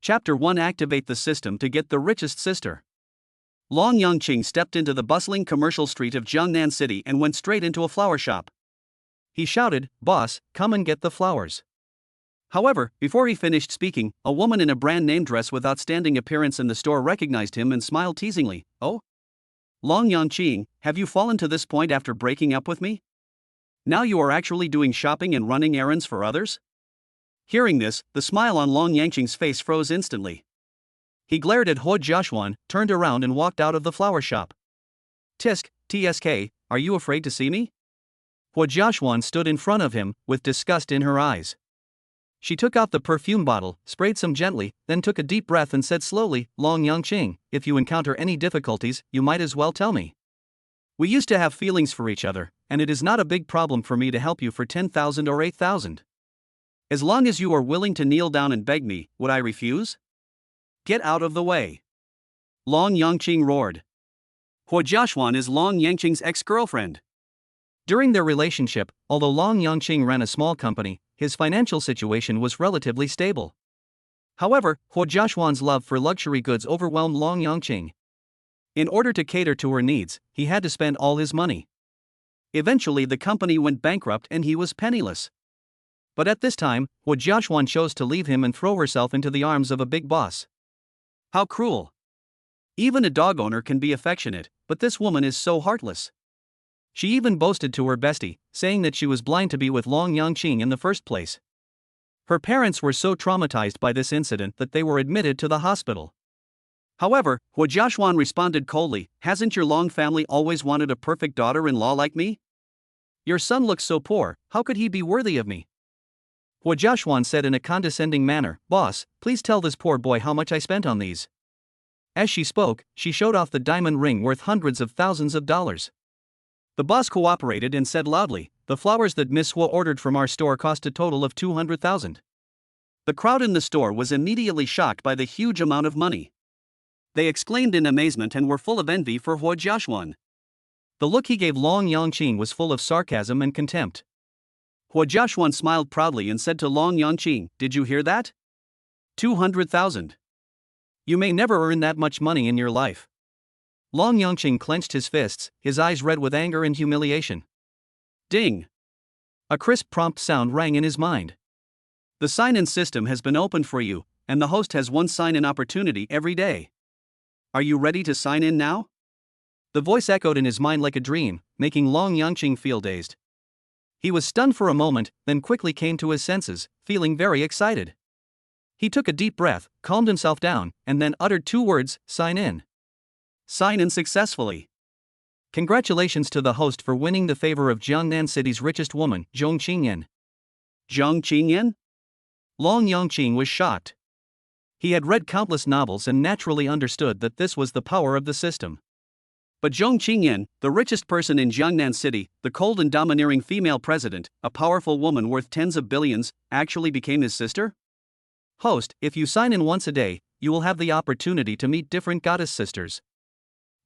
Chapter 1: Activate the system to get the richest sister. Long Yangqing stepped into the bustling commercial street of Jiangnan City and went straight into a flower shop. He shouted, "Boss, come and get the flowers." However, before he finished speaking, a woman in a brand name dress with outstanding appearance in the store recognized him and smiled teasingly. "Oh? Long Yangqing, have you fallen to this point after breaking up with me? Now you are actually doing shopping and running errands for others?" Hearing this, the smile on Long Yangqing's face froze instantly. He glared at Huo Jiaxuan, turned around and walked out of the flower shop. "Tsk, are you afraid to see me?" Huo Jiaxuan stood in front of him, with disgust in her eyes. She took out the perfume bottle, sprayed some gently, then took a deep breath and said slowly, "Long Yangqing, if you encounter any difficulties, you might as well tell me. We used to have feelings for each other, and it is not a big problem for me to help you for 10,000 or 8,000. As long as you are willing to kneel down and beg me, would I refuse? Get out of the way." Long Yangqing roared. Huo Jiaxuan is Long Yangqing's ex-girlfriend. During their relationship, although Long Yangqing ran a small company, his financial situation was relatively stable. However, Huo Jiaxuan's love for luxury goods overwhelmed Long Yangqing. In order to cater to her needs, he had to spend all his money. Eventually the company went bankrupt and he was penniless. But at this time, Huo Jiaxuan chose to leave him and throw herself into the arms of a big boss. How cruel! Even a dog owner can be affectionate, but this woman is so heartless. She even boasted to her bestie, saying that she was blind to be with Long Yangqing in the first place. Her parents were so traumatized by this incident that they were admitted to the hospital. However, Huo Jiaxuan responded coldly, "Hasn't your Long family always wanted a perfect daughter-in-law like me? Your son looks so poor, how could he be worthy of me?" Huo Jiaxuan said in a condescending manner, "Boss, please tell this poor boy how much I spent on these." As she spoke, she showed off the diamond ring worth hundreds of thousands of dollars. The boss cooperated and said loudly, "The flowers that Miss Huo ordered from our store cost a total of 200,000. The crowd in the store was immediately shocked by the huge amount of money. They exclaimed in amazement and were full of envy for Huo Jiaxuan. The look he gave Long Yangqing was full of sarcasm and contempt. Huo Jiaxuan smiled proudly and said to Long Yangqing, "Did you hear that? 200,000. You may never earn that much money in your life." Long Yangqing clenched his fists, his eyes red with anger and humiliation. Ding! A crisp prompt sound rang in his mind. The sign-in system has been opened for you, and the host has one sign-in opportunity every day. Are you ready to sign in now? The voice echoed in his mind like a dream, making Long Yangqing feel dazed. He was stunned for a moment, then quickly came to his senses, feeling very excited. He took a deep breath, calmed himself down, and then uttered 2 words, "Sign in." Sign in successfully. Congratulations to the host for winning the favor of Jiangnan City's richest woman, Zhong Qingyan. Zhong Qingyan? Long Yangqing was shocked. He had read countless novels and naturally understood that this was the power of the system. But Zhong Qingyan, the richest person in Jiangnan City, the cold and domineering female president, a powerful woman worth tens of billions, actually became his sister? Host, if you sign in once a day, you will have the opportunity to meet different goddess sisters.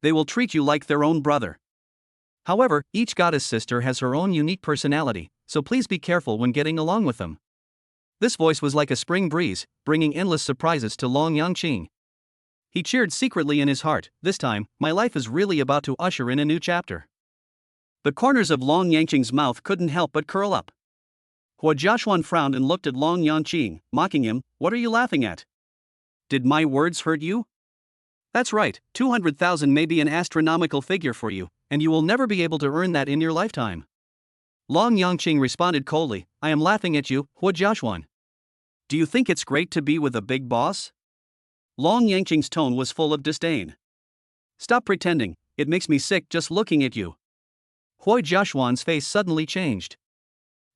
They will treat you like their own brother. However, each goddess sister has her own unique personality, so please be careful when getting along with them. This voice was like a spring breeze, bringing endless surprises to Long Yangqing. He cheered secretly in his heart, "This time, my life is really about to usher in a new chapter." The corners of Long Yangqing's mouth couldn't help but curl up. Huo Jiaxuan frowned and looked at Long Yangqing, mocking him, "What are you laughing at? Did my words hurt you? That's right, 200,000 may be an astronomical figure for you, and you will never be able to earn that in your lifetime." Long Yangqing responded coldly, "I am laughing at you, Huo Jiaxuan. Do you think it's great to be with a big boss?" Long Yangqing's tone was full of disdain. "Stop pretending, it makes me sick just looking at you." Huo Jiaxuan's face suddenly changed.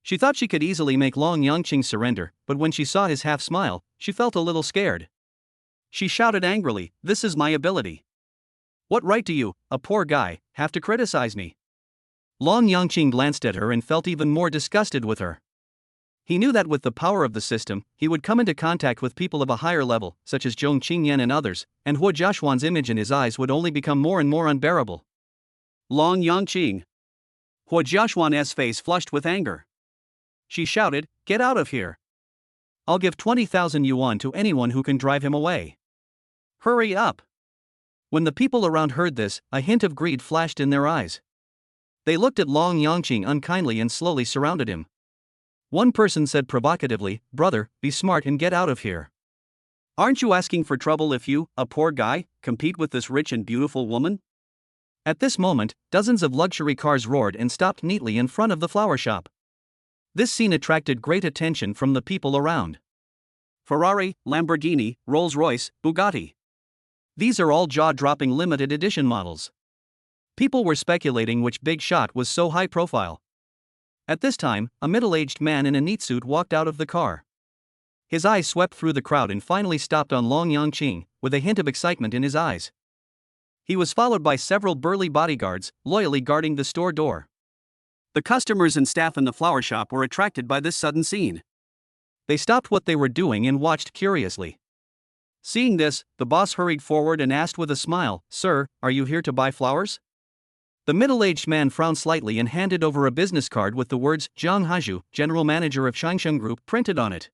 She thought she could easily make Long Yangqing surrender, but when she saw his half-smile, she felt a little scared. She shouted angrily, "This is my ability. What right do you, a poor guy, have to criticize me?" Long Yangqing glanced at her and felt even more disgusted with her. He knew that with the power of the system, he would come into contact with people of a higher level, such as Zhong Qingyan and others, and Huo Jiaxuan's image in his eyes would only become more and more unbearable. Long Yangqing. Huo Jiaxuan's face flushed with anger. She shouted, "Get out of here. I'll give 20,000 yuan to anyone who can drive him away. Hurry up. When the people around heard this, a hint of greed flashed in their eyes. They looked at Long Yangqing unkindly and slowly surrounded him. One person said provocatively, "Brother, be smart and get out of here. Aren't you asking for trouble if you, a poor guy, compete with this rich and beautiful woman?" At this moment, dozens of luxury cars roared and stopped neatly in front of the flower shop. This scene attracted great attention from the people around. Ferrari, Lamborghini, Rolls-Royce, Bugatti. These are all jaw-dropping limited edition models. People were speculating which big shot was so high profile. At this time, a middle-aged man in a neat suit walked out of the car. His eyes swept through the crowd and finally stopped on Long Yangqing, with a hint of excitement in his eyes. He was followed by several burly bodyguards, loyally guarding the store door. The customers and staff in the flower shop were attracted by this sudden scene. They stopped what they were doing and watched curiously. Seeing this, the boss hurried forward and asked with a smile, "Sir, are you here to buy flowers?" The middle-aged man frowned slightly and handed over a business card with the words, "Zhang Haju, General Manager of Changsheng Group," printed on it.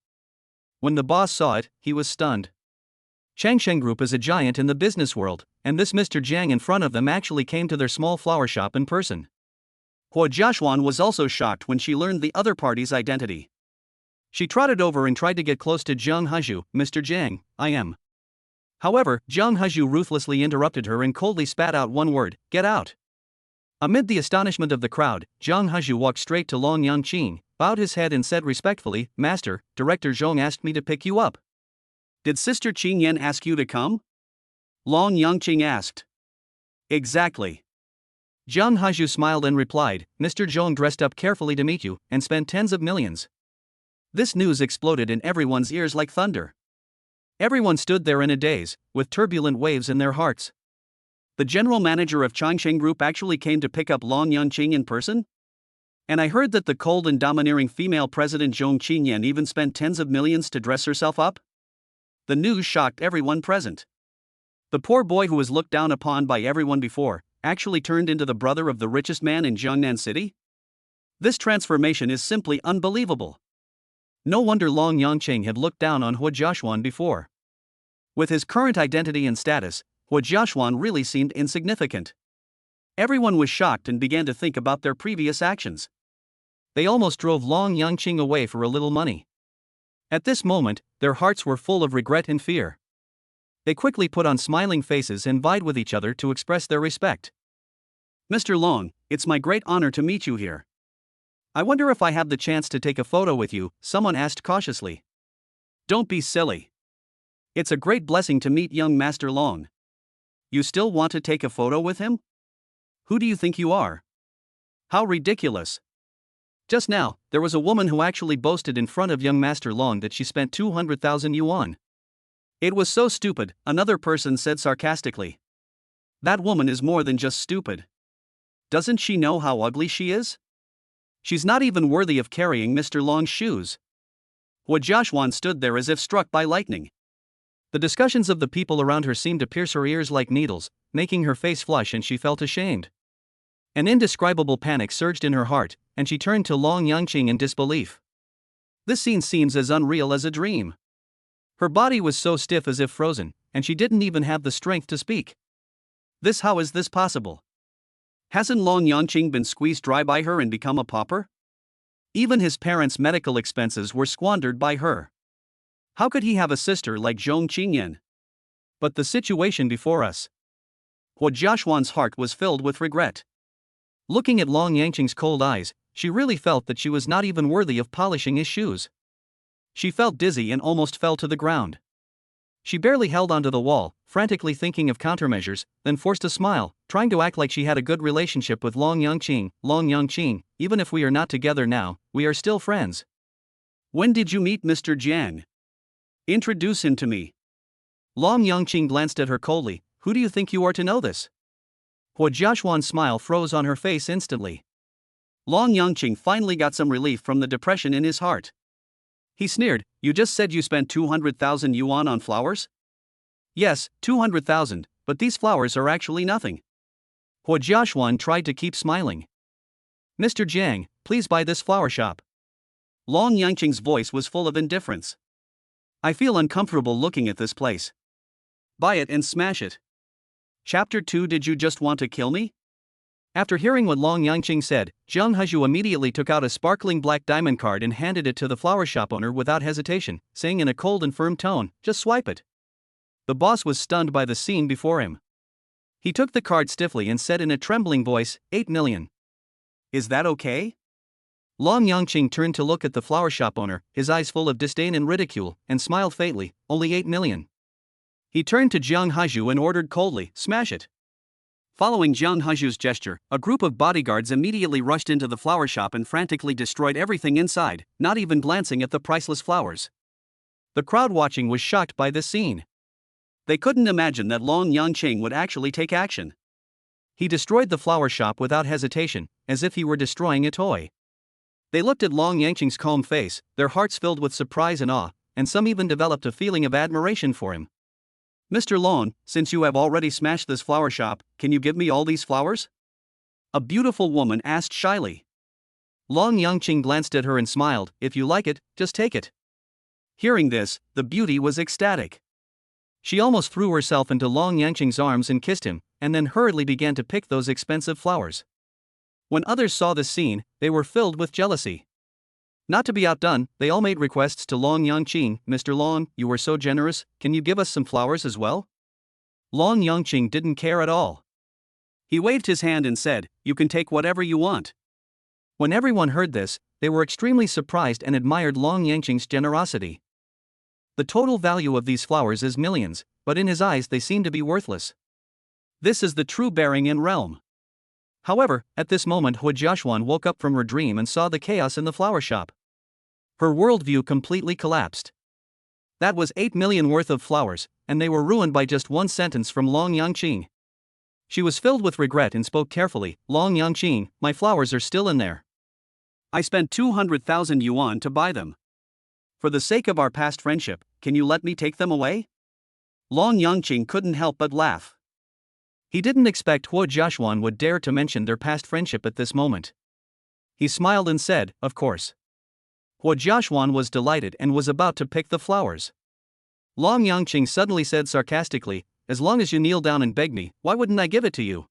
When the boss saw it, he was stunned. Changsheng Group is a giant in the business world, and this Mr. Jiang in front of them actually came to their small flower shop in person. Hua Jiaxuan was also shocked when she learned the other party's identity. She trotted over and tried to get close to Zhang Haju. "Mr. Jiang, I am." However, Zhang Haju ruthlessly interrupted her and coldly spat out one word, "Get out." Amid the astonishment of the crowd, Zhang Haju walked straight to Long Yangqing, bowed his head and said respectfully, "Master, Director Zhong asked me to pick you up." "Did Sister Qing Yan ask you to come?" Long Yangqing asked. "Exactly." Zhang Haju smiled and replied, "Mr. Zhong dressed up carefully to meet you, and spent tens of millions." This news exploded in everyone's ears like thunder. Everyone stood there in a daze, with turbulent waves in their hearts. The general manager of Changsheng Group actually came to pick up Long Yangqing in person? And I heard that the cold and domineering female president Zhong Qingyan even spent tens of millions to dress herself up? The news shocked everyone present. The poor boy who was looked down upon by everyone before, actually turned into the brother of the richest man in Jiangnan City? This transformation is simply unbelievable. No wonder Long Yangqing had looked down on Hua Jiaxuan before. With his current identity and status, Hua Jiaxuan really seemed insignificant. Everyone was shocked and began to think about their previous actions. They almost drove Long Yangqing away for a little money. At this moment, their hearts were full of regret and fear. They quickly put on smiling faces and vied with each other to express their respect. "Mr. Long, it's my great honor to meet you here. I wonder if I have the chance to take a photo with you," someone asked cautiously. "Don't be silly. It's a great blessing to meet young Master Long. You still want to take a photo with him? Who do you think you are? How ridiculous." Just now, there was a woman who actually boasted in front of young Master Long that she spent 200,000 yuan. "It was so stupid," another person said sarcastically. "That woman is more than just stupid. Doesn't she know how ugly she is? She's not even worthy of carrying Mr. Long's shoes." Hua Jiaxuan stood there as if struck by lightning. The discussions of the people around her seemed to pierce her ears like needles, making her face flush and she felt ashamed. An indescribable panic surged in her heart, and she turned to Long Yangqing in disbelief. This scene seems as unreal as a dream. Her body was so stiff as if frozen, and she didn't even have the strength to speak. How is this possible? Hasn't Long Yangqing been squeezed dry by her and become a pauper? Even his parents' medical expenses were squandered by her. How could he have a sister like Zhong Qingyan? But the situation before us. Hua Jiaxuan's heart was filled with regret. Looking at Long Yangqing's cold eyes, she really felt that she was not even worthy of polishing his shoes. She felt dizzy and almost fell to the ground. She barely held onto the wall, frantically thinking of countermeasures, then forced a smile, trying to act like she had a good relationship with Long Yangqing. "Long Yangqing, even if we are not together now, we are still friends. When did you meet Mr. Jiang? Introduce him to me." Long Yangqing glanced at her coldly. "Who do you think you are to know this?" Hua Jiaxuan's smile froze on her face instantly. Long Yangqing finally got some relief from the depression in his heart. He sneered, "You just said you spent 200,000 yuan on flowers?" "Yes, 200,000, but these flowers are actually nothing." Hua Jiaxuan tried to keep smiling. "Mr. Jiang, please buy this flower shop." Long Yangqing's voice was full of indifference. I feel uncomfortable looking at this place. Buy it and smash it. Chapter 2. Did you just want to kill me? After hearing what Long Yangqing said, Jiang Hezhu immediately took out a sparkling black diamond card and handed it to the flower shop owner without hesitation, saying in a cold and firm tone, "Just swipe it." The boss was stunned by the scene before him. He took the card stiffly and said in a trembling voice, 8 million. Is that okay? Long Yangqing turned to look at the flower shop owner, his eyes full of disdain and ridicule, and smiled faintly, only 8 million. He turned to Jiang Hezhu and ordered coldly, "Smash it." Following Jiang Hezhu's gesture, a group of bodyguards immediately rushed into the flower shop and frantically destroyed everything inside, not even glancing at the priceless flowers. The crowd watching was shocked by this scene. They couldn't imagine that Long Yangqing would actually take action. He destroyed the flower shop without hesitation, as if he were destroying a toy. They looked at Long Yangqing's calm face, their hearts filled with surprise and awe, and some even developed a feeling of admiration for him. "Mr. Long, since you have already smashed this flower shop, can you give me all these flowers?" A beautiful woman asked shyly. Long Yangqing glanced at her and smiled, "If you like it, just take it." Hearing this, the beauty was ecstatic. She almost threw herself into Long Yangqing's arms and kissed him, and then hurriedly began to pick those expensive flowers. When others saw this scene, they were filled with jealousy. Not to be outdone, they all made requests to Long Yangqing. "Mr. Long, you were so generous, can you give us some flowers as well?" Long Yangqing didn't care at all. He waved his hand and said, "You can take whatever you want." When everyone heard this, they were extremely surprised and admired Long Yangqing's generosity. The total value of these flowers is millions, but in his eyes they seem to be worthless. This is the true bearing in realm. However, at this moment Hua Jiaxuan woke up from her dream and saw the chaos in the flower shop. Her worldview completely collapsed. That was 8 million worth of flowers, and they were ruined by just one sentence from Long Yangqing. She was filled with regret and spoke carefully, "Long Yangqing, my flowers are still in there. I spent 200,000 yuan to buy them. For the sake of our past friendship, can you let me take them away?" Long Yangqing couldn't help but laugh. He didn't expect Hua Jiaxuan would dare to mention their past friendship at this moment. He smiled and said, "Of course." Hua Jiaxuan was delighted and was about to pick the flowers. Long Yangqing suddenly said sarcastically, "As long as you kneel down and beg me, why wouldn't I give it to you?"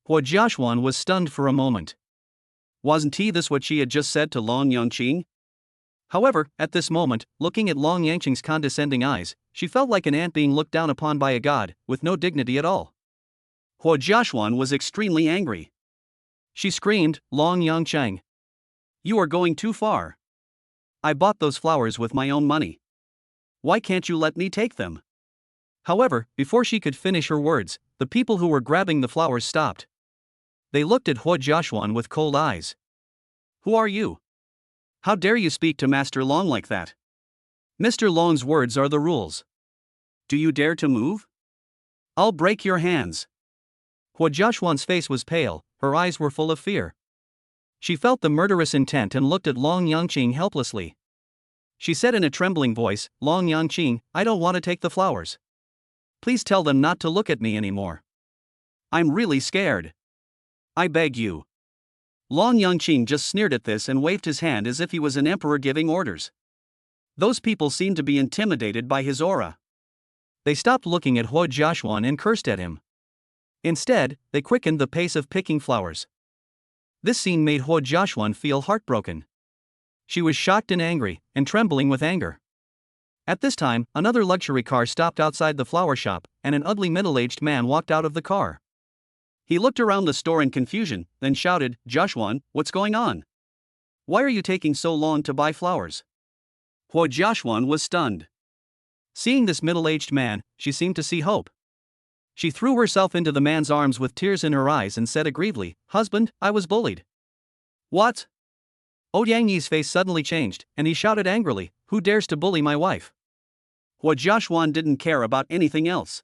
Hua Jiaxuan was stunned for a moment. Wasn't this what she had just said to Long Yangqing? However, at this moment, looking at Long Yangqing's condescending eyes, she felt like an ant being looked down upon by a god, with no dignity at all. Hua Jiaxuan was extremely angry. She screamed, "Long Yangqing, you are going too far. I bought those flowers with my own money. Why can't you let me take them?" However, before she could finish her words, the people who were grabbing the flowers stopped. They looked at Hua Jiaxuan with cold eyes. "Who are you? How dare you speak to Master Long like that? Mr. Long's words are the rules. Do you dare to move? I'll break your hands." Hua Jiaxuan's face was pale, her eyes were full of fear. She felt the murderous intent and looked at Long Yangqing helplessly. She said in a trembling voice, "Long Yangqing, I don't want to take the flowers. Please tell them not to look at me anymore. I'm really scared. I beg you." Long Yangqing just sneered at this and waved his hand as if he was an emperor giving orders. Those people seemed to be intimidated by his aura. They stopped looking at Hua Jiaxuan and cursed at him. Instead, they quickened the pace of picking flowers. This scene made Hua Jiaxuan feel heartbroken. She was shocked and angry, and trembling with anger. At this time, another luxury car stopped outside the flower shop, and an ugly middle-aged man walked out of the car. He looked around the store in confusion, then shouted, "Jiaxuan, what's going on? Why are you taking so long to buy flowers?" Hua Jiaxuan was stunned. Seeing this middle-aged man, she seemed to see hope. She threw herself into the man's arms with tears in her eyes and said aggrievedly, "Husband, I was bullied." "What?" Yang Yi's face suddenly changed, and he shouted angrily, "Who dares to bully my wife?" Hua Jiaxuan didn't care about anything else.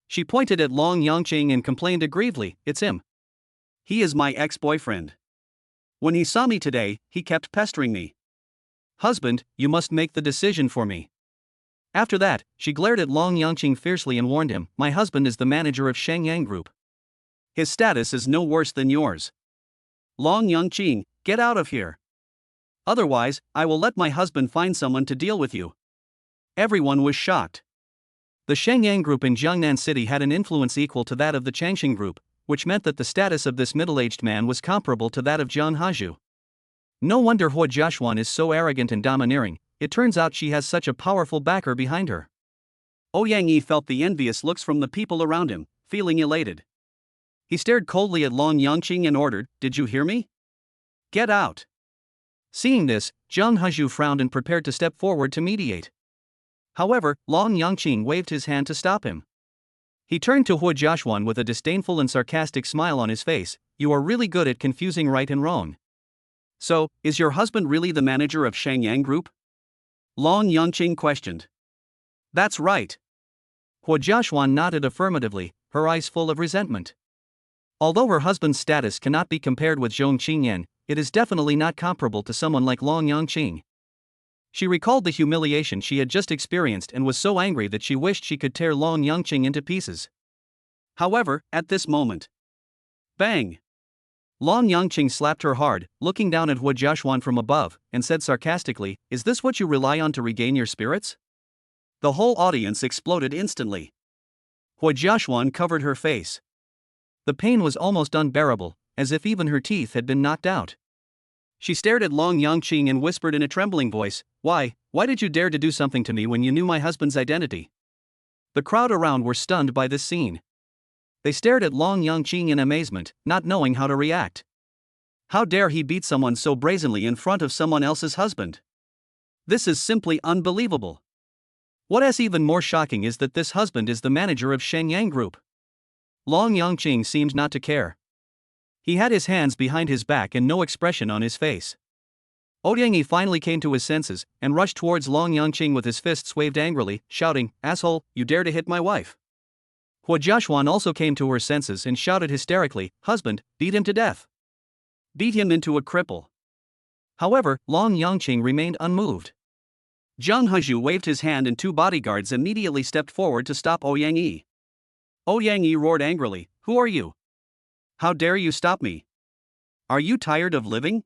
She pointed at Long Yangqing and complained aggrievedly, "It's him. He is my ex-boyfriend. When he saw me today, he kept pestering me. Husband, you must make the decision for me." After that, she glared at Long Yangqing fiercely and warned him, "My husband is the manager of Shenyang Group. His status is no worse than yours. Long Yangqing, get out of here. Otherwise, I will let my husband find someone to deal with you." Everyone was shocked. The Shenyang group in Jiangnan City had an influence equal to that of the Changxing group, which meant that the status of this middle-aged man was comparable to that of Jiang Haju. No wonder Hua Jiashuan is so arrogant and domineering. It turns out she has such a powerful backer behind her. Ouyang Yi felt the envious looks from the people around him, feeling elated. He stared coldly at Long Yangqing and ordered, "Did you hear me? Get out." Seeing this, Jiang Haju frowned and prepared to step forward to mediate. However, Long Yangqing waved his hand to stop him. He turned to Hua Jiashuan with a disdainful and sarcastic smile on his face. "You are really good at confusing right and wrong. So, is your husband really the manager of Shenyang Group?" Long Yangqing questioned. "That's right." Hua Jiashuan nodded affirmatively, her eyes full of resentment. Although her husband's status cannot be compared with Zhong Qingyan, it is definitely not comparable to someone like Long Yangqing. She recalled the humiliation she had just experienced and was so angry that she wished she could tear Long Yangqing into pieces. However, at this moment, bang! Long Yangqing slapped her hard, looking down at Hua Jiashuan from above, and said sarcastically, "Is this what you rely on to regain your spirits?" The whole audience exploded instantly. Hua Jiashuan covered her face. The pain was almost unbearable, as if even her teeth had been knocked out. She stared at Long Yangqing and whispered in a trembling voice, Why did you dare to do something to me when you knew my husband's identity?" The crowd around were stunned by this scene. They stared at Long Yangqing in amazement, not knowing how to react. How dare he beat someone so brazenly in front of someone else's husband? This is simply unbelievable. What is even more shocking is that this husband is the manager of Shenyang Group. Long Yangqing seemed not to care. He had his hands behind his back and no expression on his face. Ouyang Yi finally came to his senses and rushed towards Long Yangqing with his fists waved angrily, shouting, "Asshole, you dare to hit my wife!" Hua Jiashuan also came to her senses and shouted hysterically, "Husband, beat him to death! Beat him into a cripple!" However, Long Yangqing remained unmoved. Jiang Haju waved his hand and two bodyguards immediately stepped forward to stop Ouyang Yi. Ouyang Yi roared angrily, "Who are you? How dare you stop me? Are you tired of living?"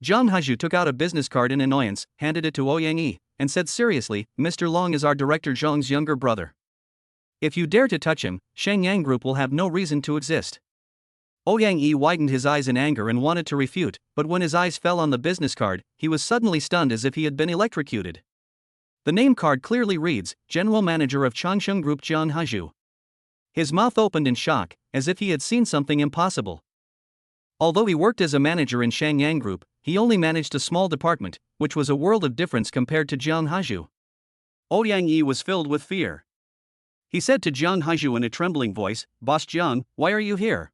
Jiang Haju took out a business card in annoyance, handed it to Ouyang Yi, and said seriously, "Mr. Long is our director Zhong's younger brother. If you dare to touch him, Shenyang Group will have no reason to exist." Ouyang Yi widened his eyes in anger and wanted to refute, but when his eyes fell on the business card, he was suddenly stunned as if he had been electrocuted. The name card clearly reads, General Manager of Changsheng Group Jiang Haju. His mouth opened in shock, as if he had seen something impossible. Although he worked as a manager in Shenyang Group, he only managed a small department, which was a world of difference compared to Jiang Haju. Ouyang Yi was filled with fear. He said to Jiang Haju in a trembling voice, "Boss Jiang, why are you here?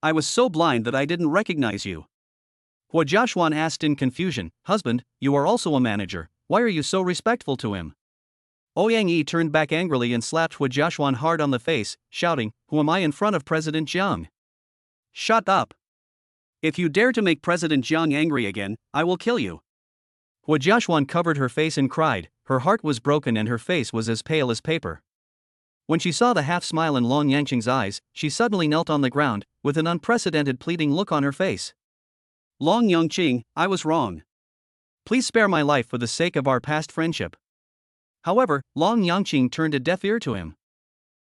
I was so blind that I didn't recognize you." Hua Jiashuan asked in confusion, "Husband, you are also a manager, why are you so respectful to him?" Ouyang Yi turned back angrily and slapped Hua Jiashuan hard on the face, shouting, "Who am I in front of President Jiang? Shut up! If you dare to make President Jiang angry again, I will kill you." Hua Jiashuan covered her face and cried, her heart was broken and her face was as pale as paper. When she saw the half-smile in Long Yangqing's eyes, she suddenly knelt on the ground, with an unprecedented pleading look on her face. "Long Yangqing, I was wrong. Please spare my life for the sake of our past friendship." However, Long Yangqing turned a deaf ear to him.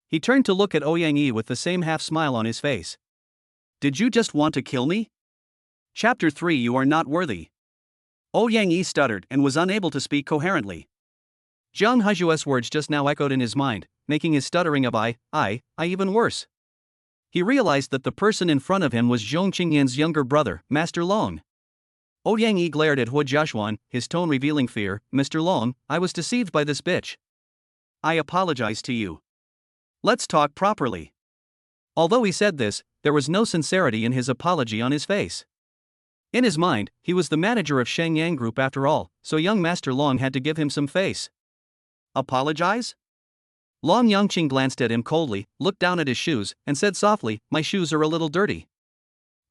He turned to look at Ouyang Yi with the same half-smile on his face. "Did you just want to kill me?" Chapter 3 You Are Not Worthy. Ouyang Yi stuttered and was unable to speak coherently. Jiang Haju's words just now echoed in his mind, making his stuttering of I even worse. He realized that the person in front of him was Zhong Qingyan's younger brother, Master Long. Ouyang Yi glared at Hua Jiashuan, his tone revealing fear. "Mr. Long, I was deceived by this bitch. I apologize to you. Let's talk properly." Although he said this, there was no sincerity in his apology on his face. In his mind, he was the manager of Shenyang Group after all, so young Master Long had to give him some face. Apologize? Long Yangqing glanced at him coldly, looked down at his shoes, and said softly, "My shoes are a little dirty."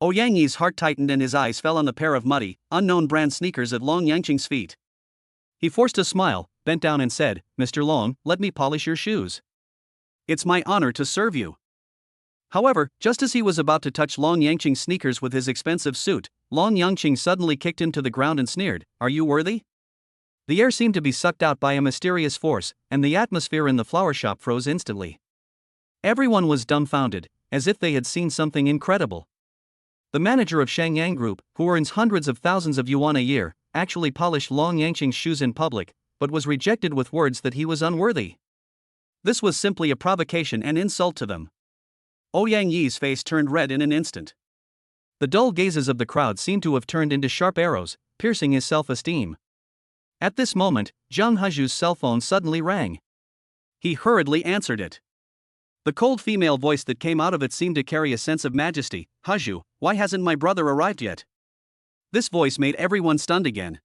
Ouyang Yi's heart tightened and his eyes fell on the pair of muddy, unknown brand sneakers at Long Yangqing's feet. He forced a smile, bent down and said, "Mr. Long, let me polish your shoes. It's my honor to serve you." However, just as he was about to touch Long Yangqing's sneakers with his expensive suit, Long Yangqing suddenly kicked him to the ground and sneered, "Are you worthy? The air seemed to be sucked out by a mysterious force, and the atmosphere in the flower shop froze instantly. Everyone was dumbfounded, as if they had seen something incredible. The manager of Shangyang Group, who earns hundreds of thousands of yuan a year, actually polished Long Yangqing's shoes in public, but was rejected with words that he was unworthy. This was simply a provocation and insult to them. Ouyang Yi's face turned red in an instant. The dull gazes of the crowd seemed to have turned into sharp arrows, piercing his self-esteem. At this moment, Zhang Heju's cell phone suddenly rang. He hurriedly answered it. The cold female voice that came out of it seemed to carry a sense of majesty. "Heju, why hasn't my brother arrived yet?" This voice made everyone stunned again.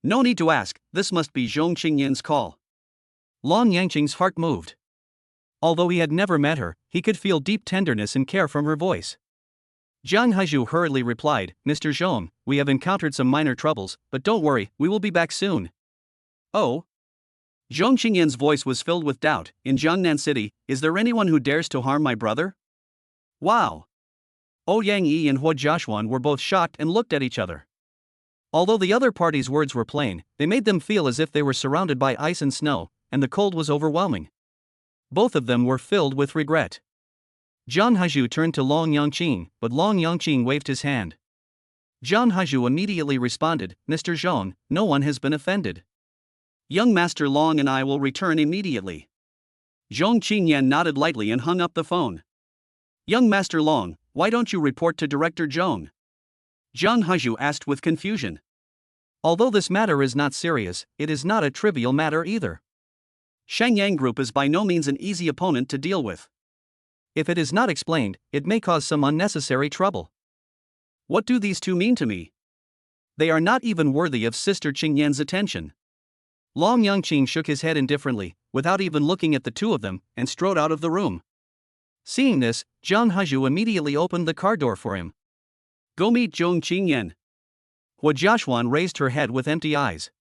No need to ask, this must be Zhong Qingyan's call. Long Yangqing's heart moved. Although he had never met her, he could feel deep tenderness and care from her voice. Zhang Heju hurriedly replied, "Mr. Zhong, we have encountered some minor troubles, but don't worry, we will be back soon." "Oh?" Zhong Qingyan's voice was filled with doubt. "In Jiangnan City, is there anyone who dares to harm my brother?" "Wow!" Ouyang Yi and Hua Jiaxuan were both shocked and looked at each other. Although the other party's words were plain, they made them feel as if they were surrounded by ice and snow, and the cold was overwhelming. Both of them were filled with regret. Zhang Heju turned to Long Yangqing, but Long Yangqing waved his hand. Zhang Heju immediately responded, "Mr. Zhong, no one has been offended. Young Master Long and I will return immediately." Zhong Qingyan nodded lightly and hung up the phone. "Young Master Long, why don't you report to Director Zhong?" Zhang Heju asked with confusion. Although this matter is not serious, it is not a trivial matter either. Shangyang Group is by no means an easy opponent to deal with. If it is not explained, it may cause some unnecessary trouble. What do these two mean to me? They are not even worthy of Sister Qingyan's attention. Long Yangqing shook his head indifferently, without even looking at the two of them, and strode out of the room. Seeing this, Zhang Heju immediately opened the car door for him. "Go meet Zhong Qingyan." Hua Jiaxuan raised her head with empty eyes.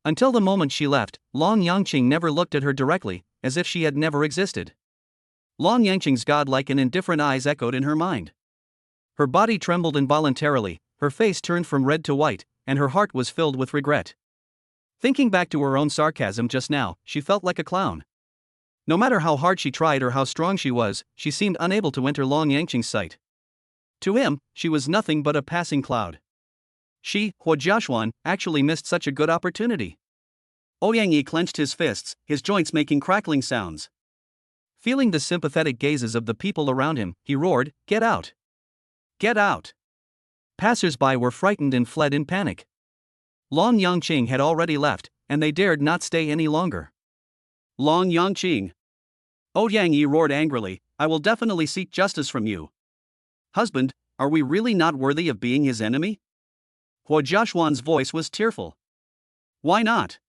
Until the moment she left, Long Yangqing never looked at her directly, as if she had never existed. Long Yangqing's godlike and indifferent eyes echoed in her mind. Her body trembled involuntarily, her face turned from red to white, and her heart was filled with regret. Thinking back to her own sarcasm just now, she felt like a clown. No matter how hard she tried or how strong she was, she seemed unable to enter Long Yangqing's sight. To him, she was nothing but a passing cloud. She, Hua Jiaxuan, actually missed such a good opportunity. Ouyang Yi clenched his fists, his joints making crackling sounds. Feeling the sympathetic gazes of the people around him, he roared, "Get out! Get out!" Passers-by were frightened and fled in panic. Long Yangqing had already left, and they dared not stay any longer. "Long Yangqing!" Ouyang Yi roared angrily, "I will definitely seek justice from you. Husband, are we really not worthy of being his enemy?" Hua Jiaxuan's voice was tearful. "Why not?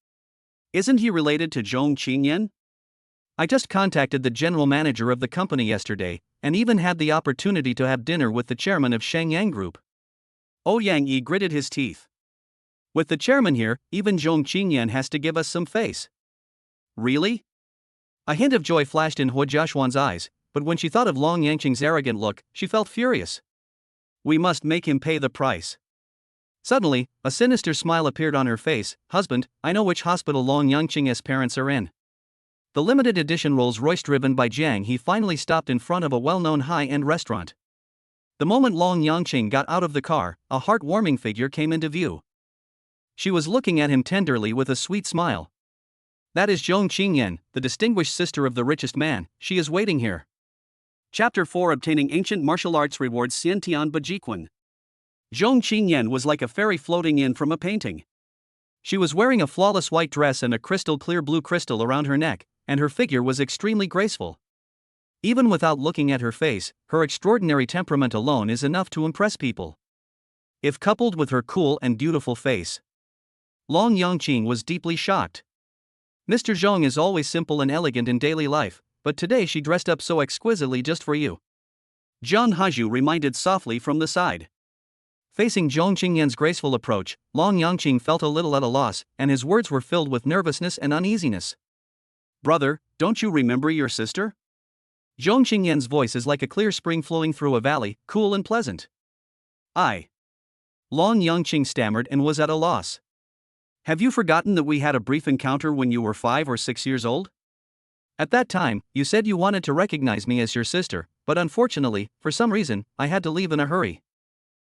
Isn't he related to Zhong Qingyan? I just contacted the general manager of the company yesterday, and even had the opportunity to have dinner with the chairman of Shangyang Group." Ouyang Yi gritted his teeth. "With the chairman here, even Zhong Qingyan has to give us some face." "Really?" A hint of joy flashed in Hua Jiaxuan's eyes, but when she thought of Long Yangqing's arrogant look, she felt furious. "We must make him pay the price." Suddenly, a sinister smile appeared on her face. "Husband, I know which hospital Long Yangqing's parents are in." The limited edition Rolls-Royce driven by Jiang He finally stopped in front of a well-known high-end restaurant. The moment Long Yangqing got out of the car, a heart-warming figure came into view. She was looking at him tenderly with a sweet smile. "That is Zhong Qingyan, the distinguished sister of the richest man. She is waiting here." Chapter 4: Obtaining Ancient Martial Arts Rewards. Xiantian Bajiquan. Zhong Qingyan was like a fairy floating in from a painting. She was wearing a flawless white dress and a crystal-clear blue crystal around her neck, and her figure was extremely graceful. Even without looking at her face, her extraordinary temperament alone is enough to impress people. If coupled with her cool and beautiful face, Long Yangqing was deeply shocked. Mr. Zhong is always simple and elegant in daily life, but today she dressed up so exquisitely just for you. Zhang Heju reminded softly from the side. Facing Zhong Qingyan's graceful approach, Long Yangqing felt a little at a loss, and his words were filled with nervousness and uneasiness. "Brother, don't you remember your sister?" Zhong Qingyan's voice is like a clear spring flowing through a valley, cool and pleasant. "I." Long Yangqing stammered and was at a loss. Have you forgotten that we had a brief encounter when you were 5 or 6 years old? At that time, you said you wanted to recognize me as your sister, but unfortunately, for some reason, I had to leave in a hurry.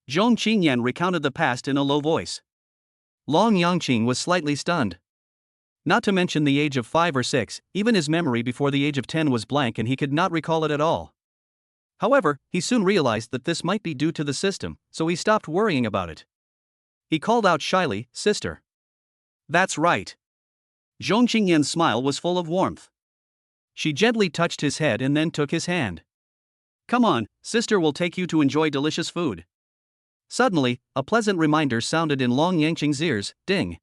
Zhong Qingyan recounted the past in a low voice. Long Yangqing was slightly stunned. Not to mention the age of 5 or 6, even his memory before the age of 10 was blank and he could not recall it at all. However, he soon realized that this might be due to the system, so he stopped worrying about it. He called out shyly, "Sister." "That's right." Zhong Qingyan's smile was full of warmth. She gently touched his head and then took his hand. "Come on, sister will take you to enjoy delicious food." Suddenly, a pleasant reminder sounded in Long Yangqing's ears, "Ding.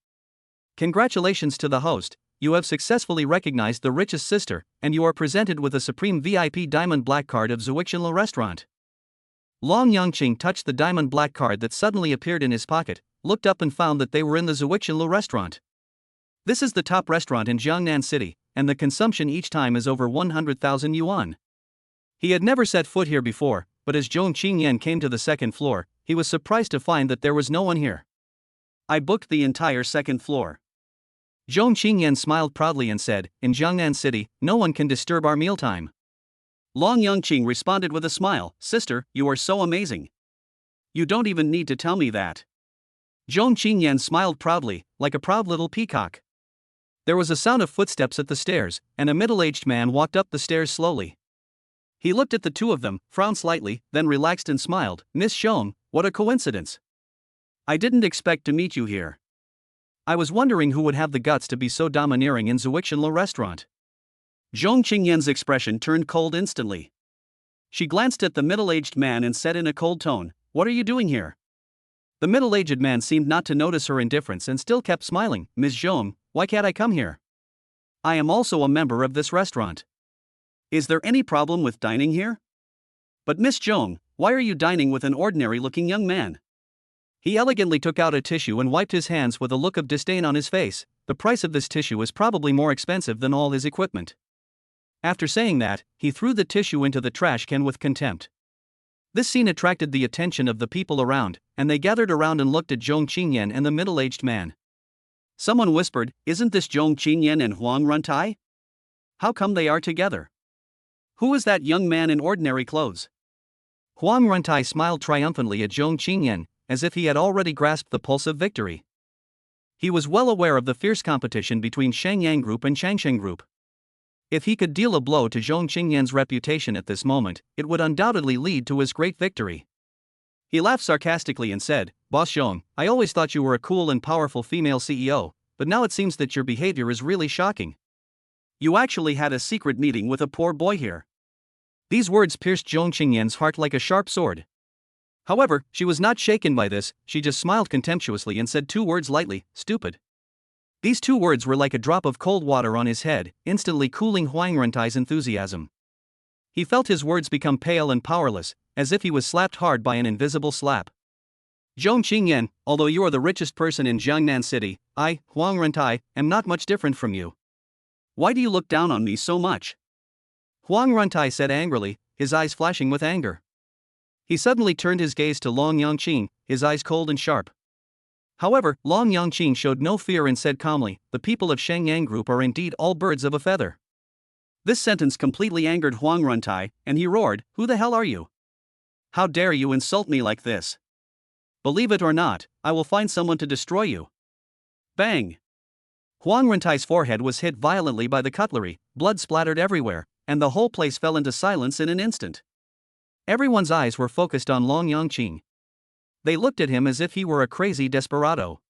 Congratulations to the host, you have successfully recognized the richest sister, and you are presented with a supreme VIP diamond black card of Zuixinlu restaurant." Long Yangqing touched the diamond black card that suddenly appeared in his pocket, looked up and found that they were in the Zuixinlu restaurant. This is the top restaurant in Jiangnan City, and the consumption each time is over 100,000 yuan. He had never set foot here before, but as Zhong Qingyan came to the second floor, he was surprised to find that there was no one here. "I booked the entire second floor." Zhong Qingyan smiled proudly and said, "In Jiangnan City, no one can disturb our mealtime." Long Yangqing responded with a smile, "Sister, you are so amazing. You don't even need to tell me that." Zhong Qingyan smiled proudly, like a proud little peacock. There was a sound of footsteps at the stairs, and a middle-aged man walked up the stairs slowly. He looked at the two of them, frowned slightly, then relaxed and smiled. "Miss Zhong, what a coincidence. I didn't expect to meet you here. I was wondering who would have the guts to be so domineering in Zuixinlu restaurant." Zhong Qingyan's expression turned cold instantly. She glanced at the middle-aged man and said in a cold tone, "What are you doing here?" The middle-aged man seemed not to notice her indifference and still kept smiling. "Ms. Zhong, why can't I come here? I am also a member of this restaurant. Is there any problem with dining here?" "But Miss Zhong, why are you dining with an ordinary-looking young man?" He elegantly took out a tissue and wiped his hands with a look of disdain on his face. The price of this tissue is probably more expensive than all his equipment. After saying that, he threw the tissue into the trash can with contempt. This scene attracted the attention of the people around, and they gathered around and looked at Zhong Qingyan and the middle-aged man. Someone whispered, "Isn't this Zhong Qingyan and Huang Runtai? How come they are together? Who is that young man in ordinary clothes?" Huang Runtai smiled triumphantly at Zhong Qingyan, as if he had already grasped the pulse of victory. He was well aware of the fierce competition between Shangyang Group and Changsheng Group. If he could deal a blow to Zhong Qingyan's reputation at this moment, it would undoubtedly lead to his great victory. He laughed sarcastically and said, "Boss Zhong, I always thought you were a cool and powerful female CEO, but now it seems that your behavior is really shocking. You actually had a secret meeting with a poor boy here." These words pierced Zhong Qingyan's heart like a sharp sword. However, she was not shaken by this, she just smiled contemptuously and said two words lightly, "Stupid." These two words were like a drop of cold water on his head, instantly cooling Huang Runtai's enthusiasm. He felt his words become pale and powerless, as if he was slapped hard by an invisible slap. "Zhong Qingyan, although you are the richest person in Jiangnan City, I, Huang Runtai, am not much different from you. Why do you look down on me so much?" Huang Runtai said angrily, his eyes flashing with anger. He suddenly turned his gaze to Long Yangqing, his eyes cold and sharp. However, Long Yangqing showed no fear and said calmly, "The people of Shangyang Group are indeed all birds of a feather." This sentence completely angered Huang Runtai, and he roared, "Who the hell are you? How dare you insult me like this? Believe it or not, I will find someone to destroy you." Bang! Huang Runtai's forehead was hit violently by the cutlery, blood splattered everywhere, and the whole place fell into silence in an instant. Everyone's eyes were focused on Long Yangqing. They looked at him as if he were a crazy desperado.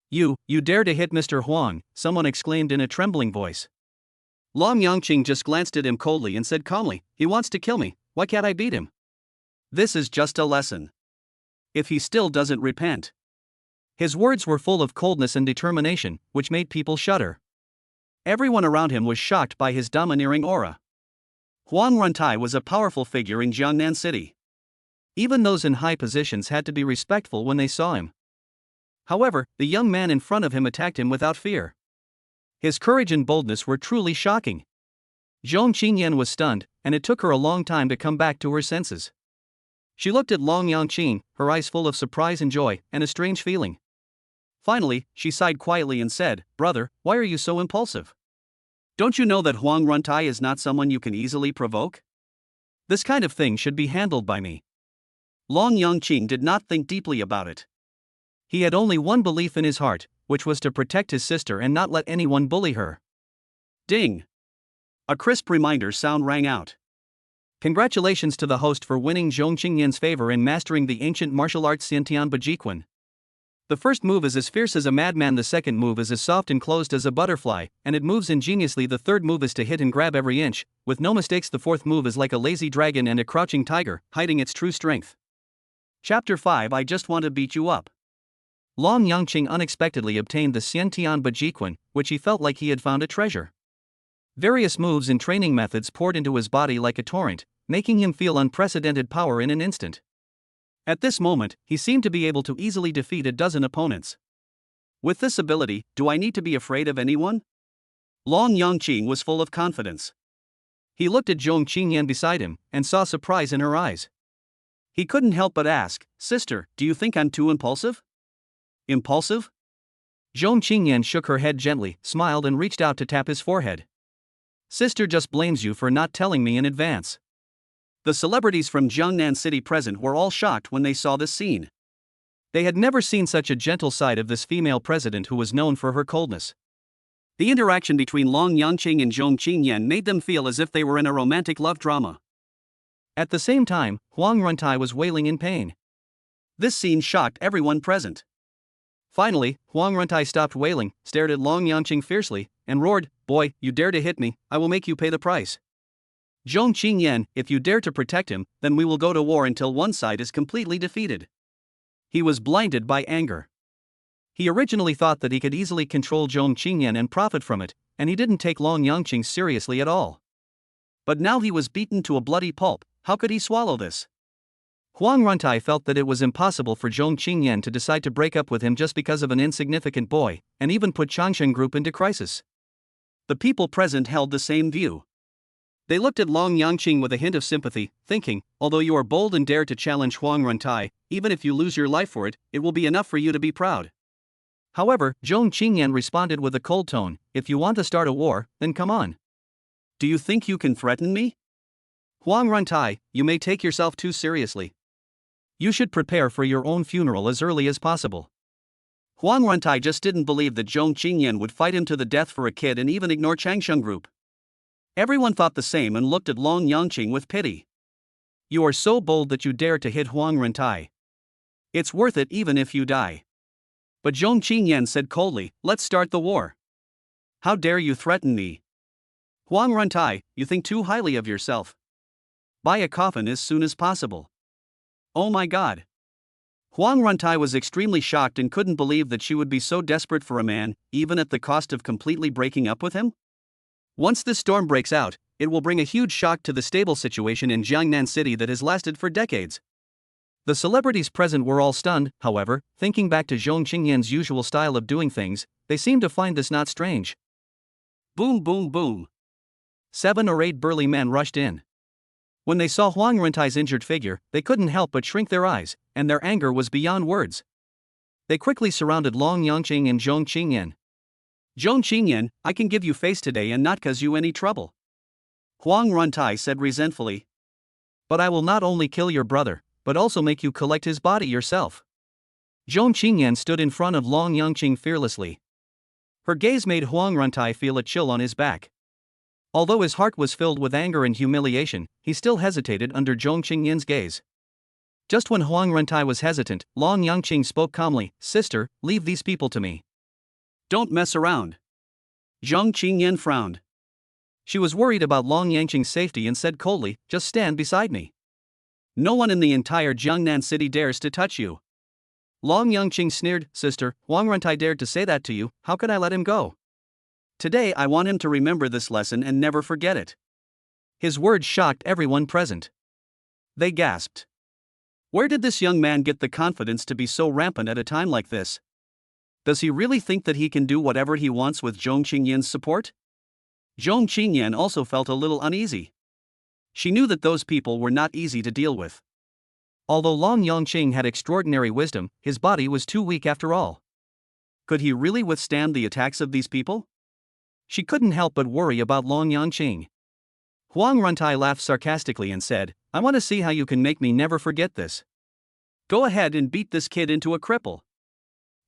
You dare to hit Mr. Huang," someone exclaimed in a trembling voice. Long Yangqing just glanced at him coldly and said calmly, "He wants to kill me, why can't I beat him? This is just a lesson. If he still doesn't repent." His words were full of coldness and determination, which made people shudder. Everyone around him was shocked by his domineering aura. Huang Runtai was a powerful figure in Jiangnan City. Even those in high positions had to be respectful when they saw him. However, the young man in front of him attacked him without fear. His courage and boldness were truly shocking. Zhong Qingyan was stunned, and it took her a long time to come back to her senses. She looked at Long Yangqing, her eyes full of surprise and joy, and a strange feeling. Finally, she sighed quietly and said, "Brother, why are you so impulsive? Don't you know that Huang Runtai is not someone you can easily provoke? This kind of thing should be handled by me." Long Yangqing did not think deeply about it. He had only one belief in his heart, which was to protect his sister and not let anyone bully her. Ding! A crisp reminder sound rang out. Congratulations to the host for winning Zhong Qingyan's favor in mastering the ancient martial arts Xiantian Bajiquan. The first move is as fierce as a madman, the second move is as soft and closed as a butterfly, and it moves ingeniously. The third move is to hit and grab every inch, with no mistakes. The fourth move is like a lazy dragon and a crouching tiger, hiding its true strength. Chapter 5. I just want to beat you up. Long Yangqing unexpectedly obtained the Xiantian Bajiquan, which he felt like he had found a treasure. Various moves and training methods poured into his body like a torrent, making him feel unprecedented power in an instant. At this moment, he seemed to be able to easily defeat a dozen opponents. With this ability, do I need to be afraid of anyone? Long Yangqing was full of confidence. He looked at Zhong Qingyan beside him, and saw surprise in her eyes. He couldn't help but ask, "Sister, do you think I'm too impulsive?" Impulsive? Zhong Qingyan shook her head gently, smiled and reached out to tap his forehead. "Sister just blames you for not telling me in advance." The celebrities from Jiangnan City present were all shocked when they saw this scene. They had never seen such a gentle side of this female president who was known for her coldness. The interaction between Long Yangqing and Zhong Qingyan made them feel as if they were in a romantic love drama. At the same time, Huang Runtai was wailing in pain. This scene shocked everyone present. Finally, Huang Runtai stopped wailing, stared at Long Yangqing fiercely, and roared, "Boy, you dare to hit me, I will make you pay the price. Zhong Qingyan, if you dare to protect him, then we will go to war until one side is completely defeated." He was blinded by anger. He originally thought that he could easily control Zhong Qingyan and profit from it, and he didn't take Long Yangqing seriously at all. But now he was beaten to a bloody pulp. How could he swallow this? Huang Runtai felt that it was impossible for Zhong Qingyan to decide to break up with him just because of an insignificant boy, and even put Changshen Group into crisis. The people present held the same view. They looked at Long Yangqing with a hint of sympathy, thinking, although you are bold and dare to challenge Huang Runtai, even if you lose your life for it, it will be enough for you to be proud. However, Zhong Qingyan responded with a cold tone, "If you want to start a war, then come on. Do you think you can threaten me? Huang Runtai, you may take yourself too seriously. You should prepare for your own funeral as early as possible." Huang Runtai just didn't believe that Zhong Qingyan would fight him to the death for a kid and even ignore Changshen Group. Everyone thought the same and looked at Long Yangqing with pity. "You are so bold that you dare to hit Huang Runtai. It's worth it even if you die." But Zhong Qingyan said coldly, "Let's start the war. How dare you threaten me? Huang Runtai, you think too highly of yourself. Buy a coffin as soon as possible." Oh my god. Huang Runtai was extremely shocked and couldn't believe that she would be so desperate for a man, even at the cost of completely breaking up with him. Once this storm breaks out, it will bring a huge shock to the stable situation in Jiangnan City that has lasted for decades. The celebrities present were all stunned, however, thinking back to Zhong Qingyan's usual style of doing things, they seemed to find this not strange. Boom boom boom. 7 or 8 burly men rushed in. When they saw Huang Runtai's injured figure, they couldn't help but shrink their eyes, and their anger was beyond words. They quickly surrounded Long Yangqing and Zhong Qingyan. "Zhong Qingyan, I can give you face today and not cause you any trouble," Huang Runtai said resentfully. "But I will not only kill your brother, but also make you collect his body yourself." Zhong Qingyan stood in front of Long Yangqing fearlessly. Her gaze made Huang Runtai feel a chill on his back. Although his heart was filled with anger and humiliation, he still hesitated under Zhong Qingyan's gaze. Just when Huang Runtai was hesitant, Long Yangqing spoke calmly, "Sister, leave these people to me. Don't mess around." Zhong Qingyan frowned. She was worried about Long Yangqing's safety and said coldly, "Just stand beside me. No one in the entire Jiangnan city dares to touch you." Long Yangqing sneered, "Sister, Huang Runtai dared to say that to you, how could I let him go? Today I want him to remember this lesson and never forget it." His words shocked everyone present. They gasped. Where did this young man get the confidence to be so rampant at a time like this? Does he really think that he can do whatever he wants with Zhong Qingyan's support? Zhong Qingyan also felt a little uneasy. She knew that those people were not easy to deal with. Although Long Yangqing had extraordinary wisdom, his body was too weak after all. Could he really withstand the attacks of these people? She couldn't help but worry about Long Yangqing. Huang Runtai laughed sarcastically and said, I want to see how you can make me never forget this. Go ahead and beat this kid into a cripple.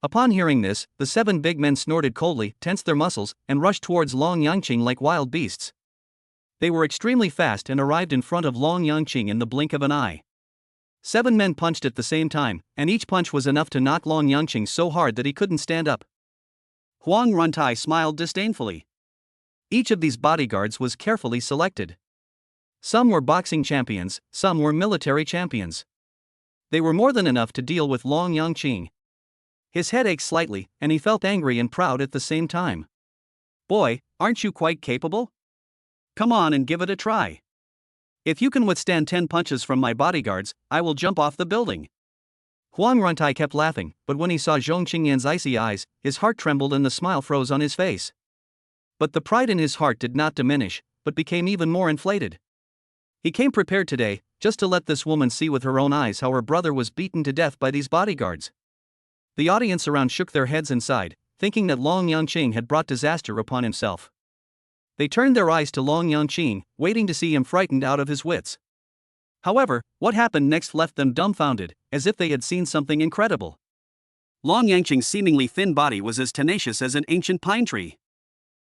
Upon hearing this, the 7 big men snorted coldly, tensed their muscles, and rushed towards Long Yangqing like wild beasts. They were extremely fast and arrived in front of Long Yangqing in the blink of an eye. 7 men punched at the same time, and each punch was enough to knock Long Yangqing so hard that he couldn't stand up. Huang Runtai smiled disdainfully. Each of these bodyguards was carefully selected. Some were boxing champions, some were military champions. They were more than enough to deal with Long Yangqing. His head ached slightly, and he felt angry and proud at the same time. Boy, aren't you quite capable? Come on and give it a try. If you can withstand 10 punches from my bodyguards, I will jump off the building. Huang Runtai kept laughing, but when he saw Zhong Qingyan's icy eyes, his heart trembled and the smile froze on his face. But the pride in his heart did not diminish, but became even more inflated. He came prepared today, just to let this woman see with her own eyes how her brother was beaten to death by these bodyguards. The audience around shook their heads and sighed, thinking that Long Yangqing had brought disaster upon himself. They turned their eyes to Long Yangqing, waiting to see him frightened out of his wits. However, what happened next left them dumbfounded, as if they had seen something incredible. Long Yangqing's seemingly thin body was as tenacious as an ancient pine tree.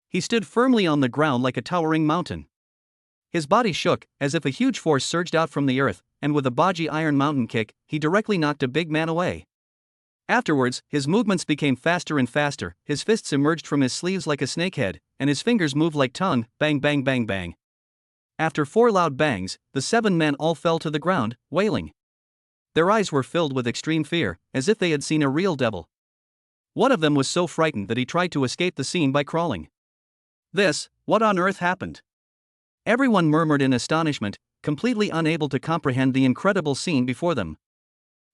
He stood firmly on the ground like a towering mountain. His body shook, as if a huge force surged out from the earth, and with a Baji iron mountain kick, he directly knocked a big man away. Afterwards, his movements became faster and faster, his fists emerged from his sleeves like a snakehead, and his fingers moved like tongue, bang bang bang bang. After 4 loud bangs, the 7 men all fell to the ground, wailing. Their eyes were filled with extreme fear, as if they had seen a real devil. One of them was so frightened that he tried to escape the scene by crawling. What on earth happened? Everyone murmured in astonishment, completely unable to comprehend the incredible scene before them.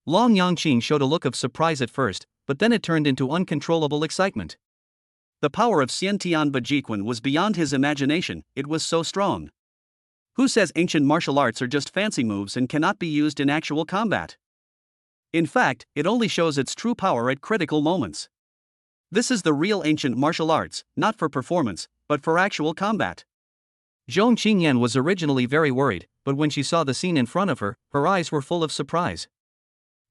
Long Yangqing showed a look of surprise at first, but then it turned into uncontrollable excitement. The power of Xiantian Bajiquan was beyond his imagination, it was so strong. Who says ancient martial arts are just fancy moves and cannot be used in actual combat? In fact, it only shows its true power at critical moments. This is the real ancient martial arts, not for performance, but for actual combat. Zhong Qingyan was originally very worried, but when she saw the scene in front of her, her eyes were full of surprise.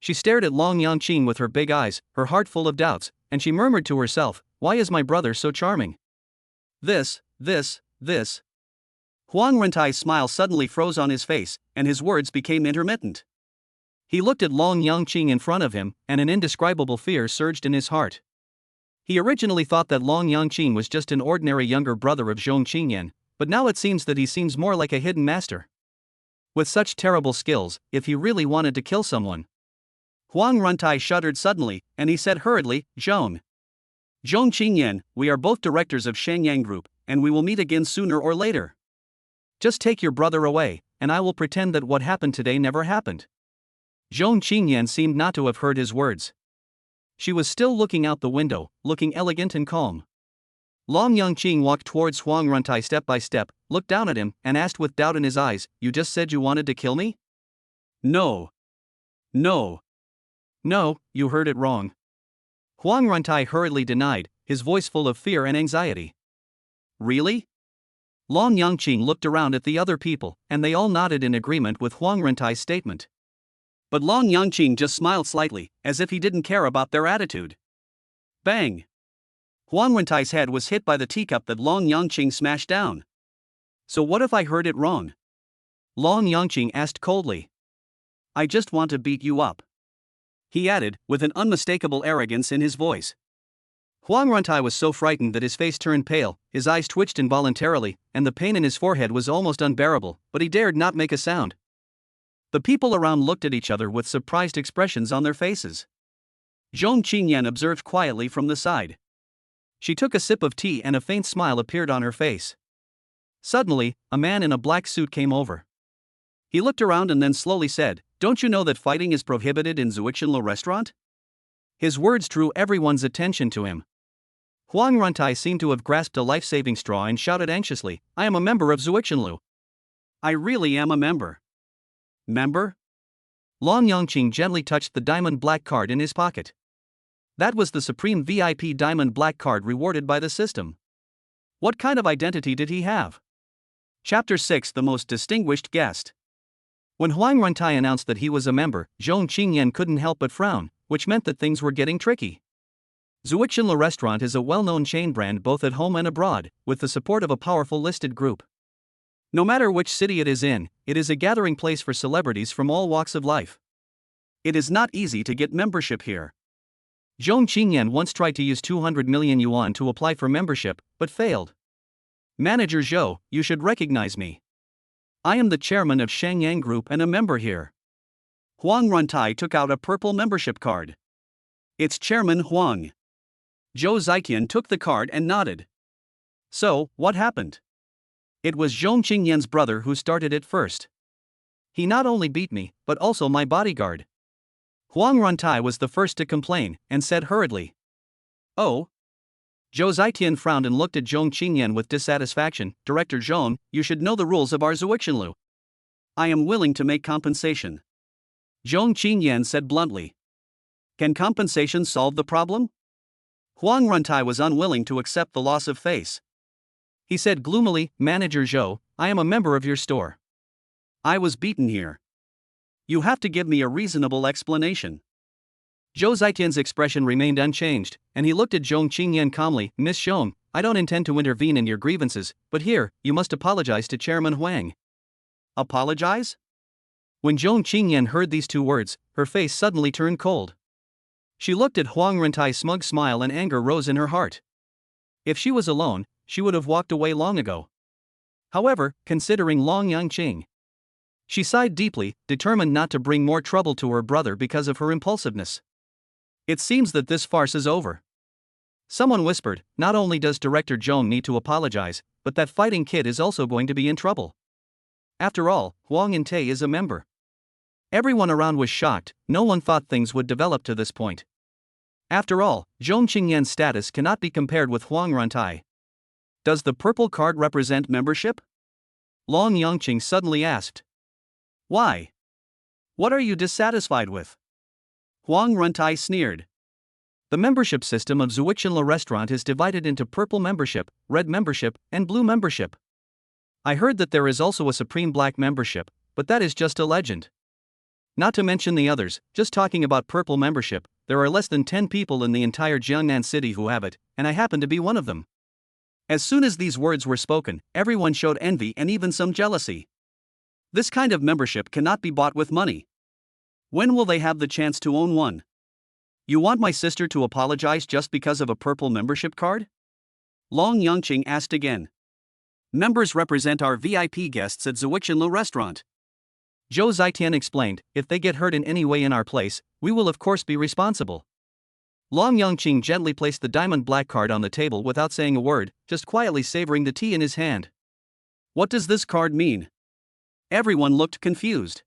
She stared at Long Yangqing with her big eyes, her heart full of doubts, and she murmured to herself, why is my brother so charming? This. Huang Rentai's smile suddenly froze on his face, and his words became intermittent. He looked at Long Yangqing in front of him, and an indescribable fear surged in his heart. He originally thought that Long Yangqing was just an ordinary younger brother of Zhong Qingyan, but now it seems that he seems more like a hidden master. With such terrible skills, if he really wanted to kill someone. Huang Runtai shuddered suddenly, and he said hurriedly, Zhong Qingyan, we are both directors of Shenyang Group, and we will meet again sooner or later. Just take your brother away, and I will pretend that what happened today never happened. Zhong Qingyan seemed not to have heard his words. She was still looking out the window, looking elegant and calm. Long Yangqing walked towards Huang Runtai step by step, looked down at him, and asked with doubt in his eyes, you just said you wanted to kill me? No, you heard it wrong. Huang Runtai hurriedly denied, his voice full of fear and anxiety. Really? Long Yangqing looked around at the other people, and they all nodded in agreement with Huang Rentai's statement. But Long Yangqing just smiled slightly, as if he didn't care about their attitude. Bang! Huang Rentai's head was hit by the teacup that Long Yangqing smashed down. So what if I heard it wrong? Long Yangqing asked coldly. I just want to beat you up. He added, with an unmistakable arrogance in his voice. Huang Runtai was so frightened that his face turned pale, his eyes twitched involuntarily, and the pain in his forehead was almost unbearable, but he dared not make a sound. The people around looked at each other with surprised expressions on their faces. Zhong Qingyan observed quietly from the side. She took a sip of tea and a faint smile appeared on her face. Suddenly, a man in a black suit came over. He looked around and then slowly said, Don't you know that fighting is prohibited in Zuichenlo restaurant? His words drew everyone's attention to him. Huang Runtai seemed to have grasped a life-saving straw and shouted anxiously, I am a member of Zuichenlo. I really am a member. Member? Long Yangqing gently touched the diamond black card in his pocket. That was the supreme VIP diamond black card rewarded by the system. What kind of identity did he have? Chapter 6: The Most Distinguished Guest. When Huang Runtai announced that he was a member, Zhong Qingyan couldn't help but frown, which meant that things were getting tricky. Zuichenle Restaurant is a well-known chain brand both at home and abroad, with the support of a powerful listed group. No matter which city it is in, it is a gathering place for celebrities from all walks of life. It is not easy to get membership here. Zhong Qingyan once tried to use 200 million yuan to apply for membership, but failed. Manager Zhou, you should recognize me. I am the chairman of Shangyang Group and a member here. Huang Runtai took out a purple membership card. It's Chairman Huang. Zhou Zitian took the card and nodded. So, what happened? It was Zhong Qingyan's brother who started it first. He not only beat me, but also my bodyguard. Huang Runtai was the first to complain, and said hurriedly. Oh? Zhou Zitian frowned and looked at Zhong Qingyan with dissatisfaction. Director Zhong, you should know the rules of our Zuichenlu. I am willing to make compensation. Zhong Qingyan said bluntly. Can compensation solve the problem? Huang Runtai was unwilling to accept the loss of face. He said gloomily, Manager Zhou, I am a member of your store. I was beaten here. You have to give me a reasonable explanation. Zhou Zitian's expression remained unchanged, and he looked at Zhong Qingyan calmly. Miss Zhong, I don't intend to intervene in your grievances, but here, you must apologize to Chairman Huang. Apologize? When Zhong Qingyan heard these two words, her face suddenly turned cold. She looked at Huang Runtai's smug smile and anger rose in her heart. If she was alone, she would have walked away long ago. However, considering Long Yangqing, she sighed deeply, determined not to bring more trouble to her brother because of her impulsiveness. It seems that this farce is over. Someone whispered, not only does Director Zhong need to apologize, but that fighting kid is also going to be in trouble. After all, Huang Yintei is a member. Everyone around was shocked, no one thought things would develop to this point. After all, Zhong Qingyan's status cannot be compared with Huang Runtai. Does the purple card represent membership? Long Yangqing suddenly asked. Why? What are you dissatisfied with? Huang Runtai sneered. The membership system of Zuichenle Restaurant is divided into purple membership, red membership, and blue membership. I heard that there is also a supreme black membership, but that is just a legend. Not to mention the others, just talking about purple membership, there are less than 10 people in the entire Jiangnan city who have it, and I happen to be one of them. As soon as these words were spoken, everyone showed envy and even some jealousy. This kind of membership cannot be bought with money. When will they have the chance to own one? You want my sister to apologize just because of a purple membership card? Long Yangqing asked again. Members represent our VIP guests at Zuichenle Restaurant. Zhou Zitian explained, if they get hurt in any way in our place, we will of course be responsible. Long Yangqing gently placed the diamond black card on the table without saying a word, just quietly savoring the tea in his hand. What does this card mean? Everyone looked confused.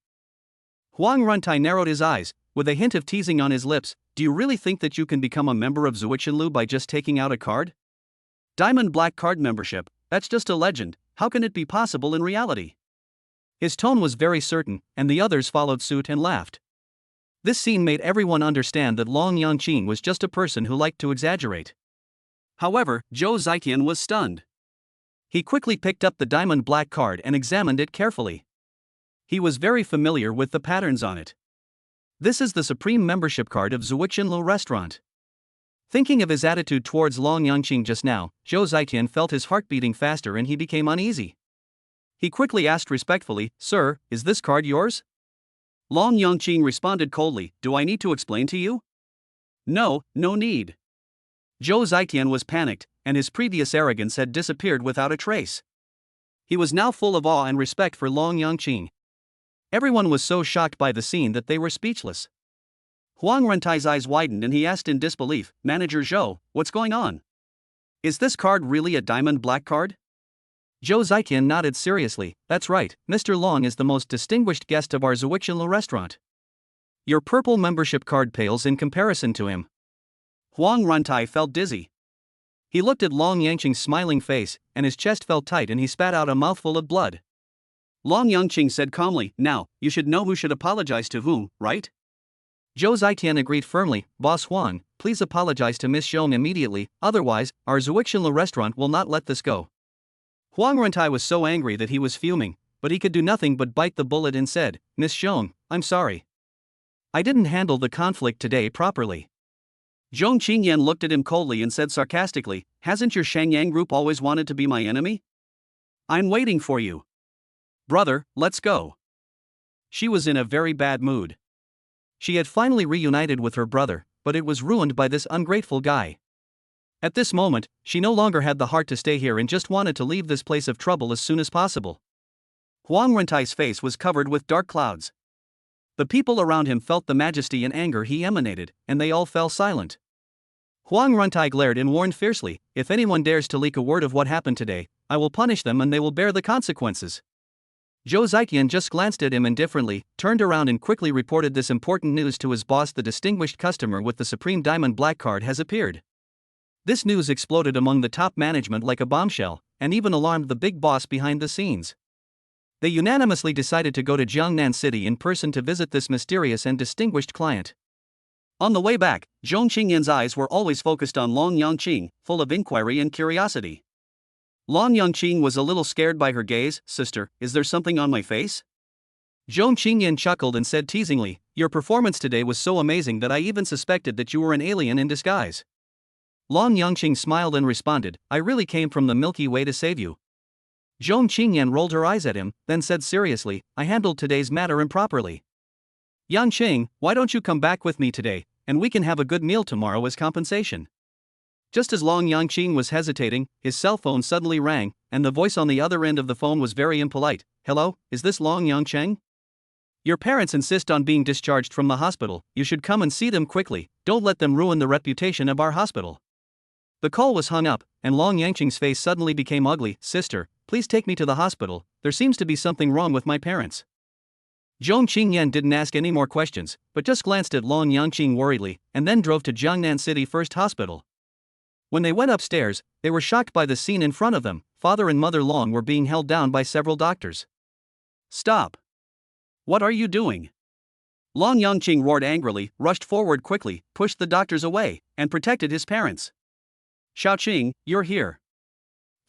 Huang Runtai narrowed his eyes, with a hint of teasing on his lips. Do you really think that you can become a member of Zuichenlu by just taking out a card? Diamond black card membership, that's just a legend, how can it be possible in reality? His tone was very certain, and the others followed suit and laughed. This scene made everyone understand that Long Yangqing was just a person who liked to exaggerate. However, Zhou Zitian was stunned. He quickly picked up the diamond black card and examined it carefully. He was very familiar with the patterns on it. This is the supreme membership card of Zuichenle Restaurant. Thinking of his attitude towards Long Yangqing just now, Zhou Zitian felt his heart beating faster and he became uneasy. He quickly asked respectfully, Sir, is this card yours? Long Yangqing responded coldly, Do I need to explain to you? No, no need. Zhou Zitian was panicked, and his previous arrogance had disappeared without a trace. He was now full of awe and respect for Long Yangqing. Everyone was so shocked by the scene that they were speechless. Huang Runtai's eyes widened and he asked in disbelief, Manager Zhou, what's going on? Is this card really a diamond black card? Zhou Zitian nodded seriously, that's right, Mr. Long is the most distinguished guest of our Zuichenle Restaurant. Your purple membership card pales in comparison to him. Huang Runtai felt dizzy. He looked at Long Yangqing's smiling face, and his chest felt tight and he spat out a mouthful of blood. Long Yangqing said calmly, Now, you should know who should apologize to whom, right? Zhou Zitian agreed firmly. Boss Huang, please apologize to Miss Zhong immediately, otherwise, our Zuixinla restaurant will not let this go. Huang Rentai was so angry that he was fuming, but he could do nothing but bite the bullet and said, Miss Zhong, I'm sorry. I didn't handle the conflict today properly. Zhong Qingyan looked at him coldly and said sarcastically, hasn't your Shangyang group always wanted to be my enemy? I'm waiting for you. Brother, let's go. She was in a very bad mood. She had finally reunited with her brother, but it was ruined by this ungrateful guy. At this moment, she no longer had the heart to stay here and just wanted to leave this place of trouble as soon as possible. Huang Rentai's face was covered with dark clouds. The people around him felt the majesty and anger he emanated, and they all fell silent. Huang Rentai glared and warned fiercely, if anyone dares to leak a word of what happened today, I will punish them and they will bear the consequences. Zhou Zitian just glanced at him indifferently, turned around and quickly reported this important news to his boss. The distinguished customer with the Supreme Diamond Black Card has appeared. This news exploded among the top management like a bombshell, and even alarmed the big boss behind the scenes. They unanimously decided to go to Jiangnan City in person to visit this mysterious and distinguished client. On the way back, Zhong Qingyan's eyes were always focused on Long Yangqing, full of inquiry and curiosity. Long Yangqing was a little scared by her gaze. Sister, is there something on my face? Zhong Qingyan chuckled and said teasingly, your performance today was so amazing that I even suspected that you were an alien in disguise. Long Yangqing smiled and responded, I really came from the Milky Way to save you. Zhong Qingyan rolled her eyes at him, then said seriously, I handled today's matter improperly. Yangqing, why don't you come back with me today, and we can have a good meal tomorrow as compensation? Just as Long Yangqing was hesitating, his cell phone suddenly rang, and the voice on the other end of the phone was very impolite. Hello, is this Long Yangqing? Your parents insist on being discharged from the hospital, you should come and see them quickly, don't let them ruin the reputation of our hospital. The call was hung up, and Long Yangqing's face suddenly became ugly. Sister, please take me to the hospital, there seems to be something wrong with my parents. Zhong Qingyan didn't ask any more questions, but just glanced at Long Yangqing worriedly, and then drove to Jiangnan City First Hospital. When they went upstairs, they were shocked by the scene in front of them. Father and Mother Long were being held down by several doctors. Stop! What are you doing? Long Yangqing roared angrily, rushed forward quickly, pushed the doctors away, and protected his parents. Xiaoqing, you're here.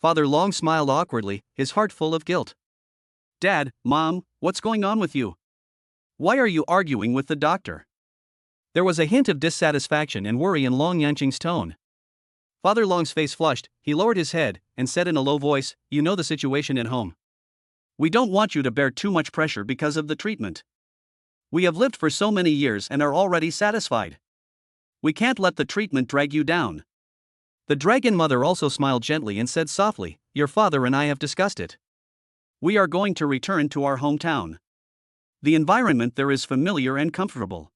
Father Long smiled awkwardly, his heart full of guilt. Dad, Mom, what's going on with you? Why are you arguing with the doctor? There was a hint of dissatisfaction and worry in Long Yangqing's tone. Father Long's face flushed, he lowered his head, and said in a low voice, you know the situation at home. We don't want you to bear too much pressure because of the treatment. We have lived for so many years and are already satisfied. We can't let the treatment drag you down. The dragon mother also smiled gently and said softly, your father and I have discussed it. We are going to return to our hometown. The environment there is familiar and comfortable.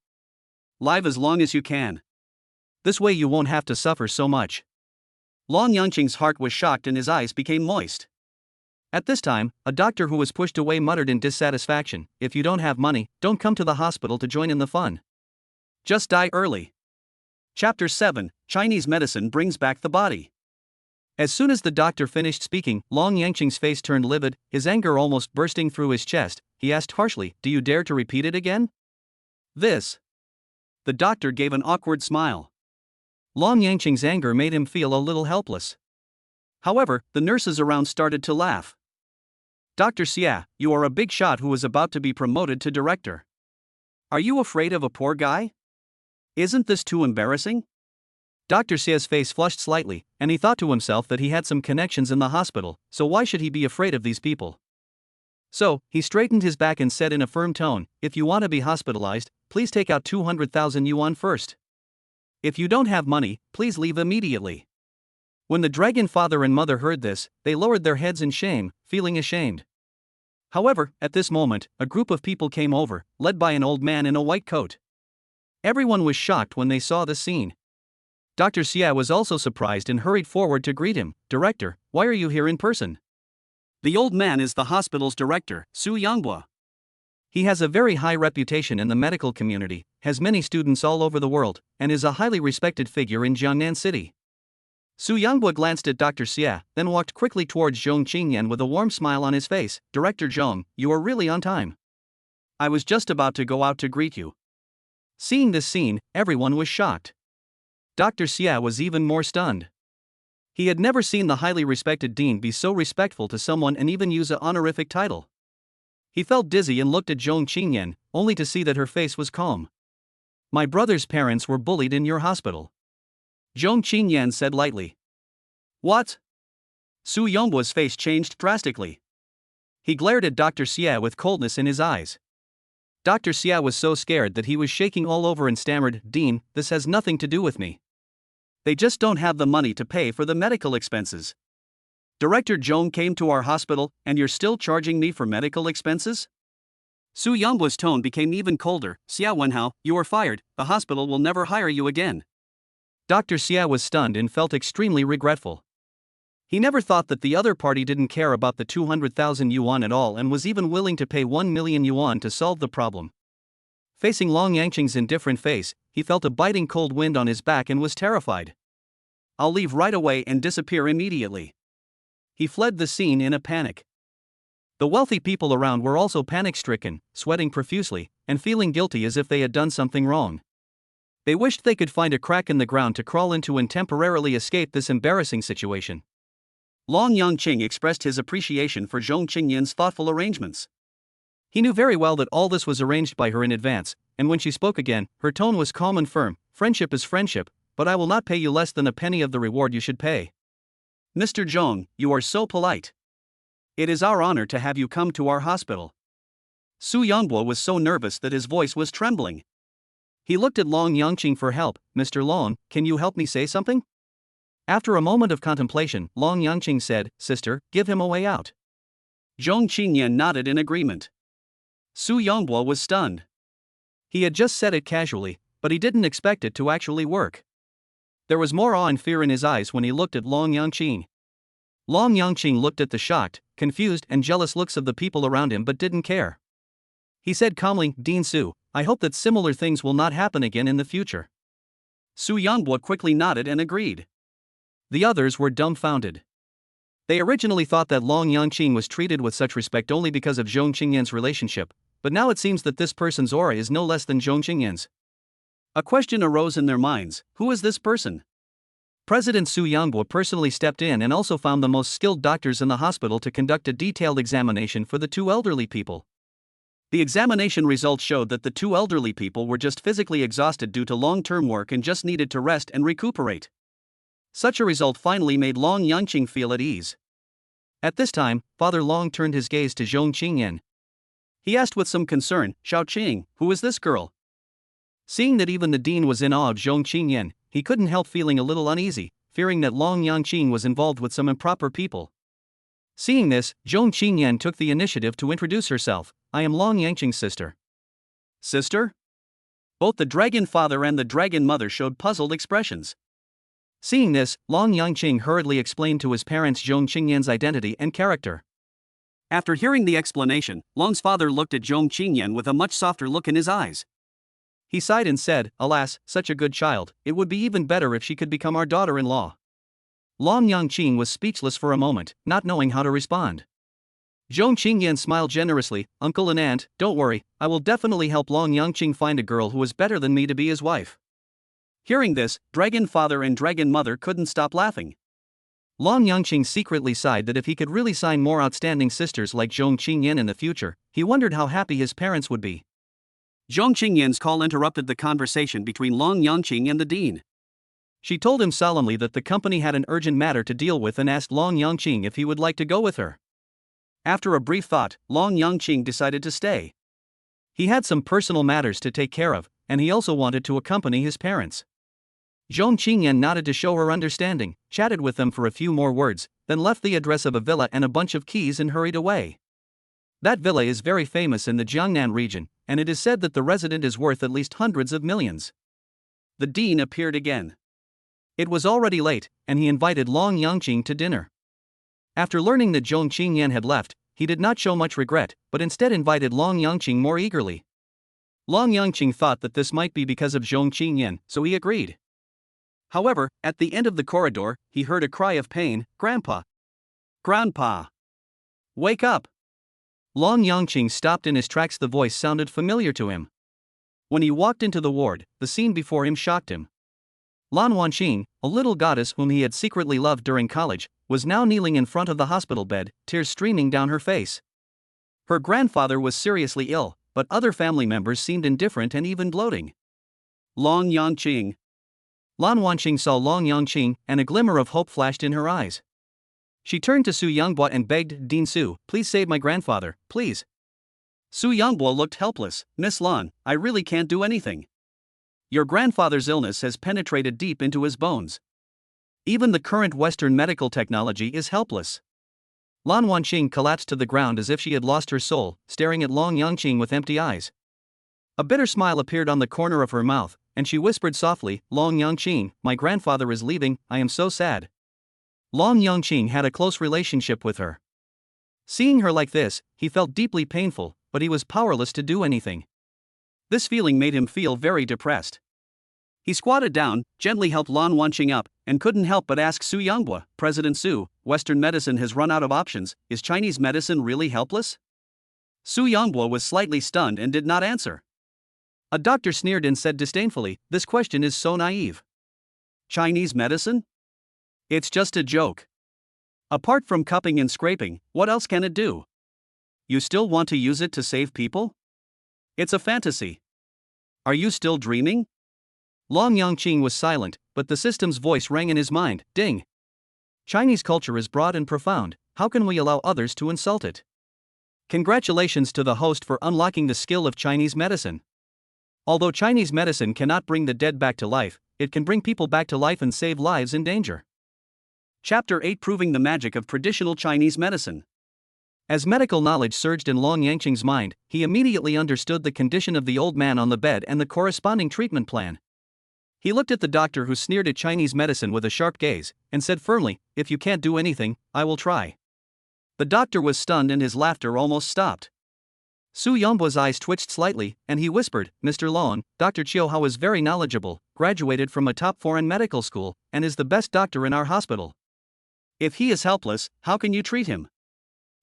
Live as long as you can. This way you won't have to suffer so much. Long Yangqing's heart was shocked and his eyes became moist. At this time, a doctor who was pushed away muttered in dissatisfaction, if you don't have money, don't come to the hospital to join in the fun. Just die early. Chapter 7, Chinese Medicine Brings Back the Body. As soon as the doctor finished speaking, Long Yangqing's face turned livid, his anger almost bursting through his chest. He asked harshly, do you dare to repeat it again? This. The doctor gave an awkward smile. Long Yangqing's anger made him feel a little helpless. However, the nurses around started to laugh. Dr. Xia, you are a big shot who is about to be promoted to director. Are you afraid of a poor guy? Isn't this too embarrassing? Dr. Xia's face flushed slightly, and he thought to himself that he had some connections in the hospital, so why should he be afraid of these people? So, he straightened his back and said in a firm tone, if you want to be hospitalized, please take out 200,000 yuan first. If you don't have money, please leave immediately. When the dragon father and mother heard this, they lowered their heads in shame, feeling ashamed. However, at this moment, a group of people came over, led by an old man in a white coat. Everyone was shocked when they saw the scene. Dr. Xia was also surprised and hurried forward to greet him. Director, why are you here in person? The old man is the hospital's director, Su Yanghua. He has a very high reputation in the medical community, has many students all over the world, and is a highly respected figure in Jiangnan City. Su Yanghua glanced at Dr. Xia, then walked quickly towards Zhong Qingyan with a warm smile on his face. Director Zhong, you are really on time. I was just about to go out to greet you. Seeing this scene, everyone was shocked. Dr. Xia was even more stunned. He had never seen the highly respected dean be so respectful to someone and even use an honorific title. He felt dizzy and looked at Zhong Qingyan, only to see that her face was calm. My brother's parents were bullied in your hospital. Zhong Qingyan said lightly. What? Su Yongbo's face changed drastically. He glared at Dr. Xia with coldness in his eyes. Dr. Xia was so scared that he was shaking all over and stammered, Dean, this has nothing to do with me. They just don't have the money to pay for the medical expenses. Director Zhong came to our hospital, and you're still charging me for medical expenses? Su Yongbo's tone became even colder. Xia Wenhao, you are fired, the hospital will never hire you again. Dr. Xia was stunned and felt extremely regretful. He never thought that the other party didn't care about the 200,000 yuan at all and was even willing to pay 1 million yuan to solve the problem. Facing Long Yangqing's indifferent face, he felt a biting cold wind on his back and was terrified. I'll leave right away and disappear immediately. He fled the scene in a panic. The wealthy people around were also panic-stricken, sweating profusely, and feeling guilty as if they had done something wrong. They wished they could find a crack in the ground to crawl into and temporarily escape this embarrassing situation. Long Yangqing expressed his appreciation for Zhong Qingyan's thoughtful arrangements. He knew very well that all this was arranged by her in advance, and when she spoke again, her tone was calm and firm. Friendship is friendship, but I will not pay you less than a penny of the reward you should pay. Mr. Zhong, you are so polite. It is our honor to have you come to our hospital. Su Yongbo was so nervous that his voice was trembling. He looked at Long Yangqing for help. Mr. Long, can you help me say something? After a moment of contemplation, Long Yangqing said, Sister, give him a way out. Zhong Qingyan nodded in agreement. Su Yongbo was stunned. He had just said it casually, but he didn't expect it to actually work. There was more awe and fear in his eyes when he looked at Long Yangqing. Long Yangqing looked at the shocked, confused and jealous looks of the people around him but didn't care. He said calmly, Dean Su, I hope that similar things will not happen again in the future. Su Yongbo quickly nodded and agreed. The others were dumbfounded. They originally thought that Long Yangqing was treated with such respect only because of Zhong Qingyan's relationship, but now it seems that this person's aura is no less than Zhong Qingyan's. A question arose in their minds, who is this person? President Su Yongbo personally stepped in and also found the most skilled doctors in the hospital to conduct a detailed examination for the two elderly people. The examination results showed that the two elderly people were just physically exhausted due to long-term work and just needed to rest and recuperate. Such a result finally made Long Yangqing feel at ease. At this time, Father Long turned his gaze to Zhong Qingyan. He asked with some concern, Xiao Qing, who is this girl? Seeing that even the dean was in awe of Zhong Qingyan, he couldn't help feeling a little uneasy, fearing that Long Yangqing was involved with some improper people. Seeing this, Zhong Qingyan took the initiative to introduce herself. I am Long Yangqing's sister. Sister? Both the dragon father and the dragon mother showed puzzled expressions. Seeing this, Long Yangqing hurriedly explained to his parents Zhong Qingyan's identity and character. After hearing the explanation, Long's father looked at Zhong Qingyan with a much softer look in his eyes. He sighed and said, Alas, such a good child, it would be even better if she could become our daughter-in-law. Long Yangqing was speechless for a moment, not knowing how to respond. Zhong Qingyan smiled generously, Uncle and Aunt, don't worry, I will definitely help Long Yangqing find a girl who is better than me to be his wife. Hearing this, Dragon Father and Dragon Mother couldn't stop laughing. Long Yangqing secretly sighed that if he could really sign more outstanding sisters like Zhong Qingyan in the future, he wondered how happy his parents would be. Zhong Qingyan's call interrupted the conversation between Long Yangqing and the dean. She told him solemnly that the company had an urgent matter to deal with and asked Long Yangqing if he would like to go with her. After a brief thought, Long Yangqing decided to stay. He had some personal matters to take care of, and he also wanted to accompany his parents. Zhong Qingyan nodded to show her understanding, chatted with them for a few more words, then left the address of a villa and a bunch of keys and hurried away. That villa is very famous in the Jiangnan region, and it is said that the resident is worth at least hundreds of millions. The dean appeared again. It was already late, and he invited Long Yangqing to dinner. After learning that Zhong Qingyan had left, he did not show much regret, but instead invited Long Yangqing more eagerly. Long Yangqing thought that this might be because of Zhong Qingyan, so he agreed. However, at the end of the corridor, he heard a cry of pain, Grandpa! Grandpa! Wake up! Long Yangqing stopped in his tracks. The voice sounded familiar to him. When he walked into the ward, the scene before him shocked him. Lan Wanqing, a little goddess whom he had secretly loved during college, was now kneeling in front of the hospital bed, tears streaming down her face. Her grandfather was seriously ill, but other family members seemed indifferent and even gloating. Long Yangqing. Lan Wanqing saw Long Yangqing, and a glimmer of hope flashed in her eyes. She turned to Su Yangbo and begged, "Dean Su, please save my grandfather, please." Su Yangbo looked helpless. "Miss Lan, I really can't do anything. Your grandfather's illness has penetrated deep into his bones. Even the current Western medical technology is helpless." Lan Wanqing collapsed to the ground as if she had lost her soul, staring at Long Yangqing with empty eyes. A bitter smile appeared on the corner of her mouth, and she whispered softly, "Long Yangqing, my grandfather is leaving, I am so sad." Long Yangqing had a close relationship with her. Seeing her like this, he felt deeply painful, but he was powerless to do anything. This feeling made him feel very depressed. He squatted down, gently helped Lan Wanqing up, and couldn't help but ask Su Yanghua, "President Su, Western medicine has run out of options, is Chinese medicine really helpless?" Su Yanghua was slightly stunned and did not answer. A doctor sneered and said disdainfully, "This question is so naive. Chinese medicine? It's just a joke. Apart from cupping and scraping, what else can it do? You still want to use it to save people? It's a fantasy. Are you still dreaming?" Long Yangqing was silent, but the system's voice rang in his mind, "Ding! Chinese culture is broad and profound, how can we allow others to insult it? Congratulations to the host for unlocking the skill of Chinese medicine. Although Chinese medicine cannot bring the dead back to life, it can bring people back to life and save lives in danger." Chapter 8, Proving the Magic of Traditional Chinese Medicine. As medical knowledge surged in Long Yangqing's mind, he immediately understood the condition of the old man on the bed and the corresponding treatment plan. He looked at the doctor who sneered at Chinese medicine with a sharp gaze, and said firmly, "If you can't do anything, I will try." The doctor was stunned and his laughter almost stopped. Su Yangbo's eyes twitched slightly, and he whispered, "Mr. Lon, Dr. Chiu Hao is very knowledgeable, graduated from a top foreign medical school, and is the best doctor in our hospital. If he is helpless, how can you treat him?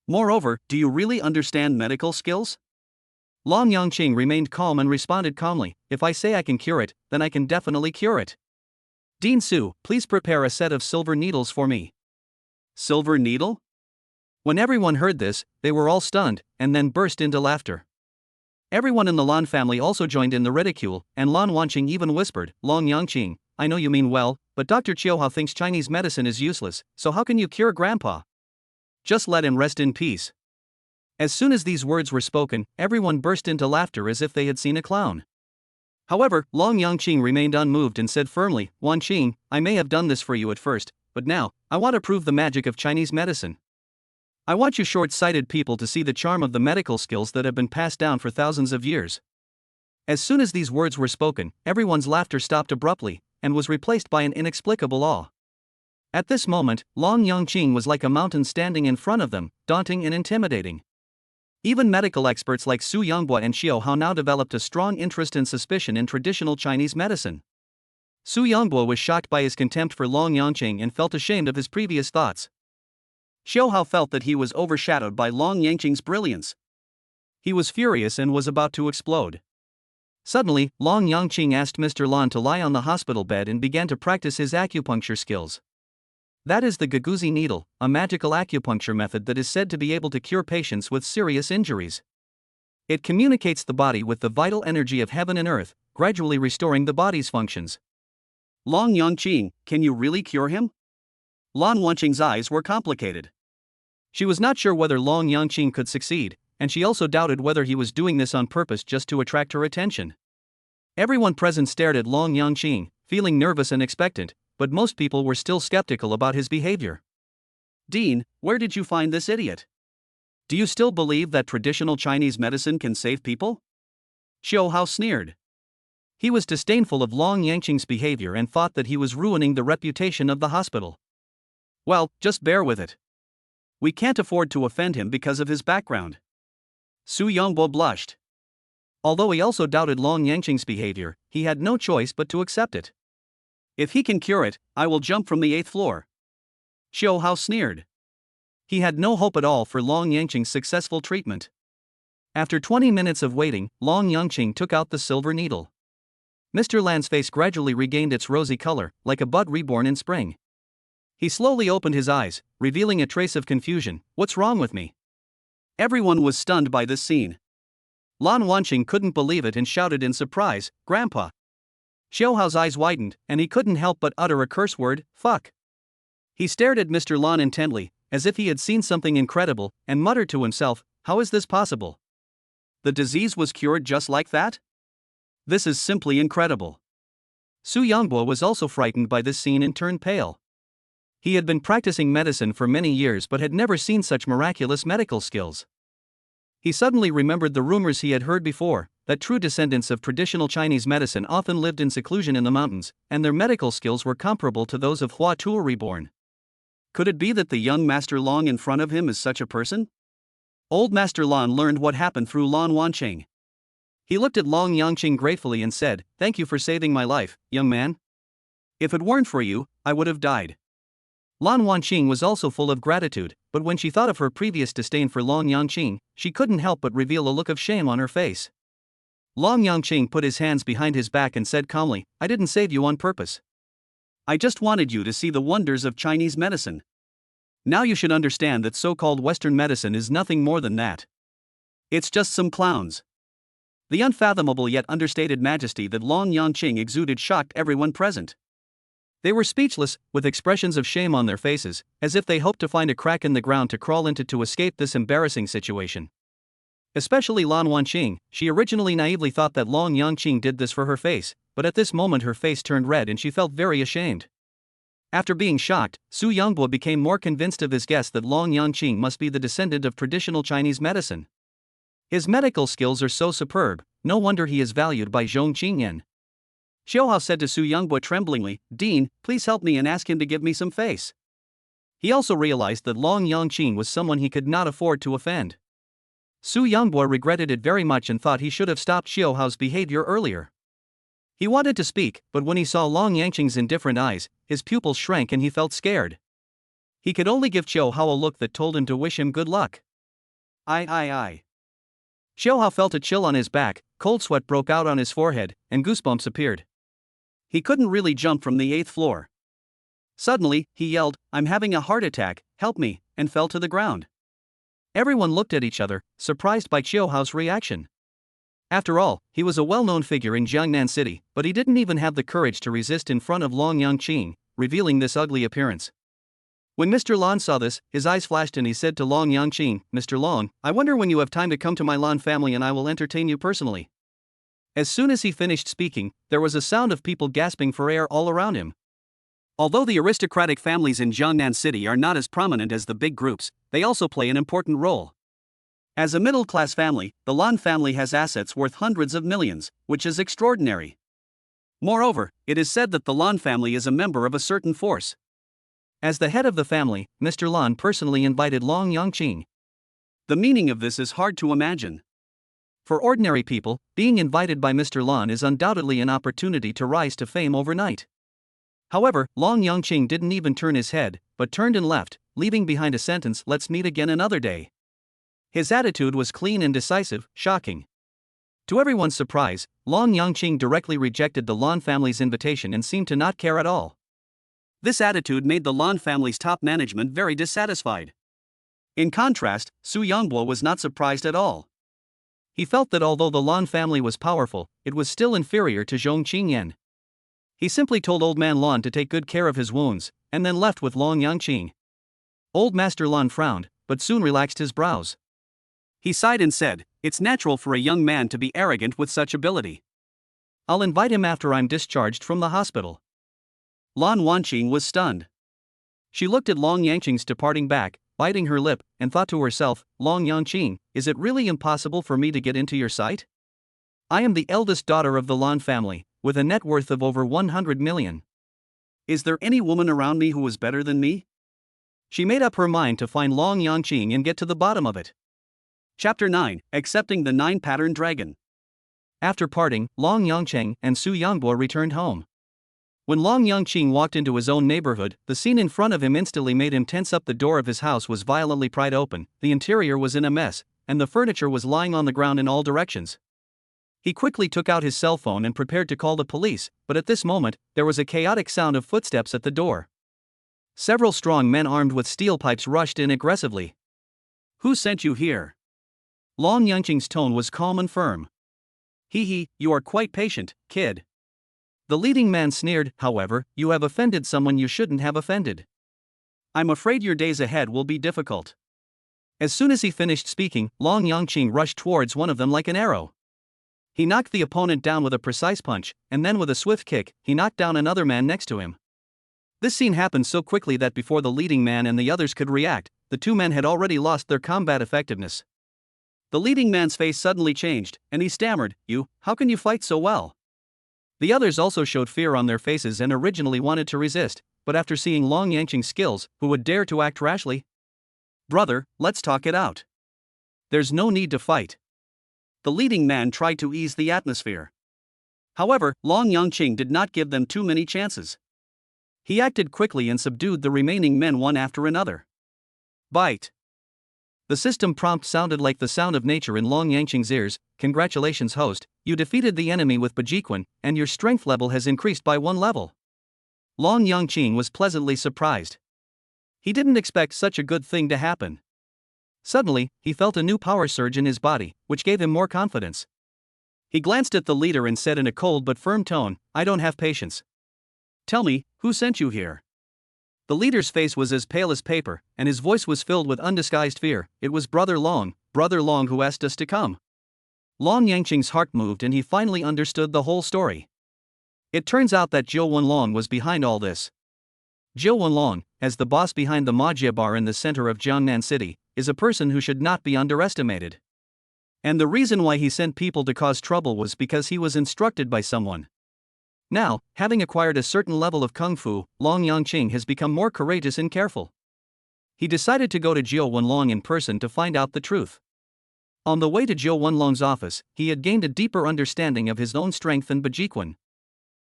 Moreover, do you really understand medical skills?" Long Yangqing remained calm and responded calmly, "If I say I can cure it, then I can definitely cure it. Dean Su, please prepare a set of silver needles for me." Silver needle? When everyone heard this, they were all stunned, and then burst into laughter. Everyone in the Lan family also joined in the ridicule, and Lan Wanqing even whispered, "Long Yangqing, I know you mean well, but Dr. Chiuhao thinks Chinese medicine is useless, so how can you cure Grandpa? Just let him rest in peace." As soon as these words were spoken, everyone burst into laughter as if they had seen a clown. However, Long Yangqing remained unmoved and said firmly, "Wanqing, I may have done this for you at first, but now, I want to prove the magic of Chinese medicine. I want you short-sighted people to see the charm of the medical skills that have been passed down for thousands of years." As soon as these words were spoken, everyone's laughter stopped abruptly, and was replaced by an inexplicable awe. At this moment, Long Yangqing was like a mountain standing in front of them, daunting and intimidating. Even medical experts like Su Yanghua and Xiao Hao now developed a strong interest and suspicion in traditional Chinese medicine. Su Yanghua was shocked by his contempt for Long Yangqing and felt ashamed of his previous thoughts. Xiao Hao felt that he was overshadowed by Long Yangqing's brilliance. He was furious and was about to explode. Suddenly, Long Yangqing asked Mr. Lan to lie on the hospital bed and began to practice his acupuncture skills. That is the Gaguzi needle, a magical acupuncture method that is said to be able to cure patients with serious injuries. It communicates the body with the vital energy of heaven and earth, gradually restoring the body's functions. "Long Yangqing, can you really cure him?" Lan Wanqing's eyes were complicated. She was not sure whether Long Yangqing could succeed, and she also doubted whether he was doing this on purpose just to attract her attention. Everyone present stared at Long Yangqing, feeling nervous and expectant, but most people were still skeptical about his behavior. "Dean, where did you find this idiot? Do you still believe that traditional Chinese medicine can save people?" Xiao Hao sneered. He was disdainful of Long Yangqing's behavior and thought that he was ruining the reputation of the hospital. "Well, just bear with it. We can't afford to offend him because of his background." Su Yongbo blushed. Although he also doubted Long Yangqing's behavior, he had no choice but to accept it. "If he can cure it, I will jump from the 8th floor." Xiao Hao sneered. He had no hope at all for Long Yangqing's successful treatment. After 20 minutes of waiting, Long Yangqing took out the silver needle. Mr. Lan's face gradually regained its rosy color, like a bud reborn in spring. He slowly opened his eyes, revealing a trace of confusion. What's wrong with me? Everyone was stunned by this scene. Lan Wanqing couldn't believe it and shouted in surprise, Grandpa. Xiaohao's eyes widened, and he couldn't help but utter a curse word, fuck. He stared at Mr. Lan intently, as if he had seen something incredible, and muttered to himself, how is this possible? The disease was cured just like that? This is simply incredible. Su Yangbo was also frightened by this scene and turned pale. He had been practicing medicine for many years but had never seen such miraculous medical skills. He suddenly remembered the rumors he had heard before, that true descendants of traditional Chinese medicine often lived in seclusion in the mountains, and their medical skills were comparable to those of Hua Tuo reborn. Could it be that the young Master Long in front of him is such a person? Old Master Lan learned what happened through Lan Wanqing. He looked at Long Yangqing gratefully and said, Thank you for saving my life, young man. If it weren't for you, I would have died. Lan Wanqing was also full of gratitude, but when she thought of her previous disdain for Long Yangqing, she couldn't help but reveal a look of shame on her face. Long Yangqing put his hands behind his back and said calmly, I didn't save you on purpose. I just wanted you to see the wonders of Chinese medicine. Now you should understand that so-called Western medicine is nothing more than that. It's just some clowns. The unfathomable yet understated majesty that Long Yangqing exuded shocked everyone present. They were speechless, with expressions of shame on their faces, as if they hoped to find a crack in the ground to crawl into to escape this embarrassing situation. Especially Lan Wanqing, she originally naively thought that Long Yangqing did this for her face, but at this moment her face turned red and she felt very ashamed. After being shocked, Su Yangbo became more convinced of his guess that Long Yangqing must be the descendant of traditional Chinese medicine. His medical skills are so superb, no wonder he is valued by Zhong Qingyan. Xiaohao said to Su Yangbo tremblingly, Dean, please help me and ask him to give me some face. He also realized that Long Yangqing was someone he could not afford to offend. Su Yangbo regretted it very much and thought he should have stopped Xiaohao's behavior earlier. He wanted to speak, but when he saw Long Yangqing's indifferent eyes, his pupils shrank and he felt scared. He could only give Xiaohao a look that told him to wish him good luck. I. Xiaohao felt a chill on his back, cold sweat broke out on his forehead, and goosebumps appeared. He couldn't really jump from the 8th floor. Suddenly, he yelled, I'm having a heart attack, help me, and fell to the ground. Everyone looked at each other, surprised by Xiaohao's reaction. After all, he was a well-known figure in Jiangnan City, but he didn't even have the courage to resist in front of Long Yangqing, revealing this ugly appearance. When Mr. Lan saw this, his eyes flashed and he said to Long Yangqing, Mr. Long, I wonder when you have time to come to my Lan family and I will entertain you personally. As soon as he finished speaking, there was a sound of people gasping for air all around him. Although the aristocratic families in Jiangnan City are not as prominent as the big groups, they also play an important role. As a middle-class family, the Lan family has assets worth hundreds of millions, which is extraordinary. Moreover, it is said that the Lan family is a member of a certain force. As the head of the family, Mr. Lan personally invited Long Yangqing. The meaning of this is hard to imagine. For ordinary people, being invited by Mr. Lan is undoubtedly an opportunity to rise to fame overnight. However, Long Yangqing didn't even turn his head, but turned and left, leaving behind a sentence, let's meet again another day. His attitude was clean and decisive, shocking. To everyone's surprise, Long Yangqing directly rejected the Lan family's invitation and seemed to not care at all. This attitude made the Lan family's top management very dissatisfied. In contrast, Su Yangbo was not surprised at all. He felt that although the Lan family was powerful, it was still inferior to Zhong Qingyan. He simply told Old Man Lan to take good care of his wounds, and then left with Long Yangqing. Old Master Lan frowned, but soon relaxed his brows. He sighed and said, it's natural for a young man to be arrogant with such ability. I'll invite him after I'm discharged from the hospital. Lan Wanqing was stunned. She looked at Long Yangqing's departing back, biting her lip, and thought to herself, Long Yangqing, is it really impossible for me to get into your sight? I am the eldest daughter of the Lan family, with a net worth of over 100 million. Is there any woman around me who is better than me? She made up her mind to find Long Yangqing and get to the bottom of it. Chapter 9, Accepting the 9-Pattern Dragon. After parting, Long Yangqing and Su Yangbo returned home. When Long Yangqing walked into his own neighborhood, the scene in front of him instantly made him tense up. The door of his house was violently pried open, the interior was in a mess, and the furniture was lying on the ground in all directions. He quickly took out his cell phone and prepared to call the police, but at this moment, there was a chaotic sound of footsteps at the door. Several strong men armed with steel pipes rushed in aggressively. "Who sent you here?" Long Yangqing's tone was calm and firm. "Hee, you are quite patient, kid." The leading man sneered, "However, you have offended someone you shouldn't have offended. I'm afraid your days ahead will be difficult." As soon as he finished speaking, Long Yangqing rushed towards one of them like an arrow. He knocked the opponent down with a precise punch, and then with a swift kick, he knocked down another man next to him. This scene happened so quickly that before the leading man and the others could react, the two men had already lost their combat effectiveness. The leading man's face suddenly changed, and he stammered, how can you fight so well?" The others also showed fear on their faces and originally wanted to resist, but after seeing Long Yangqing's skills, who would dare to act rashly? "Brother, let's talk it out. There's no need to fight." The leading man tried to ease the atmosphere. However, Long Yangqing did not give them too many chances. He acted quickly and subdued the remaining men one after another. Bite. The system prompt sounded like the sound of nature in Long Yangqing's ears. "Congratulations, host, you defeated the enemy with Bajiquan, and your strength level has increased by 1 level. Long Yangqing was pleasantly surprised. He didn't expect such a good thing to happen. Suddenly, he felt a new power surge in his body, which gave him more confidence. He glanced at the leader and said in a cold but firm tone, "I don't have patience. Tell me, who sent you here?" The leader's face was as pale as paper, and his voice was filled with undisguised fear. "It was Brother Long who asked us to come." Long Yangqing's heart moved and he finally understood the whole story. It turns out that Jiu Wenlong was behind all this. Jiu Wenlong, as the boss behind the Majia bar in the center of Jiangnan City, is a person who should not be underestimated. And the reason why he sent people to cause trouble was because he was instructed by someone. Now, having acquired a certain level of kung fu, Long Yangqing has become more courageous and careful. He decided to go to Jiu Wenlong in person to find out the truth. On the way to Jiu Wenlong's office, he had gained a deeper understanding of his own strength than Bajiquan.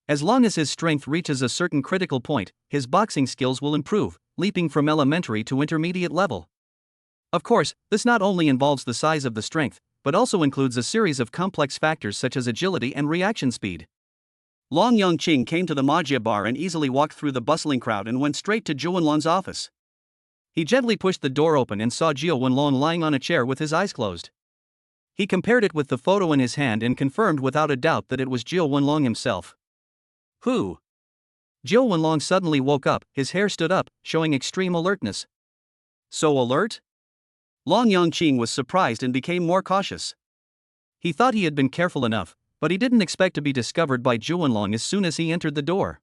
As long as his strength reaches a certain critical point, his boxing skills will improve, leaping from elementary to intermediate level. Of course, this not only involves the size of the strength, but also includes a series of complex factors such as agility and reaction speed. Long Yangqing came to the Majia bar and easily walked through the bustling crowd and went straight to Jiu Wenlong's office. He gently pushed the door open and saw Jiu Wenlong lying on a chair with his eyes closed. He compared it with the photo in his hand and confirmed without a doubt that it was Jiu Wenlong himself. "Who?" Jiu Wenlong suddenly woke up, his hair stood up, showing extreme alertness. "So alert?" Long Yangqing was surprised and became more cautious. He thought he had been careful enough, but he didn't expect to be discovered by Jiu Wenlong as soon as he entered the door.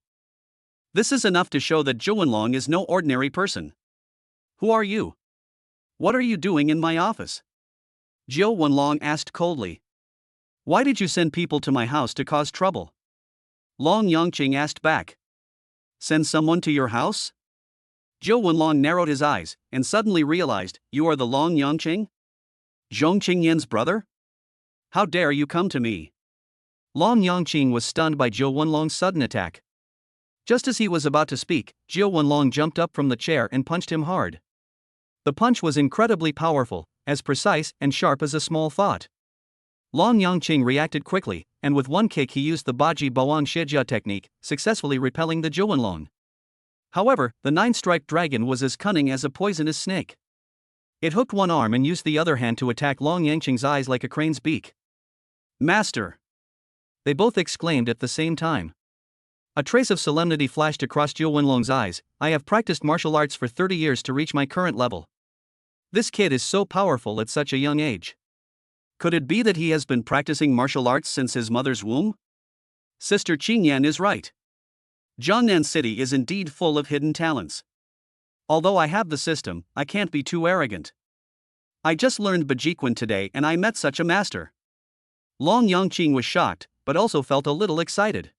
This is enough to show that Jiu Wenlong is no ordinary person. "Who are you? What are you doing in my office?" Jiu Wenlong asked coldly. "Why did you send people to my house to cause trouble?" Long Yangqing asked back. "Send someone to your house?" Jiu Wenlong narrowed his eyes, and suddenly realized, "You are the Long Yangqing? Zhong Qingyan's brother? How dare you come to me?" Long Yangqing was stunned by Jiu Wenlong's sudden attack. Just as he was about to speak, Jiu Wenlong jumped up from the chair and punched him hard. The punch was incredibly powerful, as precise and sharp as a small thought. Long Yangqing reacted quickly, and with one kick he used the Baji Boang Shijia technique, successfully repelling the Jiu Wenlong. However, the 9-striped dragon was as cunning as a poisonous snake. It hooked one arm and used the other hand to attack Long Yangqing's eyes like a crane's beak. "Master!" They both exclaimed at the same time. A trace of solemnity flashed across Jiu Wenlong's eyes. "I have practiced martial arts for 30 years to reach my current level. This kid is so powerful at such a young age. Could it be that he has been practicing martial arts since his mother's womb? Sister Qingyan is right. Jiangnan City is indeed full of hidden talents. Although I have the system, I can't be too arrogant. I just learned Bajiquan today and I met such a master." Long Yangqing was shocked, but also felt a little excited.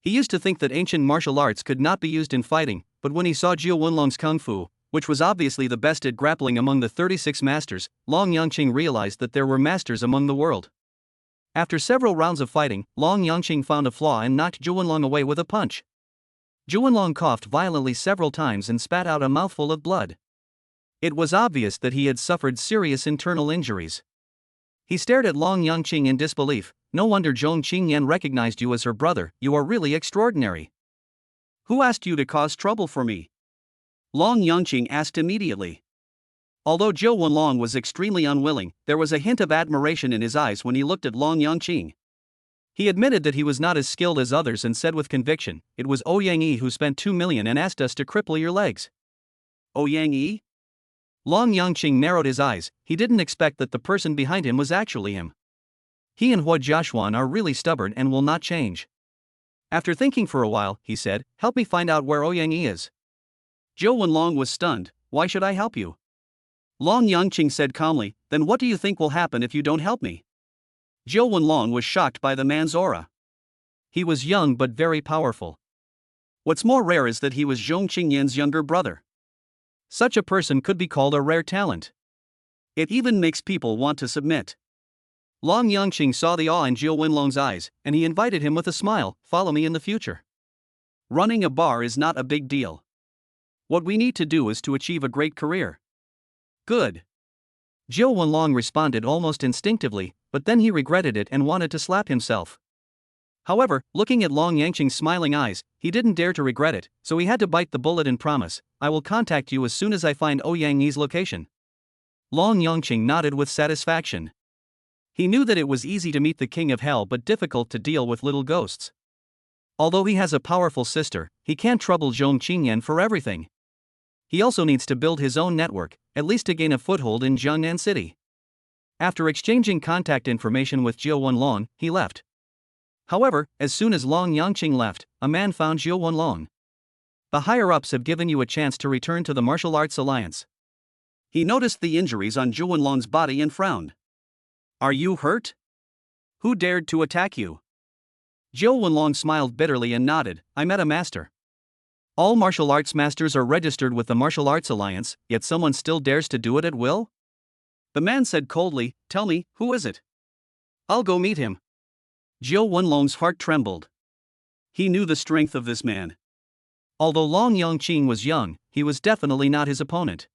He used to think that ancient martial arts could not be used in fighting, but when he saw Jiu Wenlong's kung fu, which was obviously the best at grappling among the 36 masters, Long Yangqing realized that there were masters among the world. After several rounds of fighting, Long Yangqing found a flaw and knocked Jiu Wenlong away with a punch. Jiu Wenlong coughed violently several times and spat out a mouthful of blood. It was obvious that he had suffered serious internal injuries. He stared at Long Yangqing in disbelief. No wonder Zhong Qingyan recognized you as her brother, you are really extraordinary. Who asked you to cause trouble for me? Long Yangqing asked immediately. Although Zhou Wenlong was extremely unwilling, there was a hint of admiration in his eyes when he looked at Long Yangqing. He admitted that he was not as skilled as others and said with conviction, "It was Ouyang Yi who spent 2 million and asked us to cripple your legs." Ouyang Yi? Long Yangqing narrowed his eyes. He didn't expect that the person behind him was actually him. He and Hua Jiaxuan are really stubborn and will not change. After thinking for a while, he said, "Help me find out where Ouyang Yi is." Zhou Wenlong was stunned. "Why should I help you?" Long Yangqing said calmly, "Then what do you think will happen if you don't help me?" Zhou Wenlong was shocked by the man's aura. He was young but very powerful. What's more rare is that he was Zhong Qingyan's younger brother. Such a person could be called a rare talent. It even makes people want to submit. Long Yangqing saw the awe in Zhou Wenlong's eyes, and he invited him with a smile, "Follow me in the future. Running a bar is not a big deal. What we need to do is to achieve a great career." "Good." Zhou Wenlong responded almost instinctively, but then he regretted it and wanted to slap himself. However, looking at Long Yangqing's smiling eyes, he didn't dare to regret it, so he had to bite the bullet and promise, "I will contact you as soon as I find Ouyang Yi's location." Long Yangqing nodded with satisfaction. He knew that it was easy to meet the king of hell but difficult to deal with little ghosts. Although he has a powerful sister, he can't trouble Zhong Qingyan for everything. He also needs to build his own network, at least to gain a foothold in Jiangnan City. After exchanging contact information with Zhou Wenlong, he left. However, as soon as Long Yangqing left, a man found Zhou Wenlong. "The higher-ups have given you a chance to return to the Martial Arts Alliance." He noticed the injuries on Zhou Wenlong's body and frowned. "Are you hurt? Who dared to attack you?" Zhou Wenlong smiled bitterly and nodded, "I met a master. All martial arts masters are registered with the Martial Arts Alliance, yet someone still dares to do it at will?" The man said coldly, "Tell me, who is it? I'll go meet him." Zhou Wenlong's heart trembled. He knew the strength of this man. Although Long Yangqing was young, he was definitely not his opponent.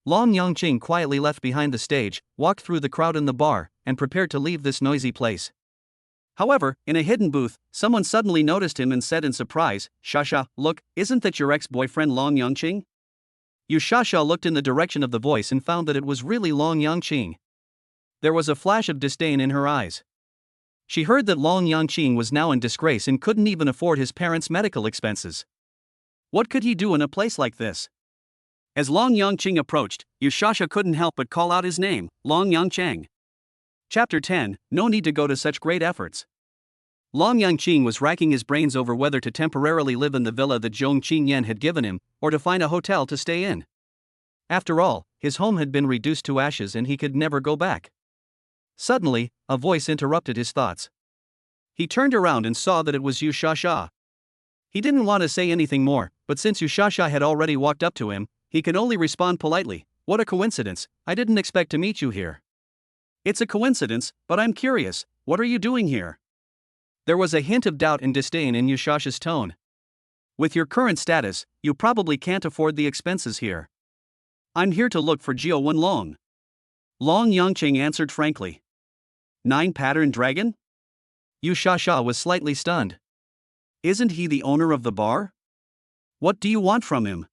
Long Yangqing quietly left behind the stage, walked through the crowd in the bar, and prepared to leave this noisy place. However, in a hidden booth, someone suddenly noticed him and said in surprise, "Shasha, look, isn't that your ex-boyfriend Long Yangqing?" Shasha looked in the direction of the voice and found that it was really Long Yangqing. There was a flash of disdain in her eyes. She heard that Long Yangqing was now in disgrace and couldn't even afford his parents' medical expenses. What could he do in a place like this? As Long Yangqing approached, Shasha couldn't help but call out his name, Long Yangcheng. Chapter 10, No need to go to such great efforts. Long Yangqing was racking his brains over whether to temporarily live in the villa that Zhong Qingyan had given him, or to find a hotel to stay in. After all, his home had been reduced to ashes and he could never go back. Suddenly, a voice interrupted his thoughts. He turned around and saw that it was Shasha. He didn't want to say anything more, but since Shasha had already walked up to him, he could only respond politely, "What a coincidence, I didn't expect to meet you here." "It's a coincidence, but I'm curious, what are you doing here?" There was a hint of doubt and disdain in Shasha's tone. "With your current status, you probably can't afford the expenses here." "I'm here to look for Zhou Wenlong." Long Yangqing answered frankly. "Nine-pattern dragon?" Shasha was slightly stunned. "Isn't he the owner of the bar? What do you want from him?"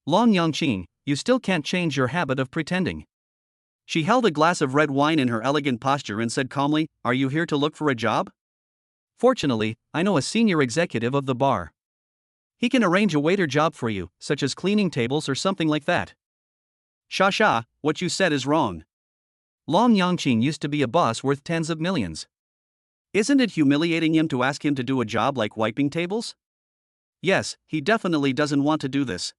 "Long Yangqing, you still can't change your habit of pretending." She held a glass of red wine in her elegant posture and said calmly, "Are you here to look for a job?" "Fortunately, I know a senior executive of the bar. He can arrange a waiter job for you, such as cleaning tables or something like that." "Shasha, what you said is wrong. Long Yangqing used to be a boss worth tens of millions. Isn't it humiliating him to ask him to do a job like wiping tables?" "Yes, he definitely doesn't want to do this."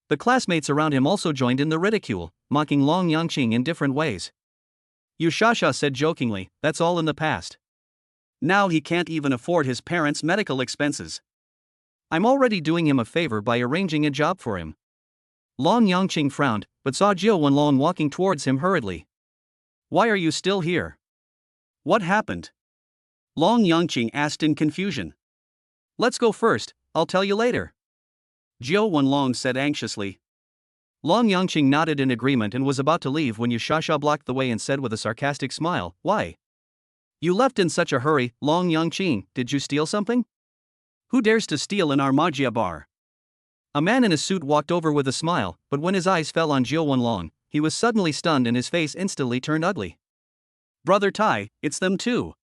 The classmates around him also joined in the ridicule, mocking Long Yangqing in different ways. Shasha said jokingly, "That's all in the past. Now he can't even afford his parents' medical expenses. I'm already doing him a favor by arranging a job for him." Long Yangqing frowned, but saw Zhou Wenlong walking towards him hurriedly. "Why are you still here? What happened?" Long Yangqing asked in confusion. "Let's go first, I'll tell you later," Zhou Wenlong said anxiously. Long Yangqing nodded in agreement and was about to leave when Yushasha blocked the way and said with a sarcastic smile, "Why? You left in such a hurry, Long Yangqing, did you steal something? Who dares to steal in our Magia bar?" A man in a suit walked over with a smile, but when his eyes fell on Jiu Wenlong, he was suddenly stunned and his face instantly turned ugly. "Brother Tai, it's them too."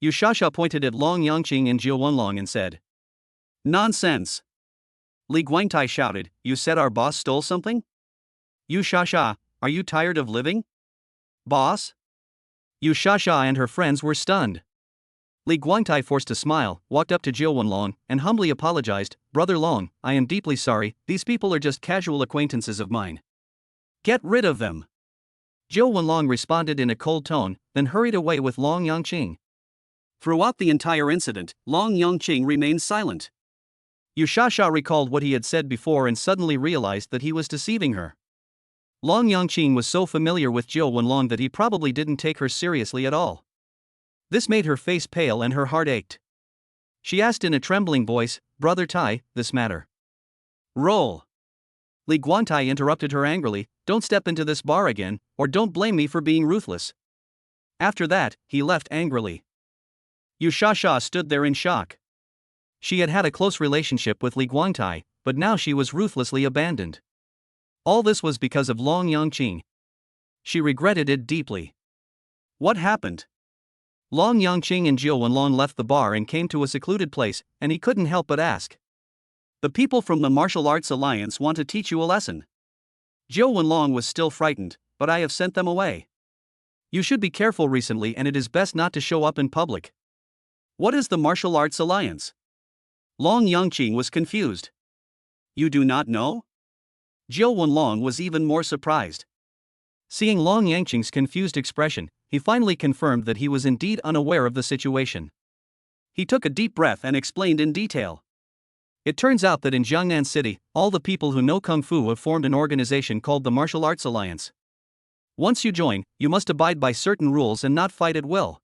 Yushasha pointed at Long Yangqing and Jiu Wenlong and said, "Nonsense." Li Guangtai shouted, "You said our boss stole something? Yushasha, are you tired of living? Boss?" Yushasha and her friends were stunned. Li Guangtai forced a smile, walked up to Jiu Wenlong, and humbly apologized, "Brother Long, I am deeply sorry, these people are just casual acquaintances of mine. Get rid of them." Jiu Wenlong responded in a cold tone, then hurried away with Long Yangqing. Throughout the entire incident, Long Yangqing remained silent. Yushasha recalled what he had said before and suddenly realized that he was deceiving her. Long Yangqing was so familiar with Jiu Wenlong that he probably didn't take her seriously at all. This made her face pale and her heart ached. She asked in a trembling voice, "Brother Tai, this matter." "Roll." Li Guangtai interrupted her angrily, "Don't step into this bar again, or don't blame me for being ruthless." After that, he left angrily. Yushasha stood there in shock. She had had a close relationship with Li Guangtai, but now she was ruthlessly abandoned. All this was because of Long Yangqing. She regretted it deeply. What happened? Long Yangqing and Jiu Wenlong left the bar and came to a secluded place, and he couldn't help but ask. "The people from the Martial Arts Alliance want to teach you a lesson." Jiu Wenlong was still frightened, "But I have sent them away. You should be careful recently and it is best not to show up in public." "What is the Martial Arts Alliance?" Long Yangqing was confused. "You do not know?" Jiu Wenlong was even more surprised. Seeing Long Yangqing's confused expression, he finally confirmed that he was indeed unaware of the situation. He took a deep breath and explained in detail. It turns out that in Jiangnan City, all the people who know Kung Fu have formed an organization called the Martial Arts Alliance. Once you join, you must abide by certain rules and not fight at will.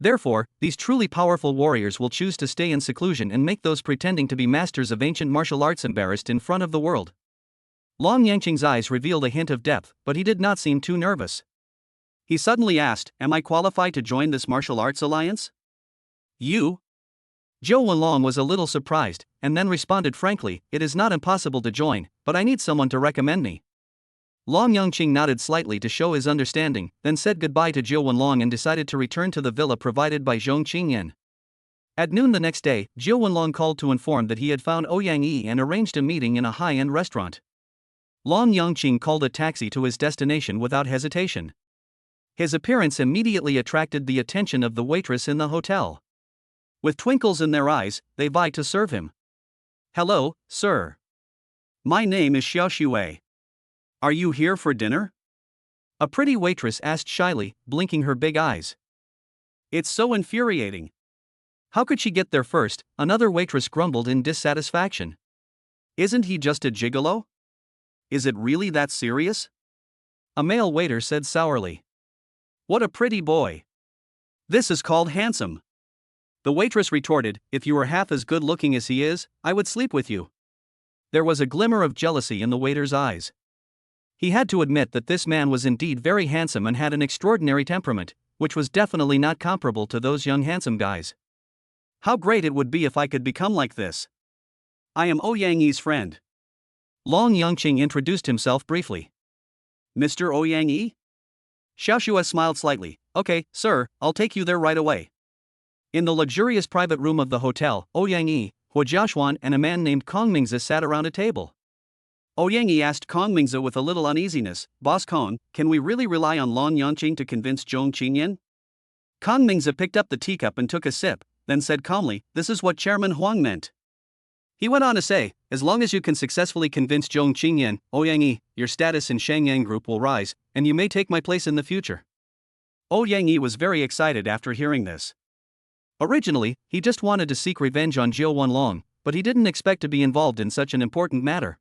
Therefore, these truly powerful warriors will choose to stay in seclusion and make those pretending to be masters of ancient martial arts embarrassed in front of the world. Long Yangqing's eyes revealed a hint of depth, but he did not seem too nervous. He suddenly asked, "Am I qualified to join this martial arts alliance?" "You?" Jiu Wenlong was a little surprised, and then responded frankly, "It is not impossible to join, but I need someone to recommend me." Long Yangqing nodded slightly to show his understanding, then said goodbye to Jiu Wenlong and decided to return to the villa provided by Zhong Qingyan. At noon the next day, Jiu Wenlong called to inform that he had found Ouyang Yi and arranged a meeting in a high-end restaurant. Long Yangqing called a taxi to his destination without hesitation. His appearance immediately attracted the attention of the waitress in the hotel. With twinkles in their eyes, they vied to serve him. "Hello, sir. My name is Xiao Shui. Are you here for dinner?" A pretty waitress asked shyly, blinking her big eyes. "It's so infuriating. How could she get there first?" Another waitress grumbled in dissatisfaction. "Isn't he just a gigolo? Is it really that serious?" A male waiter said sourly. "What a pretty boy. This is called handsome." The waitress retorted, "If you were half as good looking as he is, I would sleep with you." There was a glimmer of jealousy in the waiter's eyes. He had to admit that this man was indeed very handsome and had an extraordinary temperament, which was definitely not comparable to those young handsome guys. "How great it would be if I could become like this. I am Ouyang Yi's friend." Long Yangqing introduced himself briefly. "Mr. Ouyang Yi?" Xiaoxue smiled slightly. "Okay, sir, I'll take you there right away." In the luxurious private room of the hotel, Ouyang Yi, Hua Jiaxuan and a man named Kong Mingzi sat around a table. Ouyang Yi asked Kong Mingzi with a little uneasiness, "Boss Kong, can we really rely on Long Yangqing to convince Zhong Qingyan?" Kong Mingzi picked up the teacup and took a sip, then said calmly, "This is what Chairman Huang meant." He went on to say, "As long as you can successfully convince Zhong Qingyan, Ouyang Yi, your status in Shangyang Group will rise, and you may take my place in the future." Ouyang Yi was very excited after hearing this. Originally, he just wanted to seek revenge on Jiu Wenlong, but he didn't expect to be involved in such an important matter.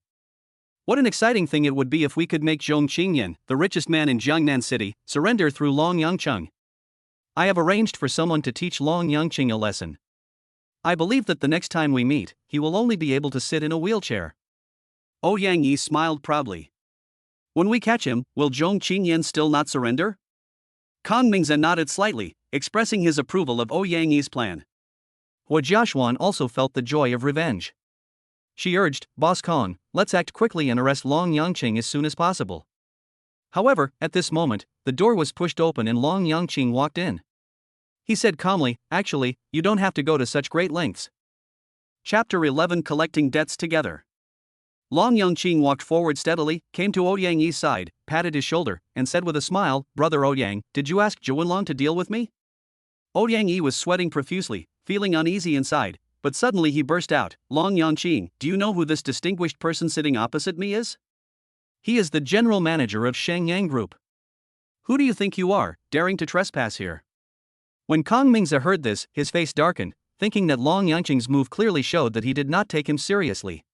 What an exciting thing it would be if we could make Zhong Qingyan, the richest man in Jiangnan City, surrender through Long Yangqing. I have arranged for someone to teach Long Yangqing a lesson. I believe that the next time we meet, he will only be able to sit in a wheelchair. Ouyang Yi smiled proudly. When we catch him, will Zhong Qingyan still not surrender? Kang Mingze nodded slightly, expressing his approval of Yang Yi's plan. Hua Jiaxuan also felt the joy of revenge. She urged, Boss Kong, let's act quickly and arrest Long Yangqing as soon as possible. However, at this moment, the door was pushed open and Long Yangqing walked in. He said calmly, actually, you don't have to go to such great lengths. Chapter 11 Collecting Debts Together. Long Yangqing walked forward steadily, came to Ouyang Yi's side, patted his shoulder, and said with a smile, Brother Ouyang, did you ask Zhuanlong to deal with me? Ouyang Yi was sweating profusely, feeling uneasy inside, but suddenly he burst out, Long Yangqing, do you know who this distinguished person sitting opposite me is? He is the general manager of Shenyang Group. Who do you think you are, daring to trespass here? When Kang Mingze heard this, his face darkened, thinking that Long Yangqing's move clearly showed that he did not take him seriously.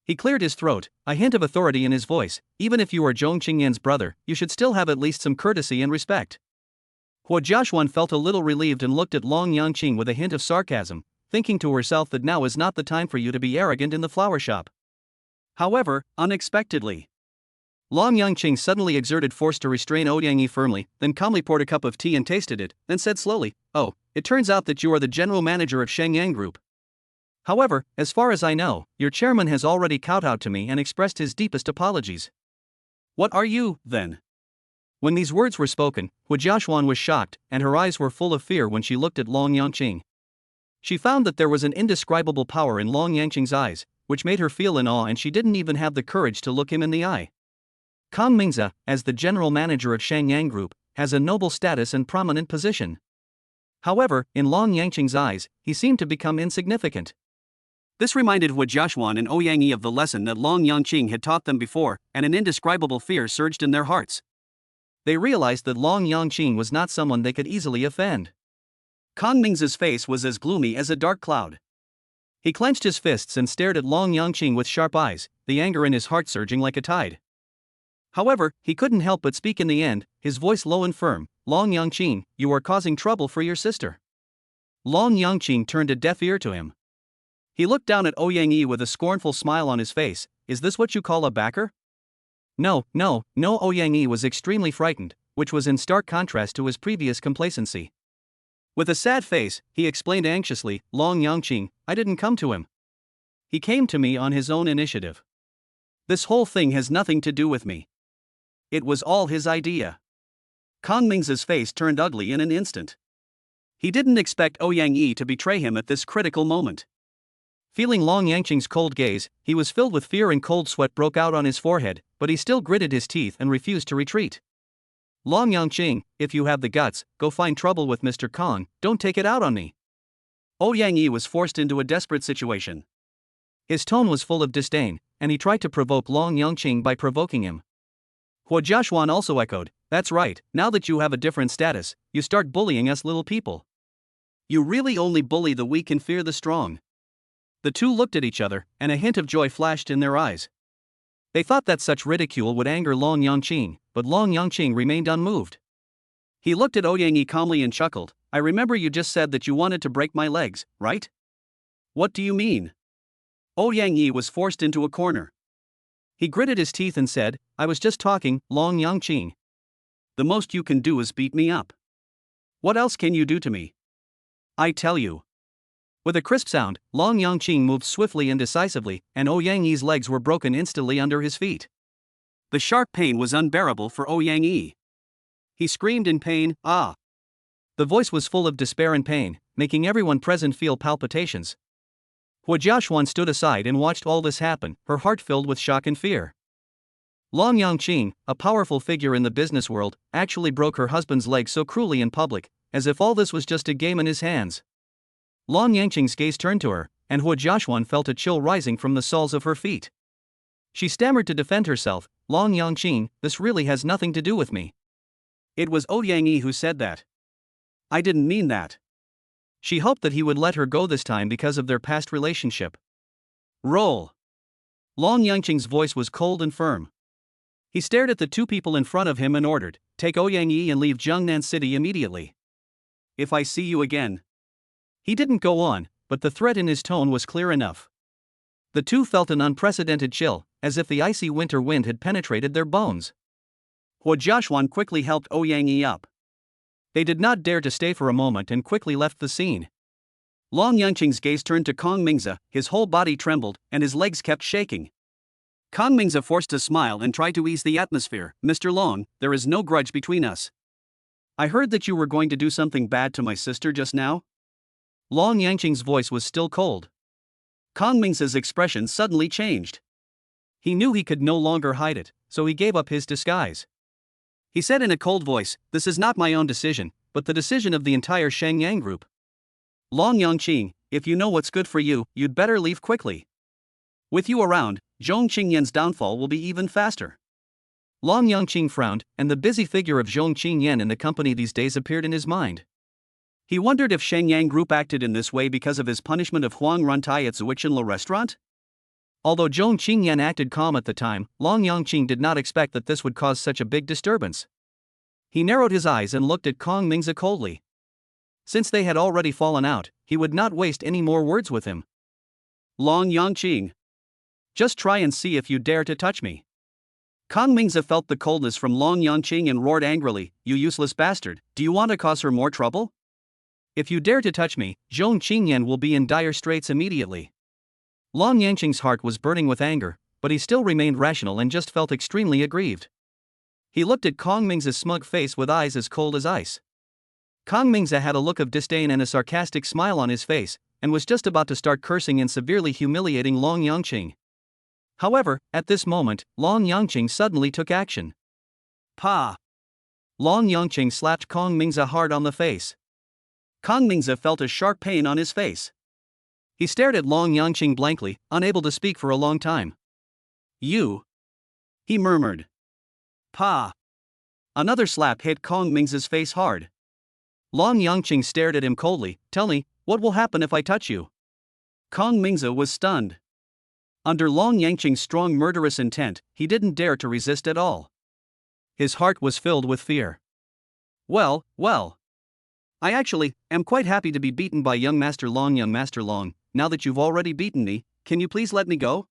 He cleared his throat, a hint of authority in his voice, even if you are Zhong Qingyan's brother, you should still have at least some courtesy and respect. Hua Jiaxuan felt a little relieved and looked at Long Yangqing with a hint of sarcasm, thinking to herself that now is not the time for you to be arrogant in the flower shop. However, unexpectedly, Long Yangqing suddenly exerted force to restrain Ouyang Yi firmly, then calmly poured a cup of tea and tasted it, then said slowly, Oh, it turns out that you are the general manager of Shenyang Group. However, as far as I know, your chairman has already kowtowed to me and expressed his deepest apologies. What are you, then? When these words were spoken, Hua Jiaxuan was shocked, and her eyes were full of fear when she looked at Long Yangqing. She found that there was an indescribable power in Long Yangqing's eyes, which made her feel in awe, and she didn't even have the courage to look him in the eye. Kang Mingze, as the general manager of Shenyang Group, has a noble status and prominent position. However, in Long Yangqing's eyes, he seemed to become insignificant. This reminded Hua Jiaxuan and Ouyang Yi of the lesson that Long Yangqing had taught them before, and an indescribable fear surged in their hearts. They realized that Long Yangqing was not someone they could easily offend. Kang Mingze's face was as gloomy as a dark cloud. He clenched his fists and stared at Long Yangqing with sharp eyes, the anger in his heart surging like a tide. However, he couldn't help but speak in the end, his voice low and firm, Long Yangqing, you are causing trouble for your sister. Long Yangqing turned a deaf ear to him. He looked down at Ouyang Yi with a scornful smile on his face, is this what you call a backer? No, Ouyang Yi was extremely frightened, which was in stark contrast to his previous complacency. With a sad face, he explained anxiously, Long Yangqing, I didn't come to him. He came to me on his own initiative. This whole thing has nothing to do with me. It was all his idea. Kang Mingze's face turned ugly in an instant. He didn't expect Ouyang Yi to betray him at this critical moment. Feeling Long Yangqing's cold gaze, he was filled with fear and cold sweat broke out on his forehead, but he still gritted his teeth and refused to retreat. Long Yangqing, if you have the guts, go find trouble with Mr. Kong, don't take it out on me. Ouyang Yi was forced into a desperate situation. His tone was full of disdain, and he tried to provoke Long Yangqing by provoking him. Hua Jiaxuan also echoed, that's right, now that you have a different status, you start bullying us little people. You really only bully the weak and fear the strong. The two looked at each other, and a hint of joy flashed in their eyes. They thought that such ridicule would anger Long Yangqing, but Long Yangqing remained unmoved. He looked at Ouyang Yi calmly and chuckled, I remember you just said that you wanted to break my legs, right? What do you mean? Ouyang Yi was forced into a corner. He gritted his teeth and said, I was just talking, Long Yangqing. The most you can do is beat me up. What else can you do to me? I tell you. With a crisp sound, Long Yangqing moved swiftly and decisively, and Ouyang Yi's legs were broken instantly under his feet. The sharp pain was unbearable for Ouyang Yi. He screamed in pain, ah! The voice was full of despair and pain, making everyone present feel palpitations. Hua Jiaxuan stood aside and watched all this happen, her heart filled with shock and fear. Long Yangqing, a powerful figure in the business world, actually broke her husband's leg so cruelly in public, as if all this was just a game in his hands. Long Yangqing's gaze turned to her, and Hua Jiaxuan felt a chill rising from the soles of her feet. She stammered to defend herself, Long Yangqing, this really has nothing to do with me. It was Ouyang Yi who said that. I didn't mean that. She hoped that he would let her go this time because of their past relationship. Roll. Long Yangqing's voice was cold and firm. He stared at the two people in front of him and ordered, take Ouyang Yi and leave Jiangnan City immediately. If I see you again. He didn't go on, but the threat in his tone was clear enough. The two felt an unprecedented chill, as if the icy winter wind had penetrated their bones. Hua Jiaxuan quickly helped Ouyang Yi up. They did not dare to stay for a moment and quickly left the scene. Long Yangqing's gaze turned to Kong Mingzi, his whole body trembled, and his legs kept shaking. Kong Mingzi forced a smile and tried to ease the atmosphere. Mr. Long, there is no grudge between us. I heard that you were going to do something bad to my sister just now? Long Yangqing's voice was still cold. Kong Mingzi's expression suddenly changed. He knew he could no longer hide it, so he gave up his disguise. He said in a cold voice, "This is not my own decision, but the decision of the entire Shengyang group. Long Yangqing, if you know what's good for you, you'd better leave quickly. With you around, Zhong Qingyan's downfall will be even faster." Long Yangqing frowned, and the busy figure of Zhong Qingyan in the company these days appeared in his mind. He wondered if Shengyang Group acted in this way because of his punishment of Huang Runtai at Zuichenla restaurant? Although Zhong Qingyan acted calm at the time, Long Yangqing did not expect that this would cause such a big disturbance. He narrowed his eyes and looked at Kong Mingzi coldly. Since they had already fallen out, he would not waste any more words with him. Long Yangqing. Just try and see if you dare to touch me. Kong Mingzi felt the coldness from Long Yangqing and roared angrily, "You useless bastard, do you want to cause her more trouble? If you dare to touch me, Zhong Qingyan will be in dire straits immediately." Long Yangqing's heart was burning with anger, but he still remained rational and just felt extremely aggrieved. He looked at Kong Mingzi's smug face with eyes as cold as ice. Kong Mingzi had a look of disdain and a sarcastic smile on his face, and was just about to start cursing and severely humiliating Long Yangqing. However, at this moment, Long Yangqing suddenly took action. Pa! Long Yangqing slapped Kong Mingzi hard on the face. Kong Mingzi felt a sharp pain on his face. He stared at Long Yangqing blankly, unable to speak for a long time. "You?" he murmured. "Pa!" Another slap hit Kong Mingzi's face hard. Long Yangqing stared at him coldly. "Tell me, what will happen if I touch you?" Kong Mingzi was stunned. Under Long Yangqing's strong murderous intent, he didn't dare to resist at all. His heart was filled with fear. Well, I actually am quite happy to be beaten by young Master Long. Young Master Long, now that you've already beaten me, can you please let me go?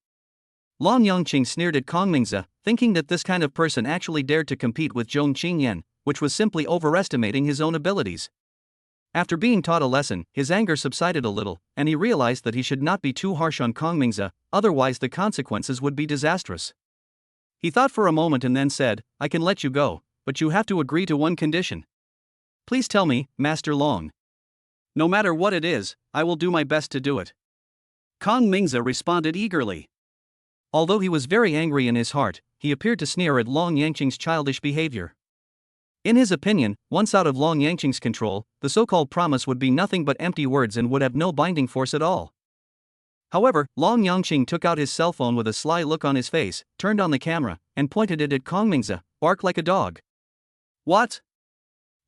Long Yangqing sneered at Kong Mingzi, thinking that this kind of person actually dared to compete with Zhong Qingyan, which was simply overestimating his own abilities. After being taught a lesson, his anger subsided a little, and he realized that he should not be too harsh on Kong Mingzi, otherwise the consequences would be disastrous. He thought for a moment and then said, "I can let you go, but you have to agree to one condition. Please tell me, Master Long. No matter what it is, I will do my best to do it." Kong Mingzi responded eagerly. Although he was very angry in his heart, he appeared to sneer at Long Yangqing's childish behavior. In his opinion, once out of Long Yangqing's control, the so-called promise would be nothing but empty words and would have no binding force at all. However, Long Yangqing took out his cell phone with a sly look on his face, turned on the camera, and pointed it at Kong Mingzi. "Bark like a dog." "What?"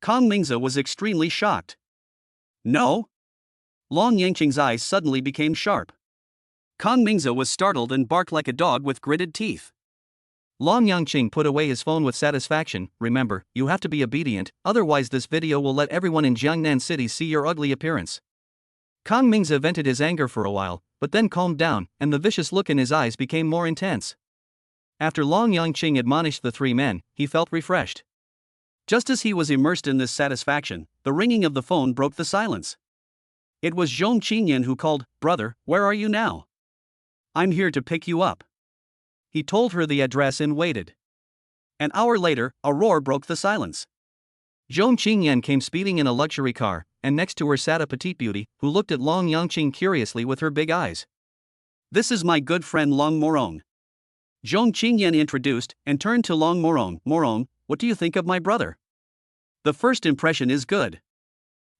Kong Mingzi was extremely shocked. "No?" Long Yangqing's eyes suddenly became sharp. Kong Mingzi was startled and barked like a dog with gritted teeth. Long Yangqing put away his phone with satisfaction. "Remember, you have to be obedient, otherwise this video will let everyone in Jiangnan City see your ugly appearance." Kong Mingzi vented his anger for a while, but then calmed down, and the vicious look in his eyes became more intense. After Long Yangqing admonished the three men, he felt refreshed. Just as he was immersed in this satisfaction, the ringing of the phone broke the silence. It was Zhong Qingyan who called. "Brother, where are you now?" "I'm here to pick you up." He told her the address and waited. An hour later, a roar broke the silence. Zhong Qingyan came speeding in a luxury car, and next to her sat a petite beauty, who looked at Long Yangqing curiously with her big eyes. "This is my good friend Long Morong," Zhong Qingyan introduced, and turned to Long Morong. "Morong, what do you think of my brother?" "The first impression is good,"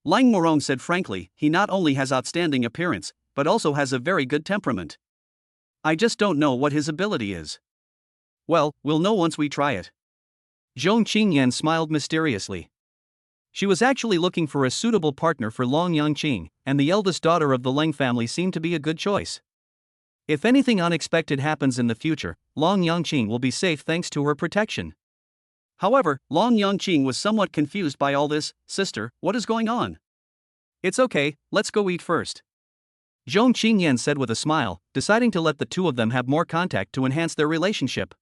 Lang Morong said frankly. "He not only has outstanding appearance, but also has a very good temperament. I just don't know what his ability is." "Well, we'll know once we try it." Zhong Qingyan smiled mysteriously. She was actually looking for a suitable partner for Long Yangqing, and the eldest daughter of the Leng family seemed to be a good choice. If anything unexpected happens in the future, Long Yangqing will be safe thanks to her protection. However, Long Yangqing was somewhat confused by all this. "Sister, what is going on?" "It's okay, let's go eat first." Zhong Qingyan said with a smile, deciding to let the two of them have more contact to enhance their relationship.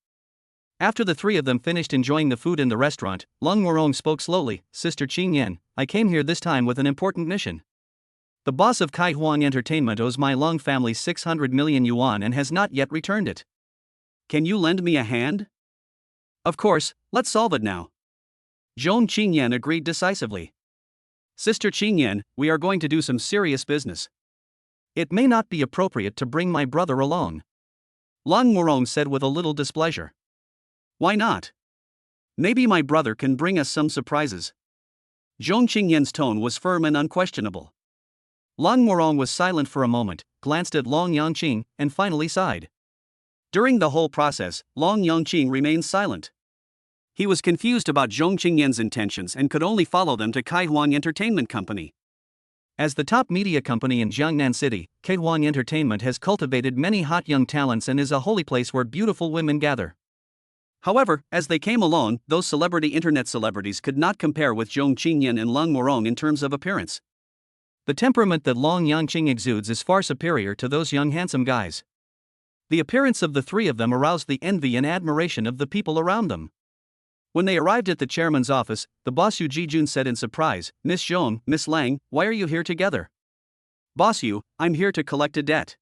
After the three of them finished enjoying the food in the restaurant, Long Morong spoke slowly. Sister Qingyan, I came here this time with an important mission. The boss of Kai Huang Entertainment owes my Long family 600 million yuan and has not yet returned it. Can you lend me a hand? Of course, let's solve it now. Zhong Qingyan agreed decisively. Sister Qingyan, we are going to do some serious business. It may not be appropriate to bring my brother along. Long Morong said with a little displeasure. Why not? Maybe my brother can bring us some surprises. Zhong Qingyan's tone was firm and unquestionable. Long Morong was silent for a moment, glanced at Long Yangqing, and finally sighed. During the whole process, Long Yangqing remained silent. He was confused about Zhong Qingyan's intentions and could only follow them to Kai Huang Entertainment Company. As the top media company in Jiangnan City, Kai Huang Entertainment has cultivated many hot young talents and is a holy place where beautiful women gather. However, as they came along, those internet celebrities could not compare with Zhong Qingyan and Long Morong in terms of appearance. The temperament that Long Yangqing exudes is far superior to those young handsome guys. The appearance of the three of them aroused the envy and admiration of the people around them. When they arrived at the chairman's office, the boss Yu Jijun said in surprise, Miss Zhong, Miss Lang, why are you here together? Boss Yu, I'm here to collect a debt.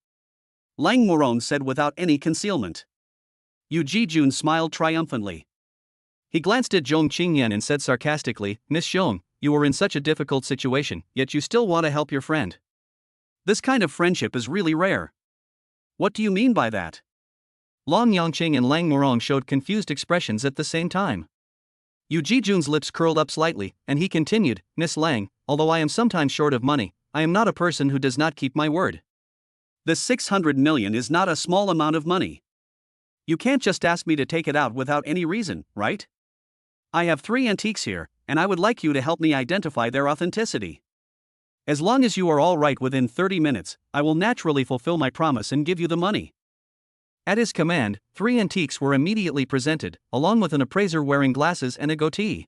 Lang Morong said without any concealment. Yu Jijun smiled triumphantly. He glanced at Zhong Qingyan and said sarcastically, Miss Zhong, you are in such a difficult situation, yet you still want to help your friend. This kind of friendship is really rare. What do you mean by that? Long Yangqing and Lang Morong showed confused expressions at the same time. Yu Jijun's lips curled up slightly, and he continued, Miss Lang, although I am sometimes short of money, I am not a person who does not keep my word. This 600 million is not a small amount of money. You can't just ask me to take it out without any reason, right? I have 3 antiques here, and I would like you to help me identify their authenticity. As long as you are all right within 30 minutes, I will naturally fulfill my promise and give you the money. At his command, 3 antiques were immediately presented, along with an appraiser wearing glasses and a goatee.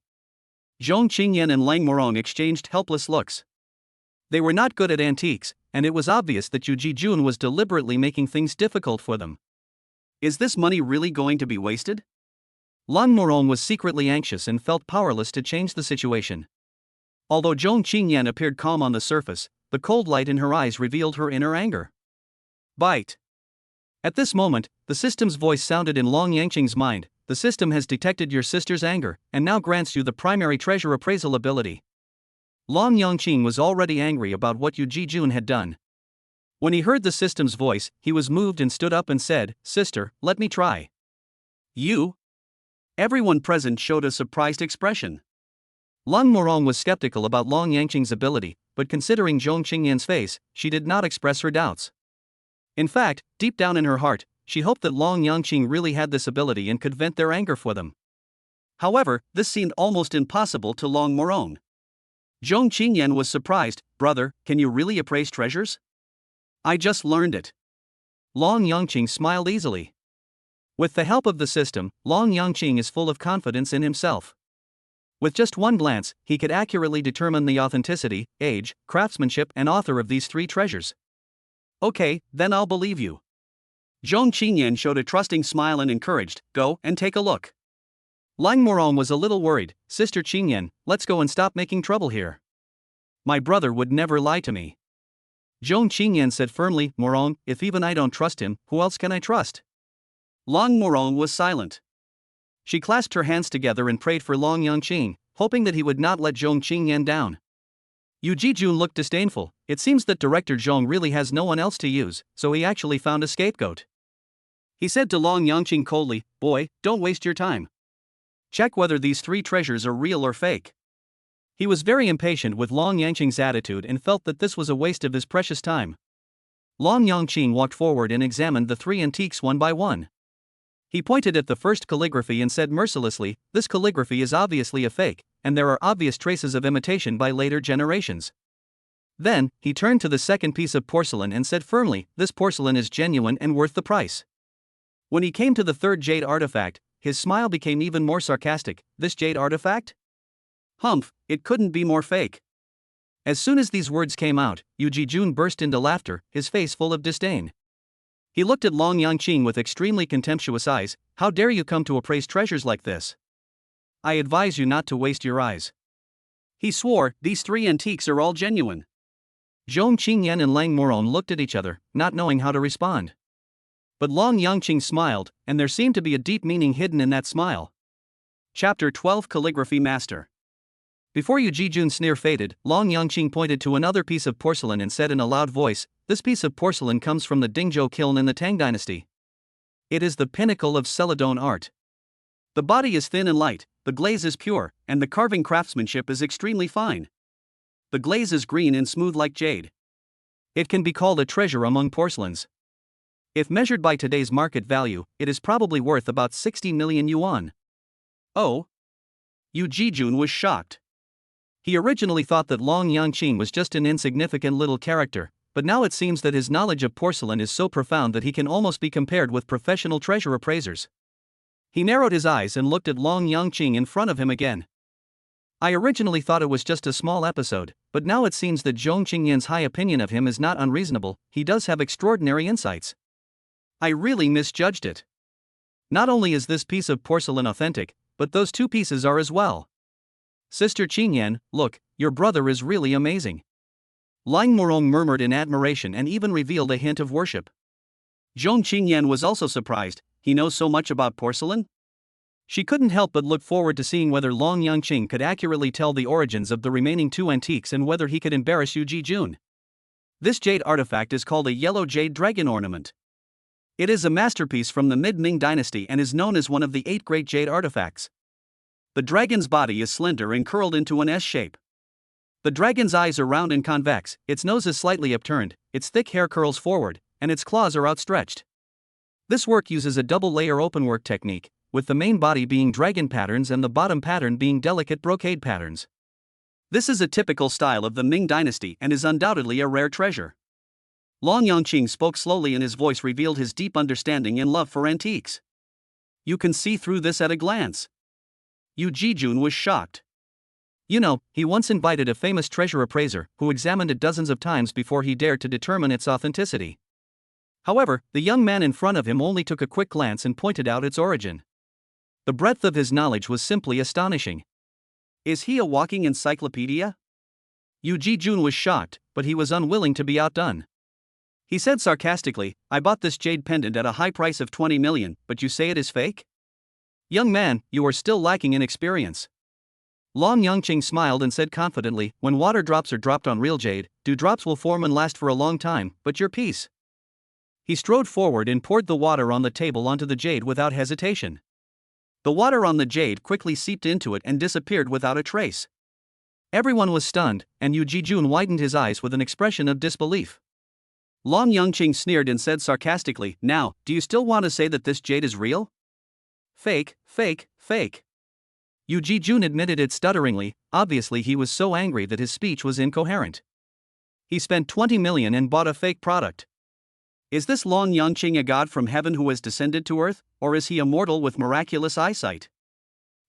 Zhong Qingyan and Lang Morong exchanged helpless looks. They were not good at antiques, and it was obvious that Yu Jijun was deliberately making things difficult for them. Is this money really going to be wasted? Lang Morong was secretly anxious and felt powerless to change the situation. Although Zhong Qingyan appeared calm on the surface, the cold light in her eyes revealed her inner anger. Bite. At this moment, the system's voice sounded in Long Yangqing's mind. The system has detected your sister's anger, and now grants you the primary treasure appraisal ability. Long Yangqing was already angry about what Yu Jijun had done. When he heard the system's voice, he was moved and stood up and said, Sister, let me try. You? Everyone present showed a surprised expression. Lang Morong was skeptical about Long Yangqing's ability, but considering Zhong Qingyan's face, she did not express her doubts. In fact, deep down in her heart, she hoped that Long Yangqing really had this ability and could vent their anger for them. However, this seemed almost impossible to Long Morong. Zhong Qingyan was surprised. Brother, can you really appraise treasures? I just learned it. Long Yangqing smiled easily. With the help of the system, Long Yangqing is full of confidence in himself. With just one glance, he could accurately determine the authenticity, age, craftsmanship, and author of these 3 treasures. Okay, then I'll believe you. Zhong Qingyan showed a trusting smile and encouraged, Go and take a look. Lang Morong was a little worried. Sister Qingyan, let's go and stop making trouble here. My brother would never lie to me. Zhong Qingyan said firmly, Morong, if even I don't trust him, who else can I trust? Lang Morong was silent. She clasped her hands together and prayed for Long Yangqing, hoping that he would not let Zhong Qingyan down. Yu Jijun looked disdainful. It seems that Director Zhong really has no one else to use, so he actually found a scapegoat. He said to Long Yangqing coldly, Boy, don't waste your time. Check whether these 3 treasures are real or fake. He was very impatient with Long Yangqing's attitude and felt that this was a waste of his precious time. Long Yangqing walked forward and examined the 3 antiques one by one. He pointed at the first calligraphy and said mercilessly, This calligraphy is obviously a fake, and there are obvious traces of imitation by later generations. Then, he turned to the second piece of porcelain and said firmly, This porcelain is genuine and worth the price. When he came to the 3rd jade artifact, his smile became even more sarcastic. This jade artifact? Humph, it couldn't be more fake. As soon as these words came out, Yu Jijun burst into laughter, his face full of disdain. He looked at Long Yangqing with extremely contemptuous eyes. How dare you come to appraise treasures like this? I advise you not to waste your eyes. He swore, these three antiques are all genuine. Zhong Qingyan and Lang Moron looked at each other, not knowing how to respond. But Long Yangqing smiled, and there seemed to be a deep meaning hidden in that smile. Chapter 12 Calligraphy Master. Before Yu Jijun's sneer faded, Long Yangqing pointed to another piece of porcelain and said in a loud voice, this piece of porcelain comes from the Dingzhou kiln in the Tang dynasty. It is the pinnacle of Celadon art. The body is thin and light, the glaze is pure, and the carving craftsmanship is extremely fine. The glaze is green and smooth like jade. It can be called a treasure among porcelains. If measured by today's market value, it is probably worth about 60 million yuan. Oh? Yu Jijun was shocked. He originally thought that Long Yangqing was just an insignificant little character, but now it seems that his knowledge of porcelain is so profound that he can almost be compared with professional treasure appraisers. He narrowed his eyes and looked at Long Yangqing in front of him again. I originally thought it was just a small episode, but now it seems that Zhong Qingyan's high opinion of him is not unreasonable. He does have extraordinary insights. I really misjudged it. Not only is this piece of porcelain authentic, but those two pieces are as well. Sister Qingyan, look, your brother is really amazing. Lang Morong murmured in admiration and even revealed a hint of worship. Zhong Qingyan was also surprised. He knows so much about porcelain? She couldn't help but look forward to seeing whether Long Yangqing could accurately tell the origins of the remaining two antiques and whether he could embarrass Yu Jijun. This jade artifact is called a yellow jade dragon ornament. It is a masterpiece from the mid-Ming dynasty and is known as one of the 8 great jade artifacts. The dragon's body is slender and curled into an S shape. The dragon's eyes are round and convex, its nose is slightly upturned, its thick hair curls forward, and its claws are outstretched. This work uses a double-layer openwork technique, with the main body being dragon patterns and the bottom pattern being delicate brocade patterns. This is a typical style of the Ming dynasty and is undoubtedly a rare treasure. Long Yangqing spoke slowly and his voice revealed his deep understanding and love for antiques. You can see through this at a glance. Yu Jijun was shocked. You know, he once invited a famous treasure appraiser who examined it dozens of times before he dared to determine its authenticity. However, the young man in front of him only took a quick glance and pointed out its origin. The breadth of his knowledge was simply astonishing. Is he a walking encyclopedia? Yu Jijun was shocked, but he was unwilling to be outdone. He said sarcastically, I bought this jade pendant at a high price of 20 million, but you say it is fake? Young man, you are still lacking in experience. Long Yangqing smiled and said confidently, when water drops are dropped on real jade, dewdrops will form and last for a long time, but your piece. He strode forward and poured the water on the table onto the jade without hesitation. The water on the jade quickly seeped into it and disappeared without a trace. Everyone was stunned, and Yu Jijun widened his eyes with an expression of disbelief. Long Yangqing sneered and said sarcastically, now, do you still want to say that this jade is real? Fake, fake, fake. Yu Jijun admitted it stutteringly. Obviously he was so angry that his speech was incoherent. He spent 20 million and bought a fake product. Is this Long Yangqing a god from heaven who has descended to earth, or is he a mortal with miraculous eyesight?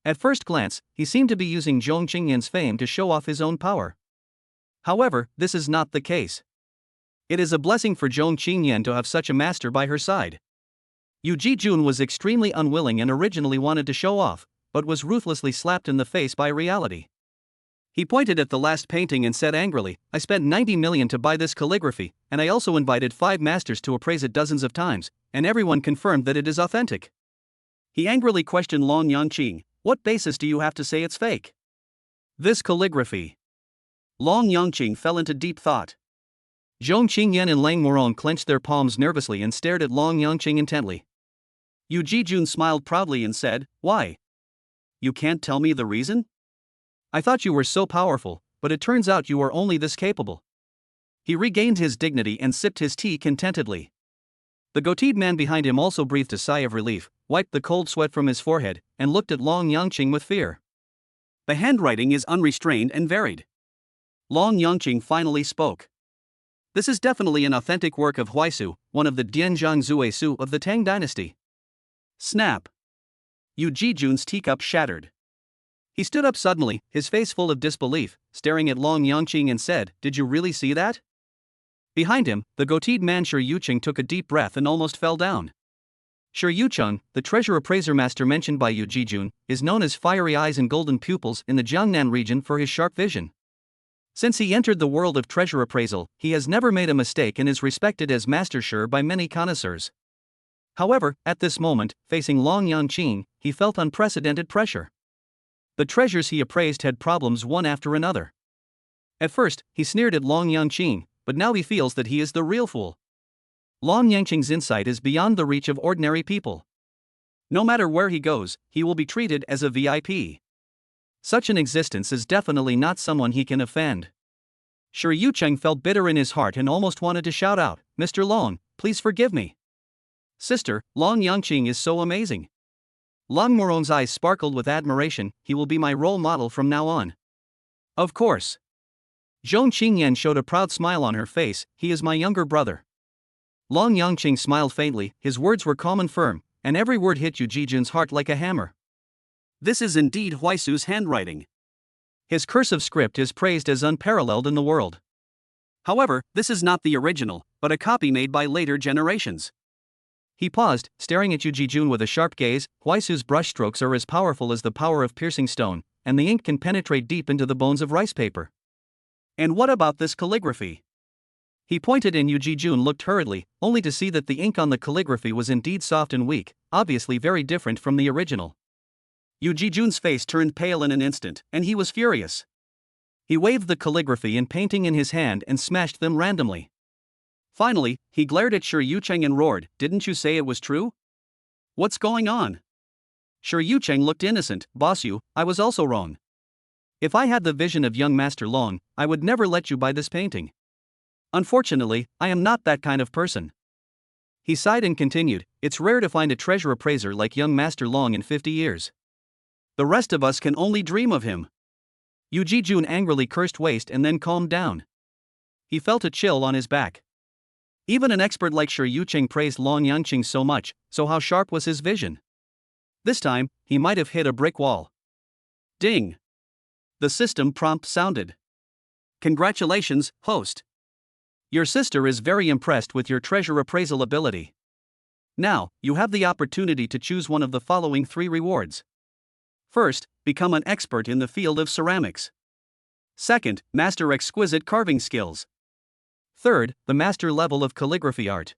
At first glance, he seemed to be using Zhong Qingyan's fame to show off his own power. However, this is not the case. It is a blessing for Zhong Qingyan to have such a master by her side. Yu Jijun was extremely unwilling and originally wanted to show off, but was ruthlessly slapped in the face by reality. He pointed at the last painting and said angrily, I spent 90 million to buy this calligraphy, and I also invited 5 masters to appraise it dozens of times, and everyone confirmed that it is authentic. He angrily questioned Long Yangqing, what basis do you have to say it's fake? This calligraphy. Long Yangqing fell into deep thought. Zhong Qingyan and Lang Moron clenched their palms nervously and stared at Long Yangqing intently. Yu Jijun smiled proudly and said, why? You can't tell me the reason? I thought you were so powerful, but it turns out you are only this capable. He regained his dignity and sipped his tea contentedly. The goateed man behind him also breathed a sigh of relief, wiped the cold sweat from his forehead, and looked at Long Yangqing with fear. The handwriting is unrestrained and varied. Long Yangqing finally spoke. This is definitely an authentic work of Huaisu, one of the Dianzhang Zuesu of the Tang dynasty. Snap. Yu Jijun's teacup shattered. He stood up suddenly, his face full of disbelief, staring at Long Yangqing and said, "Did you really see that?" Behind him, the goateed man Shi Yucheng took a deep breath and almost fell down. Shi Yucheng, the treasure appraiser master mentioned by Yu Jijun, is known as fiery eyes and golden pupils in the Jiangnan region for his sharp vision. Since he entered the world of treasure appraisal, he has never made a mistake and is respected as Master Shi by many connoisseurs. However, at this moment, facing Long Yangqing, he felt unprecedented pressure. The treasures he appraised had problems one after another. At first, he sneered at Long Yangqing, but now he feels that he is the real fool. Long Yangqing's insight is beyond the reach of ordinary people. No matter where he goes, he will be treated as a VIP. Such an existence is definitely not someone he can offend. Shi Yucheng felt bitter in his heart and almost wanted to shout out, "Mr. Long, please forgive me. Sister, Long Yangqing is so amazing." Long Moron's eyes sparkled with admiration. "He will be my role model from now on." "Of course." Zhong Qingyan showed a proud smile on her face. "He is my younger brother." Long Yangqing smiled faintly, his words were calm and firm, and every word hit Yu Jijun's heart like a hammer. This is indeed Huaisu's handwriting. His cursive script is praised as unparalleled in the world. However, this is not the original, but a copy made by later generations. He paused, staring at Yu Jijun with a sharp gaze. Huaisu's brushstrokes are as powerful as the power of piercing stone, and the ink can penetrate deep into the bones of rice paper. And what about this calligraphy? He pointed and Yu Jijun looked hurriedly, only to see that the ink on the calligraphy was indeed soft and weak, obviously very different from the original. Yu Jijun's face turned pale in an instant, and he was furious. He waved the calligraphy and painting in his hand and smashed them randomly. Finally, he glared at Shi Yucheng and roared, "Didn't you say it was true? What's going on?" Shi Yucheng looked innocent. "Boss Yu, I was also wrong. If I had the vision of young Master Long, I would never let you buy this painting. Unfortunately, I am not that kind of person." He sighed and continued, "It's rare to find a treasure appraiser like young Master Long in 50 years. The rest of us can only dream of him." Yu Jijun angrily cursed waste and then calmed down. He felt a chill on his back. Even an expert like Shi Yucheng praised Long Yangqing so much, so how sharp was his vision? This time, he might have hit a brick wall. Ding! The system prompt sounded. "Congratulations, host. Your sister is very impressed with your treasure appraisal ability. Now, you have the opportunity to choose one of the following 3 rewards. First, become an expert in the field of ceramics. Second, master exquisite carving skills. Third, the master level of calligraphy art."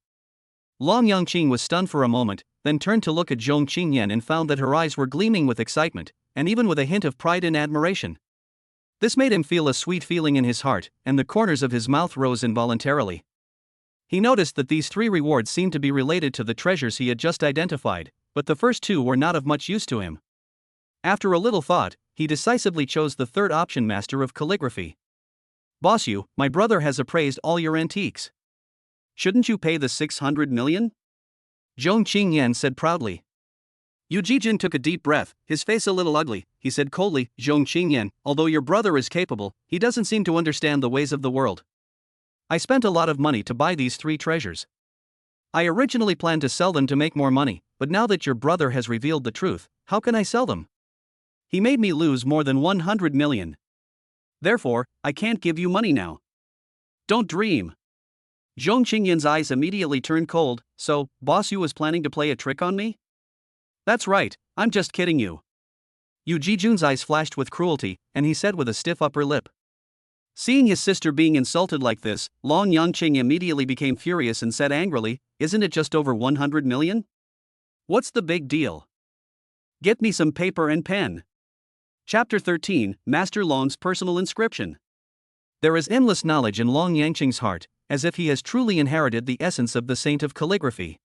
Long Yangqing was stunned for a moment, then turned to look at Zhong Qingyan and found that her eyes were gleaming with excitement, and even with a hint of pride and admiration. This made him feel a sweet feeling in his heart, and the corners of his mouth rose involuntarily. He noticed that these 3 rewards seemed to be related to the treasures he had just identified, but the first 2 were not of much use to him. After a little thought, he decisively chose the third option, Master of Calligraphy. "Boss Yu, my brother has appraised all your antiques. Shouldn't you pay the 600 million? Zhong Qingyan said proudly. Yu Jijun took a deep breath, his face a little ugly. He said coldly, "Zhong Qingyan, although your brother is capable, he doesn't seem to understand the ways of the world. I spent a lot of money to buy these 3 treasures. I originally planned to sell them to make more money, but now that your brother has revealed the truth, how can I sell them? He made me lose more than 100 million. Therefore, I can't give you money now. Don't dream." Zhong Qingyan's eyes immediately turned cold. "So, Boss Yu was planning to play a trick on me?" "That's right, I'm just kidding you." Yu Jijun's eyes flashed with cruelty, and he said with a stiff upper lip. Seeing his sister being insulted like this, Long Yangqing immediately became furious and said angrily, "Isn't it just over 100 million? What's the big deal? Get me some paper and pen." Chapter 13, Master Long's Personal Inscription. There is endless knowledge in Long Yangqing's heart, as if he has truly inherited the essence of the saint of calligraphy.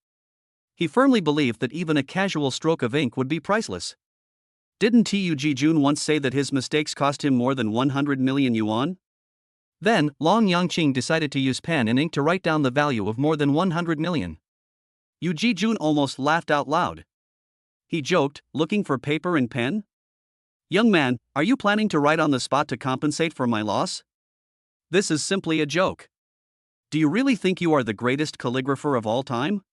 He firmly believed that even a casual stroke of ink would be priceless. Didn't Yu Jijun once say that his mistakes cost him more than 100 million yuan? Then, Long Yangqing decided to use pen and ink to write down the value of more than 100 million. Yu Jijun almost laughed out loud. He joked, "Looking for paper and pen? Young man, are you planning to write on the spot to compensate for my loss? This is simply a joke. Do you really think you are the greatest calligrapher of all time?"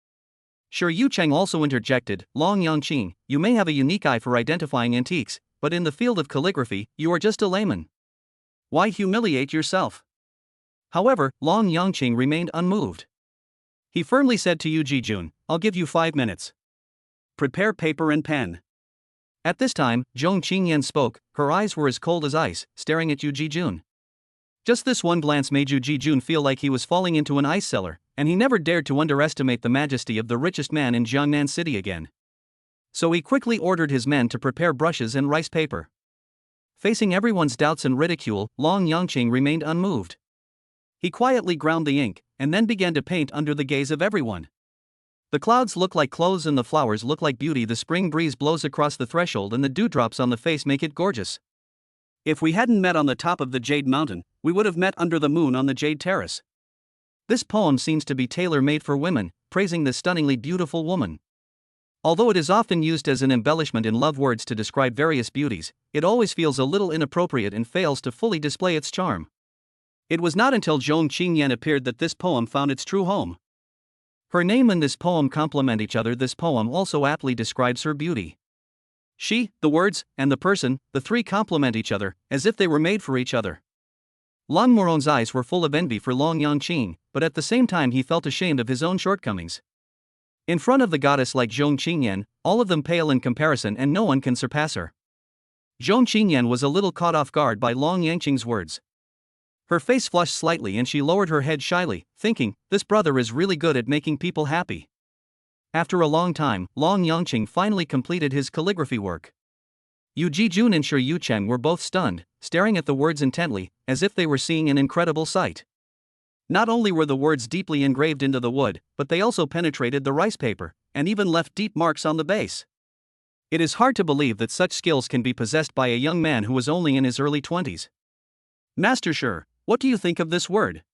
Shi Yucheng also interjected, "Long Yangqing, you may have a unique eye for identifying antiques, but in the field of calligraphy, you are just a layman. Why humiliate yourself? However, Long Yangqing remained unmoved. He firmly said to Yu Jijun, I'll give you 5 minutes. Prepare paper and pen. At this time, Zhong Qingyan spoke. Her eyes were as cold as ice, staring at Yu Jijun. Just this one glance made Yu Jijun feel like he was falling into an ice cellar, and he never dared to underestimate the majesty of the richest man in Jiangnan City again. So he quickly ordered his men to prepare brushes and rice paper. Facing everyone's doubts and ridicule, Long Yangqing remained unmoved. He quietly ground the ink, and then began to paint under the gaze of everyone. The clouds look like clothes and the flowers look like beauty. The spring breeze blows across the threshold and the dewdrops on the face make it gorgeous. If we hadn't met on the top of the Jade Mountain, we would have met under the moon on the Jade Terrace. This poem seems to be tailor-made for women, praising this stunningly beautiful woman. Although it is often used as an embellishment in love words to describe various beauties, it always feels a little inappropriate and fails to fully display its charm. It was not until Zhong Qingyan appeared that this poem found its true home. Her name and this poem complement each other. This poem also aptly describes her beauty. She, the words, and the person, the three complement each other, as if they were made for each other. Lan Moron's eyes were full of envy for Long Yangqing, but at the same time he felt ashamed of his own shortcomings. In front of the goddess like Zhong Qingyan, all of them pale in comparison and no one can surpass her. Zhong Qingyan was a little caught off guard by Long Yangqing's words. Her face flushed slightly and she lowered her head shyly, thinking, this brother is really good at making people happy. After a long time, Long Yangqing finally completed his calligraphy work. Yu Jijun and Shi Yucheng were both stunned, staring at the words intently, as if they were seeing an incredible sight. Not only were the words deeply engraved into the wood, but they also penetrated the rice paper, and even left deep marks on the base. It is hard to believe that such skills can be possessed by a young man who was only in his early 20s. Master Shi, what do you think of this word?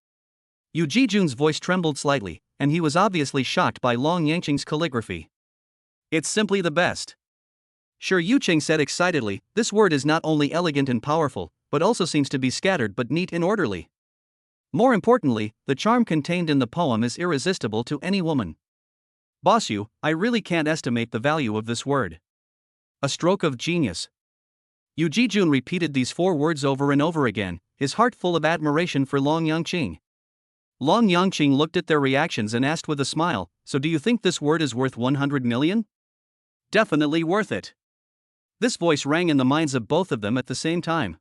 Yu Jijun's voice trembled slightly, and he was obviously shocked by Long Yangqing's calligraphy. It's simply the best. Shi Yucheng said excitedly, this word is not only elegant and powerful, but also seems to be scattered but neat and orderly. More importantly, the charm contained in the poem is irresistible to any woman. Boss Yu, I really can't estimate the value of this word. A stroke of genius. Yu Jijun repeated these 4 words over and over again, his heart full of admiration for Long Yangqing. Long Yangqing looked at their reactions and asked with a smile, so do you think this word is worth 100 million? Definitely worth it. This voice rang in the minds of both of them at the same time.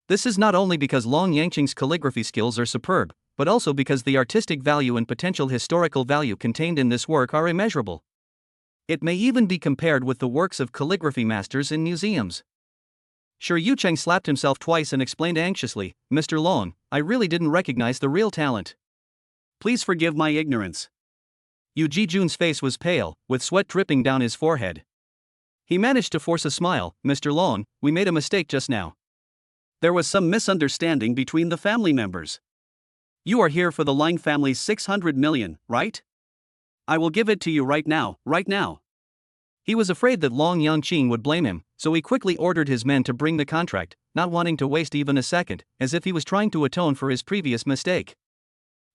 This is not only because Long Yangqing's calligraphy skills are superb, but also because the artistic value and potential historical value contained in this work are immeasurable. It may even be compared with the works of calligraphy masters in museums. Shi Yucheng slapped himself twice and explained anxiously, Mr. Long, I really didn't recognize the real talent. Please forgive my ignorance. Yu Jijun's face was pale, with sweat dripping down his forehead. He managed to force a smile, Mr. Long, we made a mistake just now. There was some misunderstanding between the family members. You are here for the Ling family's 600 million, right? I will give it to you right now, right now. He was afraid that Long Yangqing would blame him, so he quickly ordered his men to bring the contract, not wanting to waste even a second, as if he was trying to atone for his previous mistake.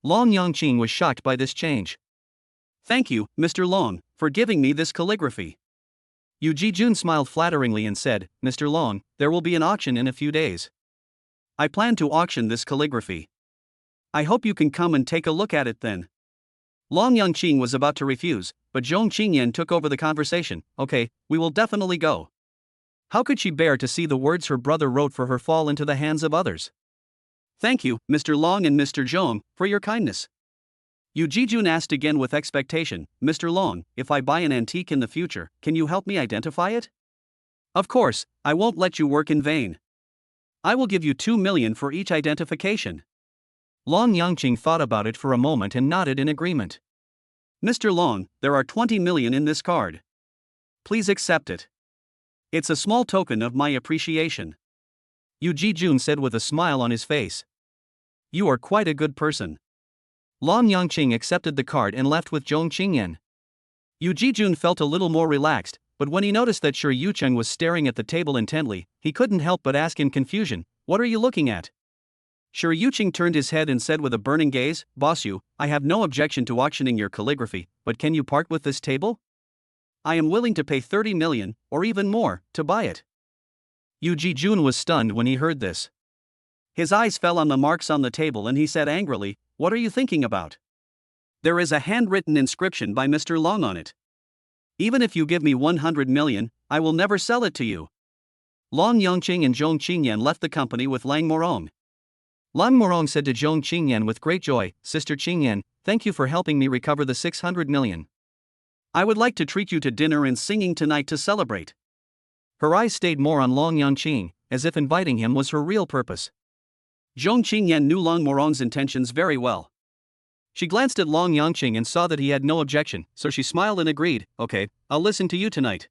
Long Yangqing was shocked by this change. Thank you, Mr. Long, for giving me this calligraphy. Yu Jijun smiled flatteringly and said, Mr. Long, there will be an auction in a few days. I plan to auction this calligraphy. I hope you can come and take a look at it then. Long Yangqing was about to refuse, but Zhong Qingyan took over the conversation. Okay, we will definitely go. How could she bear to see the words her brother wrote for her fall into the hands of others? Thank you, Mr. Long and Mr. Zhong, for your kindness. Yu Jijun asked again with expectation, Mr. Long, if I buy an antique in the future, can you help me identify it? Of course, I won't let you work in vain. I will give you 2 million for each identification. Long Yangqing thought about it for a moment and nodded in agreement. Mr. Long, there are 20 million in this card. Please accept it. It's a small token of my appreciation. Yu Jijun said with a smile on his face. You are quite a good person. Long Yangqing accepted the card and left with Zhong Qingyan. Yu Jijun felt a little more relaxed, but when he noticed that Shi Yucheng was staring at the table intently, he couldn't help but ask in confusion, what are you looking at? Shi Yucheng turned his head and said with a burning gaze, Boss Yu, I have no objection to auctioning your calligraphy, but can you part with this table? I am willing to pay 30 million, or even more, to buy it. Yu Ji-jun was stunned when he heard this. His eyes fell on the marks on the table and he said angrily, "What are you thinking about? There is a handwritten inscription by Mr. Long on it. Even if you give me 100 million, I will never sell it to you." Long Yongqing and Zhong Qingyan left the company with Lang Morong. Lang Morong said to Zhong Qingyan with great joy, "Sister Qingyan, thank you for helping me recover the 600 million. I would like to treat you to dinner and singing tonight to celebrate." Her eyes stayed more on Long Yongqing, as if inviting him was her real purpose. Zhong Qingyan knew Lang Morong's intentions very well. She glanced at Long Yongqing and saw that he had no objection, so she smiled and agreed, "Okay, I'll listen to you tonight."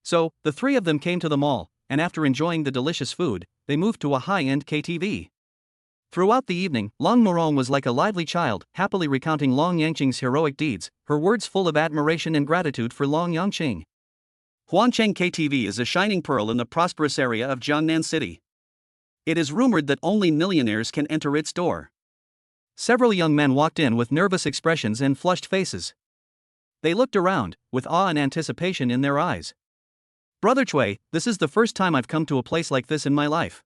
So, the three of them came to the mall, and after enjoying the delicious food, they moved to a high-end KTV. Throughout the evening, Lang Morong was like a lively child, happily recounting Long Yangqing's heroic deeds, her words full of admiration and gratitude for Long Yangqing. Huancheng KTV is a shining pearl in the prosperous area of Jiangnan City. It is rumored that only millionaires can enter its door. Several young men walked in with nervous expressions and flushed faces. They looked around, with awe and anticipation in their eyes. "Brother Chui, this is the first time I've come to a place like this in my life.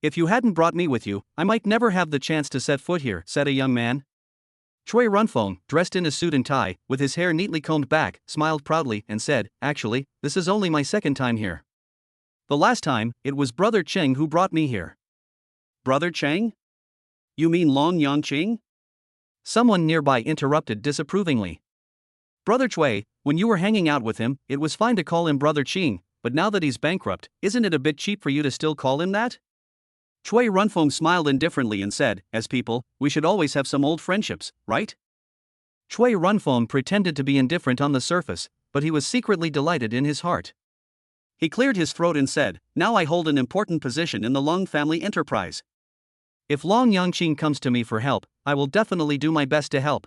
If you hadn't brought me with you, I might never have the chance to set foot here," said a young man. Chui Runfeng, dressed in a suit and tie, with his hair neatly combed back, smiled proudly and said, "Actually, this is only my second time here. The last time, it was Brother Cheng who brought me here." "Brother Cheng? You mean Long Yangqing?" Someone nearby interrupted disapprovingly. "Brother Chui, when you were hanging out with him, it was fine to call him Brother Ching, but now that he's bankrupt, isn't it a bit cheap for you to still call him that?" Chui Runfeng smiled indifferently and said, "As people, we should always have some old friendships, right?" Chui Runfeng pretended to be indifferent on the surface, but he was secretly delighted in his heart. He cleared his throat and said, "Now I hold an important position in the Long family enterprise. If Long Yangqing comes to me for help, I will definitely do my best to help.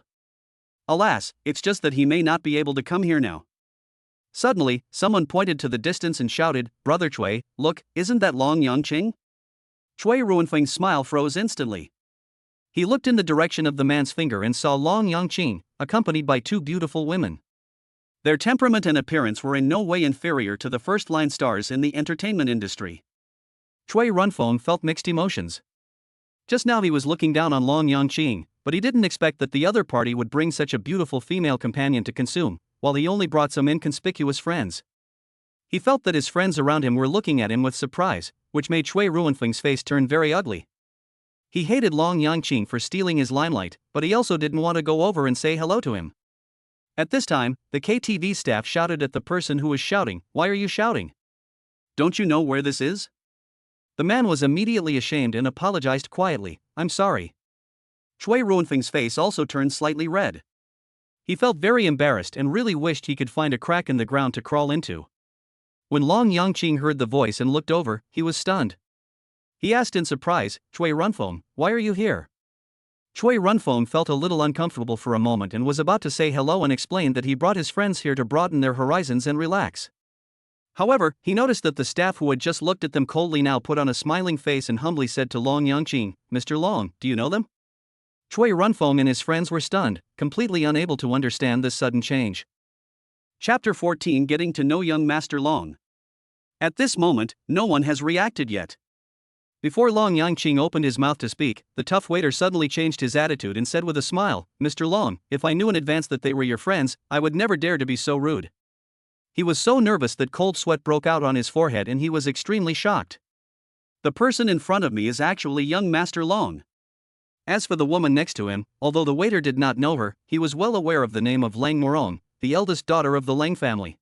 Alas, it's just that he may not be able to come here now." Suddenly, someone pointed to the distance and shouted, "Brother Chui, look, isn't that Long Yangqing?" Chui Ruanfeng's smile froze instantly. He looked in the direction of the man's finger and saw Long Yangqing, accompanied by two beautiful women. Their temperament and appearance were in no way inferior to the first-line stars in the entertainment industry. Chui Runfeng felt mixed emotions. Just now he was looking down on Long Yangqing, but he didn't expect that the other party would bring such a beautiful female companion to consume, while he only brought some inconspicuous friends. He felt that his friends around him were looking at him with surprise, which made Chui Ruanfeng's face turn very ugly. He hated Long Yangqing for stealing his limelight, but he also didn't want to go over and say hello to him. At this time, the KTV staff shouted at the person who was shouting, "Why are you shouting? Don't you know where this is?" The man was immediately ashamed and apologized quietly, "I'm sorry." Chui Ruanfeng's face also turned slightly red. He felt very embarrassed and really wished he could find a crack in the ground to crawl into. When Long Yangqing heard the voice and looked over, he was stunned. He asked in surprise, "Chui Runfeng, why are you here?" Chui Runfeng felt a little uncomfortable for a moment and was about to say hello and explain that he brought his friends here to broaden their horizons and relax. However, he noticed that the staff who had just looked at them coldly now put on a smiling face and humbly said to Long Yangqing, "Mr. Long, do you know them?" Chui Runfeng and his friends were stunned, completely unable to understand this sudden change. Chapter 14, Getting to Know Young Master Long. At this moment, no one has reacted yet. Before Long Yangqing opened his mouth to speak, the tough waiter suddenly changed his attitude and said with a smile, "Mr. Long, if I knew in advance that they were your friends, I would never dare to be so rude." He was so nervous that cold sweat broke out on his forehead and he was extremely shocked. The person in front of me is actually young Master Long. As for the woman next to him, although the waiter did not know her, he was well aware of the name of Lang Morong, the eldest daughter of the Lang family.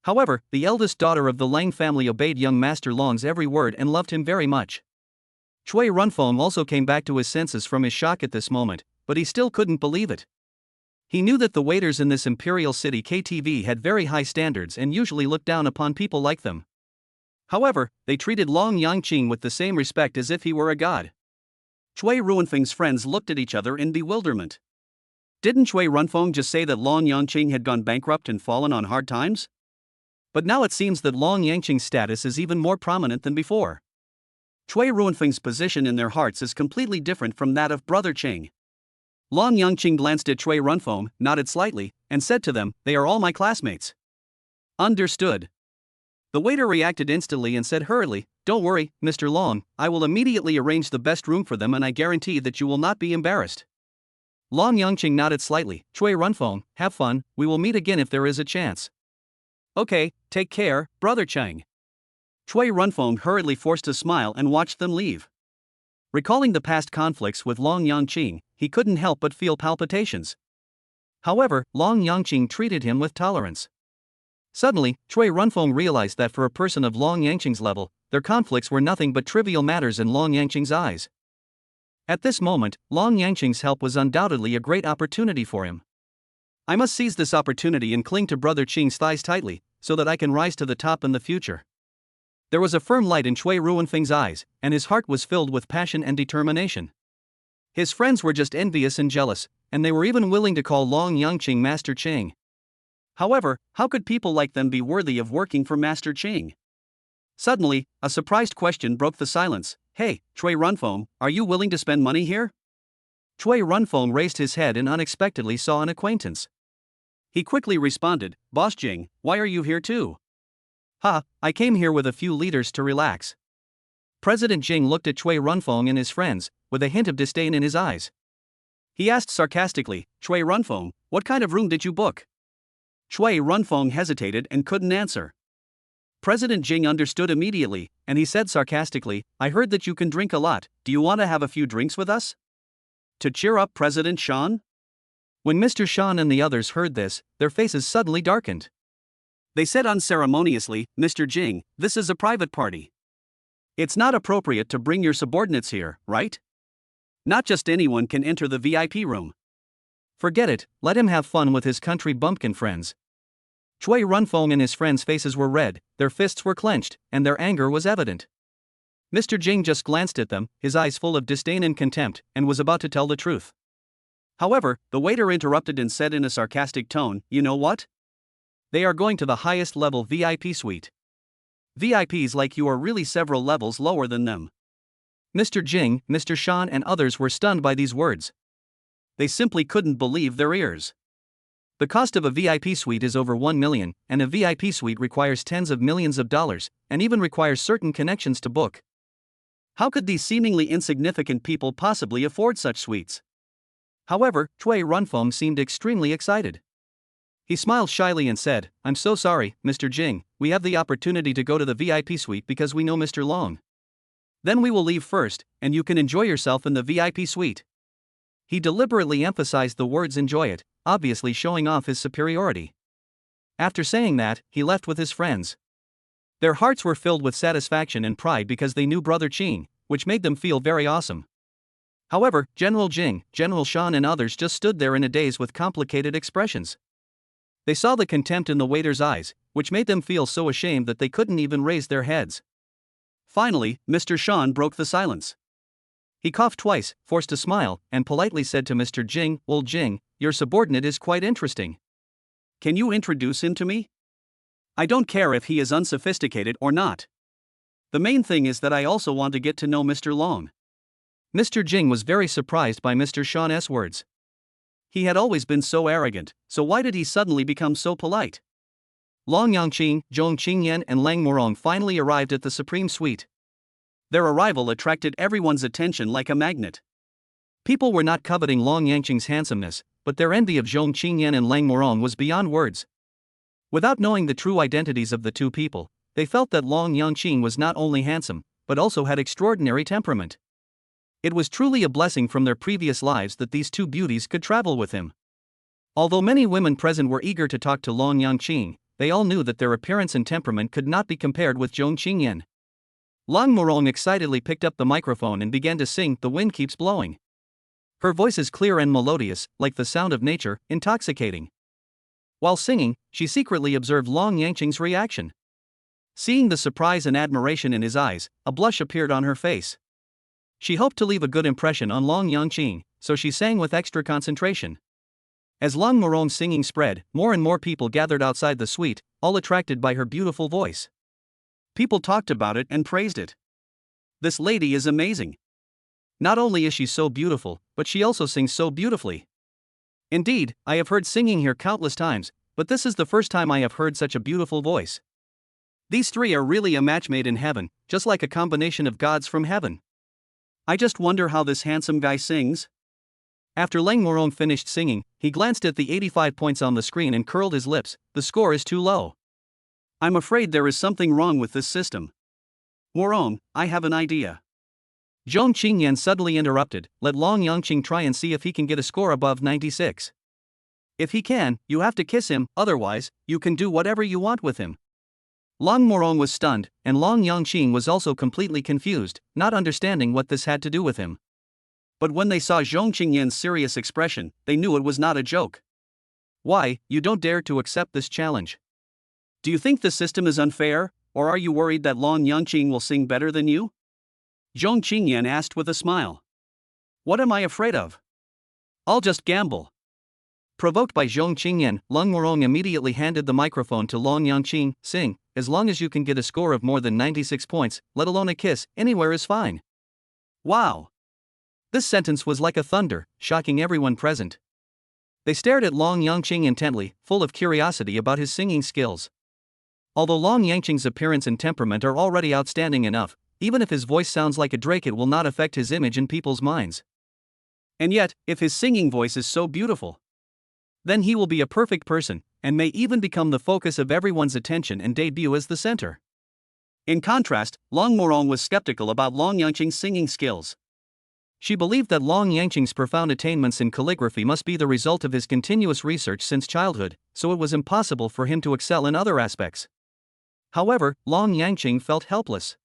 However, the eldest daughter of the Lang family obeyed young Master Long's every word and loved him very much. Chui Runfeng also came back to his senses from his shock at this moment, but he still couldn't believe it. He knew that the waiters in this imperial city KTV had very high standards and usually looked down upon people like them. However, they treated Long Yangqing with the same respect as if he were a god. Chui Ruanfeng's friends looked at each other in bewilderment. Didn't Chui Runfeng just say that Long Yangqing had gone bankrupt and fallen on hard times? But now it seems that Long Yangqing's status is even more prominent than before. Chui Ruanfeng's position in their hearts is completely different from that of Brother Cheng. Long Yangqing glanced at Chui Runfeng, nodded slightly, and said to them, "They are all my classmates." Understood. The waiter reacted instantly and said hurriedly, "Don't worry, Mr. Long, I will immediately arrange the best room for them and I guarantee that you will not be embarrassed." Long Yangqing nodded slightly. "Chui Runfeng, have fun, we will meet again if there is a chance." "Okay, take care, brother Chang." Chui Runfeng hurriedly forced a smile and watched them leave. Recalling the past conflicts with Long Yangqing, he couldn't help but feel palpitations. However, Long Yangqing treated him with tolerance. Suddenly, Chui Runfeng realized that for a person of Long Yangqing's level, their conflicts were nothing but trivial matters in Long Yangqing's eyes. At this moment, Long Yangqing's help was undoubtedly a great opportunity for him. "I must seize this opportunity and cling to Brother Qing's thighs tightly, so that I can rise to the top in the future." There was a firm light in Chui Ruanfeng's eyes, and his heart was filled with passion and determination. His friends were just envious and jealous, and they were even willing to call Long Yangqing Master Qing. However, how could people like them be worthy of working for Master Qing? Suddenly, a surprised question broke the silence. "Hey, Chui Runfeng, are you willing to spend money here?" Chui Runfeng raised his head and unexpectedly saw an acquaintance. He quickly responded, "Boss Jing, why are you here too?" "Ha, I came here with a few leaders to relax." President Jing looked at Chui Runfeng and his friends, with a hint of disdain in his eyes. He asked sarcastically, "Chui Runfeng, what kind of room did you book?" Chui Runfeng hesitated and couldn't answer. President Jing understood immediately, and he said sarcastically, "I heard that you can drink a lot, do you want to have a few drinks with us? To cheer up President Shan?" When Mr. Shan and the others heard this, their faces suddenly darkened. They said unceremoniously, "Mr. Jing, this is a private party. It's not appropriate to bring your subordinates here, right? Not just anyone can enter the VIP room." "Forget it, let him have fun with his country bumpkin friends." Chui Runfeng and his friends' faces were red, their fists were clenched, and their anger was evident. Mr. Jing just glanced at them, his eyes full of disdain and contempt, and was about to tell the truth. However, the waiter interrupted and said in a sarcastic tone, "You know what? They are going to the highest level VIP suite. VIPs like you are really several levels lower than them." Mr. Jing, Mr. Shan, and others were stunned by these words. They simply couldn't believe their ears. The cost of a VIP suite is over 1 million, and a VIP suite requires tens of millions of dollars, and even requires certain connections to book. How could these seemingly insignificant people possibly afford such suites? However, Chui Runfeng seemed extremely excited. He smiled shyly and said, "I'm so sorry, Mr. Jing, we have the opportunity to go to the VIP suite because we know Mr. Long. Then we will leave first, and you can enjoy yourself in the VIP suite." He deliberately emphasized the words "enjoy it," obviously showing off his superiority. After saying that, he left with his friends. Their hearts were filled with satisfaction and pride because they knew Brother Qing, which made them feel very awesome. However, General Jing, General Shan, and others just stood there in a daze with complicated expressions. They saw the contempt in the waiter's eyes, which made them feel so ashamed that they couldn't even raise their heads. Finally, Mr. Shan broke the silence. He coughed twice, forced a smile, and politely said to Mr. Jing, "Well, Jing, your subordinate is quite interesting. Can you introduce him to me? I don't care if he is unsophisticated or not. The main thing is that I also want to get to know Mr. Long." Mr. Jing was very surprised by Mr. Shan's words. He had always been so arrogant, so why did he suddenly become so polite? Long Yangqing, Zhong Qingyan, and Lang Murong finally arrived at the Supreme Suite. Their arrival attracted everyone's attention like a magnet. People were not coveting Long Yangqing's handsomeness, but their envy of Zhong Qingyan and Lang Murong was beyond words. Without knowing the true identities of the two people, they felt that Long Yangqing was not only handsome, but also had extraordinary temperament. It was truly a blessing from their previous lives that these two beauties could travel with him. Although many women present were eager to talk to Long Yangqing, they all knew that their appearance and temperament could not be compared with Zhong Qingyan. Lang Murong excitedly picked up the microphone and began to sing "The Wind Keeps Blowing." Her voice is clear and melodious, like the sound of nature, intoxicating. While singing, she secretly observed Long Yangqing's reaction. Seeing the surprise and admiration in his eyes, a blush appeared on her face. She hoped to leave a good impression on Long Yangqing, so she sang with extra concentration. As Lang Murong's singing spread, more and more people gathered outside the suite, all attracted by her beautiful voice. People talked about it and praised it. "This lady is amazing. Not only is she so beautiful, but she also sings so beautifully. Indeed, I have heard singing here countless times, but this is the first time I have heard such a beautiful voice." These three are really a match made in heaven, just like a combination of gods from heaven. I just wonder how this handsome guy sings. After Lang Morong finished singing, he glanced at the 85 points on the screen and curled his lips. The score is too low. I'm afraid there is something wrong with this system. Morong, I have an idea. Zhong Qingyan suddenly interrupted. Let Long Yangqing try and see if he can get a score above 96. If he can, you have to kiss him, otherwise, you can do whatever you want with him. Long Morong was stunned, and Long Yangqing was also completely confused, not understanding what this had to do with him. But when they saw Zhong Qingyan's serious expression, they knew it was not a joke. Why, you don't dare to accept this challenge? Do you think the system is unfair, or are you worried that Long Yangqing will sing better than you? Zhong Qingyan asked with a smile. What am I afraid of? I'll just gamble. Provoked by Zhong Qingyan, Long Morong immediately handed the microphone to Long Yangqing. Sing, as long as you can get a score of more than 96 points, let alone a kiss, anywhere is fine. Wow! This sentence was like a thunder, shocking everyone present. They stared at Long Yangqing intently, full of curiosity about his singing skills. Although Long Yangqing's appearance and temperament are already outstanding enough, even if his voice sounds like a drake, it will not affect his image in people's minds. And yet, if his singing voice is so beautiful, then he will be a perfect person, and may even become the focus of everyone's attention and debut as the center. In contrast, Long Morong was skeptical about Long Yangqing's singing skills. She believed that Long Yangqing's profound attainments in calligraphy must be the result of his continuous research since childhood, so it was impossible for him to excel in other aspects. However, Long Yangqing felt helpless.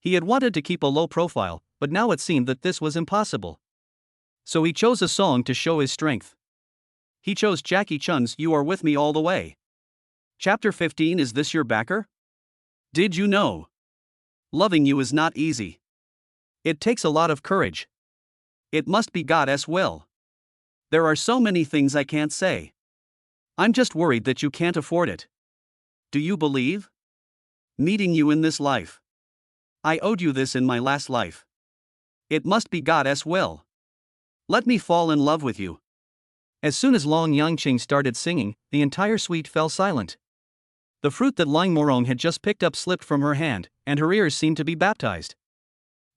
He had wanted to keep a low profile, but now it seemed that this was impossible. So he chose a song to show his strength. He chose Jackie Chun's You Are With Me All the Way. Chapter 15. Is this your backer? Did you know? Loving you is not easy. It takes a lot of courage. It must be God's will. There are so many things I can't say. I'm just worried that you can't afford it. Do you believe? Meeting you in this life. I owed you this in my last life. It must be God's will. Let me fall in love with you. As soon as Long Yangqing started singing, the entire suite fell silent. The fruit that Lang Morong had just picked up slipped from her hand, and her ears seemed to be baptized.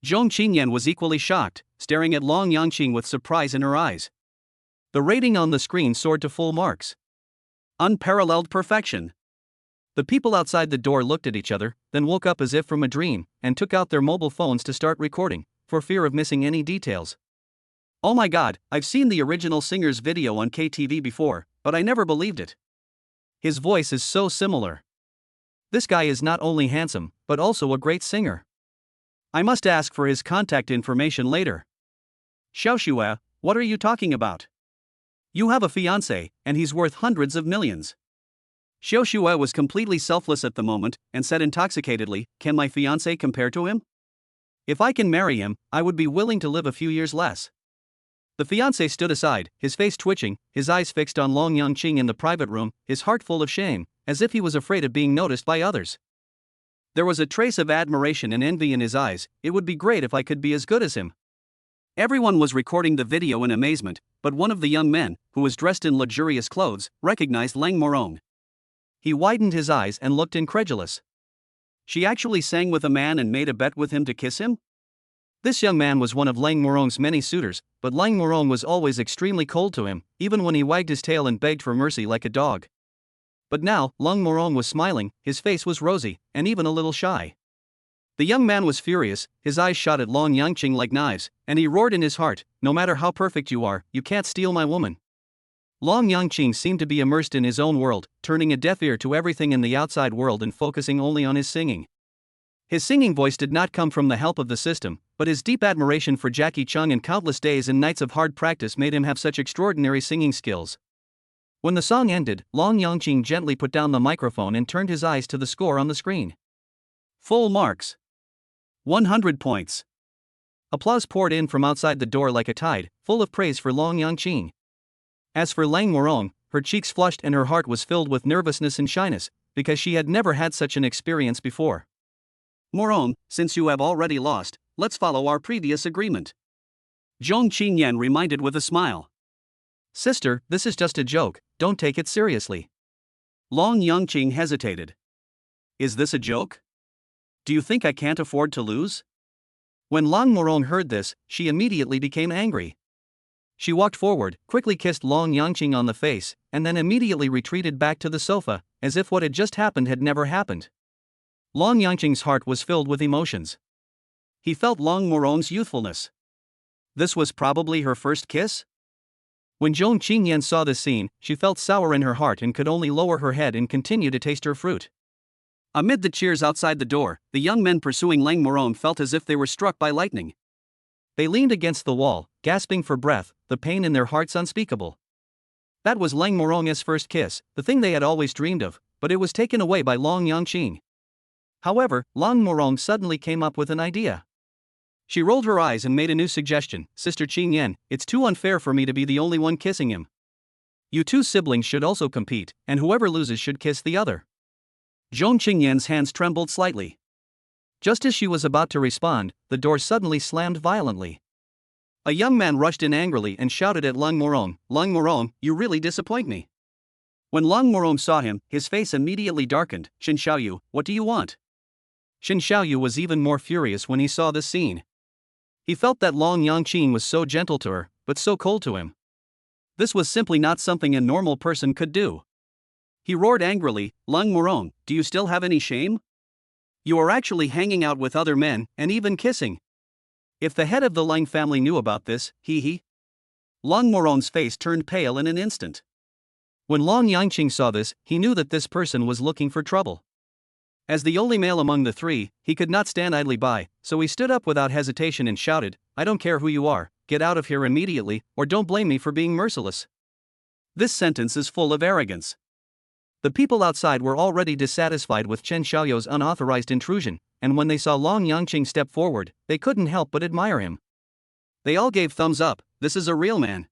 Zhong Qingyan was equally shocked, staring at Long Yangqing with surprise in her eyes. The rating on the screen soared to full marks. Unparalleled perfection. The people outside the door looked at each other, then woke up as if from a dream, and took out their mobile phones to start recording, for fear of missing any details. Oh my god, I've seen the original singer's video on KTV before, but I never believed it. His voice is so similar. This guy is not only handsome, but also a great singer. I must ask for his contact information later. Xiaoxue, what are you talking about? You have a fiancé, and he's worth hundreds of millions. Xiaoxue was completely selfless at the moment, and said intoxicatedly, can my fiancé compare to him? If I can marry him, I would be willing to live a few years less. The fiancé stood aside, his face twitching, his eyes fixed on Long Yangqing in the private room, his heart full of shame, as if he was afraid of being noticed by others. There was a trace of admiration and envy in his eyes. It would be great if I could be as good as him. Everyone was recording the video in amazement, but one of the young men, who was dressed in luxurious clothes, recognized Lang Morong. He widened his eyes and looked incredulous. She actually sang with a man and made a bet with him to kiss him? This young man was one of Lang Morong's many suitors, but Lang Morong was always extremely cold to him, even when he wagged his tail and begged for mercy like a dog. But now, Lang Morong was smiling, his face was rosy, and even a little shy. The young man was furious, his eyes shot at Long Yangqing like knives, and he roared in his heart, no matter how perfect you are, you can't steal my woman. Long Yangqing seemed to be immersed in his own world, turning a deaf ear to everything in the outside world and focusing only on his singing. His singing voice did not come from the help of the system, but his deep admiration for Jackie Chung and countless days and nights of hard practice made him have such extraordinary singing skills. When the song ended, Long Yangqing gently put down the microphone and turned his eyes to the score on the screen. Full marks. 100 points. Applause poured in from outside the door like a tide, full of praise for Long Yangqing. As for Lang Morong, her cheeks flushed and her heart was filled with nervousness and shyness, because she had never had such an experience before. Morong, since you have already lost, let's follow our previous agreement. Zhong Qingyan reminded with a smile. Sister, this is just a joke, don't take it seriously. Long Yangqing hesitated. Is this a joke? Do you think I can't afford to lose? When Long Morong heard this, she immediately became angry. She walked forward, quickly kissed Long Yangqing on the face, and then immediately retreated back to the sofa, as if what had just happened had never happened. Long Yangqing's heart was filled with emotions. He felt Long Morong's youthfulness. This was probably her first kiss? When Zhong Qingyan saw this scene, she felt sour in her heart and could only lower her head and continue to taste her fruit. Amid the cheers outside the door, the young men pursuing Lang Morong felt as if they were struck by lightning. They leaned against the wall, gasping for breath, the pain in their hearts unspeakable. That was Lang Morong's first kiss, the thing they had always dreamed of, but it was taken away by Long Yangqing. However, Long Morong suddenly came up with an idea. She rolled her eyes and made a new suggestion. Sister Qingyan, it's too unfair for me to be the only one kissing him. You two siblings should also compete, and whoever loses should kiss the other. Zhong Qingyan's hands trembled slightly. Just as she was about to respond, the door suddenly slammed violently. A young man rushed in angrily and shouted at Long Morong, "Long Morong, you really disappoint me." When Long Morong saw him, his face immediately darkened. "Shin Xiaoyu, what do you want?" Shin Xiaoyu was even more furious when he saw this scene. He felt that Long Yangqing was so gentle to her, but so cold to him. This was simply not something a normal person could do. He roared angrily, "Long Morong, do you still have any shame? You are actually hanging out with other men, and even kissing. If the head of the Lang family knew about this, he. Long Morong's face turned pale in an instant. When Long Yangqing saw this, he knew that this person was looking for trouble. As the only male among the three, he could not stand idly by, so he stood up without hesitation and shouted, "I don't care who you are, get out of here immediately, or don't blame me for being merciless." This sentence is full of arrogance. The people outside were already dissatisfied with Chen Xiaoyu's unauthorized intrusion, and when they saw Long Yangqing step forward, they couldn't help but admire him. They all gave thumbs up. This is a real man.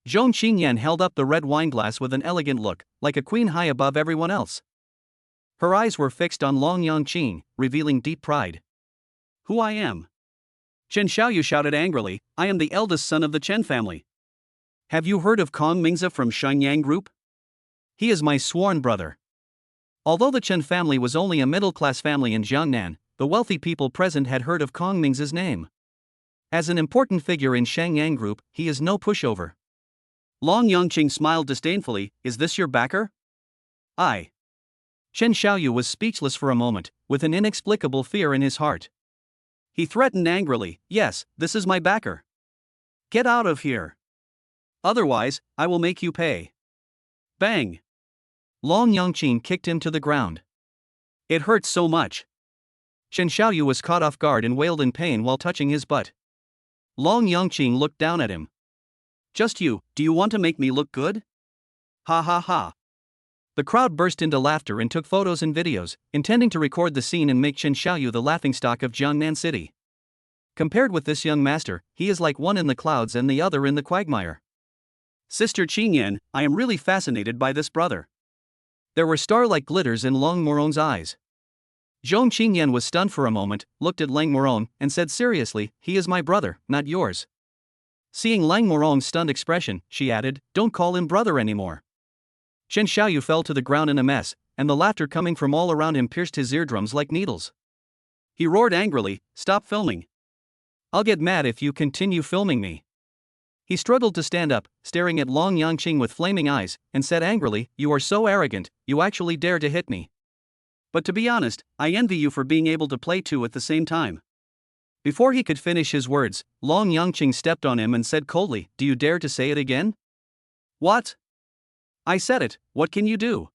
Zhong Qingyan held up the red wineglass with an elegant look, like a queen high above everyone else. Her eyes were fixed on Long Yangqing, revealing deep pride. "Who I am?" Chen Xiaoyu shouted angrily, "I am the eldest son of the Chen family. Have you heard of Kong Mingze from Shenyang Group? He is my sworn brother." Although the Chen family was only a middle-class family in Jiangnan, the wealthy people present had heard of Kong Mingze's name. As an important figure in Shenyang Group, he is no pushover. Long Yangqing smiled disdainfully, "Is this your backer?" "I." Chen Xiaoyu was speechless for a moment, with an inexplicable fear in his heart. He threatened angrily, "Yes, this is my backer. Get out of here. Otherwise, I will make you pay." Bang! Long Yangqing kicked him to the ground. It hurt so much. Chen Xiaoyu was caught off guard and wailed in pain while touching his butt. Long Yangqing looked down at him. "Just you, do you want to make me look good? Ha ha ha." The crowd burst into laughter and took photos and videos, intending to record the scene and make Chen Xiaoyu the laughingstock of Jiangnan City. Compared with this young master, he is like one in the clouds and the other in the quagmire. "Sister Qingyan, I am really fascinated by this brother." There were star-like glitters in Long Morong's eyes. Zhong Qingyan was stunned for a moment, looked at Lang Morong, and said seriously, "He is my brother, not yours." Seeing Lang Morong's stunned expression, she added, "Don't call him brother anymore." Chen Xiaoyu fell to the ground in a mess, and the laughter coming from all around him pierced his eardrums like needles. He roared angrily, "Stop filming. I'll get mad if you continue filming me." He struggled to stand up, staring at Long Yangqing with flaming eyes, and said angrily, "You are so arrogant, you actually dare to hit me. But to be honest, I envy you for being able to play two at the same time." Before he could finish his words, Long Yangqing stepped on him and said coldly, "Do you dare to say it again?" "What? I said it, what can you do?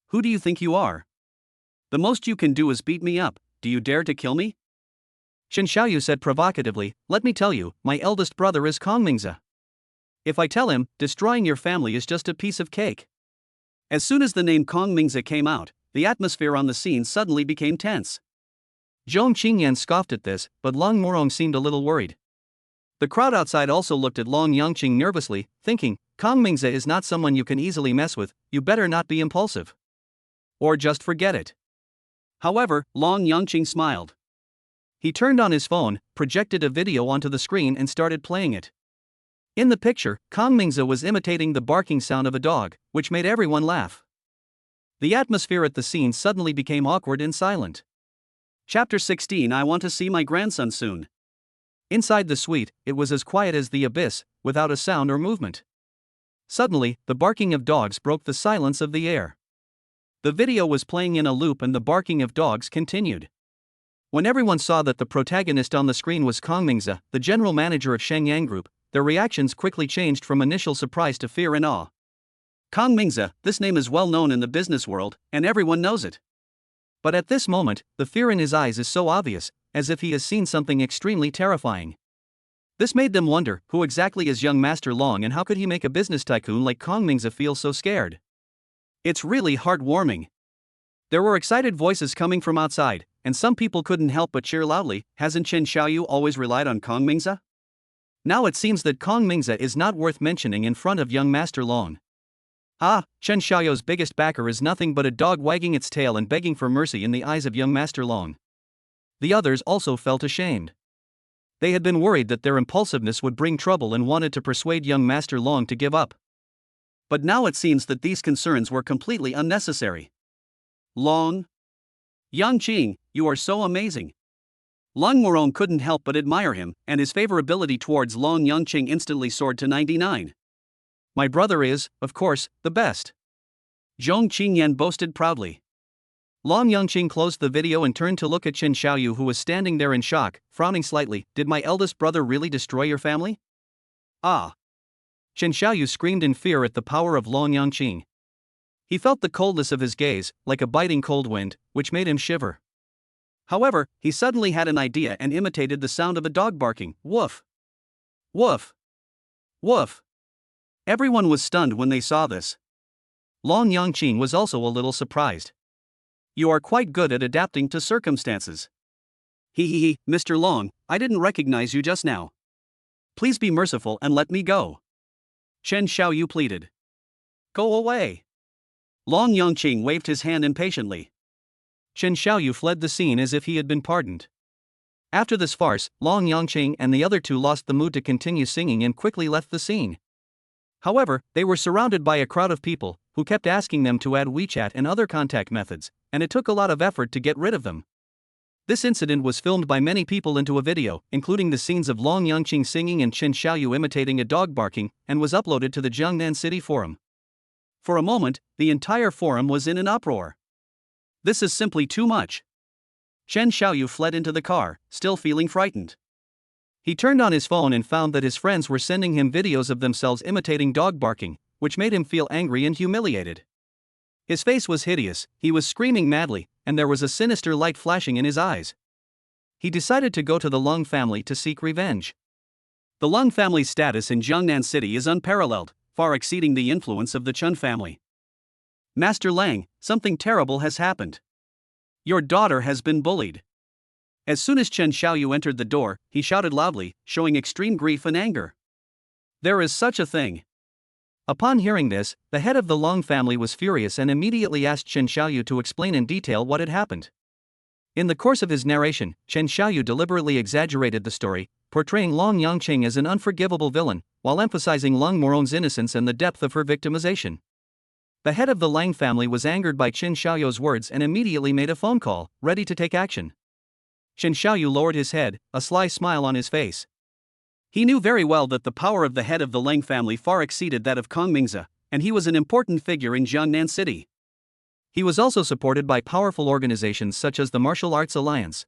Who do you think you are? The most you can do is beat me up, do you dare to kill me?" Chen Xiaoyu said provocatively, "Let me tell you, my eldest brother is Kong Mingze. If I tell him, destroying your family is just a piece of cake." As soon as the name Kong Mingze came out, the atmosphere on the scene suddenly became tense. Zhong Qingyan scoffed at this, but Long Morong seemed a little worried. The crowd outside also looked at Long Yangqing nervously, thinking, Kong Mingze is not someone you can easily mess with, you better not be impulsive. Or just forget it. However, Long Yangqing smiled. He turned on his phone, projected a video onto the screen and started playing it. In the picture, Kong Mingze was imitating the barking sound of a dog, which made everyone laugh. The atmosphere at the scene suddenly became awkward and silent. Chapter 16. I want to see my grandson soon. Inside the suite, it was as quiet as the abyss, without a sound or movement. Suddenly, the barking of dogs broke the silence of the air. The video was playing in a loop and the barking of dogs continued. When everyone saw that the protagonist on the screen was Kong Mingze, the general manager of Shenyang Group, their reactions quickly changed from initial surprise to fear and awe. Kong Mingze, this name is well known in the business world, and everyone knows it. But at this moment, the fear in his eyes is so obvious, as if he has seen something extremely terrifying. This made them wonder, who exactly is young Master Long and how could he make a business tycoon like Kong Mingze feel so scared? It's really heartwarming. There were excited voices coming from outside, and some people couldn't help but cheer loudly. Hasn't Chen Xiaoyu always relied on Kong Mingze? Now it seems that Kong Mingze is not worth mentioning in front of young Master Long. Chen Xiaoyu's biggest backer is nothing but a dog wagging its tail and begging for mercy in the eyes of young Master Long. The others also felt ashamed. They had been worried that their impulsiveness would bring trouble and wanted to persuade young Master Long to give up. But now it seems that these concerns were completely unnecessary. Long Yangqing, you are so amazing. Long Morong couldn't help but admire him, and his favorability towards Long Yangqing instantly soared to 99. My brother is, of course, the best. Zhong Qingyan boasted proudly. Long Yangqing closed the video and turned to look at Chen Xiaoyu, who was standing there in shock, frowning slightly. Did my eldest brother really destroy your family? Chen Xiaoyu screamed in fear at the power of Long Yangqing. He felt the coldness of his gaze, like a biting cold wind, which made him shiver. However, he suddenly had an idea and imitated the sound of a dog barking. Woof! Woof! Woof! Everyone was stunned when they saw this. Long Yangqing was also a little surprised. You are quite good at adapting to circumstances. Mr. Long, I didn't recognize you just now. Please be merciful and let me go. Chen Xiaoyu pleaded. Go away. Long Yangqing waved his hand impatiently. Chen Xiaoyu fled the scene as if he had been pardoned. After this farce, Long Yangqing and the other two lost the mood to continue singing and quickly left the scene. However, they were surrounded by a crowd of people, who kept asking them to add WeChat and other contact methods, and it took a lot of effort to get rid of them. This incident was filmed by many people into a video, including the scenes of Long Yangqing singing and Chen Xiaoyu imitating a dog barking, and was uploaded to the Jiangnan City Forum. For a moment, the entire forum was in an uproar. This is simply too much. Chen Xiaoyu fled into the car, still feeling frightened. He turned on his phone and found that his friends were sending him videos of themselves imitating dog barking, which made him feel angry and humiliated. His face was hideous, he was screaming madly, and there was a sinister light flashing in his eyes. He decided to go to the Lung family to seek revenge. The Lung family's status in Jiangnan City is unparalleled, far exceeding the influence of the Chun family. Master Lang, something terrible has happened. Your daughter has been bullied. As soon as Chen Xiaoyu entered the door, he shouted loudly, showing extreme grief and anger. There is such a thing. Upon hearing this, the head of the Long family was furious and immediately asked Chen Xiaoyu to explain in detail what had happened. In the course of his narration, Chen Xiaoyu deliberately exaggerated the story, portraying Long Yangqing as an unforgivable villain, while emphasizing Long Morong's innocence and the depth of her victimization. The head of the Lang family was angered by Chen Xiaoyu's words and immediately made a phone call, ready to take action. Chen Xiaoyu lowered his head, a sly smile on his face. He knew very well that the power of the head of the Lang family far exceeded that of Kong Mingze, and he was an important figure in Jiangnan City. He was also supported by powerful organizations such as the Martial Arts Alliance.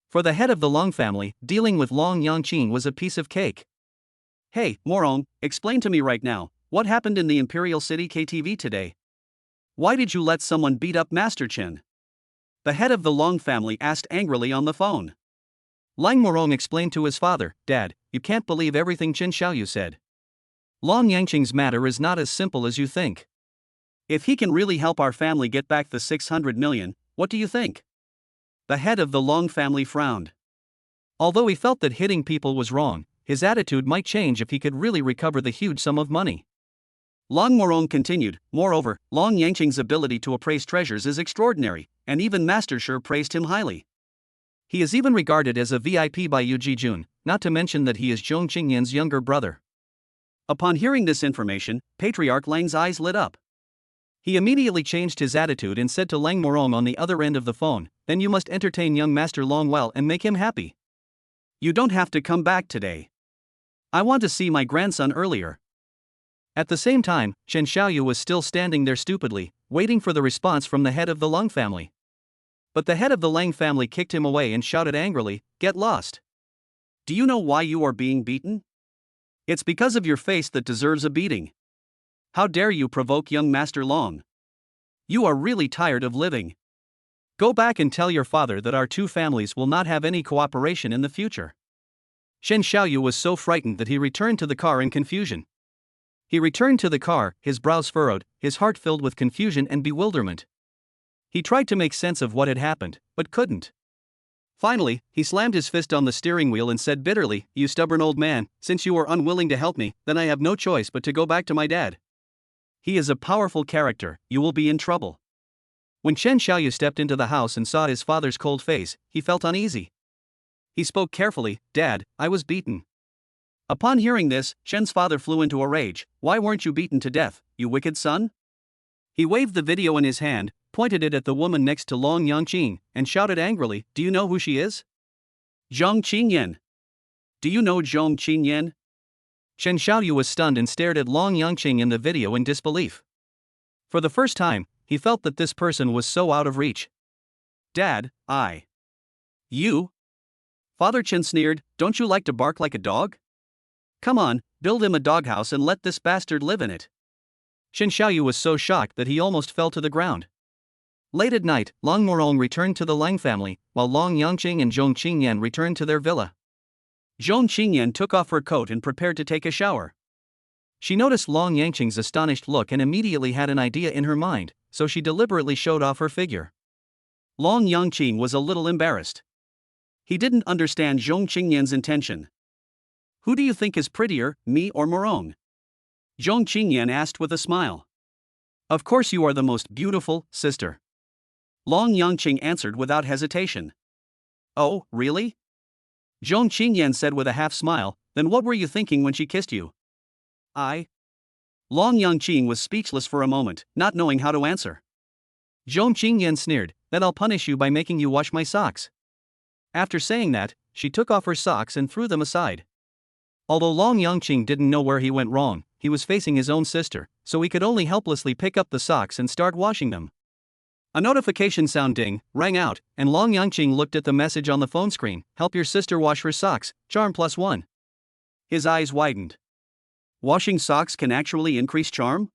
For the head of the Long family, dealing with Long Yangqing was a piece of cake. Hey, Morong, explain to me right now, what happened in the Imperial City KTV today? Why did you let someone beat up Master Chen? The head of the Long family asked angrily on the phone. Lang Morong explained to his father, Dad, you can't believe everything Chen Xiaoyu said. Long Yangqing's matter is not as simple as you think. If he can really help our family get back the 600 million, what do you think? The head of the Long family frowned. Although he felt that hitting people was wrong, his attitude might change if he could really recover the huge sum of money. Long Morong continued, moreover, Long Yangqing's ability to appraise treasures is extraordinary, and even Master Shi praised him highly. He is even regarded as a VIP by Yu Jijun, not to mention that he is Zhong Qingyan's younger brother. Upon hearing this information, Patriarch Lang's eyes lit up. He immediately changed his attitude and said to Lang Morong on the other end of the phone, "Then you must entertain young Master Long well and make him happy. You don't have to come back today. I want to see my grandson earlier." At the same time, Chen Xiaoyu was still standing there stupidly, waiting for the response from the head of the Lung family. But the head of the Lang family kicked him away and shouted angrily, "Get lost! Do you know why you are being beaten? It's because of your face that deserves a beating. How dare you provoke young Master Long? You are really tired of living. Go back and tell your father that our two families will not have any cooperation in the future." Shen Xiaoyu was so frightened that he returned to the car in confusion. He returned to the car, his brows furrowed, his heart filled with confusion and bewilderment. He tried to make sense of what had happened, but couldn't. Finally, he slammed his fist on the steering wheel and said bitterly, "You stubborn old man, since you are unwilling to help me, then I have no choice but to go back to my dad. He is a powerful character, you will be in trouble." When Chen Xiaoyu stepped into the house and saw his father's cold face, he felt uneasy. He spoke carefully, "Dad, I was beaten." Upon hearing this, Shen's father flew into a rage. "Why weren't you beaten to death, you wicked son?" He waved the video in his hand, pointed it at the woman next to Long Yangqing, and shouted angrily, "Do you know who she is? Zhang Qingyan. Do you know Zhang Qingyan?" Chen Xiaoyu was stunned and stared at Long Yangqing in the video in disbelief. For the first time, he felt that this person was so out of reach. "Dad, You? Father Chen sneered, "Don't you like to bark like a dog? Come on, build him a doghouse and let this bastard live in it." Chen Xiaoyu was so shocked that he almost fell to the ground. Late at night, Long Morong returned to the Lang family, while Long Yangqing and Zhong Qingyan returned to their villa. Zhong Qingyan took off her coat and prepared to take a shower. She noticed Long Yangqing's astonished look and immediately had an idea in her mind, so she deliberately showed off her figure. Long Yangqing was a little embarrassed. He didn't understand Zhong Qingyan's intention. "Who do you think is prettier, me or Morong?" Zhong Qingyan asked with a smile. "Of course you are the most beautiful, sister." Long Yangqing answered without hesitation. "Oh, really?" Zhong Qingyan said with a half smile, "Then what were you thinking when she kissed you?" Long Yangqing was speechless for a moment, not knowing how to answer. Zhong Qingyan sneered, "Then I'll punish you by making you wash my socks." After saying that, she took off her socks and threw them aside. Although Long Yangqing didn't know where he went wrong, he was facing his own sister, so he could only helplessly pick up the socks and start washing them. A notification sound ding rang out, and Long Yangqing looked at the message on the phone screen, "Help your sister wash her socks, charm +1. His eyes widened. Washing socks can actually increase charm?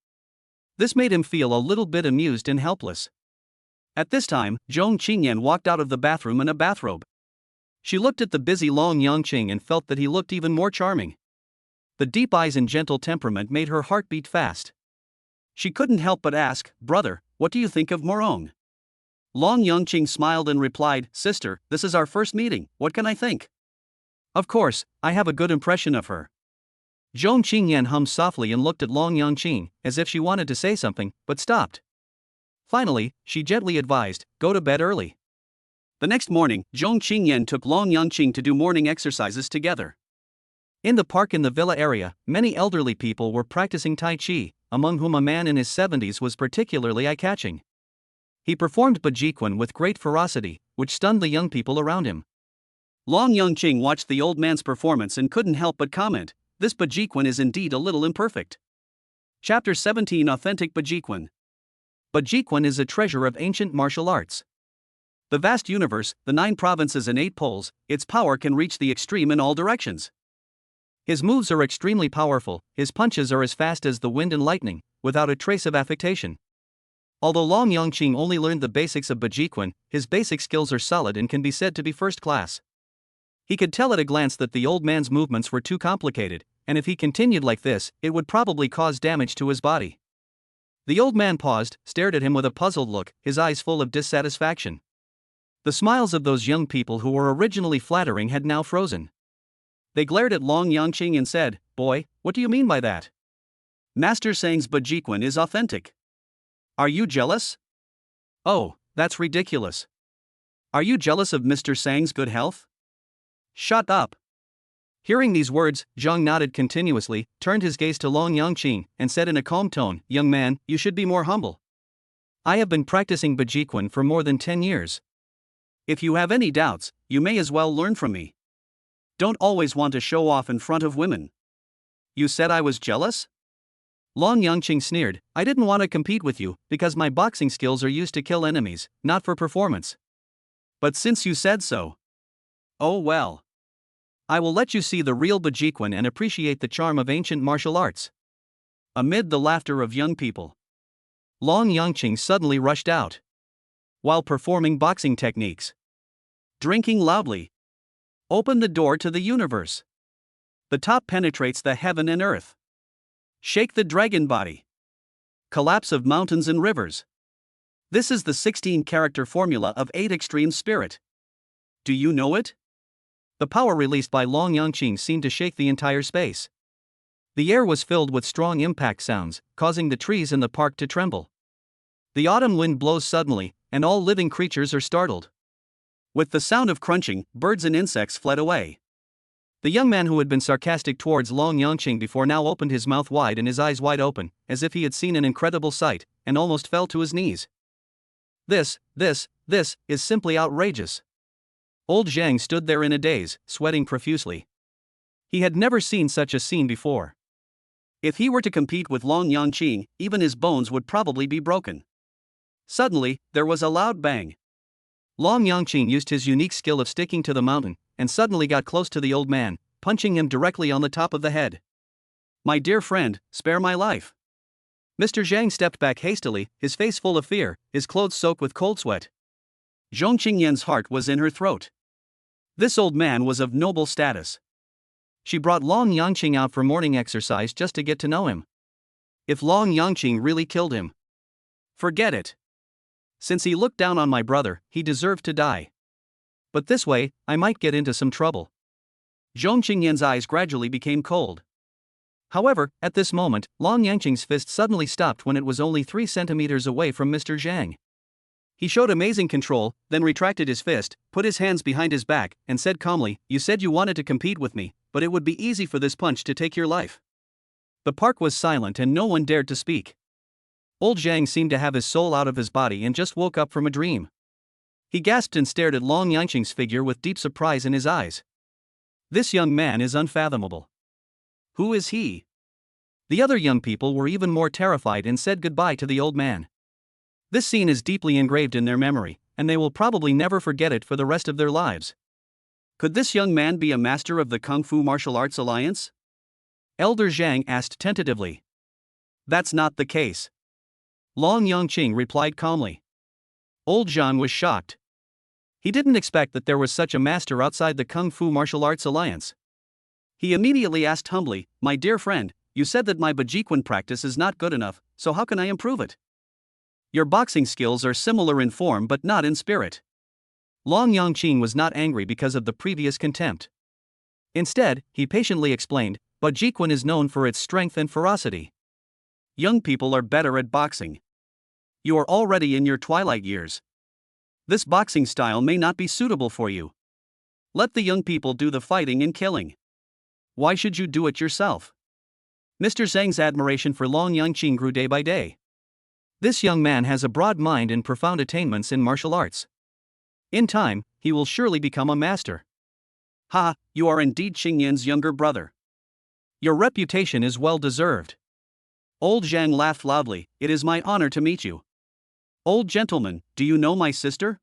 This made him feel a little bit amused and helpless. At this time, Zhong Qingyan walked out of the bathroom in a bathrobe. She looked at the busy Long Yangqing and felt that he looked even more charming. The deep eyes and gentle temperament made her heart beat fast. She couldn't help but ask, "Brother, what do you think of Morong?" Long Yangqing smiled and replied, "Sister, this is our first meeting, what can I think? Of course, I have a good impression of her." Zhong Qingyan hummed softly and looked at Long Yangqing, as if she wanted to say something, but stopped. Finally, she gently advised, "Go to bed early." The next morning, Zhong Qingyan took Long Yangqing to do morning exercises together. In the park in the villa area, many elderly people were practicing Tai Chi, among whom a man in his 70s was particularly eye-catching. He performed Bajiquan with great ferocity, which stunned the young people around him. Long Yangqing watched the old man's performance and couldn't help but comment, "This Bajiquan is indeed a little imperfect." Chapter 17 Authentic Bajiquan. Bajiquan is a treasure of ancient martial arts. The vast universe, the 9 provinces and 8 poles, its power can reach the extreme in all directions. His moves are extremely powerful, his punches are as fast as the wind and lightning, without a trace of affectation. Although Long Yangqing only learned the basics of Bajiquan, his basic skills are solid and can be said to be first class. He could tell at a glance that the old man's movements were too complicated, and if he continued like this, it would probably cause damage to his body. The old man paused, stared at him with a puzzled look, his eyes full of dissatisfaction. The smiles of those young people who were originally flattering had now frozen. They glared at Long Yangqing and said, "Boy, what do you mean by that? Master Sang's Bajiquan is authentic. Are you jealous?" "Oh, that's ridiculous. Are you jealous of Mr. Sang's good health?" "Shut up." Hearing these words, Zhang nodded continuously, turned his gaze to Long Yangqing, and said in a calm tone, "Young man, you should be more humble. I have been practicing Bajikwan for more than 10 years. If you have any doubts, you may as well learn from me. Don't always want to show off in front of women. You said I was jealous? Long Yangqing sneered. I didn't want to compete with you, because my boxing skills are used to kill enemies, not for performance. But since you said so. Oh well. I will let you see the real Bajikwan and appreciate the charm of ancient martial arts. Amid the laughter of young people, Long Yangqing suddenly rushed out. While performing boxing techniques. Drinking loudly. Open the door to the universe. The top penetrates the heaven and earth. Shake the dragon body. Collapse of mountains and rivers. This is the 16-character formula of 8 extreme spirit. Do you know it? The power released by Long Yangqing seemed to shake the entire space. The air was filled with strong impact sounds, causing the trees in the park to tremble. The autumn wind blows suddenly, and all living creatures are startled. With the sound of crunching, birds and insects fled away. The young man who had been sarcastic towards Long Yangqing before now opened his mouth wide and his eyes wide open, as if he had seen an incredible sight, and almost fell to his knees. This is simply outrageous. Old Zhang stood there in a daze, sweating profusely. He had never seen such a scene before. If he were to compete with Long Yangqing, even his bones would probably be broken. Suddenly, there was a loud bang. Long Yangqing used his unique skill of sticking to the mountain, and suddenly got close to the old man, punching him directly on the top of the head. My dear friend, spare my life. Mr. Zhang stepped back hastily, his face full of fear, his clothes soaked with cold sweat. Zhong Qingyan's heart was in her throat. This old man was of noble status. She brought Long Yangqing out for morning exercise just to get to know him. If Long Yangqing really killed him, forget it. Since he looked down on my brother, he deserved to die. But this way, I might get into some trouble. Zhong Qingyan's eyes gradually became cold. However, at this moment, Long Yangqing's fist suddenly stopped when it was only 3 centimeters away from Mr. Zhang. He showed amazing control, then retracted his fist, put his hands behind his back, and said calmly, You said you wanted to compete with me, but it would be easy for this punch to take your life. The park was silent and no one dared to speak. Old Zhang seemed to have his soul out of his body and just woke up from a dream. He gasped and stared at Long Yangqing's figure with deep surprise in his eyes. This young man is unfathomable. Who is he? The other young people were even more terrified and said goodbye to the old man. This scene is deeply engraved in their memory, and they will probably never forget it for the rest of their lives. Could this young man be a master of the Kung Fu Martial Arts Alliance? Elder Zhang asked tentatively. That's not the case. Long Yangqing replied calmly. Old Zhang was shocked. He didn't expect that there was such a master outside the Kung Fu Martial Arts Alliance. He immediately asked humbly, My dear friend, you said that my Bajikwan practice is not good enough, so how can I improve it? Your boxing skills are similar in form but not in spirit. Long Yangqing was not angry because of the previous contempt. Instead, he patiently explained, Bajikwan is known for its strength and ferocity. Young people are better at boxing. You are already in your twilight years. This boxing style may not be suitable for you. Let the young people do the fighting and killing. Why should you do it yourself? Mr. Zhang's admiration for Long Yangqing grew day by day. This young man has a broad mind and profound attainments in martial arts. In time, he will surely become a master. Ha, you are indeed Qingyan's younger brother. Your reputation is well deserved. Old Zhang laughed loudly, It is my honor to meet you. Old gentleman, do you know my sister?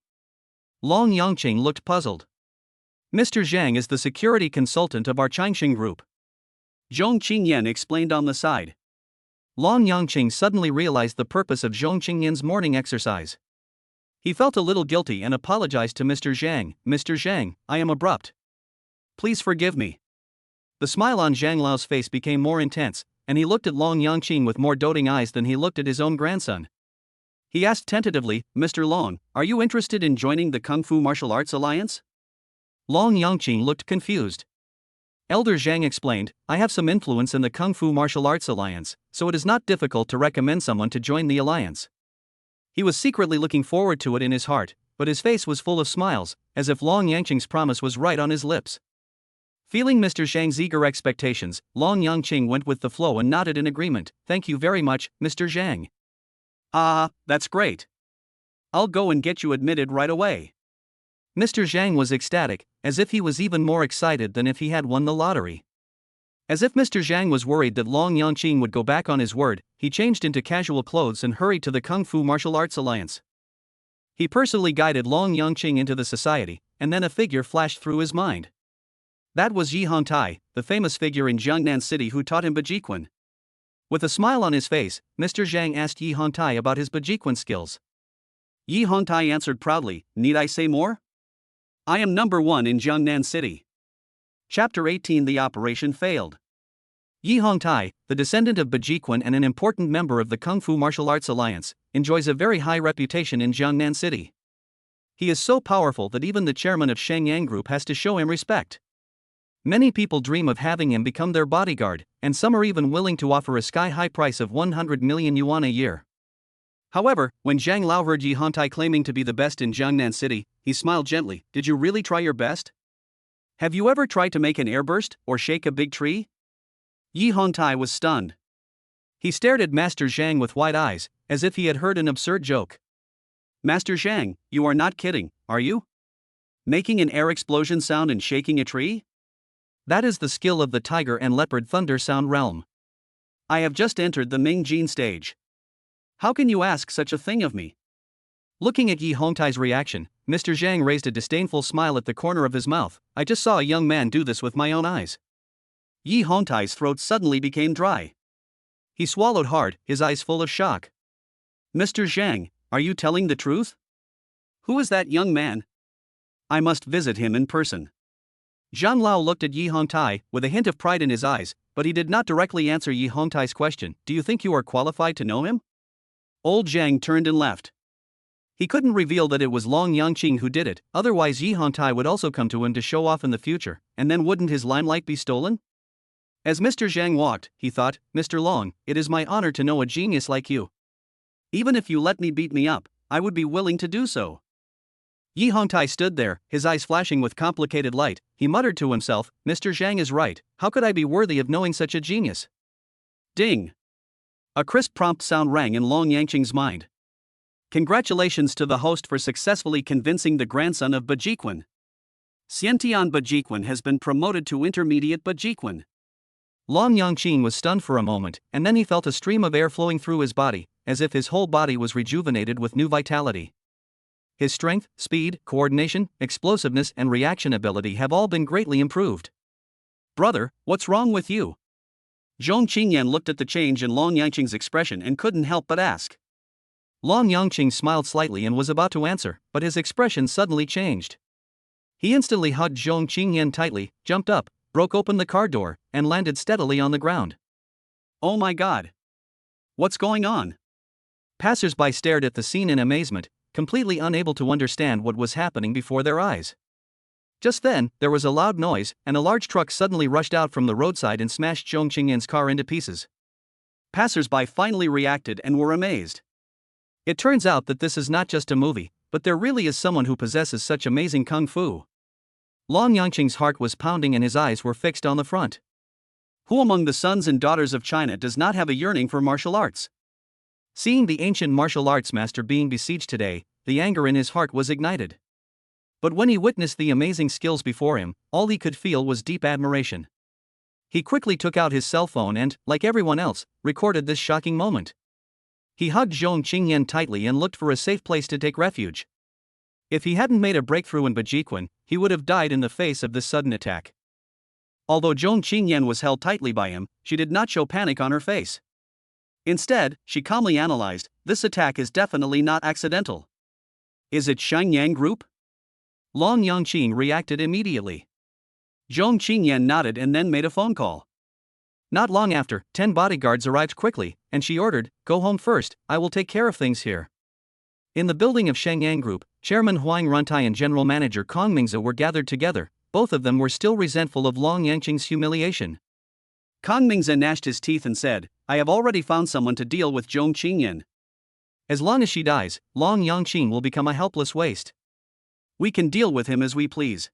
Long Yangqing looked puzzled. Mr. Zhang is the security consultant of our Changxing group. Zhong Qingyan explained on the side. Long Yangqing suddenly realized the purpose of Zhong Qingyan's morning exercise. He felt a little guilty and apologized to Mr. Zhang. Mr. Zhang, I am abrupt. Please forgive me. The smile on Zhang Lao's face became more intense, and he looked at Long Yangqing with more doting eyes than he looked at his own grandson. He asked tentatively, Mr. Long, are you interested in joining the Kung Fu Martial Arts Alliance? Long Yangqing looked confused. Elder Zhang explained, I have some influence in the Kung Fu Martial Arts Alliance, so it is not difficult to recommend someone to join the alliance. He was secretly looking forward to it in his heart, but his face was full of smiles, as if Long Yangqing's promise was right on his lips. Feeling Mr. Zhang's eager expectations, Long Yangqing went with the flow and nodded in agreement. Thank you very much, Mr. Zhang. Ah, that's great. I'll go and get you admitted right away. Mr. Zhang was ecstatic, as if he was even more excited than if he had won the lottery. As if Mr. Zhang was worried that Long Yangqing would go back on his word, he changed into casual clothes and hurried to the Kung Fu Martial Arts Alliance. He personally guided Long Yangqing into the society, and then a figure flashed through his mind. That was Yi Hongtai, the famous figure in Jiangnan City who taught him Bajiquan. With a smile on his face, Mr. Zhang asked Yi Hongtai about his Bajiquan skills. Yi Hongtai answered proudly, "Need I say more? I am number 1 in Jiangnan City." Chapter 18. The operation failed. Yi Hongtai, the descendant of Bajiquan and an important member of the Kung Fu Martial Arts Alliance, enjoys a very high reputation in Jiangnan City. He is so powerful that even the chairman of Shenyang Group has to show him respect. Many people dream of having him become their bodyguard, and some are even willing to offer a sky-high price of 100 million yuan a year. However, when Zhang Lao heard Yi Hongtai claiming to be the best in Jiangnan City, he smiled gently. "Did you really try your best? Have you ever tried to make an airburst or shake a big tree?" Yi Hongtai was stunned. He stared at Master Zhang with wide eyes, as if he had heard an absurd joke. "Master Zhang, you are not kidding, are you? Making an air explosion sound and shaking a tree? That is the skill of the tiger and leopard thunder sound realm. I have just entered the Ming Jin stage. How can you ask such a thing of me?" Looking at Yi Hongtai's reaction, Mr. Zhang raised a disdainful smile at the corner of his mouth. "I just saw a young man do this with my own eyes." Yi Hongtai's throat suddenly became dry. He swallowed hard, his eyes full of shock. "Mr. Zhang, are you telling the truth? Who is that young man? I must visit him in person." Zhang Lao looked at Yi Hongtai with a hint of pride in his eyes, but he did not directly answer Yi Hongtai's question. "Do you think you are qualified to know him?" Old Zhang turned and left. He couldn't reveal that it was Long Yangqing who did it, otherwise Yi Hongtai would also come to him to show off in the future, and then wouldn't his limelight be stolen? As Mr. Zhang walked, he thought, "Mr. Long, it is my honor to know a genius like you. Even if you let me beat me up, I would be willing to do so." Yi Hongtai stood there, his eyes flashing with complicated light. He muttered to himself, "Mr. Zhang is right, how could I be worthy of knowing such a genius?" Ding! A crisp prompt sound rang in Long Yangqing's mind. Congratulations to the host for successfully convincing the grandson of Bajiquan. Xiantian Bajiquan has been promoted to intermediate Bajiquan. Long Yangqing was stunned for a moment, and then he felt a stream of air flowing through his body, as if his whole body was rejuvenated with new vitality. His strength, speed, coordination, explosiveness, and reaction ability have all been greatly improved. "Brother, what's wrong with you?" Zhong Qingyan looked at the change in Long Yangqing's expression and couldn't help but ask. Long Yangqing smiled slightly and was about to answer, but his expression suddenly changed. He instantly hugged Zhong Qingyan tightly, jumped up, broke open the car door, and landed steadily on the ground. "Oh my God! What's going on?" Passers-by stared at the scene in amazement, completely unable to understand what was happening before their eyes. Just then, there was a loud noise, and a large truck suddenly rushed out from the roadside and smashed Zhong Qingyan's car into pieces. Passers-by finally reacted and were amazed. It turns out that this is not just a movie, but there really is someone who possesses such amazing kung fu. Long Yangqing's heart was pounding and his eyes were fixed on the front. Who among the sons and daughters of China does not have a yearning for martial arts? Seeing the ancient martial arts master being besieged today, the anger in his heart was ignited. But when he witnessed the amazing skills before him, all he could feel was deep admiration. He quickly took out his cell phone and, like everyone else, recorded this shocking moment. He hugged Zhong Qingyan tightly and looked for a safe place to take refuge. If he hadn't made a breakthrough in Bajiquan, he would have died in the face of this sudden attack. Although Zhong Qingyan was held tightly by him, she did not show panic on her face. Instead, she calmly analyzed, "This attack is definitely not accidental. Is it Shenyang Group?" Long Yangqing reacted immediately. Zhong Qingyan nodded and then made a phone call. Not long after, 10 bodyguards arrived quickly, and she ordered, "Go home first, I will take care of things here." In the building of Shenyang Group, Chairman Huang Runtai and General Manager Kong Mingze were gathered together. Both of them were still resentful of Long Yangqing's humiliation. Kong Mingze gnashed his teeth and said, "I have already found someone to deal with Zhong Qingyan. As long as she dies, Long Yangqing will become a helpless waste. We can deal with him as we please."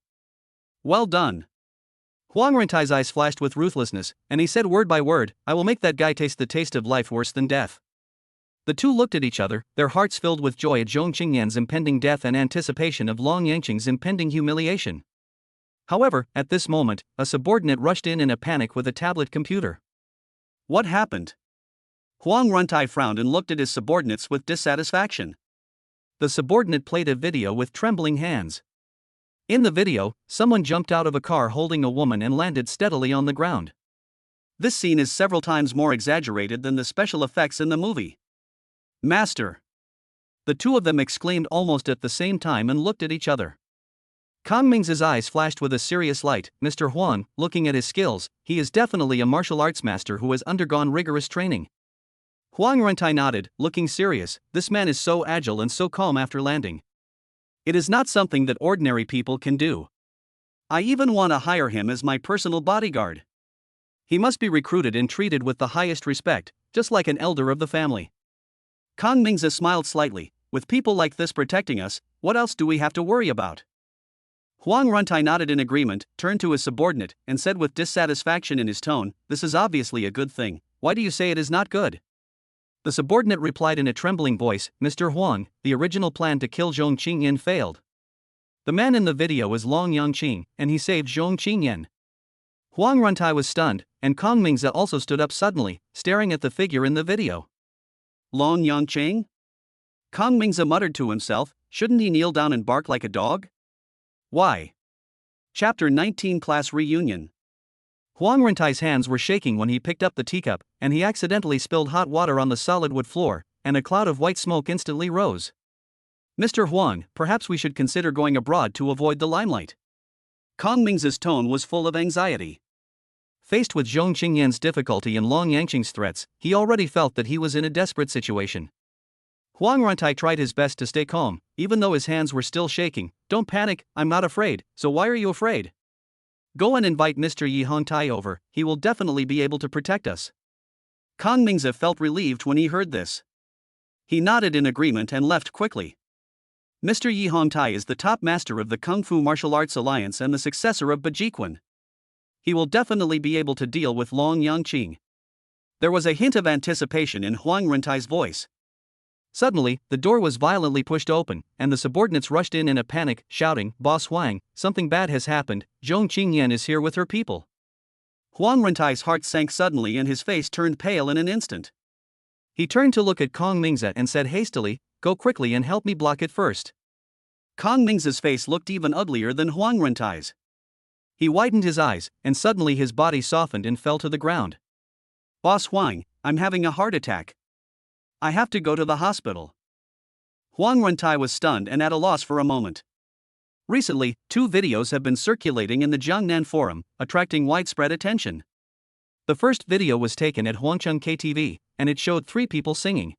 "Well done." Huang Rentai's eyes flashed with ruthlessness, and he said word by word, "I will make that guy taste the taste of life worse than death." The two looked at each other, their hearts filled with joy at Zhong Qingyan's impending death and anticipation of Long Yangqing's impending humiliation. However, at this moment, a subordinate rushed in a panic with a tablet computer. What happened? Huang Runtai frowned and looked at his subordinates with dissatisfaction. The subordinate played a video with trembling hands. In the video, someone jumped out of a car holding a woman and landed steadily on the ground. This scene is several times more exaggerated than the special effects in the movie. Master! The two of them exclaimed almost at the same time and looked at each other. Kang Ming's eyes flashed with a serious light. Mr. Huang, looking at his skills, he is definitely a martial arts master who has undergone rigorous training. Huang Runtai nodded, looking serious. This man is so agile and so calm after landing. It is not something that ordinary people can do. I even want to hire him as my personal bodyguard. He must be recruited and treated with the highest respect, just like an elder of the family. Kang Mingzi smiled slightly. With people like this protecting us, what else do we have to worry about? Huang Runtai nodded in agreement, turned to his subordinate, and said with dissatisfaction in his tone, "This is obviously a good thing. Why do you say it is not good?" The subordinate replied in a trembling voice, "Mr. Huang, the original plan to kill Zhong Qingyan failed. The man in the video is Long Yangqing, and he saved Zhong Qingyan." Huang Runtai was stunned, and Kang Mingzi also stood up suddenly, staring at the figure in the video. Long Yangqing? Kang Mingzi muttered to himself, shouldn't he kneel down and bark like a dog? Why? Chapter 19 Class Reunion. Huang Rentai's hands were shaking when he picked up the teacup, and he accidentally spilled hot water on the solid wood floor, and a cloud of white smoke instantly rose. Mr. Huang, perhaps we should consider going abroad to avoid the limelight. Kang Mingzi's tone was full of anxiety. Faced with Zhong Qingyan's difficulty and Long Yangqing's threats, he already felt that he was in a desperate situation. Huang Runtai tried his best to stay calm, even though his hands were still shaking. Don't panic, I'm not afraid, so why are you afraid? Go and invite Mr. Yi Hongtai over, he will definitely be able to protect us. Kang Mingzi felt relieved when he heard this. He nodded in agreement and left quickly. Mr. Yi Hongtai is the top master of the Kung Fu Martial Arts Alliance and the successor of Bajiquan. He will definitely be able to deal with Long Yangqing. There was a hint of anticipation in Huang Rentai's voice. Suddenly, the door was violently pushed open, and the subordinates rushed in a panic, shouting, "Boss Huang, something bad has happened, Zhong Qingyan is here with her people." Huang Rentai's heart sank suddenly and his face turned pale in an instant. He turned to look at Kang Mingzi and said hastily, "Go quickly and help me block it first." Kang Mingzi's face looked even uglier than Huang Rentai's. He widened his eyes, and suddenly his body softened and fell to the ground. "Boss Huang, I'm having a heart attack. I have to go to the hospital." Huang Runtai was stunned and at a loss for a moment. Recently, 2 videos have been circulating in the Jiangnan forum, attracting widespread attention. The first video was taken at Huangcheng KTV, and it showed 3 people singing.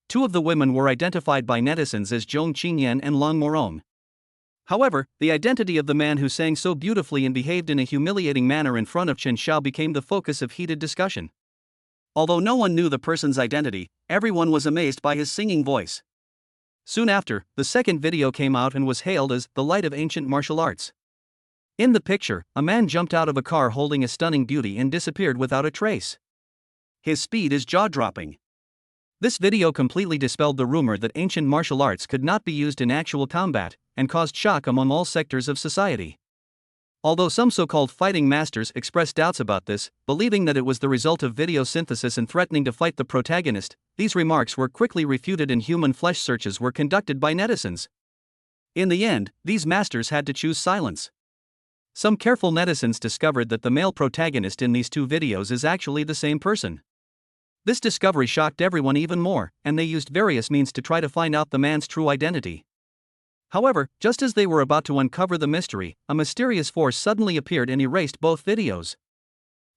2 of the women were identified by netizens as Zhong Qingyan and Long Morong. However, the identity of the man who sang so beautifully and behaved in a humiliating manner in front of Chen Xiao became the focus of heated discussion. Although no one knew the person's identity, everyone was amazed by his singing voice. Soon after, the second video came out and was hailed as the light of ancient martial arts. In the picture, a man jumped out of a car holding a stunning beauty and disappeared without a trace. His speed is jaw-dropping. This video completely dispelled the rumor that ancient martial arts could not be used in actual combat, and caused shock among all sectors of society. Although some so-called fighting masters expressed doubts about this, believing that it was the result of video synthesis and threatening to fight the protagonist, these remarks were quickly refuted and human flesh searches were conducted by netizens. In the end, these masters had to choose silence. Some careful netizens discovered that the male protagonist in these 2 videos is actually the same person. This discovery shocked everyone even more, and they used various means to try to find out the man's true identity. However, just as they were about to uncover the mystery, a mysterious force suddenly appeared and erased both videos.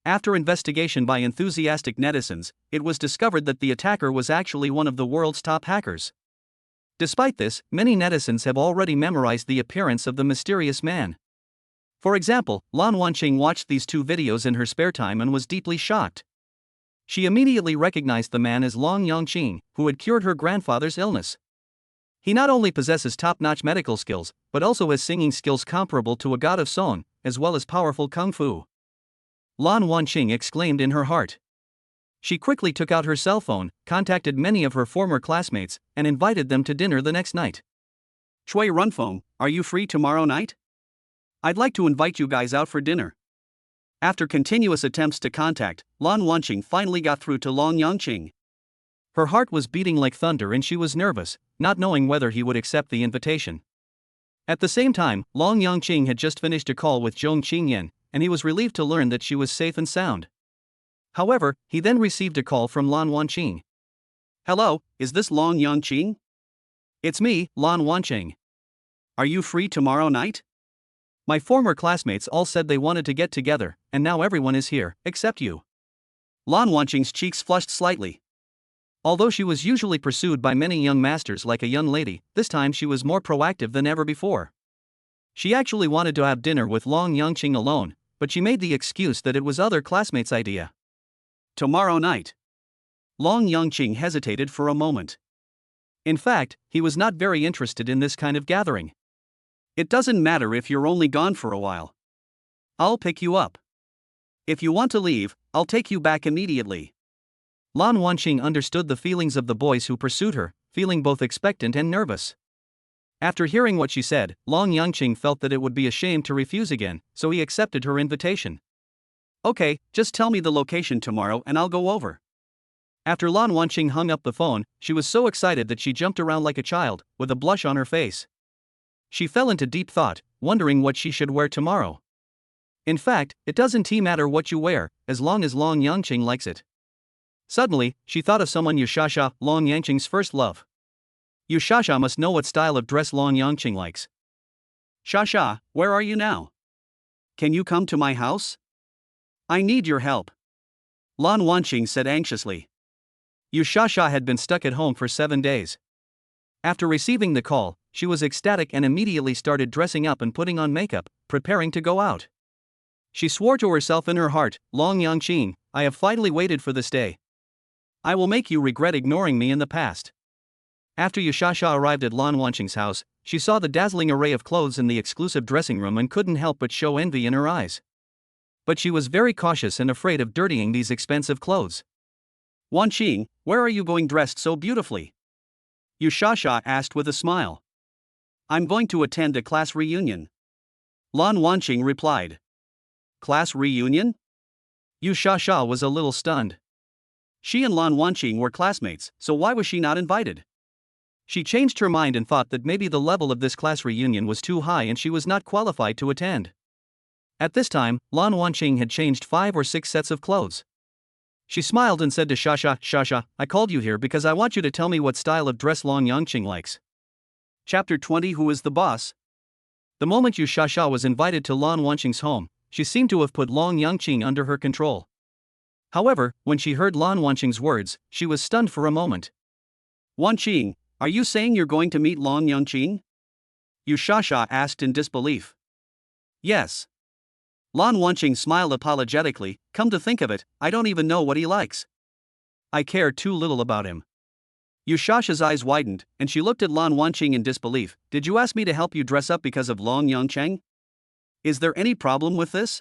After investigation by enthusiastic netizens, it was discovered that the attacker was actually one of the world's top hackers. Despite this, many netizens have already memorized the appearance of the mysterious man. For example, Lan Wanqing watched these 2 videos in her spare time and was deeply shocked. She immediately recognized the man as Long Yangqing, who had cured her grandfather's illness. He not only possesses top-notch medical skills, but also has singing skills comparable to a god of song, as well as powerful kung fu. Lan Wanqing exclaimed in her heart. She quickly took out her cell phone, contacted many of her former classmates, and invited them to dinner the next night. Chui Runfeng, are you free tomorrow night? I'd like to invite you guys out for dinner. After continuous attempts to contact, Lan Wanqing finally got through to Long Yangqing. Her heart was beating like thunder and she was nervous, not knowing whether he would accept the invitation. At the same time, Long Yangqing had just finished a call with Zhong Qingyan, and he was relieved to learn that she was safe and sound. However, he then received a call from Lan Wanqing. Hello, is this Long Yangqing? It's me, Lan Wanqing. Are you free tomorrow night? My former classmates all said they wanted to get together, and now everyone is here, except you. Lan Wanqing's cheeks flushed slightly. Although she was usually pursued by many young masters like a young lady, this time she was more proactive than ever before. She actually wanted to have dinner with Long Yangqing alone, but she made the excuse that it was other classmates' idea. Tomorrow night. Long Yangqing hesitated for a moment. In fact, he was not very interested in this kind of gathering. It doesn't matter if you're only gone for a while. I'll pick you up. If you want to leave, I'll take you back immediately. Lan Wanqing understood the feelings of the boys who pursued her, feeling both expectant and nervous. After hearing what she said, Long Yangqing felt that it would be a shame to refuse again, so he accepted her invitation. Okay, just tell me the location tomorrow and I'll go over. After Lan Wanqing hung up the phone, she was so excited that she jumped around like a child, with a blush on her face. She fell into deep thought, wondering what she should wear tomorrow. In fact, it doesn't matter what you wear, as long as Long Yangqing likes it. Suddenly, she thought of someone Yushasha, Long Yangqing's first love. Yushasha must know what style of dress Long Yangqing likes. Shasha, where are you now? Can you come to my house? I need your help. Lan Wanqing said anxiously. Yushasha had been stuck at home for 7 days. After receiving the call, she was ecstatic and immediately started dressing up and putting on makeup, preparing to go out. She swore to herself in her heart, Long Yangqing, I have finally waited for this day. I will make you regret ignoring me in the past. After Yushasha arrived at Lan Wanqing's house, she saw the dazzling array of clothes in the exclusive dressing room and couldn't help but show envy in her eyes. But she was very cautious and afraid of dirtying these expensive clothes. Wanqing, where are you going dressed so beautifully? Yushasha asked with a smile. I'm going to attend a class reunion. Lan Wanqing replied. Class reunion? Yushasha was a little stunned. She and Lan Wanqing were classmates, so why was she not invited? She changed her mind and thought that maybe the level of this class reunion was too high and she was not qualified to attend. At this time, Lan Wanqing had changed 5 or 6 sets of clothes. She smiled and said to Shasha, Shasha, I called you here because I want you to tell me what style of dress Long Yangqing likes. Chapter 20 Who is the boss? The moment Yushasha was invited to Lan Wanqing's home, she seemed to have put Long Yangqing under her control. However, when she heard Lan Wanqing's words, she was stunned for a moment. Wanqing, are you saying you're going to meet Long Yangqing? Yushasha asked in disbelief. Yes. Lan Wanqing smiled apologetically, come to think of it, I don't even know what he likes. I care too little about him. Yushasha's eyes widened, and she looked at Lan Wanqing in disbelief. Did you ask me to help you dress up because of Long Yangqing? Is there any problem with this?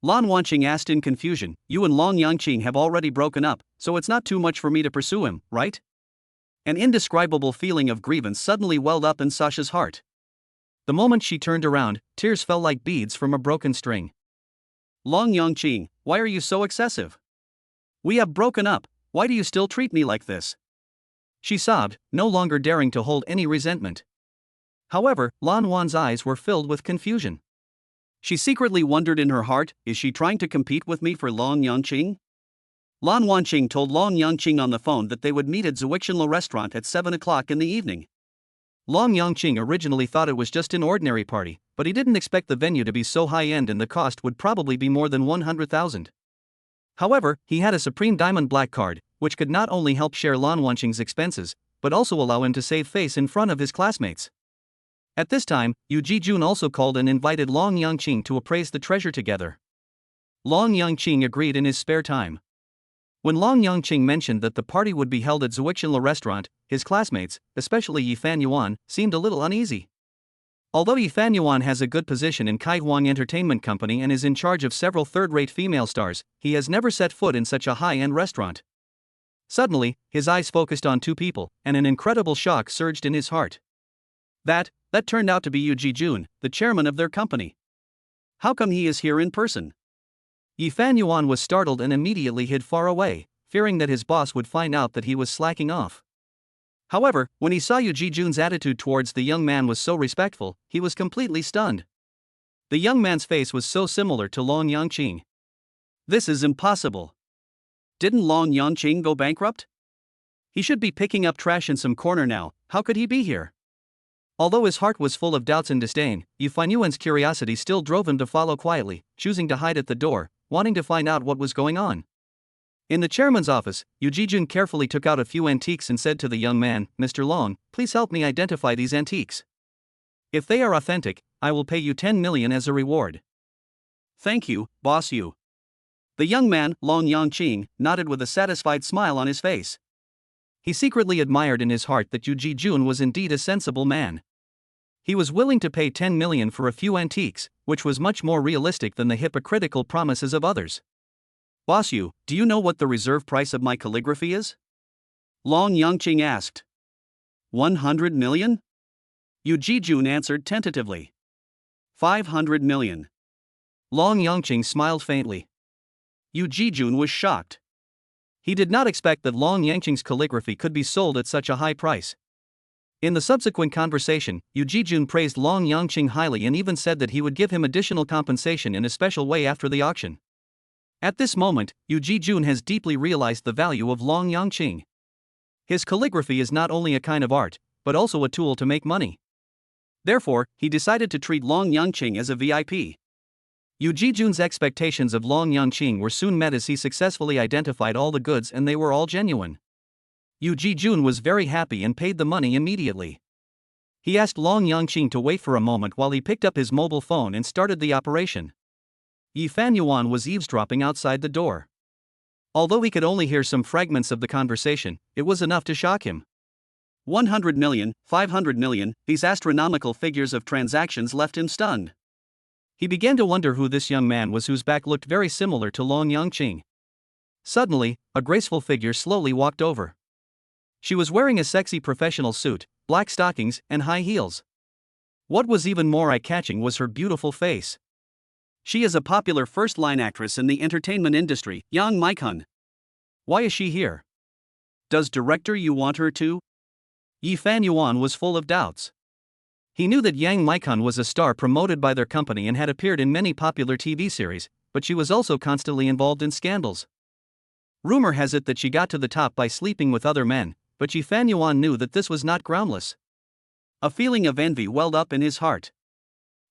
Lan Wanqing asked in confusion, you and Long Yangqing have already broken up, so it's not too much for me to pursue him, right? An indescribable feeling of grievance suddenly welled up in Sasha's heart. The moment she turned around, tears fell like beads from a broken string. Long Yangqing, why are you so excessive? We have broken up, why do you still treat me like this? She sobbed, no longer daring to hold any resentment. However, Lan Wan's eyes were filled with confusion. She secretly wondered in her heart, is she trying to compete with me for Long Yangqing? Lan Wanqing told Long Yangqing on the phone that they would meet at Zhuixinla restaurant at 7 o'clock in the evening. Long Yangqing originally thought it was just an ordinary party, but he didn't expect the venue to be so high-end and the cost would probably be more than 100,000. However, he had a Supreme Diamond Black card, which could not only help share Lan Wanqing's expenses, but also allow him to save face in front of his classmates. At this time, Yu Jijun also called and invited Long Yangqing to appraise the treasure together. Long Yangqing agreed in his spare time. When Long Yangqing mentioned that the party would be held at Zhuixinla restaurant, his classmates, especially Yifan Yuan, seemed a little uneasy. Although Yi Fan Yuan has a good position in Kaihuang Entertainment Company and is in charge of several third-rate female stars, he has never set foot in such a high-end restaurant. Suddenly, his eyes focused on two people, and an incredible shock surged in his heart. That turned out to be Yu Jijun, the chairman of their company. How come he is here in person? Yi Fan Yuan was startled and immediately hid far away, fearing that his boss would find out that he was slacking off. However, when he saw Yu Jijun's attitude towards the young man was so respectful, he was completely stunned. The young man's face was so similar to Long Yangqing. This is impossible. Didn't Long Yangqing go bankrupt? He should be picking up trash in some corner now. How could he be here? Although his heart was full of doubts and disdain, Yu Fan Yuan's curiosity still drove him to follow quietly, choosing to hide at the door, wanting to find out what was going on. In the chairman's office, Yu Jijun carefully took out a few antiques and said to the young man, "Mr. Long, please help me identify these antiques. If they are authentic, I will pay you 10 million as a reward." "Thank you, boss Yu." The young man, Long Yangqing, nodded with a satisfied smile on his face. He secretly admired in his heart that Yu Jijun was indeed a sensible man. He was willing to pay 10 million for a few antiques, which was much more realistic than the hypocritical promises of others. "Boss Yu, do you know what the reserve price of my calligraphy is?" Long Yangqing asked. 100 million? Yu Jijun answered tentatively. 500 million. Long Yangqing smiled faintly. Yu Jijun was shocked. He did not expect that Long Yangqing's calligraphy could be sold at such a high price. In the subsequent conversation, Yu Jijun praised Long Yangqing highly and even said that he would give him additional compensation in a special way after the auction. At this moment, Yu Jijun has deeply realized the value of Long Yangqing. His calligraphy is not only a kind of art, but also a tool to make money. Therefore, he decided to treat Long Yangqing as a VIP. Yu Jijun's expectations of Long Yangqing were soon met as he successfully identified all the goods and they were all genuine. Yu Jijun was very happy and paid the money immediately. He asked Long Yangqing to wait for a moment while he picked up his mobile phone and started the operation. Yi Fan Yuan was eavesdropping outside the door. Although he could only hear some fragments of the conversation, it was enough to shock him. 100 million, 500 million, these astronomical figures of transactions left him stunned. He began to wonder who this young man was whose back looked very similar to Long Yangqing. Suddenly, a graceful figure slowly walked over. She was wearing a sexy professional suit, black stockings, and high heels. What was even more eye-catching was her beautiful face. She is a popular first-line actress in the entertainment industry, Yang Maikun. Why is she here? Does director Yu want her to? Yi Fan Yuan was full of doubts. He knew that Yang Maikun was a star promoted by their company and had appeared in many popular TV series, but she was also constantly involved in scandals. Rumor has it that she got to the top by sleeping with other men, but Yi Fan Yuan knew that this was not groundless. A feeling of envy welled up in his heart.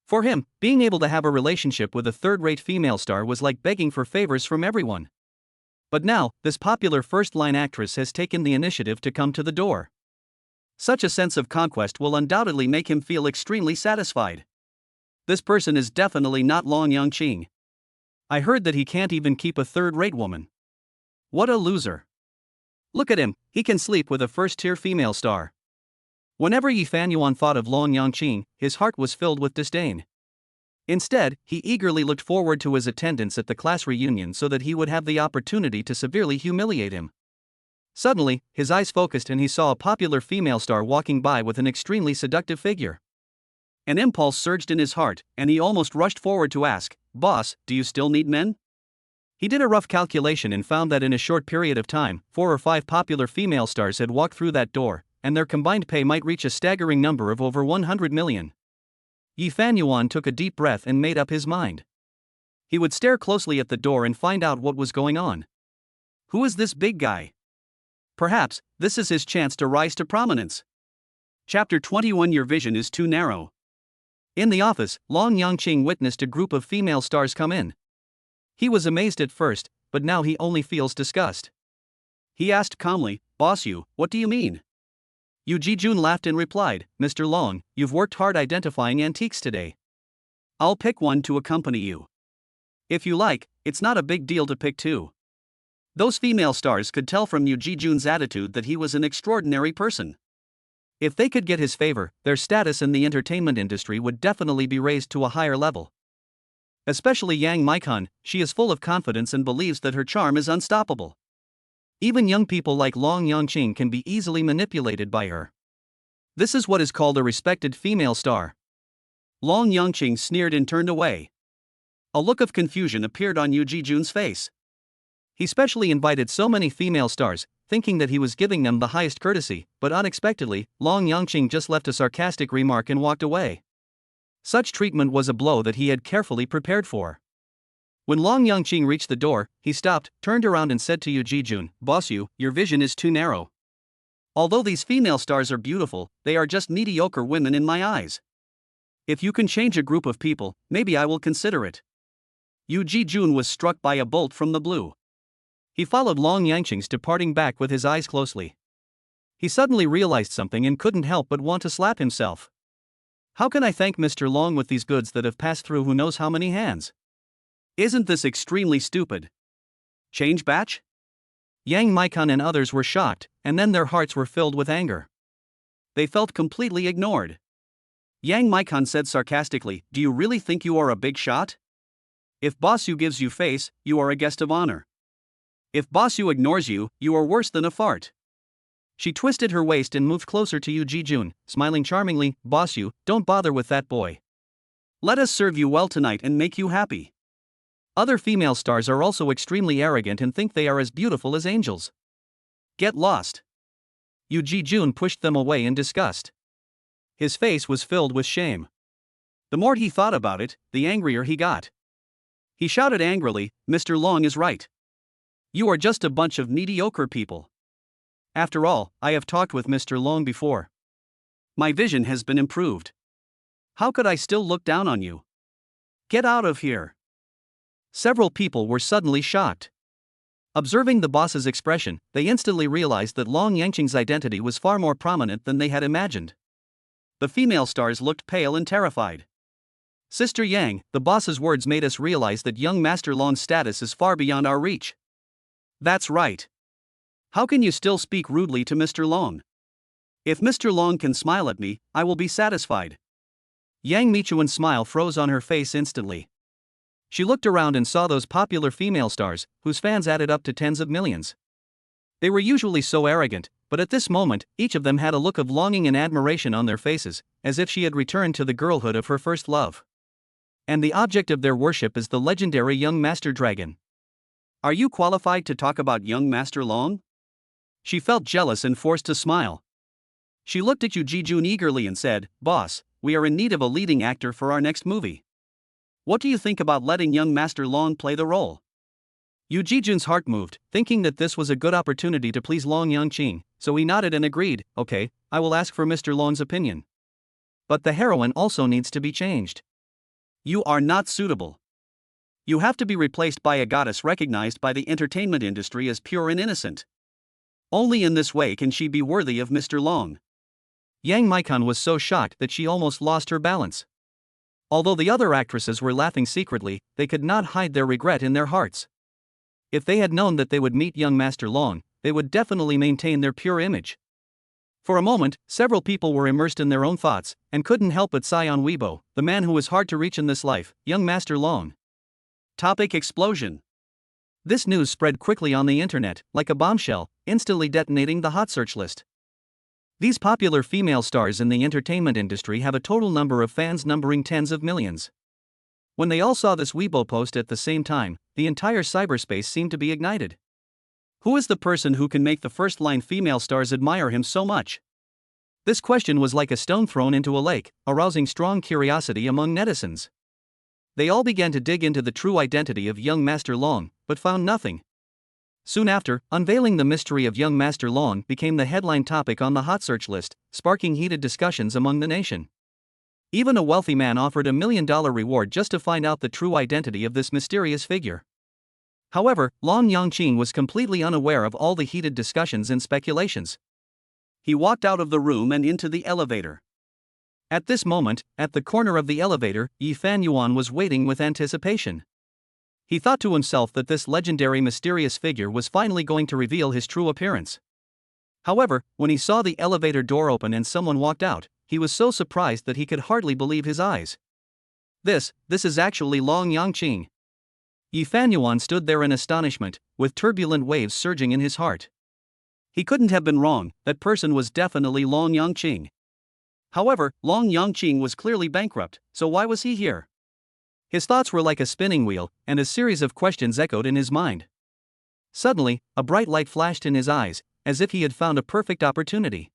For him, being able to have a relationship with a third-rate female star was like begging for favors from everyone. But now, this popular first-line actress has taken the initiative to come to the door. Such a sense of conquest will undoubtedly make him feel extremely satisfied. This person is definitely not Long Yangqing. I heard that he can't even keep a third-rate woman. What a loser. Look at him, he can sleep with a first-tier female star. Whenever Yi Fan Yuan thought of Long Yangqing, his heart was filled with disdain. Instead, he eagerly looked forward to his attendance at the class reunion so that he would have the opportunity to severely humiliate him. Suddenly, his eyes focused and he saw a popular female star walking by with an extremely seductive figure. An impulse surged in his heart, and he almost rushed forward to ask, "Boss, do you still need men?" He did a rough calculation and found that in a short period of time, 4 or 5 popular female stars had walked through that door, and their combined pay might reach a staggering number of over 100 million. Yi Fan Yuan took a deep breath and made up his mind. He would stare closely at the door and find out what was going on. Who is this big guy? Perhaps, this is his chance to rise to prominence. Chapter 21. Your vision is too narrow. In the office, Long Yangqing witnessed a group of female stars come in. He was amazed at first, but now he only feels disgust. He asked calmly, "Boss Yu, what do you mean?" Yu Jijun laughed and replied, "Mr. Long, you've worked hard identifying antiques today. I'll pick one to accompany you. If you like, it's not a big deal to pick two." Those female stars could tell from Yu Jijun's attitude that he was an extraordinary person. If they could get his favor, their status in the entertainment industry would definitely be raised to a higher level. Especially Yang Maikon, she is full of confidence and believes that her charm is unstoppable. Even young people like Long Yangqing can be easily manipulated by her. This is what is called a respected female star. Long Yangqing sneered and turned away. A look of confusion appeared on Yu Jijun's face. He specially invited so many female stars, thinking that he was giving them the highest courtesy, but unexpectedly, Long Yangqing just left a sarcastic remark and walked away. Such treatment was a blow that he had carefully prepared for. When Long Yangqing reached the door, he stopped, turned around and said to Yu Jijun, "Boss Yu, your vision is too narrow. Although these female stars are beautiful, they are just mediocre women in my eyes. If you can change a group of people, maybe I will consider it." Yu Jijun was struck by a bolt from the blue. He followed Long Yangqing's departing back with his eyes closely. He suddenly realized something and couldn't help but want to slap himself. How can I thank Mr. Long with these goods that have passed through who knows how many hands? Isn't this extremely stupid? Change batch? Yang Maikon and others were shocked, and then their hearts were filled with anger. They felt completely ignored. Yang Maikon said sarcastically, "Do you really think you are a big shot? If Boss Yu gives you face, you are a guest of honor. If Boss Yu ignores you, you are worse than a fart." She twisted her waist and moved closer to Yu Jijun, smiling charmingly, "Boss Yu, don't bother with that boy. Let us serve you well tonight and make you happy." Other female stars are also extremely arrogant and think they are as beautiful as angels. Get lost. Yu Jijun pushed them away in disgust. His face was filled with shame. The more he thought about it, the angrier he got. He shouted angrily, "Mr. Long is right. You are just a bunch of mediocre people. After all, I have talked with Mr. Long before. My vision has been improved. How could I still look down on you? Get out of here." Several people were suddenly shocked. Observing the boss's expression, they instantly realized that Long Yangqing's identity was far more prominent than they had imagined. The female stars looked pale and terrified. "Sister Yang, the boss's words made us realize that young Master Long's status is far beyond our reach." "That's right. How can you still speak rudely to Mr. Long? If Mr. Long can smile at me, I will be satisfied." Yang Michuan's smile froze on her face instantly. She looked around and saw those popular female stars, whose fans added up to tens of millions. They were usually so arrogant, but at this moment, each of them had a look of longing and admiration on their faces, as if she had returned to the girlhood of her first love. And the object of their worship is the legendary young Master Dragon. "Are you qualified to talk about young Master Long?" She felt jealous and forced to smile. She looked at Yu Jijun eagerly and said, "Boss, we are in need of a leading actor for our next movie. What do you think about letting young Master Long play the role?" Yu Jijun's heart moved, thinking that this was a good opportunity to please Long Yangqing, so he nodded and agreed, "Okay, I will ask for Mr. Long's opinion. But the heroine also needs to be changed. You are not suitable. You have to be replaced by a goddess recognized by the entertainment industry as pure and innocent. Only in this way can she be worthy of Mr. Long." Yang Maikon was so shocked that she almost lost her balance. Although the other actresses were laughing secretly, they could not hide their regret in their hearts. If they had known that they would meet young Master Long, they would definitely maintain their pure image. For a moment, several people were immersed in their own thoughts, and couldn't help but sigh on Weibo, the man who was hard to reach in this life, young Master Long. Topic explosion. This news spread quickly on the internet, like a bombshell, instantly detonating the hot search list. These popular female stars in the entertainment industry have a total number of fans numbering tens of millions. When they all saw this Weibo post at the same time, the entire cyberspace seemed to be ignited. Who is the person who can make the first-line female stars admire him so much? This question was like a stone thrown into a lake, arousing strong curiosity among netizens. They all began to dig into the true identity of young Master Long, but found nothing. Soon after, unveiling the mystery of young Master Long became the headline topic on the hot search list, sparking heated discussions among the nation. Even a wealthy man offered $1 million reward just to find out the true identity of this mysterious figure. However, Long Yangqing was completely unaware of all the heated discussions and speculations. He walked out of the room and into the elevator. At this moment, at the corner of the elevator, Yi Fanyuan was waiting with anticipation. He thought to himself that this legendary mysterious figure was finally going to reveal his true appearance. However, when he saw the elevator door open and someone walked out, he was so surprised that he could hardly believe his eyes. This is actually Long Yangqing. Yi Fanyuan stood there in astonishment, with turbulent waves surging in his heart. He couldn't have been wrong, that person was definitely Long Yangqing. However, Long Yangqing was clearly bankrupt, so why was he here? His thoughts were like a spinning wheel, and a series of questions echoed in his mind. Suddenly, a bright light flashed in his eyes, as if he had found a perfect opportunity.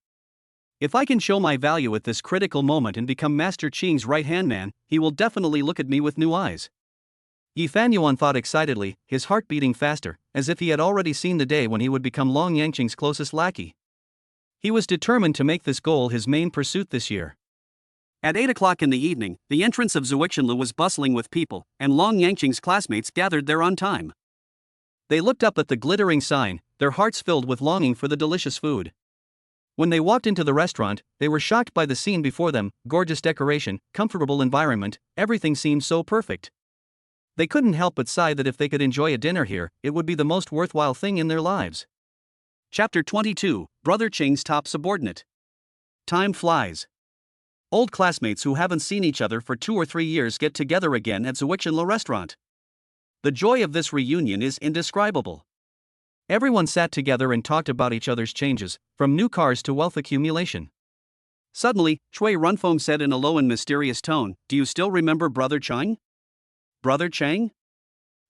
If I can show my value at this critical moment and become Master Qing's right-hand man, he will definitely look at me with new eyes. Yi Fanyuan thought excitedly, his heart beating faster, as if he had already seen the day when he would become Long Yangqing's closest lackey. He was determined to make this goal his main pursuit this year. At 8 o'clock in the evening, the entrance of Zuixinlu was bustling with people, and Long Yangqing's classmates gathered there on time. They looked up at the glittering sign, their hearts filled with longing for the delicious food. When they walked into the restaurant, they were shocked by the scene before them: gorgeous decoration, comfortable environment, everything seemed so perfect. They couldn't help but sigh that if they could enjoy a dinner here, it would be the most worthwhile thing in their lives. Chapter 22, Brother Qing's Top Subordinate. Time flies. Old classmates who haven't seen each other for 2 or 3 years get together again at Zuixinlu restaurant. The joy of this reunion is indescribable. Everyone sat together and talked about each other's changes, from new cars to wealth accumulation. Suddenly, Chui Runfeng said in a low and mysterious tone, "Do you still remember Brother Chang?" "Brother Chang?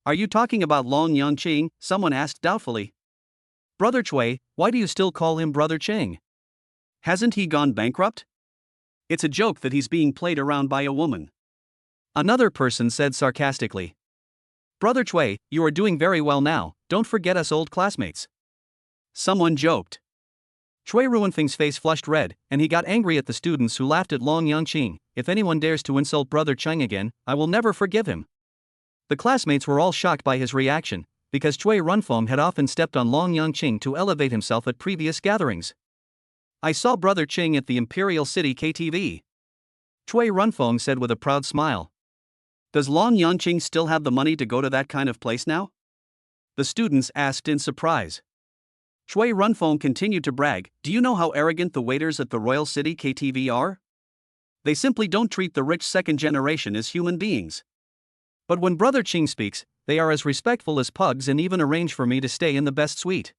Are you talking about Long Yangqing?" someone asked doubtfully. "Brother Chui, why do you still call him Brother Chang? Hasn't he gone bankrupt? It's a joke that he's being played around by a woman." Another person said sarcastically. "Brother Chui, you are doing very well now, don't forget us old classmates." Someone joked. Chui Ruanfeng's face flushed red, and he got angry at the students who laughed at Long Yangqing. "If anyone dares to insult Brother Chang again, I will never forgive him." The classmates were all shocked by his reaction, because Chui Runfeng had often stepped on Long Yangqing to elevate himself at previous gatherings. "I saw Brother Qing at the Imperial City KTV. Chui Runfeng said with a proud smile. "Does Long Yangqing still have the money to go to that kind of place now?" The students asked in surprise. Chui Runfeng continued to brag, "Do you know how arrogant the waiters at the Royal City KTV are? They simply don't treat the rich second generation as human beings. But when Brother Qing speaks, they are as respectful as pugs and even arrange for me to stay in the best suite."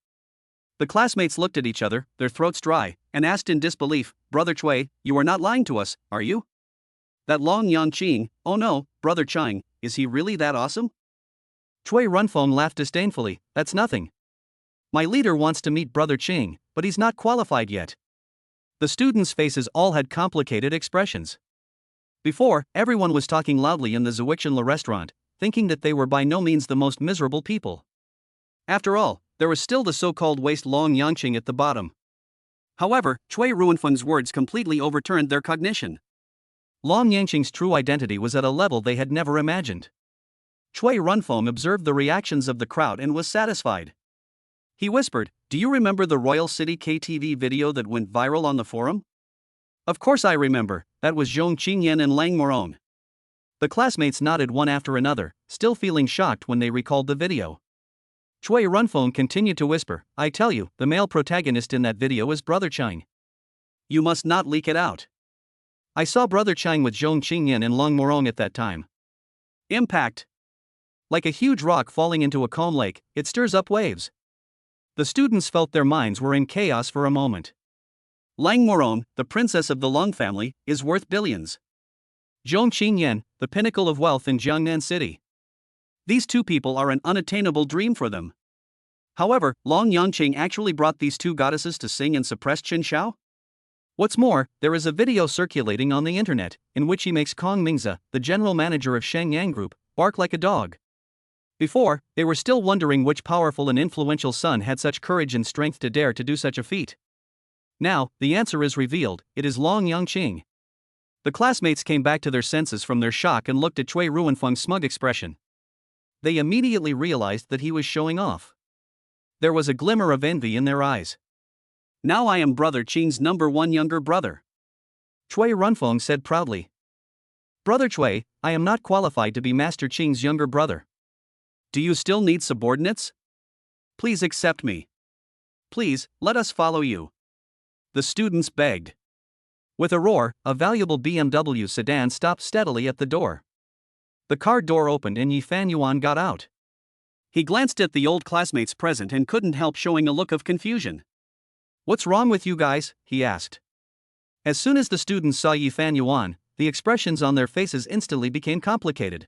The classmates looked at each other, their throats dry, and asked in disbelief, "Brother Chui, you are not lying to us, are you? That Long Yangqing, oh no, Brother Chang, is he really that awesome?" Chui Runfeng laughed disdainfully, "That's nothing. My leader wants to meet Brother Qing, but he's not qualified yet." The students' faces all had complicated expressions. Before, everyone was talking loudly in the Zuixinlu restaurant, thinking that they were by no means the most miserable people. After all, there was still the so-called waste Long Yangqing at the bottom. However, Chui Ruanfeng's words completely overturned their cognition. Long Yangqing's true identity was at a level they had never imagined. Chui Runfeng observed the reactions of the crowd and was satisfied. He whispered, "Do you remember the Royal City KTV video that went viral on the forum?" "Of course I remember, that was Zhong Qingyan and Lang Moron." The classmates nodded one after another, still feeling shocked when they recalled the video. Chui Runfeng continued to whisper, "I tell you, the male protagonist in that video is Brother Chang. You must not leak it out. I saw Brother Chang with Zhong Qingyan and Lang Moron at that time." Impact. Like a huge rock falling into a calm lake, it stirs up waves. The students felt their minds were in chaos for a moment. Lang Moron, the princess of the Long family, is worth billions. Zhong Qingyan, the pinnacle of wealth in Jiangnan City. These two people are an unattainable dream for them. However, Long Yangqing actually brought these two goddesses to sing and suppress Qin Shao? What's more, there is a video circulating on the internet, in which he makes Kong Mingzi, the general manager of Shenyang Group, bark like a dog. Before, they were still wondering which powerful and influential son had such courage and strength to dare to do such a feat. Now, the answer is revealed: it is Long Yangqing. The classmates came back to their senses from their shock and looked at Chui Ruanfeng's smug expression. They immediately realized that he was showing off. There was a glimmer of envy in their eyes. "Now I am Brother Qing's #1 younger brother," Chui Runfeng said proudly. "Brother Chui, I am not qualified to be Master Qing's younger brother. Do you still need subordinates? Please accept me." please, let us follow you. The students begged. With a roar, a valuable BMW sedan stopped steadily at the door. The car door opened and Yi Fanyuan got out. He glanced at the old classmates present and couldn't help showing a look of confusion. "What's wrong with you guys?" he asked. As soon as the students saw Yi Fanyuan, the expressions on their faces instantly became complicated.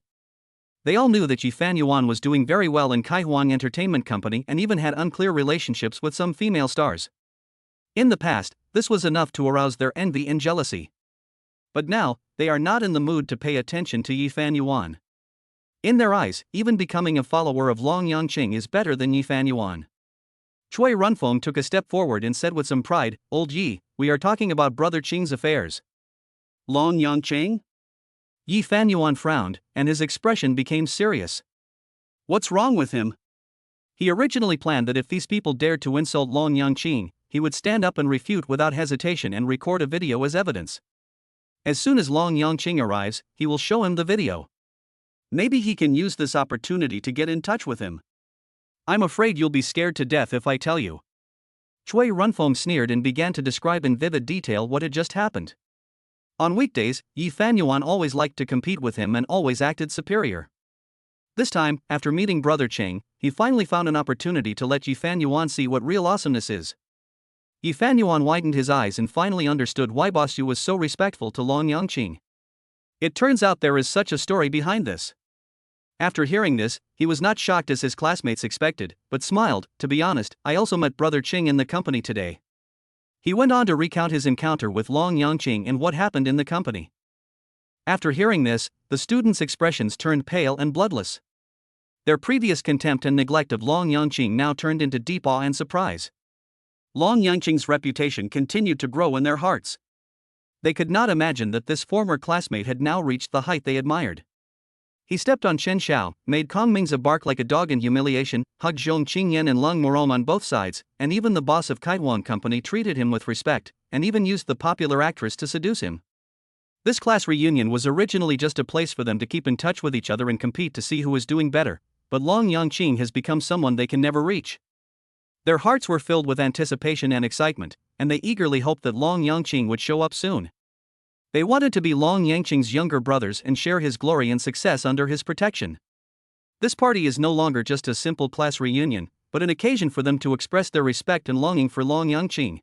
They all knew that Yi Fanyuan was doing very well in Kaihuang Entertainment Company and even had unclear relationships with some female stars. In the past, this was enough to arouse their envy and jealousy. But now, they are not in the mood to pay attention to Yi Fanyuan. In their eyes, even becoming a follower of Long Yangqing is better than Yi Fanyuan. Chui Runfeng took a step forward and said with some pride, "Old Yi, we are talking about Brother Qing's affairs." Long Yangqing? Yi Fanyuan frowned, and his expression became serious. What's wrong with him? He originally planned that if these people dared to insult Long Yangqing, he would stand up and refute without hesitation and record a video as evidence. As soon as Long Yangqing arrives, he will show him the video. Maybe he can use this opportunity to get in touch with him. I'm afraid you'll be scared to death if I tell you. Chui Runfeng sneered and began to describe in vivid detail what had just happened. On weekdays, Yi Fanyuan always liked to compete with him and always acted superior. This time, after meeting Brother Qing, he finally found an opportunity to let Yi Fanyuan see what real awesomeness is. Yi Fanyuan widened his eyes and finally understood why Boss Yu was so respectful to Long Yangqing. It turns out there is such a story behind this. After hearing this, he was not shocked as his classmates expected, but smiled. "To be honest, I also met Brother Qing in the company today." He went on to recount his encounter with Long Yangqing and what happened in the company. After hearing this, the students' expressions turned pale and bloodless. Their previous contempt and neglect of Long Yangqing now turned into deep awe and surprise. Long Yangqing's reputation continued to grow in their hearts. They could not imagine that this former classmate had now reached the height they admired. He stepped on Chen Xiao, made Kong Mingza bark like a dog in humiliation, hugged Zhong Qingyan and Lung Morom on both sides, and even the boss of Kaihuang Company treated him with respect, and even used the popular actress to seduce him. This class reunion was originally just a place for them to keep in touch with each other and compete to see who was doing better, but Long Yangqing has become someone they can never reach. Their hearts were filled with anticipation and excitement, and they eagerly hoped that Long Yangqing would show up soon. They wanted to be Long Yangqing's younger brothers and share his glory and success under his protection. This party is no longer just a simple class reunion, but an occasion for them to express their respect and longing for Long Yangqing.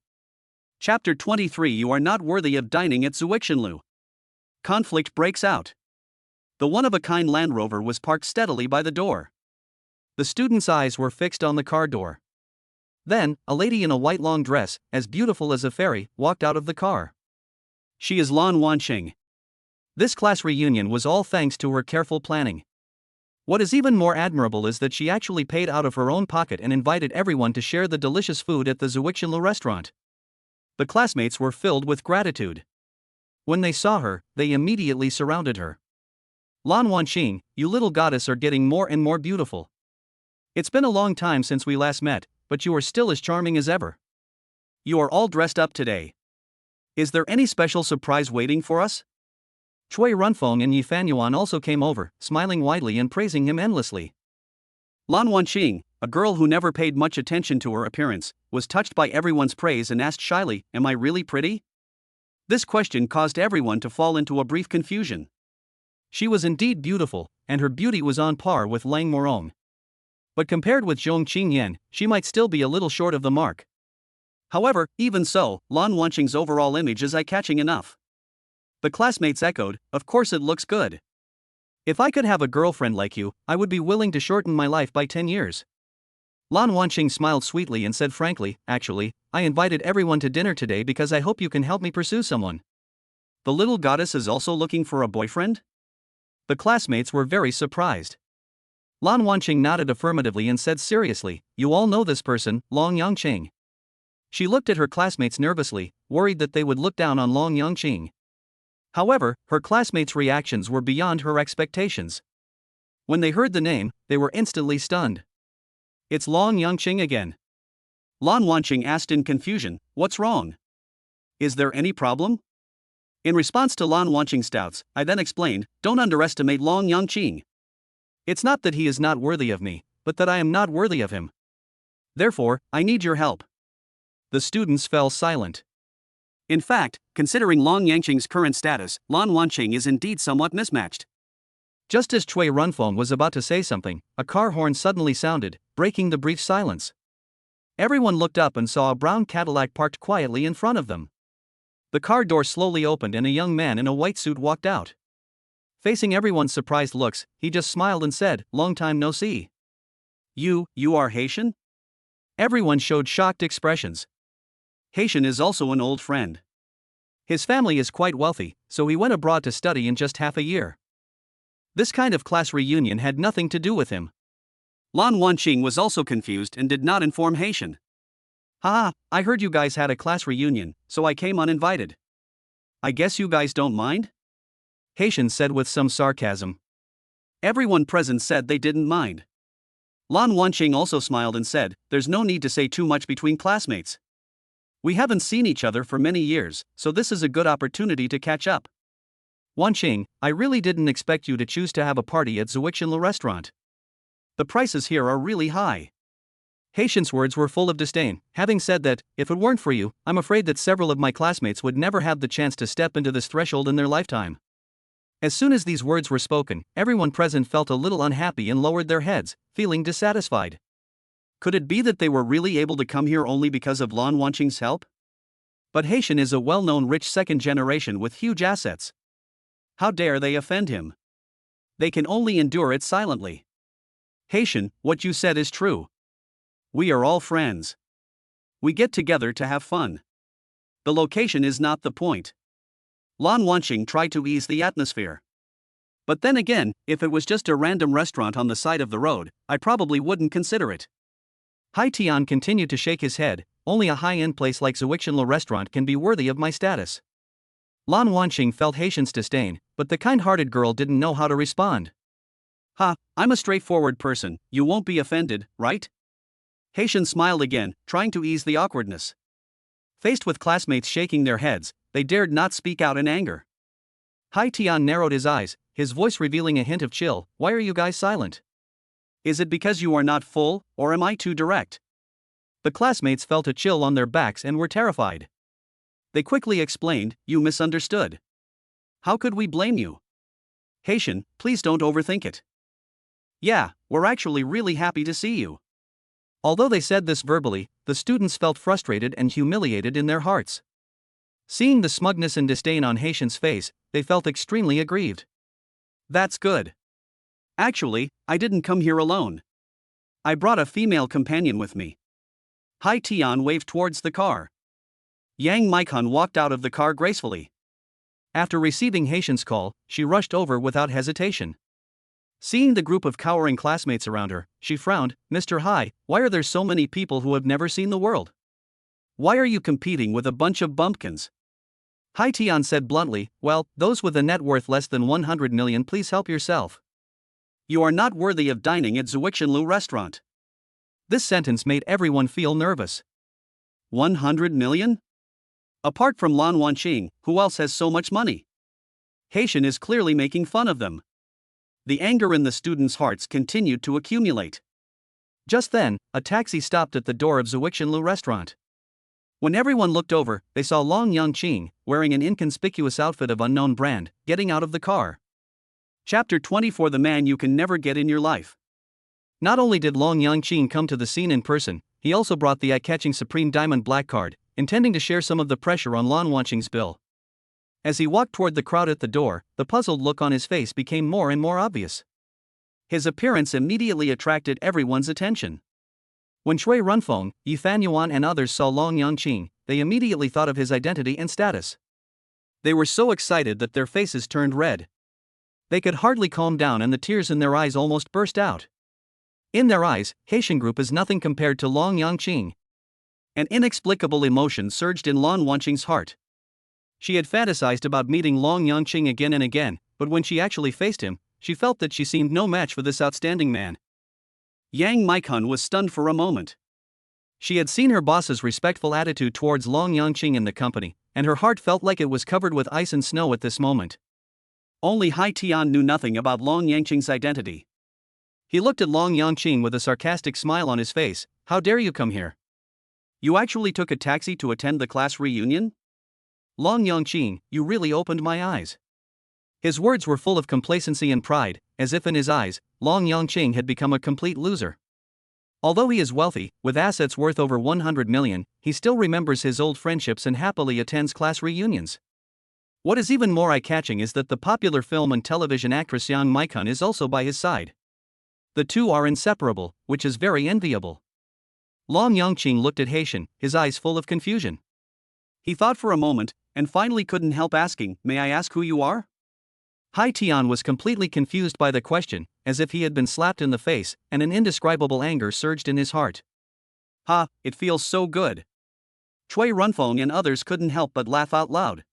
Chapter 23. You are not worthy of dining at Zuixinlu. Conflict breaks out. The one-of-a-kind Land Rover was parked steadily by the door. The students' eyes were fixed on the car door. Then, a lady in a white long dress, as beautiful as a fairy, walked out of the car. She is Lan Wanqing. This class reunion was all thanks to her careful planning. What is even more admirable is that she actually paid out of her own pocket and invited everyone to share the delicious food at the Zuixinlu restaurant. The classmates were filled with gratitude. When they saw her, they immediately surrounded her. "Lan Wanqing, you little goddess are getting more and more beautiful. It's been a long time since we last met, but you are still as charming as ever. You are all dressed up today. Is there any special surprise waiting for us?" Chui Runfeng and Yi Fanyuan also came over, smiling widely and praising him endlessly. Lan Wanqing, a girl who never paid much attention to her appearance, was touched by everyone's praise and asked shyly, "Am I really pretty?" This question caused everyone to fall into a brief confusion. She was indeed beautiful, and her beauty was on par with Lang Morong. But compared with Zhong Qingyan, she might still be a little short of the mark. However, even so, Lan Wanqing's overall image is eye-catching enough. The classmates echoed, "Of course it looks good. If I could have a girlfriend like you, I would be willing to shorten my life by 10 years. Lan Wanqing smiled sweetly and said frankly, "Actually, I invited everyone to dinner today because I hope you can help me pursue someone." The little goddess is also looking for a boyfriend? The classmates were very surprised. Lan Wanqing nodded affirmatively and said seriously, "You all know this person, Long Yangqing." She looked at her classmates nervously, worried that they would look down on Long Yangqing. However, her classmates' reactions were beyond her expectations. When they heard the name, they were instantly stunned. "It's Long Yangqing again." Lan Wanqing asked in confusion, "What's wrong? Is there any problem?" In response to Lan Wanqing's doubts, I then explained, "Don't underestimate Long Yangqing. It's not that he is not worthy of me, but that I am not worthy of him. Therefore, I need your help. The students fell silent. In fact, considering Long Yangqing's current status, Lan Wanqing is indeed somewhat mismatched. Just as Chui Runfeng was about to say something, a car horn suddenly sounded, breaking the brief silence. Everyone looked up and saw a brown Cadillac parked quietly in front of them. The car door slowly opened and a young man in a white suit walked out. Facing everyone's surprised looks, he just smiled and said, "Long time no see." You are Haitian?" Everyone showed shocked expressions. Haitian is also an old friend. His family is quite wealthy, so he went abroad to study in just half a year. This kind of class reunion had nothing to do with him. Lan Wanqing was also confused and did not inform Haitian. "Haha, I heard you guys had a class reunion, so I came uninvited. I guess you guys don't mind?" Haitian said with some sarcasm. Everyone present said they didn't mind. Lan Wanqing also smiled and said, "There's no need to say too much between classmates. We haven't seen each other for many years, so this is a good opportunity to catch up. Wanqing, I really didn't expect you to choose to have a party at Zhuixinlu restaurant. The prices here are really high." Haitian's words were full of disdain, having said that, "If it weren't for you, I'm afraid that several of my classmates would never have the chance to step into this threshold in their lifetime." As soon as these words were spoken, everyone present felt a little unhappy and lowered their heads, feeling dissatisfied. Could it be that they were really able to come here only because of Lan Wanqing's help? But Haitian is a well-known rich second generation with huge assets. How dare they offend him? They can only endure it silently. "Haitian, what you said is true. We are all friends. We get together to have fun. The location is not the point." Lan Wanqing tried to ease the atmosphere. "But then again, if it was just a random restaurant on the side of the road, I probably wouldn't consider it." Hai Tian continued to shake his head. "Only a high-end place like Zhuixinlu restaurant can be worthy of my status." Lan Wanqing felt Haitian's disdain, but the kind-hearted girl didn't know how to respond. "Ha, I'm a straightforward person, you won't be offended, right?" Haitian smiled again, trying to ease the awkwardness. Faced with classmates shaking their heads, they dared not speak out in anger. Hai Tian narrowed his eyes, his voice revealing a hint of chill. "Why are you guys silent? Is it because you are not full, or am I too direct?" The classmates felt a chill on their backs and were terrified. They quickly explained, "You misunderstood. How could we blame you? Haitian, please don't overthink it. Yeah, we're actually really happy to see you." Although they said this verbally, the students felt frustrated and humiliated in their hearts. Seeing the smugness and disdain on Haitian's face, they felt extremely aggrieved. "That's good. Actually, I didn't come here alone. I brought a female companion with me." Hai Tian waved towards the car. Yang Maikun walked out of the car gracefully. After receiving Haitian's call, she rushed over without hesitation. Seeing the group of cowering classmates around her, she frowned. "Mr. Hai, why are there so many people who have never seen the world? Why are you competing with a bunch of bumpkins?" Hai Tian said bluntly, "Well, those with a net worth less than 100 million, please help yourself. You are not worthy of dining at Zhuixinlu restaurant." This sentence made everyone feel nervous. 100 million? Apart from Lan Wanqing, who else has so much money? Haitian is clearly making fun of them. The anger in the students' hearts continued to accumulate. Just then, a taxi stopped at the door of Zhuixinlu restaurant. When everyone looked over, they saw Long Yangqing, wearing an inconspicuous outfit of unknown brand, getting out of the car. Chapter 24: The man you can never get in your life. Not only did Long Yangqing come to the scene in person, he also brought the eye-catching Supreme Diamond Black card, intending to share some of the pressure on Lan Wanqing's bill. As he walked toward the crowd at the door, the puzzled look on his face became more and more obvious. His appearance immediately attracted everyone's attention. When Chui Runfeng, Yifan Yuan and others saw Long Yangqing, they immediately thought of his identity and status. They were so excited that their faces turned red. They could hardly calm down and the tears in their eyes almost burst out. In their eyes, Haitian group is nothing compared to Long Yangqing. An inexplicable emotion surged in Lan Wanqing's heart. She had fantasized about meeting Long Yangqing again and again, but when she actually faced him, she felt that she seemed no match for this outstanding man. Yang Maikun was stunned for a moment. She had seen her boss's respectful attitude towards Long Yangqing in the company, and her heart felt like it was covered with ice and snow at this moment. Only Hai Tian knew nothing about Long Yangqing's identity. He looked at Long Yangqing with a sarcastic smile on his face. "How dare you come here? You actually took a taxi to attend the class reunion? Long Yongqing, you really opened my eyes. His words were full of complacency and pride, as if in his eyes, Long Yongqing had become a complete loser. Although he is wealthy, with assets worth over 100 million, he still remembers his old friendships and happily attends class reunions. What is even more eye-catching is that the popular film and television actress Yang Maikun is also by his side. The two are inseparable, which is very enviable. Long Yongqing looked at Haitian, his eyes full of confusion. He thought for a moment, and finally couldn't help asking, "May I ask who you are?" Hai Tian was completely confused by the question, as if he had been slapped in the face, and an indescribable anger surged in his heart. Ha, it feels so good. Cui Runfeng and others couldn't help but laugh out loud.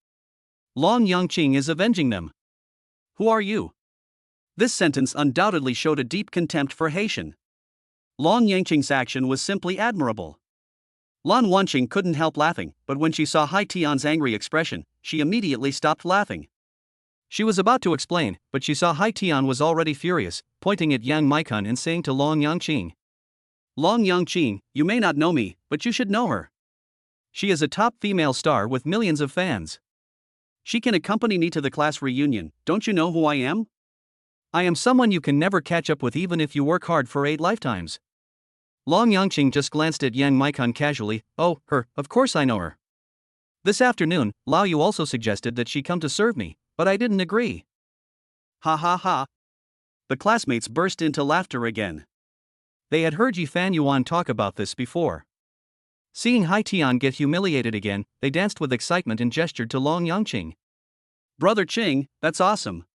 Long Yongqing is avenging them. Who are you? This sentence undoubtedly showed a deep contempt for Haitian. Long Yangqing's action was simply admirable. Lan Wanqing couldn't help laughing, but when she saw Hai Tian's angry expression, she immediately stopped laughing. She was about to explain, but she saw Hai Tian was already furious, pointing at Yang Maikun and saying to Long Yangqing, "Long Yangqing, you may not know me, but you should know her. She is a top female star with millions of fans. She can accompany me to the class reunion. Don't you know who I am? I am someone you can never catch up with even if you work hard for 8 lifetimes." Long Yangqing just glanced at Yang Maikun casually. "Oh, her, of course I know her. This afternoon, Lao Yu also suggested that she come to serve me, but I didn't agree." Ha ha ha. The classmates burst into laughter again. They had heard Yi Fan Yuan talk about this before. Seeing Hai Tian get humiliated again, they danced with excitement and gestured to Long Yangqing. "Brother Qing, that's awesome.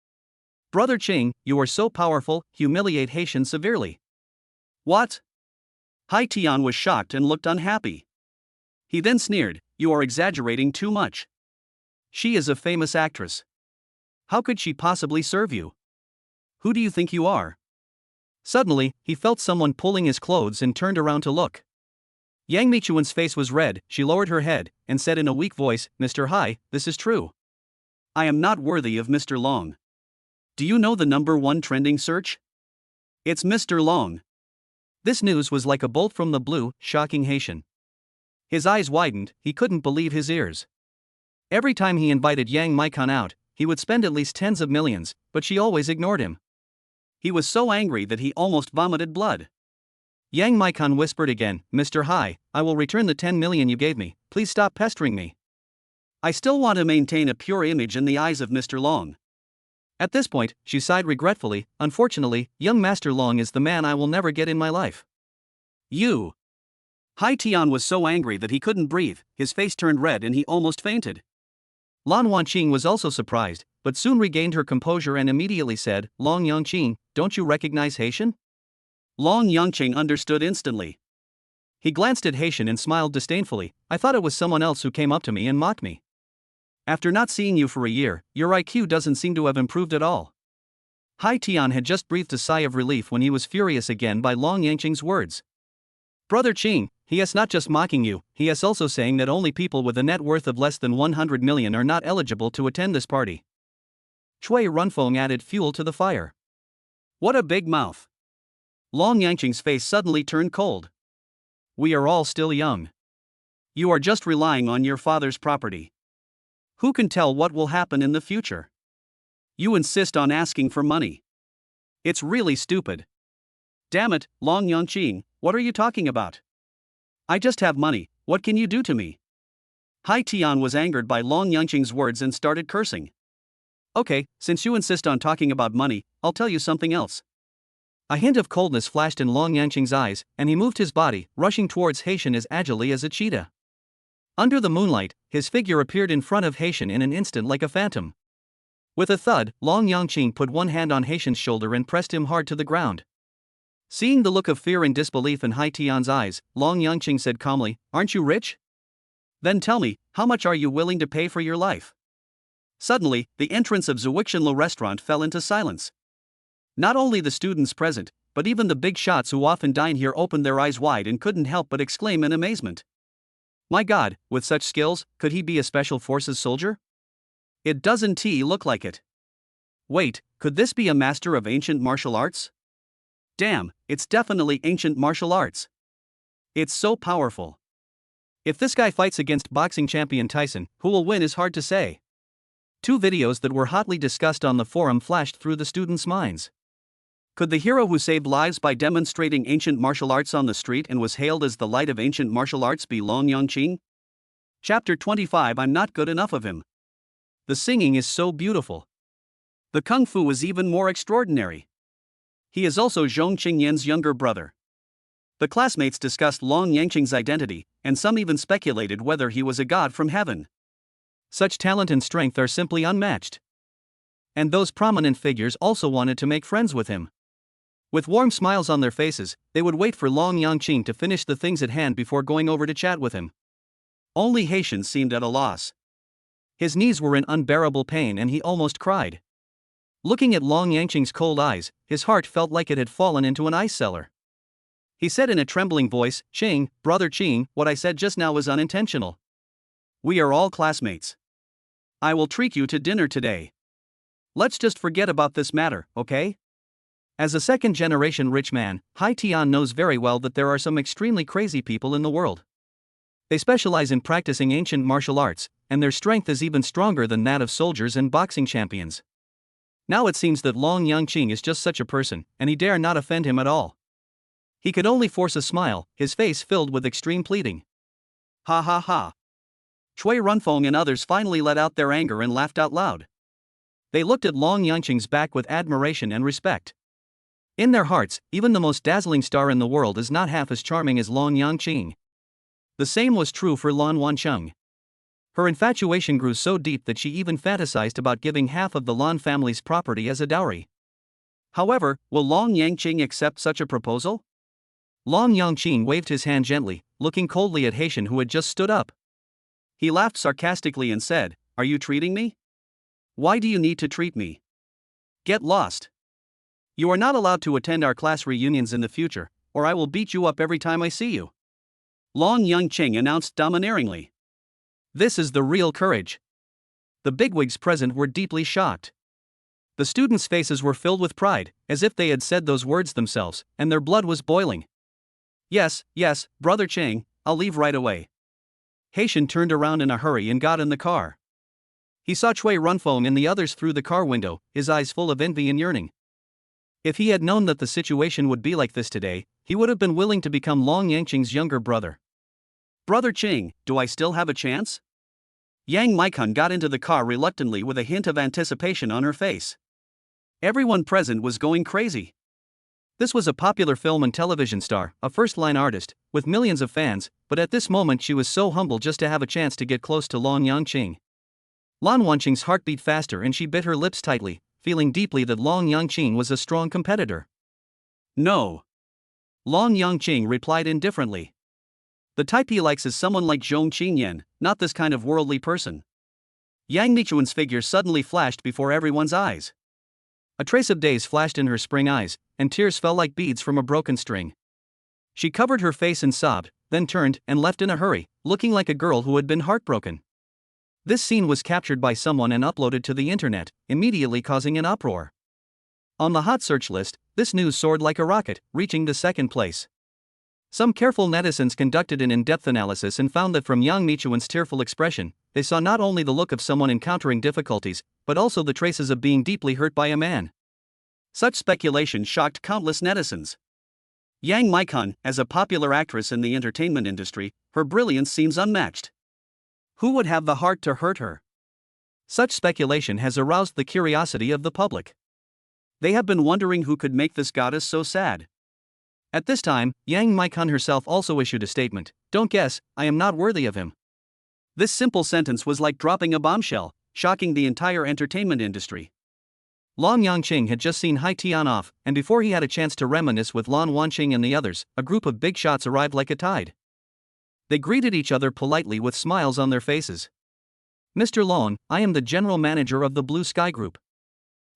Brother Qing, you are so powerful, humiliate Haitian severely." What? Hai Tian was shocked and looked unhappy. He then sneered, "You are exaggerating too much. She is a famous actress. How could she possibly serve you? Who do you think you are?" Suddenly, he felt someone pulling his clothes and turned around to look. Yang Michuan's face was red. She lowered her head and said in a weak voice, "Mr. Hai, this is true. I am not worthy of Mr. Long. Do you know the #1 trending search? It's Mr. Long." This news was like a bolt from the blue, shocking Haitian. His eyes widened, he couldn't believe his ears. Every time he invited Yang Maikun out, he would spend at least tens of millions, but she always ignored him. He was so angry that he almost vomited blood. Yang Maikun whispered again, "Mr. Hai, I will return the 10 million you gave me, please stop pestering me. I still want to maintain a pure image in the eyes of Mr. Long." At this point, she sighed regretfully, "Unfortunately, young Master Long is the man I will never get in my life." You. Hai Tian was so angry that he couldn't breathe, his face turned red and he almost fainted. Lan Wanqing was also surprised, but soon regained her composure and immediately said, "Long Yangqing, don't you recognize Haitian?" Long Yangqing understood instantly. He glanced at Haitian and smiled disdainfully. "I thought it was someone else who came up to me and mocked me. After not seeing you for a year, your IQ doesn't seem to have improved at all." Hai Tian had just breathed a sigh of relief when he was furious again by Long Yangqing's words. "Brother Qing, he is not just mocking you, he is also saying that only people with a net worth of less than 100 million are not eligible to attend this party." Cui Runfeng added fuel to the fire. What a big mouth. Long Yangqing's face suddenly turned cold. "We are all still young. You are just relying on your father's property. Who can tell what will happen in the future? You insist on asking for money. It's really stupid. Damn it, Long Yangqing, what are you talking about? I just have money, what can you do to me?" Hai Tian was angered by Long Yangqing's words and started cursing. "Okay, since you insist on talking about money, I'll tell you something else." A hint of coldness flashed in Long Yangqing's eyes, and he moved his body, rushing towards Haitian as agilely as a cheetah. Under the moonlight, his figure appeared in front of Haitian in an instant like a phantom. With a thud, Long Yangqing put one hand on Haitian's shoulder and pressed him hard to the ground. Seeing the look of fear and disbelief in Hai Tian's eyes, Long Yangqing said calmly, "Aren't you rich? Then tell me, how much are you willing to pay for your life?" Suddenly, the entrance of Zuixinlo restaurant fell into silence. Not only the students present, but even the big shots who often dine here opened their eyes wide and couldn't help but exclaim in amazement. My God, with such skills, could he be a special forces soldier? It doesn't look like it. Wait, could this be a master of ancient martial arts? Damn, it's definitely ancient martial arts. It's so powerful. If this guy fights against boxing champion Tyson, who will win is hard to say. Two videos that were hotly discussed on the forum flashed through the students' minds. Could the hero who saved lives by demonstrating ancient martial arts on the street and was hailed as the light of ancient martial arts be Long Yangqing? Chapter 25. I'm not good enough of him. The singing is so beautiful. The kung fu is even more extraordinary. He is also Zhong Qingyan's younger brother. The classmates discussed Long Yangqing's identity, and some even speculated whether he was a god from heaven. Such talent and strength are simply unmatched. And those prominent figures also wanted to make friends with him. With warm smiles on their faces, they would wait for Long Yangqing to finish the things at hand before going over to chat with him. Only Haitian seemed at a loss. His knees were in unbearable pain and he almost cried. Looking at Long Yangqing's cold eyes, his heart felt like it had fallen into an ice cellar. He said in a trembling voice, "Qing, brother Qing, what I said just now was unintentional. We are all classmates. I will treat you to dinner today. Let's just forget about this matter, okay?" As a second-generation rich man, Hai Tian knows very well that there are some extremely crazy people in the world. They specialize in practicing ancient martial arts, and their strength is even stronger than that of soldiers and boxing champions. Now it seems that Long Yangqing is just such a person, and he dare not offend him at all. He could only force a smile, his face filled with extreme pleading. Ha ha ha. Cui Runfeng and others finally let out their anger and laughed out loud. They looked at Long Yangqing's back with admiration and respect. In their hearts, even the most dazzling star in the world is not half as charming as Long Yangqing. The same was true for Lan Wancheng. Her infatuation grew so deep that she even fantasized about giving half of the Lan family's property as a dowry. However, will Long Yangqing accept such a proposal? Long Yangqing waved his hand gently, looking coldly at Haitian who had just stood up. He laughed sarcastically and said, "Are you treating me? Why do you need to treat me? Get lost. You are not allowed to attend our class reunions in the future, or I will beat you up every time I see you," Long Yangqing announced domineeringly. This is the real courage. The bigwigs present were deeply shocked. The students' faces were filled with pride, as if they had said those words themselves, and their blood was boiling. Yes, brother Qing, I'll leave right away." Haitian turned around in a hurry and got in the car. He saw Cui Runfeng and the others through the car window, his eyes full of envy and yearning. If he had known that the situation would be like this today, he would have been willing to become Long Yangqing's younger brother. "Brother Qing, do I still have a chance?" Yang Maikun got into the car reluctantly with a hint of anticipation on her face. Everyone present was going crazy. This was a popular film and television star, a first-line artist, with millions of fans, but at this moment she was so humble just to have a chance to get close to Long Yangqing. Lan Wanqing's heart beat faster and she bit her lips tightly, feeling deeply that Long Yangqing was a strong competitor. "No." Long Yangqing replied indifferently. The type he likes is someone like Zhong Qingyan, not this kind of worldly person. Yang Nichuan's figure suddenly flashed before everyone's eyes. A trace of daze flashed in her spring eyes, and tears fell like beads from a broken string. She covered her face and sobbed, then turned and left in a hurry, looking like a girl who had been heartbroken. This scene was captured by someone and uploaded to the internet, immediately causing an uproar. On the hot search list, this news soared like a rocket, reaching the second place. Some careful netizens conducted an in-depth analysis and found that from Yang Michuan's tearful expression, they saw not only the look of someone encountering difficulties, but also the traces of being deeply hurt by a man. Such speculation shocked countless netizens. Yang Maikun, as a popular actress in the entertainment industry, her brilliance seems unmatched. Who would have the heart to hurt her? Such speculation has aroused the curiosity of the public. They have been wondering who could make this goddess so sad. At this time, Yang Maikun herself also issued a statement, "Don't guess, I am not worthy of him." This simple sentence was like dropping a bombshell, shocking the entire entertainment industry. Long Yangqing had just seen Hai Tian off, and before he had a chance to reminisce with Lan Wanqing and the others, a group of big shots arrived like a tide. They greeted each other politely with smiles on their faces. "Mr. Long, I am the general manager of the Blue Sky Group.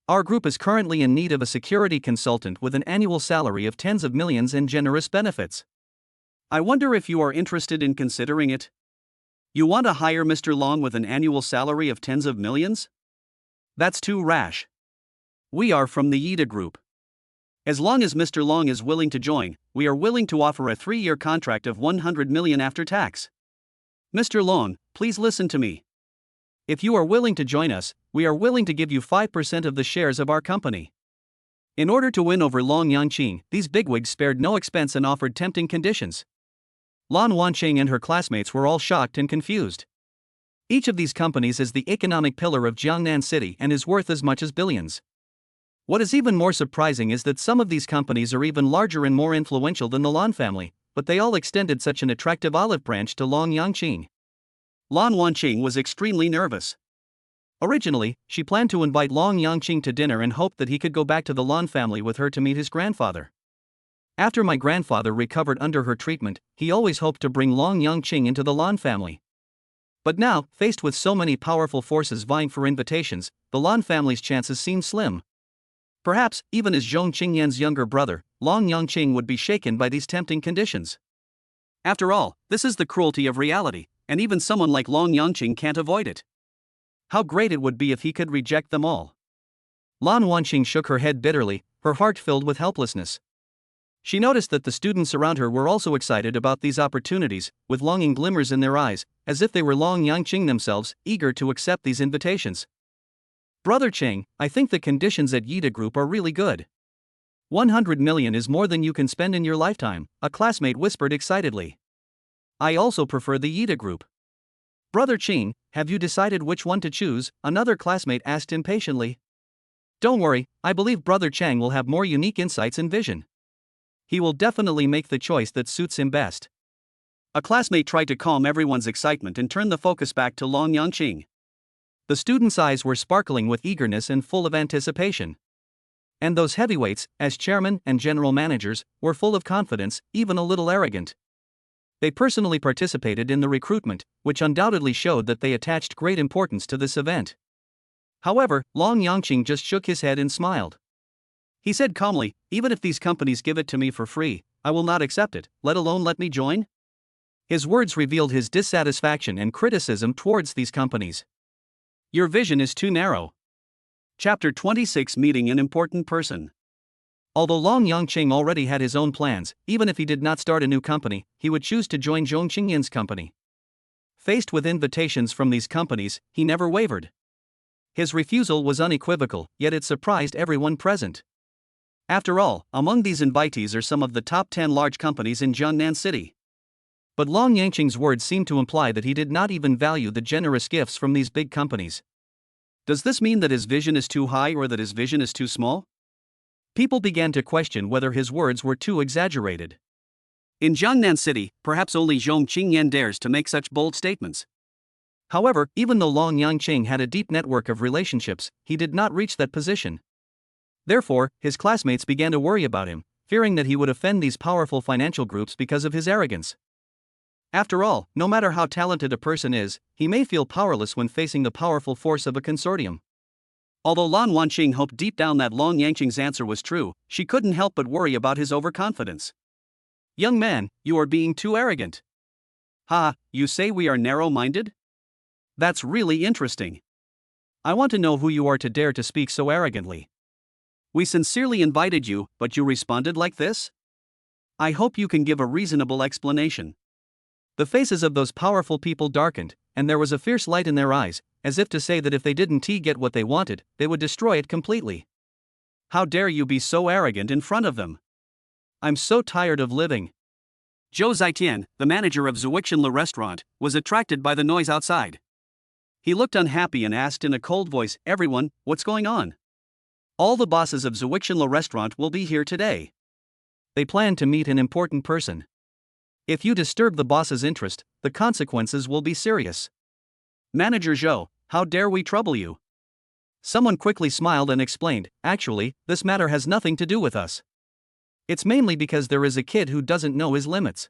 Our group is currently in need of a security consultant with an annual salary of tens of millions and generous benefits. I wonder if you are interested in considering it? You want to hire Mr. Long with an annual salary of tens of millions? That's too rash. We are from the Yida Group. As long as Mr. Long is willing to join, we are willing to offer a 3-year contract of 100 million after tax. Mr. Long, please listen to me. If you are willing to join us, we are willing to give you 5% of the shares of our company. In order to win over Long Yangqing, these bigwigs spared no expense and offered tempting conditions. Lan Wanqing and her classmates were all shocked and confused. Each of these companies is the economic pillar of Jiangnan City and is worth as much as billions. What is even more surprising is that some of these companies are even larger and more influential than the Lan family, but they all extended such an attractive olive branch to Long Yangqing. Lan Wanqing was extremely nervous. Originally, she planned to invite Long Yangqing to dinner and hoped that he could go back to the Lan family with her to meet his grandfather. After my grandfather recovered under her treatment, he always hoped to bring Long Yangqing into the Lan family. But now, faced with so many powerful forces vying for invitations, the Lan family's chances seem slim. Perhaps, even as Zhong Qingyan's younger brother, Long Yangqing would be shaken by these tempting conditions. After all, this is the cruelty of reality, and even someone like Long Yangqing can't avoid it. How great it would be if he could reject them all. Lan Wanqing shook her head bitterly, her heart filled with helplessness. She noticed that the students around her were also excited about these opportunities, with longing glimmers in their eyes, as if they were Long Yangqing themselves, eager to accept these invitations. Brother Cheng, I think the conditions at Yida Group are really good. 100 million is more than you can spend in your lifetime, a classmate whispered excitedly. I also prefer the Yida Group. Brother Cheng, have you decided which one to choose? Another classmate asked impatiently. Don't worry, I believe Brother Chang will have more unique insights and vision. He will definitely make the choice that suits him best. A classmate tried to calm everyone's excitement and turn the focus back to Long Yangqing. The students' eyes were sparkling with eagerness and full of anticipation. And those heavyweights, as chairman and general managers, were full of confidence, even a little arrogant. They personally participated in the recruitment, which undoubtedly showed that they attached great importance to this event. However, Long Yangqing just shook his head and smiled. He said calmly, even if these companies give it to me for free, I will not accept it, let alone let me join. His words revealed his dissatisfaction and criticism towards these companies. Your vision is too narrow. Chapter 26 Meeting an Important Person. Although Long Yangqing already had his own plans, even if he did not start a new company, he would choose to join Zhong Qingyan's company. Faced with invitations from these companies, he never wavered. His refusal was unequivocal, yet it surprised everyone present. After all, among these invitees are some of the top 10 large companies in Jiangnan City. But Long Yangqing's words seemed to imply that he did not even value the generous gifts from these big companies. Does this mean that his vision is too high or that his vision is too small? People began to question whether his words were too exaggerated. In Jiangnan City, perhaps only Zhong Qingyan dares to make such bold statements. However, even though Long Yangqing had a deep network of relationships, he did not reach that position. Therefore, his classmates began to worry about him, fearing that he would offend these powerful financial groups because of his arrogance. After all, no matter how talented a person is, he may feel powerless when facing the powerful force of a consortium. Although Lan Wanqing hoped deep down that Long Yangqing's answer was true, she couldn't help but worry about his overconfidence. Young man, you are being too arrogant. Ha, you say we are narrow-minded? That's really interesting. I want to know who you are to dare to speak so arrogantly. We sincerely invited you, but you responded like this? I hope you can give a reasonable explanation. The faces of those powerful people darkened, and there was a fierce light in their eyes, as if to say that if they didn't get what they wanted, they would destroy it completely. How dare you be so arrogant in front of them? I'm so tired of living. Zhou Zhaitian, the manager of Zuixinla restaurant, was attracted by the noise outside. He looked unhappy and asked in a cold voice, everyone, what's going on? All the bosses of Zuixinla restaurant will be here today. They plan to meet an important person. If you disturb the boss's interest, the consequences will be serious. Manager Zhou, how dare we trouble you? Someone quickly smiled and explained, actually, this matter has nothing to do with us. It's mainly because there is a kid who doesn't know his limits.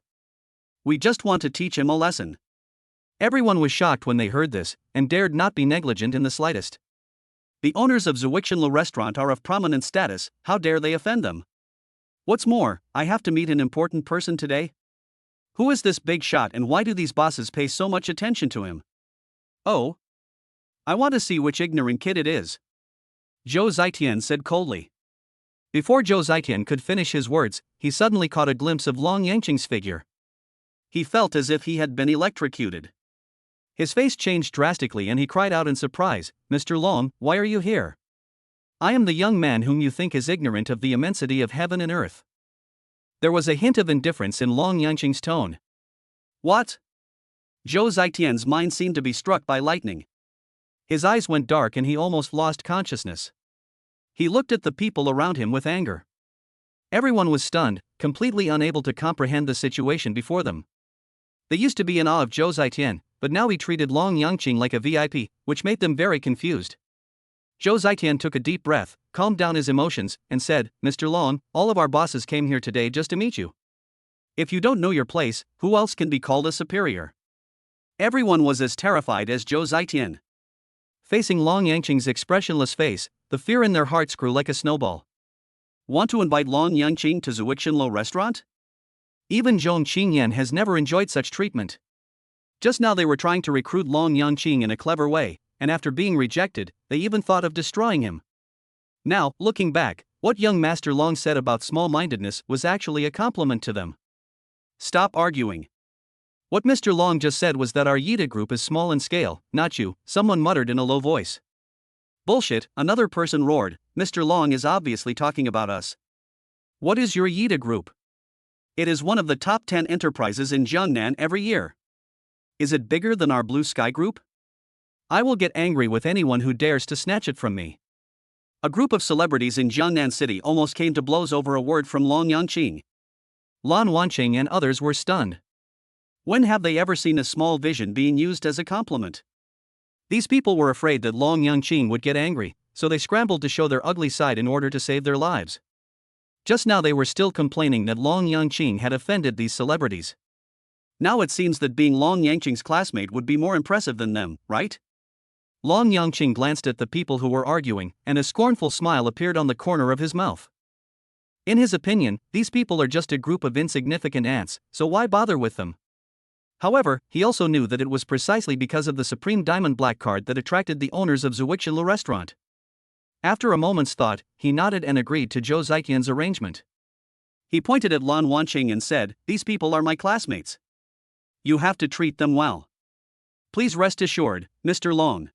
We just want to teach him a lesson. Everyone was shocked when they heard this, and dared not be negligent in the slightest. The owners of Zuixinla restaurant are of prominent status, how dare they offend them? What's more, I have to meet an important person today. Who is this big shot and why do these bosses pay so much attention to him? Oh. I want to see which ignorant kid it is. Zhou Zhaitian said coldly. Before Zhou Zhaitian could finish his words, he suddenly caught a glimpse of Long Yangqing's figure. He felt as if he had been electrocuted. His face changed drastically and he cried out in surprise, "Mr. Long, why are you here? I am the young man whom you think is ignorant of the immensity of heaven and earth." There was a hint of indifference in Long Yangqing's tone. What? Zhou Zhaitian's mind seemed to be struck by lightning. His eyes went dark and he almost lost consciousness. He looked at the people around him with anger. Everyone was stunned, completely unable to comprehend the situation before them. They used to be in awe of Zhou Zhaitian, but now he treated Long Yangqing like a VIP, which made them very confused. Zhou Zhaitian took a deep breath, calmed down his emotions, and said, "Mr. Long, all of our bosses came here today just to meet you. If you don't know your place, who else can be called a superior?" Everyone was as terrified as Zhou Zhaitian. Facing Long Yangqing's expressionless face, the fear in their hearts grew like a snowball. Want to invite Long Yangqing to Zuixinlo restaurant? Even Zhong Qingyan has never enjoyed such treatment. Just now they were trying to recruit Long Yangqing in a clever way, and after being rejected, they even thought of destroying him. Now, looking back, what young Master Long said about small-mindedness was actually a compliment to them. Stop arguing. What Mr. Long just said was that our Yida group is small in scale, not you, someone muttered in a low voice. Bullshit, another person roared, Mr. Long is obviously talking about us. What is your Yida group? It is one of the top 10 enterprises in Jiangnan every year. Is it bigger than our Blue Sky group? I will get angry with anyone who dares to snatch it from me. A group of celebrities in Jiangnan City almost came to blows over a word from Long Yangqing. Lan Wanqing and others were stunned. When have they ever seen a small vision being used as a compliment? These people were afraid that Long Yangqing would get angry, so they scrambled to show their ugly side in order to save their lives. Just now they were still complaining that Long Yangqing had offended these celebrities. Now it seems that being Long Yangqing's classmate would be more impressive than them, right? Long Yangqing glanced at the people who were arguing, and a scornful smile appeared on the corner of his mouth. In his opinion, these people are just a group of insignificant ants, so why bother with them? However, he also knew that it was precisely because of the Supreme Diamond Black Card that attracted the owners of Zuixinlu restaurant. After a moment's thought, he nodded and agreed to Zhou Zhaitian's arrangement. He pointed at Lan Wanqing and said, "These people are my classmates. You have to treat them well. Please rest assured, Mr. Long."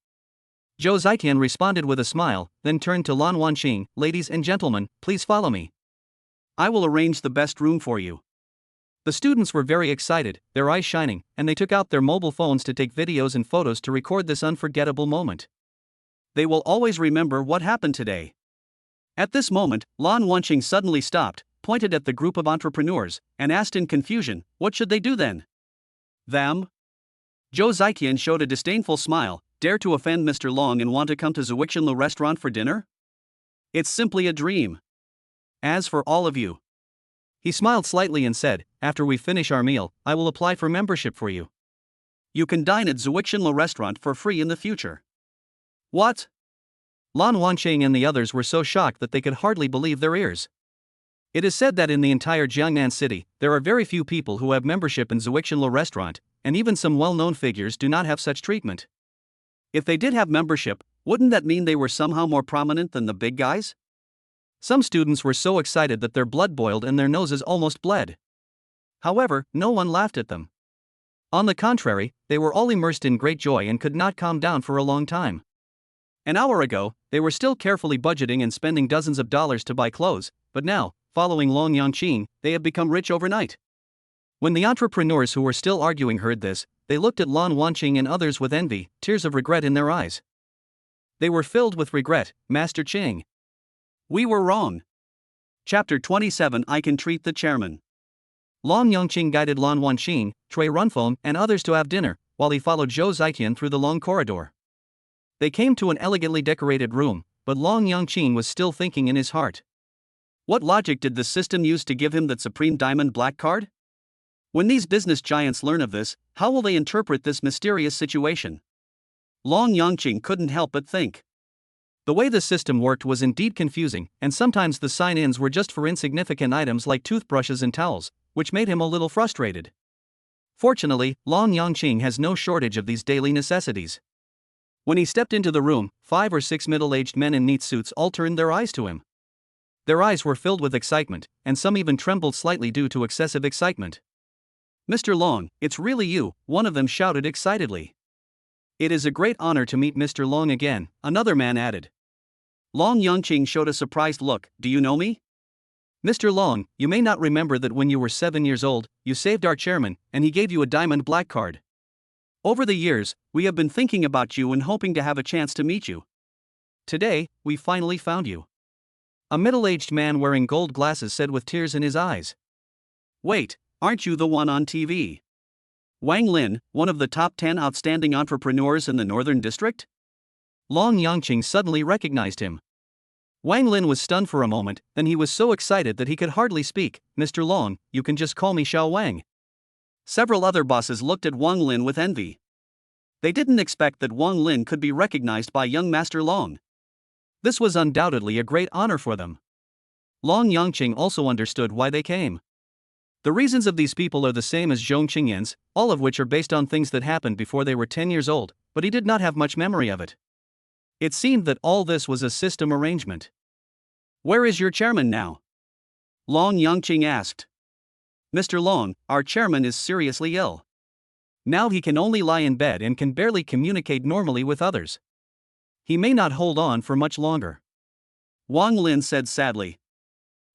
Zhou Zhaitian responded with a smile, then turned to Lan Wanqing, "Ladies and gentlemen, please follow me. I will arrange the best room for you." The students were very excited, their eyes shining, and they took out their mobile phones to take videos and photos to record this unforgettable moment. They will always remember what happened today. At this moment, Lan Wanqing suddenly stopped, pointed at the group of entrepreneurs, and asked in confusion, "What should they do then?" Them? Zhou Zhaitian showed a disdainful smile. "Dare to offend Mr. Long and want to come to Zuixinlu restaurant for dinner? It's simply a dream. As for all of you," he smiled slightly and said, "After we finish our meal, I will apply for membership for you. You can dine at Zuixinlu restaurant for free in the future." What? Lan Wanqing and the others were so shocked that they could hardly believe their ears. It is said that in the entire Jiangnan city, there are very few people who have membership in Zuixinlu restaurant, and even some well-known figures do not have such treatment. If they did have membership, wouldn't that mean they were somehow more prominent than the big guys? Some students were so excited that their blood boiled and their noses almost bled. However, no one laughed at them. On the contrary, they were all immersed in great joy and could not calm down for a long time. An hour ago, they were still carefully budgeting and spending dozens of dollars to buy clothes, but now, following Long Yangqing, they have become rich overnight. When the entrepreneurs who were still arguing heard this, they looked at Lan Wanqing and others with envy, tears of regret in their eyes. They were filled with regret, Master Qing. We were wrong. Chapter 27 I Can Treat the Chairman. Long Yangqing guided Lan Wanqing, Cui Runfeng, and others to have dinner, while he followed Zhou Zhaitian through the long corridor. They came to an elegantly decorated room, but Long Yangqing was still thinking in his heart. What logic did the system use to give him that Supreme Diamond Black Card? When these business giants learn of this, how will they interpret this mysterious situation? Long Yangqing couldn't help but think. The way the system worked was indeed confusing, and sometimes the sign-ins were just for insignificant items like toothbrushes and towels, which made him a little frustrated. Fortunately, Long Yangqing has no shortage of these daily necessities. When he stepped into the room, 5 or 6 middle-aged men in neat suits all turned their eyes to him. Their eyes were filled with excitement, and some even trembled slightly due to excessive excitement. "Mr. Long, it's really you," one of them shouted excitedly. It is a great honor to meet Mr. Long again, another man added. Long Yangqing showed a surprised look. Do you know me? Mr. Long, you may not remember that when you were 7 years old, you saved our chairman, and he gave you a diamond black card. Over the years, we have been thinking about you and hoping to have a chance to meet you. Today, we finally found you. A middle-aged man wearing gold glasses said with tears in his eyes. Wait, aren't you the one on TV? Wang Lin, one of the top 10 outstanding entrepreneurs in the Northern District? Long Yangqing suddenly recognized him. Wang Lin was stunned for a moment, then he was so excited that he could hardly speak. Mr. Long, you can just call me Xiao Wang. Several other bosses looked at Wang Lin with envy. They didn't expect that Wang Lin could be recognized by young Master Long. This was undoubtedly a great honor for them. Long Yangqing also understood why they came. The reasons of these people are the same as Zhong Qingyan's, all of which are based on things that happened before they were 10 years old, but he did not have much memory of it. It seemed that all this was a system arrangement. Where is your chairman now? Long Yangqing asked. Mr. Long, our chairman is seriously ill. Now he can only lie in bed and can barely communicate normally with others. He may not hold on for much longer. Wang Lin said sadly.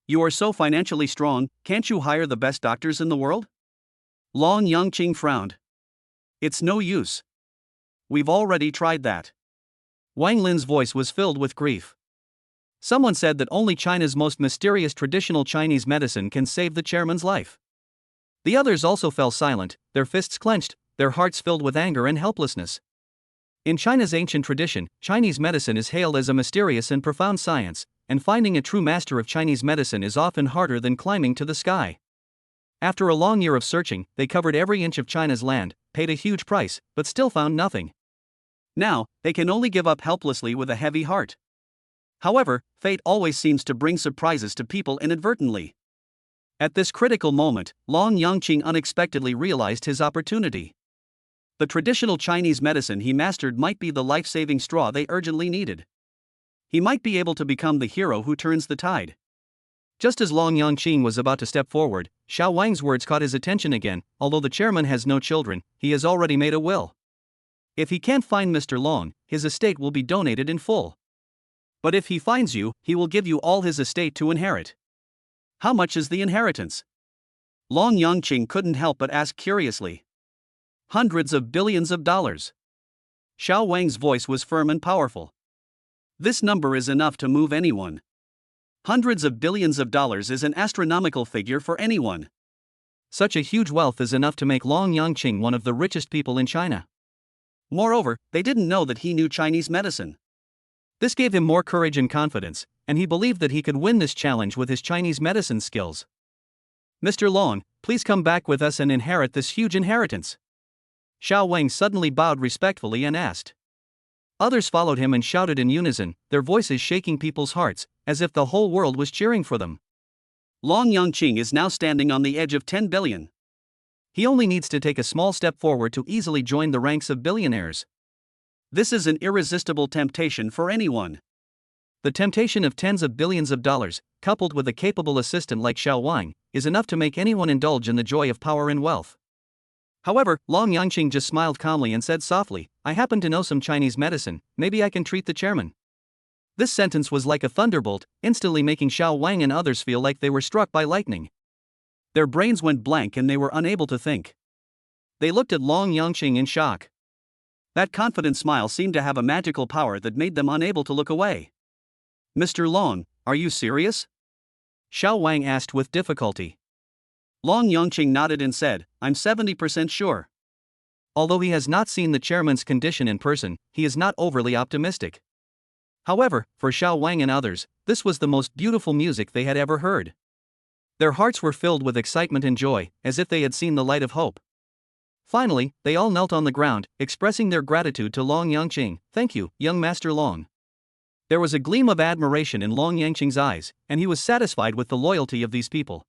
You are so financially strong, can't you hire the best doctors in the world? Long Yangqing frowned. It's no use. We've already tried that. Wang Lin's voice was filled with grief. Someone said that only China's most mysterious traditional Chinese medicine can save the chairman's life. The others also fell silent, their fists clenched, their hearts filled with anger and helplessness. In China's ancient tradition, Chinese medicine is hailed as a mysterious and profound science, and finding a true master of Chinese medicine is often harder than climbing to the sky. After a long year of searching, they covered every inch of China's land, paid a huge price, but still found nothing. Now, they can only give up helplessly with a heavy heart. However, fate always seems to bring surprises to people inadvertently. At this critical moment, Long Yangqing unexpectedly realized his opportunity. The traditional Chinese medicine he mastered might be the life-saving straw they urgently needed. He might be able to become the hero who turns the tide. Just as Long Yangqing was about to step forward, Xiao Wang's words caught his attention again. Although the chairman has no children, he has already made a will. If he can't find Mr. Long, his estate will be donated in full. But if he finds you, he will give you all his estate to inherit. How much is the inheritance? Long Yangqing couldn't help but ask curiously. Hundreds of billions of dollars. Xiao Wang's voice was firm and powerful. This number is enough to move anyone. Hundreds of billions of dollars is an astronomical figure for anyone. Such a huge wealth is enough to make Long Yangqing one of the richest people in China. Moreover, they didn't know that he knew Chinese medicine. This gave him more courage and confidence, and he believed that he could win this challenge with his Chinese medicine skills. Mr. Long, please come back with us and inherit this huge inheritance. Xiao Wang suddenly bowed respectfully and asked. Others followed him and shouted in unison, their voices shaking people's hearts, as if the whole world was cheering for them. Long Yangqing is now standing on the edge of 10 billion. He only needs to take a small step forward to easily join the ranks of billionaires. This is an irresistible temptation for anyone. The temptation of tens of billions of dollars, coupled with a capable assistant like Xiao Wang, is enough to make anyone indulge in the joy of power and wealth. However, Long Yangqing just smiled calmly and said softly, I happen to know some Chinese medicine, maybe I can treat the chairman. This sentence was like a thunderbolt, instantly making Xiao Wang and others feel like they were struck by lightning. Their brains went blank and they were unable to think. They looked at Long Yangqing in shock. That confident smile seemed to have a magical power that made them unable to look away. Mr. Long, are you serious? Xiao Wang asked with difficulty. Long Yangqing nodded and said, I'm 70% sure. Although he has not seen the chairman's condition in person, he is not overly optimistic. However, for Xiao Wang and others, this was the most beautiful music they had ever heard. Their hearts were filled with excitement and joy, as if they had seen the light of hope. Finally, they all knelt on the ground, expressing their gratitude to Long Yangqing. Thank you, young Master Long. There was a gleam of admiration in Long Yangqing's eyes, and he was satisfied with the loyalty of these people.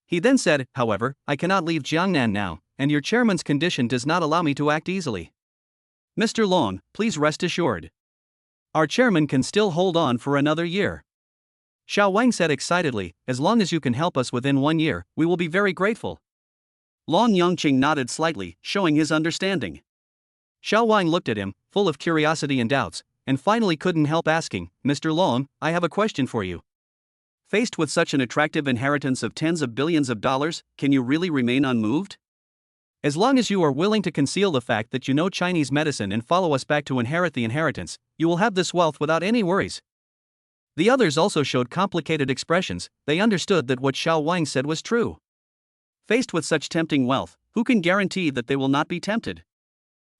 He then said, however, I cannot leave Jiangnan now, and your chairman's condition does not allow me to act easily. Mr. Long, please rest assured. Our chairman can still hold on for another year. Xiao Wang said excitedly, as long as you can help us within 1 year, we will be very grateful. Long Yangqing nodded slightly, showing his understanding. Xiao Wang looked at him, full of curiosity and doubts, and finally couldn't help asking, Mr. Long, I have a question for you. Faced with such an attractive inheritance of tens of billions of dollars, can you really remain unmoved? As long as you are willing to conceal the fact that you know Chinese medicine and follow us back to inherit the inheritance, you will have this wealth without any worries. The others also showed complicated expressions. They understood that what Xiao Wang said was true. Faced with such tempting wealth, who can guarantee that they will not be tempted?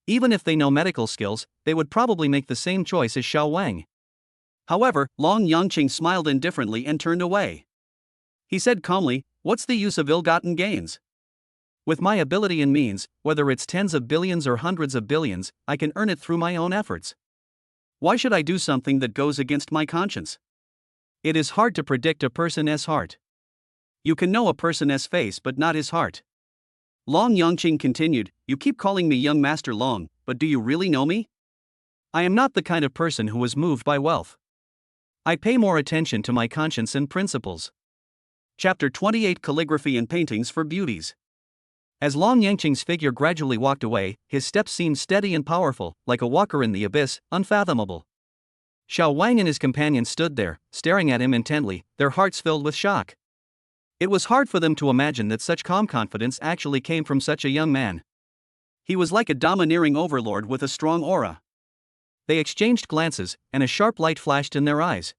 Even if they know medical skills, they would probably make the same choice as Xiao Wang. However, Long Yangqing smiled indifferently and turned away. He said calmly, what's the use of ill-gotten gains? With my ability and means, whether it's tens of billions or hundreds of billions, I can earn it through my own efforts. Why should I do something that goes against my conscience? It is hard to predict a person's heart. You can know a person's face but not his heart. Long Yangqing continued, you keep calling me young Master Long, but do you really know me? I am not the kind of person who is moved by wealth. I pay more attention to my conscience and principles. Chapter 28 Calligraphy and Paintings for Beauties. As Long Yangqing's figure gradually walked away, his steps seemed steady and powerful, like a walker in the abyss, unfathomable. Xiao Wang and his companions stood there, staring at him intently, their hearts filled with shock. It was hard for them to imagine that such calm confidence actually came from such a young man. He was like a domineering overlord with a strong aura. They exchanged glances, and a sharp light flashed in their eyes.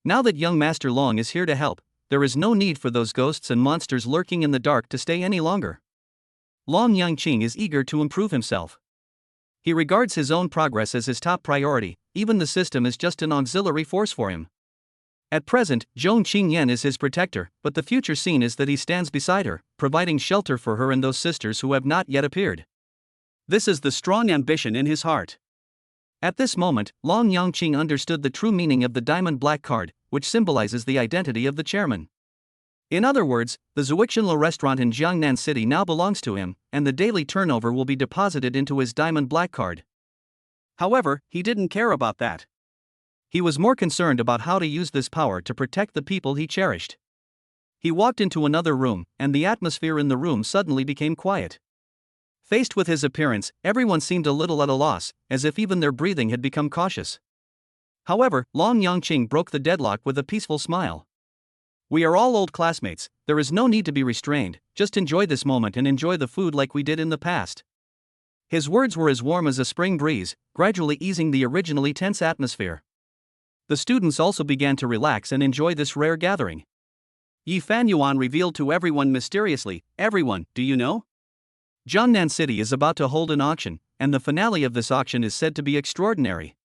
Now that young Master Long is here to help, there is no need for those ghosts and monsters lurking in the dark to stay any longer. Long Yangqing is eager to improve himself. He regards his own progress as his top priority, even the system is just an auxiliary force for him. At present, Zhong Qingyan is his protector, but the future scene is that he stands beside her, providing shelter for her and those sisters who have not yet appeared. This is the strong ambition in his heart. At this moment, Long Yangqing understood the true meaning of the diamond black card, which symbolizes the identity of the chairman. In other words, the Zuixinlo restaurant in Jiangnan City now belongs to him, and the daily turnover will be deposited into his diamond black card. However, he didn't care about that. He was more concerned about how to use this power to protect the people he cherished. He walked into another room, and the atmosphere in the room suddenly became quiet. Faced with his appearance, everyone seemed a little at a loss, as if even their breathing had become cautious. However, Long Yangqing broke the deadlock with a peaceful smile. We are all old classmates, there is no need to be restrained, just enjoy this moment and enjoy the food like we did in the past. His words were as warm as a spring breeze, gradually easing the originally tense atmosphere. The students also began to relax and enjoy this rare gathering. Yi Fanyuan revealed to everyone mysteriously, everyone, do you know? Jiangnan City is about to hold an auction, and the finale of this auction is said to be extraordinary.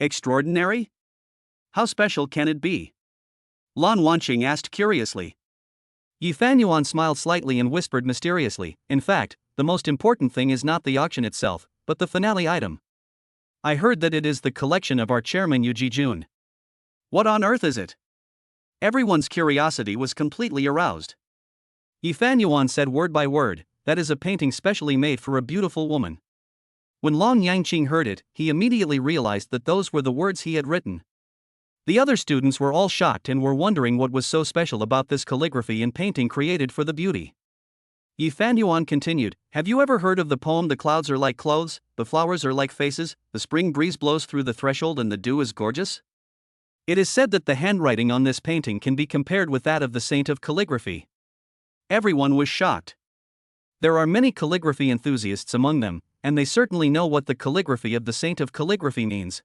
Extraordinary? How special can it be? Lan Wanqing asked curiously. Yi Fanyuan smiled slightly and whispered mysteriously, in fact, the most important thing is not the auction itself, but the finale item. I heard that it is the collection of our chairman Yu Jijun. What on earth is it? Everyone's curiosity was completely aroused. Yi Fanyuan said word by word, that is a painting specially made for a beautiful woman. When Long Yangqing heard it, he immediately realized that those were the words he had written. The other students were all shocked and were wondering what was so special about this calligraphy and painting created for the beauty. Yi Fanyuan continued, have you ever heard of the poem The clouds are like clothes, the flowers are like faces, the spring breeze blows through the threshold and the dew is gorgeous? It is said that the handwriting on this painting can be compared with that of the saint of calligraphy. Everyone was shocked. There are many calligraphy enthusiasts among them, and they certainly know what the calligraphy of the saint of calligraphy means.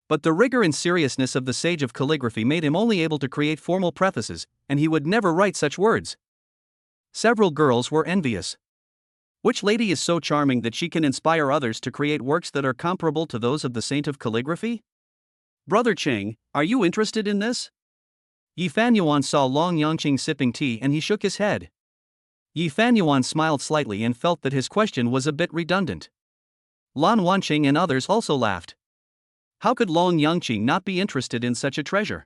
But the rigor and seriousness of the sage of calligraphy made him only able to create formal prefaces, and he would never write such words. Several girls were envious. Which lady is so charming that she can inspire others to create works that are comparable to those of the saint of calligraphy? Brother Cheng, are you interested in this? Yi Fanyuan saw Long Yangqing sipping tea and he shook his head. Yi Fanyuan smiled slightly and felt that his question was a bit redundant. Lan Wanqing and others also laughed. How could Long Yangqing not be interested in such a treasure?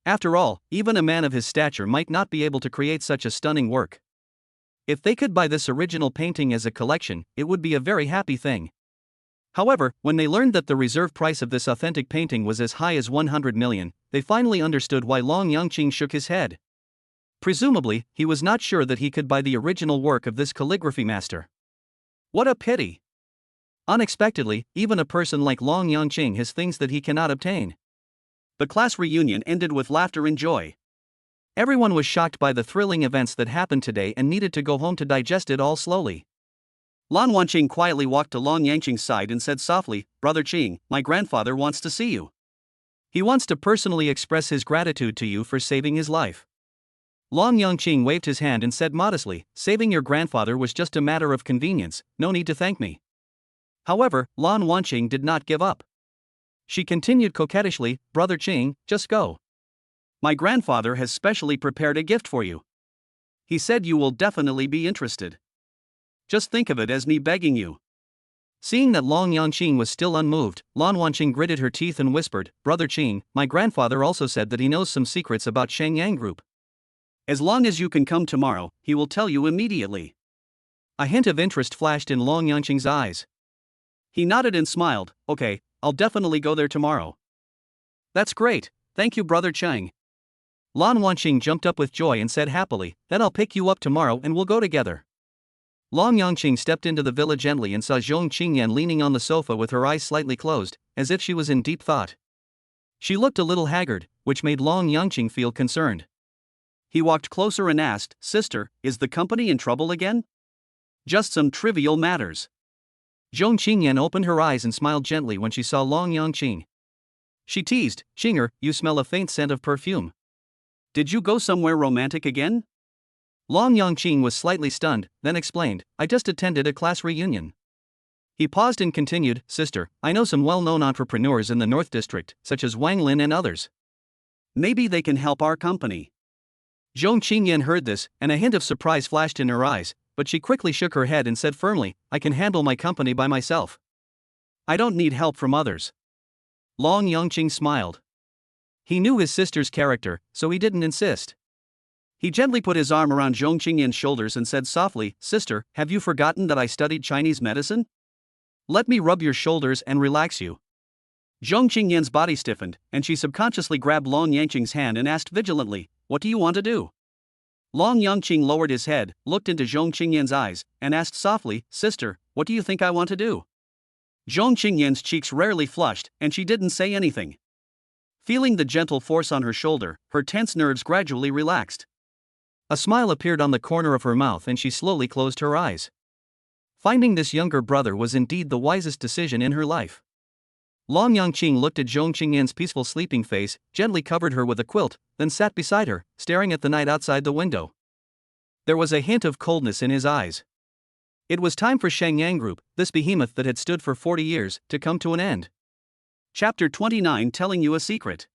After all, even a man of his stature might not be able to create such a stunning work. If they could buy this original painting as a collection, it would be a very happy thing. However, when they learned that the reserve price of this authentic painting was as high as 100 million, they finally understood why Long Yangqing shook his head. Presumably, he was not sure that he could buy the original work of this calligraphy master. What a pity! Unexpectedly, even a person like Long Yangqing has things that he cannot obtain. The class reunion ended with laughter and joy. Everyone was shocked by the thrilling events that happened today and needed to go home to digest it all slowly. Lan Wanqing quietly walked to Long Yangqing's side and said softly, "Brother Qing, my grandfather wants to see you. He wants to personally express his gratitude to you for saving his life." Long Yangqing waved his hand and said modestly, "Saving your grandfather was just a matter of convenience, no need to thank me." However, Lan Wanqing did not give up. She continued coquettishly, "Brother Qing, just go. My grandfather has specially prepared a gift for you. He said you will definitely be interested. Just think of it as me begging you." Seeing that Long Yangqing was still unmoved, Lan Wanqing gritted her teeth and whispered, "Brother Qing, my grandfather also said that he knows some secrets about Shenyang Group. As long as you can come tomorrow, he will tell you immediately." A hint of interest flashed in Long Yangqing's eyes. He nodded and smiled, "Okay, I'll definitely go there tomorrow." "That's great, thank you Brother Qing." Lan Wanqing jumped up with joy and said happily, "Then I'll pick you up tomorrow and we'll go together." Long Yangqing stepped into the villa gently and saw Zhong Qingyan leaning on the sofa with her eyes slightly closed, as if she was in deep thought. She looked a little haggard, which made Long Yangqing feel concerned. He walked closer and asked, "Sister, is the company in trouble again?" "Just some trivial matters." Zhong Qingyan opened her eyes and smiled gently when she saw Long Yangqing. She teased, "Qinger, you smell a faint scent of perfume. Did you go somewhere romantic again?" Long Yangqing was slightly stunned, then explained, "I just attended a class reunion." He paused and continued, "Sister, I know some well-known entrepreneurs in the North District, such as Wang Lin and others. Maybe they can help our company." Zhong Qingyan heard this, and a hint of surprise flashed in her eyes, but she quickly shook her head and said firmly, "I can handle my company by myself. I don't need help from others." Long Yangqing smiled. He knew his sister's character, so he didn't insist. He gently put his arm around Zhong Qingyan's shoulders and said softly, "Sister, have you forgotten that I studied Chinese medicine? Let me rub your shoulders and relax you." Zhong Qingyan's body stiffened, and she subconsciously grabbed Long Yangqing's hand and asked vigilantly, "What do you want to do?" Long Yangqing lowered his head, looked into Zhong Qingyan's eyes, and asked softly, "Sister, what do you think I want to do?" Zhong Qingyan's cheeks rarely flushed, and she didn't say anything. Feeling the gentle force on her shoulder, her tense nerves gradually relaxed. A smile appeared on the corner of her mouth and she slowly closed her eyes. Finding this younger brother was indeed the wisest decision in her life. Long Yangqing looked at Zhong Qingyan's peaceful sleeping face, gently covered her with a quilt, then sat beside her, staring at the night outside the window. There was a hint of coldness in his eyes. It was time for Shenyang Group, this behemoth that had stood for 40 years, to come to an end. Chapter 29, Telling You a Secret.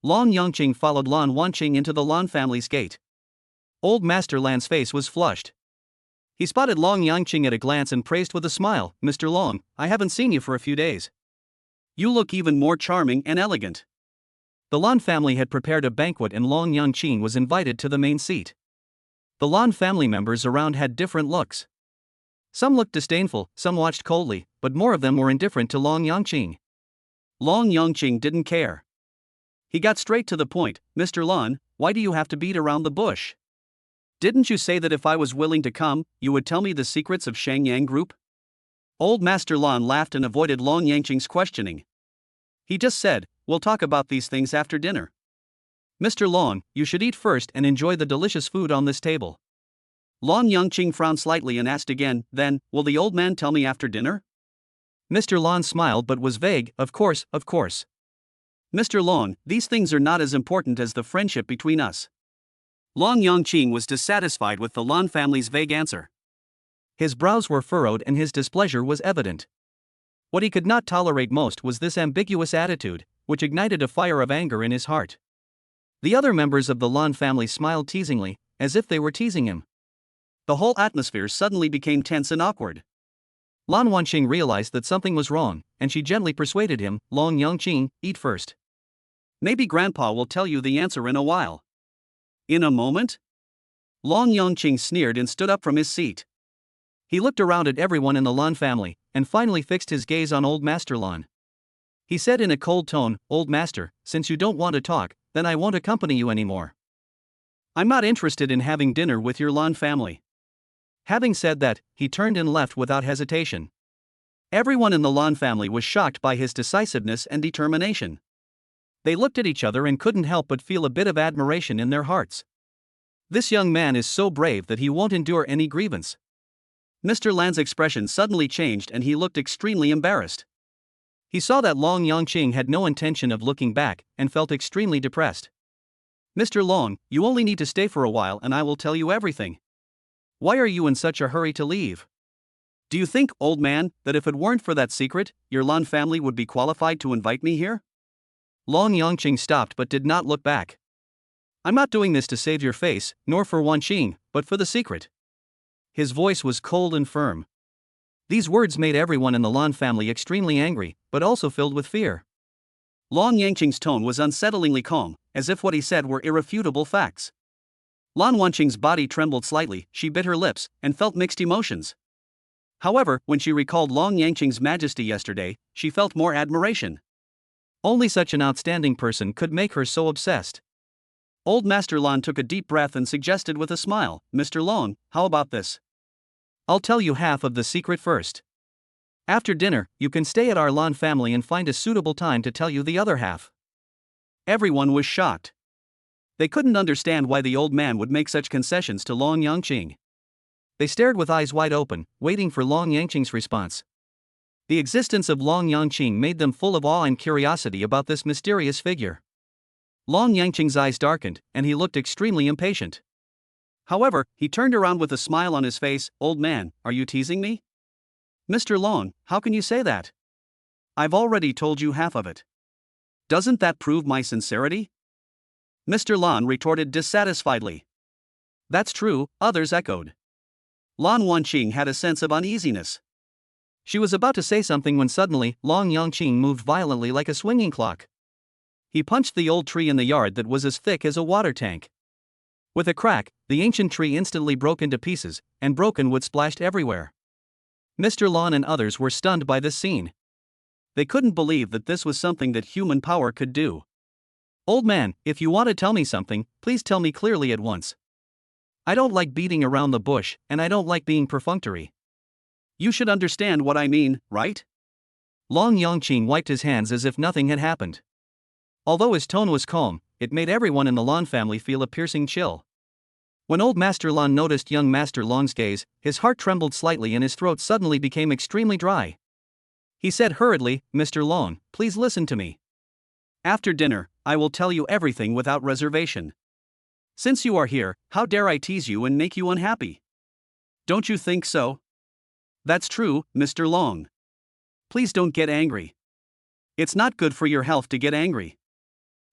Long Yangqing followed Lan Wanqing into the Lan family's gate. Old Master Lan's face was flushed. He spotted Long Yangqing at a glance and praised with a smile, "Mr. Long, I haven't seen you for a few days. You look even more charming and elegant." The Lan family had prepared a banquet and Long Yangqing was invited to the main seat. The Lan family members around had different looks. Some looked disdainful, some watched coldly, but more of them were indifferent to Long Yangqing. Long Yangqing didn't care. He got straight to the point, "Mr. Lan, why do you have to beat around the bush? Didn't you say that if I was willing to come, you would tell me the secrets of Shenyang Group?" Old Master Lan laughed and avoided Long Yangqing's questioning. He just said, "We'll talk about these things after dinner. Mr. Long, you should eat first and enjoy the delicious food on this table." Long Yangqing frowned slightly and asked again, "Then, will the old man tell me after dinner?" Mr. Lan smiled but was vague, "Of course, of course. Mr. Long, these things are not as important as the friendship between us." Long Yangqing was dissatisfied with the Lan family's vague answer. His brows were furrowed and his displeasure was evident. What he could not tolerate most was this ambiguous attitude, which ignited a fire of anger in his heart. The other members of the Lan family smiled teasingly, as if they were teasing him. The whole atmosphere suddenly became tense and awkward. Lan Wanqing realized that something was wrong, and she gently persuaded him, "Long Yangqing, eat first. Maybe Grandpa will tell you the answer in a while." "In a moment?" Long Yangqing sneered and stood up from his seat. He looked around at everyone in the Lan family, and finally fixed his gaze on Old Master Lan. He said in a cold tone, "Old Master, since you don't want to talk, then I won't accompany you anymore. I'm not interested in having dinner with your Lan family." Having said that, he turned and left without hesitation. Everyone in the Lan family was shocked by his decisiveness and determination. They looked at each other and couldn't help but feel a bit of admiration in their hearts. This young man is so brave that he won't endure any grievance. Mr. Lan's expression suddenly changed and he looked extremely embarrassed. He saw that Long Yangqing had no intention of looking back and felt extremely depressed. Mr. Long, you only need to stay for a while and I will tell you everything. Why are you in such a hurry to leave? Do you think, old man, that if it weren't for that secret, your Lan family would be qualified to invite me here? Long Yangqing stopped but did not look back. I'm not doing this to save your face, nor for Wanqing, but for the secret. His voice was cold and firm. These words made everyone in the Lan family extremely angry, but also filled with fear. Long Yangqing's tone was unsettlingly calm, as if what he said were irrefutable facts. Lan Wanqing's body trembled slightly, she bit her lips, and felt mixed emotions. However, when she recalled Long Yangqing's majesty yesterday, she felt more admiration. Only such an outstanding person could make her so obsessed. Old Master Lan took a deep breath and suggested with a smile, Mr. Long, how about this? I'll tell you half of the secret first. After dinner, you can stay at our Lan family and find a suitable time to tell you the other half. Everyone was shocked. They couldn't understand why the old man would make such concessions to Long Yangqing. They stared with eyes wide open, waiting for Long Yangqing's response. The existence of Long Yangqing made them full of awe and curiosity about this mysterious figure. Long Yangqing's eyes darkened, and he looked extremely impatient. However, he turned around with a smile on his face, Old man, are you teasing me? Mr. Long, how can you say that? I've already told you half of it. Doesn't that prove my sincerity? Mr. Lan retorted dissatisfiedly. That's true, others echoed. Lan Wanqing had a sense of uneasiness. She was about to say something when suddenly, Long Yangqing moved violently like a swinging clock. He punched the old tree in the yard that was as thick as a water tank. With a crack, the ancient tree instantly broke into pieces, and broken wood splashed everywhere. Mr. Lan and others were stunned by this scene. They couldn't believe that this was something that human power could do. Old man, if you want to tell me something, please tell me clearly at once. I don't like beating around the bush, and I don't like being perfunctory. You should understand what I mean, right? Long Yangqing wiped his hands as if nothing had happened. Although his tone was calm, it made everyone in the Lan family feel a piercing chill. When old Master Lan noticed young Master Long's gaze, his heart trembled slightly and his throat suddenly became extremely dry. He said hurriedly, Mr. Long, please listen to me. After dinner, I will tell you everything without reservation. Since you are here, how dare I tease you and make you unhappy? Don't you think so? That's true, Mr. Long. Please don't get angry. It's not good for your health to get angry.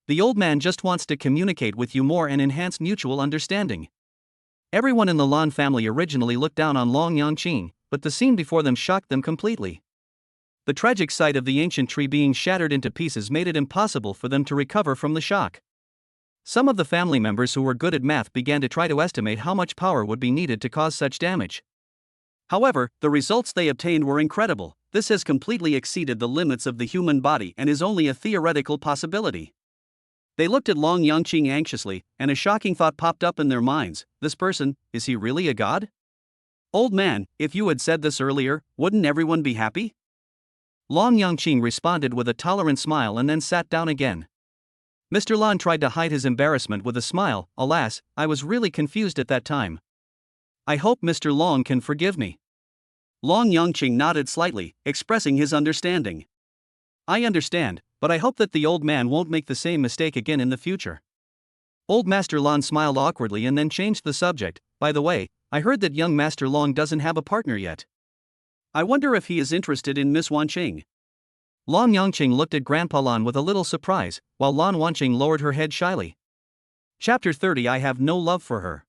The old man just wants to communicate with you more and enhance mutual understanding. Everyone in the Lan family originally looked down on Long Yangqing, but the scene before them shocked them completely. The tragic sight of the ancient tree being shattered into pieces made it impossible for them to recover from the shock. Some of the family members who were good at math began to try to estimate how much power would be needed to cause such damage. However, the results they obtained were incredible. This has completely exceeded the limits of the human body and is only a theoretical possibility. They looked at Long Yangqing anxiously, and a shocking thought popped up in their minds. This person, is he really a god? Old man, if you had said this earlier, wouldn't everyone be happy? Long Yangqing responded with a tolerant smile and then sat down again. Mr. Lan tried to hide his embarrassment with a smile. Alas, I was really confused at that time. I hope Mr. Long can forgive me. Long Yangqing nodded slightly, expressing his understanding. I understand, but I hope that the old man won't make the same mistake again in the future. Old Master Lan smiled awkwardly and then changed the subject. By the way, I heard that young Master Long doesn't have a partner yet. I wonder if he is interested in Miss Wanqing. Long Yangqing looked at Grandpa Lan with a little surprise, while Lan Wanqing lowered her head shyly. Chapter 30 I have no love for her.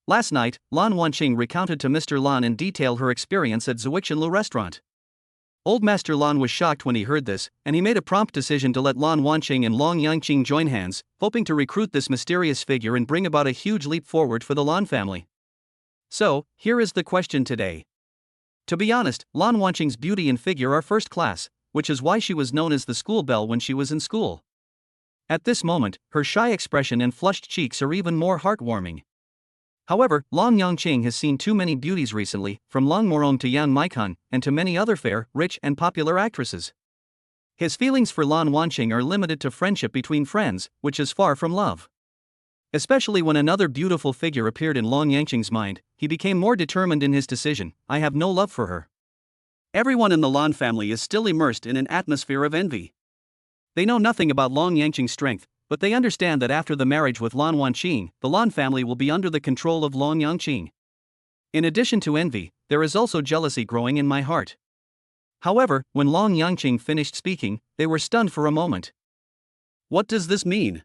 Last night, Lan Wanqing recounted to Mr. Lan in detail her experience at Zhuichenlu restaurant. Old Master Lan was shocked when he heard this, and he made a prompt decision to let Lan Wanqing and Long Yangqing join hands, hoping to recruit this mysterious figure and bring about a huge leap forward for the Lan family. So, here is the question today. To be honest, Lan Wanqing's beauty and figure are first class, which is why she was known as the school belle when she was in school. At this moment, her shy expression and flushed cheeks are even more heartwarming. However, Long Yangqing has seen too many beauties recently, from Long Morong to Yan Maikun, and to many other fair, rich, and popular actresses. His feelings for Lan Wanqing are limited to friendship between friends, which is far from love. Especially when another beautiful figure appeared in Long Yangqing's mind, he became more determined in his decision. I have no love for her. Everyone in the Lan family is still immersed in an atmosphere of envy. They know nothing about Long Yangqing's strength, but they understand that after the marriage with Lan Wanqing, the Lan family will be under the control of Long Yangqing. In addition to envy, there is also jealousy growing in my heart. However, when Long Yangqing finished speaking, they were stunned for a moment. What does this mean?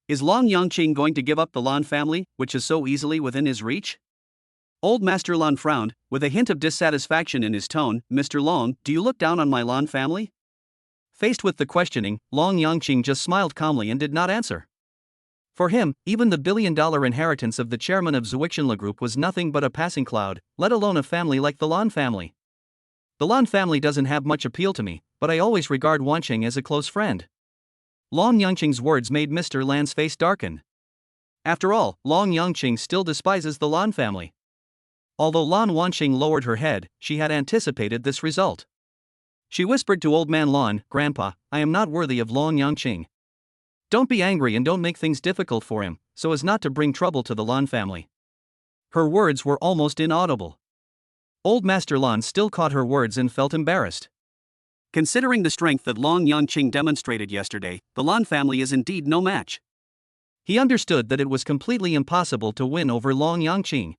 Is Long Yangqing going to give up the Lan family, which is so easily within his reach? Old Master Lan frowned, with a hint of dissatisfaction in his tone. Mr. Long, do you look down on my Lan family? Faced with the questioning, Long Yangqing just smiled calmly and did not answer. For him, even the billion-dollar inheritance of the chairman of Zhuixinla Group was nothing but a passing cloud, let alone a family like the Lan family. The Lan family doesn't have much appeal to me, but I always regard Wanqing as a close friend. Long Yangqing's words made Mr. Lan's face darken. After all, Long Yangqing still despises the Lan family. Although Lan Wanqing lowered her head, she had anticipated this result. She whispered to Old Man Lan, Grandpa, I am not worthy of Long Yangqing. Don't be angry and don't make things difficult for him, so as not to bring trouble to the Lan family. Her words were almost inaudible. Old Master Lan still caught her words and felt embarrassed. Considering the strength that Long Yangqing demonstrated yesterday, the Lan family is indeed no match. He understood that it was completely impossible to win over Long Yangqing.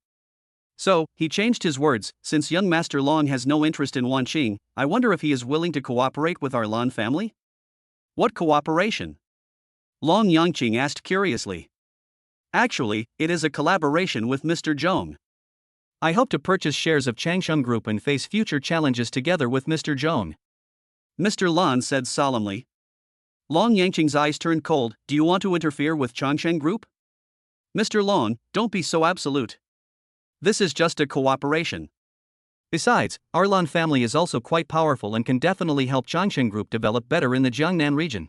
So, he changed his words. Since young Master Long has no interest in Wanqing, I wonder if he is willing to cooperate with our Lan family? What cooperation? Long Yangqing asked curiously. Actually, it is a collaboration with Mr. Zhong. I hope to purchase shares of Changsheng Group and face future challenges together with Mr. Zhong. Mr. Lan said solemnly. Long Yangqing's eyes turned cold. Do you want to interfere with Changsheng Group? Mr. Long, don't be so absolute. This is just a cooperation. Besides, our Lan family is also quite powerful and can definitely help Changsheng Group develop better in the Jiangnan region.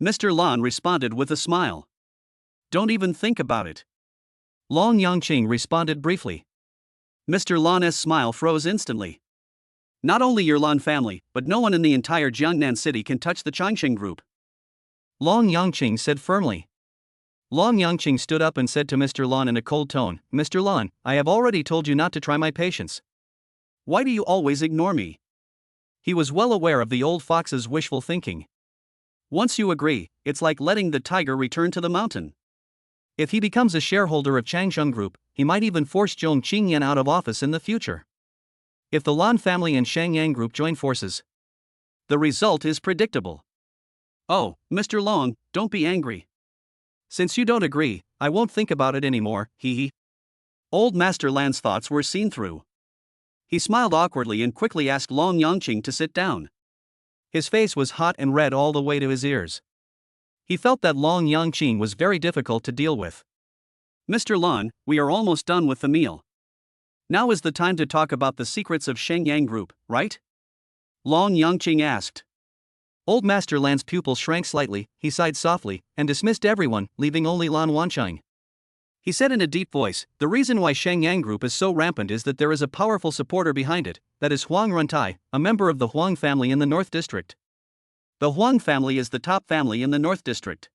Mr. Lan responded with a smile. Don't even think about it. Long Yangqing responded briefly. Mr. Lan's smile froze instantly. Not only your Lan family, but no one in the entire Jiangnan city can touch the Changsheng Group. Long Yangqing said firmly. Long Yangqing stood up and said to Mr. Lan in a cold tone, Mr. Lan, I have already told you not to try my patience. Why do you always ignore me? He was well aware of the old fox's wishful thinking. Once you agree, it's like letting the tiger return to the mountain. If he becomes a shareholder of Changsheng Group, he might even force Zhong Qingyan out of office in the future. If the Lan family and Shangyang Group join forces, the result is predictable. Oh, Mr. Long, don't be angry. Since you don't agree, I won't think about it anymore, hee. Old Master Lan's thoughts were seen through. He smiled awkwardly and quickly asked Long Yangqing to sit down. His face was hot and red all the way to his ears. He felt that Long Yangqing was very difficult to deal with. Mr. Lan, we are almost done with the meal. Now is the time to talk about the secrets of Shangyang Group, right? Long Yangqing asked. Old Master Lan's pupil shrank slightly, he sighed softly, and dismissed everyone, leaving only Lan Wanqing. He said in a deep voice, the reason why Shangyang Group is so rampant is that there is a powerful supporter behind it, that is Huang Runtai, a member of the Huang family in the North District. The Huang family is the top family in the North District.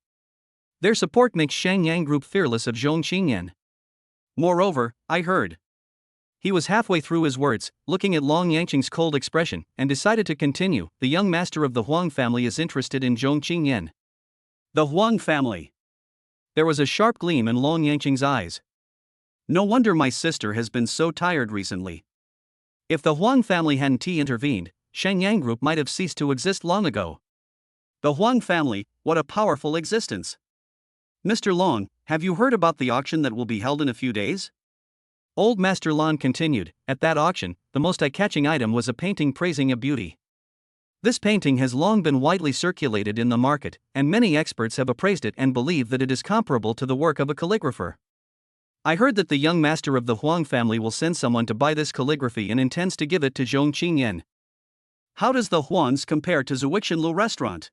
Their support makes Shangyang Group fearless of Zhong Qingyan. Moreover, I heard. He was halfway through his words, looking at Long Yangqing's cold expression, and decided to continue. The young master of the Huang family is interested in Zhong Qingyan. The Huang family. There was a sharp gleam in Long Yangqing's eyes. No wonder my sister has been so tired recently. If the Huang family hadn't intervened, Shangyang Group might have ceased to exist long ago. The Huang family, what a powerful existence. Mr. Long, have you heard about the auction that will be held in a few days? Old Master Lan continued. At that auction, the most eye-catching item was a painting praising a beauty. This painting has long been widely circulated in the market, and many experts have appraised it and believe that it is comparable to the work of a calligrapher. I heard that the young master of the Huang family will send someone to buy this calligraphy and intends to give it to Zhong Qingyan. How does the Huangs compare to Zhuixinlu restaurant?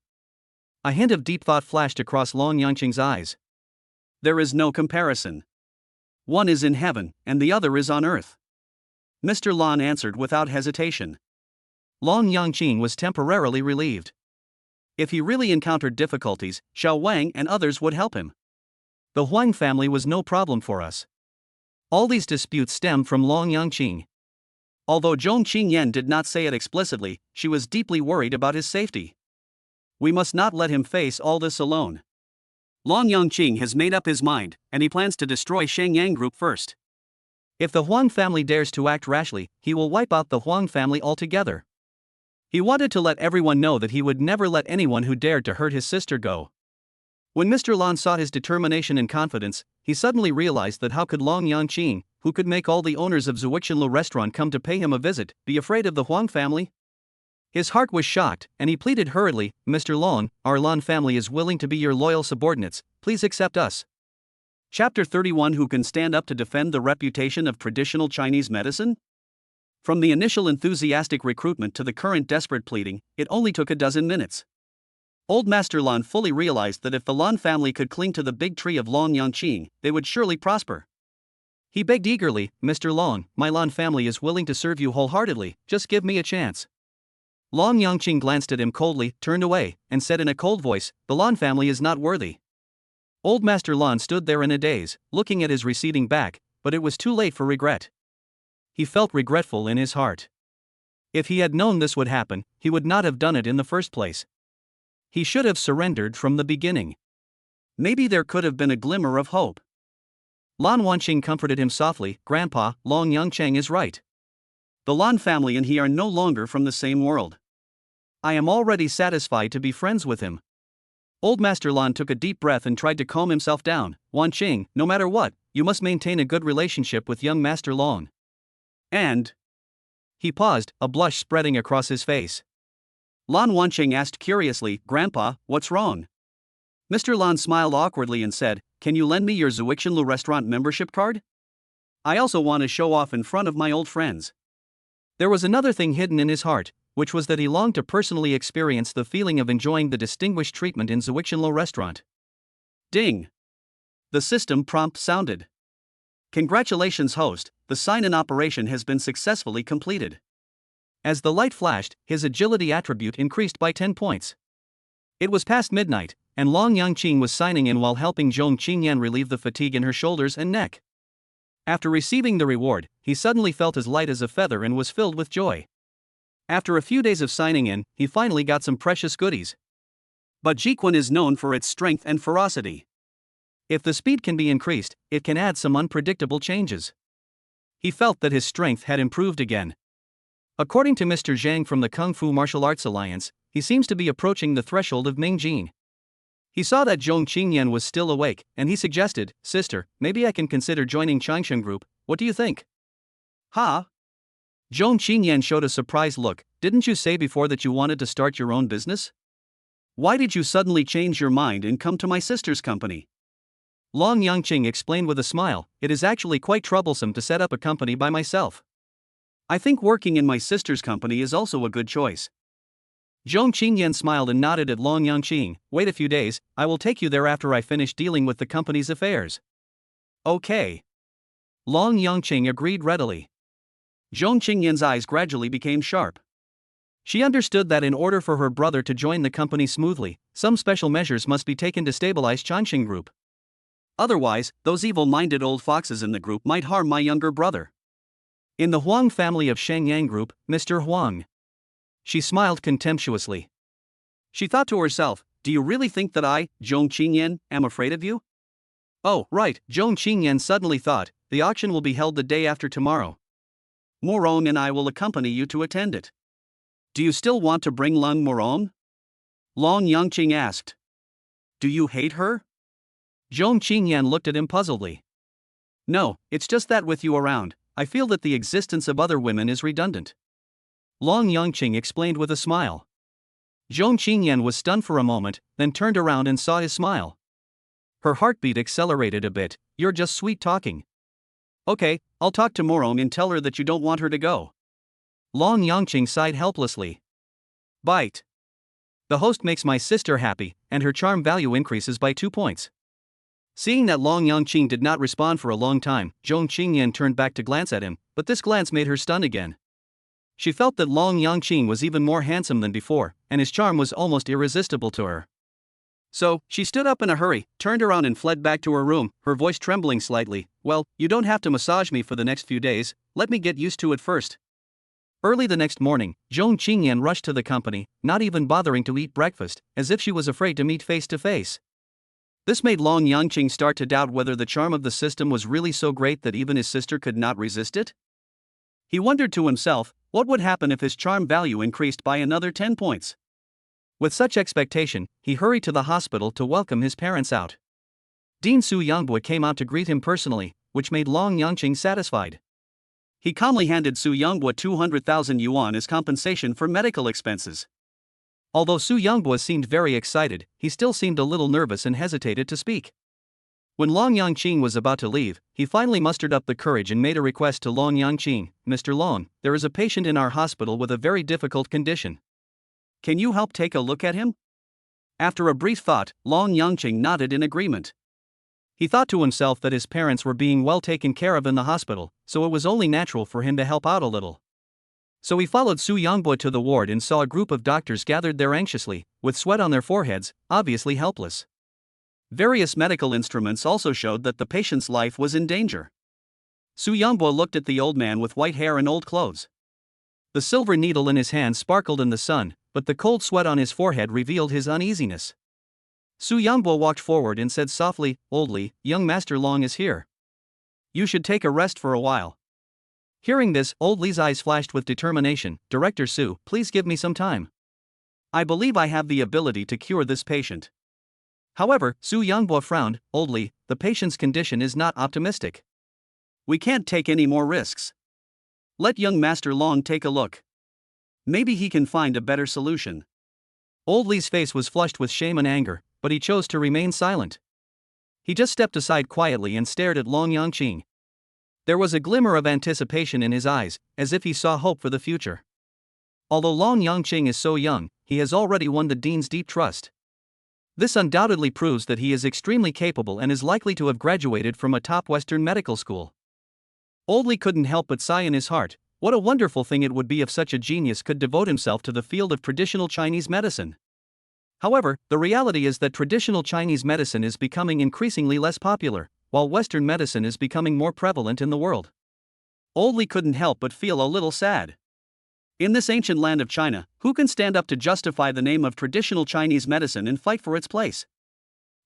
A hint of deep thought flashed across Long Yangqing's eyes. There is no comparison. One is in heaven, and the other is on earth. Mr. Lan answered without hesitation. Long Yangqing was temporarily relieved. If he really encountered difficulties, Xiao Wang and others would help him. The Huang family was no problem for us. All these disputes stemmed from Long Yangqing. Although Zhong Qingyan did not say it explicitly, she was deeply worried about his safety. We must not let him face all this alone. Long Yangqing has made up his mind, and he plans to destroy Shengyang Group first. If the Huang family dares to act rashly, he will wipe out the Huang family altogether. He wanted to let everyone know that he would never let anyone who dared to hurt his sister go. When Mr. Lan saw his determination and confidence, he suddenly realized that how could Long Yangqing, who could make all the owners of Zuixinlu restaurant come to pay him a visit, be afraid of the Huang family? His heart was shocked, and he pleaded hurriedly, Mr. Long, our Lan family is willing to be your loyal subordinates, please accept us. Chapter 31 Who can stand up to defend the reputation of traditional Chinese medicine? From the initial enthusiastic recruitment to the current desperate pleading, it only took a dozen minutes. Old Master Lan fully realized that if the Lan family could cling to the big tree of Long Yangqing, they would surely prosper. He begged eagerly, Mr. Long, my Lan family is willing to serve you wholeheartedly, just give me a chance. Long Yangqing glanced at him coldly, turned away, and said in a cold voice, the Lan family is not worthy. Old Master Lan stood there in a daze, looking at his receding back, but it was too late for regret. He felt regretful in his heart. If he had known this would happen, he would not have done it in the first place. He should have surrendered from the beginning. Maybe there could have been a glimmer of hope. Lan Wanqing comforted him softly, Grandpa, Long Yangcheng is right. The Lan family and he are no longer from the same world. I am already satisfied to be friends with him. Old Master Lan took a deep breath and tried to calm himself down. Wanqing, no matter what, you must maintain a good relationship with young Master Long. And... He paused, a blush spreading across his face. Lan Wanqing asked curiously, Grandpa, what's wrong? Mr. Lan smiled awkwardly and said, can you lend me your Zuixinlu restaurant membership card? I also want to show off in front of my old friends. There was another thing hidden in his heart, which was that he longed to personally experience the feeling of enjoying the distinguished treatment in Zuixinlu restaurant. Ding! The system prompt sounded. Congratulations host, the sign-in operation has been successfully completed. As the light flashed, his agility attribute increased by 10 points. It was past midnight, and Long Yangqing was signing in while helping Zhong Qingyan relieve the fatigue in her shoulders and neck. After receiving the reward, he suddenly felt as light as a feather and was filled with joy. After a few days of signing in, he finally got some precious goodies. But Jiquan is known for its strength and ferocity. If the speed can be increased, it can add some unpredictable changes. He felt that his strength had improved again. According to Mr. Zhang from the Kung Fu Martial Arts Alliance, he seems to be approaching the threshold of Mingjin. He saw that Zhong Qingyan was still awake, and he suggested, Sister, maybe I can consider joining Changshan Group, what do you think? Ha? Zhong Qingyan showed a surprised look, didn't you say before that you wanted to start your own business? Why did you suddenly change your mind and come to my sister's company? Long Yangqing explained with a smile, it is actually quite troublesome to set up a company by myself. I think working in my sister's company is also a good choice. Zhong Qingyan smiled and nodded at Long Yangqing, wait a few days, I will take you there after I finish dealing with the company's affairs. Okay. Long Yangqing agreed readily. Zhong Qingyan's eyes gradually became sharp. She understood that in order for her brother to join the company smoothly, some special measures must be taken to stabilize Changshan Group. Otherwise, those evil-minded old foxes in the group might harm my younger brother. In the Huang family of Shengyang Group, Mr. Huang. She smiled contemptuously. She thought to herself, do you really think that I, Zhong Qingyan, am afraid of you? Oh, right, Zhong Qingyan suddenly thought, the auction will be held the day after tomorrow. Morong and I will accompany you to attend it. Do you still want to bring Lung Morong? Long Yangqing asked. Do you hate her? Zhong Qingyan looked at him puzzledly. No, it's just that with you around, I feel that the existence of other women is redundant. Long Yangqing explained with a smile. Zhong Qingyan was stunned for a moment, then turned around and saw his smile. Her heartbeat accelerated a bit, you're just sweet talking. Okay, I'll talk to Morong and tell her that you don't want her to go. Long Yangqing sighed helplessly. Bite. The host makes my sister happy, and her charm value increases by 2 points. Seeing that Long Yangqing did not respond for a long time, Zhong Qingyan turned back to glance at him, but this glance made her stun again. She felt that Long Yangqing was even more handsome than before, and his charm was almost irresistible to her. So, she stood up in a hurry, turned around and fled back to her room, her voice trembling slightly. "Well, you don't have to massage me for the next few days, let me get used to it first." Early the next morning, Zhong Qingyan rushed to the company, not even bothering to eat breakfast, as if she was afraid to meet face to face. This made Long Yangqing start to doubt whether the charm of the system was really so great that even his sister could not resist it. He wondered to himself, what would happen if his charm value increased by another 10 points? With such expectation, he hurried to the hospital to welcome his parents out. Dean Su Yongboi came out to greet him personally, which made Long Yangqing satisfied. He calmly handed Su Yongboi 200,000 yuan as compensation for medical expenses. Although Su Yongboi seemed very excited, he still seemed a little nervous and hesitated to speak. When Long Yangqing was about to leave, he finally mustered up the courage and made a request to Long Yangqing. "Mr. Long, there is a patient in our hospital with a very difficult condition. Can you help take a look at him?" After a brief thought, Long Yangqing nodded in agreement. He thought to himself that his parents were being well taken care of in the hospital, so it was only natural for him to help out a little. So he followed Su Yongboi to the ward and saw a group of doctors gathered there anxiously, with sweat on their foreheads, obviously helpless. Various medical instruments also showed that the patient's life was in danger. Su Yongboi looked at the old man with white hair and old clothes. The silver needle in his hand sparkled in the sun, but the cold sweat on his forehead revealed his uneasiness. Su Yongboi walked forward and said softly, "Oldly, young Master Long is here. You should take a rest for a while." Hearing this, Old Li's eyes flashed with determination. "Director Su, please give me some time. I believe I have the ability to cure this patient." However, Su Yongboi frowned. "Old Li, the patient's condition is not optimistic. We can't take any more risks. Let young Master Long take a look. Maybe he can find a better solution." Old Li's face was flushed with shame and anger, but he chose to remain silent. He just stepped aside quietly and stared at Long Yangqing. There was a glimmer of anticipation in his eyes, as if he saw hope for the future. Although Long Yangqing is so young, he has already won the dean's deep trust. This undoubtedly proves that he is extremely capable and is likely to have graduated from a top Western medical school. Old Li couldn't help but sigh in his heart. What a wonderful thing it would be if such a genius could devote himself to the field of traditional Chinese medicine. However, the reality is that traditional Chinese medicine is becoming increasingly less popular, while Western medicine is becoming more prevalent in the world. Old Li couldn't help but feel a little sad. In this ancient land of China, who can stand up to justify the name of traditional Chinese medicine and fight for its place?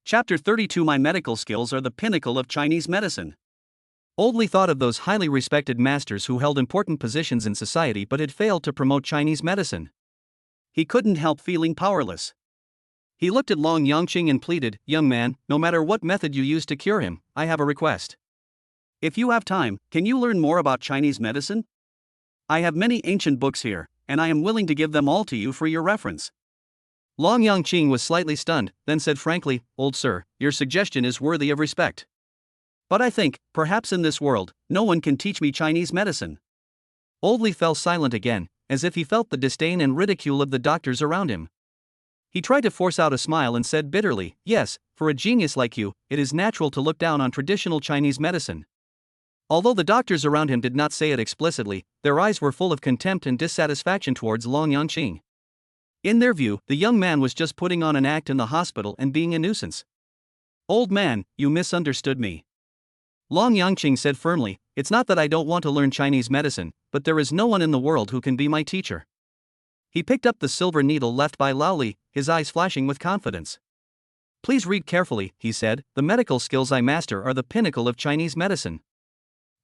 Chapter 32. My medical skills are the pinnacle of Chinese medicine. Old Li thought of those highly respected masters who held important positions in society but had failed to promote Chinese medicine. He couldn't help feeling powerless. He looked at Long Yangqing and pleaded, "Young man, no matter what method you use to cure him, I have a request. If you have time, can you learn more about Chinese medicine? I have many ancient books here, and I am willing to give them all to you for your reference." Long Yangqing was slightly stunned, then said frankly, "Old sir, your suggestion is worthy of respect. But I think, perhaps in this world, no one can teach me Chinese medicine." Old Li fell silent again, as if he felt the disdain and ridicule of the doctors around him. He tried to force out a smile and said bitterly, "Yes, for a genius like you, it is natural to look down on traditional Chinese medicine." Although the doctors around him did not say it explicitly, their eyes were full of contempt and dissatisfaction towards Long Yangqing. In their view, the young man was just putting on an act in the hospital and being a nuisance. "Old man, you misunderstood me," Long Yangqing said firmly. "It's not that I don't want to learn Chinese medicine, but there is no one in the world who can be my teacher." He picked up the silver needle left by Lao Li, his eyes flashing with confidence. "Please read carefully," he said. "The medical skills I master are the pinnacle of Chinese medicine."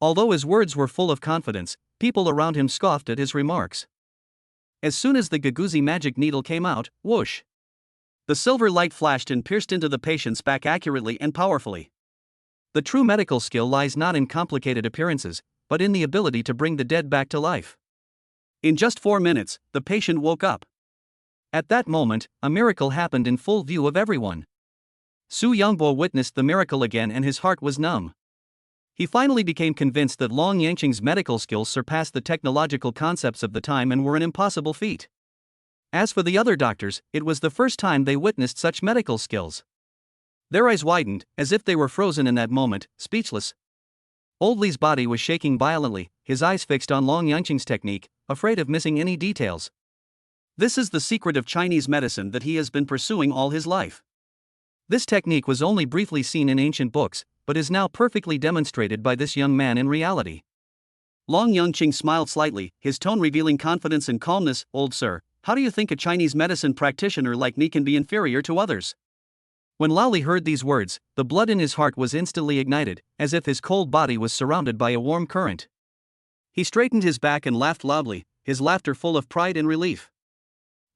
Although his words were full of confidence, people around him scoffed at his remarks. As soon as the Gaguzi magic needle came out, whoosh! The silver light flashed and pierced into the patient's back accurately and powerfully. The true medical skill lies not in complicated appearances, but in the ability to bring the dead back to life. In just 4 minutes, the patient woke up. At that moment, a miracle happened in full view of everyone. Su Yongboi witnessed the miracle again and his heart was numb. He finally became convinced that Long Yangqing's medical skills surpassed the technological concepts of the time and were an impossible feat. As for the other doctors, it was the first time they witnessed such medical skills. Their eyes widened, as if they were frozen in that moment, speechless. Old Li's body was shaking violently, his eyes fixed on Long Yangqing's technique, afraid of missing any details. This is the secret of Chinese medicine that he has been pursuing all his life. This technique was only briefly seen in ancient books, but is now perfectly demonstrated by this young man in reality. Long Yangqing smiled slightly, his tone revealing confidence and calmness. Old sir, how do you think a Chinese medicine practitioner like me can be inferior to others? When Lao Li heard these words, the blood in his heart was instantly ignited, as if his cold body was surrounded by a warm current. He straightened his back and laughed loudly, his laughter full of pride and relief.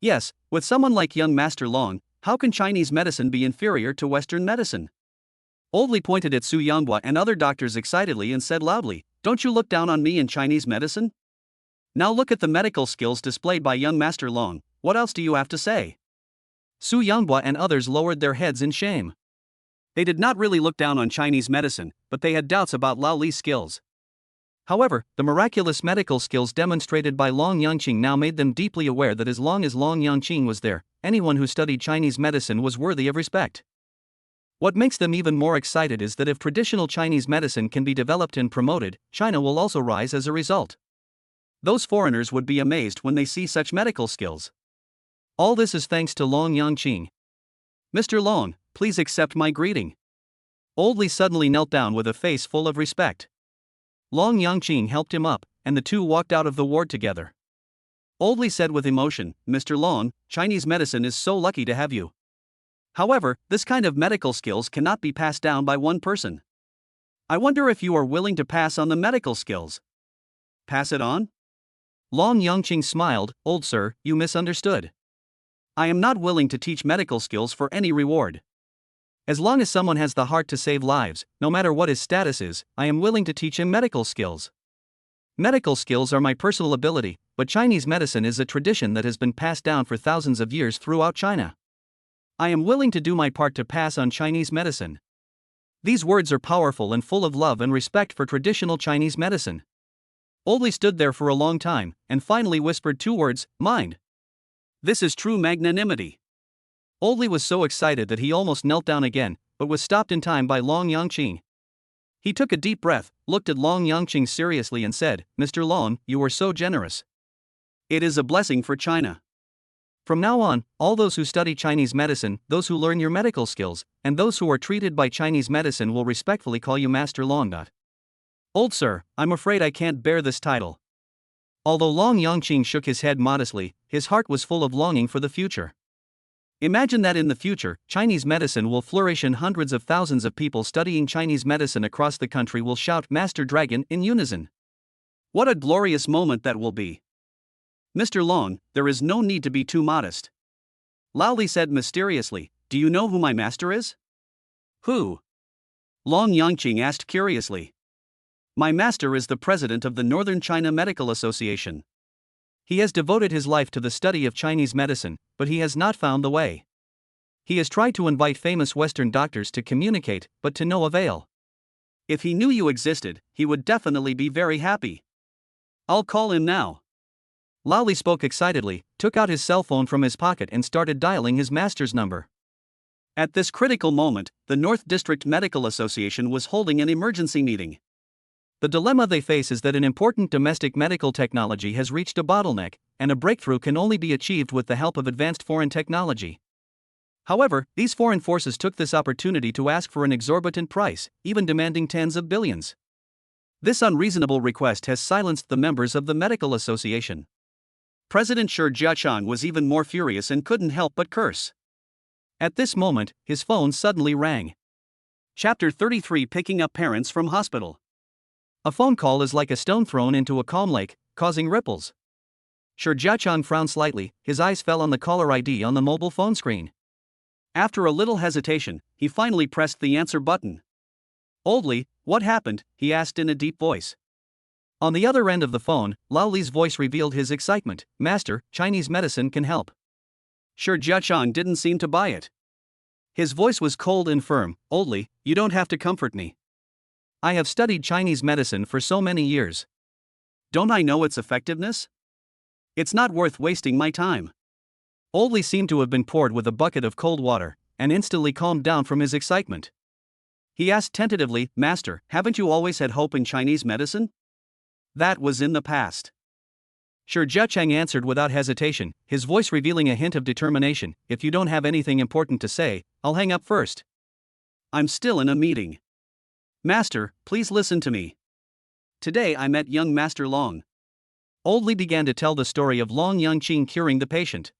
Yes, with someone like young Master Long, how can Chinese medicine be inferior to Western medicine? Old Li pointed at Su Yanghua and other doctors excitedly and said loudly, "Don't you look down on me in Chinese medicine? Now look at the medical skills displayed by young Master Long, what else do you have to say?" Su Yanghua and others lowered their heads in shame. They did not really look down on Chinese medicine, but they had doubts about Lao Li's skills. However, the miraculous medical skills demonstrated by Long Yangqing now made them deeply aware that as long as Long Yangqing was there, anyone who studied Chinese medicine was worthy of respect. What makes them even more excited is that if traditional Chinese medicine can be developed and promoted, China will also rise as a result. Those foreigners would be amazed when they see such medical skills. All this is thanks to Long Yangqing. "Mr. Long, please accept my greeting." Old Li suddenly knelt down with a face full of respect. Long Yangqing helped him up, and the two walked out of the ward together. Old Li said with emotion, "Mr. Long, Chinese medicine is so lucky to have you. However, this kind of medical skills cannot be passed down by one person. I wonder if you are willing to pass on the medical skills." "Pass it on?" Long Yangqing smiled. "Old sir, you misunderstood. I am not willing to teach medical skills for any reward. As long as someone has the heart to save lives, no matter what his status is, I am willing to teach him medical skills. Medical skills are my personal ability, but Chinese medicine is a tradition that has been passed down for thousands of years throughout China. I am willing to do my part to pass on Chinese medicine." These words are powerful and full of love and respect for traditional Chinese medicine. Old Li stood there for a long time, and finally whispered two words, "Mind." This is true magnanimity. Old Li was so excited that he almost knelt down again, but was stopped in time by Long Yangqing. He took a deep breath, looked at Long Yangqing seriously and said, "Mr. Long, you are so generous. It is a blessing for China. From now on, all those who study Chinese medicine, those who learn your medical skills, and those who are treated by Chinese medicine will respectfully call you Master Long." "Old sir, I'm afraid I can't bear this title." Although Long Yangqing shook his head modestly, his heart was full of longing for the future. Imagine that in the future, Chinese medicine will flourish and hundreds of thousands of people studying Chinese medicine across the country will shout "Master Dragon" in unison. What a glorious moment that will be. "Mr. Long, there is no need to be too modest." Lao Li said mysteriously, "Do you know who my master is?" "Who?" Long Yangqing asked curiously. "My master is the president of the Northern China Medical Association. He has devoted his life to the study of Chinese medicine, but he has not found the way. He has tried to invite famous Western doctors to communicate, but to no avail. If he knew you existed, he would definitely be very happy. I'll call him now." Lao Li spoke excitedly, took out his cell phone from his pocket and started dialing his master's number. At this critical moment, the North District Medical Association was holding an emergency meeting. The dilemma they face is that an important domestic medical technology has reached a bottleneck, and a breakthrough can only be achieved with the help of advanced foreign technology. However, these foreign forces took this opportunity to ask for an exorbitant price, even demanding tens of billions. This unreasonable request has silenced the members of the medical association. President Shi Jiachang was even more furious and couldn't help but curse. At this moment, his phone suddenly rang. Chapter 33: Picking up parents from hospital. A phone call is like a stone thrown into a calm lake, causing ripples. Shi Jiachang frowned slightly, his eyes fell on the caller ID on the mobile phone screen. After a little hesitation, he finally pressed the answer button. "Old Li, what happened?" he asked in a deep voice. On the other end of the phone, Lao Li's voice revealed his excitement. "Master, Chinese medicine can help." Shi Jiachang didn't seem to buy it. His voice was cold and firm. "Old Li, you don't have to comfort me. I have studied Chinese medicine for so many years. Don't I know its effectiveness? It's not worth wasting my time." Old Li seemed to have been poured with a bucket of cold water, and instantly calmed down from his excitement. He asked tentatively, "Master, haven't you always had hope in Chinese medicine?" "That was in the past." Shi Jiacheng answered without hesitation, his voice revealing a hint of determination. "If you don't have anything important to say, I'll hang up first. I'm still in a meeting. Master, please listen to me. Today I met young Master Long." Old Li began to tell the story of Long Yangqing curing the patient.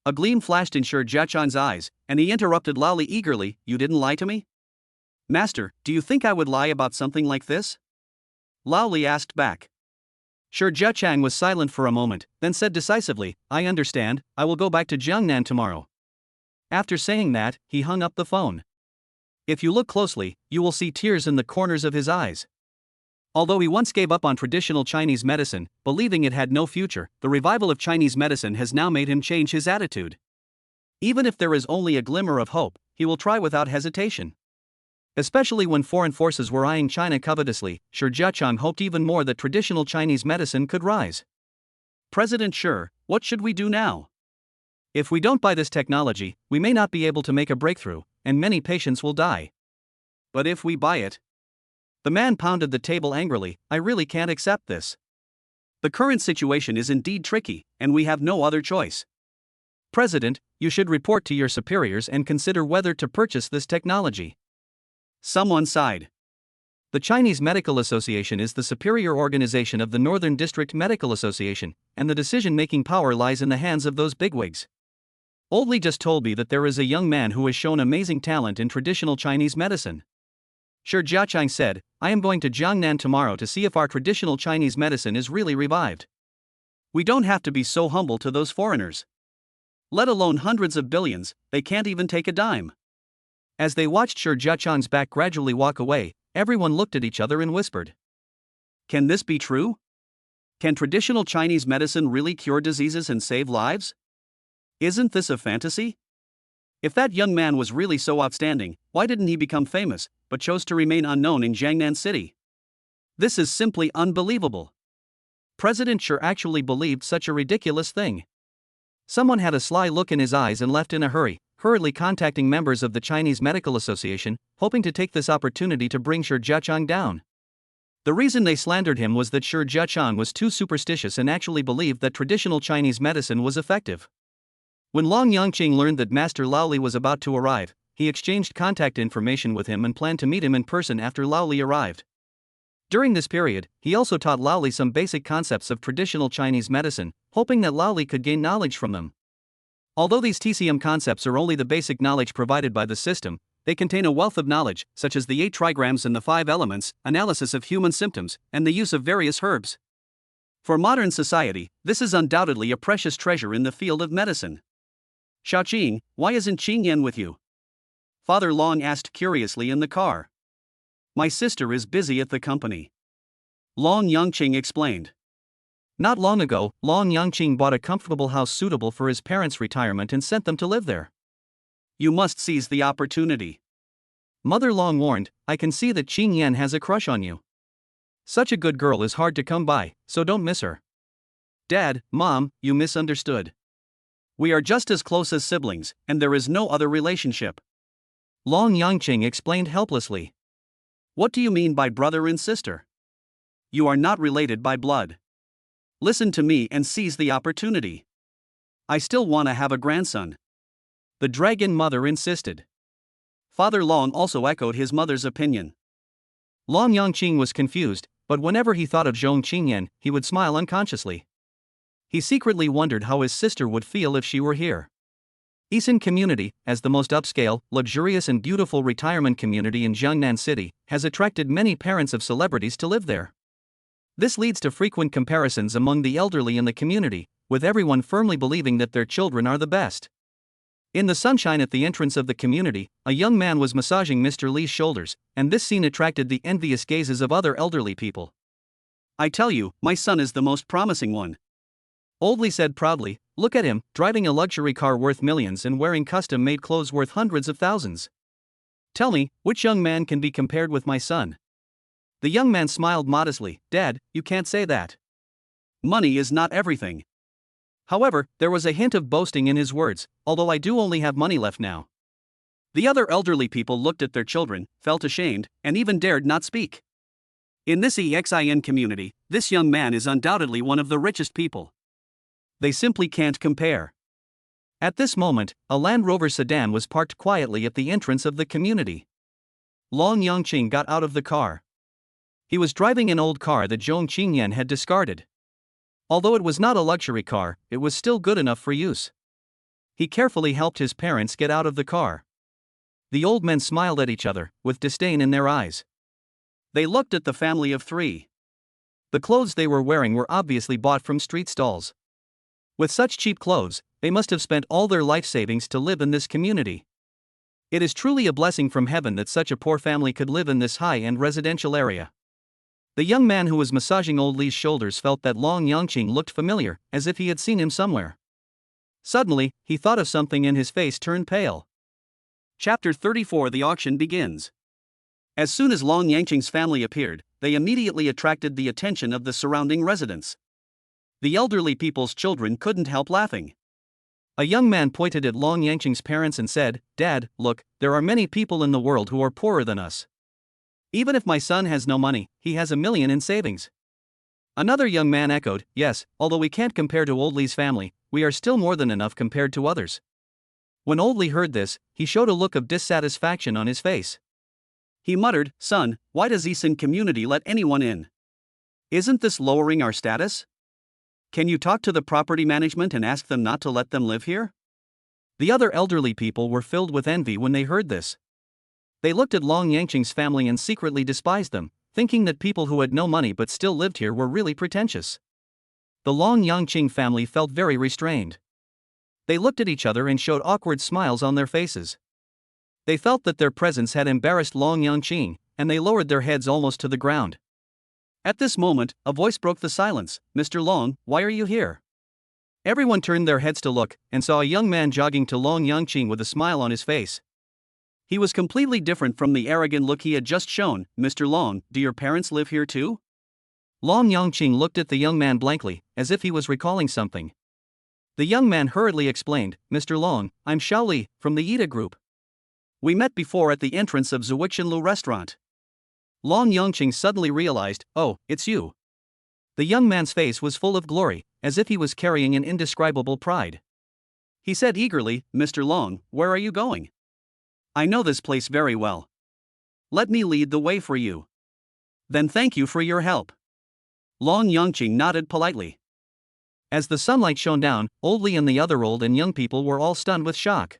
A gleam flashed in Shi Jiacheng's eyes, and he interrupted Lao Li eagerly, "You didn't lie to me? Master, do you think I would lie about something like this?" Lao Li asked back. Shi Jiacheng was silent for a moment, then said decisively, "I understand, I will go back to Jiangnan tomorrow." After saying that, he hung up the phone. If you look closely, you will see tears in the corners of his eyes. Although he once gave up on traditional Chinese medicine, believing it had no future, the revival of Chinese medicine has now made him change his attitude. Even if there is only a glimmer of hope, he will try without hesitation. Especially when foreign forces were eyeing China covetously, Shi Jiacheng hoped even more that traditional Chinese medicine could rise. "President Shi, what should we do now? If we don't buy this technology, we may not be able to make a breakthrough, and many patients will die. But if we buy it..." The man pounded the table angrily, "I really can't accept this. The current situation is indeed tricky, and we have no other choice. President, you should report to your superiors and consider whether to purchase this technology." Someone sighed. The Chinese Medical Association is the superior organization of the Northern District Medical Association, and the decision-making power lies in the hands of those bigwigs. Old Li just told me that there is a young man who has shown amazing talent in traditional Chinese medicine. Shi Jiacheng said, "I am going to Jiangnan tomorrow to see if our traditional Chinese medicine is really revived. We don't have to be so humble to those foreigners. Let alone hundreds of billions, they can't even take a dime." As they watched Shi Jiacheng's back gradually walk away, everyone looked at each other and whispered, "Can this be true? Can traditional Chinese medicine really cure diseases and save lives? Isn't this a fantasy? If that young man was really so outstanding, why didn't he become famous, but chose to remain unknown in Jiangnan City? This is simply unbelievable. President Shi actually believed such a ridiculous thing." Someone had a sly look in his eyes and left in a hurry, hurriedly contacting members of the Chinese Medical Association, hoping to take this opportunity to bring Shi Jiacheng down. The reason they slandered him was that Shi Jiacheng was too superstitious and actually believed that traditional Chinese medicine was effective. When Long Yangqing learned that Master Lao Li was about to arrive, he exchanged contact information with him and planned to meet him in person after Lao Li arrived. During this period, he also taught Lao Li some basic concepts of traditional Chinese medicine, hoping that Lao Li could gain knowledge from them. Although these TCM concepts are only the basic knowledge provided by the system, they contain a wealth of knowledge, such as the 8 trigrams and the 5 elements, analysis of human symptoms, and the use of various herbs. For modern society, this is undoubtedly a precious treasure in the field of medicine. "Xiaoqing, why isn't Qingyan with you?" Father Long asked curiously in the car. "My sister is busy at the company," Long Yangqing explained. Not long ago, Long Yangqing bought a comfortable house suitable for his parents' retirement and sent them to live there. "You must seize the opportunity." Mother Long warned, "I can see that Qingyan has a crush on you. Such a good girl is hard to come by, so don't miss her." "Dad, Mom, you misunderstood. We are just as close as siblings, and there is no other relationship," Long Yangqing explained helplessly. "What do you mean by brother and sister? You are not related by blood. Listen to me and seize the opportunity. I still want to have a grandson," the dragon mother insisted. Father Long also echoed his mother's opinion. Long Yangqing was confused, but whenever he thought of Zhong Qingyan, he would smile unconsciously. He secretly wondered how his sister would feel if she were here. Isan Community, as the most upscale, luxurious and beautiful retirement community in Jiangnan City, has attracted many parents of celebrities to live there. This leads to frequent comparisons among the elderly in the community, with everyone firmly believing that their children are the best. In the sunshine at the entrance of the community, a young man was massaging Mr. Li's shoulders, and this scene attracted the envious gazes of other elderly people. "I tell you, my son is the most promising one," Old Li said proudly. "Look at him, driving a luxury car worth millions and wearing custom-made clothes worth hundreds of thousands. Tell me, which young man can be compared with my son?" The young man smiled modestly. "Dad, you can't say that. Money is not everything." However, there was a hint of boasting in his words, "Although I do only have money left now." The other elderly people looked at their children, felt ashamed, and even dared not speak. In this EXIN community, this young man is undoubtedly one of the richest people. They simply can't compare. At this moment, a Land Rover sedan was parked quietly at the entrance of the community. Long Yangqing got out of the car. He was driving an old car that Zhong Qingyan had discarded. Although it was not a luxury car, it was still good enough for use. He carefully helped his parents get out of the car. The old men smiled at each other, with disdain in their eyes. They looked at the family of three. The clothes they were wearing were obviously bought from street stalls. With such cheap clothes, they must have spent all their life savings to live in this community. It is truly a blessing from heaven that such a poor family could live in this high-end residential area. The young man who was massaging old Li's shoulders felt that Long Yangqing looked familiar, as if he had seen him somewhere. Suddenly, he thought of something and his face turned pale. Chapter 34. The auction begins. As soon as Long Yangqing's family appeared, they immediately attracted the attention of the surrounding residents. The elderly people's children couldn't help laughing. A young man pointed at Long Yangqing's parents and said, "Dad, look, there are many people in the world who are poorer than us. Even if my son has no money, he has $1 million in savings." Another young man echoed, "Yes, although we can't compare to Old Li's family, we are still more than enough compared to others." When Old Li heard this, he showed a look of dissatisfaction on his face. He muttered, "Son, why does EXIN community let anyone in? Isn't this lowering our status? Can you talk to the property management and ask them not to let them live here?" The other elderly people were filled with envy when they heard this. They looked at Long Yangqing's family and secretly despised them, thinking that people who had no money but still lived here were really pretentious. The Long Yangqing family felt very restrained. They looked at each other and showed awkward smiles on their faces. They felt that their presence had embarrassed Long Yangqing, and they lowered their heads almost to the ground. At this moment, a voice broke the silence. "Mr. Long, why are you here?" Everyone turned their heads to look, and saw a young man jogging to Long Yangqing with a smile on his face. He was completely different from the arrogant look he had just shown. "Mr. Long, do your parents live here too?" Long Yangqing looked at the young man blankly, as if he was recalling something. The young man hurriedly explained, "Mr. Long, I'm Xiao Li, from the Ida Group. We met before at the entrance of Zuixinlu restaurant." Long Yangqing suddenly realized, "Oh, it's you." The young man's face was full of glory, as if he was carrying an indescribable pride. He said eagerly, "Mr. Long, where are you going? I know this place very well. Let me lead the way for you." "Then thank you for your help." Long Yangqing nodded politely. As the sunlight shone down, Old Li and the other old and young people were all stunned with shock.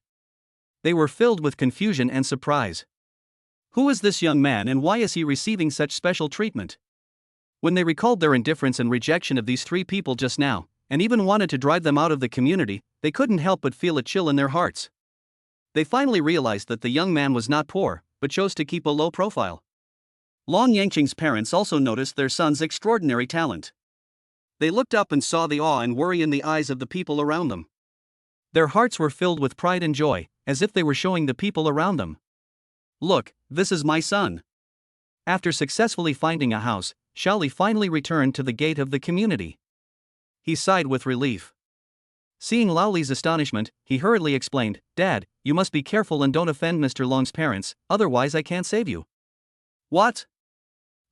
They were filled with confusion and surprise. Who is this young man and why is he receiving such special treatment? When they recalled their indifference and rejection of these three people just now, and even wanted to drive them out of the community, they couldn't help but feel a chill in their hearts. They finally realized that the young man was not poor, but chose to keep a low profile. Long Yangqing's parents also noticed their son's extraordinary talent. They looked up and saw the awe and worry in the eyes of the people around them. Their hearts were filled with pride and joy, as if they were showing the people around them, "Look, this is my son." After successfully finding a house, Xiao Li finally returned to the gate of the community. He sighed with relief. Seeing Lao Li's astonishment, he hurriedly explained, "Dad, you must be careful and don't offend Mr. Long's parents, otherwise I can't save you." "What?"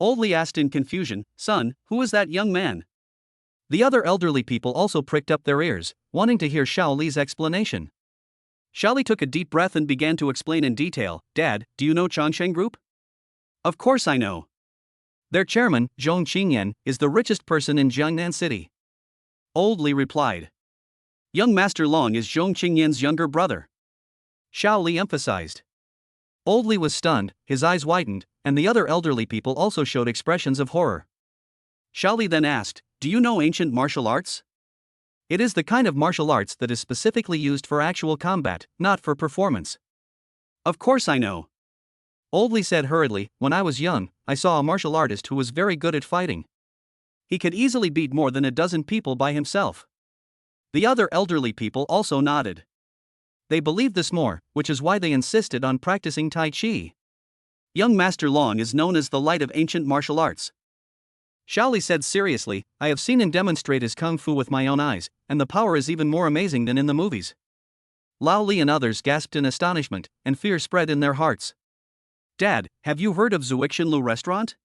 Old Li asked in confusion. "Son, who is that young man?" The other elderly people also pricked up their ears, wanting to hear Xiao Li's explanation. Xiao Li took a deep breath and began to explain in detail. "Dad, do you know Changsheng Group?" "Of course I know. Their chairman, Zhong Qingyan, is the richest person in Jiangnan City." Old Li replied. "Young Master Long is Zhong Qingyan's younger brother," Xiao Li emphasized. Old Li was stunned, his eyes widened, and the other elderly people also showed expressions of horror. Xiao Li then asked, "Do you know ancient martial arts?" "It is the kind of martial arts that is specifically used for actual combat, not for performance." "Of course I know." Old Li said hurriedly, "When I was young, I saw a martial artist who was very good at fighting. He could easily beat more than a dozen people by himself." The other elderly people also nodded. They believed this more, which is why they insisted on practicing Tai Chi. "Young Master Long is known as the light of ancient martial arts." Xiao Li said seriously, "I have seen him demonstrate his kung fu with my own eyes, and the power is even more amazing than in the movies." Lao Li and others gasped in astonishment, and fear spread in their hearts. Dad, have you heard of Zuixinlu restaurant?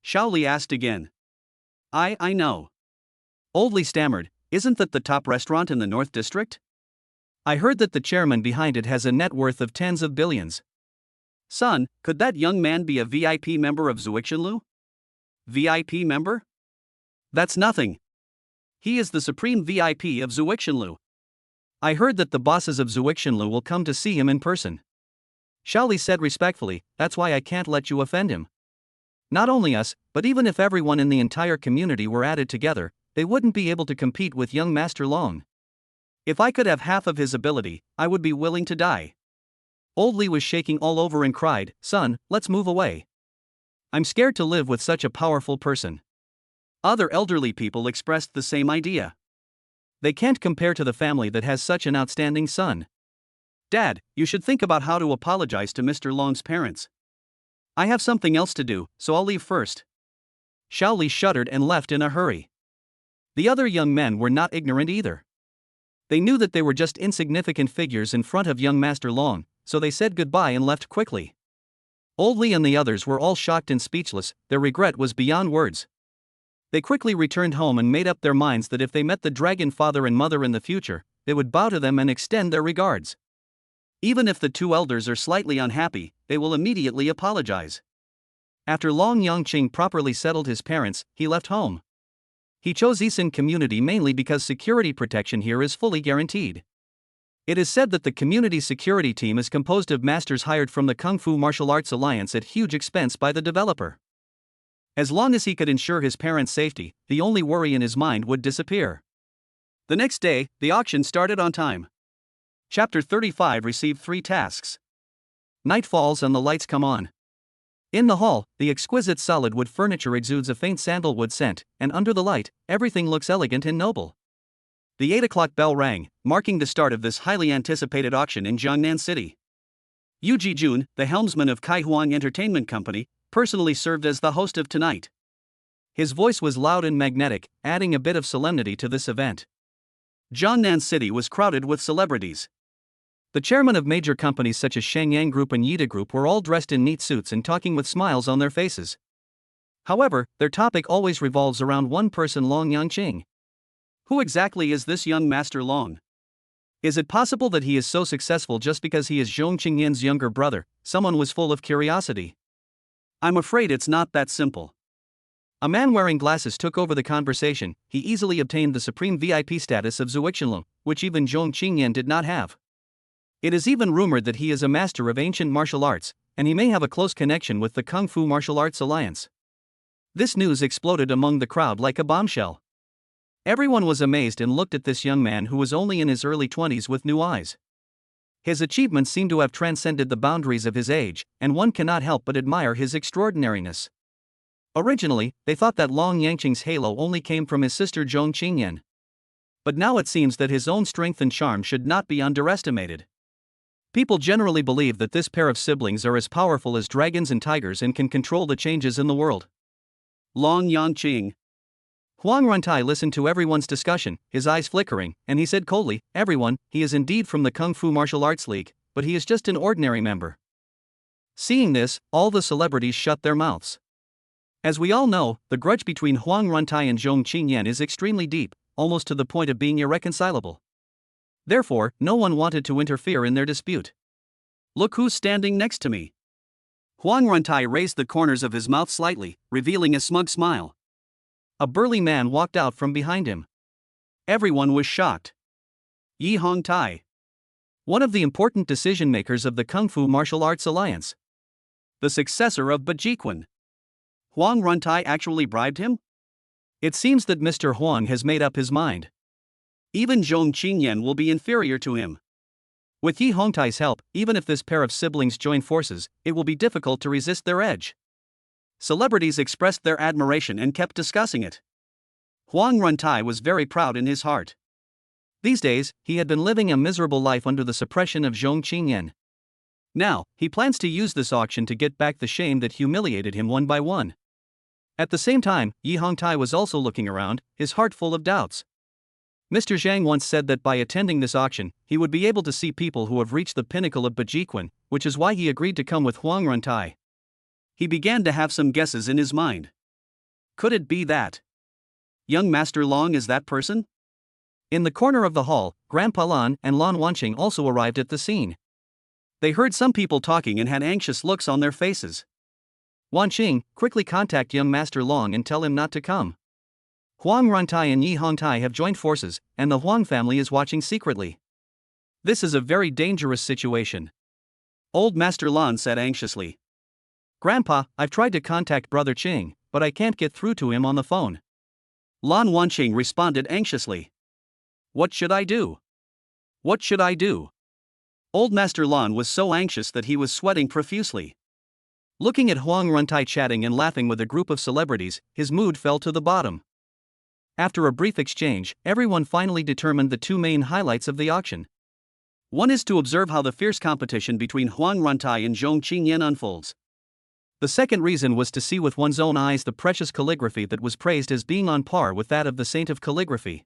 Xiao Li asked again. I know. Old Li stammered, isn't that the top restaurant in the North District? I heard that the chairman behind it has a net worth of tens of billions. Son, could that young man be a VIP member of Zuixinlu? VIP member? That's nothing. He is the supreme VIP of Zuixinlu. I heard that the bosses of Zuixinlu will come to see him in person. Xiao Li said respectfully, that's why I can't let you offend him. Not only us, but even if everyone in the entire community were added together, they wouldn't be able to compete with young Master Long. If I could have half of his ability, I would be willing to die. Old Li was shaking all over and cried, son, let's move away. I'm scared to live with such a powerful person. Other elderly people expressed the same idea. They can't compare to the family that has such an outstanding son. Dad, you should think about how to apologize to Mr. Long's parents. I have something else to do, so I'll leave first. Xiao Li shuddered and left in a hurry. The other young men were not ignorant either. They knew that they were just insignificant figures in front of young Master Long, so they said goodbye and left quickly. Old Li and the others were all shocked and speechless, their regret was beyond words. They quickly returned home and made up their minds that if they met the dragon father and mother in the future, they would bow to them and extend their regards. Even if the two elders are slightly unhappy, they will immediately apologize. After Long Yangqing properly settled his parents, he left home. He chose Yisan community mainly because security protection here is fully guaranteed. It is said that the community security team is composed of masters hired from the Kung Fu Martial Arts Alliance at huge expense by the developer. As long as he could ensure his parents' safety, the only worry in his mind would disappear. The next day, the auction started on time. Chapter 35 received 3 tasks. Night falls and the lights come on. In the hall, the exquisite solid wood furniture exudes a faint sandalwood scent, and under the light, everything looks elegant and noble. The 8 o'clock bell rang, marking the start of this highly anticipated auction in Jiangnan City. Yu Jijun, the helmsman of Kaihuang Entertainment Company, personally served as the host of tonight. His voice was loud and magnetic, adding a bit of solemnity to this event. Jiangnan City was crowded with celebrities. The chairmen of major companies such as Shangyang Group and Yida Group were all dressed in neat suits and talking with smiles on their faces. However, their topic always revolves around one person, Long Yangqing. Who exactly is this young Master Long? Is it possible that he is so successful just because he is Zhong Qingyan's younger brother? Someone was full of curiosity. I'm afraid it's not that simple. A man wearing glasses took over the conversation. He easily obtained the supreme VIP status of Zuixinlu, which even Zhong Qingyan did not have. It is even rumored that he is a master of ancient martial arts, and he may have a close connection with the Kung Fu Martial Arts Alliance. This news exploded among the crowd like a bombshell. Everyone was amazed and looked at this young man who was only in his early 20s with new eyes. His achievements seemed to have transcended the boundaries of his age, and one cannot help but admire his extraordinariness. Originally, they thought that Long Yangqing's halo only came from his sister Zhong Qingyan. But now it seems that his own strength and charm should not be underestimated. People generally believe that this pair of siblings are as powerful as dragons and tigers and can control the changes in the world. Long Yangqing. Huang Runtai listened to everyone's discussion, his eyes flickering, and he said coldly, everyone, he is indeed from the Kung Fu Martial Arts League, but he is just an ordinary member. Seeing this, all the celebrities shut their mouths. As we all know, the grudge between Huang Runtai and Zhong Qingyan is extremely deep, almost to the point of being irreconcilable. Therefore, no one wanted to interfere in their dispute. Look who's standing next to me. Huang Runtai raised the corners of his mouth slightly, revealing a smug smile. A burly man walked out from behind him. Everyone was shocked. Yi Hongtai. One of the important decision-makers of the Kung Fu Martial Arts Alliance. The successor of Bajiquan. Huang Runtai actually bribed him? It seems that Mr. Huang has made up his mind. Even Zhong Qingyan will be inferior to him. With Yi Hongtai's help, even if this pair of siblings join forces, it will be difficult to resist their edge. Celebrities expressed their admiration and kept discussing it. Huang Runtai was very proud in his heart. These days, he had been living a miserable life under the suppression of Zhong Qingyan. Now, he plans to use this auction to get back the shame that humiliated him one by one. At the same time, Yi Hongtai was also looking around, his heart full of doubts. Mr. Zhang once said that by attending this auction, he would be able to see people who have reached the pinnacle of Bajiquan, which is why he agreed to come with Huang Runtai. He began to have some guesses in his mind. Could it be that young Master Long is that person? In the corner of the hall, Grandpa Lan and Lan Wanqing also arrived at the scene. They heard some people talking and had anxious looks on their faces. Wanqing, quickly contact young Master Long and tell him not to come. Huang Runtai and Yi Hongtai have joined forces, and the Huang family is watching secretly. This is a very dangerous situation. Old Master Lan said anxiously. Grandpa, I've tried to contact Brother Qing, but I can't get through to him on the phone. Lan Wanqing responded anxiously. What should I do? What should I do? Old Master Lan was so anxious that he was sweating profusely. Looking at Huang Runtai chatting and laughing with a group of celebrities, his mood fell to the bottom. After a brief exchange, everyone finally determined the two main highlights of the auction. One is to observe how the fierce competition between Huang Runtai and Zhong Qingyan unfolds. The second reason was to see with one's own eyes the precious calligraphy that was praised as being on par with that of the saint of calligraphy.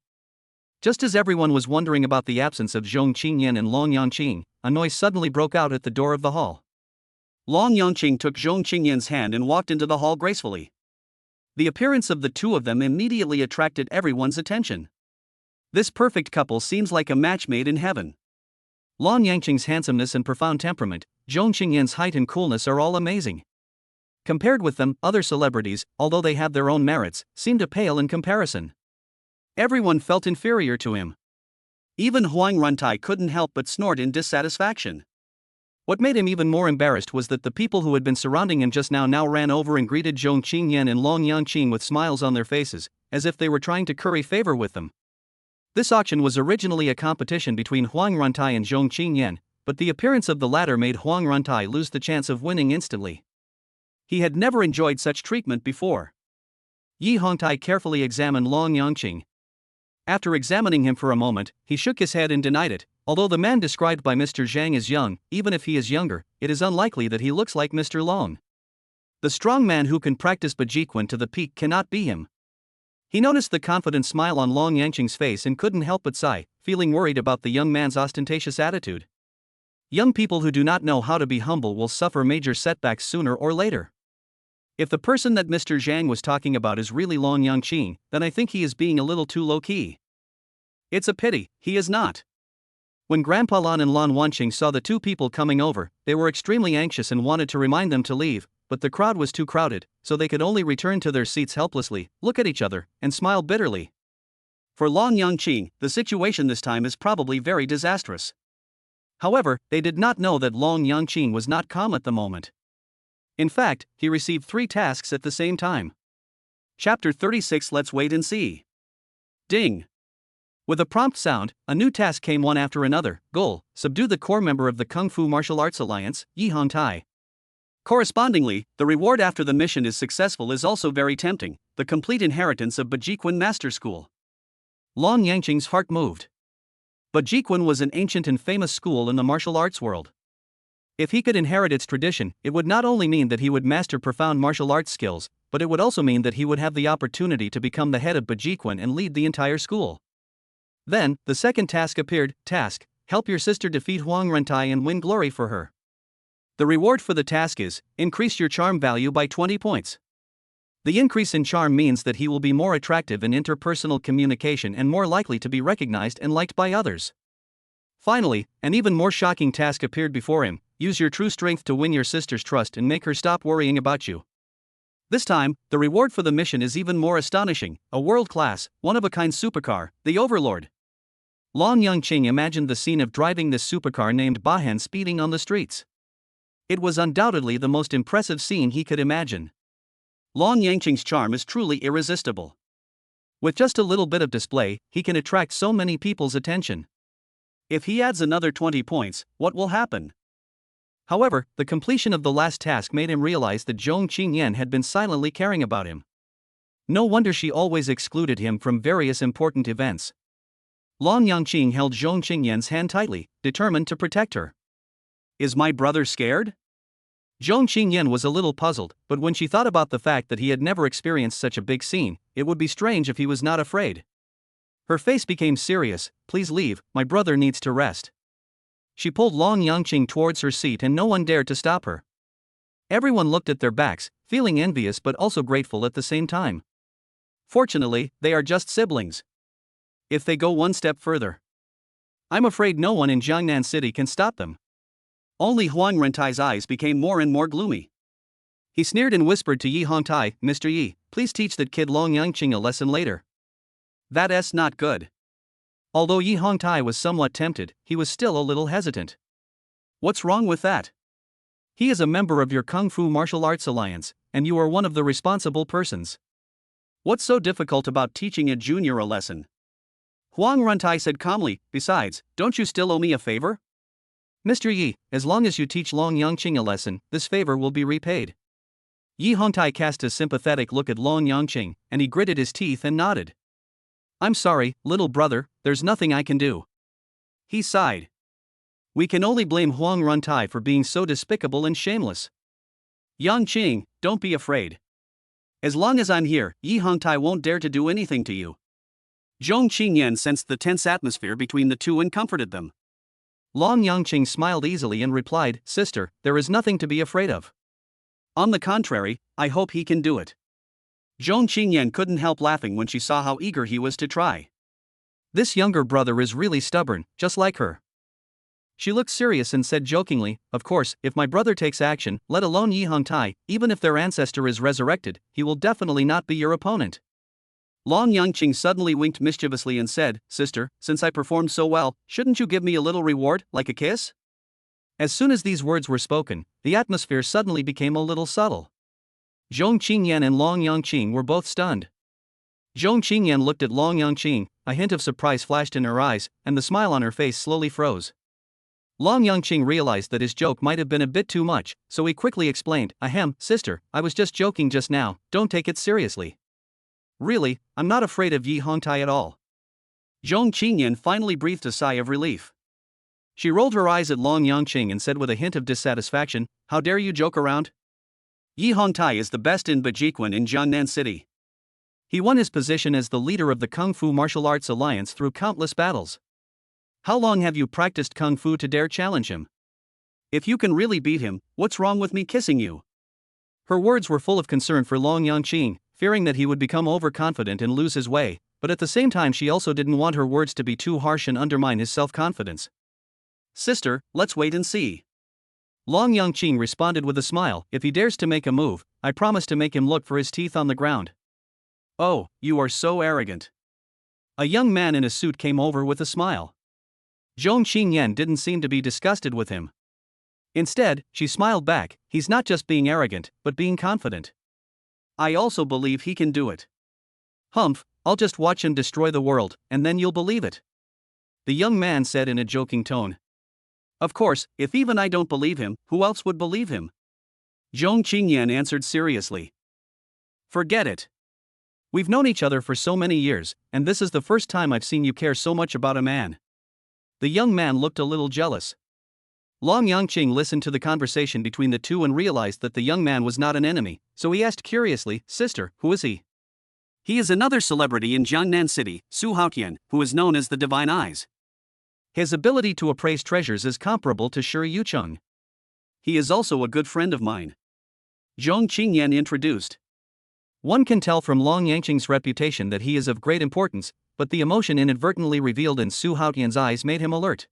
Just as everyone was wondering about the absence of Zhong Qingyan and Long Yangqing, a noise suddenly broke out at the door of the hall. Long Yangqing took Zhong Qingyan's hand and walked into the hall gracefully. The appearance of the two of them immediately attracted everyone's attention. This perfect couple seems like a match made in heaven. Long Yangqing's handsomeness and profound temperament, Zhong Qingyan's height and coolness are all amazing. Compared with them, other celebrities, although they have their own merits, seem to pale in comparison. Everyone felt inferior to him. Even Huang Runtai couldn't help but snort in dissatisfaction. What made him even more embarrassed was that the people who had been surrounding him just now ran over and greeted Zhong Qingyan and Long Yangqing with smiles on their faces, as if they were trying to curry favor with them. This auction was originally a competition between Huang Runtai and Zhong Qingyan, but the appearance of the latter made Huang Runtai lose the chance of winning instantly. He had never enjoyed such treatment before. Yi Hongtai carefully examined Long Yangqing. After examining him for a moment, he shook his head and denied it. Although the man described by Mr. Zhang is young, even if he is younger, it is unlikely that he looks like Mr. Long. The strong man who can practice Bajiquan to the peak cannot be him. He noticed the confident smile on Long Yangqing's face and couldn't help but sigh, feeling worried about the young man's ostentatious attitude. Young people who do not know how to be humble will suffer major setbacks sooner or later. If the person that Mr. Zhang was talking about is really Long Yangqing, then I think he is being a little too low-key. It's a pity, he is not. When Grandpa Lan and Lan Wanqing saw the two people coming over, they were extremely anxious and wanted to remind them to leave, but the crowd was too crowded, so they could only return to their seats helplessly, look at each other, and smile bitterly. For Long Yangqing, the situation this time is probably very disastrous. However, they did not know that Long Yangqing was not calm at the moment. In fact, he received 3 tasks at the same time. Chapter 36. Let's wait and see. Ding. With a prompt sound, a new task came one after another. Goal: subdue the core member of the Kung Fu Martial Arts Alliance, Yi Hongtai. Correspondingly, the reward after the mission is successful is also very tempting: the complete inheritance of Bajiquan Master School. Long Yangqing's heart moved. Bajiquan was an ancient and famous school in the martial arts world. If he could inherit its tradition, it would not only mean that he would master profound martial arts skills, but it would also mean that he would have the opportunity to become the head of Bajiquan and lead the entire school. Then, the second task appeared. Task: help your sister defeat Huang Runtai and win glory for her. The reward for the task is, increase your charm value by 20 points. The increase in charm means that he will be more attractive in interpersonal communication and more likely to be recognized and liked by others. Finally, an even more shocking task appeared before him: use your true strength to win your sister's trust and make her stop worrying about you. This time, the reward for the mission is even more astonishing: a world-class, one-of-a-kind supercar, the Overlord. Long Yangqing imagined the scene of driving this supercar named Bahan speeding on the streets. It was undoubtedly the most impressive scene he could imagine. Long Yangqing's charm is truly irresistible. With just a little bit of display, he can attract so many people's attention. If he adds another 20 points, what will happen? However, the completion of the last task made him realize that Zhong Qingyan had been silently caring about him. No wonder she always excluded him from various important events. Long Yangqing held Zhong Qingyan's hand tightly, determined to protect her. Is my brother scared? Zhong Qingyan was a little puzzled, but when she thought about the fact that he had never experienced such a big scene, it would be strange if he was not afraid. Her face became serious. Please leave, my brother needs to rest. She pulled Long Yangqing towards her seat and no one dared to stop her. Everyone looked at their backs, feeling envious but also grateful at the same time. Fortunately, they are just siblings. If they go one step further, I'm afraid no one in Jiangnan City can stop them. Only Huang Rentai's eyes became more and more gloomy. He sneered and whispered to Yi Hongtai, Mr. Yi, please teach that kid Long Yangqing a lesson later. That's not good. Although Yi Hongtai was somewhat tempted, he was still a little hesitant. What's wrong with that? He is a member of your Kung Fu Martial Arts Alliance, and you are one of the responsible persons. What's so difficult about teaching a junior a lesson? Huang Runtai said calmly, besides, don't you still owe me a favor? Mr. Yi, as long as you teach Long Yangqing a lesson, this favor will be repaid. Yi Hongtai cast a sympathetic look at Long Yangqing, and he gritted his teeth and nodded. I'm sorry, little brother, there's nothing I can do. He sighed. We can only blame Huang Runtai for being so despicable and shameless. Yangqing, don't be afraid. As long as I'm here, Yi Hongtai won't dare to do anything to you. Zhong Qingyan sensed the tense atmosphere between the two and comforted them. Long Yangqing smiled easily and replied, Sister, there is nothing to be afraid of. On the contrary, I hope he can do it. Zhong Qingyan couldn't help laughing when she saw how eager he was to try. This younger brother is really stubborn, just like her. She looked serious and said jokingly, of course, if my brother takes action, let alone Yi Hongtai, even if their ancestor is resurrected, he will definitely not be your opponent. Long Yangqing suddenly winked mischievously and said, Sister, since I performed so well, shouldn't you give me a little reward, like a kiss? As soon as these words were spoken, the atmosphere suddenly became a little subtle. Zhong Qingyan and Long Yangqing were both stunned. Zhong Qingyan looked at Long Yangqing, a hint of surprise flashed in her eyes, and the smile on her face slowly froze. Long Yangqing realized that his joke might have been a bit too much, so he quickly explained, Ahem, sister, I was just joking just now, don't take it seriously. Really, I'm not afraid of Yi Hongtai at all. Zhong Qingyan finally breathed a sigh of relief. She rolled her eyes at Long Yangqing and said with a hint of dissatisfaction, How dare you joke around? Yi Hongtai is the best in Bajiquan in Jiangnan City. He won his position as the leader of the Kung Fu Martial Arts Alliance through countless battles. How long have you practiced Kung Fu to dare challenge him? If you can really beat him, what's wrong with me kissing you? Her words were full of concern for Long Yangqing, fearing that he would become overconfident and lose his way, but at the same time she also didn't want her words to be too harsh and undermine his self-confidence. Sister, let's wait and see. Long Yangqing responded with a smile, if he dares to make a move, I promise to make him look for his teeth on the ground. Oh, you are so arrogant. A young man in a suit came over with a smile. Zhong Qingyan didn't seem to be disgusted with him. Instead, she smiled back, he's not just being arrogant, but being confident. I also believe he can do it. Humph, I'll just watch him destroy the world, and then you'll believe it. The young man said in a joking tone. Of course, if even I don't believe him, who else would believe him? Zhong Qingyan answered seriously. Forget it. We've known each other for so many years, and this is the first time I've seen you care so much about a man. The young man looked a little jealous. Long Yangqing listened to the conversation between the two and realized that the young man was not an enemy, so he asked curiously, Sister, who is he? He is another celebrity in Jiangnan City, Su Haotian, who is known as the Divine Eyes. His ability to appraise treasures is comparable to Shi Yucheng. He is also a good friend of mine. Zhong Qingyan introduced. One can tell from Long Yangqing's reputation that he is of great importance, but the emotion inadvertently revealed in Su Haotian's eyes made him alert.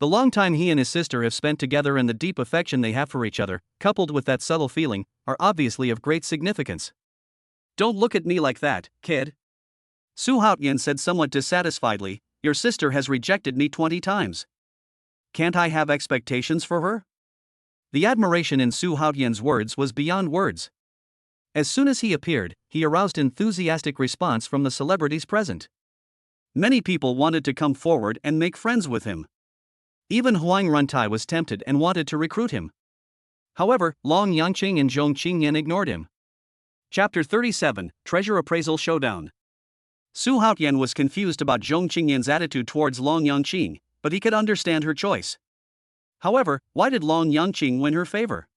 The long time he and his sister have spent together and the deep affection they have for each other, coupled with that subtle feeling, are obviously of great significance. Don't look at me like that, kid. Su Haotian said somewhat dissatisfiedly, your sister has rejected me 20 times. Can't I have expectations for her? The admiration in Su Haotian's words was beyond words. As soon as he appeared, he aroused enthusiastic response from the celebrities present. Many people wanted to come forward and make friends with him. Even Huang Runtai was tempted and wanted to recruit him. However, Long Yangqing and Zhong Qingyan ignored him. Chapter 37, Treasure Appraisal Showdown. Su Haotian was confused about Zhong Qingyan's attitude towards Long Yangqing, but he could understand her choice. However, why did Long Yangqing win her favor?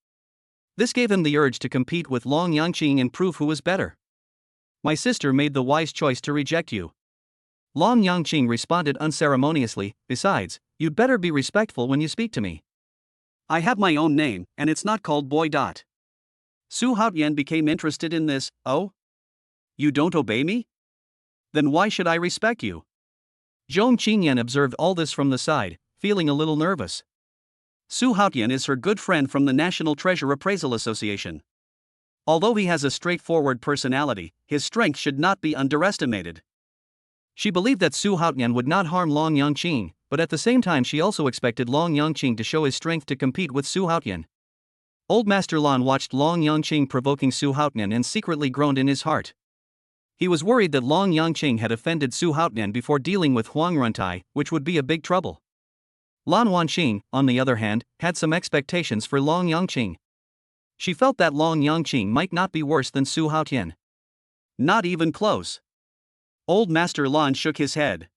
This gave him the urge to compete with Long Yangqing and prove who was better. My sister made the wise choice to reject you. Long Yangqing responded unceremoniously, besides, you'd better be respectful when you speak to me. I have my own name, and it's not called Boy. Su Haotian became interested in this. Oh? You don't obey me? Then why should I respect you? Zhong Qingyan observed all this from the side, feeling a little nervous. Su Haotian is her good friend from the National Treasure Appraisal Association. Although he has a straightforward personality, his strength should not be underestimated. She believed that Su Haotian would not harm Long Yangqing, but at the same time she also expected Long Yangqing to show his strength to compete with Su Haotian. Old Master Lan watched Long Yangqing provoking Su Haotian and secretly groaned in his heart. He was worried that Long Yangqing had offended Su Haotian before dealing with Huang Runtai, which would be a big trouble. Lan Wanqing, on the other hand, had some expectations for Long Yangqing. She felt that Long Yangqing might not be worse than Su Haotian. Not even close. Old Master Lan shook his head.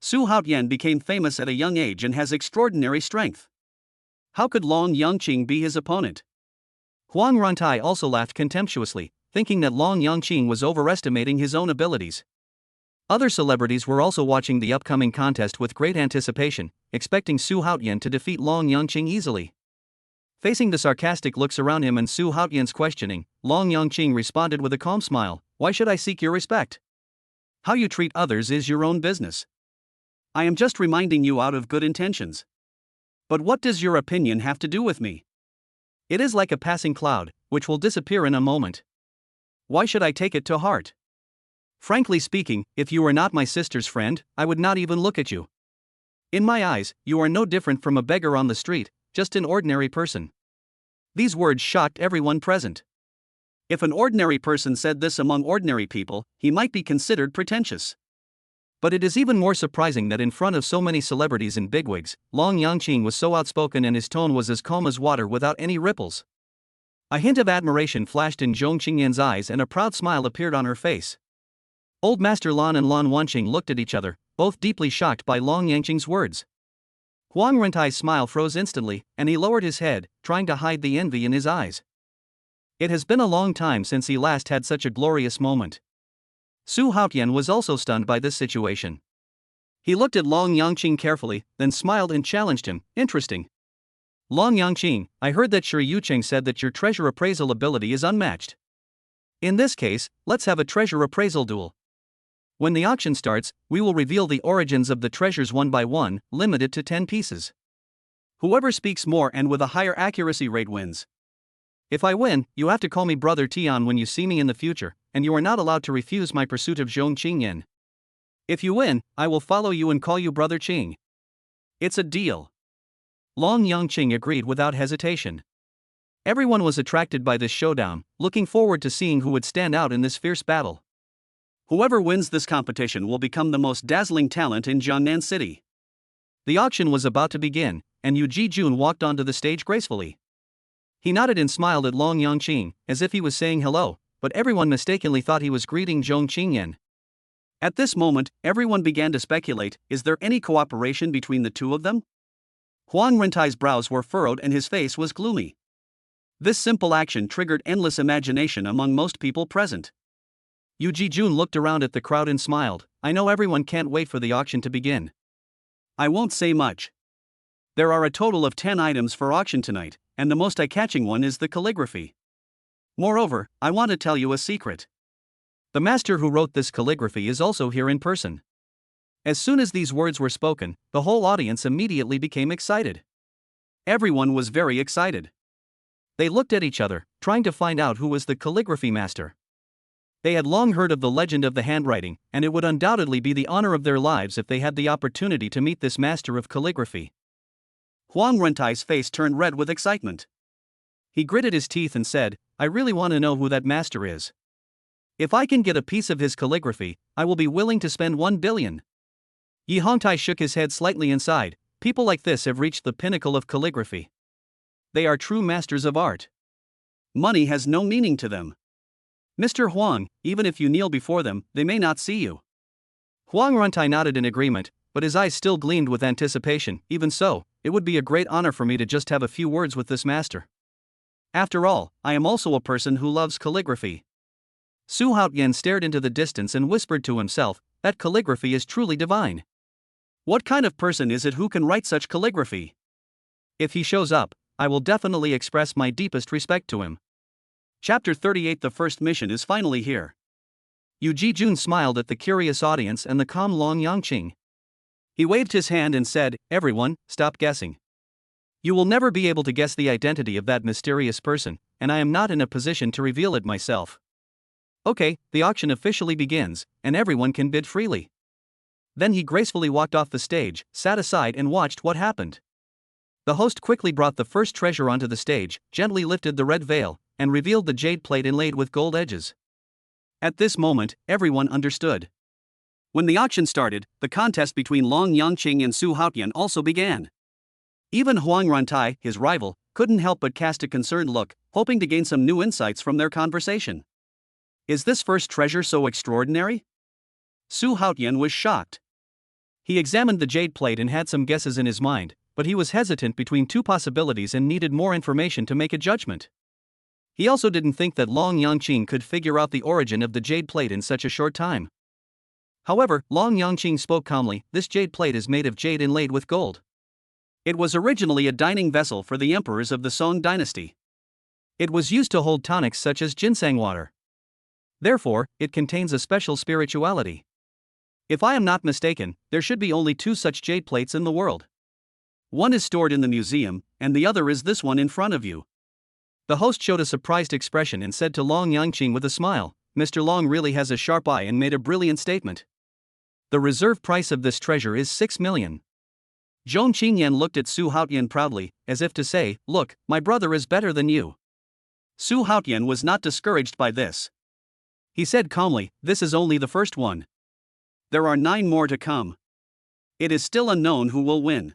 Su Haotian became famous at a young age and has extraordinary strength. How could Long Yangqing be his opponent? Huang Runtai also laughed contemptuously, thinking that Long Yangqing was overestimating his own abilities. Other celebrities were also watching the upcoming contest with great anticipation, expecting Su Haotian to defeat Long Yangqing easily. Facing the sarcastic looks around him and Su Haotian's questioning, Long Yangqing responded with a calm smile, "Why should I seek your respect? How you treat others is your own business. I am just reminding you out of good intentions. But what does your opinion have to do with me? It is like a passing cloud, which will disappear in a moment. Why should I take it to heart? Frankly speaking, if you were not my sister's friend, I would not even look at you. In my eyes, you are no different from a beggar on the street, just an ordinary person." These words shocked everyone present. If an ordinary person said this among ordinary people, he might be considered pretentious. But it is even more surprising that in front of so many celebrities and bigwigs, Long Yangqing was so outspoken and his tone was as calm as water without any ripples. A hint of admiration flashed in Zhong Qingyan's eyes and a proud smile appeared on her face. Old Master Lan and Lan Wanqing looked at each other, both deeply shocked by Long Yangqing's words. Huang Rentai's smile froze instantly, and he lowered his head, trying to hide the envy in his eyes. It has been a long time since he last had such a glorious moment. Su Haotian was also stunned by this situation. He looked at Long Yangqing carefully, then smiled and challenged him, "Interesting. Long Yangqing, I heard that Shi Yucheng said that your treasure appraisal ability is unmatched. In this case, let's have a treasure appraisal duel. When the auction starts, we will reveal the origins of the treasures one by one, limited to 10 pieces. Whoever speaks more and with a higher accuracy rate wins. If I win, you have to call me Brother Tian when you see me in the future, and you are not allowed to refuse my pursuit of Zhong Qingyan. If you win, I will follow you and call you Brother Qing. It's a deal." Long Yangqing agreed without hesitation. Everyone was attracted by this showdown, looking forward to seeing who would stand out in this fierce battle. Whoever wins this competition will become the most dazzling talent in Jiangnan City. The auction was about to begin, and Yu Jijun walked onto the stage gracefully. He nodded and smiled at Long Yangqing, as if he was saying hello, but everyone mistakenly thought he was greeting Zhong Qingyan. At this moment, everyone began to speculate, is there any cooperation between the two of them? Huang Rentai's brows were furrowed and his face was gloomy. This simple action triggered endless imagination among most people present. Yu Jijun looked around at the crowd and smiled, "I know everyone can't wait for the auction to begin. I won't say much. There are a total of 10 items for auction tonight, and the most eye-catching one is the calligraphy. Moreover, I want to tell you a secret. The master who wrote this calligraphy is also here in person." As soon as these words were spoken, the whole audience immediately became excited. Everyone was very excited. They looked at each other, trying to find out who was the calligraphy master. They had long heard of the legend of the handwriting, and it would undoubtedly be the honor of their lives if they had the opportunity to meet this master of calligraphy. Huang Rentai's face turned red with excitement. He gritted his teeth and said, "I really want to know who that master is. If I can get a piece of his calligraphy, I will be willing to spend 1 billion. Yi Hongtai shook his head slightly and sighed. People like this have reached the pinnacle of calligraphy. They are true masters of art. Money has no meaning to them. Mr. Huang, even if you kneel before them, they may not see you." Huang Runtai nodded in agreement, but his eyes still gleamed with anticipation. "Even so, it would be a great honor for me to just have a few words with this master. After all, I am also a person who loves calligraphy." Su Haotian stared into the distance and whispered to himself, that calligraphy is truly divine. What kind of person is it who can write such calligraphy? If he shows up, I will definitely express my deepest respect to him. Chapter 38. The first mission is finally here. Yu Jijun smiled at the curious audience and the calm Long Yangqing. He waved his hand and said, "Everyone, stop guessing. You will never be able to guess the identity of that mysterious person, and I am not in a position to reveal it myself. Okay, the auction officially begins, and everyone can bid freely." Then he gracefully walked off the stage, sat aside and watched what happened. The host quickly brought the first treasure onto the stage, gently lifted the red veil, and revealed the jade plate inlaid with gold edges. At this moment, everyone understood. When the auction started, the contest between Long Yangqing and Su Haotian also began. Even Huang Rantai, his rival, couldn't help but cast a concerned look, hoping to gain some new insights from their conversation. Is this first treasure so extraordinary? Su Haotian was shocked. He examined the jade plate and had some guesses in his mind, but he was hesitant between two possibilities and needed more information to make a judgment. He also didn't think that Long Yangqing could figure out the origin of the jade plate in such a short time. However, Long Yangqing spoke calmly. "This jade plate is made of jade inlaid with gold. It was originally a dining vessel for the emperors of the Song dynasty. It was used to hold tonics such as ginseng water. Therefore, it contains a special spirituality. If I am not mistaken, there should be only two such jade plates in the world. One is stored in the museum, and the other is this one in front of you." The host showed a surprised expression and said to Long Yangqing with a smile, "Mr. Long really has a sharp eye and made a brilliant statement. The reserve price of this treasure is 6 million. Zhong Qingyan looked at Su Haotian proudly, as if to say, "Look, my brother is better than you." Su Haotian was not discouraged by this. He said calmly, "This is only the first one. There are 9 more to come. It is still unknown who will win."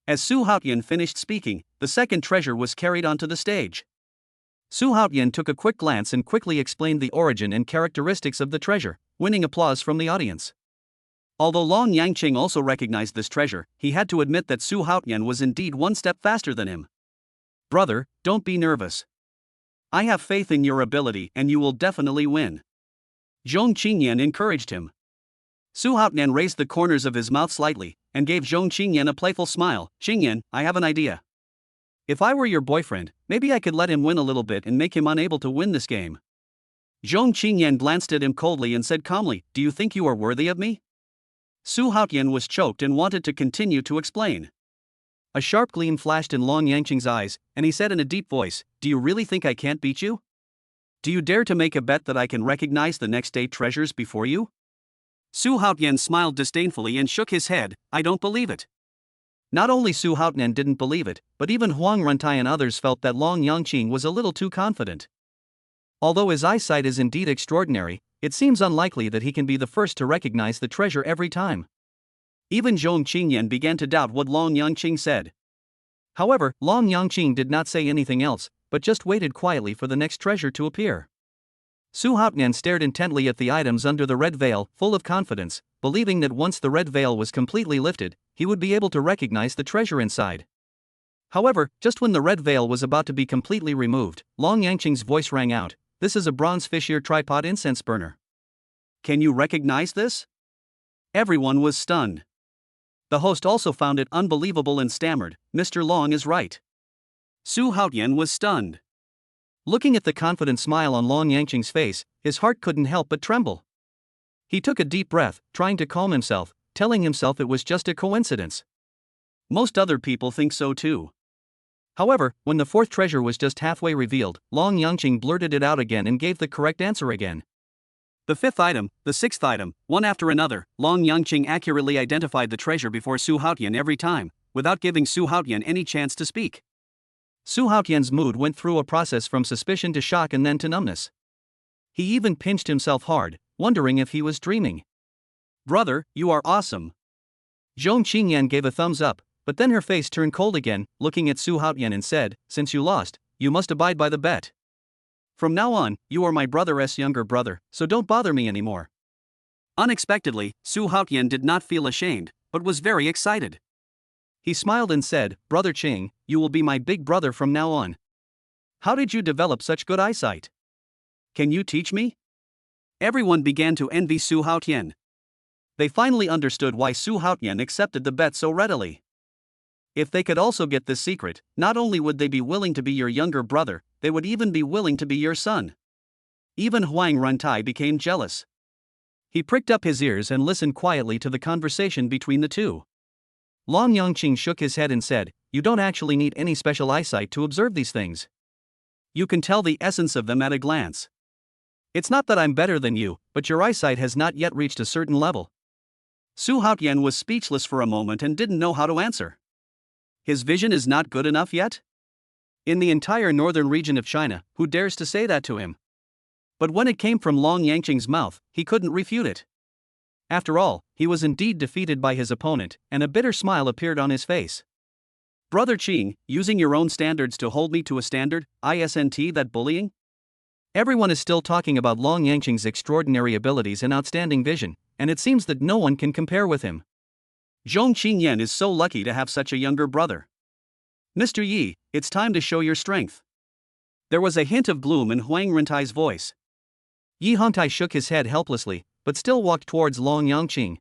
As Su Haotian finished speaking, the second treasure was carried onto the stage. Su Haotian took a quick glance and quickly explained the origin and characteristics of the treasure, winning applause from the audience. Although Long Yangqing also recognized this treasure, he had to admit that Su Haotian was indeed one step faster than him. "Brother, don't be nervous. I have faith in your ability and you will definitely win." Zhong Qingyan encouraged him. Su Haotian raised the corners of his mouth slightly, and gave Zhong Qingyan a playful smile. "Qingyan, I have an idea. If I were your boyfriend, maybe I could let him win a little bit and make him unable to win this game." Zhong Qingyan glanced at him coldly and said calmly, "Do you think you are worthy of me?" Su Haotian was choked and wanted to continue to explain. A sharp gleam flashed in Long Yangqing's eyes, and he said in a deep voice, "Do you really think I can't beat you? Do you dare to make a bet that I can recognize the next 8 treasures before you?" Su Haotian smiled disdainfully and shook his head. "I don't believe it." Not only Su Haotian didn't believe it, but even Huang Rantai and others felt that Long Yangqing was a little too confident. Although his eyesight is indeed extraordinary, it seems unlikely that he can be the first to recognize the treasure every time. Even Zhong Qingyan began to doubt what Long Yangqing said. However, Long Yangqing did not say anything else, but just waited quietly for the next treasure to appear. Su Haotian stared intently at the items under the red veil, full of confidence, believing that once the red veil was completely lifted, he would be able to recognize the treasure inside. However, just when the red veil was about to be completely removed, Long Yangqing's voice rang out, "This is a bronze fish-ear tripod incense burner. Can you recognize this?" Everyone was stunned. The host also found it unbelievable and stammered, "Mr. Long is right." Su Haotian was stunned. Looking at the confident smile on Long Yangqing's face, his heart couldn't help but tremble. He took a deep breath, trying to calm himself, telling himself it was just a coincidence. Most other people think so too. However, when the fourth treasure was just halfway revealed, Long Yangqing blurted it out again and gave the correct answer again. The fifth item, the sixth item, one after another, Long Yangqing accurately identified the treasure before Su Haotian every time, without giving Su Haotian any chance to speak. Su Haotian's mood went through a process from suspicion to shock and then to numbness. He even pinched himself hard, wondering if he was dreaming. "Brother, you are awesome." Zhong Qingyan gave a thumbs up, but then her face turned cold again, looking at Su Haotian and said, "Since you lost, you must abide by the bet. From now on, you are my brother's younger brother, so don't bother me anymore." Unexpectedly, Su Haotian did not feel ashamed, but was very excited. He smiled and said, "Brother Qing, you will be my big brother from now on. How did you develop such good eyesight? Can you teach me?" Everyone began to envy Su Haotian. They finally understood why Su Haotian accepted the bet so readily. If they could also get this secret, not only would they be willing to be your younger brother, they would even be willing to be your son. Even Huang Runtai became jealous. He pricked up his ears and listened quietly to the conversation between the two. Long Yangqing shook his head and said, "You don't actually need any special eyesight to observe these things. You can tell the essence of them at a glance. It's not that I'm better than you, but your eyesight has not yet reached a certain level." Su Haotian was speechless for a moment and didn't know how to answer. His vision is not good enough yet? In the entire northern region of China, who dares to say that to him? But when it came from Long Yangqing's mouth, he couldn't refute it. After all, he was indeed defeated by his opponent, and a bitter smile appeared on his face. "Brother Qing, using your own standards to hold me to a standard, isn't that bullying?" Everyone is still talking about Long Yangqing's extraordinary abilities and outstanding vision, and it seems that no one can compare with him. Zhong Qingyan is so lucky to have such a younger brother. "Mr. Yi, it's time to show your strength." There was a hint of gloom in Huang Rentai's voice. Yi Hongtai shook his head helplessly, but still walked towards Long Yangqing.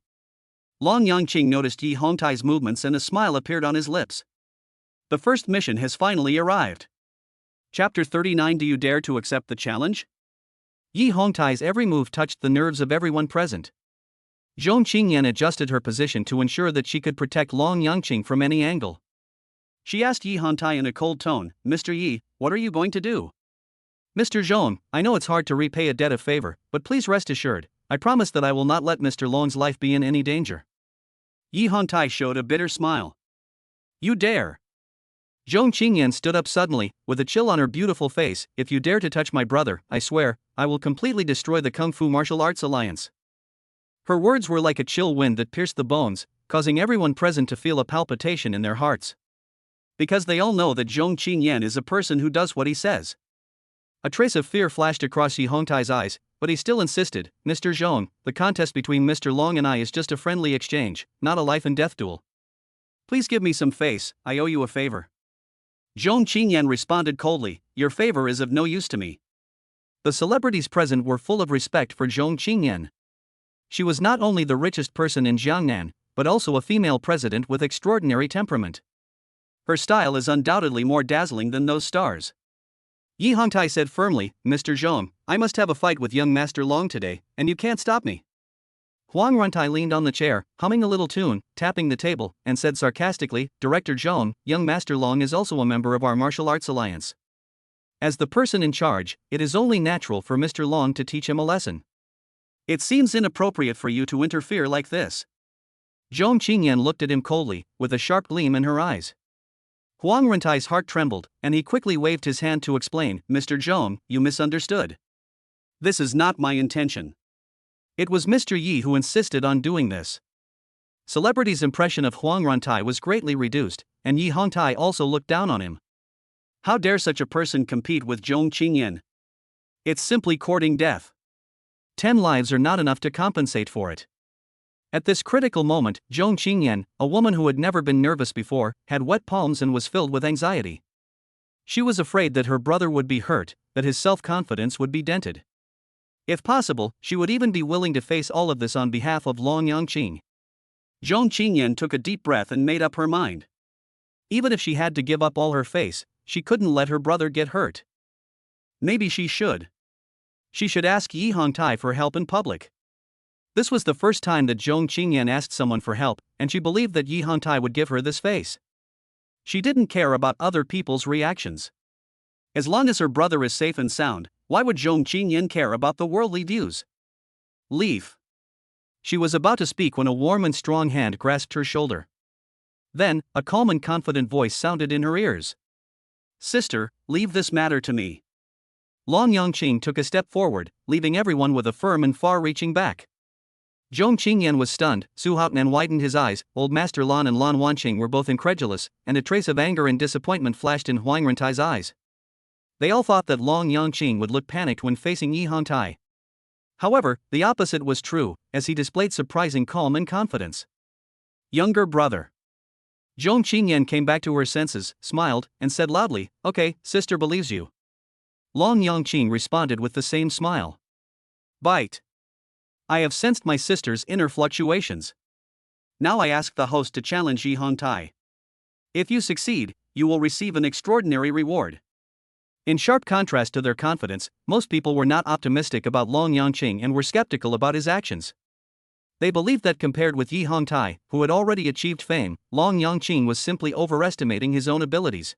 Long Yangqing noticed Yi Hongtai's movements and a smile appeared on his lips. The first mission has finally arrived. Chapter 39. Do you dare to accept the challenge? Yi Hongtai's every move touched the nerves of everyone present. Zhong Qingyan adjusted her position to ensure that she could protect Long Yangqing from any angle. She asked Yi Hongtai in a cold tone, "Mr. Yi, what are you going to do?" "Mr. Zhong, I know it's hard to repay a debt of favor, but please rest assured, I promise that I will not let Mr. Long's life be in any danger." Yi Hongtai showed a bitter smile. "You dare?" Zhong Qingyan stood up suddenly, with a chill on her beautiful face. "If you dare to touch my brother, I swear, I will completely destroy the Kung Fu Martial Arts Alliance." Her words were like a chill wind that pierced the bones, causing everyone present to feel a palpitation in their hearts. Because they all know that Zhong Qingyan is a person who does what he says. A trace of fear flashed across Yi Hongtai's eyes, but he still insisted, "Mr. Zhong, the contest between Mr. Long and I is just a friendly exchange, not a life and death duel. Please give me some face, I owe you a favor." Zhong Qingyan responded coldly, "Your favor is of no use to me." The celebrities present were full of respect for Zhong Qingyan. She was not only the richest person in Jiangnan, but also a female president with extraordinary temperament. Her style is undoubtedly more dazzling than those stars. Yi Hongtai said firmly, "Mr. Zhong, I must have a fight with young Master Long today, and you can't stop me." Huang Runtai leaned on the chair, humming a little tune, tapping the table, and said sarcastically, "Director Zhong, young Master Long is also a member of our martial arts alliance. As the person in charge, it is only natural for Mr. Long to teach him a lesson. It seems inappropriate for you to interfere like this." Zhong Qingyan looked at him coldly, with a sharp gleam in her eyes. Huang Rentai's heart trembled, and he quickly waved his hand to explain, "Mr. Zhong, you misunderstood. This is not my intention." It was Mr. Yi who insisted on doing this. Celebrity's impression of Huang Runtai was greatly reduced, and Yi Hongtai also looked down on him. How dare such a person compete with Zhong Qingyan? It's simply courting death. 10 lives are not enough to compensate for it. At this critical moment, Zhong Qingyan, a woman who had never been nervous before, had wet palms and was filled with anxiety. She was afraid that her brother would be hurt, that his self-confidence would be dented. If possible, she would even be willing to face all of this on behalf of Long Yangqing. Zhong Qingyan took a deep breath and made up her mind. Even if she had to give up all her face, she couldn't let her brother get hurt. Maybe she should. She should ask Yi Hongtai for help in public. This was the first time that Zhong Qingyan asked someone for help, and she believed that Yi Hongtai would give her this face. She didn't care about other people's reactions. As long as her brother is safe and sound, why would Zhong Qingyan care about the worldly views? "Leave." She was about to speak when a warm and strong hand grasped her shoulder. Then, a calm and confident voice sounded in her ears. "Sister, leave this matter to me." Long Yangqing took a step forward, leaving everyone with a firm and far-reaching back. Zhong Qingyan was stunned. Su Haotian widened his eyes. Old Master Lan and Lan Wanqing were both incredulous, and a trace of anger and disappointment flashed in Huang Rentai's eyes. They all thought that Long Yangqing would look panicked when facing Yi Hongtai. However, the opposite was true, as he displayed surprising calm and confidence. "Younger brother." Zhong Qingyan came back to her senses, smiled, and said loudly, "Okay, sister believes you." Long Yangqing responded with the same smile. "Bite." I have sensed my sister's inner fluctuations. Now I ask the host to challenge Yi Hongtai. If you succeed, you will receive an extraordinary reward. In sharp contrast to their confidence, most people were not optimistic about Long Yangqing and were skeptical about his actions. They believed that compared with Yi Hongtai, who had already achieved fame, Long Yangqing was simply overestimating his own abilities.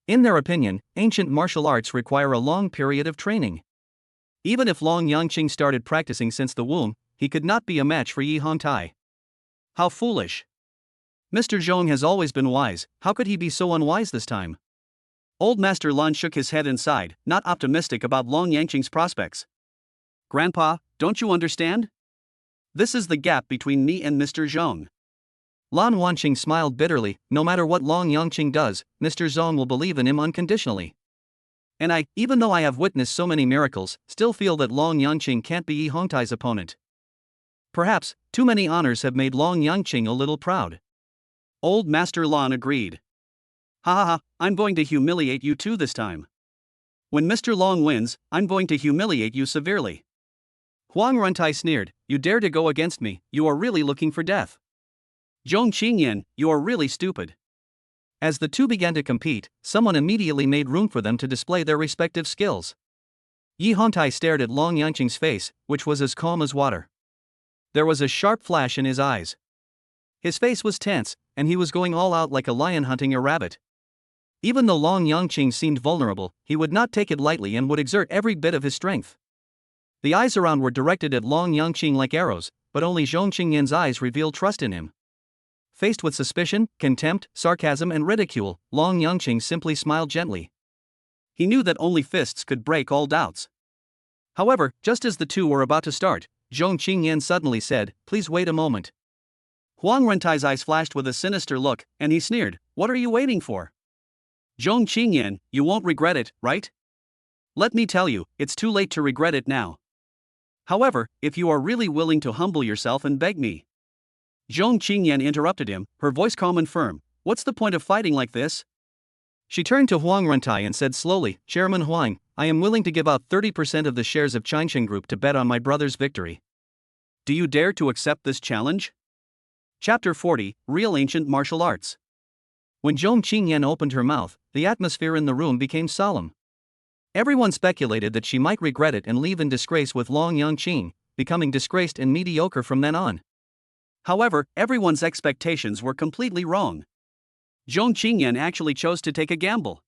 In their opinion, ancient martial arts require a long period of training. Even if Long Yangqing started practicing since the womb, he could not be a match for Yi Hongtai. How foolish! Mr. Zhong has always been wise, how could he be so unwise this time? Old Master Lan shook his head and sighed, not optimistic about Long Yangqing's prospects. Grandpa, don't you understand? This is the gap between me and Mr. Zhong. Lan Wanqing smiled bitterly. No matter what Long Yangqing does, Mr. Zhong will believe in him unconditionally. And I, even though I have witnessed so many miracles, still feel that Long Yangqing can't be Yi Hongtai's opponent. Perhaps, too many honors have made Long Yangqing a little proud. Old Master Lan agreed. Ha ha ha, I'm going to humiliate you too this time. When Mr. Long wins, I'm going to humiliate you severely. Huang Runtai sneered, you dare to go against me, you are really looking for death. Zhong Qingyan, you are really stupid. As the two began to compete, someone immediately made room for them to display their respective skills. Yi Hongtai stared at Long Yangqing's face, which was as calm as water. There was a sharp flash in his eyes. His face was tense, and he was going all out like a lion hunting a rabbit. Even though Long Yangqing seemed vulnerable, he would not take it lightly and would exert every bit of his strength. The eyes around were directed at Long Yangqing like arrows, but only Zhong Qingyan's eyes revealed trust in him. Faced with suspicion, contempt, sarcasm and ridicule, Long Yangqing simply smiled gently. He knew that only fists could break all doubts. However, just as the two were about to start, Zhong Qingyan suddenly said, please wait a moment. Huang Rentai's eyes flashed with a sinister look, and he sneered, what are you waiting for? Zhong Qingyan, you won't regret it, right? Let me tell you, it's too late to regret it now. However, if you are really willing to humble yourself and beg me. Zhong Qingyan interrupted him, her voice calm and firm. What's the point of fighting like this? She turned to Huang Rentai and said slowly, Chairman Huang, I am willing to give out 30% of the shares of Changsheng Group to bet on my brother's victory. Do you dare to accept this challenge? Chapter 40, Real Ancient Martial Arts. When Zhong Qingyan opened her mouth, the atmosphere in the room became solemn. Everyone speculated that she might regret it and leave in disgrace with Long Yangqing, becoming disgraced and mediocre from then on. However, everyone's expectations were completely wrong. Zhong Qingyan actually chose to take a gamble.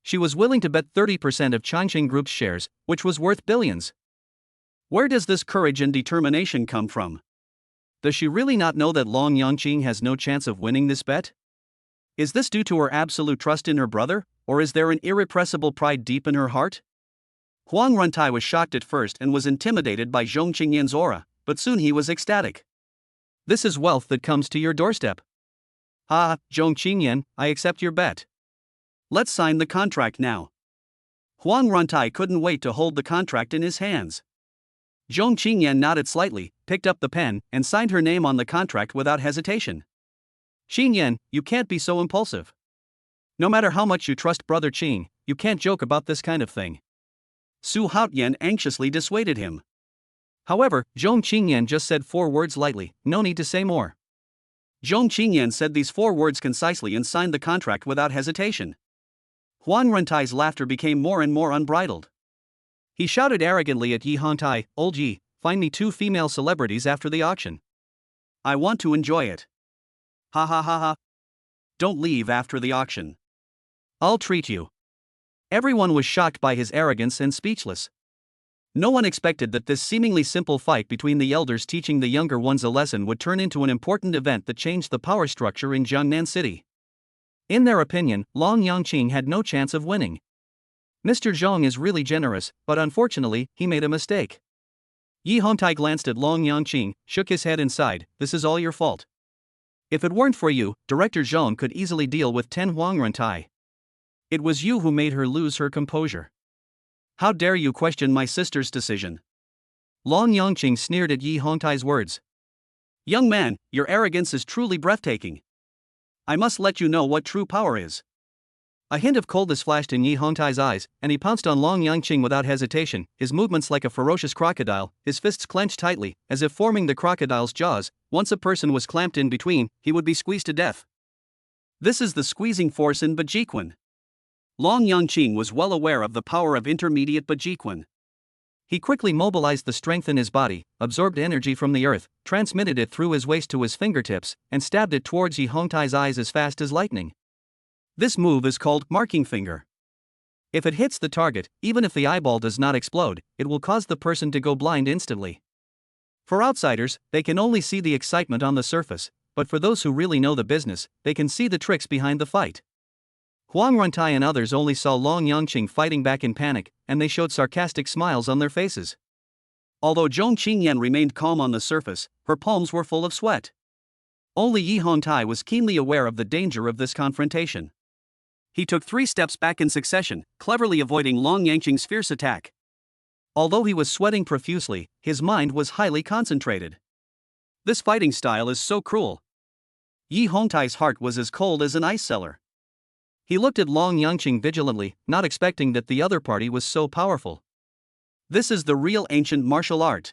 She was willing to bet 30% of Changsheng Group's shares, which was worth billions. Where does this courage and determination come from? Does she really not know that Long Yangqing has no chance of winning this bet? Is this due to her absolute trust in her brother, or is there an irrepressible pride deep in her heart? Huang Runtai was shocked at first and was intimidated by Zhong Qingyan's aura, but soon he was ecstatic. This is wealth that comes to your doorstep. Ah, Zhong Qingyan, I accept your bet. Let's sign the contract now. Huang Runtai couldn't wait to hold the contract in his hands. Zhong Qingyan nodded slightly, picked up the pen, and signed her name on the contract without hesitation. Qingyan, you can't be so impulsive. No matter how much you trust Brother Qing, you can't joke about this kind of thing. Su Haotian anxiously dissuaded him. However, Zhong Qingyan just said 4 words lightly, no need to say more. Zhong Qingyan said these 4 words concisely and signed the contract without hesitation. Huang Rentai's laughter became more and more unbridled. He shouted arrogantly at Yi Hongtai, Old Yi, find me 2 female celebrities after the auction. I want to enjoy it. Ha ha ha ha. Don't leave after the auction. I'll treat you. Everyone was shocked by his arrogance and speechless. No one expected that this seemingly simple fight between the elders teaching the younger ones a lesson would turn into an important event that changed the power structure in Jiangnan City. In their opinion, Long Yangqing had no chance of winning. Mr. Zhong is really generous, but unfortunately, he made a mistake. Yi Hongtai glanced at Long Yangqing, shook his head and sighed, this is all your fault. If it weren't for you, Director Zhong could easily deal with 10 Huang Rentai. It was you who made her lose her composure. How dare you question my sister's decision? Long Yangqing sneered at Yi Hongtai's words. Young man, your arrogance is truly breathtaking. I must let you know what true power is. A hint of coldness flashed in Yi Hongtai's eyes, and he pounced on Long Yangqing without hesitation, his movements like a ferocious crocodile, his fists clenched tightly, as if forming the crocodile's jaws. Once a person was clamped in between, he would be squeezed to death. This is the squeezing force in Bajiquan. Long Yangqing was well aware of the power of intermediate Bajiquan. He quickly mobilized the strength in his body, absorbed energy from the earth, transmitted it through his waist to his fingertips, and stabbed it towards Yi Hongtai's eyes as fast as lightning. This move is called marking finger. If it hits the target, even if the eyeball does not explode, it will cause the person to go blind instantly. For outsiders, they can only see the excitement on the surface, but for those who really know the business, they can see the tricks behind the fight. Huang Runtai and others only saw Long Yangqing fighting back in panic, and they showed sarcastic smiles on their faces. Although Zhong Qingyan remained calm on the surface, her palms were full of sweat. Only Yi Hongtai was keenly aware of the danger of this confrontation. He took 3 steps back in succession, cleverly avoiding Long Yangqing's fierce attack. Although he was sweating profusely, his mind was highly concentrated. This fighting style is so cruel. Yi Hongtai's heart was as cold as an ice cellar. He looked at Long Yangqing vigilantly, not expecting that the other party was so powerful. This is the real ancient martial art.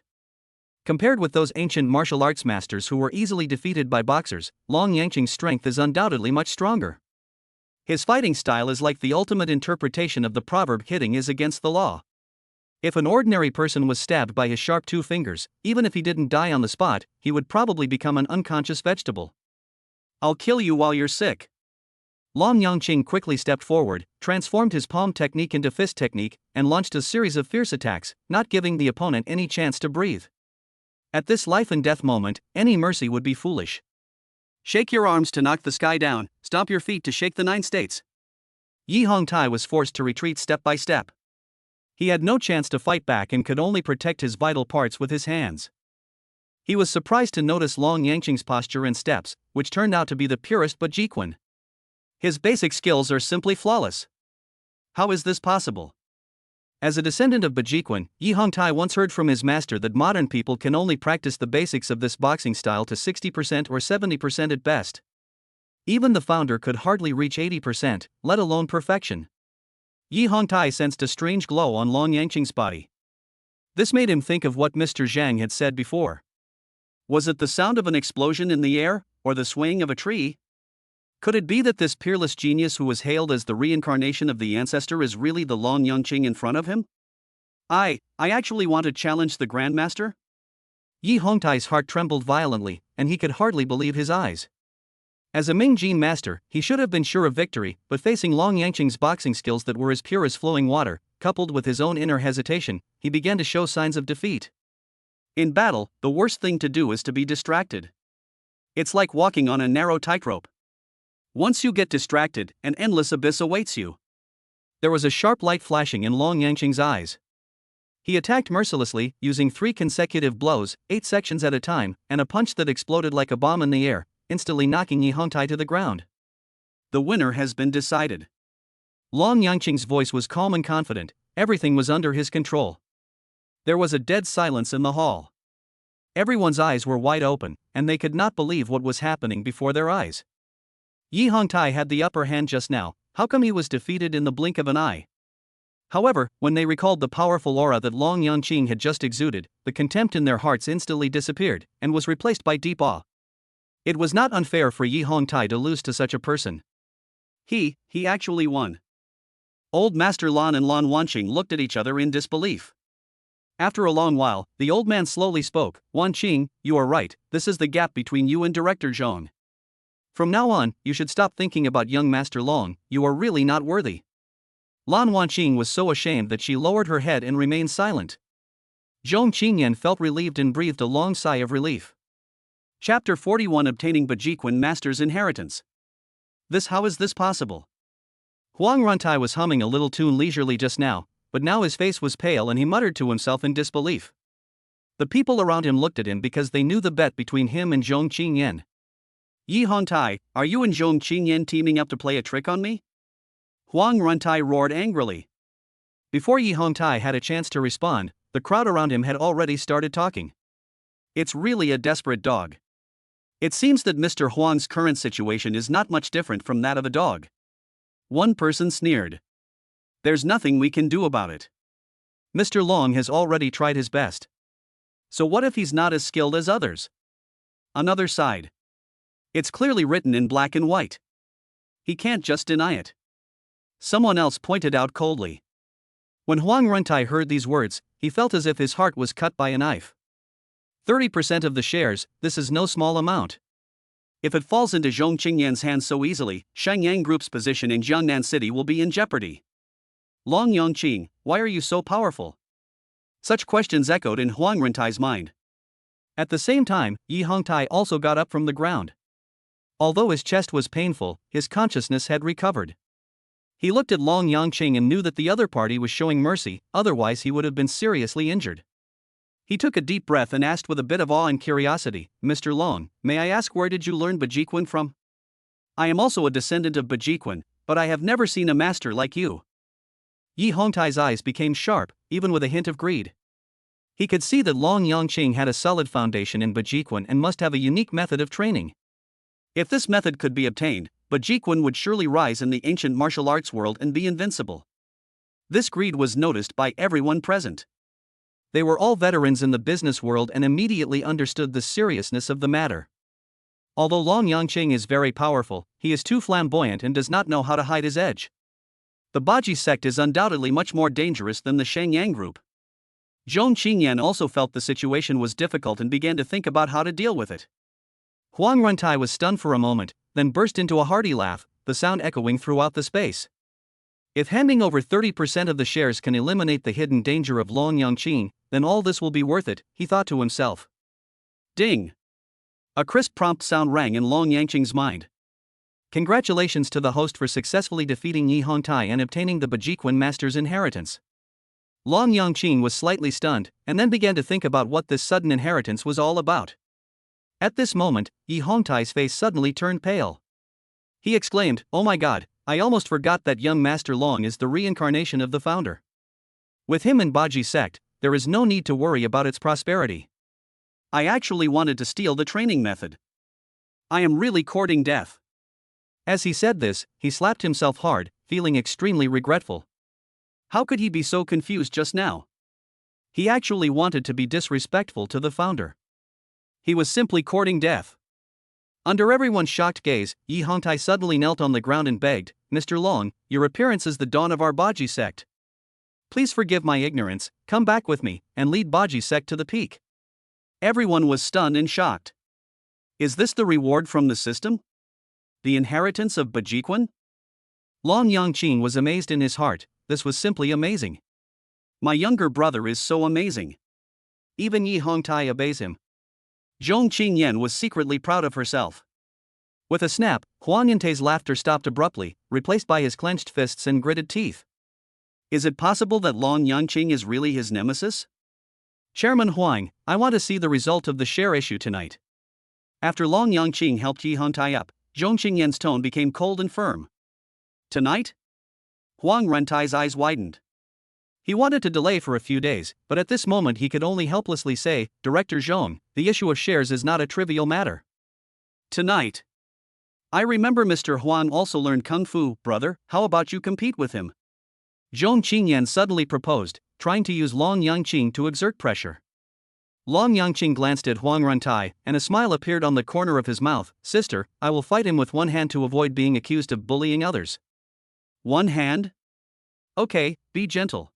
Compared with those ancient martial arts masters who were easily defeated by boxers, Long Yangqing's strength is undoubtedly much stronger. His fighting style is like the ultimate interpretation of the proverb hitting is against the law. If an ordinary person was stabbed by his sharp 2 fingers, even if he didn't die on the spot, he would probably become an unconscious vegetable. I'll kill you while you're sick. Long Yangqing quickly stepped forward, transformed his palm technique into fist technique, and launched a series of fierce attacks, not giving the opponent any chance to breathe. At this life and death moment, any mercy would be foolish. Shake your arms to knock the sky down, stomp your feet to shake the 9 states. Yi Hongtai was forced to retreat step by step. He had no chance to fight back and could only protect his vital parts with his hands. He was surprised to notice Long Yangqing's posture and steps, which turned out to be the purest Bajiquan. His basic skills are simply flawless. How is this possible? As a descendant of Bajiquan, Yi Hongtai once heard from his master that modern people can only practice the basics of this boxing style to 60% or 70% at best. Even the founder could hardly reach 80%, let alone perfection. Yi Hongtai sensed a strange glow on Long Yangqing's body. This made him think of what Mr. Zhang had said before. Was it the sound of an explosion in the air, or the swaying of a tree? Could it be that this peerless genius who was hailed as the reincarnation of the ancestor is really the Long Yangqing in front of him? I actually want to challenge the Grandmaster? Yi Hongtai's heart trembled violently, and he could hardly believe his eyes. As a Mingjin master, he should have been sure of victory, but facing Long Yangqing's boxing skills that were as pure as flowing water, coupled with his own inner hesitation, he began to show signs of defeat. In battle, the worst thing to do is to be distracted. It's like walking on a narrow tightrope. Once you get distracted, an endless abyss awaits you. There was a sharp light flashing in Long Yangqing's eyes. He attacked mercilessly, using 3 consecutive blows, 8 sections at a time, and a punch that exploded like a bomb in the air, instantly knocking Yi Hongtai to the ground. The winner has been decided. Long Yangqing's voice was calm and confident, everything was under his control. There was a dead silence in the hall. Everyone's eyes were wide open, and they could not believe what was happening before their eyes. Yi Hongtai had the upper hand just now, how come he was defeated in the blink of an eye? However, when they recalled the powerful aura that Long Yangqing had just exuded, the contempt in their hearts instantly disappeared, and was replaced by deep awe. It was not unfair for Yi Hongtai to lose to such a person. He actually won. Old Master Lan and Lan Wanqing looked at each other in disbelief. After a long while, the old man slowly spoke, Wanqing, you are right, this is the gap between you and Director Zhong. From now on, you should stop thinking about young Master Long, you are really not worthy. Lan Wanqing was so ashamed that she lowered her head and remained silent. Zhong Qingyan felt relieved and breathed a long sigh of relief. Chapter 41 Obtaining Bajiquan Master's Inheritance. How is this possible? Huang Runtai was humming a little tune leisurely just now, but now his face was pale and he muttered to himself in disbelief. The people around him looked at him because they knew the bet between him and Zhong Qingyan. Yi Hongtai, are you and Zhong Qingyan teaming up to play a trick on me? Huang Runtai roared angrily. Before Yi Hongtai had a chance to respond, the crowd around him had already started talking. It's really a desperate dog. It seems that Mr. Huang's current situation is not much different from that of a dog. One person sneered. There's nothing we can do about it. Mr. Long has already tried his best. So what if he's not as skilled as others? Another sighed. It's clearly written in black and white. He can't just deny it. Someone else pointed out coldly. When Huang Runtai heard these words, he felt as if his heart was cut by a knife. 30% of the shares, this is no small amount. If it falls into Zhong Qingyan's hands so easily, Shenyang Group's position in Jiangnan City will be in jeopardy. Long Yongqing, why are you so powerful? Such questions echoed in Huang Runtai's mind. At the same time, Yi Hongtai also got up from the ground. Although his chest was painful, his consciousness had recovered. He looked at Long Yongqing and knew that the other party was showing mercy, otherwise he would have been seriously injured. He took a deep breath and asked with a bit of awe and curiosity, Mr. Long, may I ask where did you learn Bajiquan from? I am also a descendant of Bajiquan, but I have never seen a master like you. Yi Hongtai's eyes became sharp, even with a hint of greed. He could see that Long Yongqing had a solid foundation in Bajiquan and must have a unique method of training. If this method could be obtained, Bajiquan would surely rise in the ancient martial arts world and be invincible. This greed was noticed by everyone present. They were all veterans in the business world and immediately understood the seriousness of the matter. Although Long Yongqing is very powerful, he is too flamboyant and does not know how to hide his edge. The Baji sect is undoubtedly much more dangerous than the Shenyang group. Zhong Qingyan also felt the situation was difficult and began to think about how to deal with it. Huang Runtai was stunned for a moment, then burst into a hearty laugh, the sound echoing throughout the space. If handing over 30% of the shares can eliminate the hidden danger of Long Yongqing, then all this will be worth it, he thought to himself. Ding! A crisp prompt sound rang in Long Yongqing's mind. Congratulations to the host for successfully defeating Yi Hongtai and obtaining the Bajiquan master's inheritance. Long Yongqing was slightly stunned, and then began to think about what this sudden inheritance was all about. At this moment, Yi Hongtai's face suddenly turned pale. He exclaimed, "Oh my god, I almost forgot that young Master Long is the reincarnation of the founder. With him in Baji sect, there is no need to worry about its prosperity. I actually wanted to steal the training method. I am really courting death." As he said this, he slapped himself hard, feeling extremely regretful. How could he be so confused just now? He actually wanted to be disrespectful to the founder. He was simply courting death. Under everyone's shocked gaze, Yi Hongtai suddenly knelt on the ground and begged, "Mr. Long, your appearance is the dawn of our Baji sect. Please forgive my ignorance, come back with me, and lead Baji sect to the peak." Everyone was stunned and shocked. Is this the reward from the system? The inheritance of Bajiquan? Long Yongqing was amazed in his heart, this was simply amazing. My younger brother is so amazing. Even Yi Hongtai obeys him. Zhong Qingyan was secretly proud of herself. With a snap, Huang Yintei's laughter stopped abruptly, replaced by his clenched fists and gritted teeth. Is it possible that Long Yongqing is really his nemesis? Chairman Huang, I want to see the result of the share issue tonight. After Long Yongqing helped Yi Hongtai up, Zhong Qingyan's tone became cold and firm. Tonight? Huang Runtai's eyes widened. He wanted to delay for a few days, but at this moment he could only helplessly say, Director Zhong, the issue of shares is not a trivial matter. Tonight. I remember Mr. Huang also learned Kung Fu, brother, how about you compete with him? Zhong Qingyan suddenly proposed, trying to use Long Yongqing to exert pressure. Long Yongqing glanced at Huang Runtai, and a smile appeared on the corner of his mouth. Sister, I will fight him with one hand to avoid being accused of bullying others. One hand? Okay, be gentle.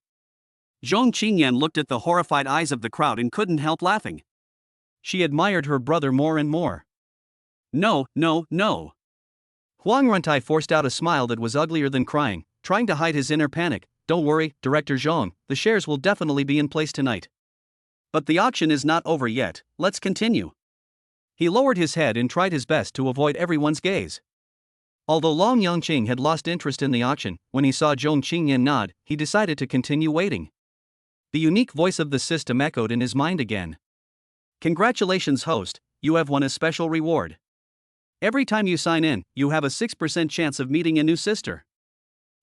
Zhong Qingyan looked at the horrified eyes of the crowd and couldn't help laughing. She admired her brother more and more. No, no, no. Huang Runtai forced out a smile that was uglier than crying, trying to hide his inner panic. Don't worry, Director Zhong, the shares will definitely be in place tonight. But the auction is not over yet, let's continue. He lowered his head and tried his best to avoid everyone's gaze. Although Long Yongqing had lost interest in the auction, when he saw Zhong Qingyan nod, he decided to continue waiting. The unique voice of the system echoed in his mind again. Congratulations, host, you have won a special reward. Every time you sign in, you have a 6% chance of meeting a new sister.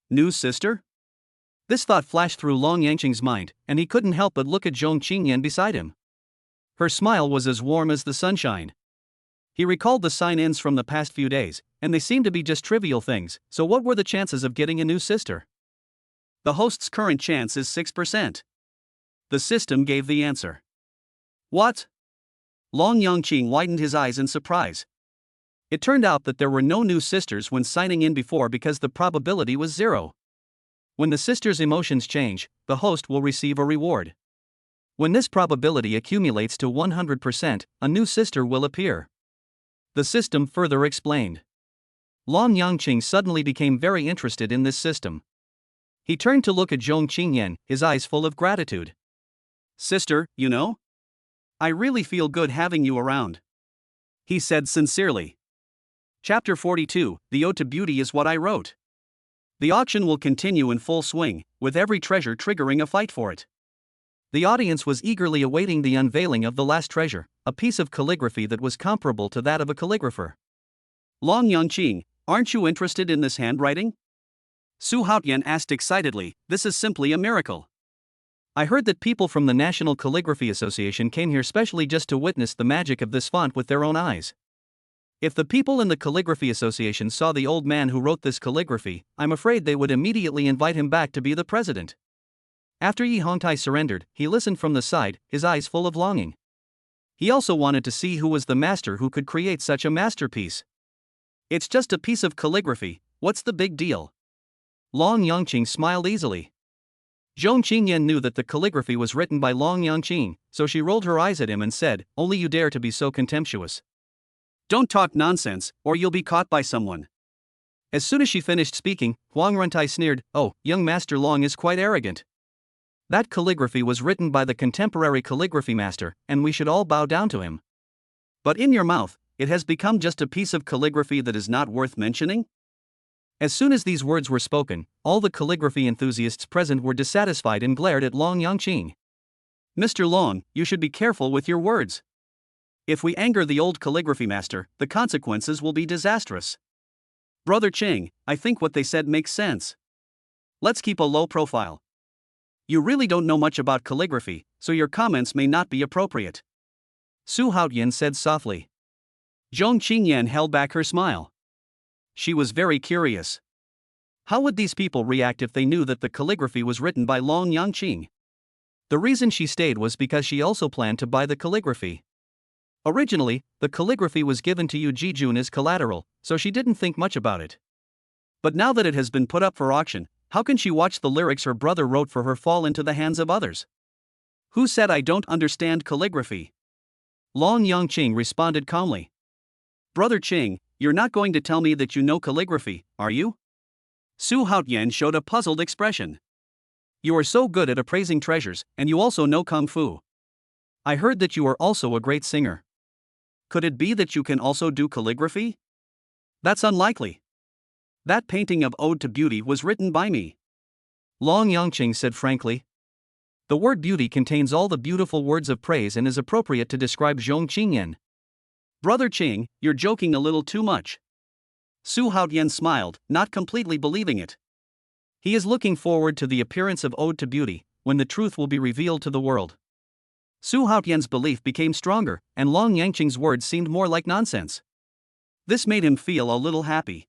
New sister? This thought flashed through Long Yongqing's mind, and he couldn't help but look at Zhong Qingyan beside him. Her smile was as warm as the sunshine. He recalled the sign-ins from the past few days, and they seemed to be just trivial things, so what were the chances of getting a new sister? The host's current chance is 6%. The system gave the answer. What? Long Yangqing widened his eyes in surprise. It turned out that there were no new sisters when signing in before because the probability was 0. When the sister's emotions change, the host will receive a reward. When this probability accumulates to 100%, a new sister will appear. The system further explained. Long Yangqing suddenly became very interested in this system. He turned to look at Zhong Qingyan, his eyes full of gratitude. Sister, you know? I really feel good having you around. He said sincerely. Chapter 42, The Ode to Beauty is what I wrote. The auction will continue in full swing, with every treasure triggering a fight for it. The audience was eagerly awaiting the unveiling of the last treasure, a piece of calligraphy that was comparable to that of a calligrapher. Long Yangqing, aren't you interested in this handwriting? Su Haotian asked excitedly, this is simply a miracle. I heard that people from the National Calligraphy Association came here specially just to witness the magic of this font with their own eyes. If the people in the Calligraphy Association saw the old man who wrote this calligraphy, I'm afraid they would immediately invite him back to be the president. After Yi Hongtai surrendered, he listened from the side, his eyes full of longing. He also wanted to see who was the master who could create such a masterpiece. It's just a piece of calligraphy, what's the big deal? Long Yangqing smiled easily. Zhong Qingyan knew that the calligraphy was written by Long Yangqing, so she rolled her eyes at him and said, only you dare to be so contemptuous. Don't talk nonsense, or you'll be caught by someone. As soon as she finished speaking, Huang Runtai sneered, oh, young Master Long is quite arrogant. That calligraphy was written by the contemporary calligraphy master, and we should all bow down to him. But in your mouth, it has become just a piece of calligraphy that is not worth mentioning? As soon as these words were spoken, all the calligraphy enthusiasts present were dissatisfied and glared at Long Yangqing. Mr. Long, you should be careful with your words. If we anger the old calligraphy master, the consequences will be disastrous. Brother Ching, I think what they said makes sense. Let's keep a low profile. You really don't know much about calligraphy, so your comments may not be appropriate. Su Haotian said softly. Zhong Qingyan held back her smile. She was very curious. How would these people react if they knew that the calligraphy was written by Long Yangqing? The reason she stayed was because she also planned to buy the calligraphy. Originally, the calligraphy was given to Yu Jijun as collateral, so she didn't think much about it. But now that it has been put up for auction, how can she watch the lyrics her brother wrote for her fall into the hands of others? Who said I don't understand calligraphy? Long Yangqing responded calmly. Brother Ching, you're not going to tell me that you know calligraphy, are you? Su Haotian showed a puzzled expression. You are so good at appraising treasures, and you also know Kung Fu. I heard that you are also a great singer. Could it be that you can also do calligraphy? That's unlikely. That painting of Ode to Beauty was written by me. Long Yangqing said frankly. The word beauty contains all the beautiful words of praise and is appropriate to describe Zhong Qingyan. Brother Ching, you're joking a little too much. Su Haotian smiled, not completely believing it. He is looking forward to the appearance of Ode to Beauty, when the truth will be revealed to the world. Su Haotian's belief became stronger, and Long Yangqing's words seemed more like nonsense. This made him feel a little happy.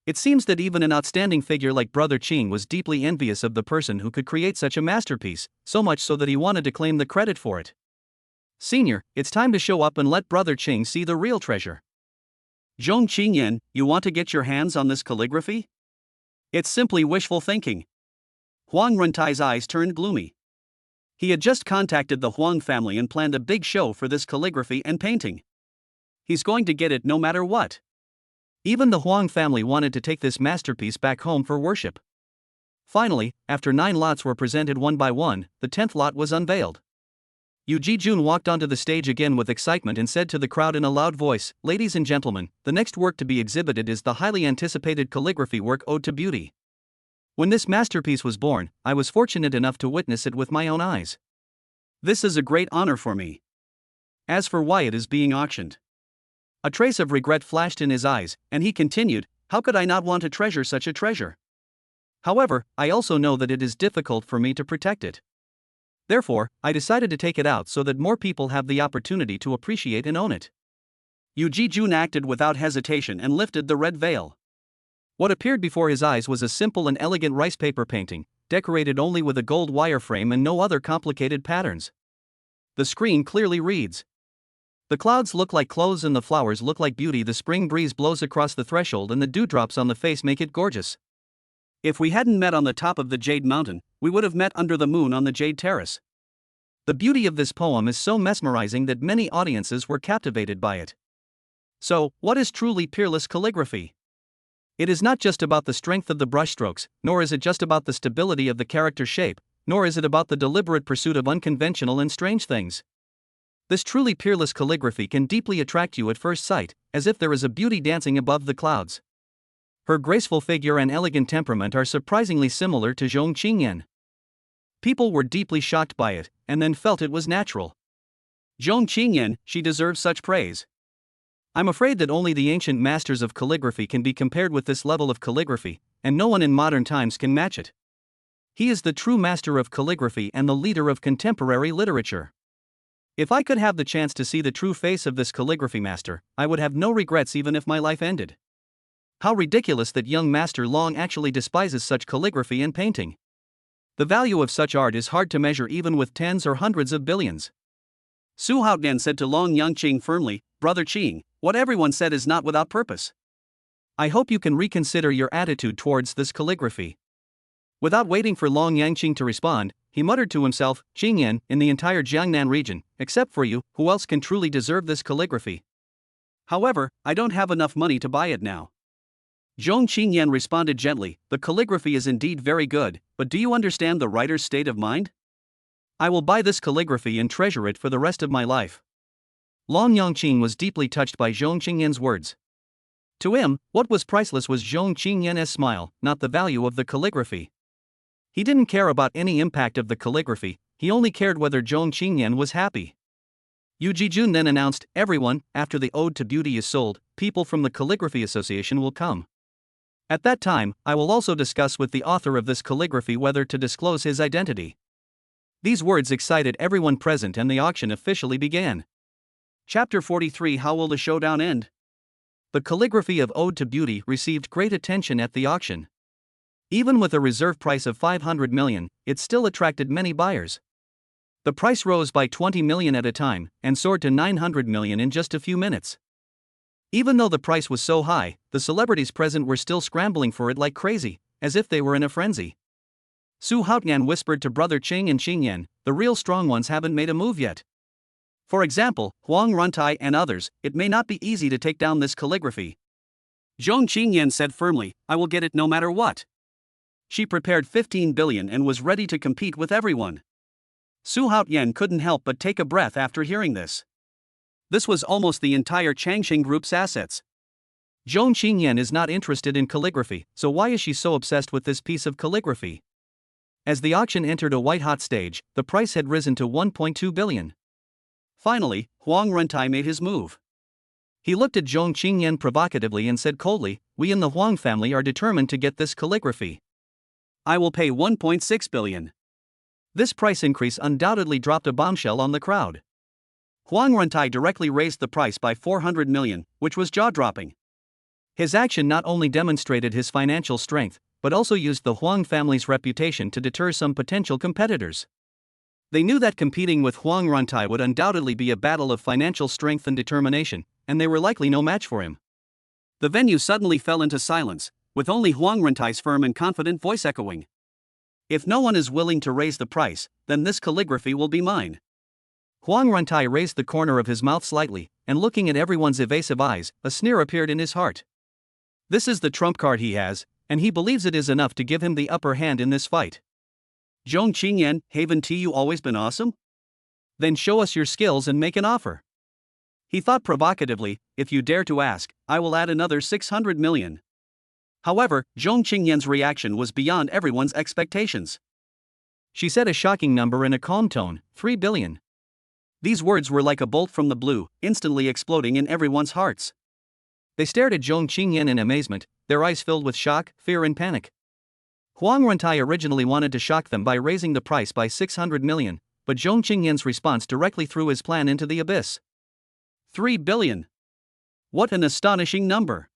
It seems that even an outstanding figure like Brother Ching was deeply envious of the person who could create such a masterpiece, so much so that he wanted to claim the credit for it. Senior, it's time to show up and let Brother Ching see the real treasure. Zhong Qingyan, you want to get your hands on this calligraphy? It's simply wishful thinking. Huang Runtai's eyes turned gloomy. He had just contacted the Huang family and planned a big show for this calligraphy and painting. He's going to get it no matter what. Even the Huang family wanted to take this masterpiece back home for worship. Finally, after 9 lots were presented one by one, the 10th lot was unveiled. Yu Jijun walked onto the stage again with excitement and said to the crowd in a loud voice, ladies and gentlemen, the next work to be exhibited is the highly anticipated calligraphy work Ode to Beauty. When this masterpiece was born, I was fortunate enough to witness it with my own eyes. This is a great honor for me. As for why it is being auctioned. A trace of regret flashed in his eyes, and he continued, how could I not want to treasure such a treasure? However, I also know that it is difficult for me to protect it. Therefore, I decided to take it out so that more people have the opportunity to appreciate and own it. Yu Jijun acted without hesitation and lifted the red veil. What appeared before his eyes was a simple and elegant rice paper painting, decorated only with a gold wireframe and no other complicated patterns. The screen clearly reads: "The clouds look like clothes and the flowers look like beauty. The spring breeze blows across the threshold and the dewdrops on the face make it gorgeous. If we hadn't met on the top of the Jade Mountain, we would have met under the moon on the Jade Terrace." The beauty of this poem is so mesmerizing that many audiences were captivated by it. So, what is truly peerless calligraphy? It is not just about the strength of the brushstrokes, nor is it just about the stability of the character shape, nor is it about the deliberate pursuit of unconventional and strange things. This truly peerless calligraphy can deeply attract you at first sight, as if there is a beauty dancing above the clouds. Her graceful figure and elegant temperament are surprisingly similar to Zhong Qingyan. People were deeply shocked by it, and then felt it was natural. Zhong Qingyan, she deserves such praise. I'm afraid that only the ancient masters of calligraphy can be compared with this level of calligraphy, and no one in modern times can match it. He is the true master of calligraphy and the leader of contemporary literature. If I could have the chance to see the true face of this calligraphy master, I would have no regrets even if my life ended. How ridiculous that young Master Long actually despises such calligraphy and painting. The value of such art is hard to measure even with tens or hundreds of billions. Su Haotian said to Long Yangqing firmly, "Brother Qing, what everyone said is not without purpose. I hope you can reconsider your attitude towards this calligraphy." Without waiting for Long Yangqing to respond, he muttered to himself, "Qingyan, in the entire Jiangnan region, except for you, who else can truly deserve this calligraphy? However, I don't have enough money to buy it now." Zhong Qingyan responded gently, "The calligraphy is indeed very good, but do you understand the writer's state of mind? I will buy this calligraphy and treasure it for the rest of my life." Long Yangqing was deeply touched by Zhong Qingyan's words. To him, what was priceless was Zhong Qingyan's smile, not the value of the calligraphy. He didn't care about any impact of the calligraphy, he only cared whether Zhong Qingyan was happy. Yu Jijun then announced, "Everyone, after the Ode to Beauty is sold, people from the Calligraphy Association will come. At that time, I will also discuss with the author of this calligraphy whether to disclose his identity." These words excited everyone present and the auction officially began. Chapter 43: How will the showdown end? The calligraphy of Ode to Beauty received great attention at the auction. Even with a reserve price of 500 million, it still attracted many buyers. The price rose by 20 million at a time, and soared to 900 million in just a few minutes. Even though the price was so high, the celebrities present were still scrambling for it like crazy, as if they were in a frenzy. Su Haotian whispered to Brother Qing and Qingyan, "The real strong ones haven't made a move yet. For example, Huang Runtai and others, it may not be easy to take down this calligraphy." Zhong Qingyan said firmly, "I will get it no matter what." She prepared 15 billion and was ready to compete with everyone. Su Haotian couldn't help but take a breath after hearing this. This was almost the entire Changqing Group's assets. Zhong Qingyan is not interested in calligraphy, so why is she so obsessed with this piece of calligraphy? As the auction entered a white-hot stage, the price had risen to 1.2 billion. Finally, Huang Runtai made his move. He looked at Zhong Qingyan provocatively and said coldly, "We in the Huang family are determined to get this calligraphy. I will pay 1.6 billion. This price increase undoubtedly dropped a bombshell on the crowd. Huang Runtai directly raised the price by 400 million, which was jaw-dropping. His action not only demonstrated his financial strength, but also used the Huang family's reputation to deter some potential competitors. They knew that competing with Huang Runtai would undoubtedly be a battle of financial strength and determination, and they were likely no match for him. The venue suddenly fell into silence, with only Huang Runtai's firm and confident voice echoing. "If no one is willing to raise the price, then this calligraphy will be mine." Huang Runtai raised the corner of his mouth slightly, and looking at everyone's evasive eyes, a sneer appeared in his heart. This is the trump card he has, and he believes it is enough to give him the upper hand in this fight. "Zhong Qingyan, haven't you always been awesome? Then show us your skills and make an offer." He thought provocatively, "If you dare to ask, I will add another 600 million. However, Zhong Qingyan's reaction was beyond everyone's expectations. She said a shocking number in a calm tone, 3 billion. These words were like a bolt from the blue, instantly exploding in everyone's hearts. They stared at Zhong Qingyan in amazement, their eyes filled with shock, fear and panic. Huang Runtai originally wanted to shock them by raising the price by 600 million, but Zhong Qingyan's response directly threw his plan into the abyss. 3 billion. What an astonishing number!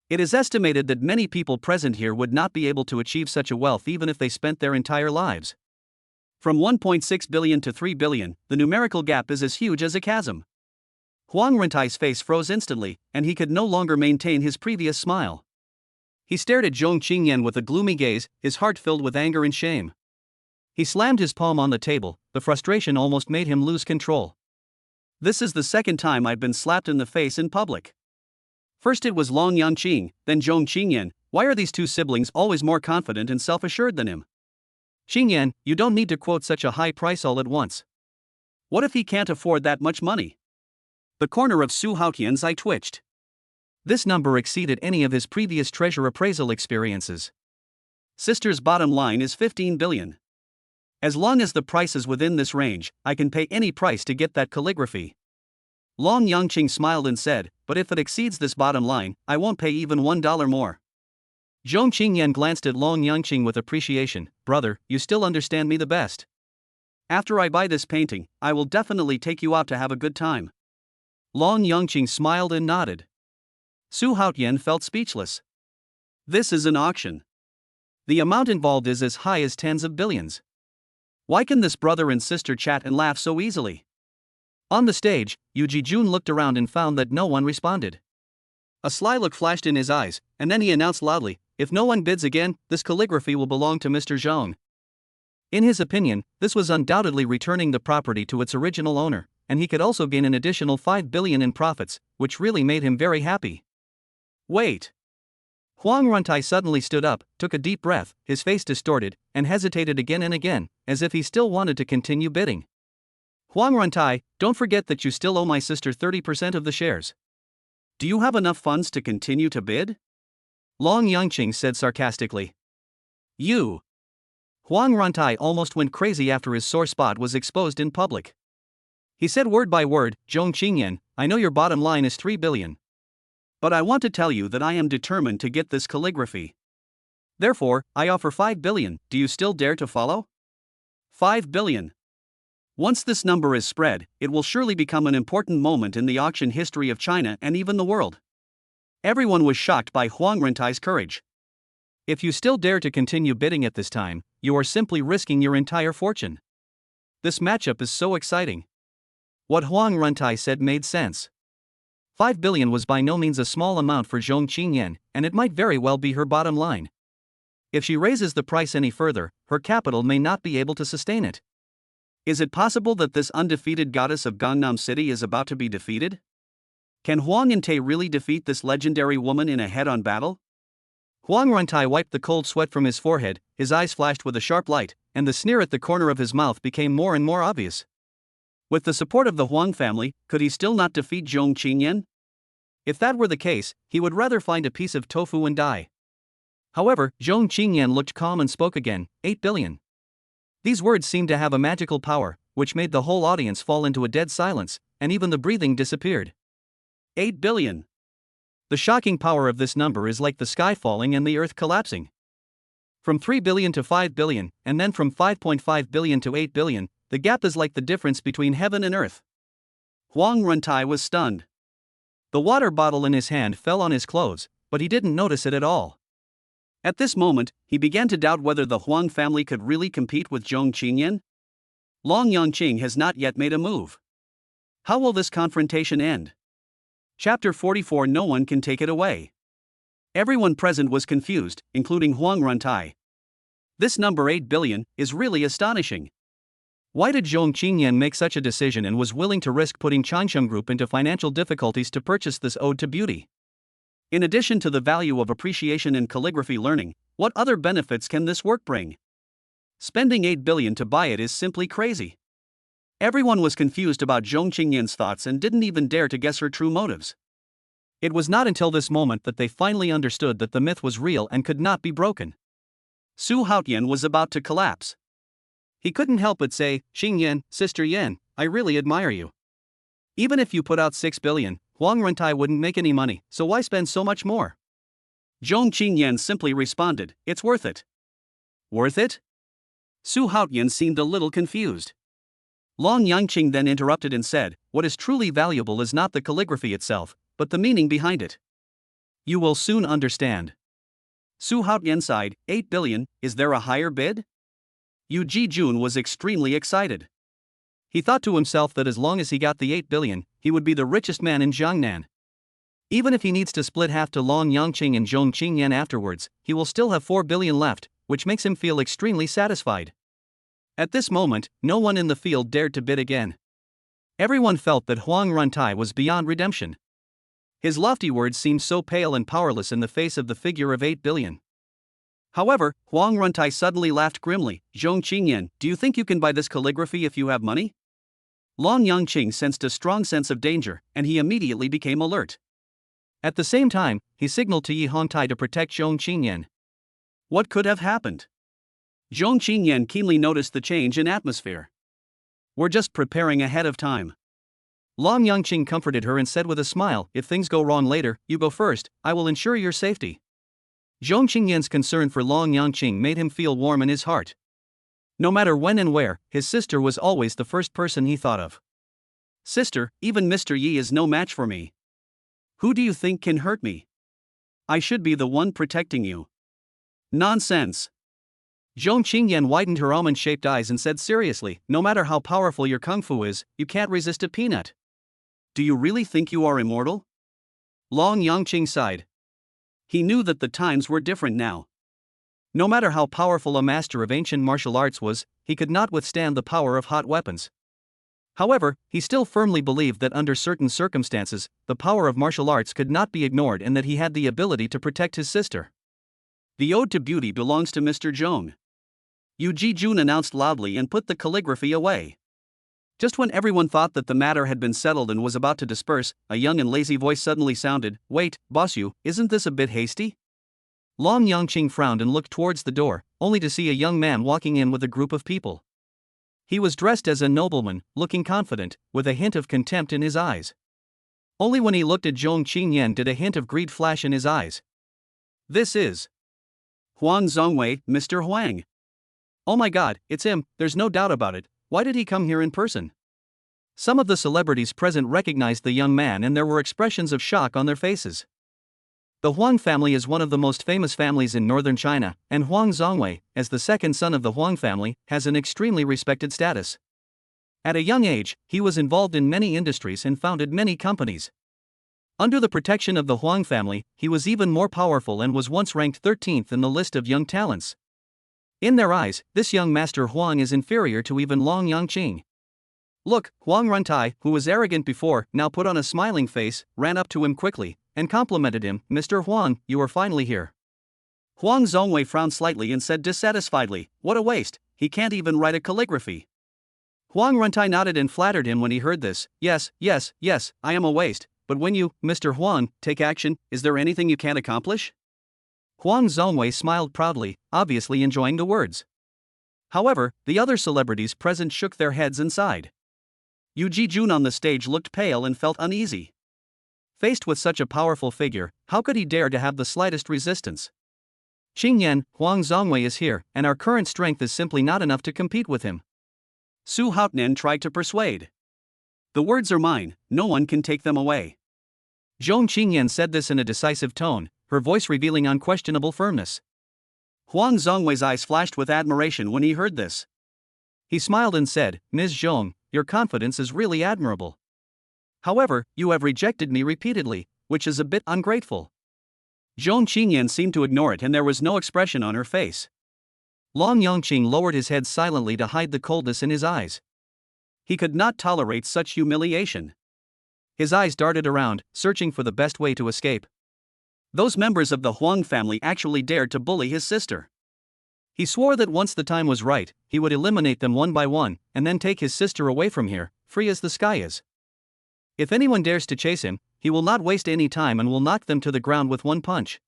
It is estimated that many people present here would not be able to achieve such a wealth even if they spent their entire lives. From 1.6 billion to 3 billion, the numerical gap is as huge as a chasm. Huang Rentai's face froze instantly, and he could no longer maintain his previous smile. He stared at Zhong Qingyan with a gloomy gaze, his heart filled with anger and shame. He slammed his palm on the table, the frustration almost made him lose control. This is the second time I've been slapped in the face in public. First it was Long Yangqing, then Zhong Qingyan. Why are these two siblings always more confident and self-assured than him? Qingyan, you don't need to quote such a high price all at once. What if he can't afford that much money? The corner of Su Haotian's eye twitched. This number exceeded any of his previous treasure appraisal experiences. Sister's bottom line is 15 billion. As long as the price is within this range, I can pay any price to get that calligraphy. Long Yangqing smiled and said, but if it exceeds this bottom line, I won't pay even $1 more. Zhong Qingyan glanced at Long Yangqing with appreciation. Brother, you still understand me the best. After I buy this painting, I will definitely take you out to have a good time. Long Yangqing smiled and nodded. Su Haotian felt speechless. This is an auction. The amount involved is as high as tens of billions. Why can this brother and sister chat and laugh so easily? On the stage, Yu Jijun looked around and found that no one responded. A sly look flashed in his eyes, and then he announced loudly, if no one bids again, this calligraphy will belong to Mr. Zhong. In his opinion, this was undoubtedly returning the property to its original owner, and he could also gain an additional 5 billion in profits, which really made him very happy. Wait! Huang Runtai suddenly stood up, took a deep breath, his face distorted, and hesitated again and again, as if he still wanted to continue bidding. Huang Runtai, don't forget that you still owe my sister 30% of the shares. Do you have enough funds to continue to bid? Long Yangqing said sarcastically. You! Huang Runtai almost went crazy after his sore spot was exposed in public. He said word by word, Zhong Qingyan, I know your bottom line is 3 billion. But I want to tell you that I am determined to get this calligraphy. Therefore, I offer 5 billion, do you still dare to follow? 5 billion. Once this number is spread, it will surely become an important moment in the auction history of China and even the world. Everyone was shocked by Huang Rentai's courage. If you still dare to continue bidding at this time, you are simply risking your entire fortune. This matchup is so exciting. What Huang Rentai said made sense. 5 billion was by no means a small amount for Zhong Qingyan, and it might very well be her bottom line. If she raises the price any further, her capital may not be able to sustain it. Is it possible that this undefeated goddess of Gangnam City is about to be defeated? Can Huang Yante really defeat this legendary woman in a head-on battle? Huang Runtai wiped the cold sweat from his forehead, his eyes flashed with a sharp light, and the sneer at the corner of his mouth became more and more obvious. With the support of the Huang family, could he still not defeat Zhong Qingyan? If that were the case, he would rather find a piece of tofu and die. However, Zhong Qingyan looked calm and spoke again, 8 billion. These words seemed to have a magical power, which made the whole audience fall into a dead silence, and even the breathing disappeared. 8 billion. The shocking power of this number is like the sky falling and the earth collapsing. From 3 billion to 5 billion, and then from 5.5 billion to 8 billion, the gap is like the difference between heaven and earth. Huang Runtai was stunned. The water bottle in his hand fell on his clothes, but he didn't notice it at all. At this moment, he began to doubt whether the Huang family could really compete with Zhong Qingyan. Long Yangqing has not yet made a move. How will this confrontation end? Chapter 44. No one can take it away. Everyone present was confused, including Huang Runtai. This number 8 billion is really astonishing. Why did Zhong Qingyan make such a decision and was willing to risk putting Changsheng Group into financial difficulties to purchase this ode to beauty? In addition to the value of appreciation in calligraphy learning, what other benefits can this work bring? Spending 8 billion to buy it is simply crazy. Everyone was confused about Zhong Qingyan's thoughts and didn't even dare to guess her true motives. It was not until this moment that they finally understood that the myth was real and could not be broken. Su Haotian was about to collapse. He couldn't help but say, Qingyan, Sister Yan, I really admire you. Even if you put out 6 billion, Huang Rentai wouldn't make any money, so why spend so much more? Zhong Qingyan simply responded, it's worth it. Worth it? Su Haotian seemed a little confused. Long Yangqing then interrupted and said, what is truly valuable is not the calligraphy itself, but the meaning behind it. You will soon understand. Su Haotian sighed, 8 billion, is there a higher bid? Yu Ji-jun was extremely excited. He thought to himself that as long as he got the 8 billion, he would be the richest man in Jiangnan. Even if he needs to split half to Long Yangqing and Zhong Qingyan afterwards, he will still have 4 billion left, which makes him feel extremely satisfied. At this moment, no one in the field dared to bid again. Everyone felt that Huang Runtai was beyond redemption. His lofty words seemed so pale and powerless in the face of the figure of 8 billion. However, Huang Runtai suddenly laughed grimly. Zhong Qingyan, do you think you can buy this calligraphy if you have money? Long Yangqing sensed a strong sense of danger, and he immediately became alert. At the same time, he signaled to Yi Hongtai to protect Zhong Qingyan. What could have happened? Zhong Qingyan keenly noticed the change in atmosphere. We're just preparing ahead of time. Long Yangqing comforted her and said with a smile, if things go wrong later, you go first, I will ensure your safety. Zhong Qingyan's concern for Long Yangqing made him feel warm in his heart. No matter when and where, his sister was always the first person he thought of. Sister, even Mr. Yi is no match for me. Who do you think can hurt me? I should be the one protecting you. Nonsense. Zhong Qingyan widened her almond-shaped eyes and said seriously, no matter how powerful your kung fu is, you can't resist a peanut. Do you really think you are immortal? Long Yangqing sighed. He knew that the times were different now. No matter how powerful a master of ancient martial arts was, he could not withstand the power of hot weapons. However, he still firmly believed that under certain circumstances, the power of martial arts could not be ignored and that he had the ability to protect his sister. The ode to beauty belongs to Mr. Zhong. Yu Ji-jun announced loudly and put the calligraphy away. Just when everyone thought that the matter had been settled and was about to disperse, a young and lazy voice suddenly sounded, wait, boss Yu, isn't this a bit hasty? Long Yangqing frowned and looked towards the door, only to see a young man walking in with a group of people. He was dressed as a nobleman, looking confident, with a hint of contempt in his eyes. Only when he looked at Zhong Qingyan did a hint of greed flash in his eyes. This is Huang Zongwei, Mr. Huang. Oh my god, it's him, there's no doubt about it, why did he come here in person? Some of the celebrities present recognized the young man and there were expressions of shock on their faces. The Huang family is one of the most famous families in northern China, and Huang Zongwei, as the second son of the Huang family, has an extremely respected status. At a young age, he was involved in many industries and founded many companies. Under the protection of the Huang family, he was even more powerful and was once ranked 13th in the list of young talents. In their eyes, this young master Huang is inferior to even Long Yangqing. Look, Huang Runtai, who was arrogant before, now put on a smiling face, ran up to him quickly, and complimented him, Mr. Huang, you are finally here. Huang Zongwei frowned slightly and said dissatisfiedly, what a waste, he can't even write a calligraphy. Huang Runtai nodded and flattered him when he heard this, yes, I am a waste, but when you, Mr. Huang, take action, is there anything you can't accomplish? Huang Zongwei smiled proudly, obviously enjoying the words. However, the other celebrities present shook their heads and sighed. Yu Ji-jun on the stage looked pale and felt uneasy. Faced with such a powerful figure, how could he dare to have the slightest resistance? Qingyan, Huang Zongwei is here, and our current strength is simply not enough to compete with him. Su Haotian tried to persuade. The words are mine, no one can take them away. Zhong Qingyan said this in a decisive tone, her voice revealing unquestionable firmness. Huang Zongwei's eyes flashed with admiration when he heard this. He smiled and said, Ms. Zhong, your confidence is really admirable. However, you have rejected me repeatedly, which is a bit ungrateful. Zhong Qingyan seemed to ignore it and there was no expression on her face. Long Yangqing lowered his head silently to hide the coldness in his eyes. He could not tolerate such humiliation. His eyes darted around, searching for the best way to escape. Those members of the Huang family actually dared to bully his sister. He swore that once the time was right, he would eliminate them one by one, and then take his sister away from here, free as the sky is. If anyone dares to chase him, he will not waste any time and will knock them to the ground with one punch.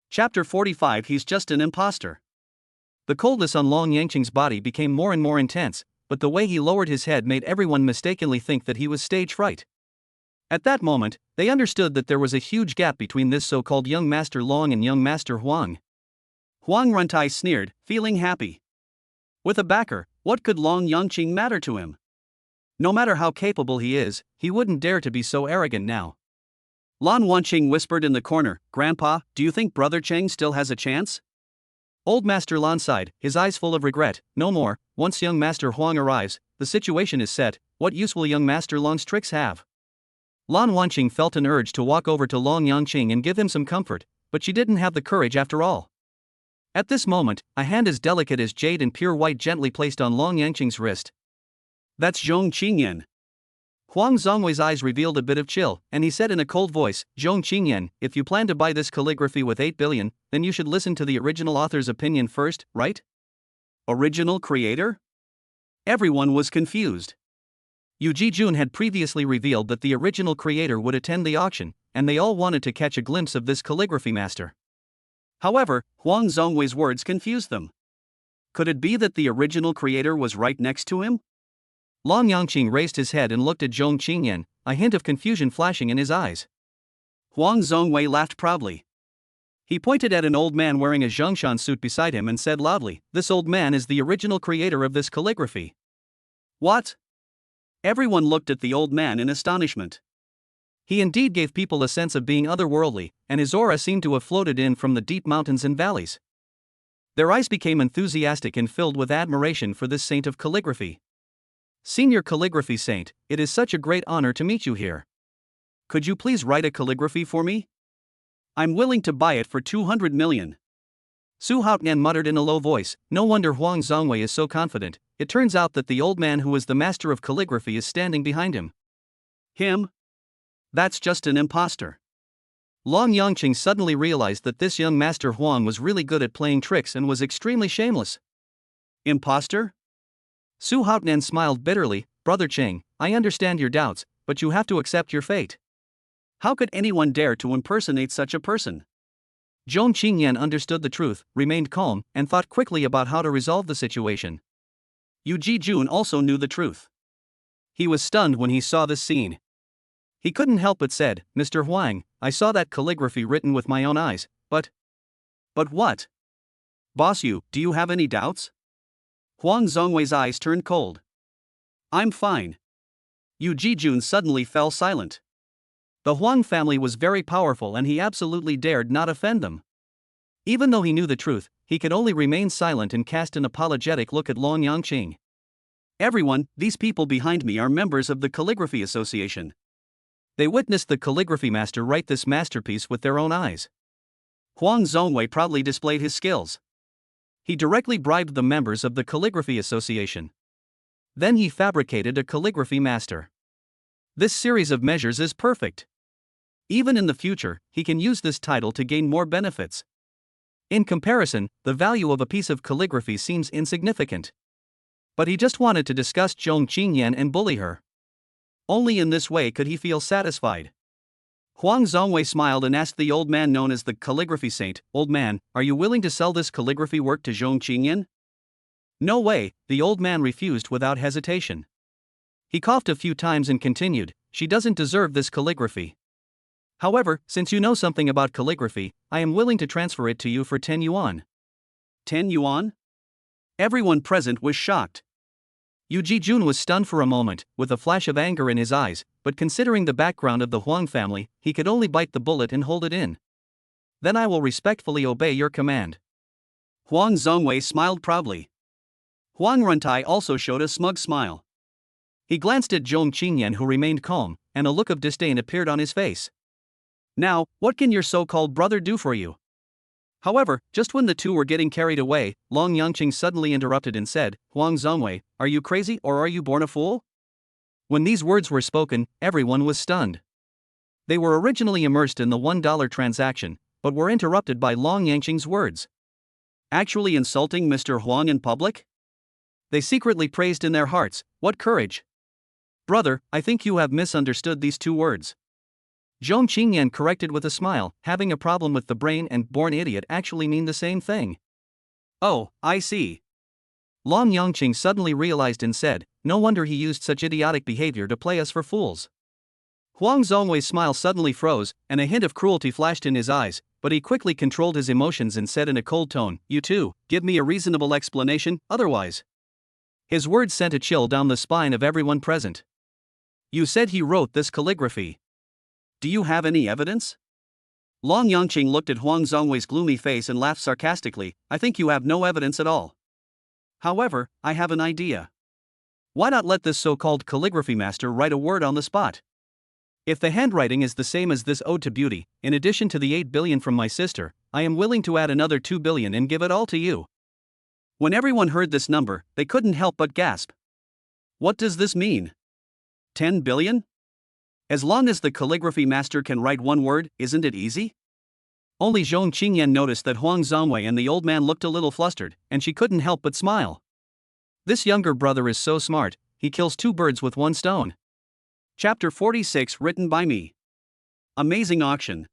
Chapter 45 He's just an imposter. The coldness on Long Yangqing's body became more and more intense, but the way he lowered his head made everyone mistakenly think that he was stage fright. At that moment, they understood that there was a huge gap between this so-called young Master Long and young Master Huang. Huang Runtai sneered, feeling happy. With a backer, what could Long Yangqing matter to him? No matter how capable he is, he wouldn't dare to be so arrogant now. Lan Wanqing whispered in the corner, Grandpa, do you think Brother Cheng still has a chance? Old Master Lan sighed, his eyes full of regret. No more. Once young Master Huang arrives, the situation is set. What use will young Master Long's tricks have? Lan Wanqing felt an urge to walk over to Long Yangqing and give him some comfort, but she didn't have the courage after all. At this moment, a hand as delicate as jade and pure white gently placed on Long Yangqing's wrist. That's Zhong Qingyan. Huang Zongwei's eyes revealed a bit of chill, and he said in a cold voice, Zhong Qingyan, if you plan to buy this calligraphy with 8 billion, then you should listen to the original author's opinion first, right? Original creator? Everyone was confused. Yu Jijun had previously revealed that the original creator would attend the auction, and they all wanted to catch a glimpse of this calligraphy master. However, Huang Zongwei's words confused them. Could it be that the original creator was right next to him? Long Yangqing raised his head and looked at Zhong Qingyan, a hint of confusion flashing in his eyes. Huang Zongwei laughed proudly. He pointed at an old man wearing a Zhongshan suit beside him and said loudly, This old man is the original creator of this calligraphy. What? Everyone looked at the old man in astonishment. He indeed gave people a sense of being otherworldly, and his aura seemed to have floated in from the deep mountains and valleys. Their eyes became enthusiastic and filled with admiration for this saint of calligraphy. Senior calligraphy saint, it is such a great honor to meet you here. Could you please write a calligraphy for me? I'm willing to buy it for 200 million. Su Haotian muttered in a low voice, no wonder Huang Zongwei is so confident. It turns out that the old man who is the master of calligraphy is standing behind him. Him? That's just an impostor. Long Yangqing suddenly realized that this young master Huang was really good at playing tricks and was extremely shameless. Impostor? Su Haotian smiled bitterly, Brother Cheng, I understand your doubts, but you have to accept your fate. How could anyone dare to impersonate such a person? Zhong Qingyan understood the truth, remained calm, and thought quickly about how to resolve the situation. Yu Jijun also knew the truth. He was stunned when he saw this scene. He couldn't help but said, Mr. Huang, I saw that calligraphy written with my own eyes, but what? Boss Yu, do you have any doubts? Huang Zongwei's eyes turned cold. I'm fine. Yu Jijun suddenly fell silent. The Huang family was very powerful and he absolutely dared not offend them. Even though he knew the truth, he could only remain silent and cast an apologetic look at Long Yangqing. Everyone, these people behind me are members of the Calligraphy Association. They witnessed the calligraphy master write this masterpiece with their own eyes. Huang Zongwei proudly displayed his skills. He directly bribed the members of the Calligraphy Association. Then he fabricated a calligraphy master. This series of measures is perfect. Even in the future, he can use this title to gain more benefits. In comparison, the value of a piece of calligraphy seems insignificant. But he just wanted to discuss Zhong Qingyan and bully her. Only in this way could he feel satisfied. Huang Zongwei smiled and asked the old man known as the calligraphy saint, Old man, are you willing to sell this calligraphy work to Zhong Qingyan? No way, the old man refused without hesitation. He coughed a few times and continued, She doesn't deserve this calligraphy. However, since you know something about calligraphy, I am willing to transfer it to you for 10 yuan. 10 yuan? Everyone present was shocked. Yu Jijun was stunned for a moment, with a flash of anger in his eyes, but considering the background of the Huang family, he could only bite the bullet and hold it in. Then I will respectfully obey your command. Huang Zongwei smiled proudly. Huang Runtai also showed a smug smile. He glanced at Zhong Qingyan who remained calm, and a look of disdain appeared on his face. Now, what can your so-called brother do for you? However, just when the two were getting carried away, Long Yangqing suddenly interrupted and said, Huang Zongwei, are you crazy or are you born a fool? When these words were spoken, everyone was stunned. They were originally immersed in the $1 transaction, but were interrupted by Long Yangqing's words. Actually insulting Mr. Huang in public? They secretly praised in their hearts, what courage! Brother, I think you have misunderstood these two words. Zhong Qingyan corrected with a smile, having a problem with the brain and born idiot actually mean the same thing. Oh, I see. Long Yangqing suddenly realized and said, no wonder he used such idiotic behavior to play us for fools. Huang Zongwei's smile suddenly froze, and a hint of cruelty flashed in his eyes, but he quickly controlled his emotions and said in a cold tone, You too, give me a reasonable explanation, otherwise. His words sent a chill down the spine of everyone present. You said he wrote this calligraphy. Do you have any evidence? Long Yangqing looked at Huang Zongwei's gloomy face and laughed sarcastically. I think you have no evidence at all. However, I have an idea. Why not let this so-called calligraphy master write a word on the spot? If the handwriting is the same as this ode to beauty, in addition to the 8 billion from my sister, I am willing to add another 2 billion and give it all to you. When everyone heard this number, they couldn't help but gasp. What does this mean? 10 billion? As long as the calligraphy master can write one word, isn't it easy? Only Zhong Qingyan noticed that Huang Zongwei and the old man looked a little flustered, and she couldn't help but smile. This younger brother is so smart, he kills two birds with one stone. Chapter 46 written by me. Amazing auction.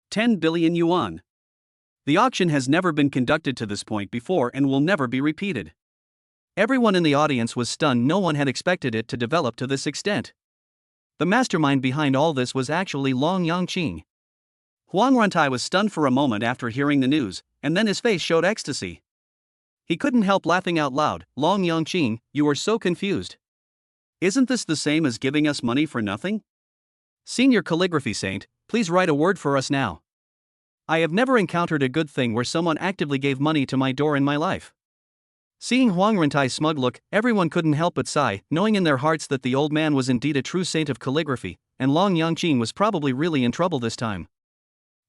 10 billion yuan. The auction has never been conducted to this point before and will never be repeated. Everyone in the audience was stunned. No one had expected it to develop to this extent. The mastermind behind all this was actually Long Yangqing. Huang Runtai was stunned for a moment after hearing the news, and then his face showed ecstasy. He couldn't help laughing out loud. Long Yangqing, you are so confused. Isn't this the same as giving us money for nothing? Senior calligraphy saint, please write a word for us now. I have never encountered a good thing where someone actively gave money to my door in my life. Seeing Huang Rentai's smug look, everyone couldn't help but sigh, knowing in their hearts that the old man was indeed a true saint of calligraphy, and Long Yangqing was probably really in trouble this time.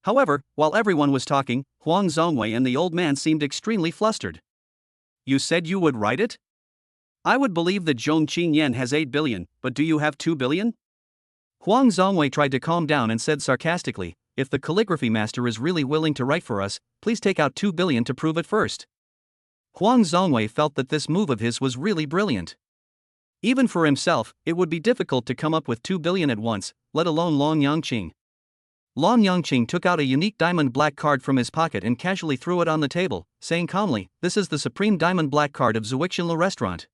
However, while everyone was talking, Huang Zongwei and the old man seemed extremely flustered. You said you would write it? I would believe that Zhong Qingyan has 8 billion, but do you have 2 billion? Huang Zongwei tried to calm down and said sarcastically, if the calligraphy master is really willing to write for us, please take out 2 billion to prove it first. Huang Zongwei felt that this move of his was really brilliant. Even for himself, it would be difficult to come up with 2 billion at once, let alone Long Yangqing. Long Yangqing took out a unique diamond black card from his pocket and casually threw it on the table, saying calmly, this is the supreme diamond black card of Zuixinlu restaurant.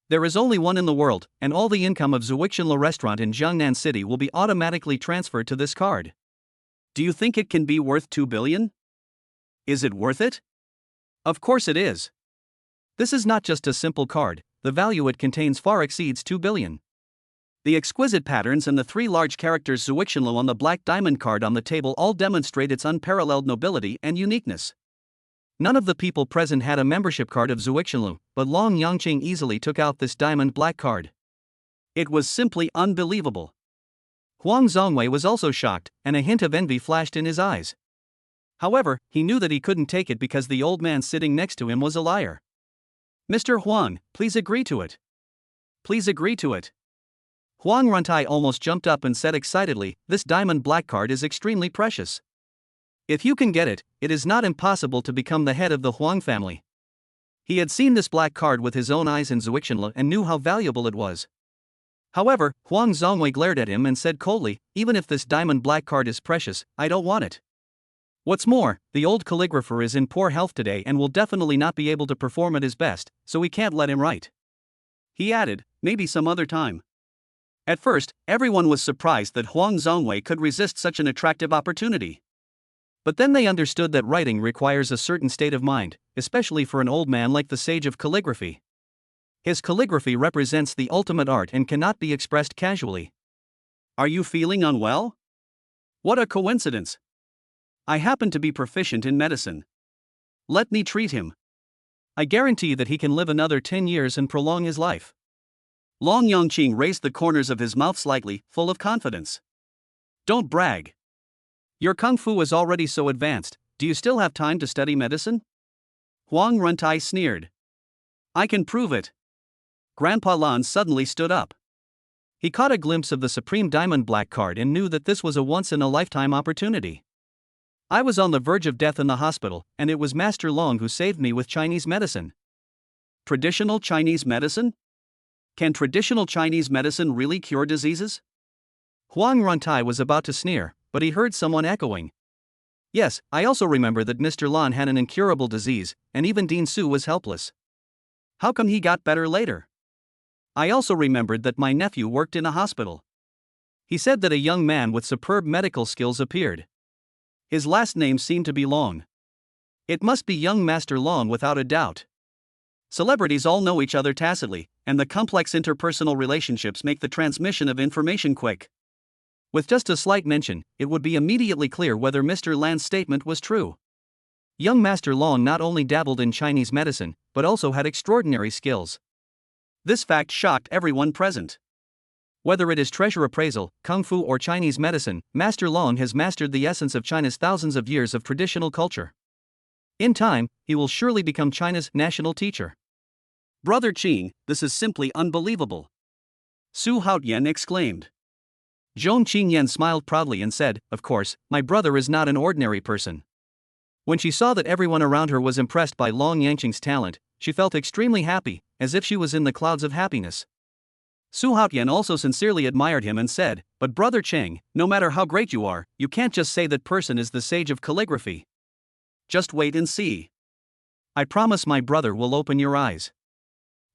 There is only one in the world, and all the income of Zuixinlu restaurant in Jiangnan City will be automatically transferred to this card. Do you think it can be worth 2 billion? Is it worth it? Of course it is. This is not just a simple card, the value it contains far exceeds 2 billion. The exquisite patterns and the 3 large characters Zuixinlu on the black diamond card on the table all demonstrate its unparalleled nobility and uniqueness. None of the people present had a membership card of Zuixinlu, but Long Yangqing easily took out this diamond black card. It was simply unbelievable. Huang Zongwei was also shocked, and a hint of envy flashed in his eyes. However, he knew that he couldn't take it because the old man sitting next to him was a liar. Mr. Huang, please agree to it. Please agree to it. Huang Runtai almost jumped up and said excitedly, this diamond black card is extremely precious. If you can get it, it is not impossible to become the head of the Huang family. He had seen this black card with his own eyes in Zuixinlu and knew how valuable it was. However, Huang Zongwei glared at him and said coldly, even if this diamond black card is precious, I don't want it. What's more, the old calligrapher is in poor health today and will definitely not be able to perform at his best, so we can't let him write. He added, maybe some other time. At first, everyone was surprised that Huang Zongwei could resist such an attractive opportunity. But then they understood that writing requires a certain state of mind, especially for an old man like the sage of calligraphy. His calligraphy represents the ultimate art and cannot be expressed casually. Are you feeling unwell? What a coincidence! I happen to be proficient in medicine. Let me treat him. I guarantee that he can live another 10 years and prolong his life. Long Yangqing raised the corners of his mouth slightly, full of confidence. Don't brag. Your kung fu is already so advanced, do you still have time to study medicine? Huang Runtai sneered. I can prove it. Grandpa Lan suddenly stood up. He caught a glimpse of the supreme diamond black card and knew that this was a once-in-a-lifetime opportunity. I was on the verge of death in the hospital, and it was Master Long who saved me with Chinese medicine. Traditional Chinese medicine? Can traditional Chinese medicine really cure diseases? Huang Runtai was about to sneer, but he heard someone echoing. Yes, I also remember that Mr. Lan had an incurable disease, and even Dean Su was helpless. How come he got better later? I also remembered that my nephew worked in a hospital. He said that a young man with superb medical skills appeared. His last name seemed to be Long. It must be young Master Long without a doubt. Celebrities all know each other tacitly, and the complex interpersonal relationships make the transmission of information quick. With just a slight mention, it would be immediately clear whether Mr. Lan's statement was true. Young Master Long not only dabbled in Chinese medicine, but also had extraordinary skills. This fact shocked everyone present. Whether it is treasure appraisal, kung fu, or Chinese medicine, Master Long has mastered the essence of China's thousands of years of traditional culture. In time, he will surely become China's national teacher. Brother Qing, this is simply unbelievable, Su Haotian exclaimed. Zhong Qingyan smiled proudly and said, "Of course, my brother is not an ordinary person." When she saw that everyone around her was impressed by Long Yangqing's talent, she felt extremely happy, as if she was in the clouds of happiness. Su Haotian also sincerely admired him and said, "But Brother Cheng, no matter how great you are, you can't just say that person is the sage of calligraphy. Just wait and see. I promise my brother will open your eyes."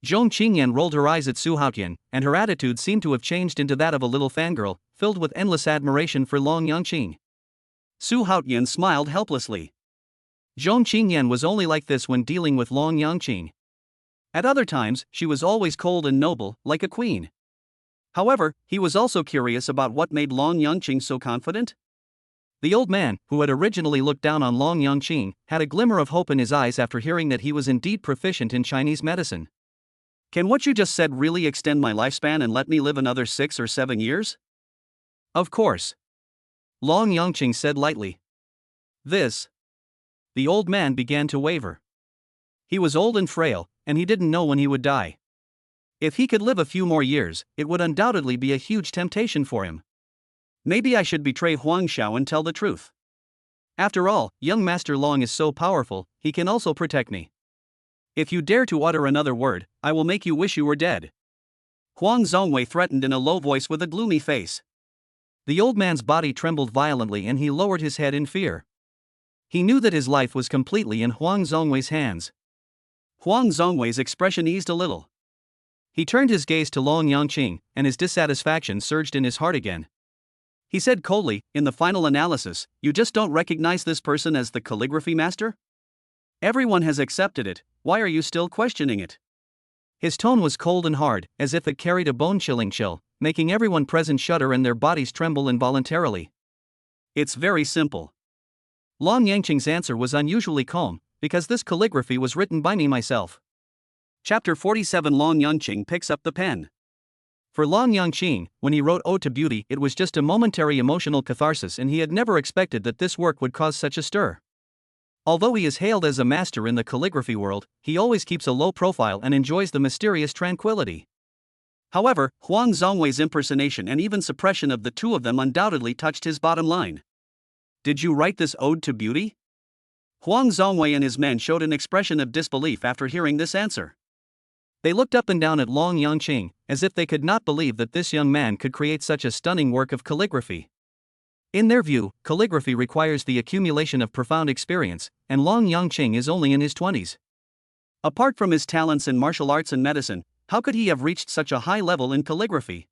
Zhong Qingyan rolled her eyes at Su Haotian, and her attitude seemed to have changed into that of a little fangirl, filled with endless admiration for Long Yangqing. Su Haotian smiled helplessly. Zhong Qingyan was only like this when dealing with Long Yangqing. At other times, she was always cold and noble, like a queen. However, he was also curious about what made Long Yangqing so confident. The old man, who had originally looked down on Long Yangqing, had a glimmer of hope in his eyes after hearing that he was indeed proficient in Chinese medicine. "Can what you just said really extend my lifespan and let me live another 6 or 7 years?" "Of course," Long Yangqing said lightly. The old man began to waver. He was old and frail, and he didn't know when he would die. If he could live a few more years, it would undoubtedly be a huge temptation for him. Maybe I should betray Huang Xiao and tell the truth. After all, young Master Long is so powerful, he can also protect me. If you dare to utter another word, I will make you wish you were dead." Huang Zhongwei threatened in a low voice with a gloomy face. The old man's body trembled violently and he lowered his head in fear. He knew that his life was completely in Huang Zhongwei's hands. Huang Zhongwei's expression eased a little. He turned his gaze to Long Yangqing, and his dissatisfaction surged in his heart again. He said coldly, "In the final analysis, you just don't recognize this person as the calligraphy master? Everyone has accepted it, why are you still questioning it?" His tone was cold and hard, as if it carried a bone-chilling chill, making everyone present shudder and their bodies tremble involuntarily. "It's very simple." Long Yangqing's answer was unusually calm, because this calligraphy was written by me myself. Chapter 47. Long Yangqing picks up the pen. For Long Yangqing, when he wrote Ode to Beauty, it was just a momentary emotional catharsis, and he had never expected that this work would cause such a stir. Although he is hailed as a master in the calligraphy world, he always keeps a low profile and enjoys the mysterious tranquility. However, Huang Zhongwei's impersonation and even suppression of the two of them undoubtedly touched his bottom line. "Did you write this Ode to Beauty?" Huang Zhongwei and his men showed an expression of disbelief after hearing this answer. They looked up and down at Long Yangqing, as if they could not believe that this young man could create such a stunning work of calligraphy. In their view, calligraphy requires the accumulation of profound experience, and Long Yangqing is only in his 20s. Apart from his talents in martial arts and medicine, how could he have reached such a high level in calligraphy?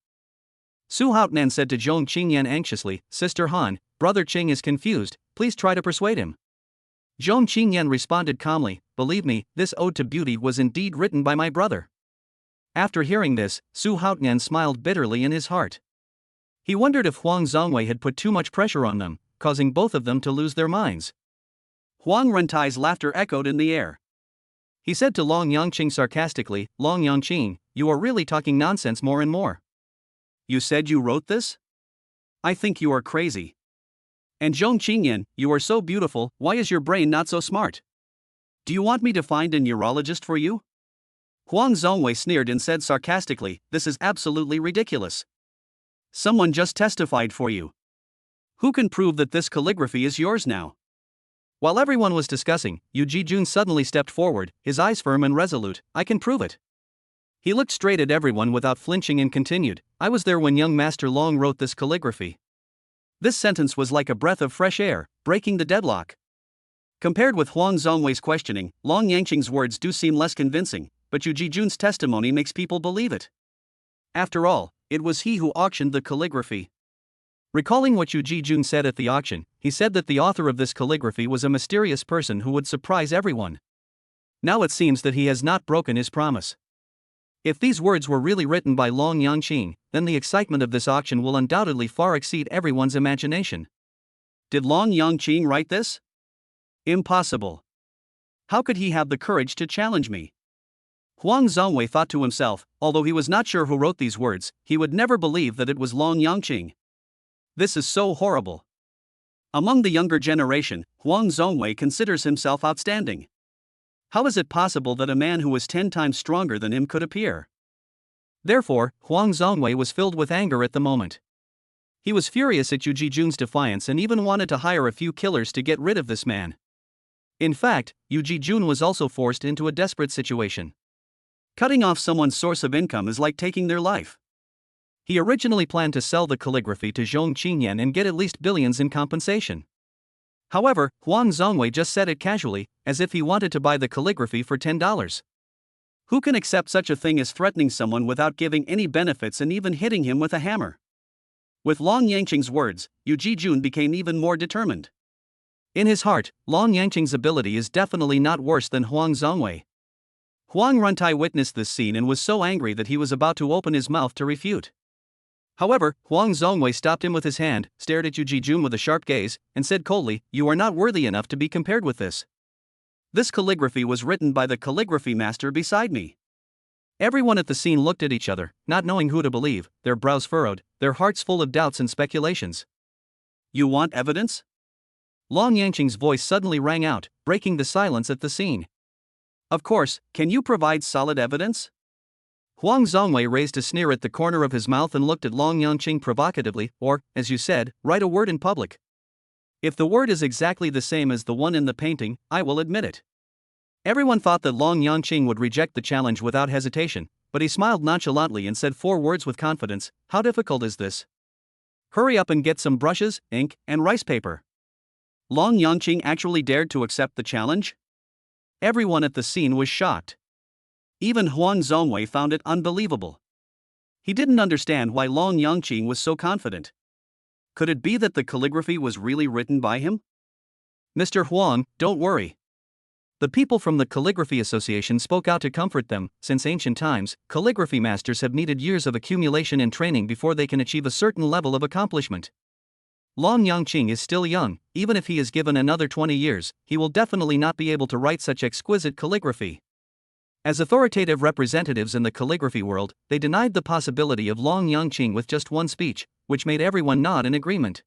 Su Haotian said to Zhong Qingyan anxiously, "Sister Han, Brother Qing is confused, please try to persuade him." Zhong Qingyan responded calmly, "Believe me, this Ode to Beauty was indeed written by my brother." After hearing this, Su Haotian smiled bitterly in his heart. He wondered if Huang Zhongwei had put too much pressure on them, causing both of them to lose their minds. Huang Rentai's laughter echoed in the air. He said to Long Yangqing sarcastically, "Long Yangqing, you are really talking nonsense more and more. You said you wrote this? I think you are crazy. And Zhong Qingyan, you are so beautiful, why is your brain not so smart? Do you want me to find a neurologist for you?" Huang Zhongwei sneered and said sarcastically, "This is absolutely ridiculous. Someone just testified for you. Who can prove that this calligraphy is yours now?" While everyone was discussing, Yu Jijun suddenly stepped forward, his eyes firm and resolute. "I can prove it." He looked straight at everyone without flinching and continued, "I was there when young Master Long wrote this calligraphy." This sentence was like a breath of fresh air, breaking the deadlock. Compared with Huang Zhongwei's questioning, Long Yangqing's words do seem less convincing, but Yu Jijun's testimony makes people believe it. After all, it was he who auctioned the calligraphy. Recalling what Yu Jijun said at the auction, he said that the author of this calligraphy was a mysterious person who would surprise everyone. Now it seems that he has not broken his promise. If these words were really written by Long Yangqing, then the excitement of this auction will undoubtedly far exceed everyone's imagination. Did Long Yangqing write this? Impossible. How could he have the courage to challenge me? Huang Zongwei thought to himself, although he was not sure who wrote these words, he would never believe that it was Long Yangqing. This is so horrible. Among the younger generation, Huang Zongwei considers himself outstanding. How is it possible that a man who is 10 times stronger than him could appear? Therefore, Huang Zongwei was filled with anger at the moment. He was furious at Yu Jijun's defiance and even wanted to hire a few killers to get rid of this man. In fact, Yu Jijun was also forced into a desperate situation. Cutting off someone's source of income is like taking their life. He originally planned to sell the calligraphy to Zhong Qingyan and get at least billions in compensation. However, Huang Zongwei just said it casually, as if he wanted to buy the calligraphy for $10. Who can accept such a thing as threatening someone without giving any benefits and even hitting him with a hammer? With Long Yangqing's words, Yu Jijun became even more determined. In his heart, Long Yangqing's ability is definitely not worse than Huang Zongwei. Huang Runtai witnessed this scene and was so angry that he was about to open his mouth to refute. However, Huang Zongwei stopped him with his hand, stared at Yu Jijun with a sharp gaze, and said coldly, "You are not worthy enough to be compared with this. This calligraphy was written by the calligraphy master beside me." Everyone at the scene looked at each other, not knowing who to believe, their brows furrowed, their hearts full of doubts and speculations. "You want evidence?" Long Yangqing's voice suddenly rang out, breaking the silence at the scene. "Of course, can you provide solid evidence?" Huang Zongwei raised a sneer at the corner of his mouth and looked at Long Yangqing provocatively, "Or, as you said, write a word in public. If the word is exactly the same as the one in the painting, I will admit it." Everyone thought that Long Yangqing would reject the challenge without hesitation, but he smiled nonchalantly and said 4 words with confidence, "How difficult is this? Hurry up and get some brushes, ink, and rice paper." Long Yangqing actually dared to accept the challenge? Everyone at the scene was shocked. Even Huang Zongwei found it unbelievable. He didn't understand why Long Yangqing was so confident. Could it be that the calligraphy was really written by him? "Mr. Huang, don't worry." The people from the Calligraphy Association spoke out to comfort them. Since ancient times, calligraphy masters have needed years of accumulation and training before they can achieve a certain level of accomplishment. Long Yangqing is still young. Even if he is given another 20 years, he will definitely not be able to write such exquisite calligraphy. As authoritative representatives in the calligraphy world, they denied the possibility of Long Yangqing with just one speech, which made everyone nod in agreement.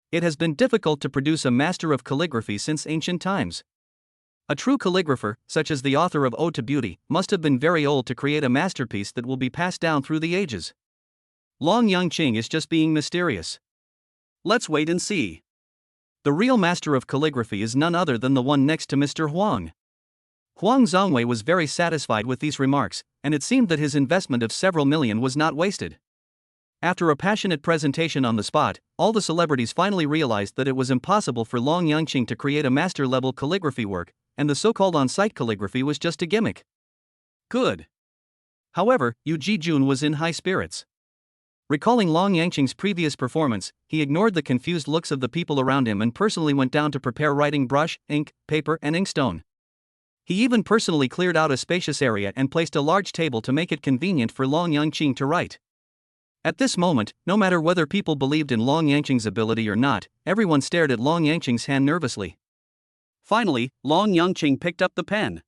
It has been difficult to produce a master of calligraphy since ancient times. A true calligrapher, such as the author of Ode to Beauty, must have been very old to create a masterpiece that will be passed down through the ages. Long Yangqing is just being mysterious. Let's wait and see. The real master of calligraphy is none other than the one next to Mr. Huang. Huang Zongwei was very satisfied with these remarks, and it seemed that his investment of several million was not wasted. After a passionate presentation on the spot, all the celebrities finally realized that it was impossible for Long Yangqing to create a master-level calligraphy work, and the so-called on-site calligraphy was just a gimmick. Good. However, Yu Jijun was in high spirits. Recalling Long Yangqing's previous performance, he ignored the confused looks of the people around him and personally went down to prepare writing brush, ink, paper, and inkstone. He even personally cleared out a spacious area and placed a large table to make it convenient for Long Yangqing to write. At this moment, no matter whether people believed in Long Yangqing's ability or not, everyone stared at Long Yangqing's hand nervously. Finally, Long Yangqing picked up the pen.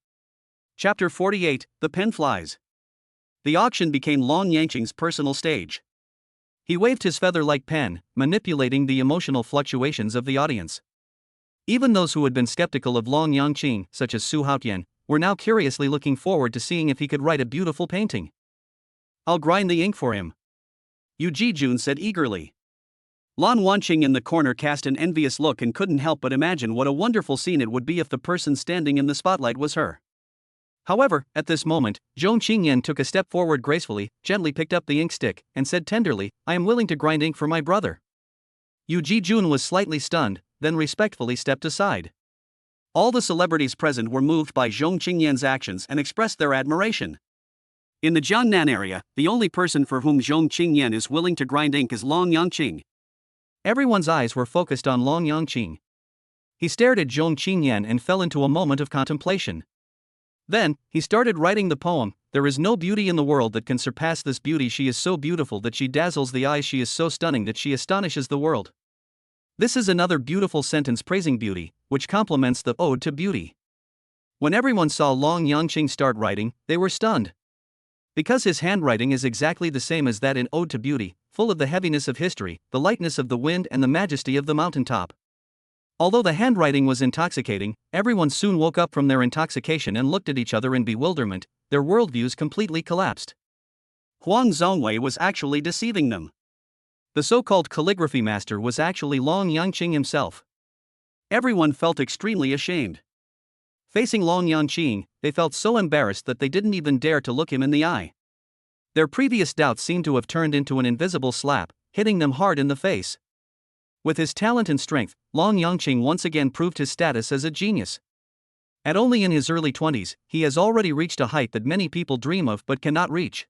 Chapter 48, The Pen Flies. The auction became Long Yangqing's personal stage. He waved his feather-like pen, manipulating the emotional fluctuations of the audience. Even those who had been skeptical of Long Yangqing, such as Su Haotian, were now curiously looking forward to seeing if he could write a beautiful painting. "I'll grind the ink for him," Yu Jijun said eagerly. Lan Wanqing in the corner cast an envious look and couldn't help but imagine what a wonderful scene it would be if the person standing in the spotlight was her. However, at this moment, Zhong Qingyan took a step forward gracefully, gently picked up the ink stick, and said tenderly, "I am willing to grind ink for my brother." Yu Jijun was slightly stunned, then respectfully stepped aside. All the celebrities present were moved by Zhong Qingyan's actions and expressed their admiration. In the Jiangnan area, the only person for whom Zhong Qingyan is willing to grind ink is Long Yangqing. Everyone's eyes were focused on Long Yangqing. He stared at Zhong Qingyan and fell into a moment of contemplation. Then, he started writing the poem There is no beauty in the world that can surpass this beauty. She is so beautiful that she dazzles the eyes. She is so stunning that she astonishes the world. This is another beautiful sentence praising beauty, which complements the ode to beauty. When everyone saw Long Yangqing start writing, they were stunned. Because his handwriting is exactly the same as that in Ode to Beauty, full of the heaviness of history, the lightness of the wind, and the majesty of the mountaintop. Although the handwriting was intoxicating, everyone soon woke up from their intoxication and looked at each other in bewilderment. Their worldviews completely collapsed. Huang Zhongwei was actually deceiving them. The so-called calligraphy master was actually Long Yangqing himself. Everyone felt extremely ashamed. Facing Long Yangqing, they felt so embarrassed that they didn't even dare to look him in the eye. Their previous doubts seemed to have turned into an invisible slap, hitting them hard in the face. With his talent and strength, Long Yangqing once again proved his status as a genius. At only in his early 20s, he has already reached a height that many people dream of but cannot reach.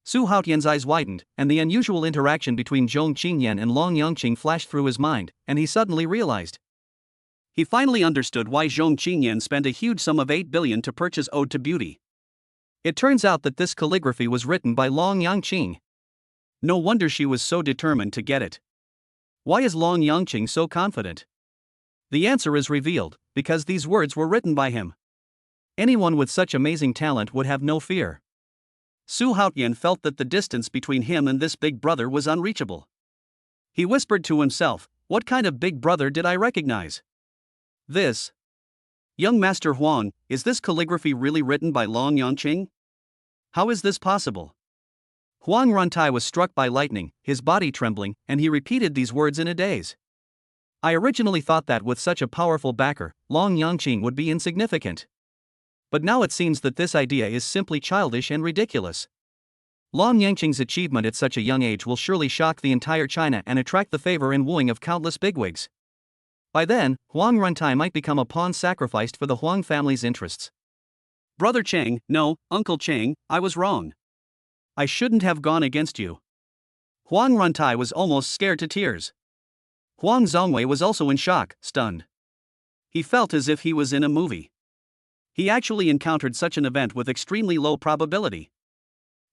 Su Haotian's eyes widened, and the unusual interaction between Zhong Qingyan and Long Yangqing flashed through his mind, and he suddenly realized. He finally understood why Zhong Qingyan spent a huge sum of 8 billion to purchase Ode to Beauty. It turns out that this calligraphy was written by Long Yangqing. No wonder she was so determined to get it. Why is Long Yangqing so confident? The answer is revealed, because these words were written by him. Anyone with such amazing talent would have no fear. Su Haotian felt that the distance between him and this big brother was unreachable. He whispered to himself, "What kind of big brother did I recognize? This. Young Master Huang, is this calligraphy really written by Long Yangqing? How is this possible?" Huang Runtai was struck by lightning, his body trembling, and he repeated these words in a daze. I originally thought that with such a powerful backer, Long Yangqing would be insignificant. But now it seems that this idea is simply childish and ridiculous. Long Yangqing's achievement at such a young age will surely shock the entire China and attract the favor and wooing of countless bigwigs. By then, Huang Runtai might become a pawn sacrificed for the Huang family's interests. Brother Cheng, no, Uncle Cheng, I was wrong. I shouldn't have gone against you. Huang Runtai was almost scared to tears. Huang Zhongwei was also in shock, stunned. He felt as if he was in a movie. He actually encountered such an event with extremely low probability.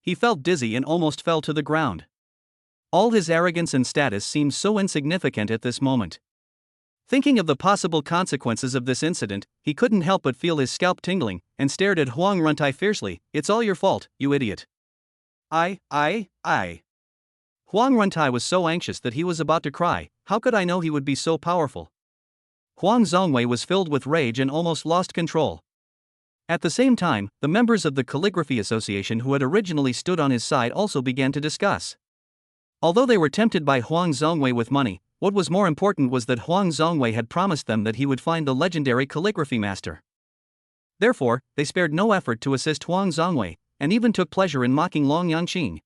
He felt dizzy and almost fell to the ground. All his arrogance and status seemed so insignificant at this moment. Thinking of the possible consequences of this incident, he couldn't help but feel his scalp tingling, and stared at Huang Runtai fiercely. It's all your fault, you idiot. I. Huang Runtai was so anxious that he was about to cry. How could I know he would be so powerful? Huang Zhongwei was filled with rage and almost lost control. At the same time, the members of the Calligraphy Association who had originally stood on his side also began to discuss. Although they were tempted by Huang Zhongwei with money, what was more important was that Huang Zhongwei had promised them that he would find the legendary calligraphy master. Therefore, they spared no effort to assist Huang Zhongwei, and even took pleasure in mocking Long Yangqing.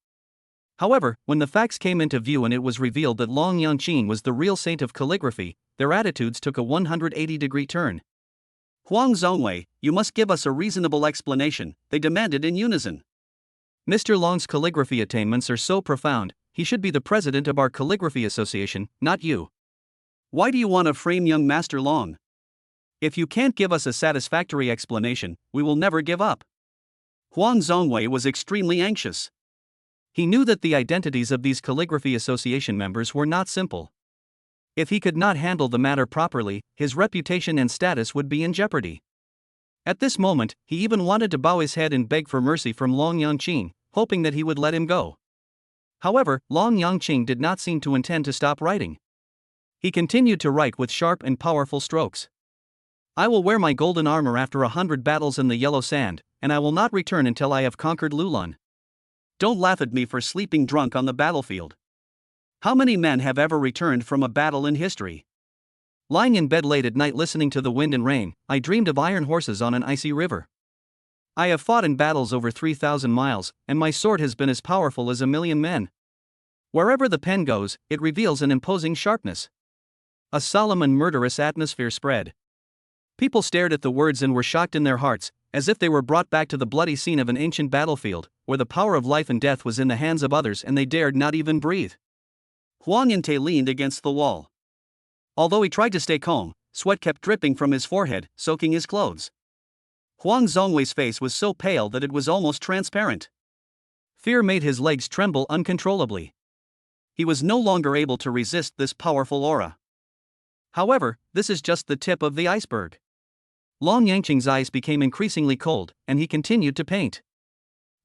However, when the facts came into view and it was revealed that Long Yangqing was the real saint of calligraphy, their attitudes took a 180-degree turn. Huang Zhongwei, you must give us a reasonable explanation, they demanded in unison. Mr. Long's calligraphy attainments are so profound, he should be the president of our calligraphy association, not you. Why do you want to frame young Master Long? If you can't give us a satisfactory explanation, we will never give up. Huang Zhongwei was extremely anxious. He knew that the identities of these calligraphy association members were not simple. If he could not handle the matter properly, his reputation and status would be in jeopardy. At this moment, he even wanted to bow his head and beg for mercy from Long Yangqing, hoping that he would let him go. However, Long Yangqing did not seem to intend to stop writing. He continued to write with sharp and powerful strokes. I will wear my golden armor after 100 battles in the yellow sand, and I will not return until I have conquered Lulun. Don't laugh at me for sleeping drunk on the battlefield. How many men have ever returned from a battle in history? Lying in bed late at night listening to the wind and rain, I dreamed of iron horses on an icy river. I have fought in battles over 3,000 miles, and my sword has been as powerful as 1,000,000 men. Wherever the pen goes, it reveals an imposing sharpness. A solemn and murderous atmosphere spread. People stared at the words and were shocked in their hearts, as if they were brought back to the bloody scene of an ancient battlefield, where the power of life and death was in the hands of others and they dared not even breathe. Huang Yante leaned against the wall. Although he tried to stay calm, sweat kept dripping from his forehead, soaking his clothes. Huang Zhongwei's face was so pale that it was almost transparent. Fear made his legs tremble uncontrollably. He was no longer able to resist this powerful aura. However, this is just the tip of the iceberg. Long Yangqing's eyes became increasingly cold, and he continued to paint.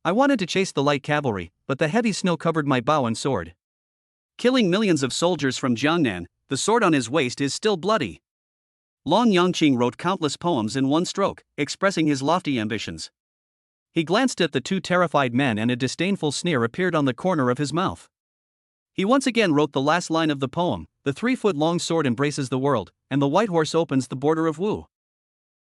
I wanted to chase the light cavalry, but the heavy snow covered my bow and sword. Killing millions of soldiers from Jiangnan, the sword on his waist is still bloody. Long Yangqing wrote countless poems in one stroke, expressing his lofty ambitions. He glanced at the two terrified men and a disdainful sneer appeared on the corner of his mouth. He once again wrote the last line of the poem: the 3-foot-long sword embraces the world, and the white horse opens the border of Wu.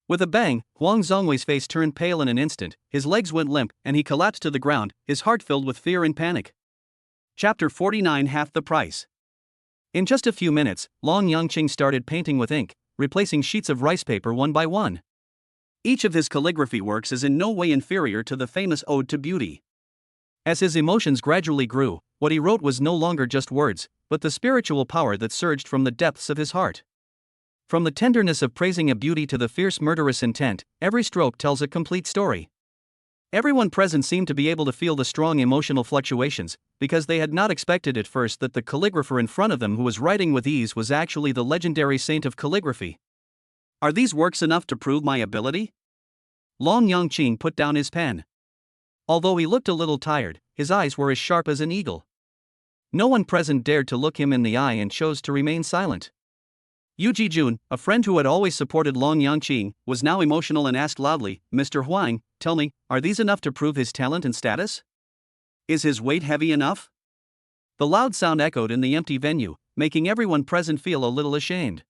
With a bang, Huang Zhongwei's face turned pale in an instant, his legs went limp, and he collapsed to the ground, his heart filled with fear and panic. Chapter 49: Half the Price. In just a few minutes, Long Yangqing started painting with ink, replacing sheets of rice paper one by one. Each of his calligraphy works is in no way inferior to the famous Ode to Beauty. As his emotions gradually grew, what he wrote was no longer just words, but the spiritual power that surged from the depths of his heart. From the tenderness of praising a beauty to the fierce murderous intent, every stroke tells a complete story. Everyone present seemed to be able to feel the strong emotional fluctuations, because they had not expected at first that the calligrapher in front of them who was writing with ease was actually the legendary saint of calligraphy. Are these works enough to prove my ability? Long Yangqing put down his pen. Although he looked a little tired, his eyes were as sharp as an eagle. No one present dared to look him in the eye and chose to remain silent. Yu Jijun, a friend who had always supported Long Yangqing, was now emotional and asked loudly, "Mr. Huang, tell me, are these enough to prove his talent and status? Is his weight heavy enough?" The loud sound echoed in the empty venue, making everyone present feel a little ashamed.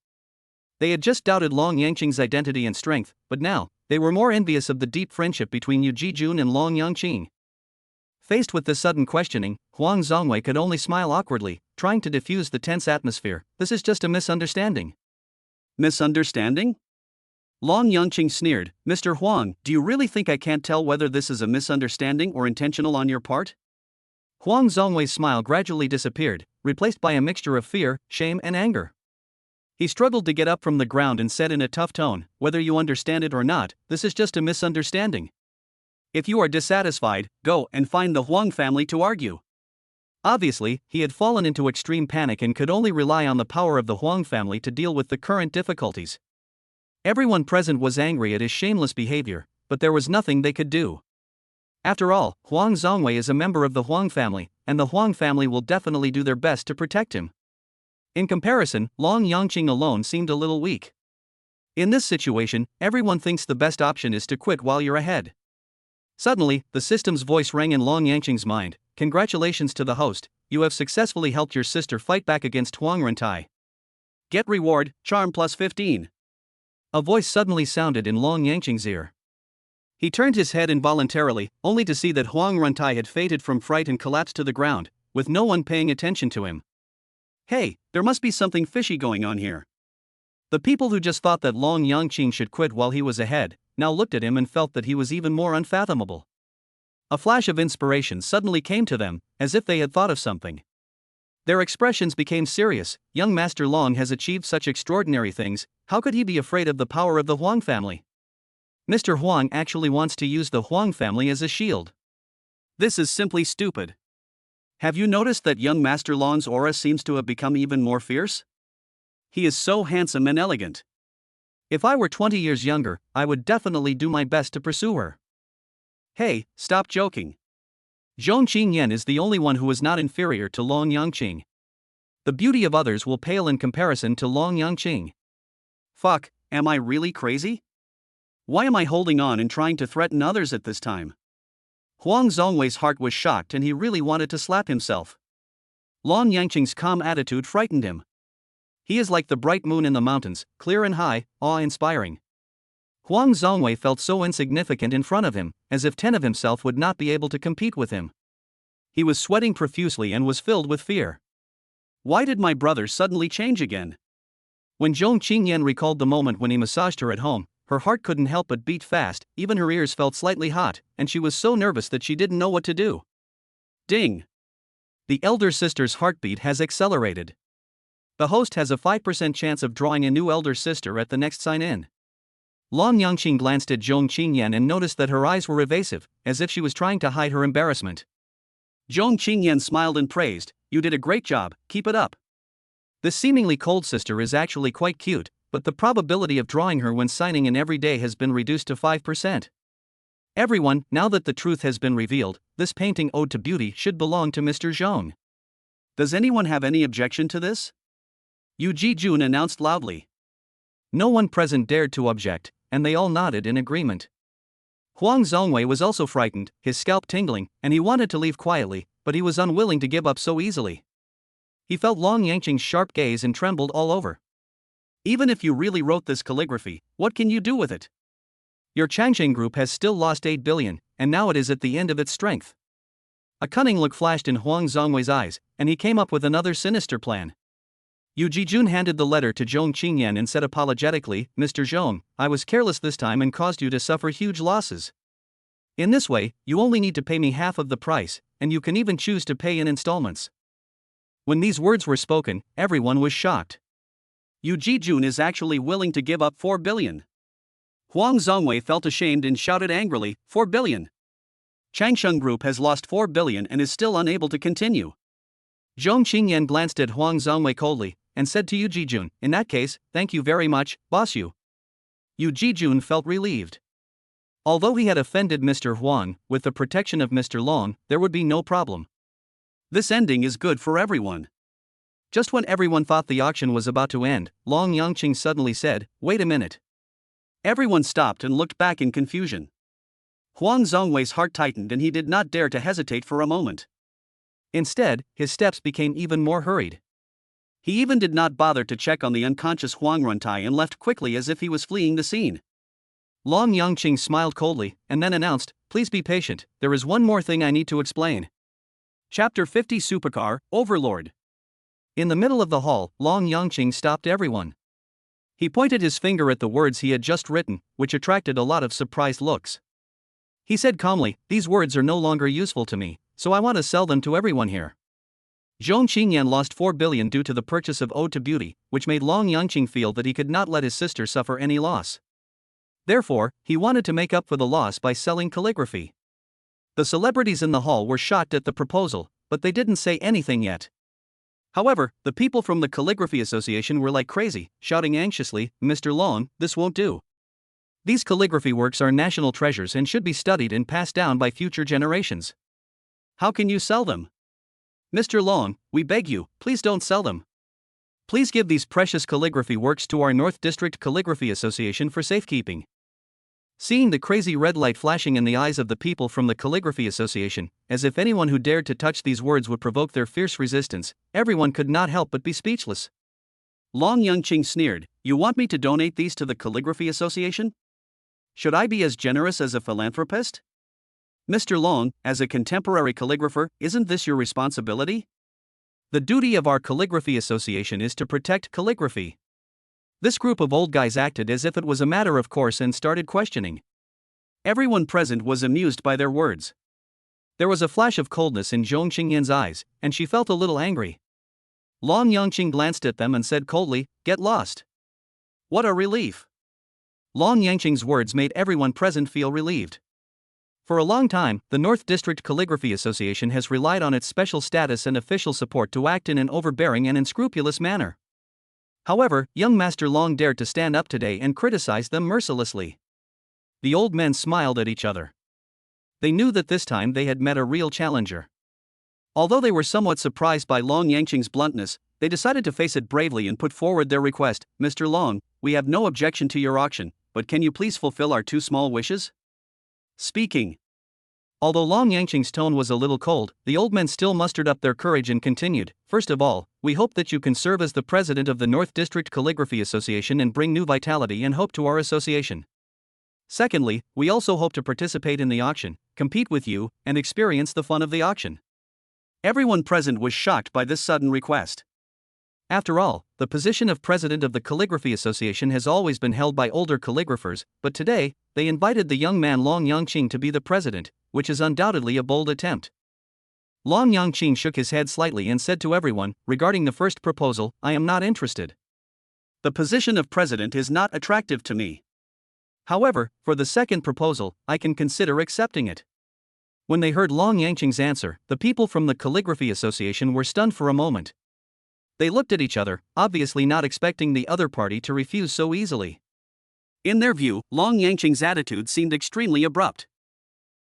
They had just doubted Long Yangqing's identity and strength, but now, they were more envious of the deep friendship between Yu Jijun and Long Yangqing. Faced with this sudden questioning, Huang Zhongwei could only smile awkwardly, trying to diffuse the tense atmosphere. "This is just a misunderstanding." Misunderstanding? Long Yangqing sneered, "Mr. Huang, do you really think I can't tell whether this is a misunderstanding or intentional on your part?" Huang Zhongwei's smile gradually disappeared, replaced by a mixture of fear, shame, and anger. He struggled to get up from the ground and said in a tough tone, "Whether you understand it or not, this is just a misunderstanding. If you are dissatisfied, go and find the Huang family to argue." Obviously, he had fallen into extreme panic and could only rely on the power of the Huang family to deal with the current difficulties. Everyone present was angry at his shameless behavior, but there was nothing they could do. After all, Huang Zhongwei is a member of the Huang family, and the Huang family will definitely do their best to protect him. In comparison, Long Yangqing alone seemed a little weak. In this situation, everyone thinks the best option is to quit while you're ahead. Suddenly, the system's voice rang in Long Yangqing's mind. "Congratulations to the host, you have successfully helped your sister fight back against Huang Rentai. Get reward, charm plus 15. A voice suddenly sounded in Long Yangqing's ear. He turned his head involuntarily, only to see that Huang Rentai had fainted from fright and collapsed to the ground, with no one paying attention to him. Hey, there must be something fishy going on here. The people who just thought that Long Yangqing should quit while he was ahead, now looked at him and felt that he was even more unfathomable. A flash of inspiration suddenly came to them, as if they had thought of something. Their expressions became serious. Young Master Long has achieved such extraordinary things, how could he be afraid of the power of the Huang family? Mr. Huang actually wants to use the Huang family as a shield. This is simply stupid. Have you noticed that young Master Long's aura seems to have become even more fierce? He is so handsome and elegant. If I were 20 years younger, I would definitely do my best to pursue her. Hey, stop joking. Zhong Qingyan is the only one who is not inferior to Long Yangqing. The beauty of others will pale in comparison to Long Yangqing. Fuck, am I really crazy? Why am I holding on and trying to threaten others at this time? Huang Zhongwei's heart was shocked and he really wanted to slap himself. Long Yangqing's calm attitude frightened him. He is like the bright moon in the mountains, clear and high, awe-inspiring. Huang Zhongwei felt so insignificant in front of him, as if 10 of himself would not be able to compete with him. He was sweating profusely and was filled with fear. Why did my brother suddenly change again? When Zhong Qingyan recalled the moment when he massaged her at home, her heart couldn't help but beat fast, even her ears felt slightly hot, and she was so nervous that she didn't know what to do. Ding! The elder sister's heartbeat has accelerated. The host has a 5% chance of drawing a new elder sister at the next sign-in. Long Yangqing glanced at Zhong Qingyan and noticed that her eyes were evasive, as if she was trying to hide her embarrassment. Zhong Qingyan smiled and praised, "You did a great job, keep it up." This seemingly cold sister is actually quite cute, but the probability of drawing her when signing in every day has been reduced to 5%. Everyone, now that the truth has been revealed, this painting ode to beauty should belong to Mr. Zhong. Does anyone have any objection to this? Yu Jijun announced loudly. No one present dared to object, and they all nodded in agreement. Huang Zhongwei was also frightened, his scalp tingling, and he wanted to leave quietly, but he was unwilling to give up so easily. He felt Long Yangqing's sharp gaze and trembled all over. Even if you really wrote this calligraphy, what can you do with it? Your Changsheng group has still lost 8 billion, and now it is at the end of its strength. A cunning look flashed in Huang Zhongwei's eyes, and he came up with another sinister plan. Yu Jijun handed the letter to Zhong Qingyan and said apologetically, "Mr. Zhong, I was careless this time and caused you to suffer huge losses. In this way, you only need to pay me half of the price, and you can even choose to pay in installments." When these words were spoken, everyone was shocked. Yu Jijun is actually willing to give up 4 billion. Huang Zhongwei felt ashamed and shouted angrily, 4 billion. Changsheng Group has lost 4 billion and is still unable to continue. Zhong Qingyan glanced at Huang Zhongwei coldly, and said to Yu Jijun, "In that case, thank you very much, boss Yu." Yu Jijun felt relieved. Although he had offended Mr. Huang, with the protection of Mr. Long, there would be no problem. This ending is good for everyone. Just when everyone thought the auction was about to end, Long Yangqing suddenly said, "Wait a minute." Everyone stopped and looked back in confusion. Huang Zhongwei's heart tightened and he did not dare to hesitate for a moment. Instead, his steps became even more hurried. He even did not bother to check on the unconscious Huang Runtai and left quickly as if he was fleeing the scene. Long Yangqing smiled coldly, and then announced, "Please be patient, there is one more thing I need to explain." Chapter 50 Supercar, Overlord. In the middle of the hall, Long Yangqing stopped everyone. He pointed his finger at the words he had just written, which attracted a lot of surprised looks. He said calmly, "These words are no longer useful to me, so I want to sell them to everyone here." Zhong Qingyan lost 4 billion due to the purchase of Ode to Beauty, which made Long Yangqing feel that he could not let his sister suffer any loss. Therefore, he wanted to make up for the loss by selling calligraphy. The celebrities in the hall were shocked at the proposal, but they didn't say anything yet. However, the people from the Calligraphy Association were like crazy, shouting anxiously, "Mr. Long, this won't do. These calligraphy works are national treasures and should be studied and passed down by future generations. How can you sell them? Mr. Long, we beg you, please don't sell them. Please give these precious calligraphy works to our North District Calligraphy Association for safekeeping." Seeing the crazy red light flashing in the eyes of the people from the Calligraphy Association, as if anyone who dared to touch these words would provoke their fierce resistance, everyone could not help but be speechless. Long Yangqing sneered, "You want me to donate these to the Calligraphy Association? Should I be as generous as a philanthropist? Mr. Long, as a contemporary calligrapher, isn't this your responsibility? The duty of our Calligraphy Association is to protect calligraphy." This group of old guys acted as if it was a matter of course and started questioning. Everyone present was amused by their words. There was a flash of coldness in Zhong Qingyan's eyes, and she felt a little angry. Long Yangqing glanced at them and said coldly, "Get lost." What a relief! Long Yangqing's words made everyone present feel relieved. For a long time, the North District Calligraphy Association has relied on its special status and official support to act in an overbearing and unscrupulous manner. However, young Master Long dared to stand up today and criticize them mercilessly. The old men smiled at each other. They knew that this time they had met a real challenger. Although they were somewhat surprised by Long Yangqing's bluntness, they decided to face it bravely and put forward their request. "Mr. Long, we have no objection to your auction, but can you please fulfill our 2 small wishes?" Speaking. Although Long Yangqing's tone was a little cold, the old men still mustered up their courage and continued, "First of all, we hope that you can serve as the president of the North District Calligraphy Association and bring new vitality and hope to our association. Secondly, we also hope to participate in the auction, compete with you, and experience the fun of the auction." Everyone present was shocked by this sudden request. After all, the position of president of the Calligraphy Association has always been held by older calligraphers, but today, they invited the young man Long Yangqing to be the president, which is undoubtedly a bold attempt. Long Yangqing shook his head slightly and said to everyone, "Regarding the first proposal, I am not interested. The position of president is not attractive to me. However, for the second proposal, I can consider accepting it. When they heard Long Yangqing's answer, the people from the Calligraphy Association were stunned for a moment. They looked at each other, obviously not expecting the other party to refuse so easily. In their view, Long Yangqing's attitude seemed extremely abrupt.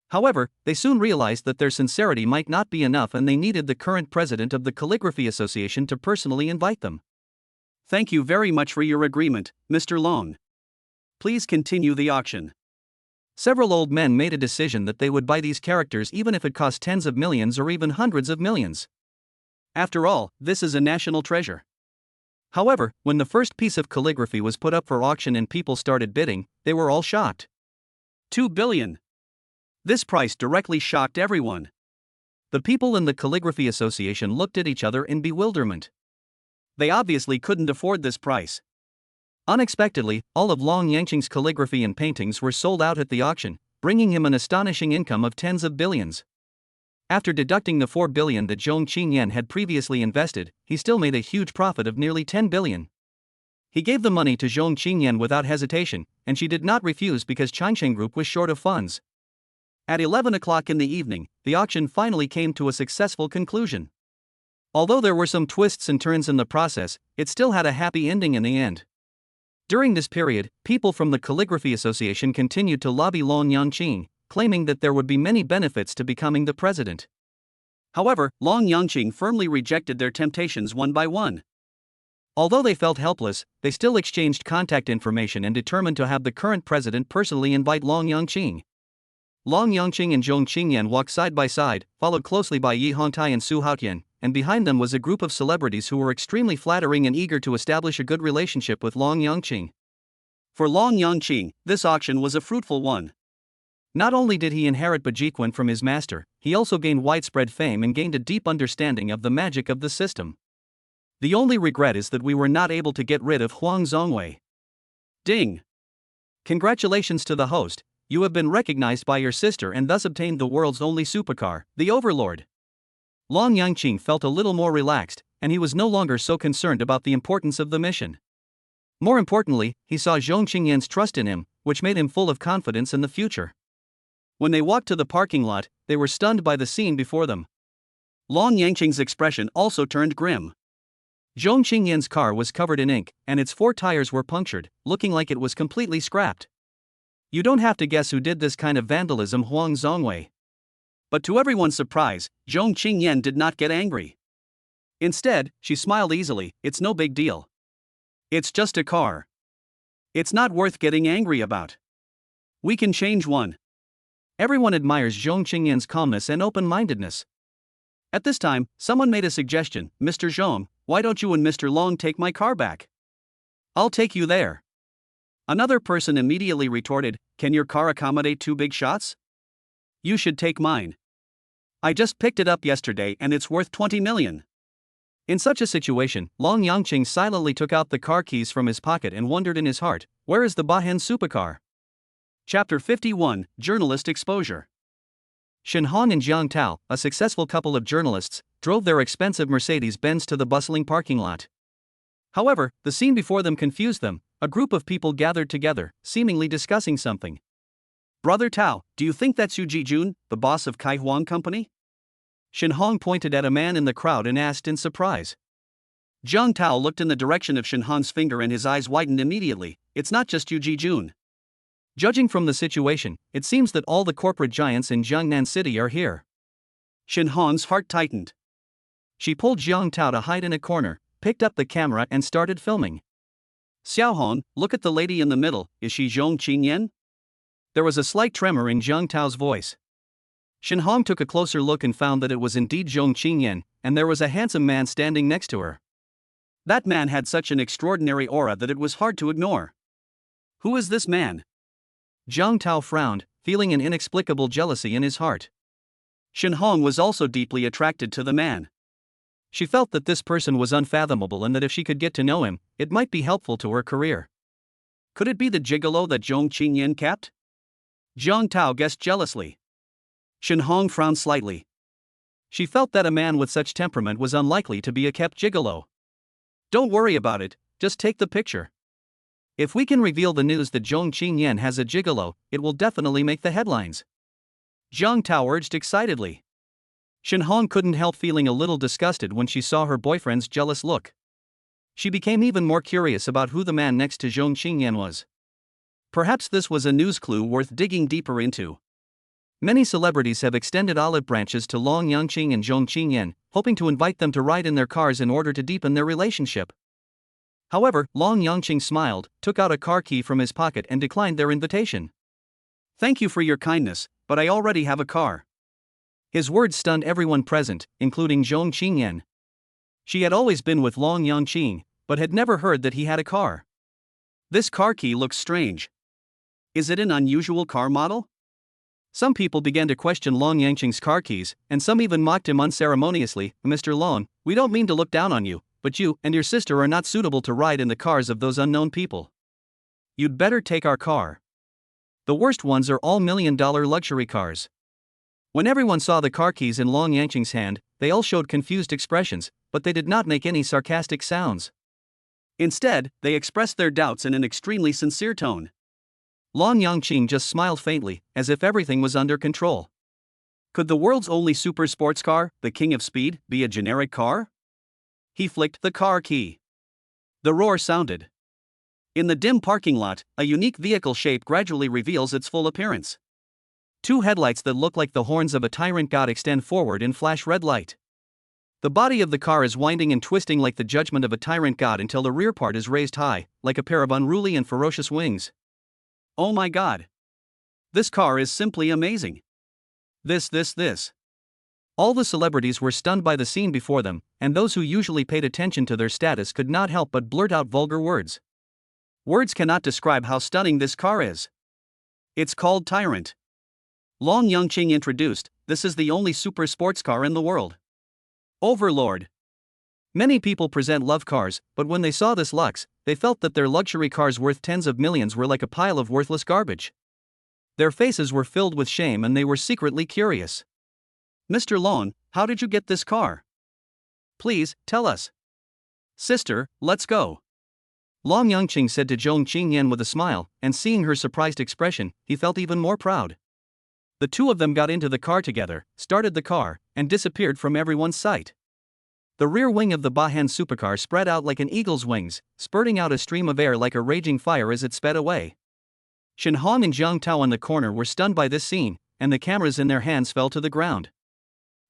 However, they soon realized that their sincerity might not be enough and they needed the current president of the Calligraphy Association to personally invite them. Thank you very much for your agreement, Mr. Long. Please continue the auction. Several old men made a decision that they would buy these characters even if it cost tens of millions or even hundreds of millions. After all, this is a national treasure. However, when the first piece of calligraphy was put up for auction and people started bidding, they were all shocked. 2 billion. This price directly shocked everyone. The people in the Calligraphy Association looked at each other in bewilderment. They obviously couldn't afford this price. Unexpectedly, all of Long Yangqing's calligraphy and paintings were sold out at the auction, bringing him an astonishing income of tens of billions. After deducting the 4 billion that Zhong Qingyan had previously invested, he still made a huge profit of nearly 10 billion. He gave the money to Zhong Qingyan without hesitation, and she did not refuse because Changsheng Group was short of funds. At 11 o'clock in the evening, the auction finally came to a successful conclusion. Although there were some twists and turns in the process, it still had a happy ending in the end. During this period, people from the Calligraphy Association continued to lobby Long Yangqing, claiming that there would be many benefits to becoming the president. However, Long Yangqing firmly rejected their temptations one by one. Although they felt helpless, they still exchanged contact information and determined to have the current president personally invite Long Yangqing. Long Yangqing and Zhong Qingyan walked side by side, followed closely by Yi Hongtai and Su Haotian, and behind them was a group of celebrities who were extremely flattering and eager to establish a good relationship with Long Yangqing. For Long Yangqing, this auction was a fruitful one. Not only did he inherit Bajiquan from his master, he also gained widespread fame and gained a deep understanding of the magic of the system. The only regret is that we were not able to get rid of Huang Zhongwei. Ding! Congratulations to the host, you have been recognized by your sister and thus obtained the world's only supercar, the Overlord. Long Yangqing felt a little more relaxed, and he was no longer so concerned about the importance of the mission. More importantly, he saw Zhong Qingyan's trust in him, which made him full of confidence in the future. When they walked to the parking lot, they were stunned by the scene before them. Long Yangqing's expression also turned grim. Zhong Qingyan's car was covered in ink, and its 4 tires were punctured, looking like it was completely scrapped. You don't have to guess who did this kind of vandalism, Huang Zhongwei. But to everyone's surprise, Zhong Qingyan did not get angry. Instead, she smiled easily. It's no big deal. It's just a car. It's not worth getting angry about. We can change one. Everyone admires Zhong Qingyan's calmness and open-mindedness. At this time, someone made a suggestion. Mr. Zhong, why don't you and Mr. Long take my car back? I'll take you there. Another person immediately retorted, can your car accommodate 2 big shots? You should take mine. I just picked it up yesterday and it's worth 20 million. In such a situation, Long Yangqing silently took out the car keys from his pocket and wondered in his heart, where is the Bahen supercar? Chapter 51, Journalist Exposure. Shen Hong and Jiang Tao, a successful couple of journalists, drove their expensive Mercedes-Benz to the bustling parking lot. However, the scene before them confused them. A group of people gathered together, seemingly discussing something. Brother Tao, do you think that's Yu Jijun, the boss of Kai Huang Company? Shen Hong pointed at a man in the crowd and asked in surprise. Jiang Tao looked in the direction of Shen Hong's finger and his eyes widened immediately. It's not just Yu Jijun. Judging from the situation, it seems that all the corporate giants in Jiangnan City are here. Shen Hong's heart tightened. She pulled Jiang Tao to hide in a corner, picked up the camera and started filming. Xiaohong, look at the lady in the middle, is she Zhong Qingyan? There was a slight tremor in Jiang Tao's voice. Shen Hong took a closer look and found that it was indeed Zhong Qingyan, and there was a handsome man standing next to her. That man had such an extraordinary aura that it was hard to ignore. Who is this man? Jiang Tao frowned, feeling an inexplicable jealousy in his heart. Shen Hong was also deeply attracted to the man. She felt that this person was unfathomable and that if she could get to know him, it might be helpful to her career. Could it be the gigolo that Zhong Qingyan kept? Jiang Tao guessed jealously. Shen Hong frowned slightly. She felt that a man with such temperament was unlikely to be a kept gigolo. Don't worry about it, just take the picture. If we can reveal the news that Zhong Qingyan has a gigolo, it will definitely make the headlines. Zhang Tao urged excitedly. Shen Hong couldn't help feeling a little disgusted when she saw her boyfriend's jealous look. She became even more curious about who the man next to Zhong Qingyan was. Perhaps this was a news clue worth digging deeper into. Many celebrities have extended olive branches to Long Yangqing and Zhong Qingyan, hoping to invite them to ride in their cars in order to deepen their relationship. However, Long Yangqing smiled, took out a car key from his pocket and declined their invitation. "Thank you for your kindness, but I already have a car." His words stunned everyone present, including Zhong Qingyan. She had always been with Long Yangqing, but had never heard that he had a car. This car key looks strange. Is it an unusual car model? Some people began to question Long Yangqing's car keys, and some even mocked him unceremoniously. "Mr. Long, we don't mean to look down on you, but you and your sister are not suitable to ride in the cars of those unknown people. You'd better take our car. The worst ones are all $1 million luxury cars." When everyone saw the car keys in Long Yangqing's hand, they all showed confused expressions, but they did not make any sarcastic sounds. Instead, they expressed their doubts in an extremely sincere tone. Long Yangqing just smiled faintly, as if everything was under control. Could the world's only super sports car, the king of speed, be a generic car? He flicked the car key. The roar sounded. In the dim parking lot, a unique vehicle shape gradually reveals its full appearance. Two headlights that look like the horns of a tyrant god extend forward in flash red light. The body of the car is winding and twisting like the judgment of a tyrant god until the rear part is raised high, like a pair of unruly and ferocious wings. Oh my god! This car is simply amazing. This. All the celebrities were stunned by the scene before them, and those who usually paid attention to their status could not help but blurt out vulgar words. Words cannot describe how stunning this car is. It's called Tyrant. Long Yangqing introduced, "This is the only super sports car in the world. Overlord." Many people present love cars, but when they saw this Lux, they felt that their luxury cars worth tens of millions were like a pile of worthless garbage. Their faces were filled with shame and they were secretly curious. "Mr. Long, how did you get this car? Please, tell us." "Sister, let's go." Long Yangqing said to Zhong Qingyan with a smile, and seeing her surprised expression, he felt even more proud. The two of them got into the car together, started the car, and disappeared from everyone's sight. The rear wing of the Bahan supercar spread out like an eagle's wings, spurting out a stream of air like a raging fire as it sped away. Shen Hong and Zhang Tao in the corner were stunned by this scene, and the cameras in their hands fell to the ground.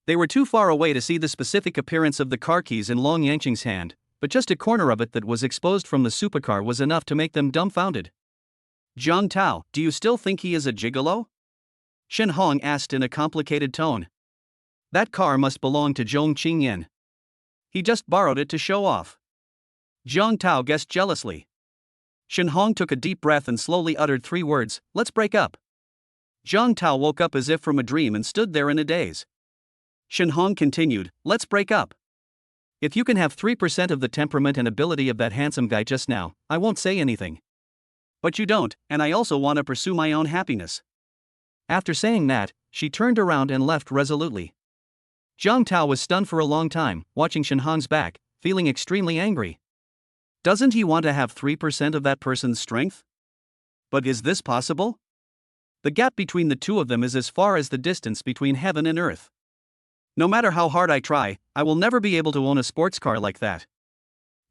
They were too far away to see the specific appearance of the car keys in Long Yangqing's hand, but just a corner of it that was exposed from the supercar was enough to make them dumbfounded. "Zhang Tao, do you still think he is a gigolo?" Shen Hong asked in a complicated tone. "That car must belong to Zhong Qingyan. He just borrowed it to show off." Zhang Tao guessed jealously. Shen Hong took a deep breath and slowly uttered 3 words, "Let's break up." Zhang Tao woke up as if from a dream and stood there in a daze. Shen Hong continued, "Let's break up. If you can have 3% of the temperament and ability of that handsome guy just now, I won't say anything. But you don't, and I also want to pursue my own happiness." After saying that, she turned around and left resolutely. Zhang Tao was stunned for a long time, watching Shen Hong's back, feeling extremely angry. Doesn't he want to have 3% of that person's strength? But is this possible? The gap between the two of them is as far as the distance between heaven and earth. No matter how hard I try, I will never be able to own a sports car like that.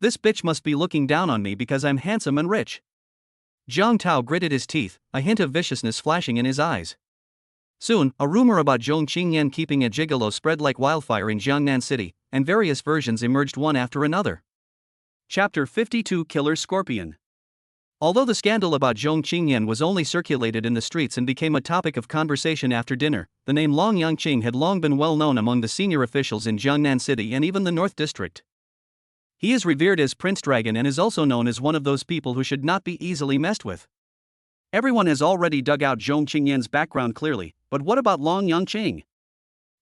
This bitch must be looking down on me because I'm handsome and rich. Zhang Tao gritted his teeth, a hint of viciousness flashing in his eyes. Soon, a rumor about Zhong Qingyan keeping a gigolo spread like wildfire in Jiangnan City, and various versions emerged one after another. Chapter 52 Killer Scorpion. Although the scandal about Zhong Qingyan was only circulated in the streets and became a topic of conversation after dinner, the name Long Yangqing had long been well known among the senior officials in Jiangnan City and even the North District. He is revered as Prince Dragon and is also known as one of those people who should not be easily messed with. Everyone has already dug out Zhong Qingyan's background clearly, but what about Long Yangqing?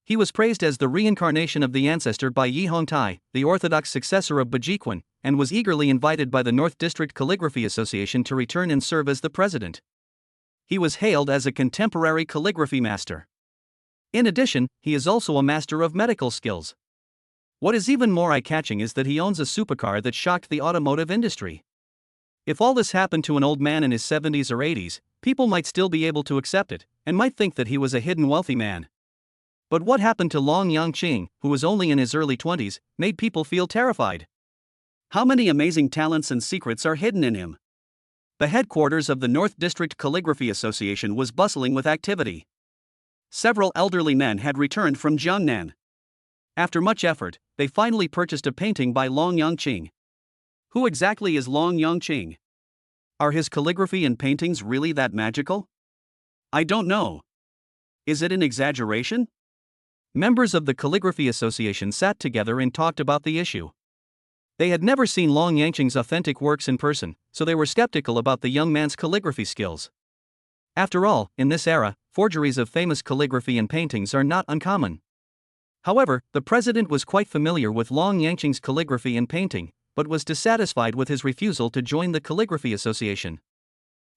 He was praised as the reincarnation of the ancestor by Yi Hongtai, the orthodox successor of Bajiquan, and was eagerly invited by the North District Calligraphy Association to return and serve as the president. He was hailed as a contemporary calligraphy master. In addition, he is also a master of medical skills. What is even more eye-catching is that he owns a supercar that shocked the automotive industry. If all this happened to an old man in his 70s or 80s, people might still be able to accept it, and might think that he was a hidden wealthy man. But what happened to Long Yangqing, who was only in his early 20s, made people feel terrified. How many amazing talents and secrets are hidden in him? The headquarters of the North District Calligraphy Association was bustling with activity. Several elderly men had returned from Jiangnan. After much effort, they finally purchased a painting by Long Yangqing. Who exactly is Long Yangqing? Are his calligraphy and paintings really that magical? I don't know. Is it an exaggeration? Members of the Calligraphy Association sat together and talked about the issue. They had never seen Long Yangqing's authentic works in person, so they were skeptical about the young man's calligraphy skills. After all, in this era, forgeries of famous calligraphy and paintings are not uncommon. However, the president was quite familiar with Long Yangqing's calligraphy and painting, but was dissatisfied with his refusal to join the Calligraphy Association.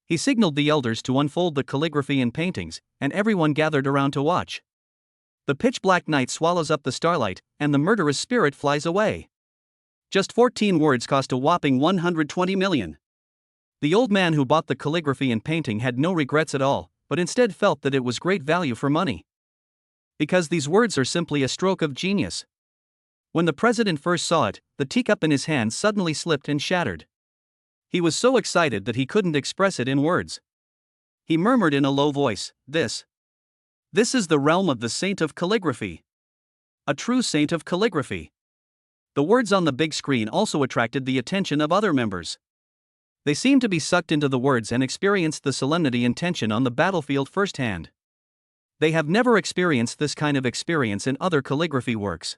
He signaled the elders to unfold the calligraphy and paintings, and everyone gathered around to watch. The pitch-black night swallows up the starlight, and the murderous spirit flies away. Just 14 words cost a whopping 120 million. The old man who bought the calligraphy and painting had no regrets at all, but instead felt that it was great value for money. Because these words are simply a stroke of genius. When the president first saw it, the teacup in his hand suddenly slipped and shattered. He was so excited that he couldn't express it in words. He murmured in a low voice, This is the realm of the saint of calligraphy. A true saint of calligraphy. The words on the big screen also attracted the attention of other members. They seemed to be sucked into the words and experienced the solemnity and tension on the battlefield firsthand. They have never experienced this kind of experience in other calligraphy works.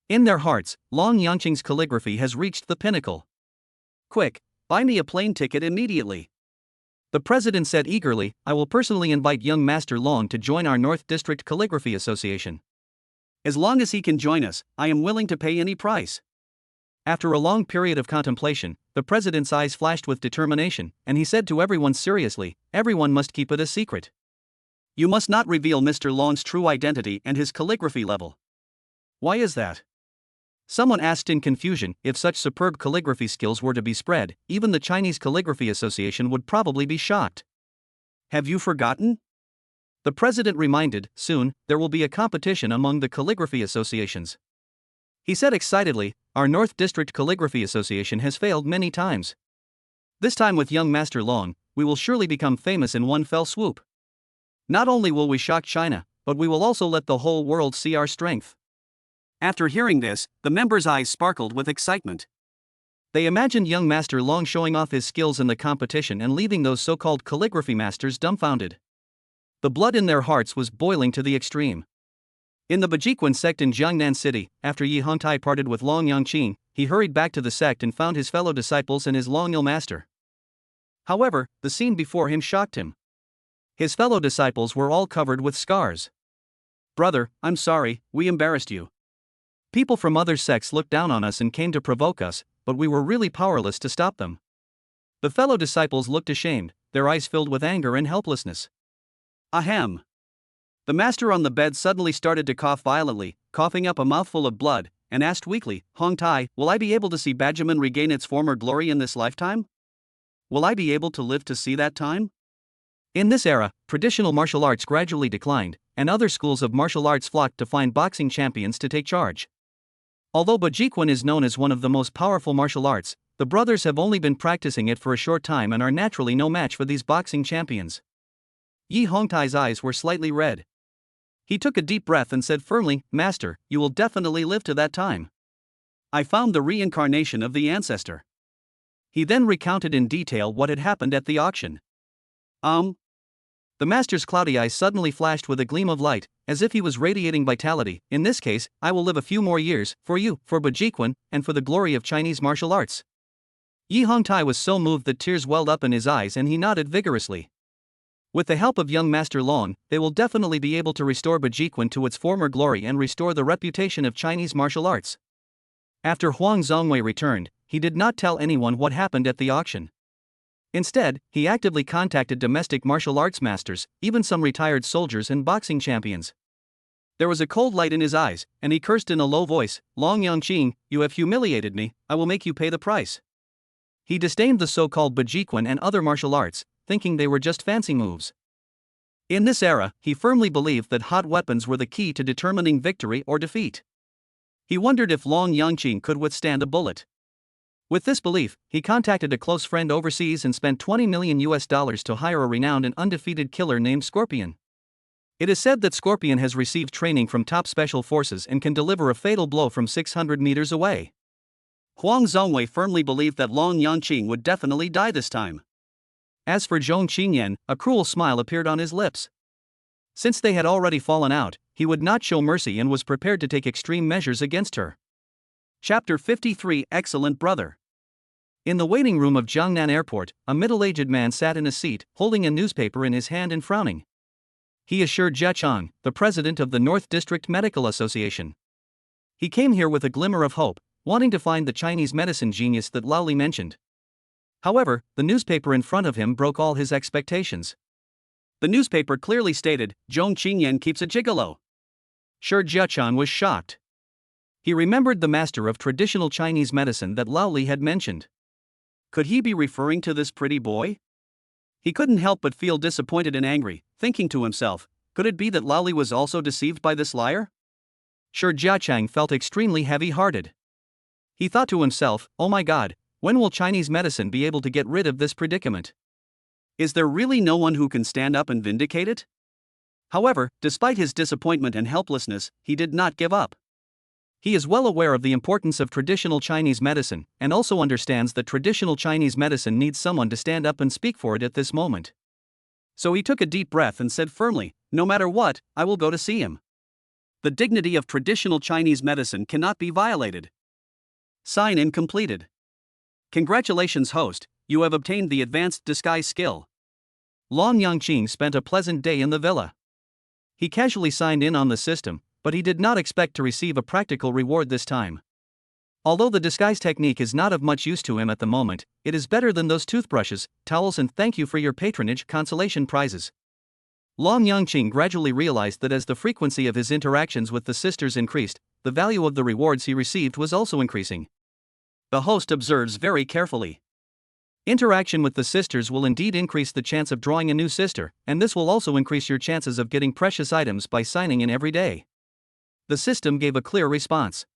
In their hearts, Long Yangqing's calligraphy has reached the pinnacle. Quick, buy me a plane ticket immediately. The president said eagerly, I will personally invite young Master Long to join our North District Calligraphy Association. As long as he can join us, I am willing to pay any price. After a long period of contemplation, the president's eyes flashed with determination, and he said to everyone seriously, everyone must keep it a secret. You must not reveal Mr. Long's true identity and his calligraphy level. Why is that? Someone asked in confusion. If such superb calligraphy skills were to be spread, even the Chinese Calligraphy Association would probably be shocked. Have you forgotten? The president reminded, soon, there will be a competition among the calligraphy associations. He said excitedly, our North District Calligraphy Association has failed many times. This time with young Master Long, we will surely become famous in one fell swoop. Not only will we shock China, but we will also let the whole world see our strength. After hearing this, the members' eyes sparkled with excitement. They imagined young Master Long showing off his skills in the competition and leaving those so-called calligraphy masters dumbfounded. The blood in their hearts was boiling to the extreme. In the Bajiquan sect in Jiangnan City, after Yi Hongtai parted with Long Yangqing, he hurried back to the sect and found his fellow disciples and his Long-il master. However, the scene before him shocked him. His fellow disciples were all covered with scars. Brother, I'm sorry, we embarrassed you. People from other sects looked down on us and came to provoke us, but we were really powerless to stop them. The fellow disciples looked ashamed, their eyes filled with anger and helplessness. Ahem. The master on the bed suddenly started to cough violently, coughing up a mouthful of blood, and asked weakly, Hongtai, will I be able to see Bajiman regain its former glory in this lifetime? Will I be able to live to see that time? In this era, traditional martial arts gradually declined, and other schools of martial arts flocked to find boxing champions to take charge. Although Bajiquan is known as one of the most powerful martial arts, the brothers have only been practicing it for a short time and are naturally no match for these boxing champions. Yi Hongtai's eyes were slightly red. He took a deep breath and said firmly, Master, you will definitely live to that time. I found the reincarnation of the ancestor. He then recounted in detail what had happened at the auction. The master's cloudy eyes suddenly flashed with a gleam of light, as if he was radiating vitality. In this case, I will live a few more years, for you, for Bajiquan, and for the glory of Chinese martial arts. Yi Hongtai was so moved that tears welled up in his eyes and he nodded vigorously. With the help of young Master Long, they will definitely be able to restore Bajiquan to its former glory and restore the reputation of Chinese martial arts. After Huang Zongwei returned, he did not tell anyone what happened at the auction. Instead, he actively contacted domestic martial arts masters, even some retired soldiers and boxing champions. There was a cold light in his eyes, and he cursed in a low voice, Long Yangqing, you have humiliated me, I will make you pay the price. He disdained the so-called Bajiquan and other martial arts, thinking they were just fancy moves. In this era, he firmly believed that hot weapons were the key to determining victory or defeat. He wondered if Long Yangqing could withstand a bullet. With this belief, he contacted a close friend overseas and spent $20 million to hire a renowned and undefeated killer named Scorpion. It is said that Scorpion has received training from top special forces and can deliver a fatal blow from 600 meters away. Huang Zhongwei firmly believed that Long Yangqing would definitely die this time. As for Zhong Qingyan, a cruel smile appeared on his lips. Since they had already fallen out, he would not show mercy and was prepared to take extreme measures against her. Chapter 53 Excellent Brother. In the waiting room of Jiangnan Airport, a middle-aged man sat in a seat, holding a newspaper in his hand and frowning. He assured Jia Chang, the president of the North District Medical Association. He came here with a glimmer of hope, wanting to find the Chinese medicine genius that Lao Li mentioned. However, the newspaper in front of him broke all his expectations. The newspaper clearly stated, Zhong Qingyan keeps a gigolo. Sure, Jia Chang was shocked. He remembered the master of traditional Chinese medicine that Lao Li had mentioned. Could he be referring to this pretty boy? He couldn't help but feel disappointed and angry, thinking to himself, could it be that Lao Li was also deceived by this liar? Sure, Jia Chang felt extremely heavy-hearted. He thought to himself, oh my god, when will Chinese medicine be able to get rid of this predicament? Is there really no one who can stand up and vindicate it? However, despite his disappointment and helplessness, he did not give up. He is well aware of the importance of traditional Chinese medicine, and also understands that traditional Chinese medicine needs someone to stand up and speak for it at this moment. So he took a deep breath and said firmly, no matter what, I will go to see him. The dignity of traditional Chinese medicine cannot be violated. Sign-in completed. Congratulations, host, you have obtained the advanced disguise skill. Long Yangqing spent a pleasant day in the villa. He casually signed in on the system, but he did not expect to receive a practical reward this time. Although the disguise technique is not of much use to him at the moment, it is better than those toothbrushes, towels and thank you for your patronage consolation prizes. Long Yangqing gradually realized that as the frequency of his interactions with the sisters increased, the value of the rewards he received was also increasing. The host observes very carefully. Interaction with the sisters will indeed increase the chance of drawing a new sister, and this will also increase your chances of getting precious items by signing in every day. The system gave a clear response.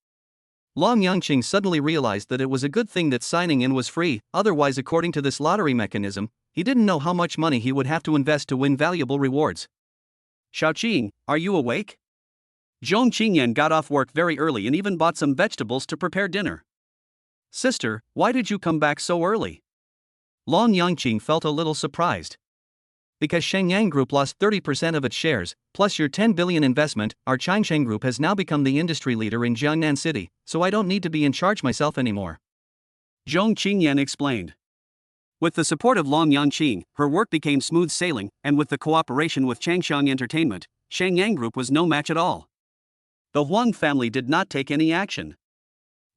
Long Yangqing suddenly realized that it was a good thing that signing in was free, otherwise according to this lottery mechanism, he didn't know how much money he would have to invest to win valuable rewards. Xiaoqing, are you awake? Zhong Qingyan got off work very early and even bought some vegetables to prepare dinner. Sister, why did you come back so early? Long Yangqing felt a little surprised. Because Shenyang Group lost 30% of its shares, plus your 10 billion investment, our Changsheng Group has now become the industry leader in Jiangnan City, so I don't need to be in charge myself anymore. Zhong Qingyan explained. With the support of Long Yangqing, her work became smooth sailing, and with the cooperation with Changsheng Entertainment, Shenyang Group was no match at all. The Huang family did not take any action.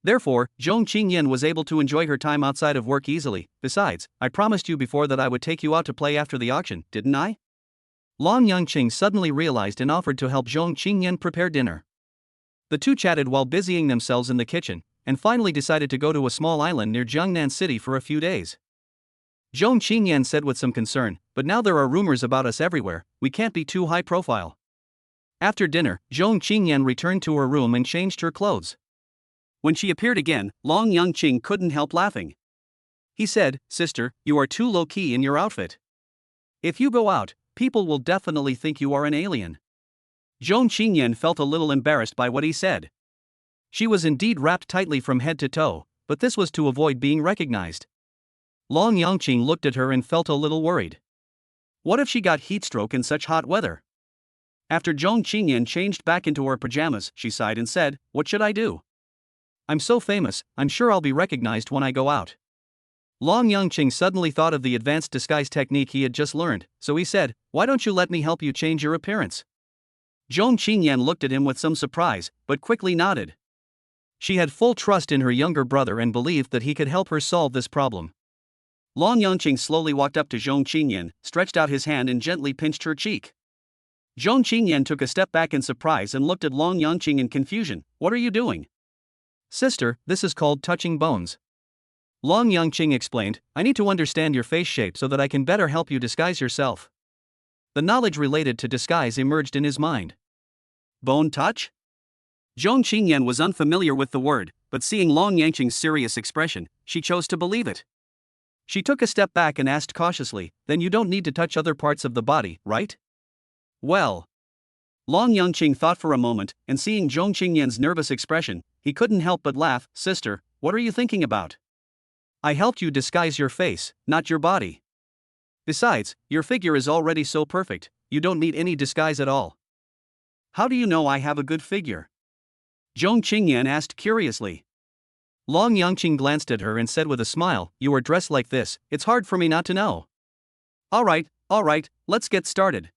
Therefore, Zhong Qingyan was able to enjoy her time outside of work easily. Besides, I promised you before that I would take you out to play after the auction, didn't I? Long Yangqing suddenly realized and offered to help Zhong Qingyan prepare dinner. The two chatted while busying themselves in the kitchen, and finally decided to go to a small island near Jiangnan City for a few days. Zhong Qingyan said with some concern, but now there are rumors about us everywhere, we can't be too high profile. After dinner, Zhong Qingyan returned to her room and changed her clothes. When she appeared again, Long Yangqing couldn't help laughing. He said, sister, you are too low-key in your outfit. If you go out, people will definitely think you are an alien. Zhong Qingyan felt a little embarrassed by what he said. She was indeed wrapped tightly from head to toe, but this was to avoid being recognized. Long Yangqing looked at her and felt a little worried. What if she got heatstroke in such hot weather? After Zhong Qingyan changed back into her pajamas, she sighed and said, what should I do? I'm so famous, I'm sure I'll be recognized when I go out. Long Yangqing suddenly thought of the advanced disguise technique he had just learned, so he said, why don't you let me help you change your appearance? Zhong Qingyan looked at him with some surprise, but quickly nodded. She had full trust in her younger brother and believed that he could help her solve this problem. Long Yangqing slowly walked up to Zhong Qingyan, stretched out his hand and gently pinched her cheek. Zhong Qingyan took a step back in surprise and looked at Long Yangqing in confusion. What are you doing? Sister, this is called touching bones. Long Yangqing explained, I need to understand your face shape so that I can better help you disguise yourself. The knowledge related to disguise emerged in his mind. Bone touch? Zhong Qingyan was unfamiliar with the word, but seeing Long Yangqing's serious expression, she chose to believe it. She took a step back and asked cautiously, then you don't need to touch other parts of the body, right? Well. Long Yangqing thought for a moment, and seeing Zhong Qingyan's nervous expression, he couldn't help but laugh. Sister, what are you thinking about? I helped you disguise your face, not your body. Besides, your figure is already so perfect, you don't need any disguise at all. How do you know I have a good figure? Zhong Qingyan asked curiously. Long Yangqing glanced at her and said with a smile, you are dressed like this, it's hard for me not to know. Alright, let's get started.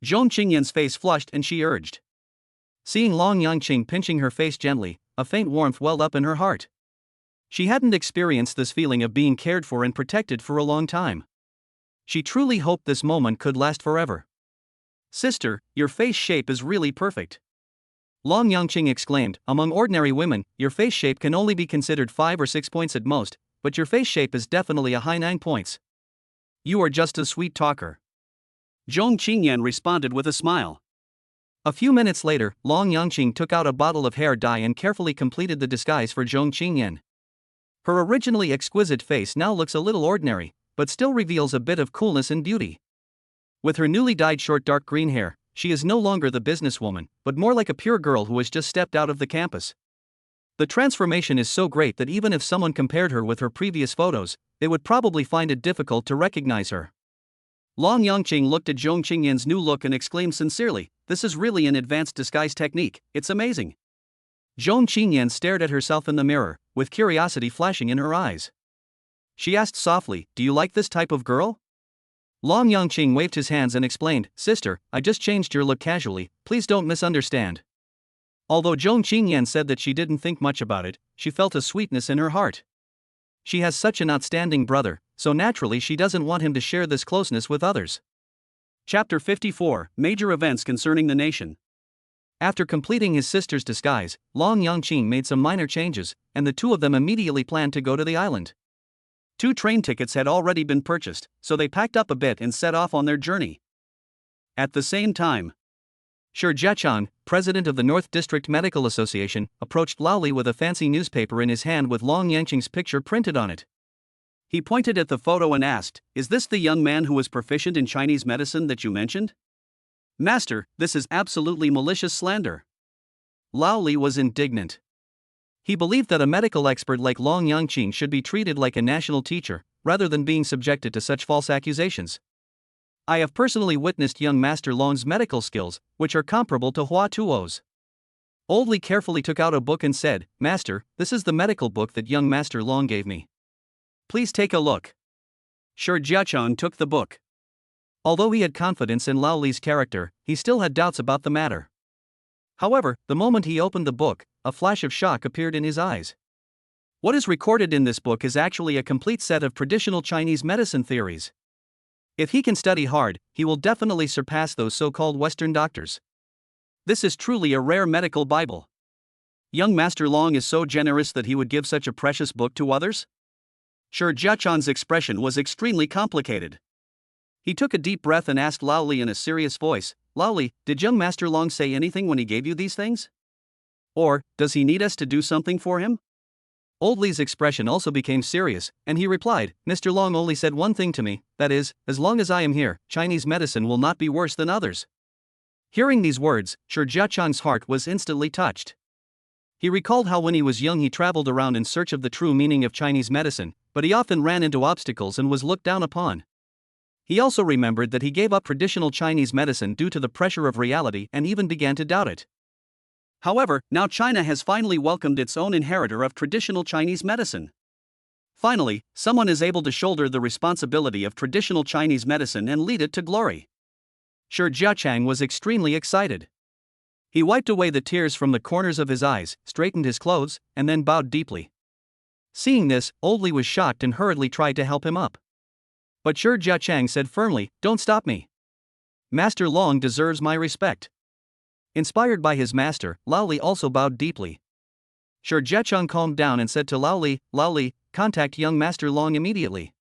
Zhong Qingyan's face flushed and she urged. Seeing Long Yangqing pinching her face gently, a faint warmth welled up in her heart. She hadn't experienced this feeling of being cared for and protected for a long time. She truly hoped this moment could last forever. Sister, your face shape is really perfect. Long Yangqing exclaimed, among ordinary women, your face shape can only be considered 5 or 6 points at most, but your face shape is definitely a high 9 points. You are just a sweet talker. Zhong Qingyan responded with a smile. A few minutes later, Long Yangqing took out a bottle of hair dye and carefully completed the disguise for Zhong Qingyan. Her originally exquisite face now looks a little ordinary, but still reveals a bit of coolness and beauty. With her newly dyed short dark green hair, she is no longer the businesswoman, but more like a pure girl who has just stepped out of the campus. The transformation is so great that even if someone compared her with her previous photos, they would probably find it difficult to recognize her. Long Yangqing looked at Zhong Qingyan's new look and exclaimed sincerely, this is really an advanced disguise technique, it's amazing. Zhong Qingyan stared at herself in the mirror, with curiosity flashing in her eyes. She asked softly, do you like this type of girl? Long Yangqing waved his hands and explained, sister, I just changed your look casually, please don't misunderstand. Although Zhong Qingyan said that she didn't think much about it, she felt a sweetness in her heart. She has such an outstanding brother, so naturally she doesn't want him to share this closeness with others. Chapter 54, Major Events Concerning the Nation. After completing his sister's disguise, Long Yangqing made some minor changes, and the two of them immediately planned to go to the island. 2 train tickets had already been purchased, so they packed up a bit and set off on their journey. At the same time, Shi Jiachang, president of the North District Medical Association, approached Lao Li with a fancy newspaper in his hand with Long Yangqing's picture printed on it. He pointed at the photo and asked, is this the young man who was proficient in Chinese medicine that you mentioned? Master, this is absolutely malicious slander. Lao Li was indignant. He believed that a medical expert like Long Yangqing should be treated like a national teacher, rather than being subjected to such false accusations. I have personally witnessed young Master Long's medical skills, which are comparable to Hua Tuo's. Old Li carefully took out a book and said, Master, this is the medical book that young Master Long gave me. Please take a look. Shi Jiachang took the book. Although he had confidence in Lao Li's character, he still had doubts about the matter. However, the moment he opened the book, a flash of shock appeared in his eyes. What is recorded in this book is actually a complete set of traditional Chinese medicine theories. If he can study hard, he will definitely surpass those so-called Western doctors. This is truly a rare medical Bible. Young Master Long is so generous that he would give such a precious book to others? Shi Jiachang's expression was extremely complicated. He took a deep breath and asked Lao Li in a serious voice, Lao Li, did young Master Long say anything when he gave you these things? Or, does he need us to do something for him? Old Li's expression also became serious, and he replied, Mr. Long only said one thing to me, that is, as long as I am here, Chinese medicine will not be worse than others. Hearing these words, Shi Jiachang's heart was instantly touched. He recalled how when he was young he traveled around in search of the true meaning of Chinese medicine, but he often ran into obstacles and was looked down upon. He also remembered that he gave up traditional Chinese medicine due to the pressure of reality and even began to doubt it. However, now China has finally welcomed its own inheritor of traditional Chinese medicine. Finally, someone is able to shoulder the responsibility of traditional Chinese medicine and lead it to glory. Shi Jiachang was extremely excited. He wiped away the tears from the corners of his eyes, straightened his clothes, and then bowed deeply. Seeing this, Old Li was shocked and hurriedly tried to help him up. But Shi Jiachang said firmly, don't stop me. Master Long deserves my respect. Inspired by his master, Lao Li also bowed deeply. Shi Jiachang calmed down and said to Lao Li, contact young Master Long immediately.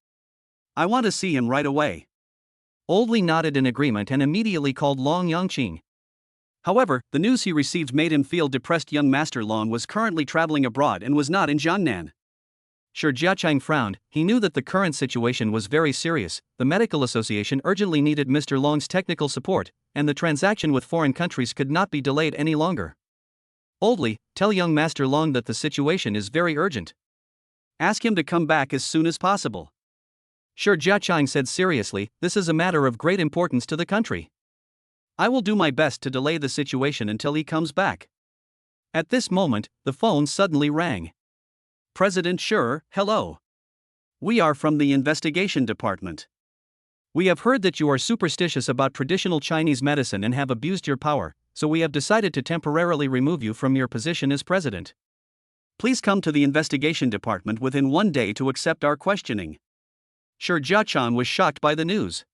I want to see him right away. Old Li nodded in agreement and immediately called Long Yangqing. However, the news he received made him feel depressed. Young Master Long was currently traveling abroad and was not in Jiangnan. Shi Jiacheng frowned. He knew that the current situation was very serious. The medical association urgently needed Mr. Long's technical support, and the transaction with foreign countries could not be delayed any longer. Old Li, tell young Master Long that the situation is very urgent. Ask him to come back as soon as possible. Shi Jiacheng said seriously, this is a matter of great importance to the country. I will do my best to delay the situation until he comes back. At this moment, the phone suddenly rang. President Shi, hello. We are from the investigation department. We have heard that you are superstitious about traditional Chinese medicine and have abused your power, so we have decided to temporarily remove you from your position as president. Please come to the investigation department within 1 day to accept our questioning. Shi Jiacheng was shocked by the news.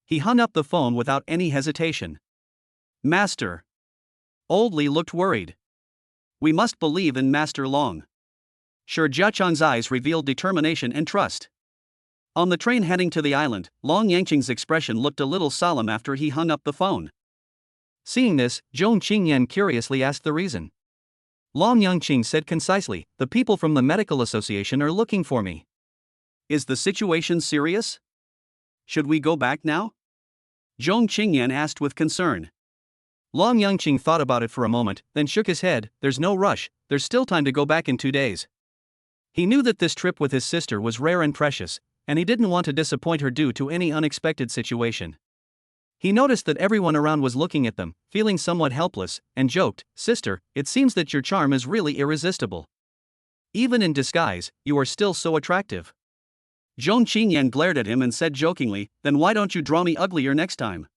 He hung up the phone without any hesitation. Master. Old Li looked worried. We must believe in Master Long. Shi Jiacheng's eyes revealed determination and trust. On the train heading to the island, Long Yangqing's expression looked a little solemn after he hung up the phone. Seeing this, Zhong Qingyan curiously asked the reason. Long Yangqing said concisely, the people from the medical association are looking for me. Is the situation serious? Should we go back now? Zhong Qingyan asked with concern. Long Yangqing thought about it for a moment, then shook his head. There's no rush, there's still time to go back in 2 days. He knew that this trip with his sister was rare and precious, and he didn't want to disappoint her due to any unexpected situation. He noticed that everyone around was looking at them, feeling somewhat helpless, and joked, Sister, it seems that your charm is really irresistible. Even in disguise, you are still so attractive. Zhong Qingyan glared at him and said jokingly, then why don't you draw me uglier next time?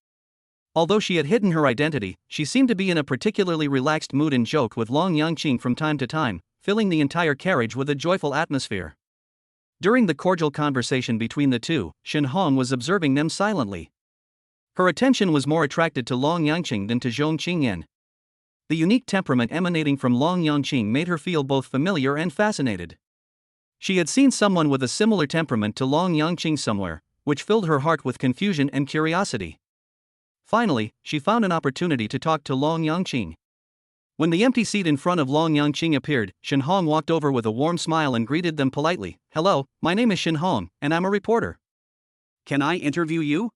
Although she had hidden her identity, she seemed to be in a particularly relaxed mood and joked with Long Yangqing from time to time, filling the entire carriage with a joyful atmosphere. During the cordial conversation between the two, Shen Hong was observing them silently. Her attention was more attracted to Long Yangqing than to Zhong Qingyan. The unique temperament emanating from Long Yangqing made her feel both familiar and fascinated. She had seen someone with a similar temperament to Long Yangqing somewhere, which filled her heart with confusion and curiosity. Finally, she found an opportunity to talk to Long Yangqing. When the empty seat in front of Long Yangqing appeared, Shen Hong walked over with a warm smile and greeted them politely. Hello, my name is Shen Hong, and I'm a reporter. Can I interview you?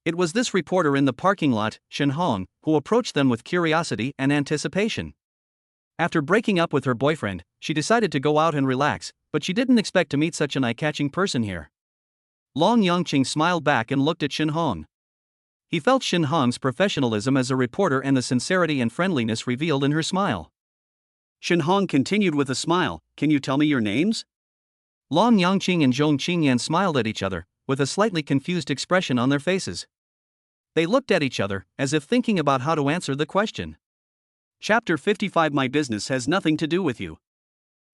It was this reporter in the parking lot, Shen Hong, who approached them with curiosity and anticipation. After breaking up with her boyfriend, she decided to go out and relax, but she didn't expect to meet such an eye-catching person here. Long Yangqing smiled back and looked at Shen Hong. He felt Shen Hong's professionalism as a reporter and the sincerity and friendliness revealed in her smile. Shen Hong continued with a smile, can you tell me your names? Long Yangqing and Zhong Qingyan smiled at each other, with a slightly confused expression on their faces. They looked at each other, as if thinking about how to answer the question. Chapter 55 My business has nothing to do with you.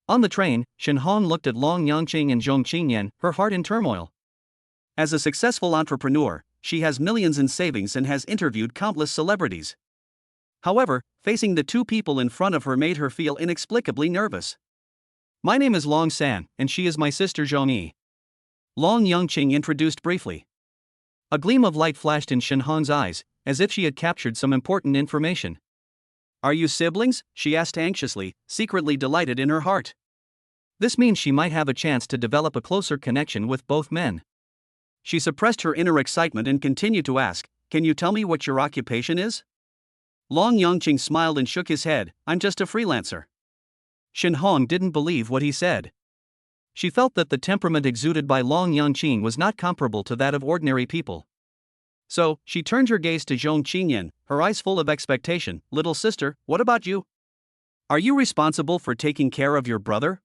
On the train, Shen Hong looked at Long Yangqing and Zhong Qingyan, her heart in turmoil. As a successful entrepreneur, she has millions in savings and has interviewed countless celebrities. However, facing the two people in front of her made her feel inexplicably nervous. My name is Long San, and she is my sister Zhong Yi. Long Yangqing introduced briefly. A gleam of light flashed in Shen Hong's eyes, as if she had captured some important information. Are you siblings? She asked anxiously, secretly delighted in her heart. This means she might have a chance to develop a closer connection with both men. She suppressed her inner excitement and continued to ask, can you tell me what your occupation is? Long Yangqing smiled and shook his head, I'm just a freelancer. Shen Hong didn't believe what he said. She felt that the temperament exuded by Long Yangqing was not comparable to that of ordinary people. So, she turned her gaze to Zhong Qingyan, her eyes full of expectation. Little sister, what about you? Are you responsible for taking care of your brother?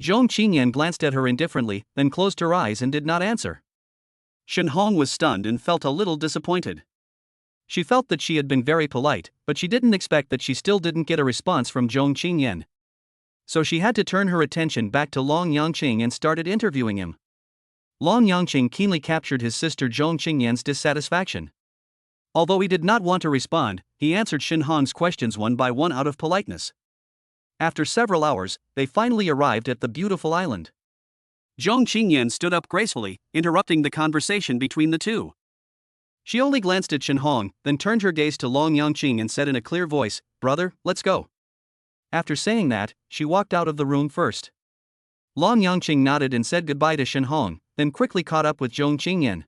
Zhong Qingyan glanced at her indifferently, then closed her eyes and did not answer. Shen Hong was stunned and felt a little disappointed. She felt that she had been very polite, but she didn't expect that she still didn't get a response from Zhong Qingyan. So she had to turn her attention back to Long Yangqing and started interviewing him. Long Yangqing keenly captured his sister Zhong Qingyan's dissatisfaction. Although he did not want to respond, he answered Shen Hong's questions one by one out of politeness. After several hours, they finally arrived at the beautiful island. Zhong Qingyan stood up gracefully, interrupting the conversation between the two. She only glanced at Shen Hong, then turned her gaze to Long Yangqing and said in a clear voice, "Brother, let's go." After saying that, she walked out of the room first. Long Yangqing nodded and said goodbye to Shen Hong, then quickly caught up with Zhong Qingyan.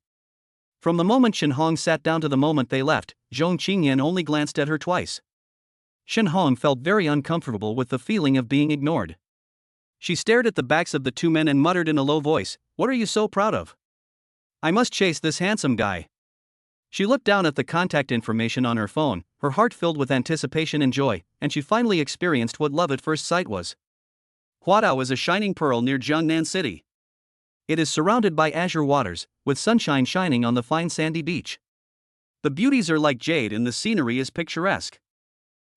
From the moment Shen Hong sat down to the moment they left, Zhong Qingyan only glanced at her twice. Shen Hong felt very uncomfortable with the feeling of being ignored. She stared at the backs of the two men and muttered in a low voice, "What are you so proud of? I must chase this handsome guy." She looked down at the contact information on her phone, her heart filled with anticipation and joy, and she finally experienced what love at first sight was. Huadao is a shining pearl near Jiangnan City. It is surrounded by azure waters, with sunshine shining on the fine sandy beach. The beauties are like jade and the scenery is picturesque.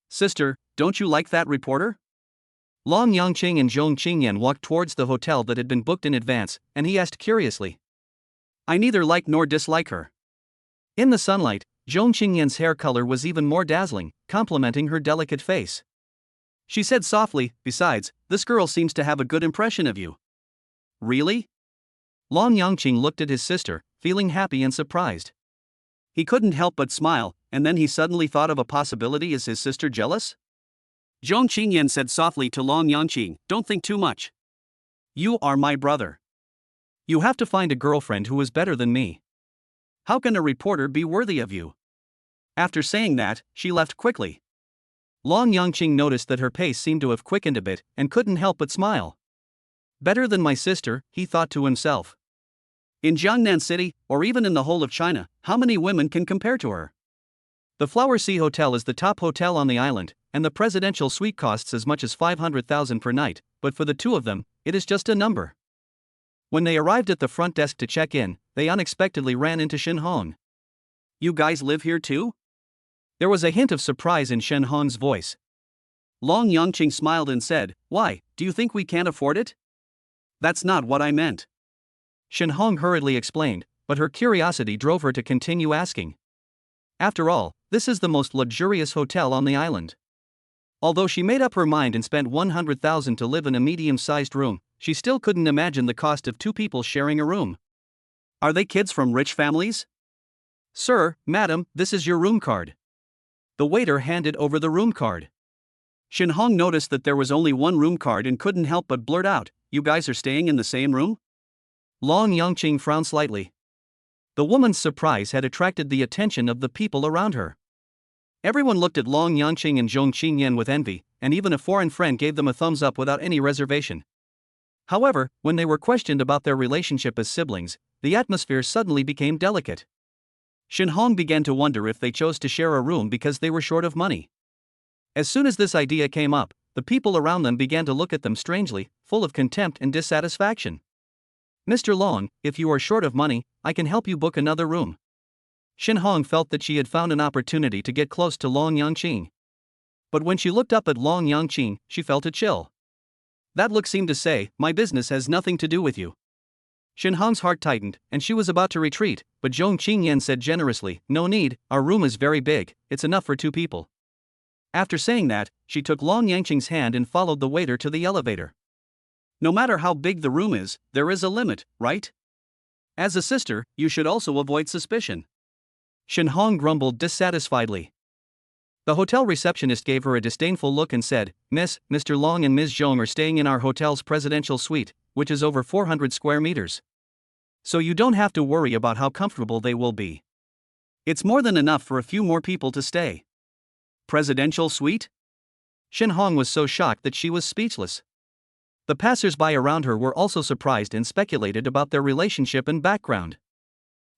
"Sister, don't you like that reporter?" Long Yangqing and Zhong Qingyan walked towards the hotel that had been booked in advance, and he asked curiously. "I neither like nor dislike her." In the sunlight, Zhong Qingyan's hair color was even more dazzling, complementing her delicate face. She said softly, "Besides, this girl seems to have a good impression of you." "Really?" Long Yangqing looked at his sister, feeling happy and surprised. He couldn't help but smile, and then he suddenly thought of a possibility. Is his sister jealous? Zhong Qingyan said softly to Long Yangqing, "Don't think too much. You are my brother. You have to find a girlfriend who is better than me. How can a reporter be worthy of you?" After saying that, she left quickly. Long Yangqing noticed that her pace seemed to have quickened a bit, and couldn't help but smile. Better than my sister, he thought to himself. In Jiangnan City, or even in the whole of China, how many women can compare to her? The Flower Sea Hotel is the top hotel on the island, and the presidential suite costs as much as 500,000 per night, but for the two of them, it is just a number. When they arrived at the front desk to check in, they unexpectedly ran into Shen Hong. "You guys live here too?" There was a hint of surprise in Shen Hong's voice. Long Yangqing smiled and said, "Why, do you think we can't afford it?" "That's not what I meant," Shen Hong hurriedly explained, but her curiosity drove her to continue asking. After all, this is the most luxurious hotel on the island. Although she made up her mind and spent 100,000 to live in a medium-sized room, she still couldn't imagine the cost of two people sharing a room. "Are they kids from rich families?" "Sir, madam, this is your room card." The waiter handed over the room card. Shen Hong noticed that there was only one room card and couldn't help but blurt out, "You guys are staying in the same room?" Long Yangqing frowned slightly. The woman's surprise had attracted the attention of the people around her. Everyone looked at Long Yangqing and Zhong Qingyan with envy, and even a foreign friend gave them a thumbs up without any reservation. However, when they were questioned about their relationship as siblings, the atmosphere suddenly became delicate. Shen Hong began to wonder if they chose to share a room because they were short of money. As soon as this idea came up, the people around them began to look at them strangely, full of contempt and dissatisfaction. "Mr. Long, if you are short of money, I can help you book another room." Shen Hong felt that she had found an opportunity to get close to Long Yangqing. But when she looked up at Long Yangqing, she felt a chill. That look seemed to say, "My business has nothing to do with you." Shen Hong's heart tightened, and she was about to retreat, but Zhong Qingyan said generously, "No need, our room is very big, it's enough for two people." After saying that, she took Long Yangqing's hand and followed the waiter to the elevator. No matter how big the room is, there is a limit, right? As a sister, you should also avoid suspicion. Shen Hong grumbled dissatisfiedly. The hotel receptionist gave her a disdainful look and said, "Miss, Mr. Long and Ms. Zhong are staying in our hotel's presidential suite, which is over 400 square meters. So you don't have to worry about how comfortable they will be. It's more than enough for a few more people to stay." Presidential suite? Shen Hong was so shocked that she was speechless. The passers-by around her were also surprised and speculated about their relationship and background.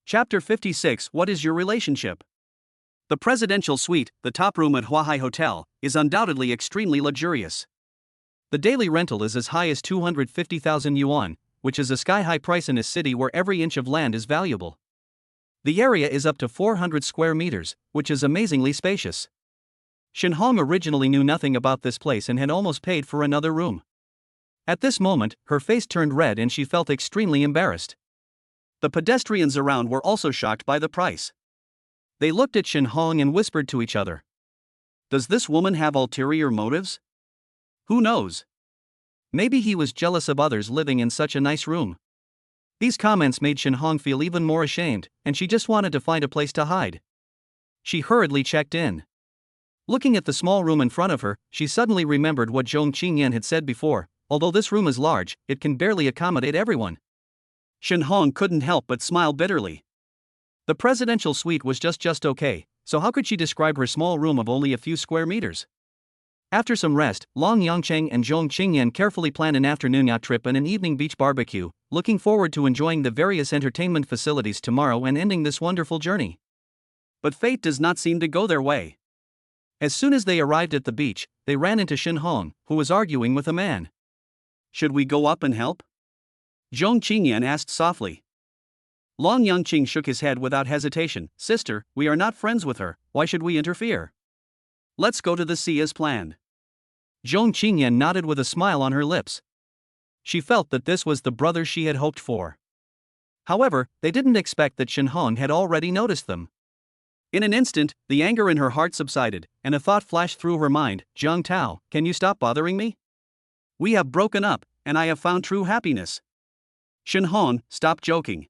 Chapter 56. What is your relationship? The presidential suite, the top room at Huahai Hotel, is undoubtedly extremely luxurious. The daily rental is as high as 250,000 yuan, which is a sky-high price in a city where every inch of land is valuable. The area is up to 400 square meters, which is amazingly spacious. Shen Hong originally knew nothing about this place and had almost paid for another room. At this moment, her face turned red and she felt extremely embarrassed. The pedestrians around were also shocked by the price. They looked at Shen Hong and whispered to each other. Does this woman have ulterior motives? Who knows? Maybe he was jealous of others living in such a nice room. These comments made Shin Hong feel even more ashamed, and she just wanted to find a place to hide. She hurriedly checked in. Looking at the small room in front of her, she suddenly remembered what Zhong Qingyan had said before: although this room is large, it can barely accommodate everyone. Shin Hong couldn't help but smile bitterly. The presidential suite was just okay, so how could she describe her small room of only a few square meters? After some rest, Long Yangcheng and Zhong Qingyan carefully planned an afternoon yacht trip and an evening beach barbecue, looking forward to enjoying the various entertainment facilities tomorrow and ending this wonderful journey. But fate does not seem to go their way. As soon as they arrived at the beach, they ran into Shin Hong, who was arguing with a man. Should we go up and help? Zhong Qingyan asked softly. Long Yangqing shook his head without hesitation. Sister, we are not friends with her, why should we interfere? Let's go to the sea as planned. Zhong Qingyan nodded with a smile on her lips. She felt that this was the brother she had hoped for. However, they didn't expect that Shin Hong had already noticed them. In an instant, the anger in her heart subsided, and a thought flashed through her mind. Zhang Tao, can you stop bothering me? We have broken up, and I have found true happiness. Shin Hong, stop joking.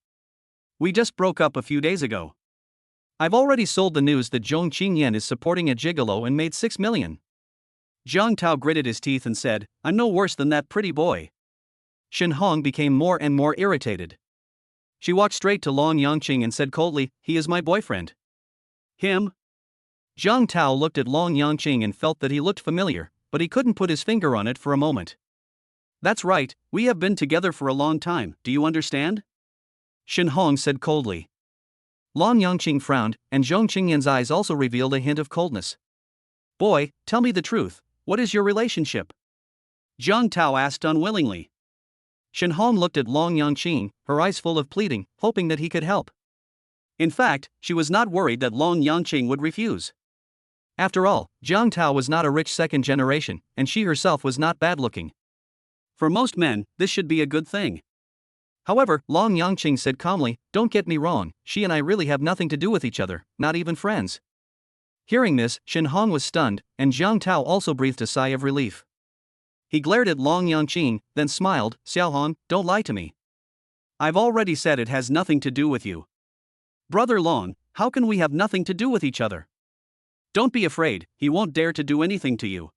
We just broke up a few days ago. I've already sold the news that Zhong Qingyan is supporting a gigolo and made 6 million. Zhang Tao gritted his teeth and said, I'm no worse than that pretty boy. Shin Hong became more and more irritated. She walked straight to Long Yangqing and said coldly, he is my boyfriend. Him? Zhang Tao looked at Long Yangqing and felt that he looked familiar, but he couldn't put his finger on it for a moment. That's right, we have been together for a long time, do you understand? Shin Hong said coldly. Long Yangqing frowned, and Zhong Qingyan's eyes also revealed a hint of coldness. Boy, tell me the truth, what is your relationship? Zhang Tao asked unwillingly. Shin Hong looked at Long Yangqing, her eyes full of pleading, hoping that he could help. In fact, she was not worried that Long Yangqing would refuse. After all, Zhang Tao was not a rich second generation, and she herself was not bad-looking. For most men, this should be a good thing. However, Long Yangqing said calmly, don't get me wrong, she and I really have nothing to do with each other, not even friends. Hearing this, Shin Hong was stunned, and Zhang Tao also breathed a sigh of relief. He glared at Long Yangqing, then smiled. Xiao Hong, don't lie to me. I've already said it has nothing to do with you. Brother Long, how can we have nothing to do with each other? Don't be afraid, he won't dare to do anything to you.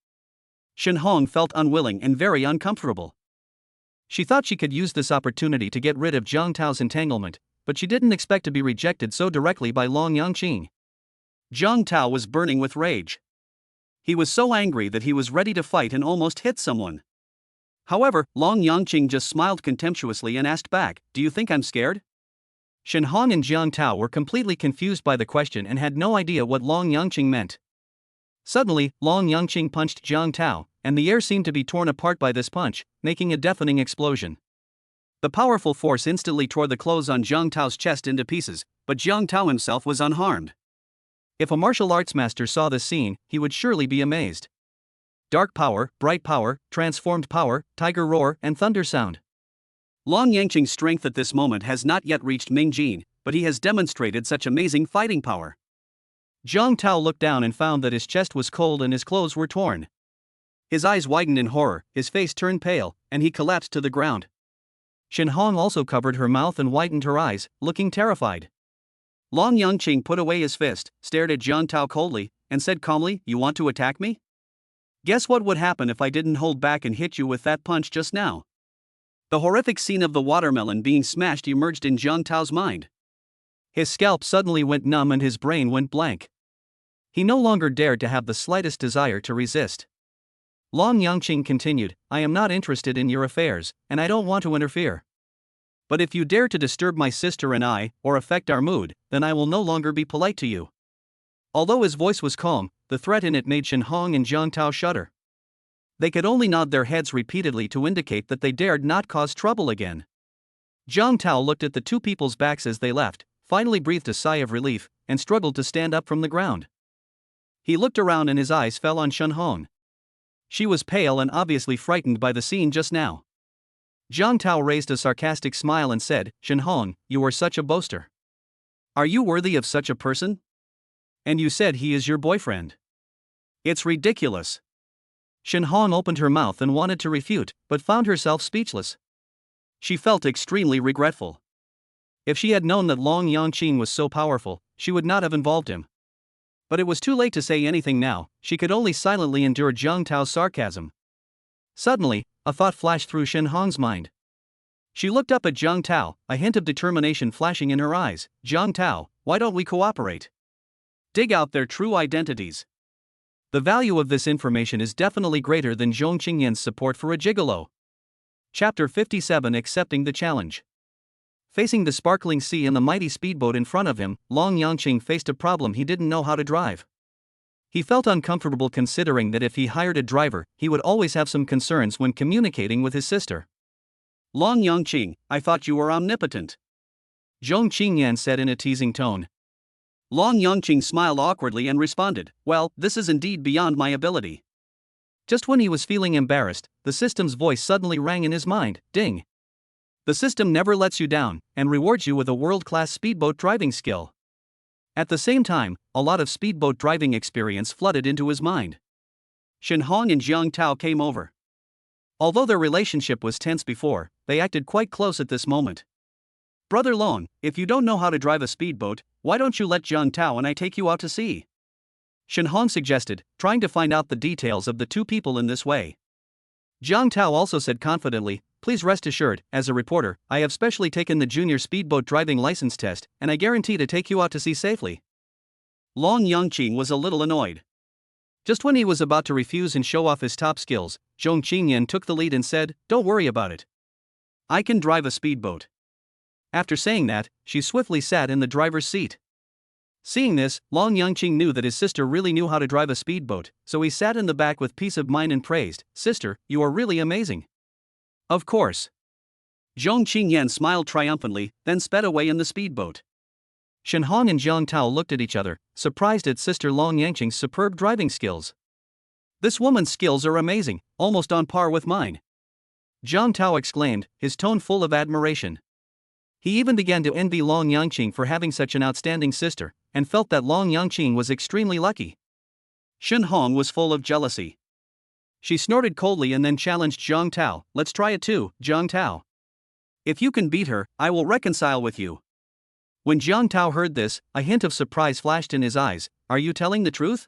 Shin Hong felt unwilling and very uncomfortable. She thought she could use this opportunity to get rid of Zhang Tao's entanglement, but she didn't expect to be rejected so directly by Long Yangqing. Zhang Tao was burning with rage. He was so angry that he was ready to fight and almost hit someone. However, Long Yangqing just smiled contemptuously and asked back, do you think I'm scared? Shin Hong and Zhang Tao were completely confused by the question and had no idea what Long Yangqing meant. Suddenly, Long Yangqing punched Zhang Tao, and the air seemed to be torn apart by this punch, making a deafening explosion. The powerful force instantly tore the clothes on Zhang Tao's chest into pieces, but Zhang Tao himself was unharmed. If a martial arts master saw this scene, he would surely be amazed. Dark power, bright power, transformed power, tiger roar, and thunder sound. Long Yangqing's strength at this moment has not yet reached Ming Jin, but he has demonstrated such amazing fighting power. Zhang Tao looked down and found that his chest was cold and his clothes were torn. His eyes widened in horror, his face turned pale, and he collapsed to the ground. Shin Hong also covered her mouth and widened her eyes, looking terrified. Long Yangqing put away his fist, stared at Zhang Tao coldly, and said calmly, you want to attack me? Guess what would happen if I didn't hold back and hit you with that punch just now? The horrific scene of the watermelon being smashed emerged in Zhang Tao's mind. His scalp suddenly went numb and his brain went blank. He no longer dared to have the slightest desire to resist. Long Yangqing continued, I am not interested in your affairs, and I don't want to interfere. But if you dare to disturb my sister and I, or affect our mood, then I will no longer be polite to you. Although his voice was calm, the threat in it made Shin Hong and Zhang Tao shudder. They could only nod their heads repeatedly to indicate that they dared not cause trouble again. Zhang Tao looked at the two people's backs as they left, finally breathed a sigh of relief, and struggled to stand up from the ground. He looked around and his eyes fell on Shin Hong. She was pale and obviously frightened by the scene just now. Zhang Tao raised a sarcastic smile and said, Shin Hong, you are such a boaster. Are you worthy of such a person? And you said he is your boyfriend. It's ridiculous. Shin Hong opened her mouth and wanted to refute, but found herself speechless. She felt extremely regretful. If she had known that Long Yangqing was so powerful, she would not have involved him. But it was too late to say anything now, she could only silently endure Jiang Tao's sarcasm. Suddenly, a thought flashed through Shin Hong's mind. She looked up at Jiang Tao, a hint of determination flashing in her eyes. Jiang Tao, why don't we cooperate? Dig out their true identities. The value of this information is definitely greater than Zhong Qingyan's support for a gigolo. Chapter 57 Accepting the Challenge. Facing the sparkling sea and the mighty speedboat in front of him, Long Yangqing faced a problem he didn't know how to drive. He felt uncomfortable considering that if he hired a driver, he would always have some concerns when communicating with his sister. Long Yangqing, I thought you were omnipotent. Zhong Qingyan said in a teasing tone. Long Yangqing smiled awkwardly and responded, well, this is indeed beyond my ability. Just when he was feeling embarrassed, the system's voice suddenly rang in his mind, ding. The system never lets you down, and rewards you with a world-class speedboat driving skill. At the same time, a lot of speedboat driving experience flooded into his mind. Shin Hong and Jiang Tao came over. Although their relationship was tense before, they acted quite close at this moment. Brother Long, if you don't know how to drive a speedboat, why don't you let Jiang Tao and I take you out to sea? Shin Hong suggested, trying to find out the details of the two people in this way. Jiang Tao also said confidently, please rest assured, as a reporter, I have specially taken the junior speedboat driving license test, and I guarantee to take you out to sea safely. Long Yangqing was a little annoyed. Just when he was about to refuse and show off his top skills, Zhong Qingyan took the lead and said, don't worry about it. I can drive a speedboat. After saying that, she swiftly sat in the driver's seat. Seeing this, Long Yangqing knew that his sister really knew how to drive a speedboat, so he sat in the back with peace of mind and praised, Sister, you are really amazing. Of course. Zhong Qingyan smiled triumphantly, then sped away in the speedboat. Shin Hong and Jiang Tao looked at each other, surprised at Sister Long Yangqing's superb driving skills. This woman's skills are amazing, almost on par with mine. Jiang Tao exclaimed, his tone full of admiration. He even began to envy Long Yangqing for having such an outstanding sister, and felt that Long Yangqing was extremely lucky. Shin Hong was full of jealousy. She snorted coldly and then challenged Jiang Tao, let's try it too, Jiang Tao. If you can beat her, I will reconcile with you. When Jiang Tao heard this, a hint of surprise flashed in his eyes, are you telling the truth?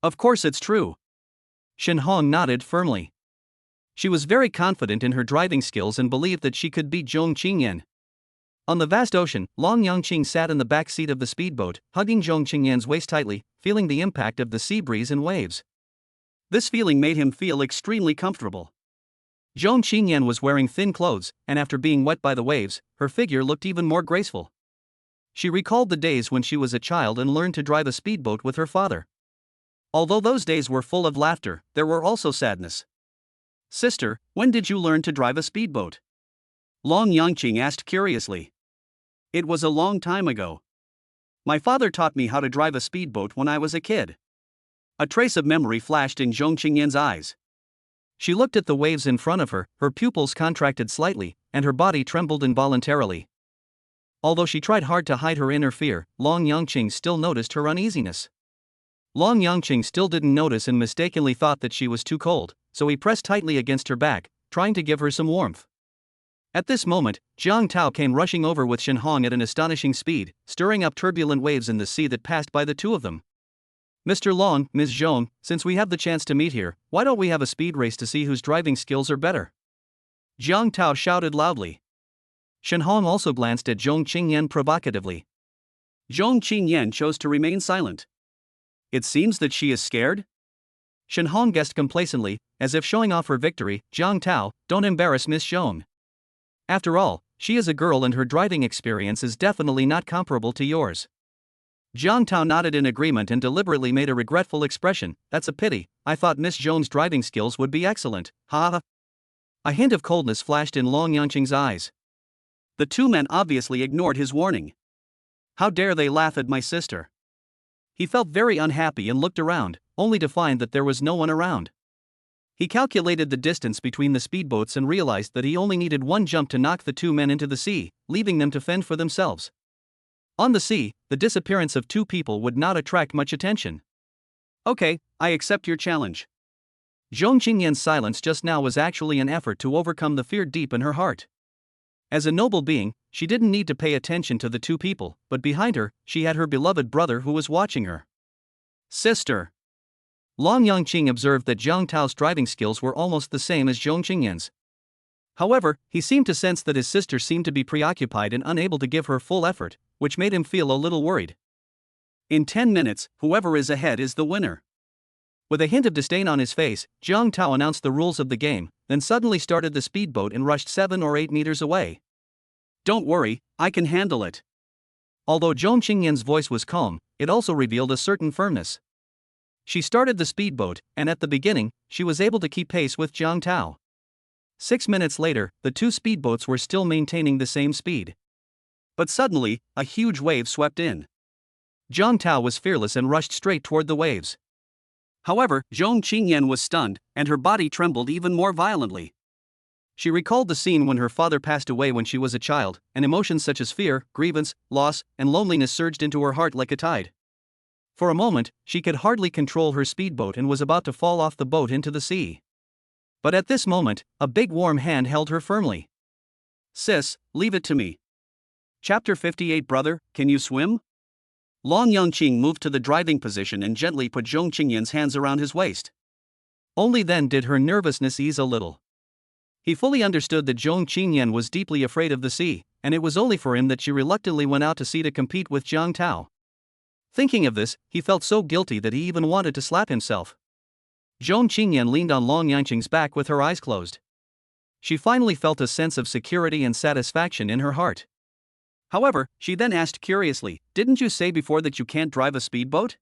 Of course it's true. Shin Hong nodded firmly. She was very confident in her driving skills and believed that she could beat Zhong Qingyan. On the vast ocean, Long Yangqing sat in the back seat of the speedboat, hugging Zhong Qingyan's waist tightly, feeling the impact of the sea breeze and waves. This feeling made him feel extremely comfortable. Zhong Qingyan was wearing thin clothes, and after being wet by the waves, her figure looked even more graceful. She recalled the days when she was a child and learned to drive a speedboat with her father. Although those days were full of laughter, there were also sadness. Sister, when did you learn to drive a speedboat? Long Yangqing asked curiously. It was a long time ago. My father taught me how to drive a speedboat when I was a kid. A trace of memory flashed in Zhong Qingyan's eyes. She looked at the waves in front of her, her pupils contracted slightly, and her body trembled involuntarily. Although she tried hard to hide her inner fear, Long Yangqing still noticed her uneasiness. Long Yangqing still didn't notice and mistakenly thought that she was too cold, so he pressed tightly against her back, trying to give her some warmth. At this moment, Jiang Tao came rushing over with Shin Hong at an astonishing speed, stirring up turbulent waves in the sea that passed by the two of them. Mr. Long, Ms. Zhong, since we have the chance to meet here, why don't we have a speed race to see whose driving skills are better? Jiang Tao shouted loudly. Shin Hong also glanced at Zhong Qingyan provocatively. Zhong Qingyan chose to remain silent. It seems that she is scared? Shin Hong guessed complacently, as if showing off her victory, Jiang Tao, don't embarrass Miss Zhong. After all, she is a girl and her driving experience is definitely not comparable to yours. Jiang Tao nodded in agreement and deliberately made a regretful expression, that's a pity, I thought Miss Zhong's driving skills would be excellent, ha ha. A hint of coldness flashed in Long Yangqing's eyes. The two men obviously ignored his warning. How dare they laugh at my sister? He felt very unhappy and looked around, only to find that there was no one around. He calculated the distance between the speedboats and realized that he only needed one jump to knock the two men into the sea, leaving them to fend for themselves. On the sea, the disappearance of two people would not attract much attention. Okay, I accept your challenge. Zhong Qingyan's silence just now was actually an effort to overcome the fear deep in her heart. As a noble being, she didn't need to pay attention to the two people, but behind her, she had her beloved brother who was watching her. Sister. Long Yangqing observed that Jiang Tao's driving skills were almost the same as Zhong Qingyan's. However, he seemed to sense that his sister seemed to be preoccupied and unable to give her full effort, which made him feel a little worried. In 10 minutes, whoever is ahead is the winner. With a hint of disdain on his face, Jiang Tao announced the rules of the game, then suddenly started the speedboat and rushed 7 or 8 meters away. Don't worry, I can handle it. Although Zhong Qingyan's voice was calm, it also revealed a certain firmness. She started the speedboat, and at the beginning, she was able to keep pace with Jiang Tao. 6 minutes later, the two speedboats were still maintaining the same speed. But suddenly, a huge wave swept in. Jiang Tao was fearless and rushed straight toward the waves. However, Zhong Qingyan was stunned, and her body trembled even more violently. She recalled the scene when her father passed away when she was a child, and emotions such as fear, grievance, loss, and loneliness surged into her heart like a tide. For a moment, she could hardly control her speedboat and was about to fall off the boat into the sea. But at this moment, a big warm hand held her firmly. Sis, leave it to me. Chapter 58. Brother, can you swim? Long Yangqing moved to the driving position and gently put Zhong Qingyan's hands around his waist. Only then did her nervousness ease a little. He fully understood that Zhong Qingyan was deeply afraid of the sea, and it was only for him that she reluctantly went out to sea to compete with Jiang Tao. Thinking of this, he felt so guilty that he even wanted to slap himself. Zhong Qingyan leaned on Long Yangqing's back with her eyes closed. She finally felt a sense of security and satisfaction in her heart. However, she then asked curiously, "Didn't you say before that you can't drive a speedboat?"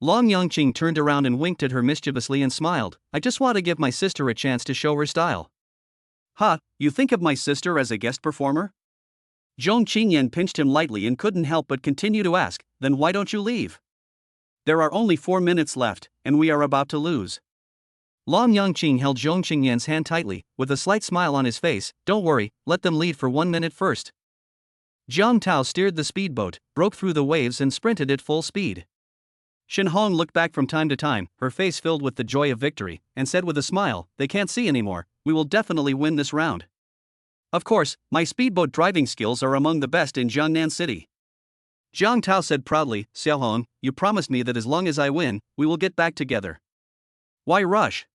Long Yangqing turned around and winked at her mischievously and smiled. "I just want to give my sister a chance to show her style." "Huh, you think of my sister as a guest performer?" Zhong Qingyan pinched him lightly and couldn't help but continue to ask, "Then why don't you leave? There are only 4 minutes left, and we are about to lose." Long Yangqing held Zhong Qingyan's hand tightly, with a slight smile on his face. "Don't worry, let them lead for 1 minute first." Jiang Tao steered the speedboat, broke through the waves and sprinted at full speed. Shen Hong looked back from time to time, her face filled with the joy of victory, and said with a smile, "They can't see anymore, we will definitely win this round. Of course, my speedboat driving skills are among the best in Jiangnan City." Jiang Tao said proudly, "Xiao Hong, you promised me that as long as I win, we will get back together. Why rush?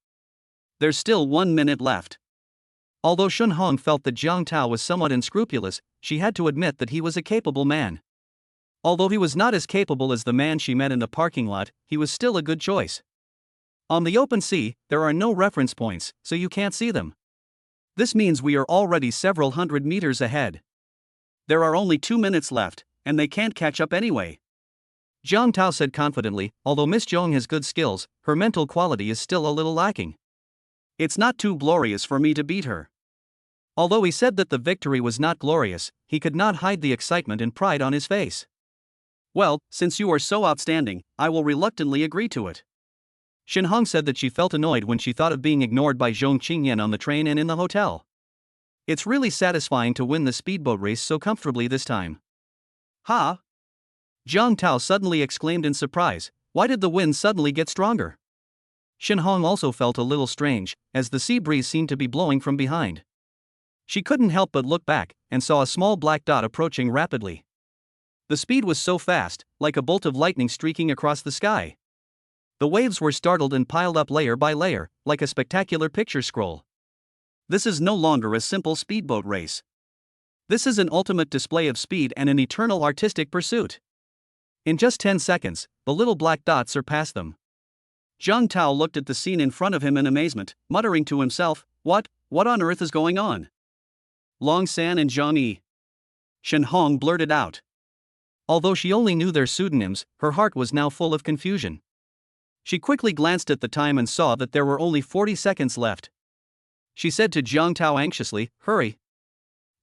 There's still 1 minute left." Although Shen Hong felt that Jiang Tao was somewhat unscrupulous, she had to admit that he was a capable man. Although he was not as capable as the man she met in the parking lot, he was still a good choice. On the open sea, there are no reference points, so you can't see them. This means we are already several hundred meters ahead. There are only 2 minutes left, and they can't catch up anyway. Jiang Tao said confidently, "Although Miss Zhong has good skills, her mental quality is still a little lacking. It's not too glorious for me to beat her." Although he said that the victory was not glorious, he could not hide the excitement and pride on his face. "Well, since you are so outstanding, I will reluctantly agree to it." Shen Hong said that she felt annoyed when she thought of being ignored by Zhong Qingyan on the train and in the hotel. It's really satisfying to win the speedboat race so comfortably this time. "Ha!" Jiang Tao suddenly exclaimed in surprise. Why did the wind suddenly get stronger? Shen Hong also felt a little strange, as the sea breeze seemed to be blowing from behind. She couldn't help but look back, and saw a small black dot approaching rapidly. The speed was so fast, like a bolt of lightning streaking across the sky. The waves were startled and piled up layer by layer, like a spectacular picture scroll. This is no longer a simple speedboat race. This is an ultimate display of speed and an eternal artistic pursuit. In just 10 seconds, the little black dot surpassed them. Jiang Tao looked at the scene in front of him in amazement, muttering to himself, What on earth is going on? Long San and Zhang Yi. Shen Hong blurted out. Although she only knew their pseudonyms, her heart was now full of confusion. She quickly glanced at the time and saw that there were only 40 seconds left. She said to Jiang Tao anxiously, Hurry.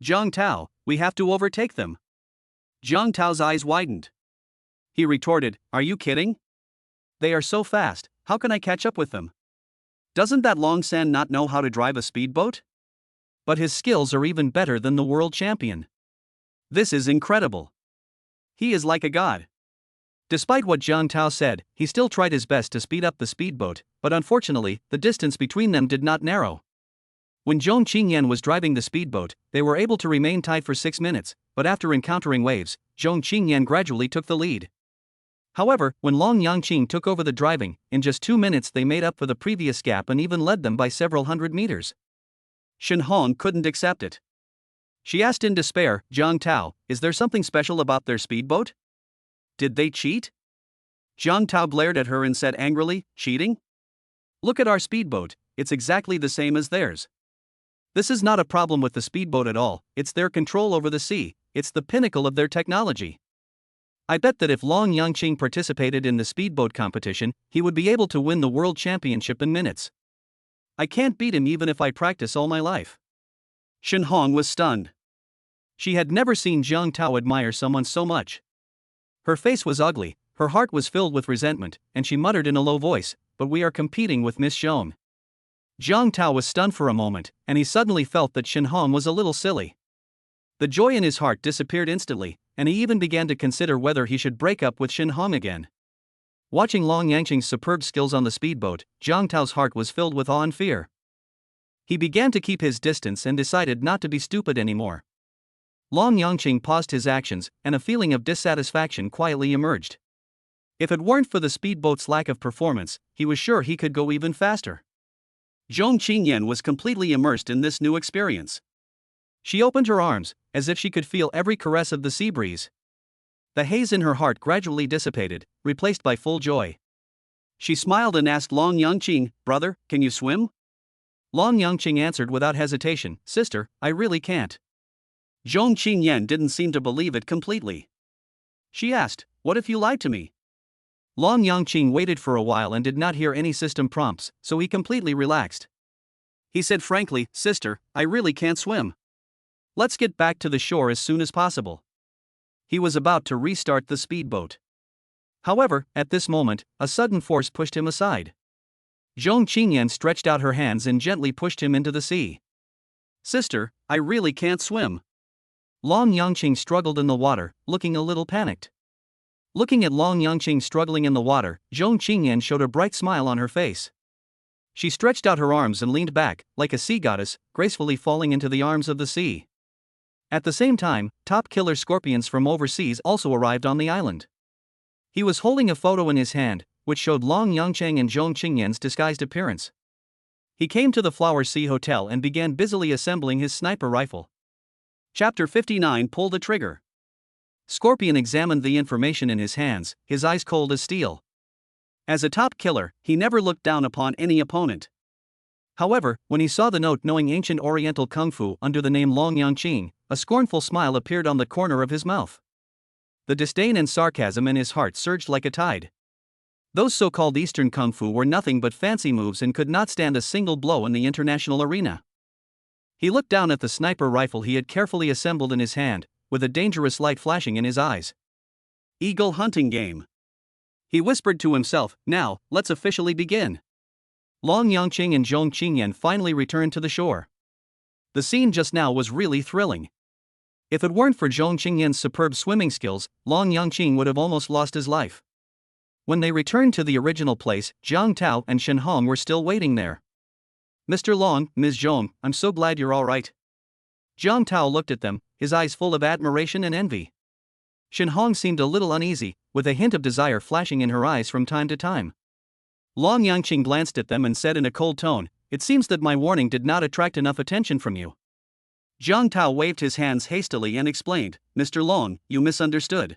Jiang Tao, we have to overtake them. Jiang Tao's eyes widened. He retorted, Are you kidding? They are so fast, how can I catch up with them? Doesn't that Long San not know how to drive a speedboat? But his skills are even better than the world champion. This is incredible. He is like a god. Despite what Jiang Tao said, he still tried his best to speed up the speedboat, but unfortunately, the distance between them did not narrow. When Zhong Qingyan was driving the speedboat, they were able to remain tied for 6 minutes, but after encountering waves, Zhong Qingyan gradually took the lead. However, when Long Yangqing took over the driving, in just 2 minutes they made up for the previous gap and even led them by several hundred meters. Shen Hong couldn't accept it. She asked in despair, Jiang Tao, is there something special about their speedboat? Did they cheat? Jiang Tao glared at her and said angrily, cheating? Look at our speedboat, it's exactly the same as theirs. This is not a problem with the speedboat at all, it's their control over the sea, it's the pinnacle of their technology. I bet that if Long Yangqing participated in the speedboat competition, he would be able to win the world championship in minutes. I can't beat him even if I practice all my life. Shen Hong was stunned. She had never seen Jiang Tao admire someone so much. Her face was ugly, her heart was filled with resentment, and she muttered in a low voice, but we are competing with Miss Zhong. Jiang Tao was stunned for a moment, and he suddenly felt that Shen Hong was a little silly. The joy in his heart disappeared instantly, and he even began to consider whether he should break up with Shen Hong again. Watching Long Yangqing's superb skills on the speedboat, Jiang Tao's heart was filled with awe and fear. He began to keep his distance and decided not to be stupid anymore. Long Yangqing paused his actions, and a feeling of dissatisfaction quietly emerged. If it weren't for the speedboat's lack of performance, he was sure he could go even faster. Zhong Qingyan was completely immersed in this new experience. She opened her arms, as if she could feel every caress of the sea breeze. The haze in her heart gradually dissipated, replaced by full joy. She smiled and asked Long Yangqing, brother, can you swim? Long Yangqing answered without hesitation, sister, I really can't. Zhong Qingyan didn't seem to believe it completely. She asked, what if you lied to me? Long Yangqing waited for a while and did not hear any system prompts, so he completely relaxed. He said frankly, sister, I really can't swim. Let's get back to the shore as soon as possible. He was about to restart the speedboat. However, at this moment, a sudden force pushed him aside. Zhong Qingyan stretched out her hands and gently pushed him into the sea. Sister, I really can't swim. Long Yangqing struggled in the water, looking a little panicked. Looking at Long Yangqing struggling in the water, Zhong Qingyan showed a bright smile on her face. She stretched out her arms and leaned back, like a sea goddess, gracefully falling into the arms of the sea. At the same time, top killer scorpions from overseas also arrived on the island. He was holding a photo in his hand, which showed Long Yangqing and Zhong Qingyan's disguised appearance. He came to the Flower Sea Hotel and began busily assembling his sniper rifle. Chapter 59 Pull the Trigger. Scorpion examined the information in his hands, his eyes cold as steel. As a top killer, he never looked down upon any opponent. However, when he saw the note knowing ancient Oriental Kung Fu under the name Long Yangqing, a scornful smile appeared on the corner of his mouth. The disdain and sarcasm in his heart surged like a tide. Those so-called Eastern Kung Fu were nothing but fancy moves and could not stand a single blow in the international arena. He looked down at the sniper rifle he had carefully assembled in his hand, with a dangerous light flashing in his eyes. Eagle hunting game. He whispered to himself, now, let's officially begin. Long Yangqing and Zhong Qingyan finally returned to the shore. The scene just now was really thrilling. If it weren't for Zhong Qingyan's superb swimming skills, Long Yangqing would have almost lost his life. When they returned to the original place, Jiang Tao and Shen Hong were still waiting there. Mr. Long, Ms. Zhong, I'm so glad you're all right. Jiang Tao looked at them, his eyes full of admiration and envy. Shen Hong seemed a little uneasy, with a hint of desire flashing in her eyes from time to time. Long Yangqing glanced at them and said in a cold tone, it seems that my warning did not attract enough attention from you. Jiang Tao waved his hands hastily and explained, Mr. Long, you misunderstood.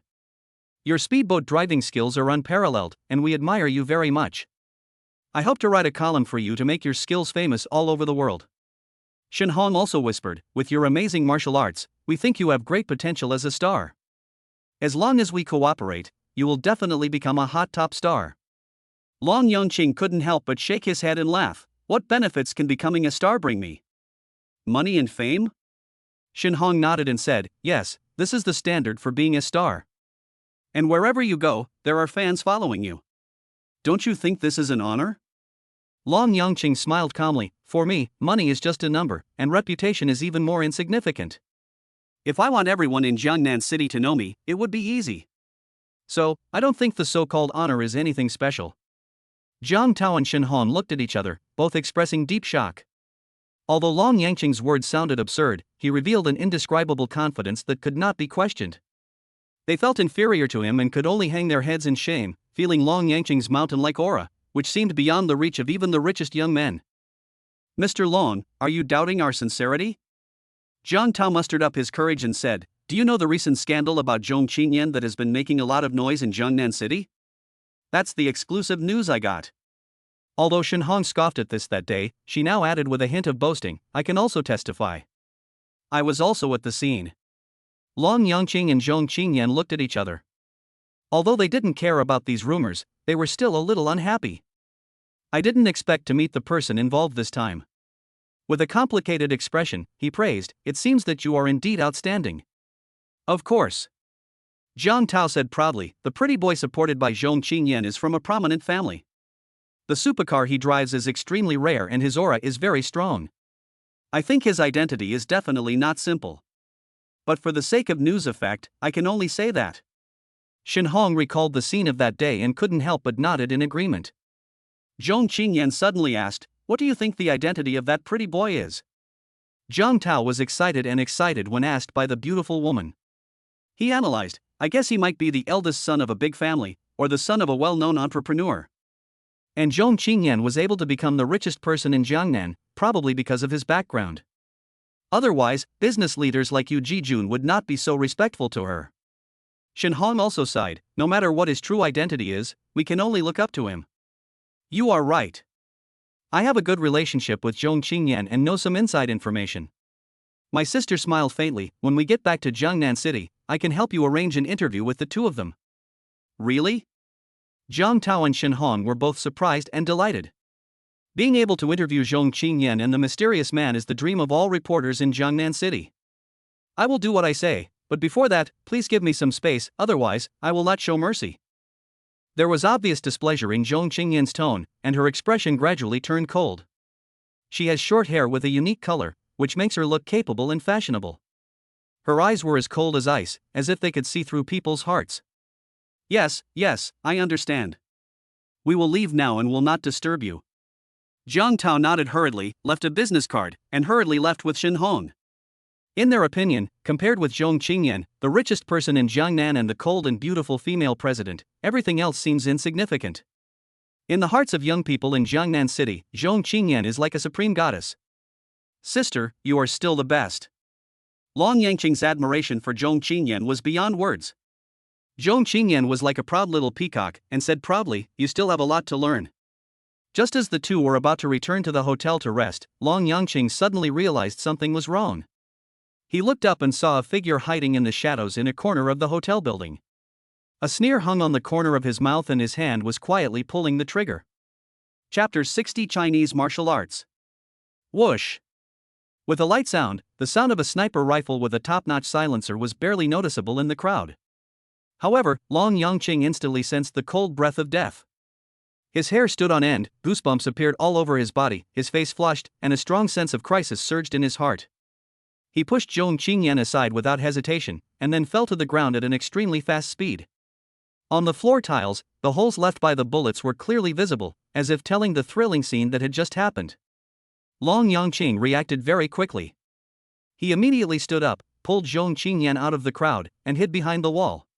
Your speedboat driving skills are unparalleled, and we admire you very much. I hope to write a column for you to make your skills famous all over the world. Shen Hong also whispered, with your amazing martial arts, we think you have great potential as a star. As long as we cooperate, you will definitely become a hot top star. Long Yangqing couldn't help but shake his head and laugh. What benefits can becoming a star bring me? Money and fame? Shen Hong nodded and said, yes, this is the standard for being a star. And wherever you go, there are fans following you. Don't you think this is an honor? Long Yangqing smiled calmly, for me, money is just a number, and reputation is even more insignificant. If I want everyone in Jiangnan City to know me, it would be easy. So, I don't think the so-called honor is anything special. Jiang Tao and Shen Hong looked at each other, both expressing deep shock. Although Long Yangqing's words sounded absurd, he revealed an indescribable confidence that could not be questioned. They felt inferior to him and could only hang their heads in shame, feeling Long Yangqing's mountain-like aura, which seemed beyond the reach of even the richest young men. Mr. Long, are you doubting our sincerity? Jiang Tao mustered up his courage and said, do you know the recent scandal about Zhong Qinyan that has been making a lot of noise in Jiangnan City? That's the exclusive news I got. Although Shen Hong scoffed at this that day, she now added with a hint of boasting, I can also testify. I was also at the scene. Long Yangqing and Zhong Qinyan looked at each other. Although they didn't care about these rumors, they were still a little unhappy. I didn't expect to meet the person involved this time. With a complicated expression, he praised, it seems that you are indeed outstanding. Of course. Jiang Tao said proudly, the pretty boy supported by Zhong Qinyan is from a prominent family. The supercar he drives is extremely rare and his aura is very strong. I think his identity is definitely not simple. But for the sake of news effect, I can only say that. Shen Hong recalled the scene of that day and couldn't help but nodded in agreement. Zhong Qinyan suddenly asked, what do you think the identity of that pretty boy is? Jiang Tao was excited when asked by the beautiful woman. He analyzed, I guess he might be the eldest son of a big family, or the son of a well-known entrepreneur. And Zhong Qinyan was able to become the richest person in Jiangnan, probably because of his background. Otherwise, business leaders like Yu Jijun would not be so respectful to her. Shen Hong also sighed, no matter what his true identity is, we can only look up to him. You are right. I have a good relationship with Zhong Qinyan and know some inside information. My sister smiled faintly, when we get back to Jiangnan City, I can help you arrange an interview with the two of them. Really? Jiang Tao and Shen Hong were both surprised and delighted. Being able to interview Zhong Qinyan and the mysterious man is the dream of all reporters in Jiangnan City. I will do what I say, but before that, please give me some space, otherwise, I will not show mercy. There was obvious displeasure in Zhong Qinyan's tone, and her expression gradually turned cold. She has short hair with a unique color, which makes her look capable and fashionable. Her eyes were as cold as ice, as if they could see through people's hearts. Yes, I understand. We will leave now and will not disturb you. Jiang Tao nodded hurriedly, left a business card, and hurriedly left with Shen Hong. In their opinion, compared with Zhong Qinyan, the richest person in Jiangnan and the cold and beautiful female president, everything else seems insignificant. In the hearts of young people in Jiangnan City, Zhong Qinyan is like a supreme goddess. Sister, you are still the best. Long Yangqing's admiration for Zhong Qinyan was beyond words. Zhong Qinyan was like a proud little peacock and said proudly, you still have a lot to learn. Just as the two were about to return to the hotel to rest, Long Yangqing suddenly realized something was wrong. He looked up and saw a figure hiding in the shadows in a corner of the hotel building. A sneer hung on the corner of his mouth and his hand was quietly pulling the trigger. Chapter 60 Chinese Martial Arts. Whoosh! With a light sound, the sound of a sniper rifle with a top-notch silencer was barely noticeable in the crowd. However, Long Yangqing instantly sensed the cold breath of death. His hair stood on end, goosebumps appeared all over his body, his face flushed, and a strong sense of crisis surged in his heart. He pushed Zhong Qinyan aside without hesitation, and then fell to the ground at an extremely fast speed. On the floor tiles, the holes left by the bullets were clearly visible, as if telling the thrilling scene that had just happened. Long Yangqing reacted very quickly. He immediately stood up, pulled Zhong Qinyan out of the crowd, and hid behind the wall.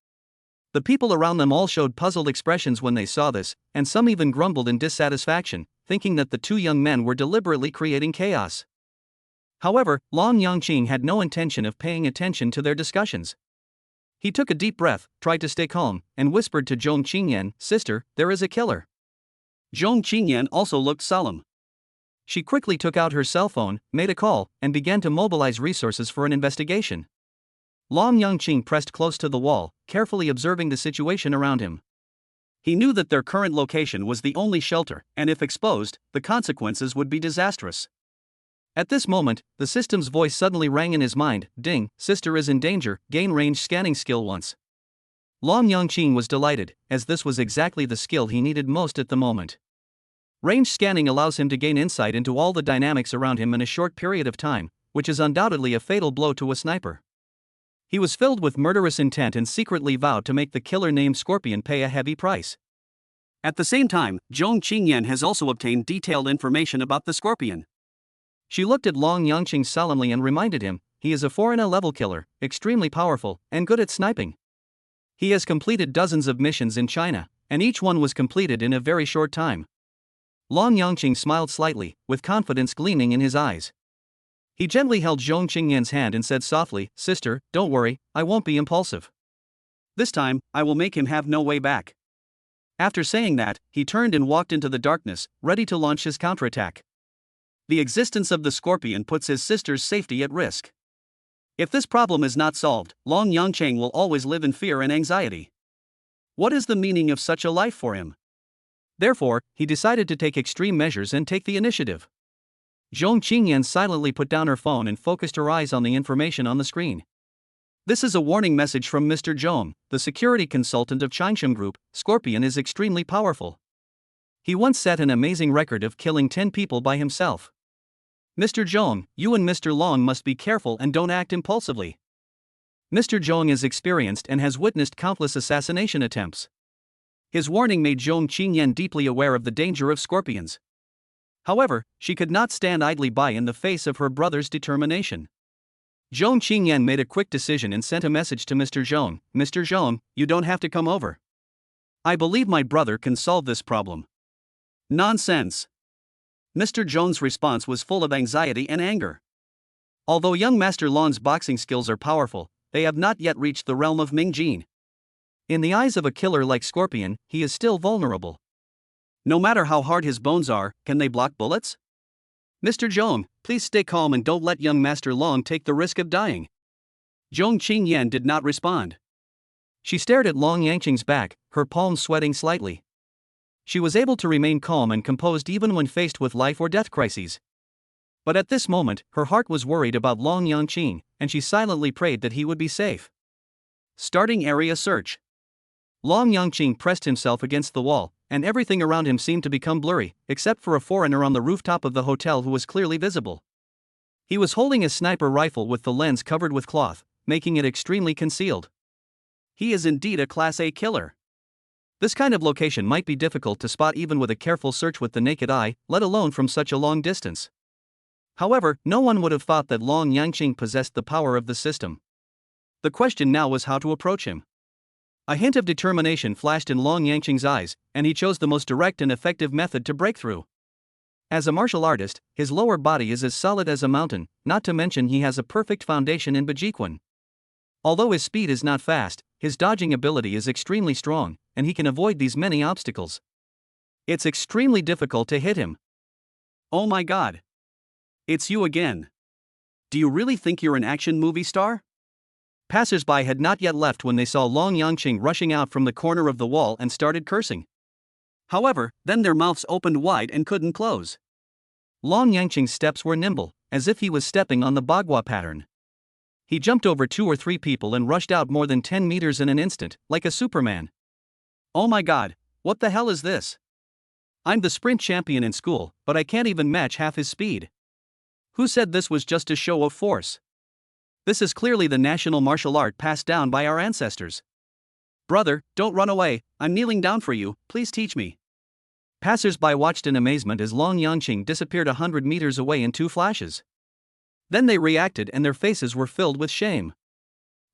The people around them all showed puzzled expressions when they saw this, and some even grumbled in dissatisfaction, thinking that the two young men were deliberately creating chaos. However, Long Yangqing had no intention of paying attention to their discussions. He took a deep breath, tried to stay calm, and whispered to Zhong Qinyan, Sister, there is a killer. Zhong Qinyan also looked solemn. She quickly took out her cell phone, made a call, and began to mobilize resources for an investigation. Long Yangqing pressed close to the wall, carefully observing the situation around him. He knew that their current location was the only shelter, and if exposed, the consequences would be disastrous. At this moment, the system's voice suddenly rang in his mind, Ding, sister is in danger, gain range scanning skill once. Long Yangqing was delighted, as this was exactly the skill he needed most at the moment. Range scanning allows him to gain insight into all the dynamics around him in a short period of time, which is undoubtedly a fatal blow to a sniper. He was filled with murderous intent and secretly vowed to make the killer named Scorpion pay a heavy price. At the same time, Zhong Qingyan has also obtained detailed information about the Scorpion. She looked at Long Yangqing solemnly and reminded him, he is a foreigner-level killer, extremely powerful, and good at sniping. He has completed dozens of missions in China, and each one was completed in a very short time. Long Yangqing smiled slightly, with confidence gleaming in his eyes. He gently held Zhong Qingyan's hand and said softly, "Sister, don't worry, I won't be impulsive. This time, I will make him have no way back." After saying that, he turned and walked into the darkness, ready to launch his counterattack. The existence of the Scorpion puts his sister's safety at risk. If this problem is not solved, Long Yangqing will always live in fear and anxiety. What is the meaning of such a life for him? Therefore, he decided to take extreme measures and take the initiative. Zhong Qingyan silently put down her phone and focused her eyes on the information on the screen. This is a warning message from Mr. Zhong, the security consultant of Changsheng Group. Scorpion is extremely powerful. He once set an amazing record of killing 10 people by himself. Mr. Zhong, you and Mr. Long must be careful and don't act impulsively. Mr. Zhong is experienced and has witnessed countless assassination attempts. His warning made Zhong Qingyan deeply aware of the danger of scorpions. However, she could not stand idly by in the face of her brother's determination. Zhong Qingyan made a quick decision and sent a message to Mr. Zhong. "Mr. Zhong, you don't have to come over. I believe my brother can solve this problem." "Nonsense." Mr. Zhong's response was full of anxiety and anger. Although young Master Long's boxing skills are powerful, they have not yet reached the realm of Ming Jin. In the eyes of a killer like Scorpion, he is still vulnerable. No matter how hard his bones are, can they block bullets? "Mr. Zhong, please stay calm and don't let young Master Long take the risk of dying." Zhong Qingyan did not respond. She stared at Long Yangqing's back, her palms sweating slightly. She was able to remain calm and composed even when faced with life or death crises. But at this moment, her heart was worried about Long Yangqing, and she silently prayed that he would be safe. Starting area search. Long Yangqing pressed himself against the wall, and everything around him seemed to become blurry, except for a foreigner on the rooftop of the hotel who was clearly visible. He was holding a sniper rifle with the lens covered with cloth, making it extremely concealed. He is indeed a Class A killer. This kind of location might be difficult to spot even with a careful search with the naked eye, let alone from such a long distance. However, no one would have thought that Long Yangqing possessed the power of the system. The question now was how to approach him. A hint of determination flashed in Long Yangqing's eyes, and he chose the most direct and effective method to break through. As a martial artist, his lower body is as solid as a mountain, not to mention he has a perfect foundation in Bajiquan. Although his speed is not fast, his dodging ability is extremely strong, and he can avoid these many obstacles. It's extremely difficult to hit him. "Oh my god. It's you again. Do you really think you're an action movie star?" Passers-by had not yet left when they saw Long Yangqing rushing out from the corner of the wall and started cursing. However, then their mouths opened wide and couldn't close. Long Yangqing's steps were nimble, as if he was stepping on the bagua pattern. He jumped over 2 or 3 people and rushed out more than 10 meters in an instant, like a Superman. "Oh my god, what the hell is this? I'm the sprint champion in school, but I can't even match half his speed. Who said this was just a show of force? This is clearly the national martial art passed down by our ancestors. Brother, don't run away, I'm kneeling down for you, please teach me." Passers-by watched in amazement as Long Yangqing disappeared 100 meters away in 2 flashes. Then they reacted and their faces were filled with shame.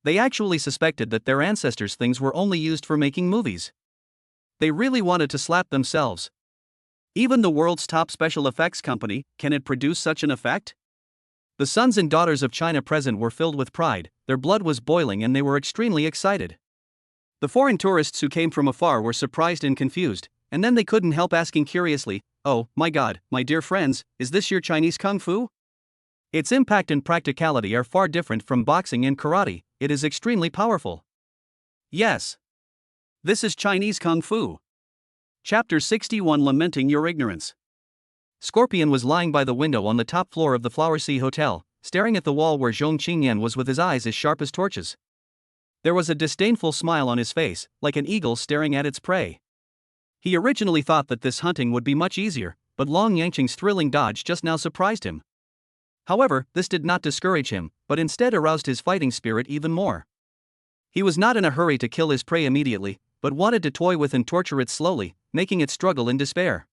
They actually suspected that their ancestors' things were only used for making movies. They really wanted to slap themselves. Even the world's top special effects company, can it produce such an effect? The sons and daughters of China present were filled with pride, their blood was boiling and they were extremely excited. The foreign tourists who came from afar were surprised and confused, and then they couldn't help asking curiously, "Oh, my god, my dear friends, is this your Chinese Kung Fu? Its impact and practicality are far different from boxing and karate, it is extremely powerful." Yes. This is Chinese Kung Fu. Chapter 61 Lamenting Your Ignorance. Scorpion was lying by the window on the top floor of the Flower Sea Hotel, staring at the wall where Zhong Qingyan was with his eyes as sharp as torches. There was a disdainful smile on his face, like an eagle staring at its prey. He originally thought that this hunting would be much easier, but Long Yangqing's thrilling dodge just now surprised him. However, this did not discourage him, but instead aroused his fighting spirit even more. He was not in a hurry to kill his prey immediately, but wanted to toy with and torture it slowly, making it struggle in despair.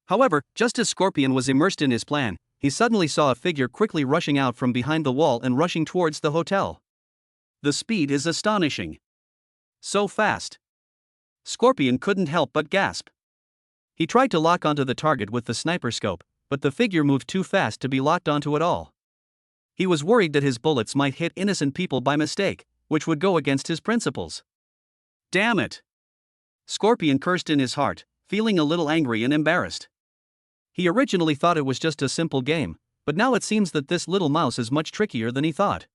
However, just as Scorpion was immersed in his plan, he suddenly saw a figure quickly rushing out from behind the wall and rushing towards the hotel. The speed is astonishing. So fast. Scorpion couldn't help but gasp. He tried to lock onto the target with the sniper scope, but the figure moved too fast to be locked onto at all. He was worried that his bullets might hit innocent people by mistake, which would go against his principles. Damn it! Scorpion cursed in his heart, feeling a little angry and embarrassed. He originally thought it was just a simple game, but now it seems that this little mouse is much trickier than he thought.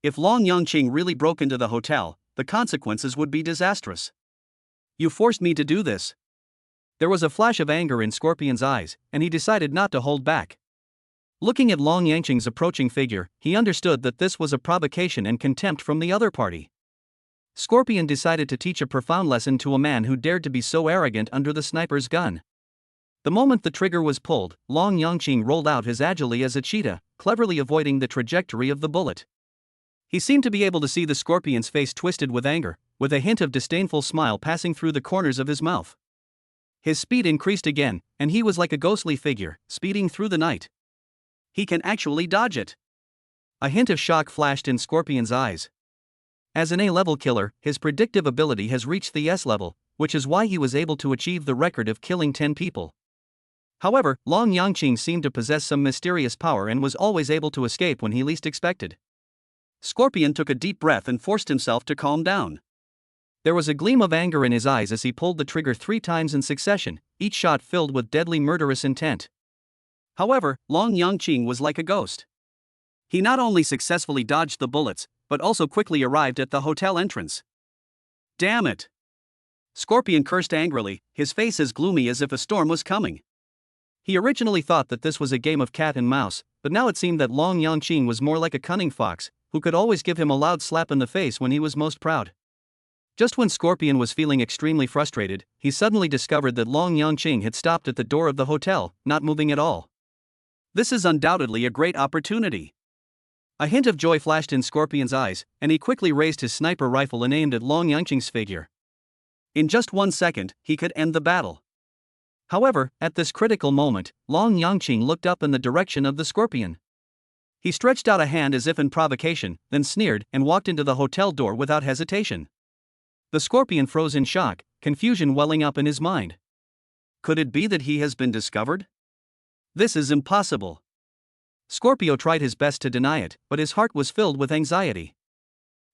If Long Yangqing really broke into the hotel, the consequences would be disastrous. You forced me to do this. There was a flash of anger in Scorpion's eyes, and he decided not to hold back. Looking at Long Yangqing's approaching figure, he understood that this was a provocation and contempt from the other party. Scorpion decided to teach a profound lesson to a man who dared to be so arrogant under the sniper's gun. The moment the trigger was pulled, Long Yangqing rolled out as agilely as a cheetah, cleverly avoiding the trajectory of the bullet. He seemed to be able to see the Scorpion's face twisted with anger, with a hint of disdainful smile passing through the corners of his mouth. His speed increased again, and he was like a ghostly figure, speeding through the night. He can actually dodge it. A hint of shock flashed in Scorpion's eyes. As an A-level killer, his predictive ability has reached the S-level, which is why he was able to achieve the record of killing 10 people. However, Long Yangqing seemed to possess some mysterious power and was always able to escape when he least expected. Scorpion took a deep breath and forced himself to calm down. There was a gleam of anger in his eyes as he pulled the trigger 3 times in succession, each shot filled with deadly murderous intent. However, Long Yangqing was like a ghost. He not only successfully dodged the bullets, but also quickly arrived at the hotel entrance. Damn it! Scorpion cursed angrily, his face as gloomy as if a storm was coming. He originally thought that this was a game of cat and mouse, but now it seemed that Long Yangqing was more like a cunning fox, who could always give him a loud slap in the face when he was most proud. Just when Scorpion was feeling extremely frustrated, he suddenly discovered that Long Yangqing had stopped at the door of the hotel, not moving at all. This is undoubtedly a great opportunity. A hint of joy flashed in Scorpion's eyes, and he quickly raised his sniper rifle and aimed at Long Yangqing's figure. In just 1 second, he could end the battle. However, at this critical moment, Long Yangqing looked up in the direction of the Scorpion. He stretched out a hand as if in provocation, then sneered and walked into the hotel door without hesitation. The Scorpion froze in shock, confusion welling up in his mind. Could it be that he has been discovered? This is impossible. Scorpio tried his best to deny it, but his heart was filled with anxiety.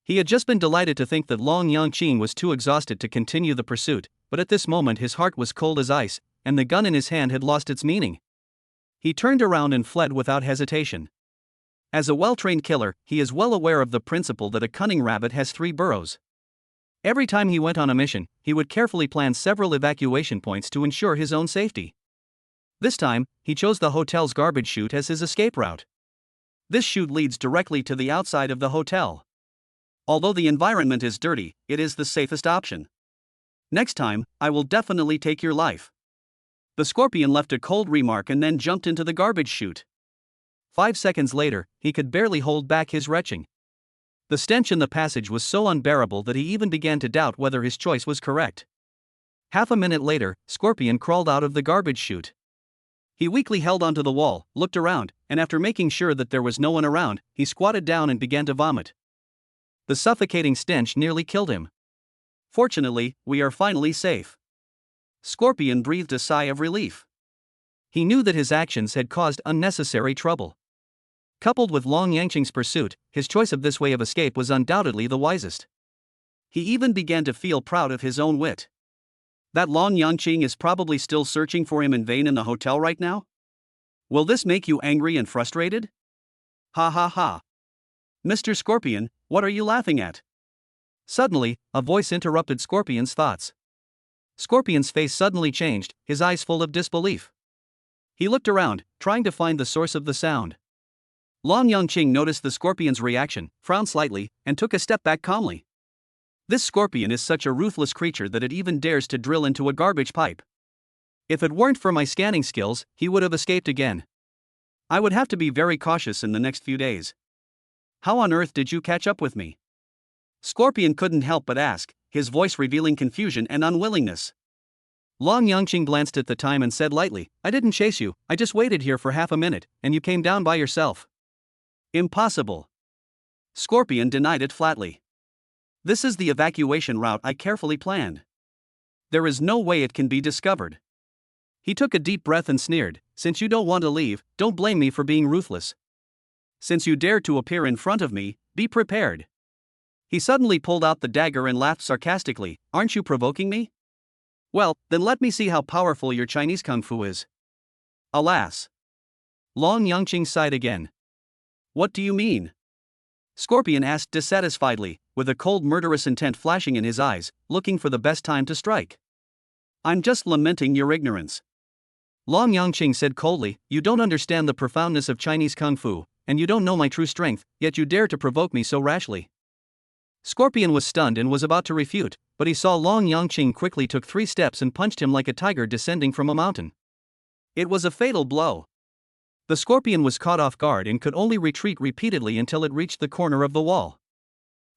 He had just been delighted to think that Long Yangqing was too exhausted to continue the pursuit, but at this moment his heart was cold as ice, and the gun in his hand had lost its meaning. He turned around and fled without hesitation. As a well-trained killer, he is well aware of the principle that a cunning rabbit has 3 burrows. Every time he went on a mission, he would carefully plan several evacuation points to ensure his own safety. This time, he chose the hotel's garbage chute as his escape route. This chute leads directly to the outside of the hotel. Although the environment is dirty, it is the safest option. Next time, I will definitely take your life. The Scorpion left a cold remark and then jumped into the garbage chute. 5 seconds later, he could barely hold back his retching. The stench in the passage was so unbearable that he even began to doubt whether his choice was correct. Half a minute later, Scorpion crawled out of the garbage chute. He weakly held onto the wall, looked around, and after making sure that there was no one around, he squatted down and began to vomit. The suffocating stench nearly killed him. Fortunately, we are finally safe. Scorpion breathed a sigh of relief. He knew that his actions had caused unnecessary trouble. Coupled with Long Yangqing's pursuit, his choice of this way of escape was undoubtedly the wisest. He even began to feel proud of his own wit. That Long Yangqing is probably still searching for him in vain in the hotel right now? Will this make you angry and frustrated? Ha ha ha. Mr. Scorpion, what are you laughing at? Suddenly, a voice interrupted Scorpion's thoughts. Scorpion's face suddenly changed, his eyes full of disbelief. He looked around, trying to find the source of the sound. Long Yangqing noticed the Scorpion's reaction, frowned slightly, and took a step back calmly. This Scorpion is such a ruthless creature that it even dares to drill into a garbage pipe. If it weren't for my scanning skills, he would have escaped again. I would have to be very cautious in the next few days. How on earth did you catch up with me? Scorpion couldn't help but ask, his voice revealing confusion and unwillingness. Long Yangqing glanced at the time and said lightly, I didn't chase you, I just waited here for half a minute, and you came down by yourself. Impossible. Scorpion denied it flatly. This is the evacuation route I carefully planned. There is no way it can be discovered. He took a deep breath and sneered, since you don't want to leave, don't blame me for being ruthless. Since you dared to appear in front of me, be prepared. He suddenly pulled out the dagger and laughed sarcastically, aren't you provoking me? Well, then let me see how powerful your Chinese kung fu is. Alas. Long Yangqing sighed again. What do you mean? Scorpion asked dissatisfiedly, with a cold murderous intent flashing in his eyes, looking for the best time to strike. I'm just lamenting your ignorance. Long Yangqing said coldly, you don't understand the profoundness of Chinese kung fu, and you don't know my true strength, yet you dare to provoke me so rashly. Scorpion was stunned and was about to refute, but he saw Long Yangqing quickly took 3 steps and punched him like a tiger descending from a mountain. It was a fatal blow. The Scorpion was caught off guard and could only retreat repeatedly until it reached the corner of the wall.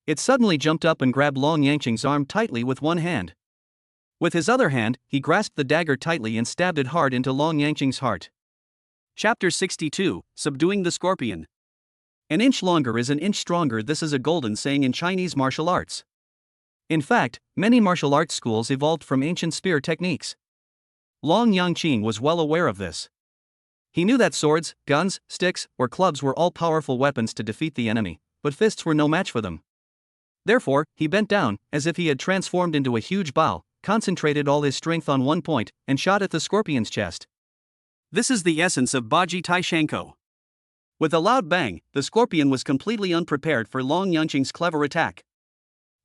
It suddenly jumped up and grabbed Long Yangqing's arm tightly with one hand. With his other hand, he grasped the dagger tightly and stabbed it hard into Long Yangqing's heart. Chapter 62, Subduing the Scorpion. An inch longer is an inch stronger. This is a golden saying in Chinese martial arts. In fact, many martial arts schools evolved from ancient spear techniques. Long Yangqing was well aware of this. He knew that swords, guns, sticks, or clubs were all powerful weapons to defeat the enemy, but fists were no match for them. Therefore, he bent down, as if he had transformed into a huge bow, concentrated all his strength on one point, and shot at the Scorpion's chest. This is the essence of Baji Taishanko. With a loud bang, the Scorpion was completely unprepared for Long Yangqing's clever attack.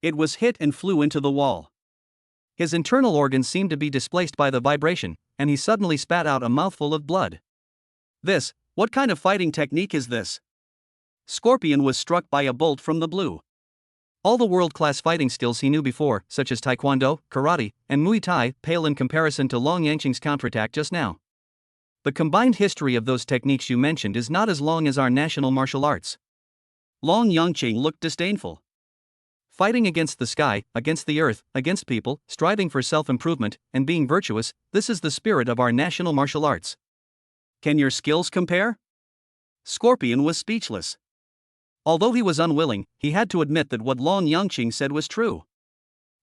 It was hit and flew into the wall. His internal organs seemed to be displaced by the vibration, and he suddenly spat out a mouthful of blood. What kind of fighting technique is this? Scorpion was struck by a bolt from the blue. All the world-class fighting skills he knew before, such as Taekwondo, Karate, and Muay Thai, pale in comparison to Long Yangqing's counterattack just now. The combined history of those techniques you mentioned is not as long as our national martial arts. Long Yangqing looked disdainful. Fighting against the sky, against the earth, against people, striving for self-improvement, and being virtuous, this is the spirit of our national martial arts. Can your skills compare? Scorpion was speechless. Although he was unwilling, he had to admit that what Long Yangqing said was true.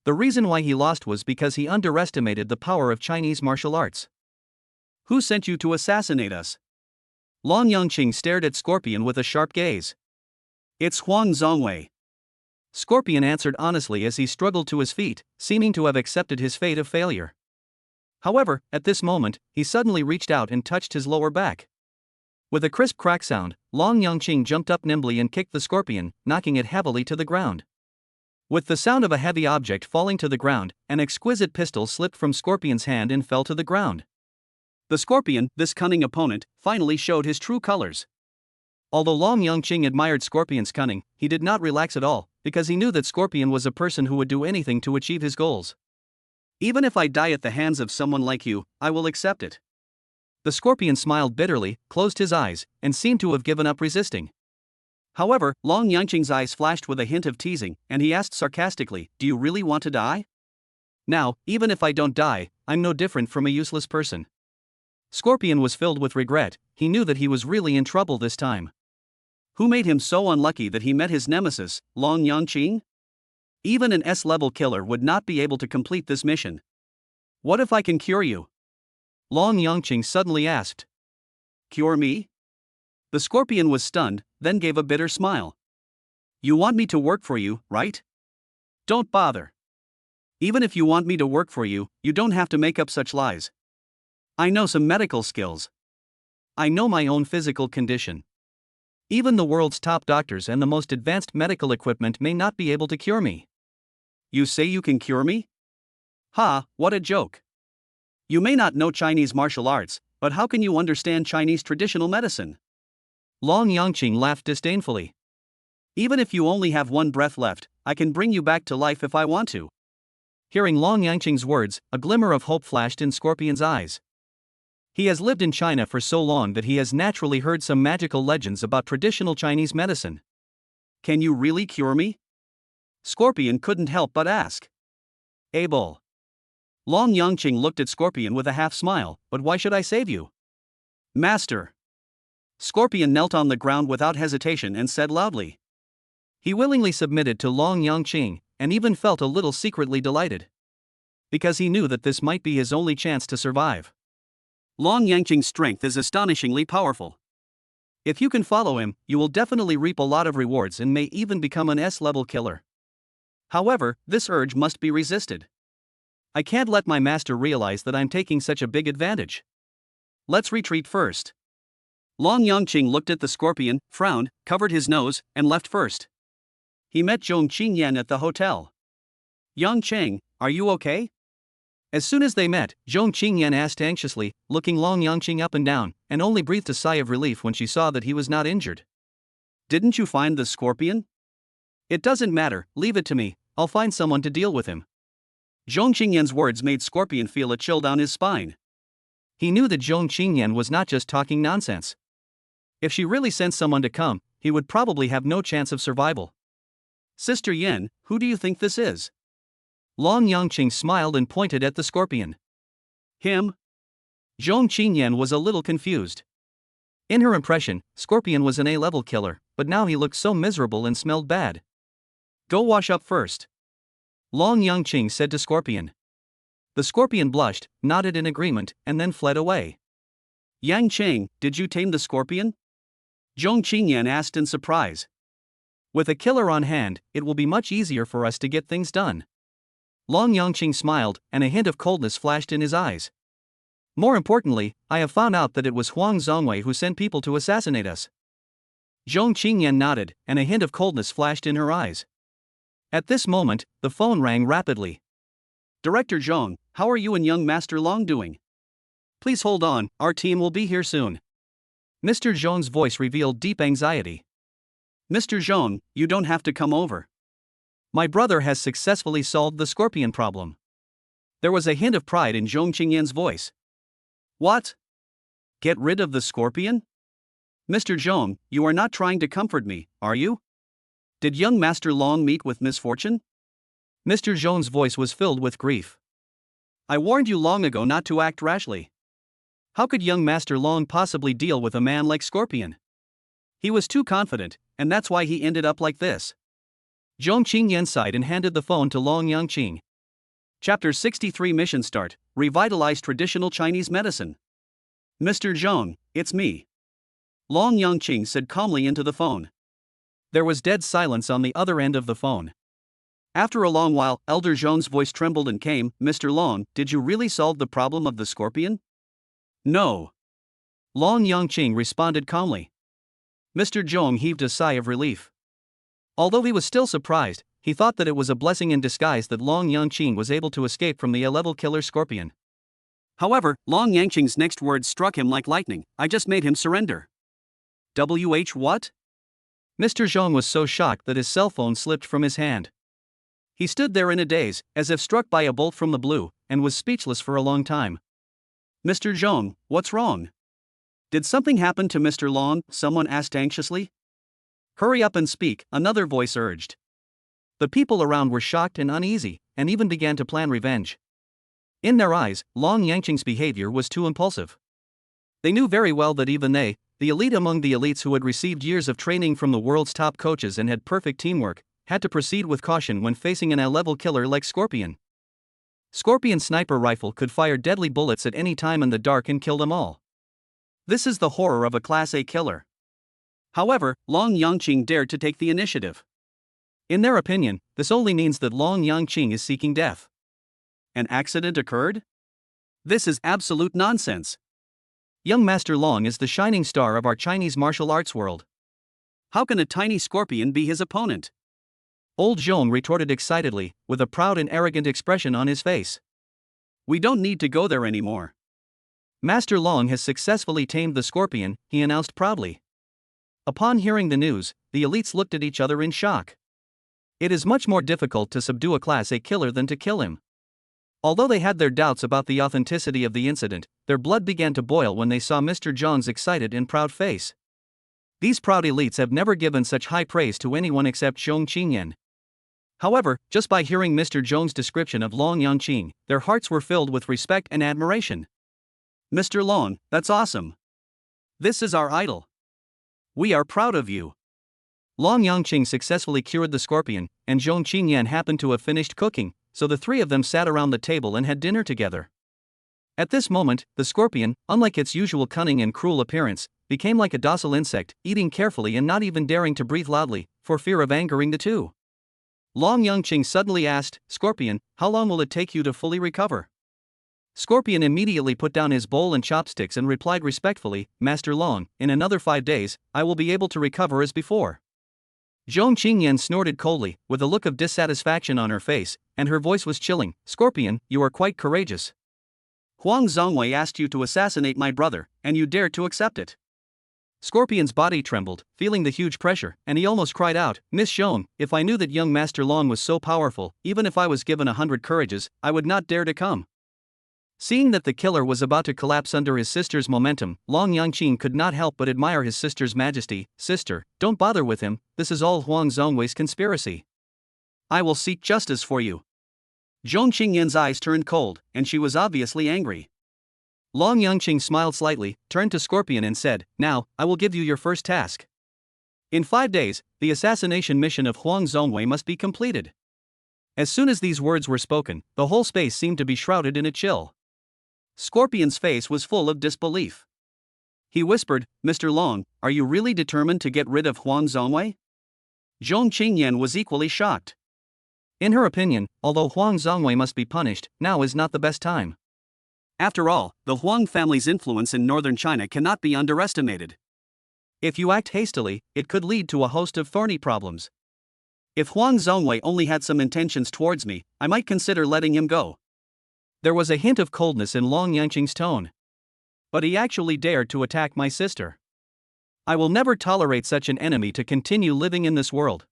The reason why he lost was because he underestimated the power of Chinese martial arts. Who sent you to assassinate us? Long Yangqing stared at Scorpion with a sharp gaze. It's Huang Zhongwei. Scorpion answered honestly as he struggled to his feet, seeming to have accepted his fate of failure. However, at this moment, he suddenly reached out and touched his lower back. With a crisp crack sound, Long Yangqing jumped up nimbly and kicked the Scorpion, knocking it heavily to the ground. With the sound of a heavy object falling to the ground, an exquisite pistol slipped from Scorpion's hand and fell to the ground. The Scorpion, this cunning opponent, finally showed his true colors. Although Long Yangqing admired Scorpion's cunning, he did not relax at all, because he knew that Scorpion was a person who would do anything to achieve his goals. Even if I die at the hands of someone like you, I will accept it. The Scorpion smiled bitterly, closed his eyes, and seemed to have given up resisting. However, Long Yangqing's eyes flashed with a hint of teasing, and he asked sarcastically, do you really want to die? Now, even if I don't die, I'm no different from a useless person. Scorpion was filled with regret. He knew that he was really in trouble this time. Who made him so unlucky that he met his nemesis, Long Yangqing? Even an S-level killer would not be able to complete this mission. What if I can cure you? Long Yangqing suddenly asked. Cure me? The Scorpion was stunned, then gave a bitter smile. You want me to work for you, right? Don't bother. Even if you want me to work for you, you don't have to make up such lies. I know some medical skills. I know my own physical condition. Even the world's top doctors and the most advanced medical equipment may not be able to cure me. You say you can cure me? Ha, what a joke. You may not know Chinese martial arts, but how can you understand Chinese traditional medicine? Long Yangqing laughed disdainfully. Even if you only have one breath left, I can bring you back to life if I want to. Hearing Long Yangqing's words, a glimmer of hope flashed in Scorpion's eyes. He has lived in China for so long that he has naturally heard some magical legends about traditional Chinese medicine. Can you really cure me? Scorpion couldn't help but ask. Able. Long Yangqing looked at Scorpion with a half smile, but why should I save you? Master. Scorpion knelt on the ground without hesitation and said loudly. He willingly submitted to Long Yangqing, and even felt a little secretly delighted. Because he knew that this might be his only chance to survive. Long Yangqing's strength is astonishingly powerful. If you can follow him, you will definitely reap a lot of rewards and may even become an S-level killer. However, this urge must be resisted. I can't let my master realize that I'm taking such a big advantage. Let's retreat first. Long Yangqing looked at the Scorpion, frowned, covered his nose, and left first. He met Zhong Qingyan at the hotel. Yangqing, are you okay? As soon as they met, Zhong Qingyan asked anxiously, looking Long Yangqing up and down, and only breathed a sigh of relief when she saw that he was not injured. Didn't you find the Scorpion? It doesn't matter, leave it to me, I'll find someone to deal with him. Zhong Qingyan's words made Scorpion feel a chill down his spine. He knew that Zhong Qingyan was not just talking nonsense. If she really sent someone to come, he would probably have no chance of survival. Sister Yin, who do you think this is? Long Yangqing smiled and pointed at the Scorpion. Him? Zhong Qingyan was a little confused. In her impression, Scorpion was an A-level killer, but now he looked so miserable and smelled bad. Go wash up first. Long Yangqing said to Scorpion. The Scorpion blushed, nodded in agreement, and then fled away. Yangqing, did you tame the Scorpion? Zhong Qingyan asked in surprise. With a killer on hand, it will be much easier for us to get things done. Long Yangqing smiled, and a hint of coldness flashed in his eyes. More importantly, I have found out that it was Huang Zongwei who sent people to assassinate us. Zhong Qingyan nodded, and a hint of coldness flashed in her eyes. At this moment, the phone rang rapidly. Director Zhong, how are you and young Master Long doing? Please hold on, our team will be here soon. Mr. Zhong's voice revealed deep anxiety. Mr. Zhong, you don't have to come over. My brother has successfully solved the Scorpion problem. There was a hint of pride in Zhong Qingyan's voice. What? Get rid of the Scorpion? Mr. Zhong, you are not trying to comfort me, are you? Did young Master Long meet with misfortune? Mr. Zhong's voice was filled with grief. I warned you long ago not to act rashly. How could young Master Long possibly deal with a man like Scorpion? He was too confident, and that's why he ended up like this. Zhong Qingyan sighed and handed the phone to Long Yangqing. Chapter 63 Mission Start, Revitalize Traditional Chinese Medicine. Mr. Zhong, it's me. Long Yangqing said calmly into the phone. There was dead silence on the other end of the phone. After a long while, Elder Zhong's voice trembled and came, Mr. Long, did you really solve the problem of the Scorpion? No. Long Yangqing responded calmly. Mr. Zhong heaved a sigh of relief. Although he was still surprised, he thought that it was a blessing in disguise that Long Yangqing was able to escape from the A-level killer Scorpion. However, Long Yangqing's next words struck him like lightning, I just made him surrender. What? Mr. Zhong was so shocked that his cell phone slipped from his hand. He stood there in a daze, as if struck by a bolt from the blue, and was speechless for a long time. Mr. Zhong, what's wrong? Did something happen to Mr. Long? Someone asked anxiously. Hurry up and speak, another voice urged. The people around were shocked and uneasy, and even began to plan revenge. In their eyes, Long Yangqing's behavior was too impulsive. They knew very well that even they, the elite among the elites who had received years of training from the world's top coaches and had perfect teamwork, had to proceed with caution when facing an A-level killer like Scorpion. Scorpion's sniper rifle could fire deadly bullets at any time in the dark and kill them all. This is the horror of a Class A killer. However, Long Yangqing dared to take the initiative. In their opinion, this only means that Long Yangqing is seeking death. An accident occurred? This is absolute nonsense. Young Master Long is the shining star of our Chinese martial arts world. How can a tiny Scorpion be his opponent? Old Zhong retorted excitedly, with a proud and arrogant expression on his face. We don't need to go there anymore. Master Long has successfully tamed the Scorpion, he announced proudly. Upon hearing the news, the elites looked at each other in shock. It is much more difficult to subdue a Class A killer than to kill him. Although they had their doubts about the authenticity of the incident, their blood began to boil when they saw Mr. Zhong's excited and proud face. These proud elites have never given such high praise to anyone except Zhong Qingyan. However, just by hearing Mr. Zhong's description of Long Yangqing, their hearts were filled with respect and admiration. Mr. Long, that's awesome. This is our idol. We are proud of you. Long Yangqing successfully cured the scorpion, and Zhong Qingyan happened to have finished cooking, so the three of them sat around the table and had dinner together. At this moment, the scorpion, unlike its usual cunning and cruel appearance, became like a docile insect, eating carefully and not even daring to breathe loudly, for fear of angering the two. Long Yangqing suddenly asked, "Scorpion, how long will it take you to fully recover?" Scorpion immediately put down his bowl and chopsticks and replied respectfully, "Master Long, in another 5 days, I will be able to recover as before." Zhong Qingyan snorted coldly, with a look of dissatisfaction on her face, and her voice was chilling. "Scorpion, you are quite courageous. Huang Zongwei asked you to assassinate my brother, and you dared to accept it." Scorpion's body trembled, feeling the huge pressure, and he almost cried out, "Miss Zhong, if I knew that young Master Long was so powerful, even if I was given 100 courages, I would not dare to come." Seeing that the killer was about to collapse under his sister's momentum, Long Yangqing could not help but admire his sister's majesty. "Sister, don't bother with him, this is all Huang Zongwei's conspiracy. I will seek justice for you." Zhong Qingyan's eyes turned cold, and she was obviously angry. Long Yangqing smiled slightly, turned to Scorpion and said, "Now, I will give you your first task. In 5 days, the assassination mission of Huang Zongwei must be completed." As soon as these words were spoken, the whole space seemed to be shrouded in a chill. Scorpion's face was full of disbelief. He whispered, "Mr. Long, are you really determined to get rid of Huang Zongwei?" Zhong Qingyan was equally shocked. In her opinion, although Huang Zongwei must be punished, now is not the best time. After all, the Huang family's influence in northern China cannot be underestimated. If you act hastily, it could lead to a host of thorny problems. If Huang Zongwei only had some intentions towards me, I might consider letting him go. There was a hint of coldness in Long Yangqing's tone. But he actually dared to attack my sister. I will never tolerate such an enemy to continue living in this world.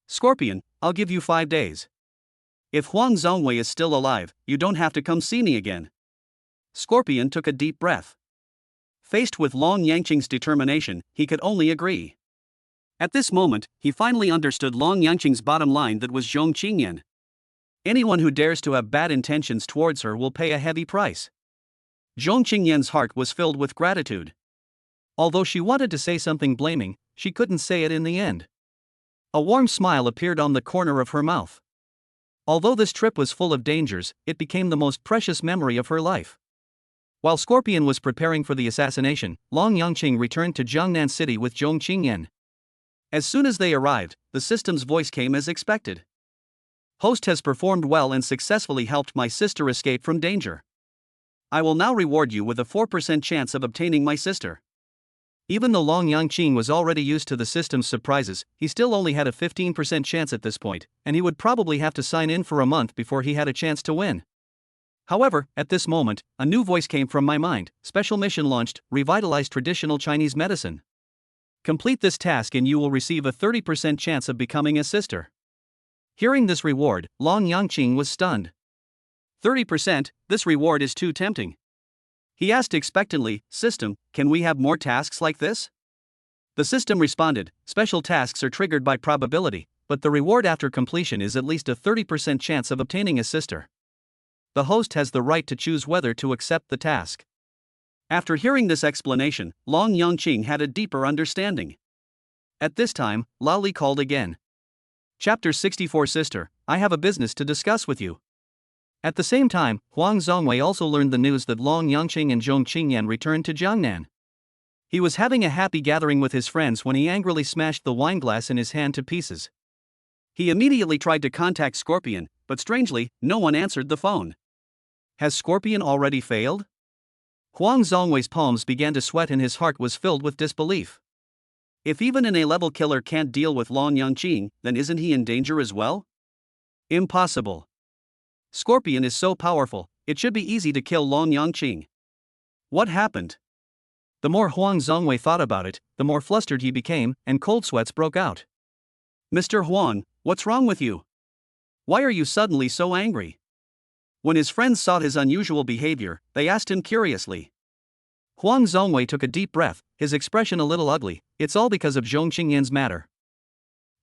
Scorpion, I'll give you 5 days. If Huang Zongwei is still alive, you don't have to come see me again. Scorpion took a deep breath. Faced with Long Yangqing's determination, he could only agree. At this moment, he finally understood Long Yangqing's bottom line, that was Zhong Qingyan. Anyone who dares to have bad intentions towards her will pay a heavy price. Zhong Qingyan's heart was filled with gratitude. Although she wanted to say something blaming, she couldn't say it in the end. A warm smile appeared on the corner of her mouth. Although this trip was full of dangers, it became the most precious memory of her life. While Scorpion was preparing for the assassination, Long Yangqing returned to Jiangnan City with Zhong Qingyan. As soon as they arrived, the system's voice came as expected. "Host has performed well and successfully helped my sister escape from danger. I will now reward you with a 4% chance of obtaining my sister." Even though Long Yangqing was already used to the system's surprises, he still only had a 15% chance at this point, and he would probably have to sign in for a month before he had a chance to win. However, at this moment, a new voice came from my mind. "Special mission launched, revitalize traditional Chinese medicine. Complete this task and you will receive a 30% chance of becoming a sister." Hearing this reward, Long Yangqing was stunned. 30%, this reward is too tempting. He asked expectantly, "System, can we have more tasks like this?" The system responded, "Special tasks are triggered by probability, but the reward after completion is at least a 30% chance of obtaining a sister. The host has the right to choose whether to accept the task." After hearing this explanation, Long Yangqing had a deeper understanding. At this time, Lali called again. Chapter 64. Sister, I have a business to discuss with you. At the same time, Huang Zongwei also learned the news that Long Yangqing and Zhong Qingyan returned to Jiangnan. He was having a happy gathering with his friends when he angrily smashed the wine glass in his hand to pieces. He immediately tried to contact Scorpion, but strangely, no one answered the phone. Has Scorpion already failed? Huang Zongwei's palms began to sweat and his heart was filled with disbelief. If even an A-level killer can't deal with Long Yangqing, then isn't he in danger as well? Impossible. Scorpion is so powerful, it should be easy to kill Long Yangqing. What happened? The more Huang Zongwei thought about it, the more flustered he became, and cold sweats broke out. "Mr. Huang, what's wrong with you? Why are you suddenly so angry?" When his friends saw his unusual behavior, they asked him curiously. Huang Zongwei took a deep breath, his expression a little ugly. "It's all because of Zhong Qingyan's matter."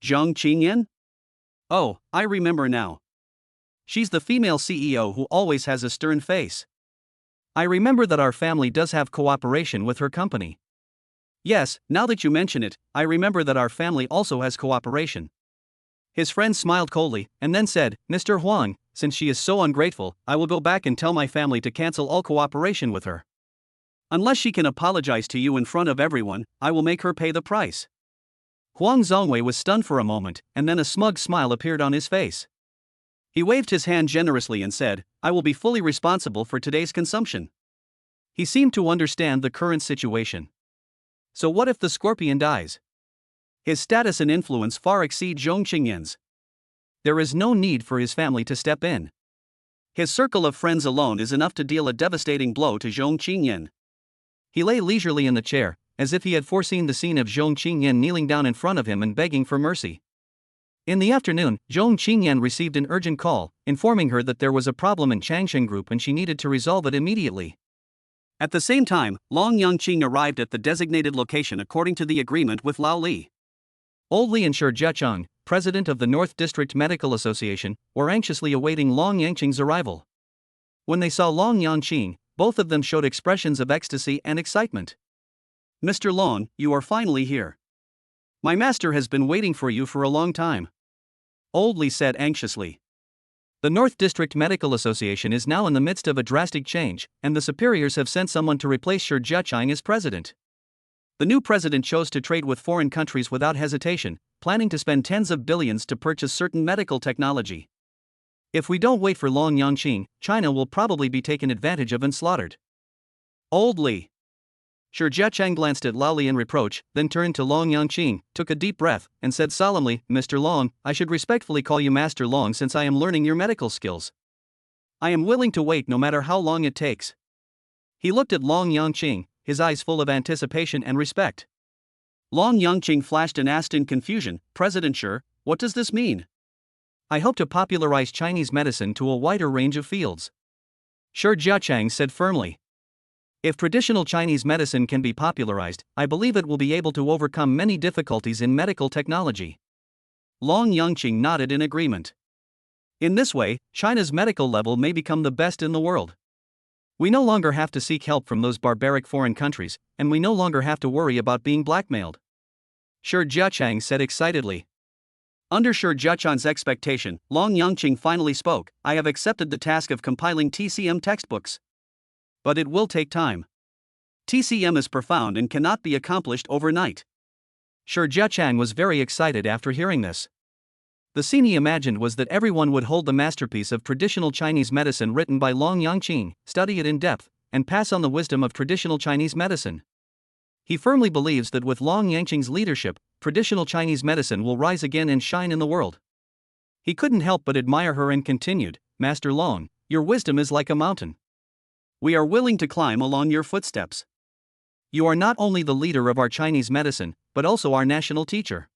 "Zhong Qingyan? Oh, I remember now. She's the female CEO who always has a stern face. I remember that our family does have cooperation with her company. Yes, now that you mention it, I remember that our family also has cooperation. His friend smiled coldly, and then said, Mr. Huang, since she is so ungrateful, I will go back and tell my family to cancel all cooperation with her. Unless she can apologize to you in front of everyone, I will make her pay the price. Huang Zhongwei was stunned for a moment, and then a smug smile appeared on his face. He waved his hand generously and said, I will be fully responsible for today's consumption. He seemed to understand the current situation. So what if the scorpion dies? His status and influence far exceed Zhong Qingyan's. There is no need for his family to step in. His circle of friends alone is enough to deal a devastating blow to Zhong Qingyan. He lay leisurely in the chair, as if he had foreseen the scene of Zhong Qingyan kneeling down in front of him and begging for mercy. In the afternoon, Zhong Qingyan received an urgent call, informing her that there was a problem in Changsheng Group and she needed to resolve it immediately. At the same time, Long Yangqing arrived at the designated location according to the agreement with Lao Li. Old Li and Shi Jiacheng, president of the North District Medical Association, were anxiously awaiting Long Yangqing's arrival. When they saw Long Yangqing, both of them showed expressions of ecstasy and excitement. Mr. Long, you are finally here. My master has been waiting for you for a long time. Old Li said anxiously. The North District Medical Association is now in the midst of a drastic change, and the superiors have sent someone to replace Shi Jiacheng as president. The new president chose to trade with foreign countries without hesitation, planning to spend tens of billions to purchase certain medical technology. If we don't wait for Long Yangqing, China will probably be taken advantage of and slaughtered. Old Li. Shi Jiacheng glanced at Lao Li in reproach, then turned to Long Yangqing, took a deep breath, and said solemnly, Mr. Long, I should respectfully call you Master Long since I am learning your medical skills. I am willing to wait no matter how long it takes. He looked at Long Yangqing, his eyes full of anticipation and respect. Long Yangqing flashed and asked in confusion, President Shi, what does this mean? I hope to popularize Chinese medicine to a wider range of fields. Shi Jiacheng said firmly. If traditional Chinese medicine can be popularized, I believe it will be able to overcome many difficulties in medical technology. Long Yangqing nodded in agreement. In this way, China's medical level may become the best in the world. We no longer have to seek help from those barbaric foreign countries, and we no longer have to worry about being blackmailed. Shi Jiacheng said excitedly. Under Shi Jiacheng's expectation, Long Yangqing finally spoke, I have accepted the task of compiling TCM textbooks. But it will take time. TCM is profound and cannot be accomplished overnight. Shi Jiacheng was very excited after hearing this. The scene he imagined was that everyone would hold the masterpiece of traditional Chinese medicine written by Long Yangqing, study it in depth, and pass on the wisdom of traditional Chinese medicine. He firmly believes that with Long Yangqing's leadership, traditional Chinese medicine will rise again and shine in the world. He couldn't help but admire her and continued, Master Long, your wisdom is like a mountain. We are willing to climb along your footsteps. You are not only the leader of our Chinese medicine, but also our national teacher.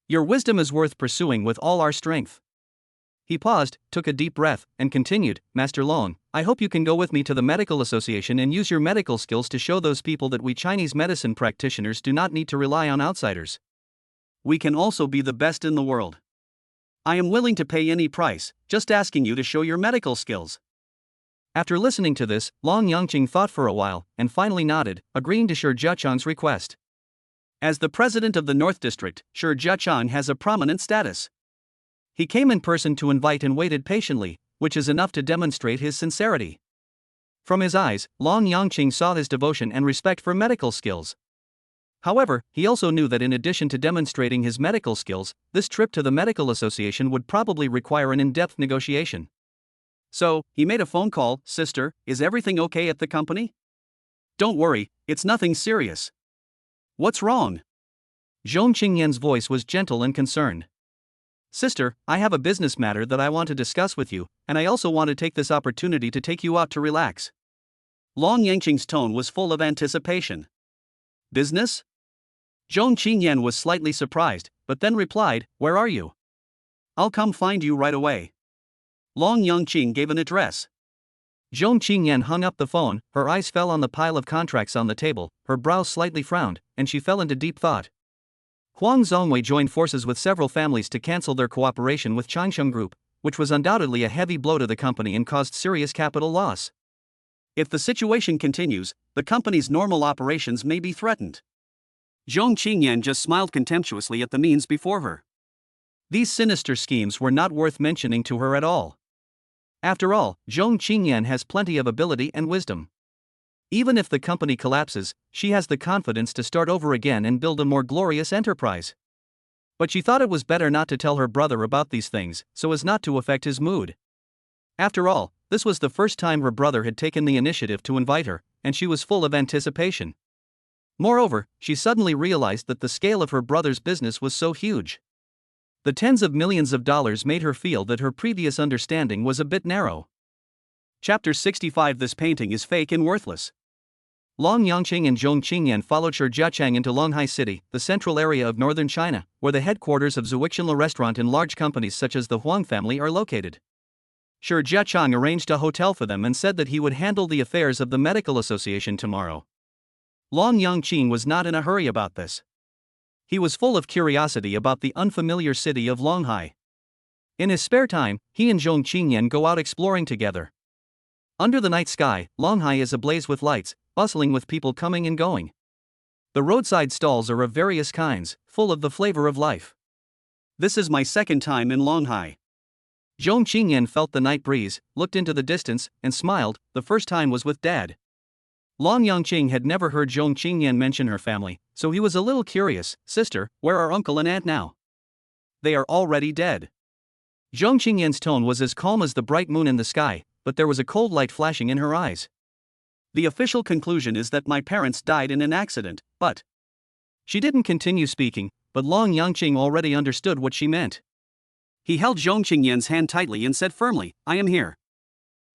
Your wisdom is worth pursuing with all our strength. He paused, took a deep breath, and continued, Master Long, I hope you can go with me to the medical association and use your medical skills to show those people that we Chinese medicine practitioners do not need to rely on outsiders. We can also be the best in the world. I am willing to pay any price, just asking you to show your medical skills. After listening to this, Long Yangqing thought for a while, and finally nodded, agreeing to Shi Jiacheng's request. As the president of the North District, Shi Jiacheng has a prominent status. He came in person to invite and waited patiently, which is enough to demonstrate his sincerity. From his eyes, Long Yangqing saw his devotion and respect for medical skills. However, he also knew that in addition to demonstrating his medical skills, this trip to the medical association would probably require an in-depth negotiation. So, he made a phone call, Sister, is everything okay at the company? Don't worry, it's nothing serious. What's wrong? Zhong Qingyan's voice was gentle and concerned. Sister, I have a business matter that I want to discuss with you, and I also want to take this opportunity to take you out to relax. Long Yangqing's tone was full of anticipation. Business? Zhong Qingyan was slightly surprised, but then replied, Where are you? I'll come find you right away. Long Yangqing gave an address. Zhong Qingyan hung up the phone, her eyes fell on the pile of contracts on the table, her brow slightly frowned, and she fell into deep thought. Huang Zongwei joined forces with several families to cancel their cooperation with Changsheng Group, which was undoubtedly a heavy blow to the company and caused serious capital loss. If the situation continues, the company's normal operations may be threatened. Zhong Qingyan just smiled contemptuously at the means before her. These sinister schemes were not worth mentioning to her at all. After all, Zhong Qingyan has plenty of ability and wisdom. Even if the company collapses, she has the confidence to start over again and build a more glorious enterprise. But she thought it was better not to tell her brother about these things, so as not to affect his mood. After all, this was the first time her brother had taken the initiative to invite her, and she was full of anticipation. Moreover, she suddenly realized that the scale of her brother's business was so huge. The tens of millions of dollars made her feel that her previous understanding was a bit narrow. Chapter 65. This painting is fake and worthless. Long Yangqing and Zhong Qingyan followed Shi Jiachang into Longhai City, the central area of northern China, where the headquarters of Zuixinla Restaurant and large companies such as the Huang family are located. Shi Jiachang arranged a hotel for them and said that he would handle the affairs of the medical association tomorrow. Long Yangqing was not in a hurry about this. He was full of curiosity about the unfamiliar city of Longhai. In his spare time, he and Zhong Qingyan go out exploring together. Under the night sky, Longhai is ablaze with lights, bustling with people coming and going. The roadside stalls are of various kinds, full of the flavor of life. This is my second time in Longhai. Zhong Qingyan felt the night breeze, looked into the distance, and smiled. The first time was with Dad. Long Yangqing had never heard Zhong Qingyan mention her family, so he was a little curious. Sister, where are uncle and aunt now? They are already dead. Zhong Qingyan's tone was as calm as the bright moon in the sky, but there was a cold light flashing in her eyes. The official conclusion is that my parents died in an accident, but... She didn't continue speaking, but Long Yangqing already understood what she meant. He held Zhong Qingyan's hand tightly and said firmly, I am here.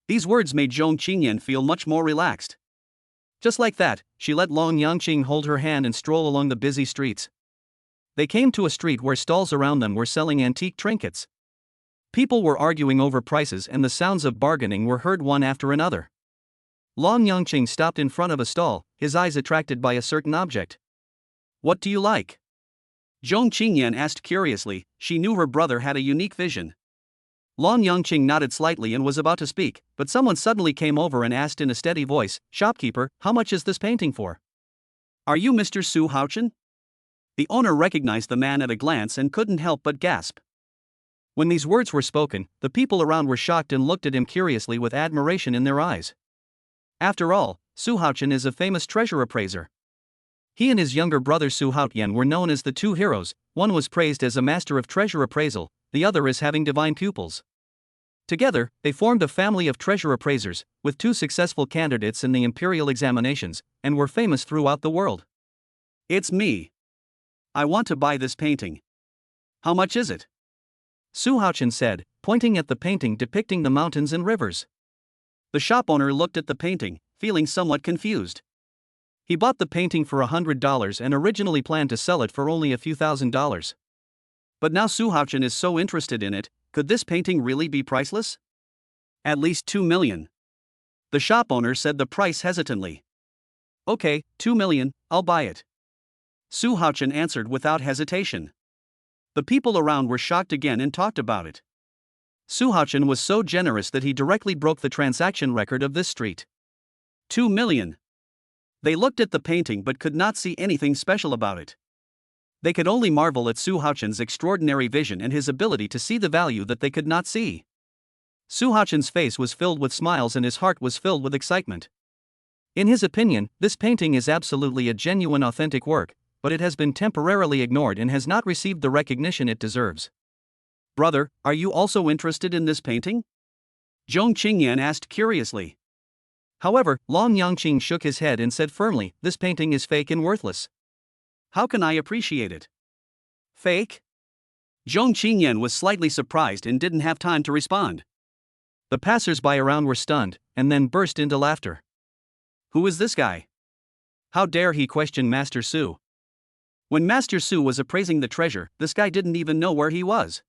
These words made Zhong Qingyan feel much more relaxed. Just like that, she let Long Yangqing hold her hand and stroll along the busy streets. They came to a street where stalls around them were selling antique trinkets. People were arguing over prices and the sounds of bargaining were heard one after another. Long Yangqing stopped in front of a stall, his eyes attracted by a certain object. What do you like? Zhong Qingyan asked curiously. She knew her brother had a unique vision. Long Yangqing nodded slightly and was about to speak, but someone suddenly came over and asked in a steady voice, Shopkeeper, how much is this painting for? Are you Mr. Su Haochen? The owner recognized the man at a glance and couldn't help but gasp. When these words were spoken, the people around were shocked and looked at him curiously with admiration in their eyes. After all, Su Haochen is a famous treasure appraiser. He and his younger brother Su Haotian were known as the two heroes. One was praised as a master of treasure appraisal, the other as having divine pupils. Together, they formed a family of treasure appraisers, with 2 successful candidates in the imperial examinations, and were famous throughout the world. It's me. I want to buy this painting. How much is it? Su Haochen said, pointing at the painting depicting the mountains and rivers. The shop owner looked at the painting, feeling somewhat confused. He bought the painting for $100 and originally planned to sell it for only a few $1,000s. But now Su Haochen is so interested in it, could this painting really be priceless? At least $2 million. The shop owner said the price hesitantly. Okay, $2 million, I'll buy it. Su Haochen answered without hesitation. The people around were shocked again and talked about it. Su Haochen was so generous that he directly broke the transaction record of this street. $2 million. They looked at the painting but could not see anything special about it. They could only marvel at Su Haochen's extraordinary vision and his ability to see the value that they could not see. Su Haochen's face was filled with smiles and his heart was filled with excitement. In his opinion, this painting is absolutely a genuine authentic work, but it has been temporarily ignored and has not received the recognition it deserves. Brother, are you also interested in this painting? Zhong Qingyan asked curiously. However, Long Yangqing shook his head and said firmly, this painting is fake and worthless. How can I appreciate it? Fake? Zhong Qingyan was slightly surprised and didn't have time to respond. The passers-by around were stunned, and then burst into laughter. Who is this guy? How dare he question Master Su? When Master Su was appraising the treasure, this guy didn't even know where he was.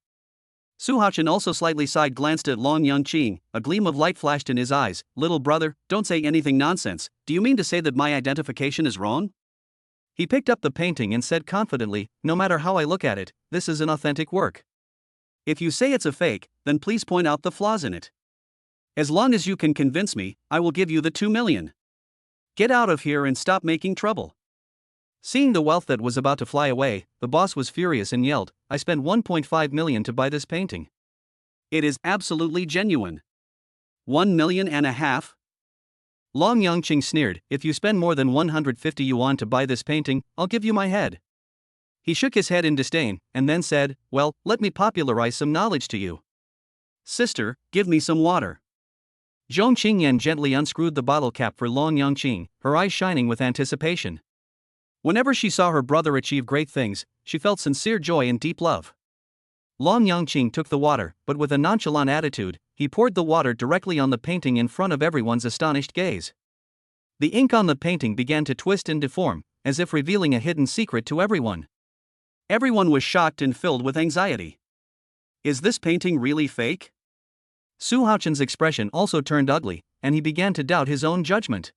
Su Haochen also slightly glanced at Long Yangqing, a gleam of light flashed in his eyes. Little brother, don't say anything nonsense, do you mean to say that my identification is wrong? He picked up the painting and said confidently, "No matter how I look at it, this is an authentic work. If you say it's a fake, then please point out the flaws in it. As long as you can convince me, I will give you the 2 million. Get out of here and stop making trouble." Seeing the wealth that was about to fly away, the boss was furious and yelled, "I spent 1.5 million to buy this painting. It is absolutely genuine. 1.5 million? Long Yangqing sneered, "If you spend more than 150 yuan to buy this painting, I'll give you my head." He shook his head in disdain, and then said, "Well, let me popularize some knowledge to you. Sister, give me some water." Zhong Qingyan gently unscrewed the bottle cap for Long Yangqing, her eyes shining with anticipation. Whenever she saw her brother achieve great things, she felt sincere joy and deep love. Long Yangqing took the water, but with a nonchalant attitude, he poured the water directly on the painting in front of everyone's astonished gaze. The ink on the painting began to twist and deform, as if revealing a hidden secret to everyone. Everyone was shocked and filled with anxiety. Is this painting really fake? Su Haochen's expression also turned ugly, and he began to doubt his own judgment.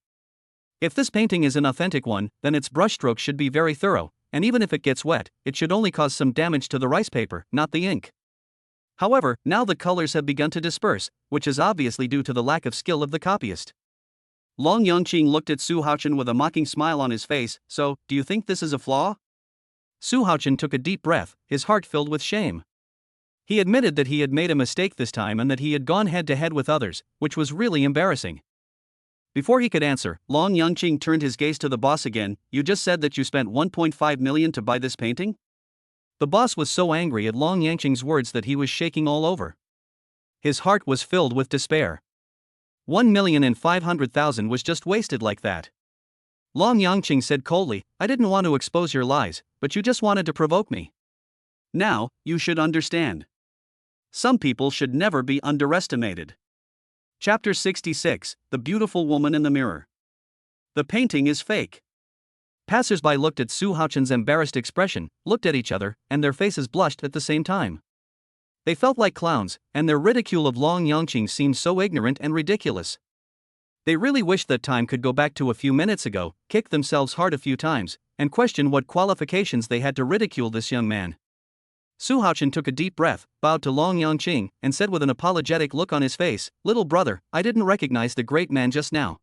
If this painting is an authentic one, then its brushstrokes should be very thorough, and even if it gets wet, it should only cause some damage to the rice paper, not the ink. However, now the colors have begun to disperse, which is obviously due to the lack of skill of the copyist. Long Yangqing looked at Su Haochen with a mocking smile on his face. "So, do you think this is a flaw?" Su Haochen took a deep breath, his heart filled with shame. He admitted that he had made a mistake this time and that he had gone head to head with others, which was really embarrassing. Before he could answer, Long Yangqing turned his gaze to the boss again. "You just said that you spent 1.5 million to buy this painting?" The boss was so angry at Long Yangqing's words that he was shaking all over. His heart was filled with despair. 1,500,000 was just wasted like that. Long Yangqing said coldly, "I didn't want to expose your lies, but you just wanted to provoke me. Now, you should understand. Some people should never be underestimated." Chapter 66, The Beautiful Woman in the Mirror. The painting is fake. Passers-by looked at Su Haochen's embarrassed expression, looked at each other, and their faces blushed at the same time. They felt like clowns, and their ridicule of Long Yangqing seemed so ignorant and ridiculous. They really wished that time could go back to a few minutes ago, kick themselves hard a few times, and question what qualifications they had to ridicule this young man. Su Haochen took a deep breath, bowed to Long Yangqing, and said with an apologetic look on his face, "Little brother, I didn't recognize the great man just now.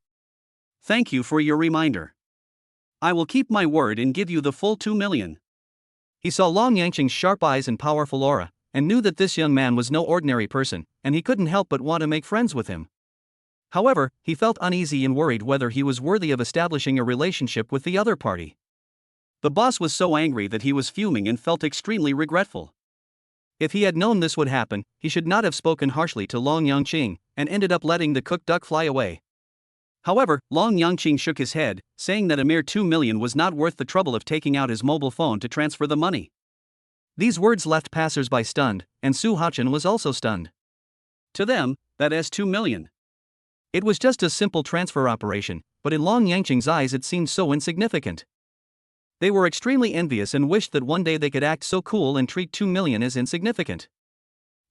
Thank you for your reminder. I will keep my word and give you the full 2 million. He saw Long Yangqing's sharp eyes and powerful aura, and knew that this young man was no ordinary person, and he couldn't help but want to make friends with him. However, he felt uneasy and worried whether he was worthy of establishing a relationship with the other party. The boss was so angry that he was fuming and felt extremely regretful. If he had known this would happen, he should not have spoken harshly to Long Yangqing, and ended up letting the cooked duck fly away. However, Long Yangqing shook his head, saying that a mere 2 million was not worth the trouble of taking out his mobile phone to transfer the money. These words left passers-by stunned, and Su Haochen was also stunned. To them, that is 2 million. It was just a simple transfer operation, but in Long Yangqing's eyes it seemed so insignificant. They were extremely envious and wished that one day they could act so cool and treat 2 million as insignificant.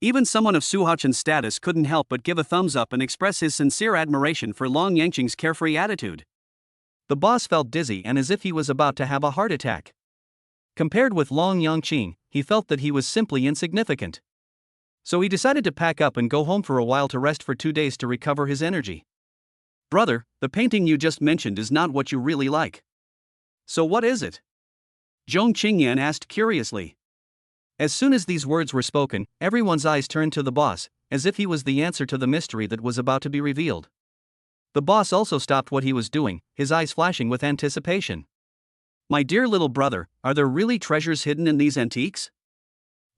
Even someone of Su Haochen's status couldn't help but give a thumbs up and express his sincere admiration for Long Yangqing's carefree attitude. The boss felt dizzy and as if he was about to have a heart attack. Compared with Long Yangqing, he felt that he was simply insignificant. So he decided to pack up and go home for a while to rest for 2 days to recover his energy. "Brother, the painting you just mentioned is not what you really like. So what is it?" Zhong Qingyan asked curiously. As soon as these words were spoken, everyone's eyes turned to the boss, as if he was the answer to the mystery that was about to be revealed. The boss also stopped what he was doing, his eyes flashing with anticipation. "My dear little brother, are there really treasures hidden in these antiques?"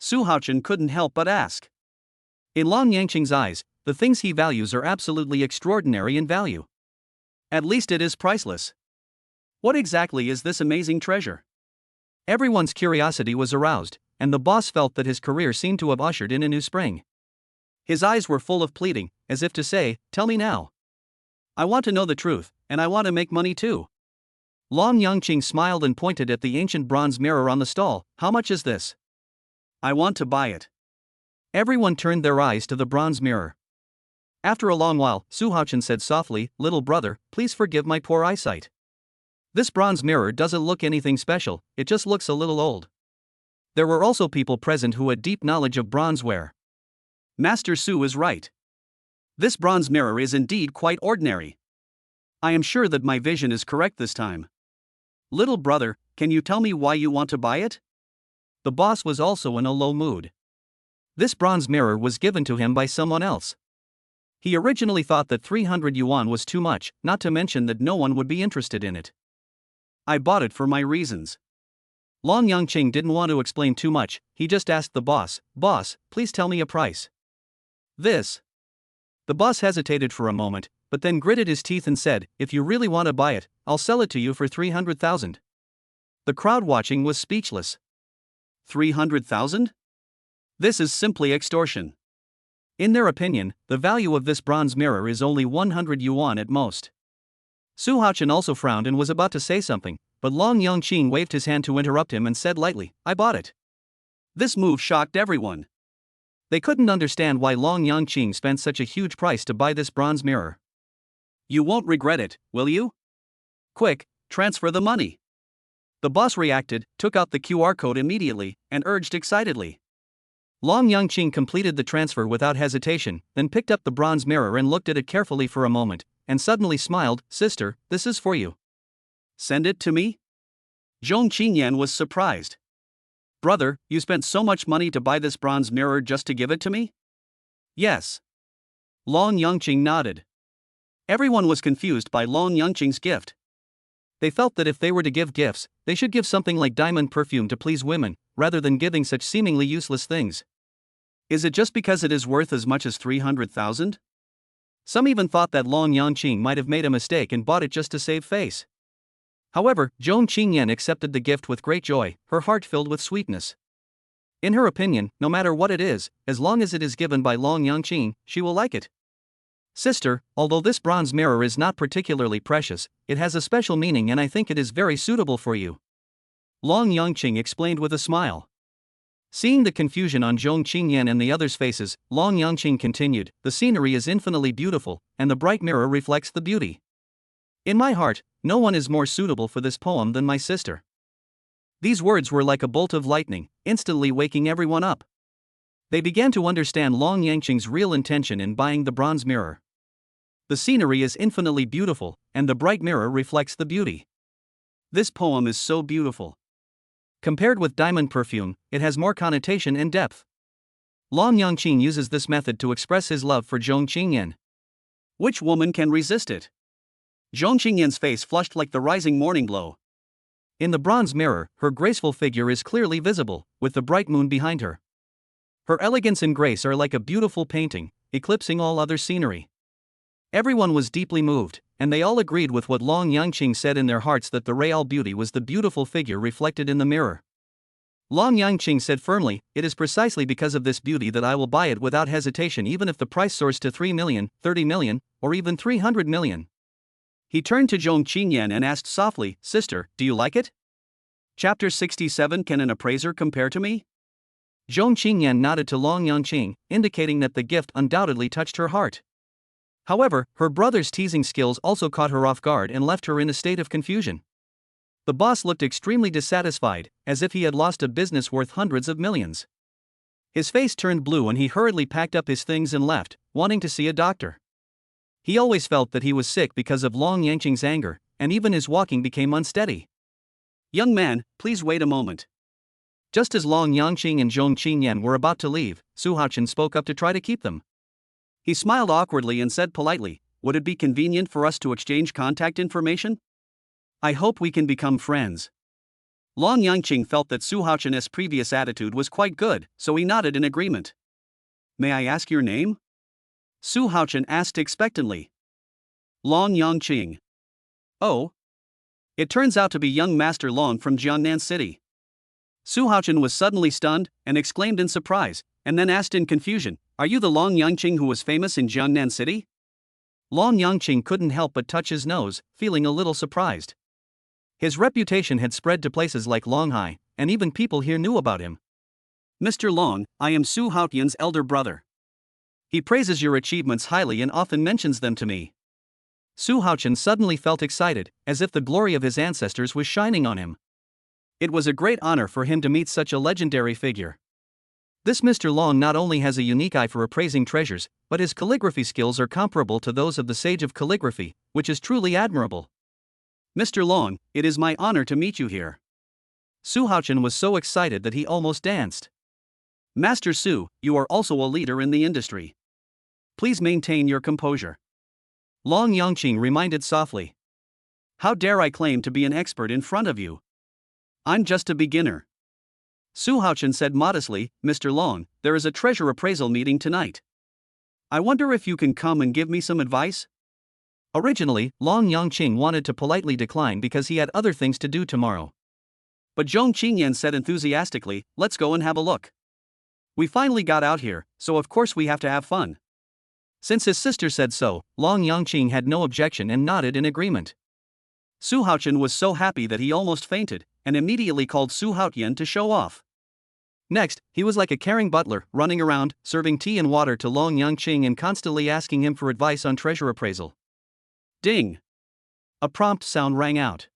Su Haochen couldn't help but ask. In Long Yangqing's eyes, the things he values are absolutely extraordinary in value. At least it is priceless. What exactly is this amazing treasure? Everyone's curiosity was aroused, and the boss felt that his career seemed to have ushered in a new spring. His eyes were full of pleading, as if to say, "Tell me now. I want to know the truth, and I want to make money too." Long Yangqing smiled and pointed at the ancient bronze mirror on the stall. "How much is this? I want to buy it." Everyone turned their eyes to the bronze mirror. After a long while, Su Haochen said softly, "Little brother, please forgive my poor eyesight. This bronze mirror doesn't look anything special, it just looks a little old. There were also people present who had deep knowledge of bronzeware. Master Su is right. This bronze mirror is indeed quite ordinary. I am sure that my vision is correct this time. Little brother, can you tell me why you want to buy it? The boss was also in a low mood. This bronze mirror was given to him by someone else. He originally thought that 300 yuan was too much, not to mention that no one would be interested in it. I bought it for my reasons. Long Yangqing didn't want to explain too much, he just asked the boss, "Boss, please tell me a price." This. The boss hesitated for a moment, but then gritted his teeth and said, "If you really want to buy it, I'll sell it to you for 300,000. The crowd watching was speechless. 300,000? This is simply extortion. In their opinion, the value of this bronze mirror is only 100 yuan at most. Su Haochen also frowned and was about to say something, but Long Yangqing waved his hand to interrupt him and said lightly, "I bought it." This move shocked everyone. They couldn't understand why Long Yangqing spent such a huge price to buy this bronze mirror. "You won't regret it, will you? Quick, transfer the money." The boss reacted, took out the QR code immediately, and urged excitedly. Long Yangqing completed the transfer without hesitation, then picked up the bronze mirror and looked at it carefully for a moment, and suddenly smiled, "Sister, this is for you." "Send it to me?" Zhong Qingyan was surprised. "Brother, you spent so much money to buy this bronze mirror just to give it to me?" "Yes." Long Yangqing nodded. Everyone was confused by Long Yangqing's gift. They felt that if they were to give gifts, they should give something like diamond perfume to please women, rather than giving such seemingly useless things. Is it just because it is worth as much as 300,000? Some even thought that Long Yangqing might have made a mistake and bought it just to save face. However, Zhong Qingyan accepted the gift with great joy, her heart filled with sweetness. In her opinion, no matter what it is, as long as it is given by Long Yangqing, she will like it. "Sister, although this bronze mirror is not particularly precious, it has a special meaning and I think it is very suitable for you," Long Yangqing explained with a smile. Seeing the confusion on Zhong Qingyan and the others' faces, Long Yangqing continued, "The scenery is infinitely beautiful, and the bright mirror reflects the beauty. In my heart, no one is more suitable for this poem than my sister." These words were like a bolt of lightning, instantly waking everyone up. They began to understand Long Yangqing's real intention in buying the bronze mirror. The scenery is infinitely beautiful, and the bright mirror reflects the beauty. This poem is so beautiful. Compared with diamond perfume, it has more connotation and depth. Long Yangqing uses this method to express his love for Zhong Qingyan. Which woman can resist it? Zhong Qingyan's face flushed like the rising morning glow. In the bronze mirror, her graceful figure is clearly visible, with the bright moon behind her. Her elegance and grace are like a beautiful painting, eclipsing all other scenery. Everyone was deeply moved, and they all agreed with what Long Yangqing said in their hearts that the real beauty was the beautiful figure reflected in the mirror. Long Yangqing said firmly, "It is precisely because of this beauty that I will buy it without hesitation even if the price soars to 3 million, 30 million, or even 300 million. He turned to Zhong Qingyan and asked softly, "Sister, do you like it?" Chapter 67. Can an appraiser compare to me? Zhong Qingyan nodded to Long Yangqing, indicating that the gift undoubtedly touched her heart. However, her brother's teasing skills also caught her off guard and left her in a state of confusion. The boss looked extremely dissatisfied, as if he had lost a business worth hundreds of millions. His face turned blue and he hurriedly packed up his things and left, wanting to see a doctor. He always felt that he was sick because of Long Yangqing's anger, and even his walking became unsteady. "Young man, please wait a moment." Just as Long Yangqing and Zhong Qingyan were about to leave, Su Haochen spoke up to try to keep them. He smiled awkwardly and said politely, "Would it be convenient for us to exchange contact information? I hope we can become friends." Long Yangqing felt that Su Haochen's previous attitude was quite good, so he nodded in agreement. "May I ask your name?" Su Haochen asked expectantly. "Long Yangqing." "Oh. It turns out to be young Master Long from Jiangnan City." Su Haochen was suddenly stunned and exclaimed in surprise, and then asked in confusion, "Are you the Long Yangqing who was famous in Jiangnan City?" Long Yangqing couldn't help but touch his nose, feeling a little surprised. His reputation had spread to places like Longhai, and even people here knew about him. "Mr. Long, I am Su Haotian's elder brother. He praises your achievements highly and often mentions them to me." Su Haochen suddenly felt excited, as if the glory of his ancestors was shining on him. It was a great honor for him to meet such a legendary figure. This Mr. Long not only has a unique eye for appraising treasures, but his calligraphy skills are comparable to those of the sage of calligraphy, which is truly admirable. Mr. Long, it is my honor to meet you here. Su Haochen was so excited that he almost danced. Master Su, you are also a leader in the industry. Please maintain your composure. Long Yangqing reminded softly. How dare I claim to be an expert in front of you? I'm just a beginner. Su Haochen said modestly, Mr. Long, there is a treasure appraisal meeting tonight. I wonder if you can come and give me some advice? Originally, Long Yangqing wanted to politely decline because he had other things to do tomorrow. But Zhong Qingyan said enthusiastically, let's go and have a look. We finally got out here, so of course we have to have fun. Since his sister said so, Long Yangqing had no objection and nodded in agreement. Su Haochen was so happy that he almost fainted, and immediately called Su Haotian to show off. Next, he was like a caring butler, running around, serving tea and water to Long Yangqing and constantly asking him for advice on treasure appraisal. Ding! A prompt sound rang out.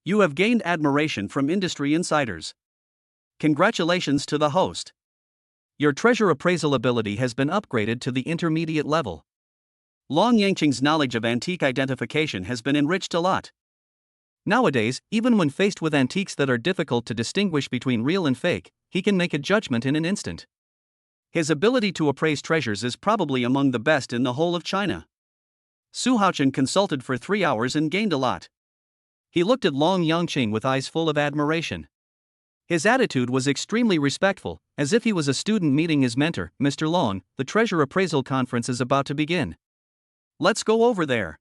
You have gained admiration from industry insiders. Congratulations to the host. Your treasure appraisal ability has been upgraded to the intermediate level. Long Yangqing's knowledge of antique identification has been enriched a lot. Nowadays, even when faced with antiques that are difficult to distinguish between real and fake, he can make a judgment in an instant. His ability to appraise treasures is probably among the best in the whole of China. Su Haochen consulted for 3 hours and gained a lot. He looked at Long Yangqing with eyes full of admiration. His attitude was extremely respectful, as if he was a student meeting his mentor. Mr. Long, the treasure appraisal conference is about to begin. Let's go over there.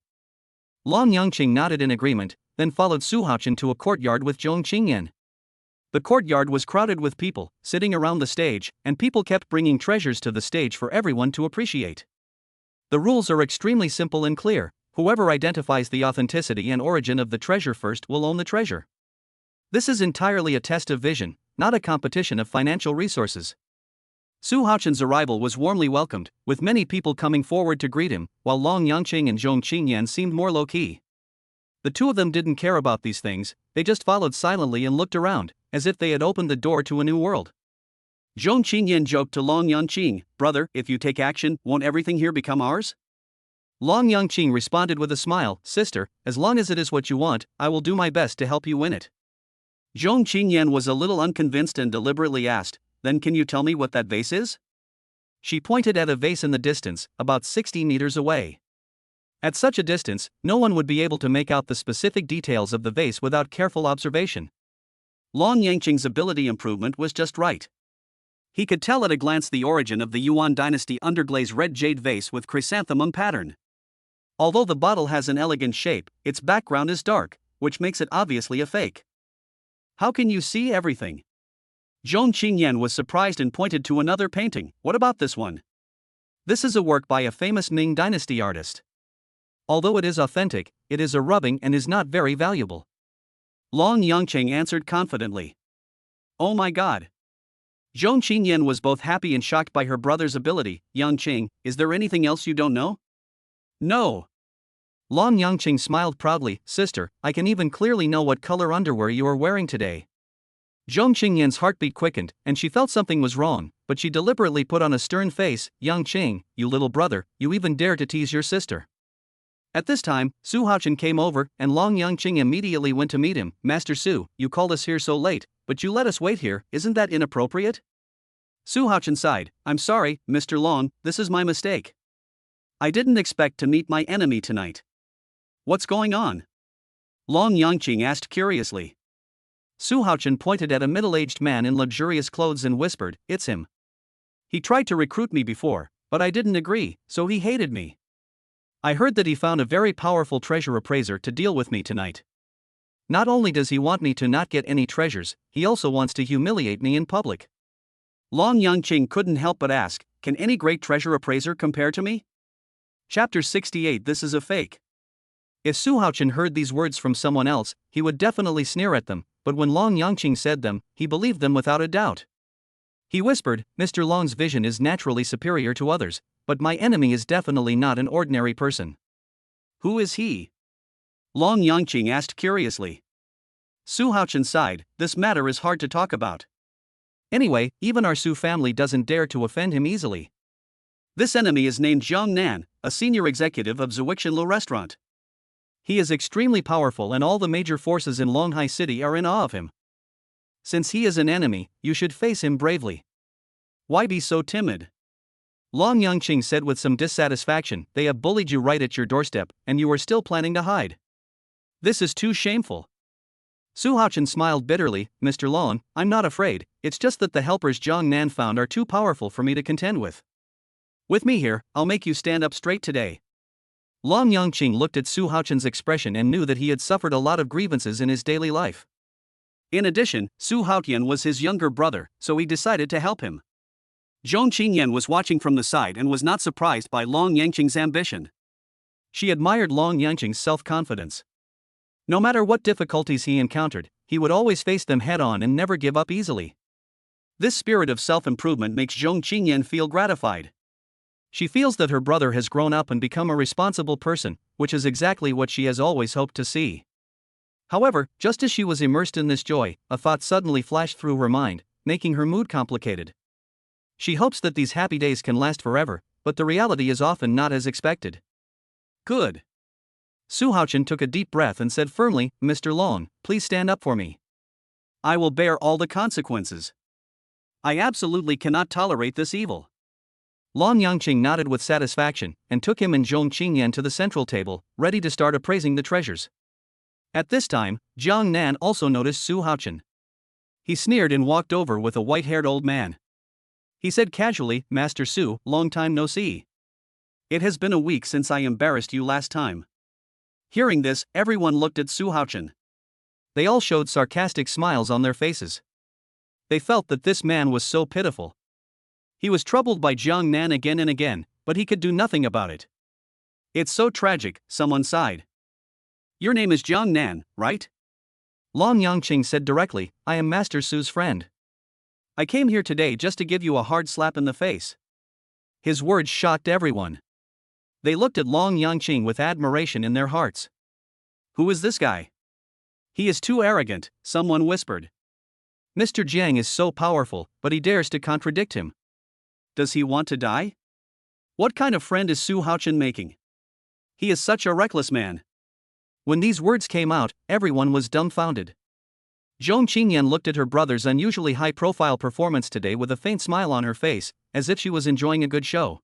Long Yangqing nodded in agreement, then followed Su Haochen to a courtyard with Zhong Qingyan. The courtyard was crowded with people, sitting around the stage, and people kept bringing treasures to the stage for everyone to appreciate. The rules are extremely simple and clear. Whoever identifies the authenticity and origin of the treasure first will own the treasure. This is entirely a test of vision, not a competition of financial resources. Su Haochen's arrival was warmly welcomed, with many people coming forward to greet him, while Long Yangqing and Zhong Qingyan seemed more low-key. The two of them didn't care about these things, they just followed silently and looked around, as if they had opened the door to a new world. Zhong Qingyan joked to Long Yangqing, brother, if you take action, won't everything here become ours? Long Yangqing responded with a smile, sister, as long as it is what you want, I will do my best to help you win it. Zhong Qingyan was a little unconvinced and deliberately asked, then can you tell me what that vase is? She pointed at a vase in the distance, about 60 meters away. At such a distance, no one would be able to make out the specific details of the vase without careful observation. Long Yangqing's ability improvement was just right. He could tell at a glance the origin of the Yuan dynasty underglaze red jade vase with chrysanthemum pattern. Although the bottle has an elegant shape, its background is dark, which makes it obviously a fake. How can you see everything? Zhong Qingyan was surprised and pointed to another painting. What about this one? This is a work by a famous Ming dynasty artist. Although it is authentic, it is a rubbing and is not very valuable. Long Yangqing answered confidently. Oh my god. Zhong Qingyan was both happy and shocked by her brother's ability. Yangqing, is there anything else you don't know? No. Long Yangqing smiled proudly, sister, I can even clearly know what color underwear you are wearing today. Zhong Qingyan's heartbeat quickened, and she felt something was wrong, but she deliberately put on a stern face. Yangqing, you little brother, you even dare to tease your sister. At this time, Su Haochen came over, and Long Yangqing immediately went to meet him. Master Su, you called us here so late, but you let us wait here, isn't that inappropriate? Su Haochen sighed, I'm sorry, Mr. Long, this is my mistake. I didn't expect to meet my enemy tonight. What's going on? Long Yangqing asked curiously. Su Haochen pointed at a middle-aged man in luxurious clothes and whispered, it's him. He tried to recruit me before, but I didn't agree, so he hated me. I heard that he found a very powerful treasure appraiser to deal with me tonight. Not only does he want me to not get any treasures, he also wants to humiliate me in public. Long Yangqing couldn't help but ask, can any great treasure appraiser compare to me? Chapter 68 This is a fake. If Su Haochen heard these words from someone else, he would definitely sneer at them, but when Long Yangqing said them, he believed them without a doubt. He whispered, Mr. Long's vision is naturally superior to others, but my enemy is definitely not an ordinary person. Who is he? Long Yangqing asked curiously. Su Haochen sighed, this matter is hard to talk about. Anyway, even our Su family doesn't dare to offend him easily. This enemy is named Jiang Nan, a senior executive of Zhuixinlu restaurant. He is extremely powerful and all the major forces in Longhai City are in awe of him. Since he is an enemy, you should face him bravely. Why be so timid? Long Yangqing said with some dissatisfaction, they have bullied you right at your doorstep, and you are still planning to hide. This is too shameful. Su Haochen smiled bitterly, Mr. Long, I'm not afraid, it's just that the helpers Jiang Nan found are too powerful for me to contend with. With me here, I'll make you stand up straight today. Long Yangqing looked at Su Haochen's expression and knew that he had suffered a lot of grievances in his daily life. In addition, Su Haotian was his younger brother, so he decided to help him. Zhong Qingyan was watching from the side and was not surprised by Long Yangqing's ambition. She admired Long Yangqing's self-confidence. No matter what difficulties he encountered, he would always face them head-on and never give up easily. This spirit of self-improvement makes Zhong Qingyan feel gratified. She feels that her brother has grown up and become a responsible person, which is exactly what she has always hoped to see. However, just as she was immersed in this joy, a thought suddenly flashed through her mind, making her mood complicated. She hopes that these happy days can last forever, but the reality is often not as expected. Good. Su Haochen took a deep breath and said firmly, Mr. Long, please stand up for me. I will bear all the consequences. I absolutely cannot tolerate this evil. Long Yangqing nodded with satisfaction and took him and Zhong Qingyan to the central table, ready to start appraising the treasures. At this time, Jiang Nan also noticed Su Haochen. He sneered and walked over with a white-haired old man. He said casually, Master Su, long time no see. It has been a week since I embarrassed you last time. Hearing this, everyone looked at Su Haochen. They all showed sarcastic smiles on their faces. They felt that this man was so pitiful. He was troubled by Jiang Nan again and again, but he could do nothing about it. It's so tragic, someone sighed. Your name is Jiang Nan, right? Long Yangqing said directly, I am Master Su's friend. I came here today just to give you a hard slap in the face. His words shocked everyone. They looked at Long Yangqing with admiration in their hearts. Who is this guy? He is too arrogant, someone whispered. Mr. Jiang is so powerful, but he dares to contradict him. Does he want to die? What kind of friend is Su Haochen making? He is such a reckless man. When these words came out, everyone was dumbfounded. Zhong Qingyan looked at her brother's unusually high-profile performance today with a faint smile on her face, as if she was enjoying a good show.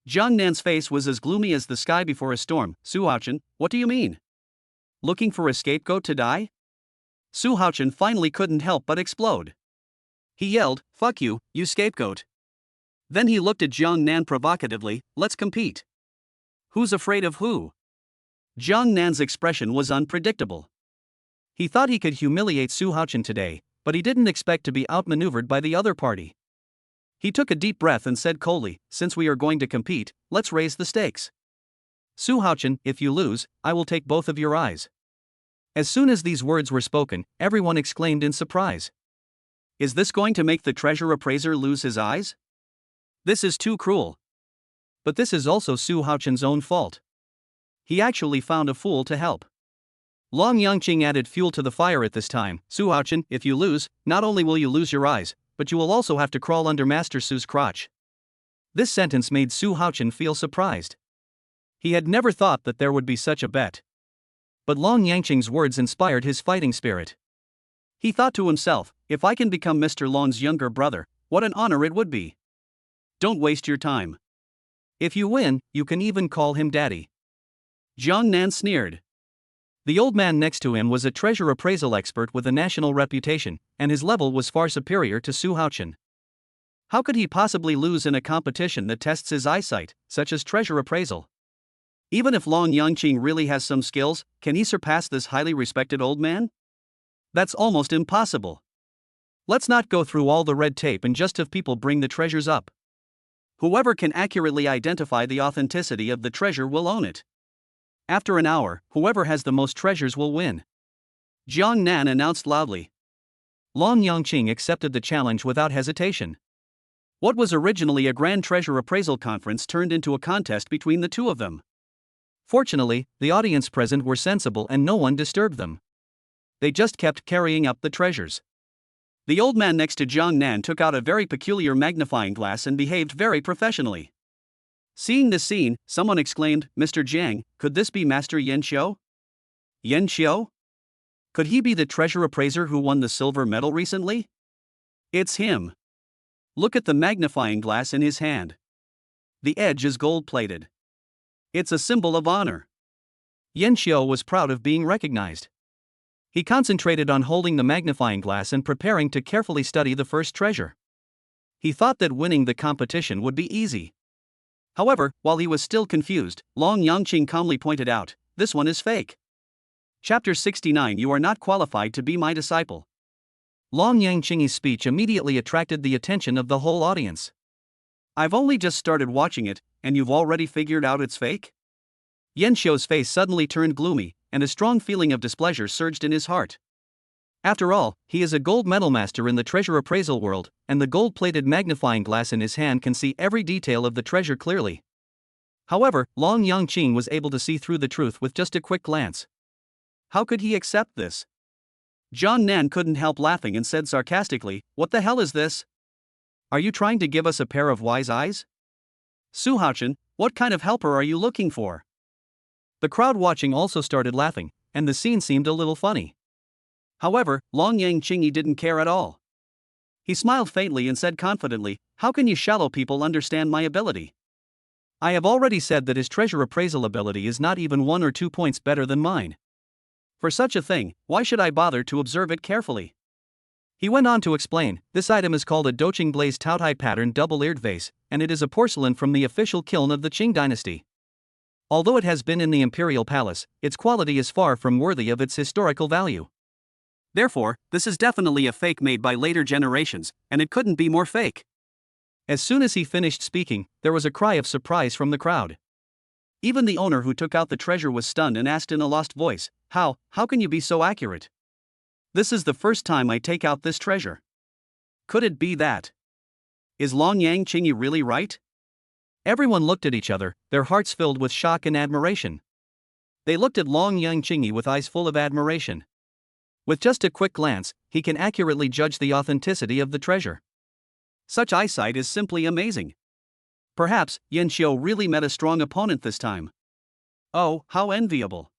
Jiang Nan's face was as gloomy as the sky before a storm. Su Haochen, what do you mean? Looking for a scapegoat to die? Su Haochen finally couldn't help but explode. He yelled, fuck you, you scapegoat. Then he looked at Jiang Nan provocatively, let's compete. Who's afraid of who? Jiang Nan's expression was unpredictable. He thought he could humiliate Su Haochen today, but he didn't expect to be outmaneuvered by the other party. He took a deep breath and said coldly, since we are going to compete, let's raise the stakes. Su Haochen, if you lose, I will take both of your eyes. As soon as these words were spoken, everyone exclaimed in surprise. Is this going to make the treasure appraiser lose his eyes? This is too cruel. But this is also Su Haochen's own fault. He actually found a fool to help. Long Yangqing added fuel to the fire at this time. Su Haochen, if you lose, not only will you lose your eyes, but you will also have to crawl under Master Su's crotch. This sentence made Su Haochen feel surprised. He had never thought that there would be such a bet. But Long Yangqing's words inspired his fighting spirit. He thought to himself, if I can become Mr. Long's younger brother, what an honor it would be. Don't waste your time. If you win, you can even call him daddy. Jiang Nan sneered. The old man next to him was a treasure appraisal expert with a national reputation, and his level was far superior to Su Haochen. How could he possibly lose in a competition that tests his eyesight, such as treasure appraisal? Even if Long Yangqing really has some skills, can he surpass this highly respected old man? That's almost impossible. Let's not go through all the red tape and just have people bring the treasures up. Whoever can accurately identify the authenticity of the treasure will own it. After an hour, whoever has the most treasures will win. Jiang Nan announced loudly. Long Yangqing accepted the challenge without hesitation. What was originally a grand treasure appraisal conference turned into a contest between the two of them. Fortunately, the audience present were sensible and no one disturbed them. They just kept carrying up the treasures. The old man next to Jiang Nan took out a very peculiar magnifying glass and behaved very professionally. Seeing this scene, someone exclaimed, "Mr. Jiang, could this be Master Yen Xiu? Yen Xiu? Could he be the treasure appraiser who won the silver medal recently? It's him. Look at the magnifying glass in his hand. The edge is gold-plated. It's a symbol of honor." Yen Xiu was proud of being recognized. He concentrated on holding the magnifying glass and preparing to carefully study the first treasure. He thought that winning the competition would be easy. However, while he was still confused, Long Yangqing calmly pointed out, "This one is fake." Chapter 69. You are not qualified to be my disciple. Long Yangqing's speech immediately attracted the attention of the whole audience. "I've only just started watching it, and you've already figured out it's fake?" Yen Xiu's face suddenly turned gloomy, and a strong feeling of displeasure surged in his heart. After all, he is a gold medal master in the treasure appraisal world, and the gold-plated magnifying glass in his hand can see every detail of the treasure clearly. However, Long Yangqing was able to see through the truth with just a quick glance. How could he accept this? Jiang Nan couldn't help laughing and said sarcastically, "What the hell is this? Are you trying to give us a pair of wise eyes? Su Haochen, what kind of helper are you looking for?" The crowd watching also started laughing, and the scene seemed a little funny. However, Long Yangqing didn't care at all. He smiled faintly and said confidently, "How can you shallow people understand my ability? I have already said that his treasure appraisal ability is not even 1 or 2 points better than mine. For such a thing, why should I bother to observe it carefully?" He went on to explain, "This item is called a Doqing Blaze Taotai pattern double-eared vase, and it is a porcelain from the official kiln of the Qing dynasty. Although it has been in the imperial palace, its quality is far from worthy of its historical value. Therefore, this is definitely a fake made by later generations, and it couldn't be more fake." As soon as he finished speaking, there was a cry of surprise from the crowd. Even the owner who took out the treasure was stunned and asked in a lost voice, How can you be so accurate? This is the first time I take out this treasure. Could it be that? Is Long Yangqing really right?" Everyone looked at each other, their hearts filled with shock and admiration. They looked at Long Yangqing with eyes full of admiration. With just a quick glance, he can accurately judge the authenticity of the treasure. Such eyesight is simply amazing. Perhaps Yen Xiu really met a strong opponent this time. Oh, how enviable.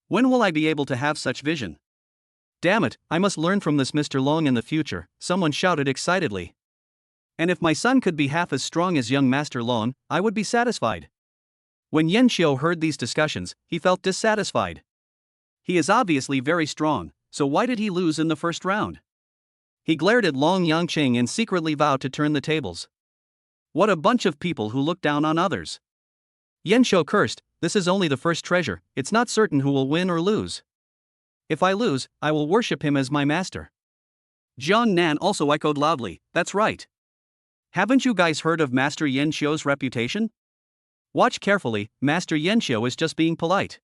When will I be able to have such vision? Damn it, I must learn from this Mr. Long in the future, someone shouted excitedly. And if my son could be half as strong as young Master Long, I would be satisfied. When Yen Xiu heard these discussions, he felt dissatisfied. He is obviously very strong, so why did he lose in the first round? He glared at Long Yangqing and secretly vowed to turn the tables. What a bunch of people who look down on others. Yen Xiu cursed, "This is only the first treasure, it's not certain who will win or lose. If I lose, I will worship him as my master." Jiang Nan also echoed loudly, "That's right. Haven't you guys heard of Master Yen Xiu's reputation? Watch carefully, Master Yen Xiu is just being polite."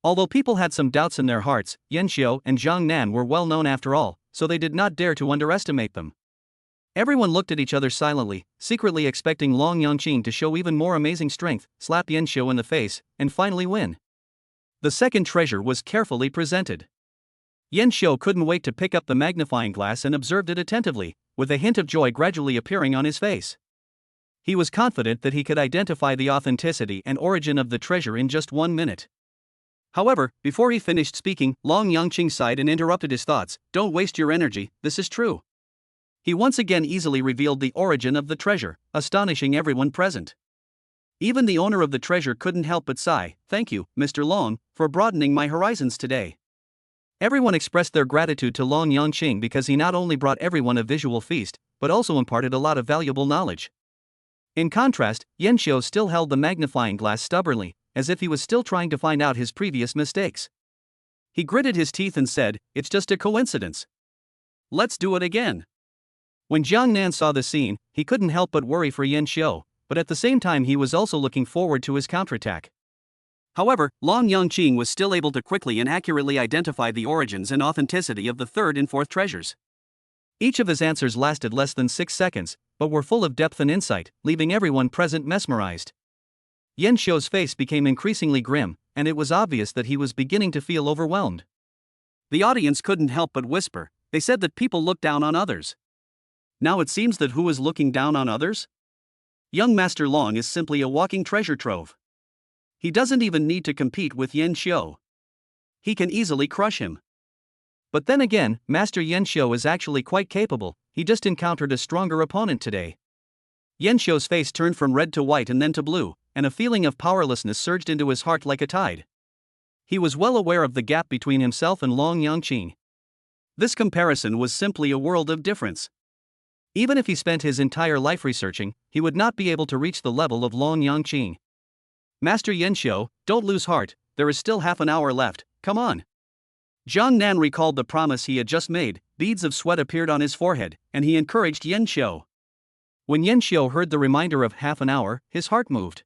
Although people had some doubts in their hearts, Yen Xiu and Jiang Nan were well known after all, so they did not dare to underestimate them. Everyone looked at each other silently, secretly expecting Long Yangqing to show even more amazing strength, slap Yen Xiu in the face, and finally win. The second treasure was carefully presented. Yen Xiu couldn't wait to pick up the magnifying glass and observed it attentively, with a hint of joy gradually appearing on his face. He was confident that he could identify the authenticity and origin of the treasure in just 1 minute. However, before he finished speaking, Long Yangqing sighed and interrupted his thoughts, "Don't waste your energy, this is true." He once again easily revealed the origin of the treasure, astonishing everyone present. Even the owner of the treasure couldn't help but sigh, "Thank you, Mr. Long, for broadening my horizons today." Everyone expressed their gratitude to Long Yangqing because he not only brought everyone a visual feast, but also imparted a lot of valuable knowledge. In contrast, Yen Xiu still held the magnifying glass stubbornly, as if he was still trying to find out his previous mistakes. He gritted his teeth and said, "It's just a coincidence. Let's do it again." When Jiang Nan saw the scene, he couldn't help but worry for Yen Xiu, but at the same time he was also looking forward to his counterattack. However, Long Yangqing was still able to quickly and accurately identify the origins and authenticity of the third and fourth treasures. Each of his answers lasted less than 6 seconds, but were full of depth and insight, leaving everyone present mesmerized. Yan Xiu's face became increasingly grim, and it was obvious that he was beginning to feel overwhelmed. The audience couldn't help but whisper. They said that people look down on others. Now it seems that who is looking down on others? Young Master Long is simply a walking treasure trove. He doesn't even need to compete with Yan Xiu. He can easily crush him. But then again, Master Yan Xiu is actually quite capable. He just encountered a stronger opponent today. Yan Xiu's face turned from red to white and then to blue, and a feeling of powerlessness surged into his heart like a tide. He was well aware of the gap between himself and Long Yangqing. This comparison was simply a world of difference. Even if he spent his entire life researching, he would not be able to reach the level of Long Yangqing. Master Yan Xiu, don't lose heart, there is still half an hour left, come on. Jiang Nan recalled the promise he had just made, beads of sweat appeared on his forehead, and he encouraged Yan Xiu. When Yan Xiu heard the reminder of half an hour, his heart moved.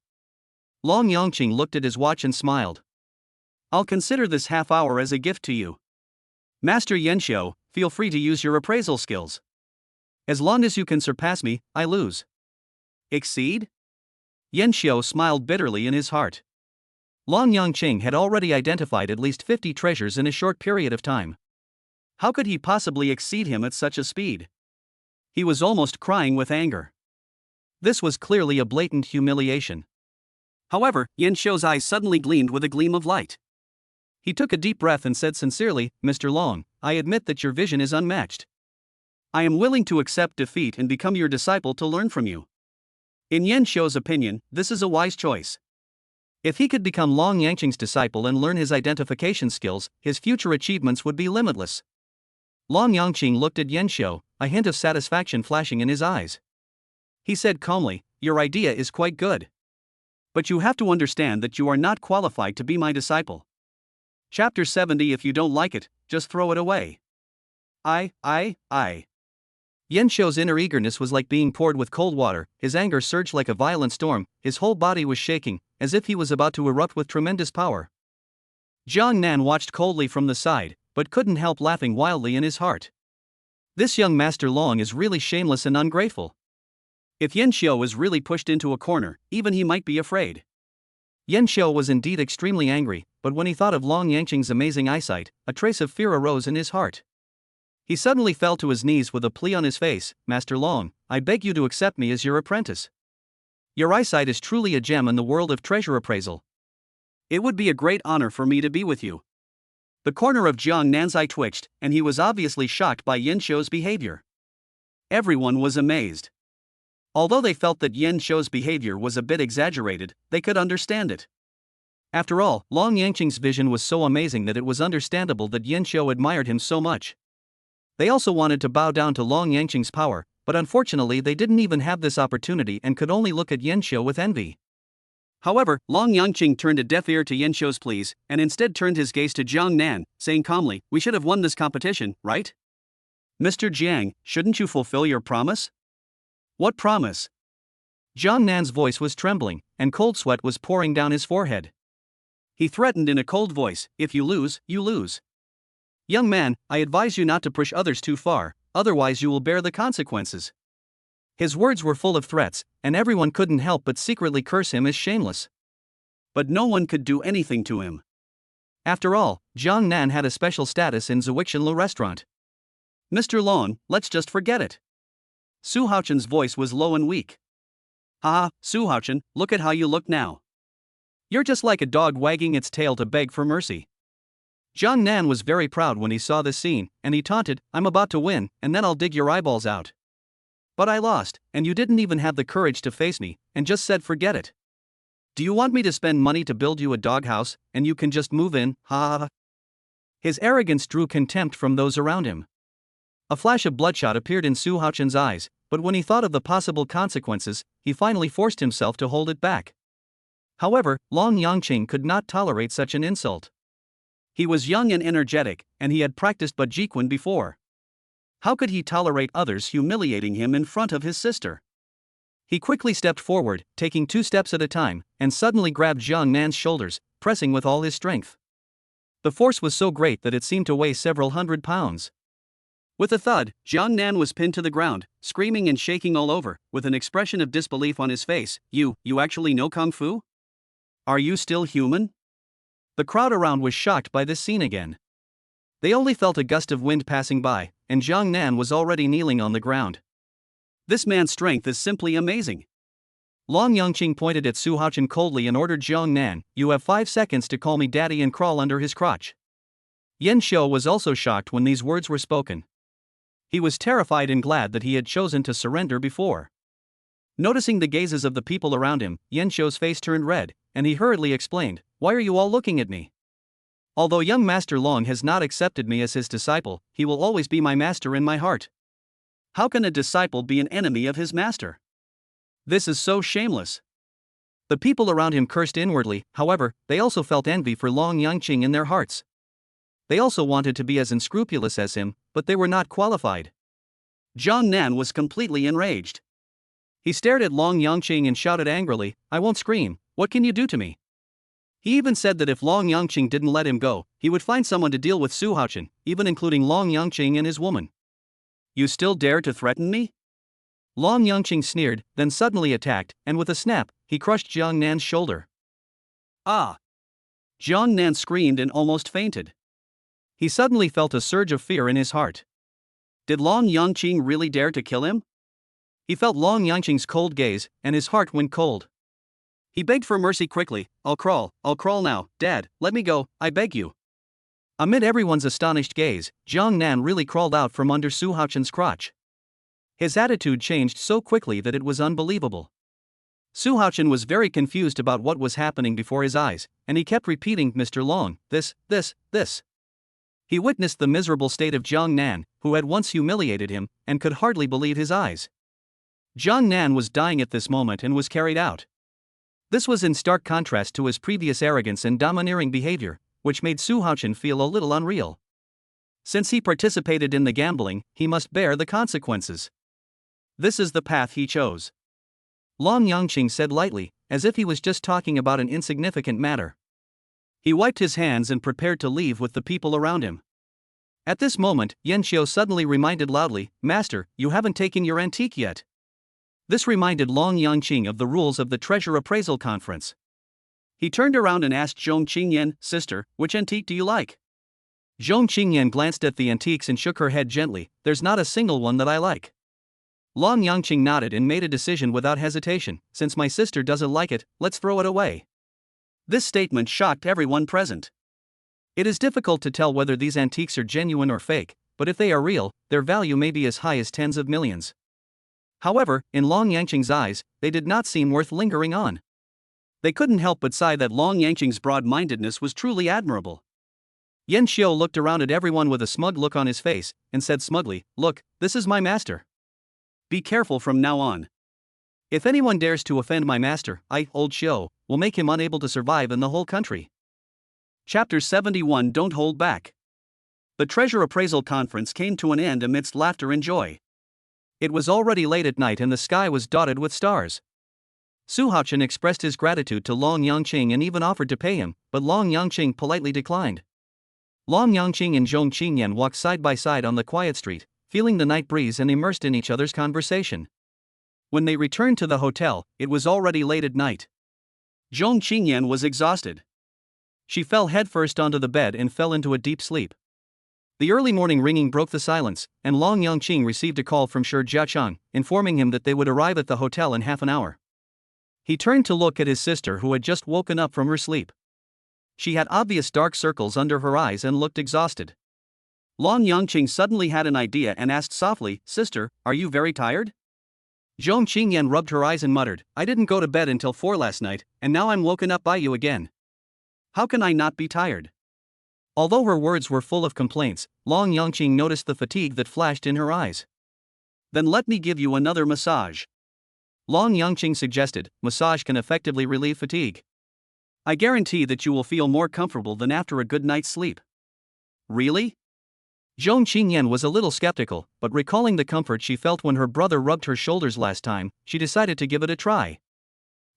Long Yangqing looked at his watch and smiled. I'll consider this half hour as a gift to you. Master Yan Xiu, feel free to use your appraisal skills. As long as you can surpass me, I lose. Exceed? Yan Xiu smiled bitterly in his heart. Long Yangqing had already identified at least 50 treasures in a short period of time. How could he possibly exceed him at such a speed? He was almost crying with anger. This was clearly a blatant humiliation. However, Yan Xiu's eyes suddenly gleamed with a gleam of light. He took a deep breath and said sincerely, Mr. Long, I admit that your vision is unmatched. I am willing to accept defeat and become your disciple to learn from you. In Yan Xiu's opinion, this is a wise choice. If he could become Long Yangqing's disciple and learn his identification skills, his future achievements would be limitless. Long Yangqing looked at Yan Xiu, a hint of satisfaction flashing in his eyes. He said calmly, your idea is quite good. But you have to understand that you are not qualified to be my disciple. Chapter 70. If you don't like it, just throw it away. I. Yan Xiu's inner eagerness was like being poured with cold water, his anger surged like a violent storm, his whole body was shaking, as if he was about to erupt with tremendous power. Jiang Nan watched coldly from the side, but couldn't help laughing wildly in his heart. This young Master Long is really shameless and ungrateful. If Yan Xiu was really pushed into a corner, even he might be afraid. Yan Xiu was indeed extremely angry, but when he thought of Long Yangqing's amazing eyesight, a trace of fear arose in his heart. He suddenly fell to his knees with a plea on his face, Master Long, I beg you to accept me as your apprentice. Your eyesight is truly a gem in the world of treasure appraisal. It would be a great honor for me to be with you. The corner of Jiang Nan's eye twitched, and he was obviously shocked by Yan Xiu's behavior. Everyone was amazed. Although they felt that Yan Xiu's behavior was a bit exaggerated, they could understand it. After all, Long Yangqing's vision was so amazing that it was understandable that Yan Xiu admired him so much. They also wanted to bow down to Long Yangqing's power, but unfortunately they didn't even have this opportunity and could only look at Yan Xiu with envy. However, Long Yangqing turned a deaf ear to Yan Xiu's pleas, and instead turned his gaze to Jiang Nan, saying calmly, we should have won this competition, right? Mr. Jiang, shouldn't you fulfill your promise? What promise? Jiang Nan's voice was trembling, and cold sweat was pouring down his forehead. He threatened in a cold voice, if you lose, you lose. Young man, I advise you not to push others too far, otherwise you will bear the consequences. His words were full of threats, and everyone couldn't help but secretly curse him as shameless. But no one could do anything to him. After all, Jiang Nan had a special status in Zhuxianlu restaurant. Mr. Long, let's just forget it. Su Haochun's voice was low and weak. Haha, Su Haochun, look at how you look now. You're just like a dog wagging its tail to beg for mercy. Jiang Nan was very proud when he saw this scene, and he taunted, I'm about to win, and then I'll dig your eyeballs out. But I lost, and you didn't even have the courage to face me, and just said forget it. Do you want me to spend money to build you a doghouse, and you can just move in, ha ha ha? His arrogance drew contempt from those around him. A flash of bloodshot appeared in Su Haochun's eyes, but when he thought of the possible consequences, he finally forced himself to hold it back. However, Long Yangqing could not tolerate such an insult. He was young and energetic, and he had practiced Bajikwan before. How could he tolerate others humiliating him in front of his sister? He quickly stepped forward, taking 2 steps at a time, and suddenly grabbed Jiang Nan's shoulders, pressing with all his strength. The force was so great that it seemed to weigh several hundred pounds. With a thud, Jiang Nan was pinned to the ground, screaming and shaking all over, with an expression of disbelief on his face. You actually know Kung Fu? Are you still human? The crowd around was shocked by this scene again. They only felt a gust of wind passing by, and Jiang Nan was already kneeling on the ground. This man's strength is simply amazing. Long Yangqing pointed at Su Haochen coldly and ordered Jiang Nan, "You have 5 seconds to call me daddy," and crawl under his crotch. Yan Xiu was also shocked when these words were spoken. He was terrified and glad that he had chosen to surrender before. Noticing the gazes of the people around him, Yan Xiu's face turned red, and he hurriedly explained, "Why are you all looking at me? Although young Master Long has not accepted me as his disciple, he will always be my master in my heart. How can a disciple be an enemy of his master? This is so shameless." The people around him cursed inwardly, however, they also felt envy for Long Yangqing in their hearts. They also wanted to be as unscrupulous as him, but they were not qualified. Jiang Nan was completely enraged. He stared at Long Yangqing and shouted angrily, "I won't scream, what can you do to me?" He even said that if Long Yangqing didn't let him go, he would find someone to deal with Su Haochen, even including Long Yangqing and his woman. "You still dare to threaten me?" Long Yangqing sneered, then suddenly attacked, and with a snap, he crushed Jiang Nan's shoulder. "Ah!" Jiang Nan screamed and almost fainted. He suddenly felt a surge of fear in his heart. Did Long Yangqing really dare to kill him? He felt Long Yangqing's cold gaze, and his heart went cold. He begged for mercy quickly, I'll crawl now, Dad, let me go, I beg you." Amid everyone's astonished gaze, Jiang Nan really crawled out from under Su Haochen's crotch. His attitude changed so quickly that it was unbelievable. Su Haochen was very confused about what was happening before his eyes, and he kept repeating, "Mr. Long, this. He witnessed the miserable state of Jiang Nan, who had once humiliated him, and could hardly believe his eyes. Jiang Nan was dying at this moment and was carried out. This was in stark contrast to his previous arrogance and domineering behavior, which made Su Haochen feel a little unreal. Since he participated in the gambling, he must bear the consequences. This is the path he chose. Long Yangqing said lightly, as if he was just talking about an insignificant matter. He wiped his hands and prepared to leave with the people around him. At this moment, Yan Xiu suddenly reminded loudly, "Master, you haven't taken your antique yet." This reminded Long Yangqing of the rules of the treasure appraisal conference. He turned around and asked Zhong Qingyan, "Sister, which antique do you like?" Zhong Qingyan glanced at the antiques and shook her head gently, "There's not a single one that I like." Long Yangqing nodded and made a decision without hesitation, "Since my sister doesn't like it, let's throw it away." This statement shocked everyone present. It is difficult to tell whether these antiques are genuine or fake, but if they are real, their value may be as high as tens of millions. However, in Long Yangqing's eyes, they did not seem worth lingering on. They couldn't help but sigh that Long Yangqing's broad-mindedness was truly admirable. Yan Xiu looked around at everyone with a smug look on his face, and said smugly, "Look, this is my master. Be careful from now on. If anyone dares to offend my master, Old Xiu, will make him unable to survive in the whole country." Chapter 71 Don't Hold Back. The treasure appraisal conference came to an end amidst laughter and joy. It was already late at night and the sky was dotted with stars. Su Haochen expressed his gratitude to Long Yangqing and even offered to pay him, but Long Yangqing politely declined. Long Yangqing and Zhong Qingyan walked side by side on the quiet street, feeling the night breeze and immersed in each other's conversation. When they returned to the hotel, it was already late at night. Zhong Qingyan was exhausted. She fell headfirst onto the bed and fell into a deep sleep. The early morning ringing broke the silence, and Long Yangqing received a call from Shi Jiacheng, informing him that they would arrive at the hotel in half an hour. He turned to look at his sister who had just woken up from her sleep. She had obvious dark circles under her eyes and looked exhausted. Long Yangqing suddenly had an idea and asked softly, "Sister, are you very tired?" Zhong Qingyan rubbed her eyes and muttered, "I didn't go to bed until 4 last night, and now I'm woken up by you again. How can I not be tired?" Although her words were full of complaints, Long Yangqing noticed the fatigue that flashed in her eyes. "Then let me give you another massage." Long Yangqing suggested, "Massage can effectively relieve fatigue. I guarantee that you will feel more comfortable than after a good night's sleep." "Really?" Zhong Qingyan was a little skeptical, but recalling the comfort she felt when her brother rubbed her shoulders last time, she decided to give it a try.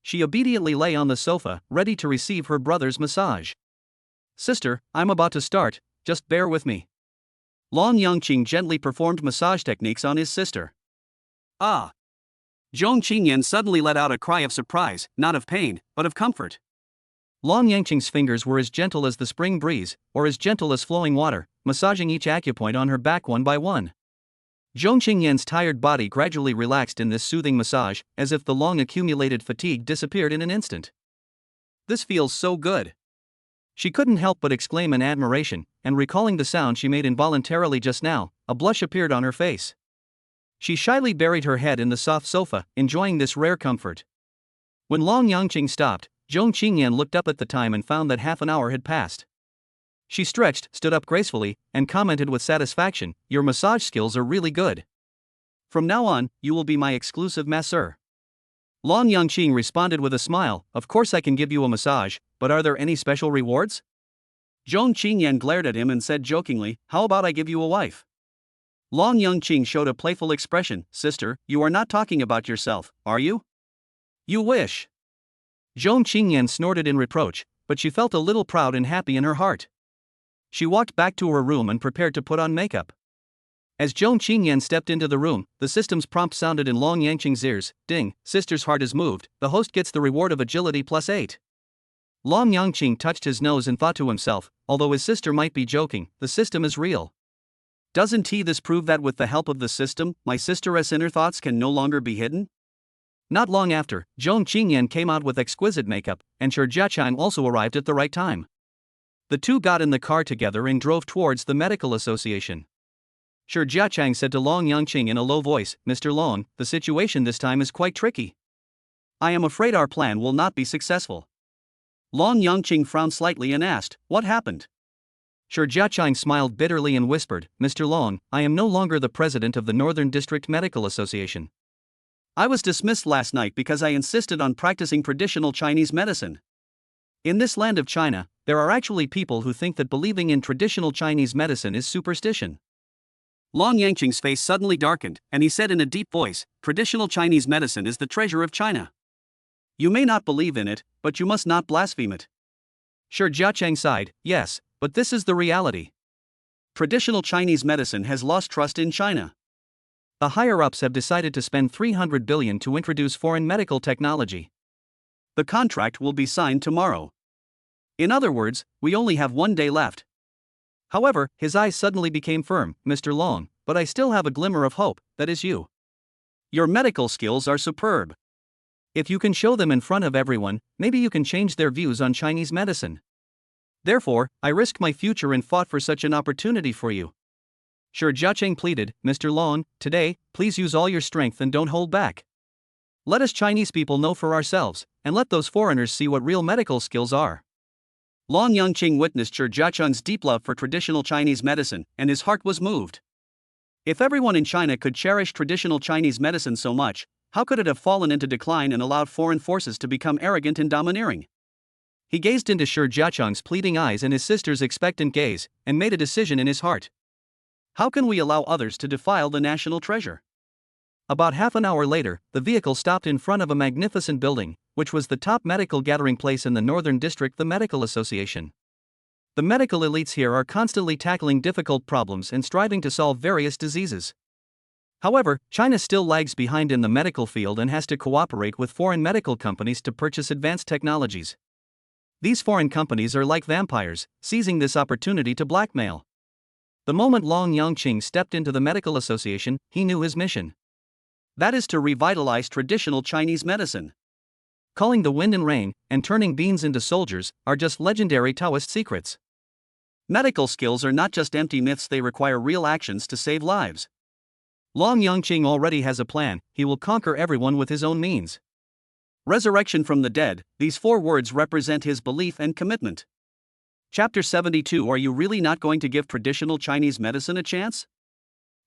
She obediently lay on the sofa, ready to receive her brother's massage. "Sister, I'm about to start, just bear with me." Long Yangqing gently performed massage techniques on his sister. "Ah!" Zhong Qingyan suddenly let out a cry of surprise, not of pain, but of comfort. Long Yangqing's fingers were as gentle as the spring breeze, or as gentle as flowing water, massaging each acupoint on her back one by one. Zhong Qingyan's tired body gradually relaxed in this soothing massage, as if the long-accumulated fatigue disappeared in an instant. "This feels so good." She couldn't help but exclaim in admiration, and recalling the sound she made involuntarily just now, a blush appeared on her face. She shyly buried her head in the soft sofa, enjoying this rare comfort. When Long Yangqing stopped, Zhong Qingyan looked up at the time and found that half an hour had passed. She stretched, stood up gracefully, and commented with satisfaction, "Your massage skills are really good. From now on, you will be my exclusive masseur." Long Yangqing responded with a smile, "Of course I can give you a massage, but are there any special rewards?" Zhong Qingyan glared at him and said jokingly, "How about I give you a wife?" Long Yangqing showed a playful expression, "Sister, you are not talking about yourself, are you? You wish." Zhong Qingyan snorted in reproach, but she felt a little proud and happy in her heart. She walked back to her room and prepared to put on makeup. As Zhong Qingyan stepped into the room, the system's prompt sounded in Long Yangqing's ears, "Ding, sister's heart is moved, the host gets the reward of agility +8. Long Yangqing touched his nose and thought to himself, although his sister might be joking, the system is real. Doesn't this prove that with the help of the system, my sister's inner thoughts can no longer be hidden? Not long after, Zhong Qingyan came out with exquisite makeup, and Shi Jiachang also arrived at the right time. The two got in the car together and drove towards the medical association. Shi Jiachang said to Long Yangqing in a low voice, "Mr. Long, the situation this time is quite tricky. I am afraid our plan will not be successful." Long Yangqing frowned slightly and asked, "What happened?" Shi Jiachang smiled bitterly and whispered, "Mr. Long, I am no longer the president of the Northern District Medical Association. I was dismissed last night because I insisted on practicing traditional Chinese medicine. In this land of China, there are actually people who think that believing in traditional Chinese medicine is superstition." Long Yangqing's face suddenly darkened, and he said in a deep voice, "Traditional Chinese medicine is the treasure of China. You may not believe in it, but you must not blaspheme it." Shi Jiachang sighed, "Yes, but this is the reality. Traditional Chinese medicine has lost trust in China. The higher-ups have decided to spend 300 billion to introduce foreign medical technology. The contract will be signed tomorrow. In other words, we only have 1 day left." However, his eyes suddenly became firm, "Mr. Long, but I still have a glimmer of hope, that is you. Your medical skills are superb. If you can show them in front of everyone, maybe you can change their views on Chinese medicine. Therefore, I risked my future and fought for such an opportunity for you." Shi Jiacheng pleaded, "Mr. Long, today, please use all your strength and don't hold back. Let us Chinese people know for ourselves, and let those foreigners see what real medical skills are." Long Yangqing witnessed Shi Jiacheng's deep love for traditional Chinese medicine, and his heart was moved. If everyone in China could cherish traditional Chinese medicine so much, how could it have fallen into decline and allowed foreign forces to become arrogant and domineering? He gazed into Shi Jiacheng's pleading eyes and his sister's expectant gaze, and made a decision in his heart. How can we allow others to defile the national treasure? About half an hour later, the vehicle stopped in front of a magnificent building, which was the top medical gathering place in the Northern District, the Medical Association. The medical elites here are constantly tackling difficult problems and striving to solve various diseases. However, China still lags behind in the medical field and has to cooperate with foreign medical companies to purchase advanced technologies. These foreign companies are like vampires, seizing this opportunity to blackmail. The moment Long Yangqing stepped into the medical association, he knew his mission. That is to revitalize traditional Chinese medicine. Calling the wind and rain, and turning beans into soldiers, are just legendary Taoist secrets. Medical skills are not just empty myths, they require real actions to save lives. Long Yangqing already has a plan, he will conquer everyone with his own means. Resurrection from the dead, these 4 words represent his belief and commitment. Chapter 72. Are you really not going to give traditional Chinese medicine a chance?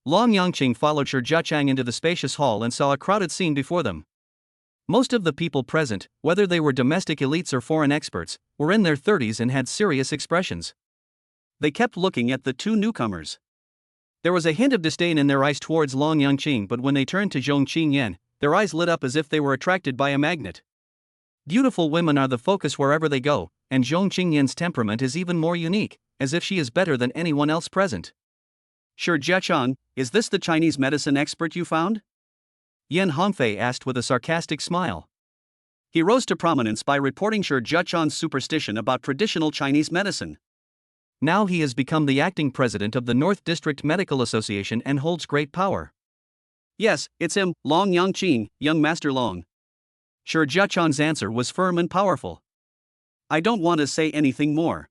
Long Yangqing followed Shi Jiachang into the spacious hall and saw a crowded scene before them. Most of the people present, whether they were domestic elites or foreign experts, were in their 30s and had serious expressions. They kept looking at the 2 newcomers. There was a hint of disdain in their eyes towards Long Yangqing, but when they turned to Zhong Qingyan, their eyes lit up as if they were attracted by a magnet. Beautiful women are the focus wherever they go, and Zhong Qingyan's temperament is even more unique, as if she is better than anyone else present. Shi Jiachang, is this the Chinese medicine expert you found? Yan Hongfei asked with a sarcastic smile. He rose to prominence by reporting Shi Zhechang's superstition about traditional Chinese medicine. Now he has become the acting president of the North District Medical Association and holds great power. Yes, it's him, Long Yangqing, young Master Long. Shi Zhechang's answer was firm and powerful. I don't want to say anything more.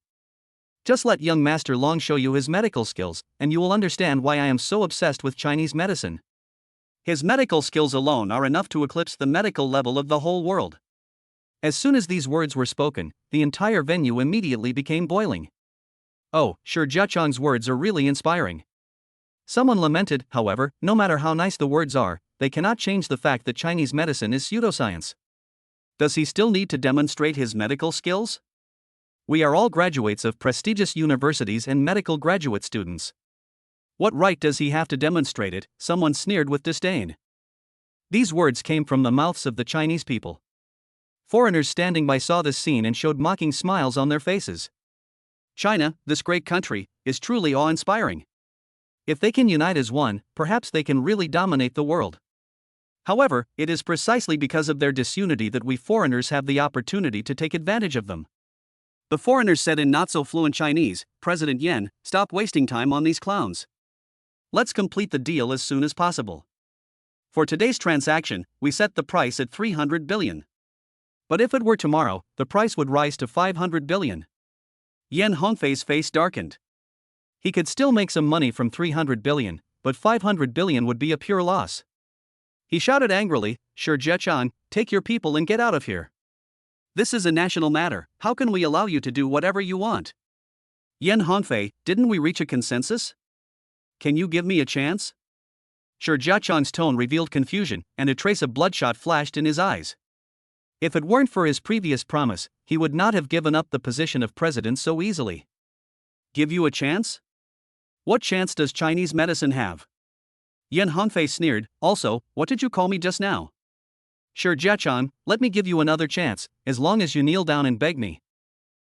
Just let young Master Long show you his medical skills, and you will understand why I am so obsessed with Chinese medicine. His medical skills alone are enough to eclipse the medical level of the whole world. As soon as these words were spoken, the entire venue immediately became boiling. Oh, Shi Zhechang's words are really inspiring. Someone lamented, however, no matter how nice the words are, they cannot change the fact that Chinese medicine is pseudoscience. Does he still need to demonstrate his medical skills? We are all graduates of prestigious universities and medical graduate students. What right does he have to demonstrate it? Someone sneered with disdain. These words came from the mouths of the Chinese people. Foreigners standing by saw this scene and showed mocking smiles on their faces. China, this great country, is truly awe-inspiring. If they can unite as one, perhaps they can really dominate the world. However, it is precisely because of their disunity that we foreigners have the opportunity to take advantage of them. The foreigners said in not-so-fluent Chinese, President Yen, stop wasting time on these clowns. Let's complete the deal as soon as possible. For today's transaction, we set the price at 300 billion. But if it were tomorrow, the price would rise to 500 billion. Yen Hongfei's face darkened. He could still make some money from 300 billion, but 500 billion would be a pure loss. He shouted angrily, Shi Zhechang, take your people and get out of here. This is a national matter, how can we allow you to do whatever you want? Yen Hongfei, didn't we reach a consensus? Can you give me a chance? Shi Zhechang's tone revealed confusion, and a trace of bloodshot flashed in his eyes. If it weren't for his previous promise, he would not have given up the position of president so easily. Give you a chance? What chance does Chinese medicine have? Yen Hongfei sneered, also, what did you call me just now? Shi Zhechang, let me give you another chance, as long as you kneel down and beg me.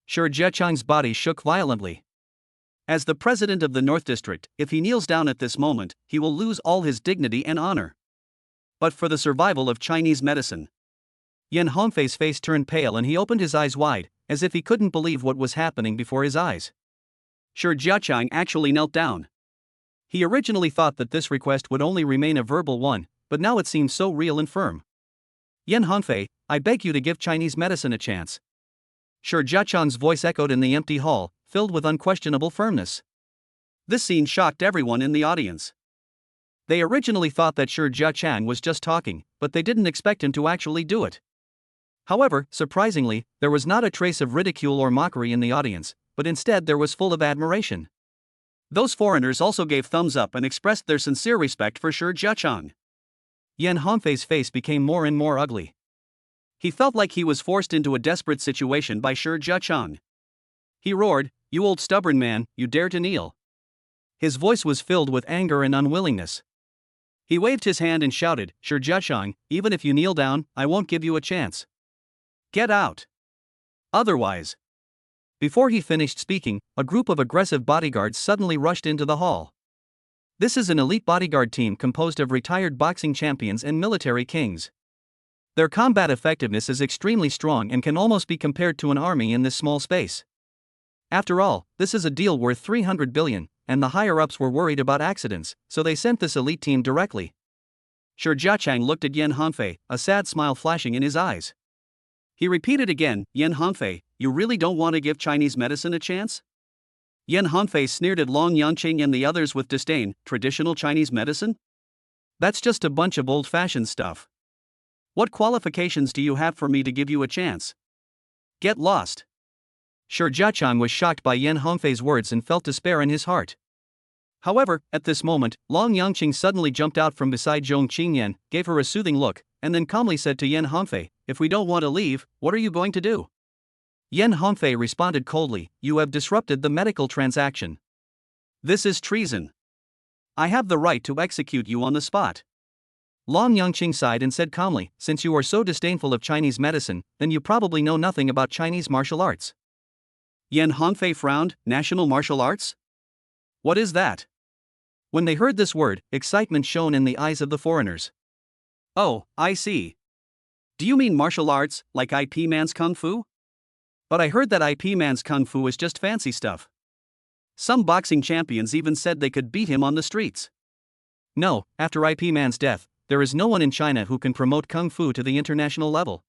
Shi Zhechang's body shook violently. As the president of the North District, if he kneels down at this moment, he will lose all his dignity and honor. But for the survival of Chinese medicine. Yen Hongfei's face turned pale and he opened his eyes wide, as if he couldn't believe what was happening before his eyes. Shi Zhechang actually knelt down. He originally thought that this request would only remain a verbal one, but now it seemed so real and firm. Yen Hongfei, I beg you to give Chinese medicine a chance. Shi Zhechang's voice echoed in the empty hall, filled with unquestionable firmness. This scene shocked everyone in the audience. They originally thought that Shi Zhechang was just talking, but they didn't expect him to actually do it. However, surprisingly, there was not a trace of ridicule or mockery in the audience, but instead there was full of admiration. Those foreigners also gave thumbs up and expressed their sincere respect for Shi Zhechang. Yen Hongfei's face became more and more ugly. He felt like he was forced into a desperate situation by Shi Zhechang. He roared, you old stubborn man, you dare to kneel. His voice was filled with anger and unwillingness. He waved his hand and shouted, Shi Zhechang, even if you kneel down, I won't give you a chance. Get out. Otherwise. Before he finished speaking, a group of aggressive bodyguards suddenly rushed into the hall. This is an elite bodyguard team composed of retired boxing champions and military kings. Their combat effectiveness is extremely strong and can almost be compared to an army in this small space. After all, this is a deal worth 300 billion, and the higher-ups were worried about accidents, so they sent this elite team directly. Shi Zhechang looked at Yen Hongfei, a sad smile flashing in his eyes. He repeated again, Yen Hongfei, you really don't want to give Chinese medicine a chance? Yen Hongfei sneered at Long Yangqing and the others with disdain, traditional Chinese medicine? That's just a bunch of old-fashioned stuff. What qualifications do you have for me to give you a chance? Get lost. Shi Zhechang was shocked by Yen Hongfei's words and felt despair in his heart. However, at this moment, Long Yangqing suddenly jumped out from beside Zhong Qingyan, gave her a soothing look, and then calmly said to Yen Hongfei, if we don't want to leave, what are you going to do? Yen Hongfei responded coldly, you have disrupted the medical transaction. This is treason. I have the right to execute you on the spot. Long Yangqing sighed and said calmly, since you are so disdainful of Chinese medicine, then you probably know nothing about Chinese martial arts. Yen Hongfei frowned, national martial arts? What is that? When they heard this word, excitement shone in the eyes of the foreigners. Oh, I see. Do you mean martial arts, like IP Man's Kung Fu? But I heard that IP Man's Kung Fu is just fancy stuff. Some boxing champions even said they could beat him on the streets. No, after IP Man's death, there is no one in China who can promote Kung Fu to the international level.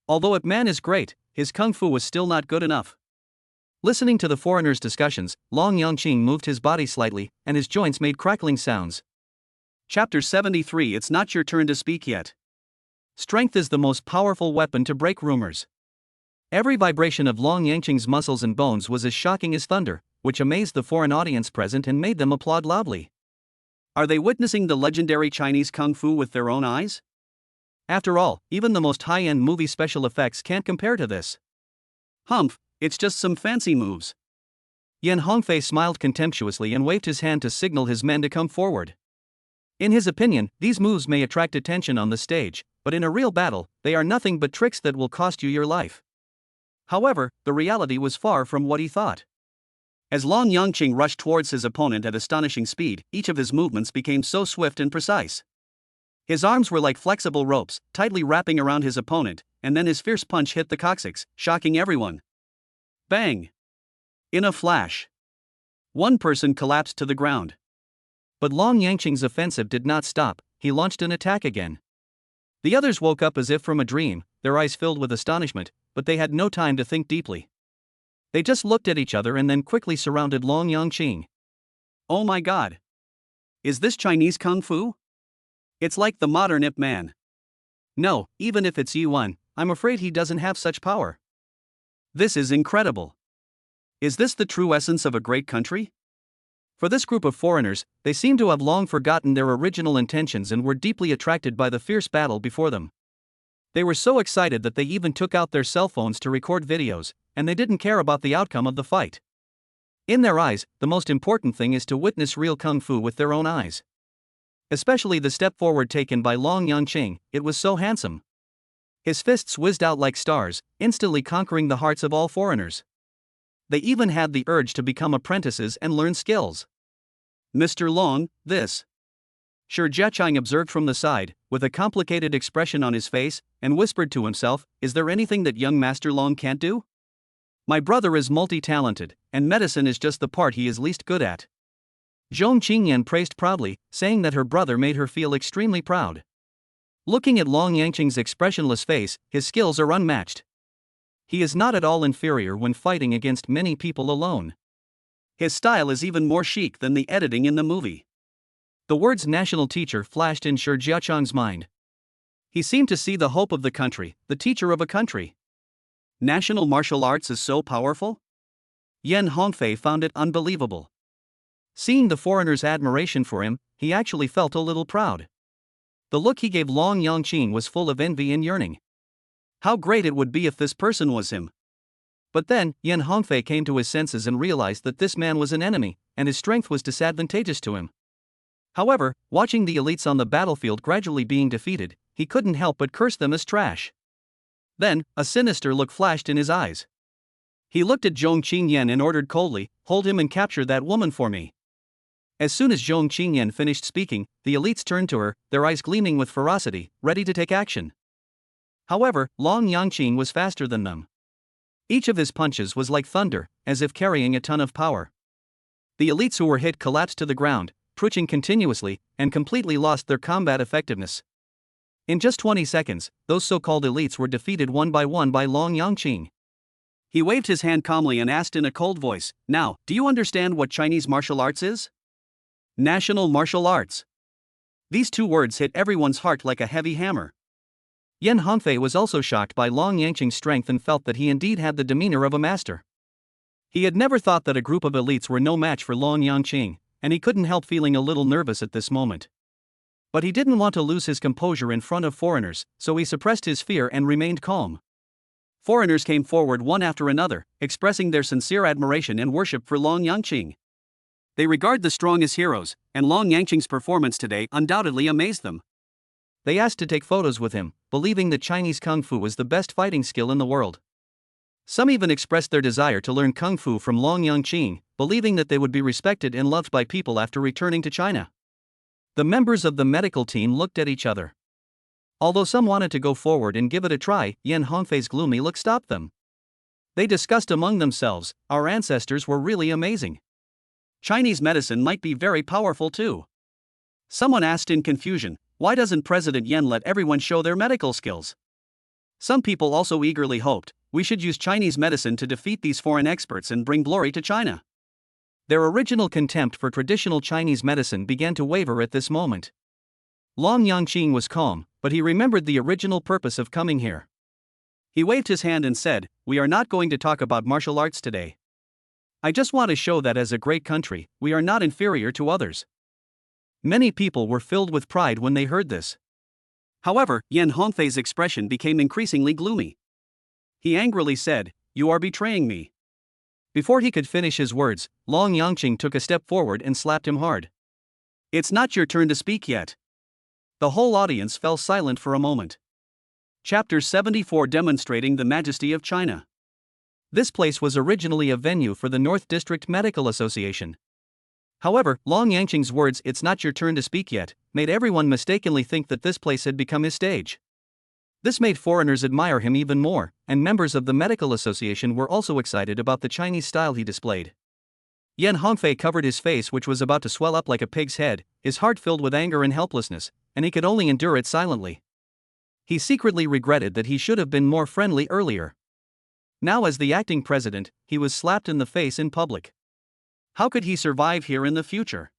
Although Ip Man is great, his Kung Fu was still not good enough. Listening to the foreigners' discussions, Long Yangqing moved his body slightly, and his joints made crackling sounds. Chapter 73. It's not your turn to speak yet. Strength is the most powerful weapon to break rumors. Every vibration of Long Yangqing's muscles and bones was as shocking as thunder, which amazed the foreign audience present and made them applaud loudly. Are they witnessing the legendary Chinese Kung Fu with their own eyes? After all, even the most high-end movie special effects can't compare to this. Humph, it's just some fancy moves. Yan Hongfei smiled contemptuously and waved his hand to signal his men to come forward. In his opinion, these moves may attract attention on the stage, but in a real battle, they are nothing but tricks that will cost you your life. However, the reality was far from what he thought. As Long Yangqing rushed towards his opponent at astonishing speed, each of his movements became so swift and precise. His arms were like flexible ropes, tightly wrapping around his opponent, and then his fierce punch hit the coccyx, shocking everyone. Bang! In a flash, one person collapsed to the ground. But Long Yangqing's offensive did not stop. He launched an attack again. The others woke up as if from a dream, their eyes filled with astonishment, but they had no time to think deeply. They just looked at each other and then quickly surrounded Long Yangqing. Oh my god! Is this Chinese Kung Fu? It's like the modern Ip Man. No, even if it's Yuan, I'm afraid he doesn't have such power. This is incredible. Is this the true essence of a great country? For this group of foreigners, they seem to have long forgotten their original intentions and were deeply attracted by the fierce battle before them. They were so excited that they even took out their cell phones to record videos, and they didn't care about the outcome of the fight. In their eyes, the most important thing is to witness real Kung Fu with their own eyes. Especially the step forward taken by Long Yangqing, it was so handsome. His fists whizzed out like stars, instantly conquering the hearts of all foreigners. They even had the urge to become apprentices and learn skills. Mr. Long, this. Shi Jiaqing observed from the side, with a complicated expression on his face, and whispered to himself, is there anything that young Master Long can't do? My brother is multi-talented, and medicine is just the part he is least good at. Zhong Qingyan praised proudly, saying that her brother made her feel extremely proud. Looking at Long Yangqing's expressionless face, his skills are unmatched. He is not at all inferior when fighting against many people alone. His style is even more chic than the editing in the movie. The words national teacher flashed in Shi Jiaqing's mind. He seemed to see the hope of the country, the teacher of a country. National martial arts is so powerful? Yan Hongfei found it unbelievable. Seeing the foreigner's admiration for him, he actually felt a little proud. The look he gave Long Yangqing was full of envy and yearning. How great it would be if this person was him. But then, Yan Hongfei came to his senses and realized that this man was an enemy, and his strength was disadvantageous to him. However, watching the elites on the battlefield gradually being defeated, he couldn't help but curse them as trash. Then, a sinister look flashed in his eyes. He looked at Zhong Qingyan and ordered coldly, hold him and capture that woman for me. As soon as Zhong Qingyan finished speaking, the elites turned to her, their eyes gleaming with ferocity, ready to take action. However, Long Yangqing was faster than them. Each of his punches was like thunder, as if carrying a ton of power. The elites who were hit collapsed to the ground, twitching continuously, and completely lost their combat effectiveness. In just 20 seconds, those so-called elites were defeated one by Long Yangqing. He waved his hand calmly and asked in a cold voice, now, do you understand what Chinese martial arts is? National martial arts. These two words hit everyone's heart like a heavy hammer. Yan Hongfei was also shocked by Long Yangqing's strength and felt that he indeed had the demeanor of a master. He had never thought that a group of elites were no match for Long Yangqing, and he couldn't help feeling a little nervous at this moment. But he didn't want to lose his composure in front of foreigners, so he suppressed his fear and remained calm. Foreigners came forward one after another, expressing their sincere admiration and worship for Long Yangqing. They regard the strong as heroes, and Long Yangqing's performance today undoubtedly amazed them. They asked to take photos with him, believing that Chinese Kung Fu was the best fighting skill in the world. Some even expressed their desire to learn Kung Fu from Long Yangqing, believing that they would be respected and loved by people after returning to China. The members of the medical team looked at each other. Although some wanted to go forward and give it a try, Yan Hongfei's gloomy look stopped them. They discussed among themselves, our ancestors were really amazing. Chinese medicine might be very powerful too. Someone asked in confusion, why doesn't President Yan let everyone show their medical skills? Some people also eagerly hoped, we should use Chinese medicine to defeat these foreign experts and bring glory to China. Their original contempt for traditional Chinese medicine began to waver at this moment. Long Yangqing was calm, but he remembered the original purpose of coming here. He waved his hand and said, we are not going to talk about martial arts today. I just want to show that as a great country, we are not inferior to others. Many people were filled with pride when they heard this. However, Yan Hongfei's expression became increasingly gloomy. He angrily said, you are betraying me. Before he could finish his words, Long Yangqing took a step forward and slapped him hard. It's not your turn to speak yet. The whole audience fell silent for a moment. Chapter 74 Demonstrating the Majesty of China. This place was originally a venue for the North District Medical Association. However, Long Yangqing's words, it's not your turn to speak yet, made everyone mistakenly think that this place had become his stage. This made foreigners admire him even more, and members of the medical association were also excited about the Chinese style he displayed. Yan Hongfei covered his face, which was about to swell up like a pig's head, his heart filled with anger and helplessness, and he could only endure it silently. He secretly regretted that he should have been more friendly earlier. Now, as the acting president, he was slapped in the face in public. How could he survive here in the future?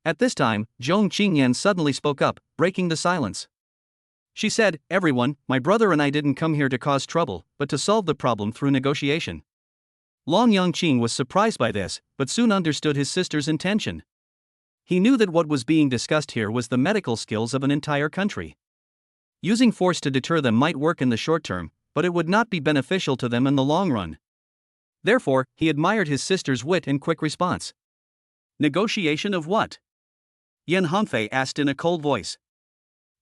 At this time, Zhong Qingyan suddenly spoke up, breaking the silence. She said, everyone, my brother and I didn't come here to cause trouble, but to solve the problem through negotiation. Long Yangqing was surprised by this, but soon understood his sister's intention. He knew that what was being discussed here was the medical skills of an entire country. Using force to deter them might work in the short term, but it would not be beneficial to them in the long run. Therefore, he admired his sister's wit and quick response. Negotiation of what? Yan Hongfei asked in a cold voice.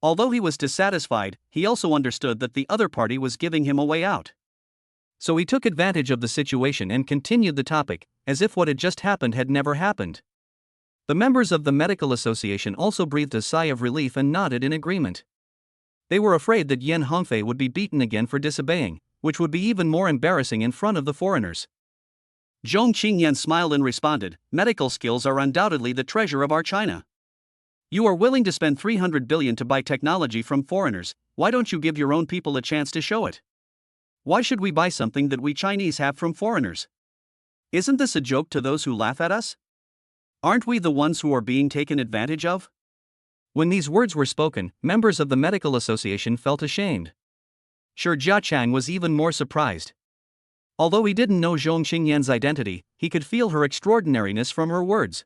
Although he was dissatisfied, he also understood that the other party was giving him a way out. So he took advantage of the situation and continued the topic, as if what had just happened had never happened. The members of the medical association also breathed a sigh of relief and nodded in agreement. They were afraid that Yan Hongfei would be beaten again for disobeying, which would be even more embarrassing in front of the foreigners. Zhong Qingyan smiled and responded, medical skills are undoubtedly the treasure of our China. You are willing to spend 300 billion to buy technology from foreigners, why don't you give your own people a chance to show it? Why should we buy something that we Chinese have from foreigners? Isn't this a joke to those who laugh at us? Aren't we the ones who are being taken advantage of? When these words were spoken, members of the medical association felt ashamed. Shi Jiachang was even more surprised. Although he didn't know Zhong Qingyan's identity, he could feel her extraordinariness from her words.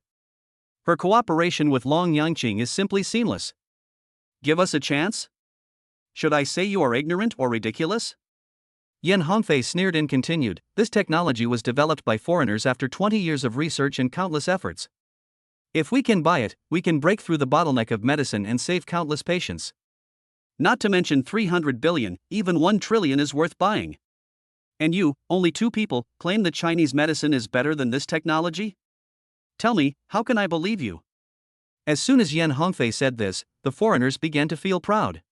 Her cooperation with Long Yangqing is simply seamless. Give us a chance? Should I say you are ignorant or ridiculous? Yan Hongfei sneered and continued, this technology was developed by foreigners after 20 years of research and countless efforts. If we can buy it, we can break through the bottleneck of medicine and save countless patients. Not to mention 300 billion, even 1 trillion is worth buying. And you, only 2 people, claim that Chinese medicine is better than this technology? Tell me, how can I believe you? As soon as Yan Hongfei said this, the foreigners began to feel proud.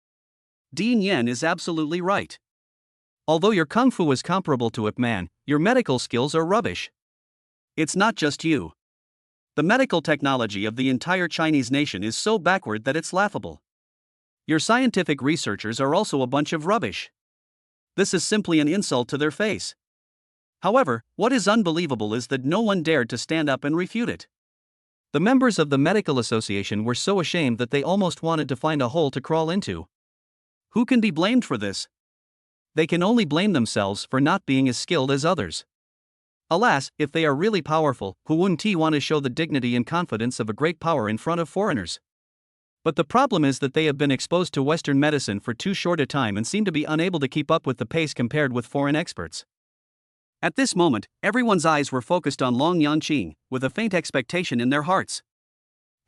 Dean Yan is absolutely right. Although your kung fu is comparable to Ip Man, your medical skills are rubbish. It's not just you. The medical technology of the entire Chinese nation is so backward that it's laughable. Your scientific researchers are also a bunch of rubbish. This is simply an insult to their face. However, what is unbelievable is that no one dared to stand up and refute it. The members of the medical association were so ashamed that they almost wanted to find a hole to crawl into. Who can be blamed for this? They can only blame themselves for not being as skilled as others. Alas, if they are really powerful, who wouldn't want to show the dignity and confidence of a great power in front of foreigners? But the problem is that they have been exposed to Western medicine for too short a time and seem to be unable to keep up with the pace compared with foreign experts. At this moment, everyone's eyes were focused on Long Yangqing, with a faint expectation in their hearts.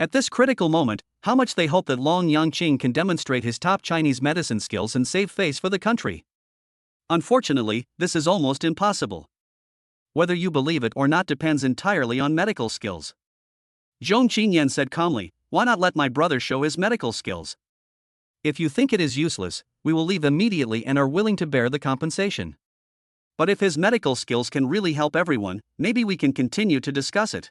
At this critical moment, how much they hope that Long Yangqing can demonstrate his top Chinese medicine skills and save face for the country. Unfortunately, this is almost impossible. Whether you believe it or not depends entirely on medical skills. Zhong Qingyan said calmly, why not let my brother show his medical skills? If you think it is useless, we will leave immediately and are willing to bear the compensation. But if his medical skills can really help everyone, maybe we can continue to discuss it.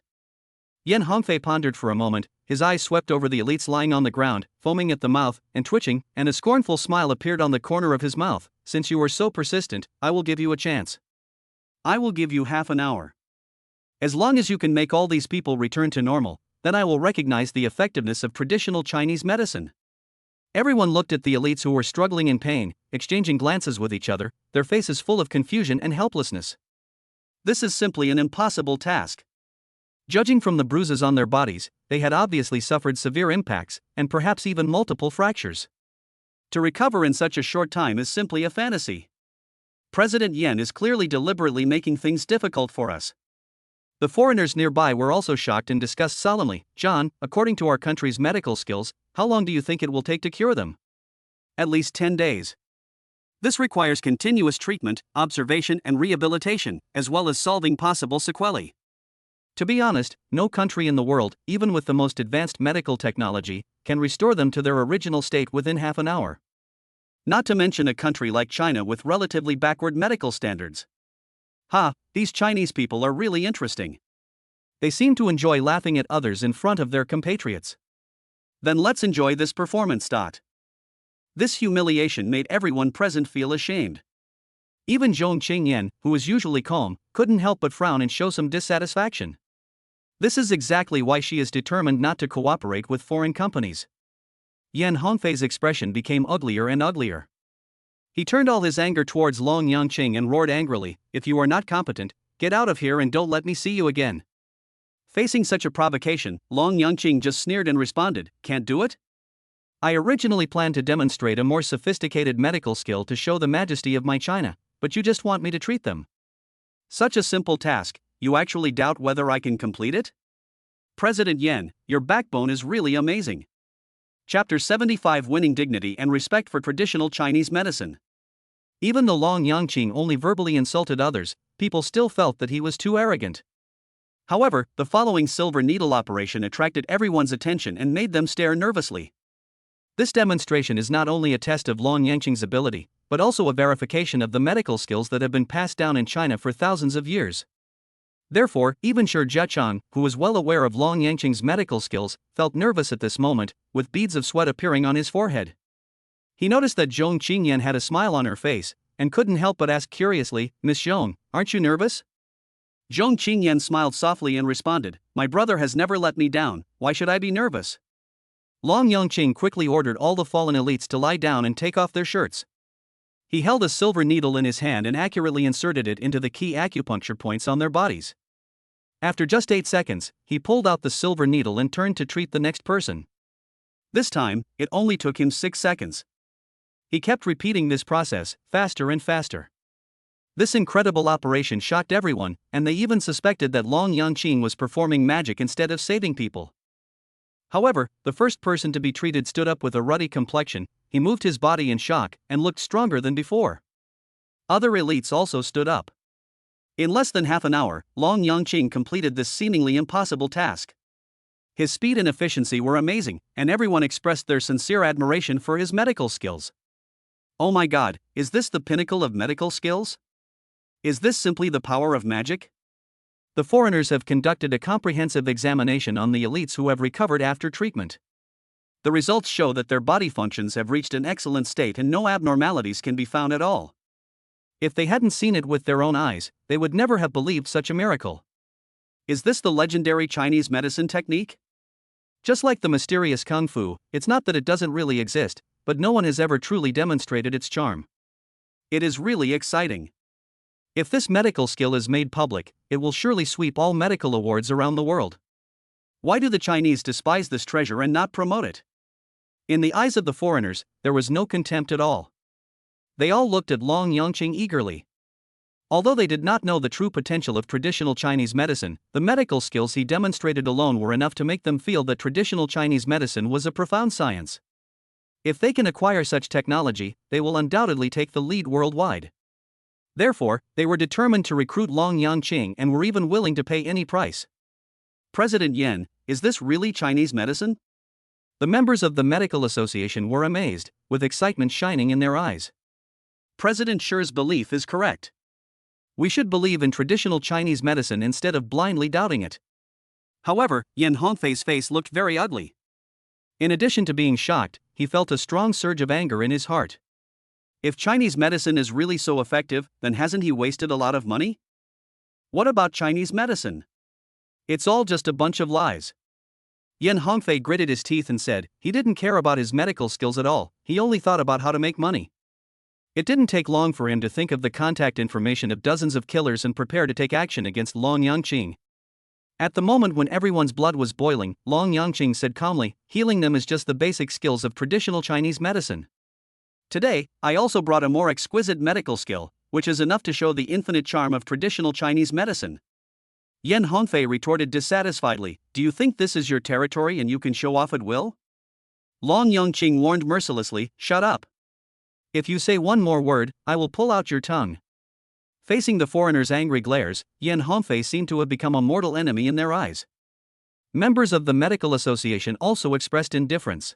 Yan Hongfei pondered for a moment, his eyes swept over the elites lying on the ground, foaming at the mouth, and twitching, and a scornful smile appeared on the corner of his mouth. Since you are so persistent, I will give you a chance. I will give you half an hour. As long as you can make all these people return to normal, then I will recognize the effectiveness of traditional Chinese medicine. Everyone looked at the elites who were struggling in pain, exchanging glances with each other, their faces full of confusion and helplessness. This is simply an impossible task. Judging from the bruises on their bodies, they had obviously suffered severe impacts, and perhaps even multiple fractures. To recover in such a short time is simply a fantasy. President Yan is clearly deliberately making things difficult for us. The foreigners nearby were also shocked and discussed solemnly. John, according to our country's medical skills, how long do you think it will take to cure them? At least 10 days. This requires continuous treatment, observation, and rehabilitation, as well as solving possible sequelae. To be honest, no country in the world, even with the most advanced medical technology, can restore them to their original state within half an hour. Not to mention a country like China with relatively backward medical standards. These Chinese people are really interesting. They seem to enjoy laughing at others in front of their compatriots. Then let's enjoy this performance. This humiliation made everyone present feel ashamed. Even Zhong Qingyan, who is usually calm, couldn't help but frown and show some dissatisfaction. This is exactly why she is determined not to cooperate with foreign companies. Yan Hongfei's expression became uglier and uglier. He turned all his anger towards Long Yangqing and roared angrily, "If you are not competent, get out of here and don't let me see you again." Facing such a provocation, Long Yangqing just sneered and responded, "Can't do it? I originally planned to demonstrate a more sophisticated medical skill to show the majesty of my China, but you just want me to treat them. Such a simple task, you actually doubt whether I can complete it? President Yan, your backbone is really amazing." Chapter 75: Winning Dignity and Respect for Traditional Chinese Medicine. Even though Long Yangqing only verbally insulted others, people still felt that he was too arrogant. However, the following silver needle operation attracted everyone's attention and made them stare nervously. This demonstration is not only a test of Long Yangqing's ability, but also a verification of the medical skills that have been passed down in China for thousands of years. Therefore, even Shi Jiachang, who was well aware of Long Yangqing's medical skills, felt nervous at this moment, with beads of sweat appearing on his forehead. He noticed that Zhong Qingyan had a smile on her face, and couldn't help but ask curiously, "Miss Zhong, aren't you nervous?" Zhong Qingyan smiled softly and responded, "My brother has never let me down, why should I be nervous?" Long Yangqing quickly ordered all the fallen elites to lie down and take off their shirts. He held a silver needle in his hand and accurately inserted it into the key acupuncture points on their bodies. After just 8 seconds, he pulled out the silver needle and turned to treat the next person. This time, it only took him 6 seconds. He kept repeating this process, faster and faster. This incredible operation shocked everyone, and they even suspected that Long Yangqing was performing magic instead of saving people. However, the first person to be treated stood up with a ruddy complexion. He moved his body in shock and looked stronger than before. Other elites also stood up. In less than half an hour, Long Yangqing completed this seemingly impossible task. His speed and efficiency were amazing, and everyone expressed their sincere admiration for his medical skills. Oh my God, is this the pinnacle of medical skills? Is this simply the power of magic? The foreigners have conducted a comprehensive examination on the elites who have recovered after treatment. The results show that their body functions have reached an excellent state and no abnormalities can be found at all. If they hadn't seen it with their own eyes, they would never have believed such a miracle. Is this the legendary Chinese medicine technique? Just like the mysterious Kung Fu, it's not that it doesn't really exist, but no one has ever truly demonstrated its charm. It is really exciting. If this medical skill is made public, it will surely sweep all medical awards around the world. Why do the Chinese despise this treasure and not promote it? In the eyes of the foreigners, there was no contempt at all. They all looked at Long Yangqing eagerly. Although they did not know the true potential of traditional Chinese medicine, the medical skills he demonstrated alone were enough to make them feel that traditional Chinese medicine was a profound science. If they can acquire such technology, they will undoubtedly take the lead worldwide. Therefore, they were determined to recruit Long Yangqing and were even willing to pay any price. President Yan, is this really Chinese medicine? The members of the medical association were amazed, with excitement shining in their eyes. President Shi's belief is correct. We should believe in traditional Chinese medicine instead of blindly doubting it. However, Yan Hongfei's face looked very ugly. In addition to being shocked, he felt a strong surge of anger in his heart. If Chinese medicine is really so effective, then hasn't he wasted a lot of money? What about Chinese medicine? It's all just a bunch of lies. Yan Hongfei gritted his teeth and said he didn't care about his medical skills at all, he only thought about how to make money. It didn't take long for him to think of the contact information of dozens of killers and prepare to take action against Long Yangqing. At the moment when everyone's blood was boiling, Long Yangqing said calmly, healing them is just the basic skills of traditional Chinese medicine. Today, I also brought a more exquisite medical skill, which is enough to show the infinite charm of traditional Chinese medicine. Yan Hongfei retorted dissatisfiedly, do you think this is your territory and you can show off at will? Long Yangqing warned mercilessly, shut up. If you say one more word, I will pull out your tongue. Facing the foreigner's angry glares, Yan Hongfei seemed to have become a mortal enemy in their eyes. Members of the medical association also expressed indifference.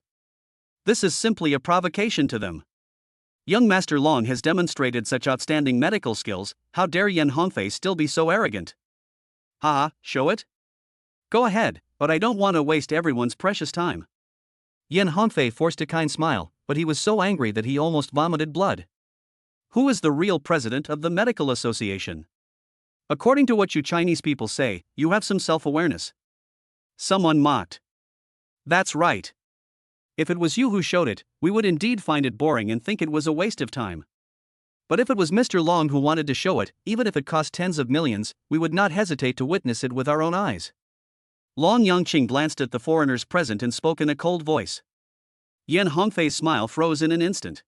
This is simply a provocation to them. Young Master Long has demonstrated such outstanding medical skills, how dare Yan Hongfei still be so arrogant? Haha, show it? Go ahead, but I don't want to waste everyone's precious time. Yan Hongfei forced a kind smile, but he was so angry that he almost vomited blood. Who is the real president of the medical association? According to what you Chinese people say, you have some self-awareness. Someone mocked. That's right. If it was you who showed it, we would indeed find it boring and think it was a waste of time. But if it was Mr. Long who wanted to show it, even if it cost tens of millions, we would not hesitate to witness it with our own eyes. Long Yangqing glanced at the foreigners present and spoke in a cold voice. Yan Hongfei's smile froze in an instant.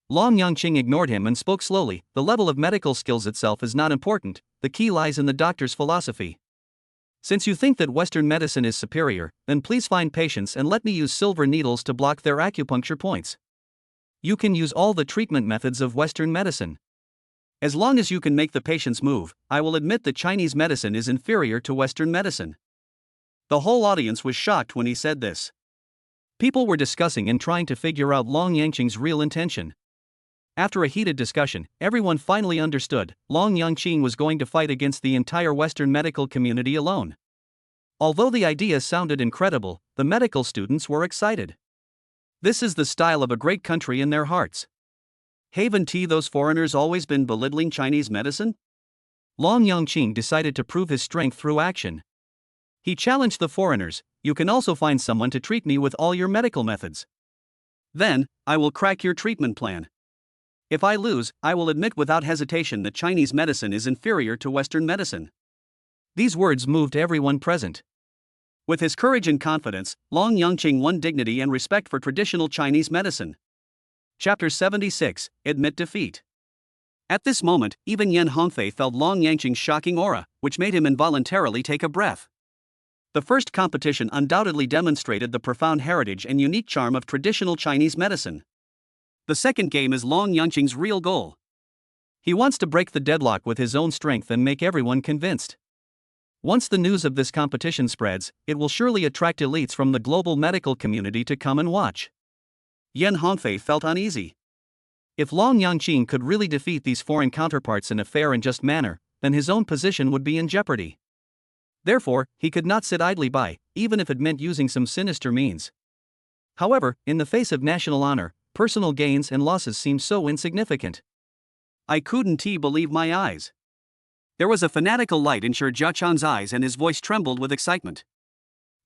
Long Yangqing ignored him and spoke slowly, the level of medical skills itself is not important, the key lies in the doctor's philosophy. Since you think that Western medicine is superior, then please find patients and let me use silver needles to block their acupuncture points. You can use all the treatment methods of Western medicine. As long as you can make the patients move, I will admit that Chinese medicine is inferior to Western medicine. The whole audience was shocked when he said this. People were discussing and trying to figure out Long Yangqing's real intention. After a heated discussion, everyone finally understood, Long Yangqing was going to fight against the entire Western medical community alone. Although the idea sounded incredible, the medical students were excited. This is the style of a great country in their hearts. Haven't those foreigners always been belittling Chinese medicine? Long Yangqing decided to prove his strength through action. He challenged the foreigners, you can also find someone to treat me with all your medical methods. Then, I will crack your treatment plan. If I lose, I will admit without hesitation that Chinese medicine is inferior to Western medicine. These words moved everyone present. With his courage and confidence, Long Yangqing won dignity and respect for traditional Chinese medicine. Chapter 76, Admit Defeat. At this moment, even Yan Hongfei felt Long Yangqing's shocking aura, which made him involuntarily take a breath. The first competition undoubtedly demonstrated the profound heritage and unique charm of traditional Chinese medicine. The second game is Long Yangqing's real goal. He wants to break the deadlock with his own strength and make everyone convinced. Once the news of this competition spreads, it will surely attract elites from the global medical community to come and watch. Yan Hongfei felt uneasy. If Long Yangqing could really defeat these foreign counterparts in a fair and just manner, then his own position would be in jeopardy. Therefore, he could not sit idly by, even if it meant using some sinister means. However, in the face of national honor, personal gains and losses seemed so insignificant. I couldn't believe my eyes. There was a fanatical light in Shi Jiachang's eyes and his voice trembled with excitement.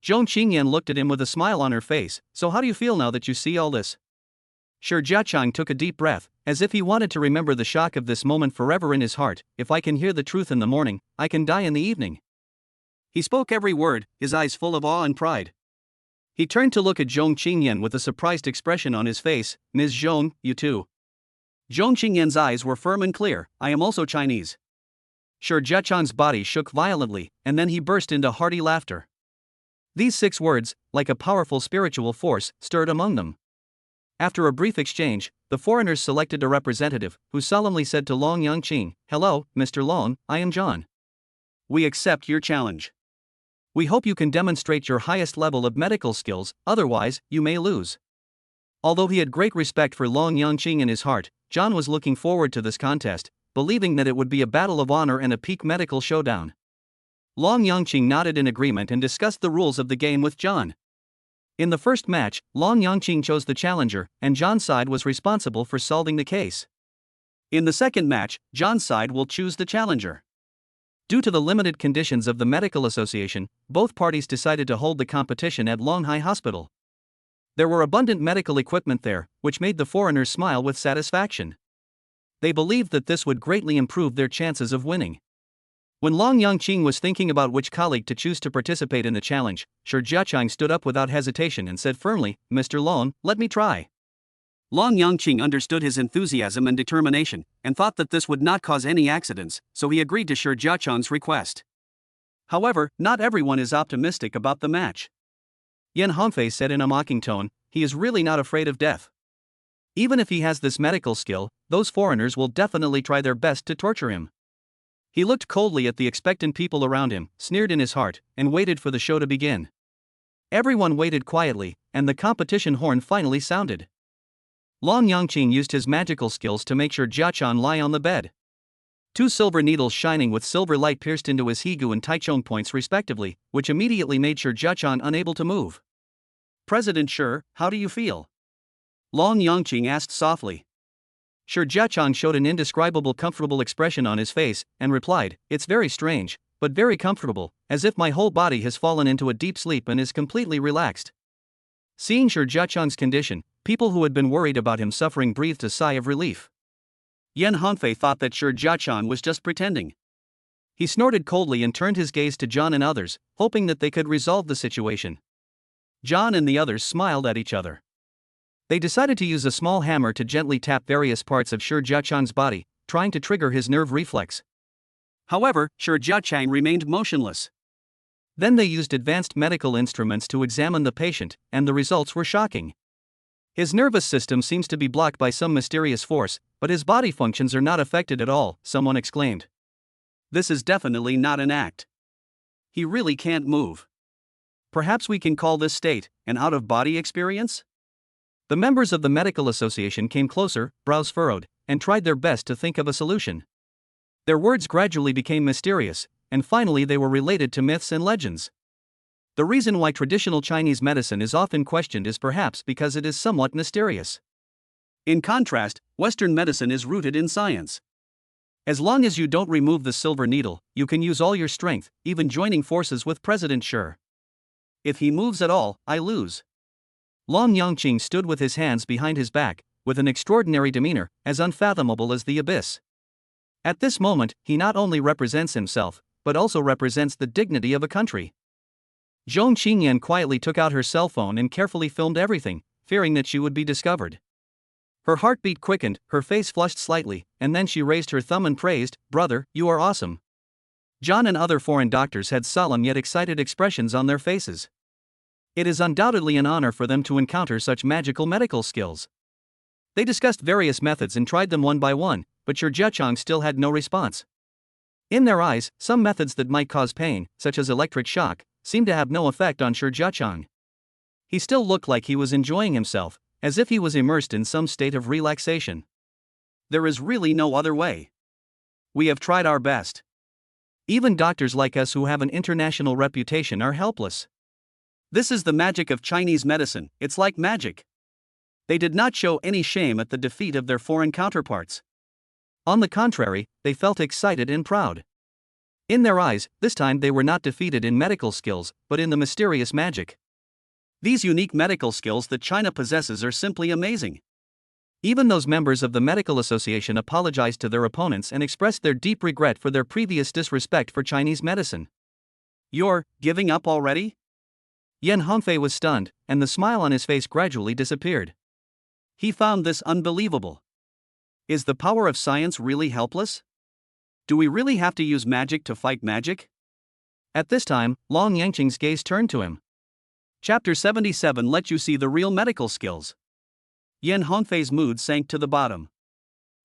Zhong Qingyan looked at him with a smile on her face, so how do you feel now that you see all this? Shi Jiachang took a deep breath, as if he wanted to remember the shock of this moment forever in his heart. If I can hear the truth in the morning, I can die in the evening. He spoke every word, his eyes full of awe and pride. He turned to look at Zhong Qingyan with a surprised expression on his face. Ms. Zhong, you too. Zhong Qingyan's eyes were firm and clear. I am also Chinese. Shi Jiachang's body shook violently, and then he burst into hearty laughter. These 6 words, like a powerful spiritual force, stirred among them. After a brief exchange, the foreigners selected a representative, who solemnly said to Long Yangqing, hello, Mr. Long, I am John. We accept your challenge. We hope you can demonstrate your highest level of medical skills, otherwise, you may lose. Although he had great respect for Long Yangqing in his heart, John was looking forward to this contest, believing that it would be a battle of honor and a peak medical showdown. Long Yangqing nodded in agreement and discussed the rules of the game with John. In the first match, Long Yangqing chose the challenger, and John's side was responsible for solving the case. In the second match, John's side will choose the challenger. Due to the limited conditions of the medical association, both parties decided to hold the competition at Longhai Hospital. There were abundant medical equipment there, which made the foreigners smile with satisfaction. They believed that this would greatly improve their chances of winning. When Long Yangqing was thinking about which colleague to choose to participate in the challenge, Shi Jiachang stood up without hesitation and said firmly, "Mr. Long, let me try." Long Yangqing understood his enthusiasm and determination, and thought that this would not cause any accidents, so he agreed to Shi Jiachang's request. However, not everyone is optimistic about the match. Yan Hongfei said in a mocking tone, "He is really not afraid of death. Even if he has this medical skill, those foreigners will definitely try their best to torture him." He looked coldly at the expectant people around him, sneered in his heart, and waited for the show to begin. Everyone waited quietly, and the competition horn finally sounded. Long Yangqing used his magical skills to make Shi Jiachang lie on the bed. 2 silver needles shining with silver light pierced into his Higu and Taichung points respectively, which immediately made Shi Jiachang unable to move. "President Shi, how do you feel?" Long Yangqing asked softly. Shi Jiachang showed an indescribable comfortable expression on his face, and replied, "It's very strange, but very comfortable, as if my whole body has fallen into a deep sleep and is completely relaxed." Seeing Shi Jiachang's condition, people who had been worried about him suffering breathed a sigh of relief. Yan Hongfei thought that Shi Jiachang was just pretending. He snorted coldly and turned his gaze to John and others, hoping that they could resolve the situation. John and the others smiled at each other. They decided to use a small hammer to gently tap various parts of Shi Jiachang's body, trying to trigger his nerve reflex. However, Shi Jiachang remained motionless. Then they used advanced medical instruments to examine the patient, and the results were shocking. His nervous system seems to be blocked by some mysterious force, but his body functions are not affected at all, someone exclaimed. "This is definitely not an act. He really can't move. Perhaps we can call this state an out-of-body experience?" The members of the medical association came closer, brows furrowed, and tried their best to think of a solution. Their words gradually became mysterious, and finally they were related to myths and legends. The reason why traditional Chinese medicine is often questioned is perhaps because it is somewhat mysterious. In contrast, Western medicine is rooted in science. As long as you don't remove the silver needle, you can use all your strength, even joining forces with President Shi. If he moves at all, I lose. Long Yangqing stood with his hands behind his back, with an extraordinary demeanor, as unfathomable as the abyss. At this moment, he not only represents himself, but also represents the dignity of a country. Zhong Qingyan quietly took out her cell phone and carefully filmed everything, fearing that she would be discovered. Her heartbeat quickened, her face flushed slightly, and then she raised her thumb and praised, "Brother, you are awesome." John and other foreign doctors had solemn yet excited expressions on their faces. It is undoubtedly an honor for them to encounter such magical medical skills. They discussed various methods and tried them one by one, but Shi Jiachang still had no response. In their eyes, some methods that might cause pain, such as electric shock, seemed to have no effect on Shi Jiachang. He still looked like he was enjoying himself, as if he was immersed in some state of relaxation. "There is really no other way. We have tried our best. Even doctors like us who have an international reputation are helpless. This is the magic of Chinese medicine, it's like magic." They did not show any shame at the defeat of their foreign counterparts. On the contrary, they felt excited and proud. In their eyes, this time they were not defeated in medical skills, but in the mysterious magic. These unique medical skills that China possesses are simply amazing. Even those members of the medical association apologized to their opponents and expressed their deep regret for their previous disrespect for Chinese medicine. "You're giving up already?" Yan Hongfei was stunned, and the smile on his face gradually disappeared. He found this unbelievable. Is the power of science really helpless? Do we really have to use magic to fight magic? At this time, Long Yangqing's gaze turned to him. Chapter 77 let you see the real medical skills. Yan Hongfei's mood sank to the bottom.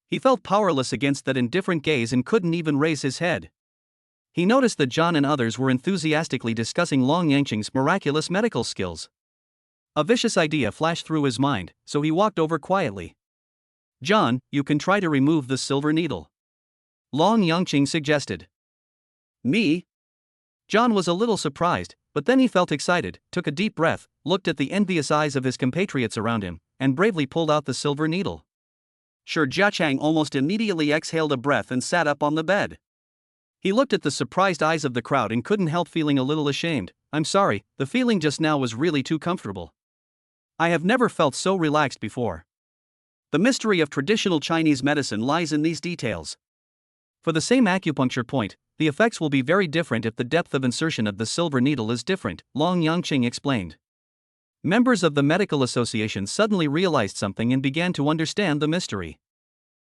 He felt powerless against that indifferent gaze and couldn't even raise his head. He noticed that John and others were enthusiastically discussing Long Yangqing's miraculous medical skills. A vicious idea flashed through his mind, so he walked over quietly. "John, you can try to remove the silver needle," Long Yangqing suggested. "Me?" John was a little surprised, but then he felt excited, took a deep breath, looked at the envious eyes of his compatriots around him, and bravely pulled out the silver needle. Shi Jiachang almost immediately exhaled a breath and sat up on the bed. He looked at the surprised eyes of the crowd and couldn't help feeling a little ashamed. "I'm sorry, the feeling just now was really too comfortable. I have never felt so relaxed before." The mystery of traditional Chinese medicine lies in these details. For the same acupuncture point, the effects will be very different if the depth of insertion of the silver needle is different, Long Yangqing explained. Members of the medical association suddenly realized something and began to understand the mystery.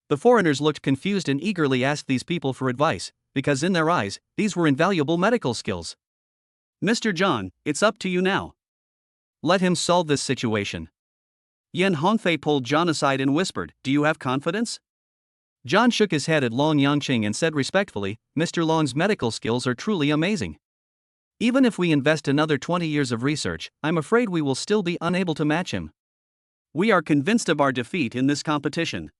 The foreigners looked confused and eagerly asked these people for advice, because in their eyes, these were invaluable medical skills. "Mr. John, it's up to you now. Let him solve this situation." Yan Hongfei pulled John aside and whispered, "Do you have confidence?" John shook his head at Long Yangqing and said respectfully, "Mr. Long's medical skills are truly amazing. Even if we invest another 20 years of research, I'm afraid we will still be unable to match him. We are convinced of our defeat in this competition."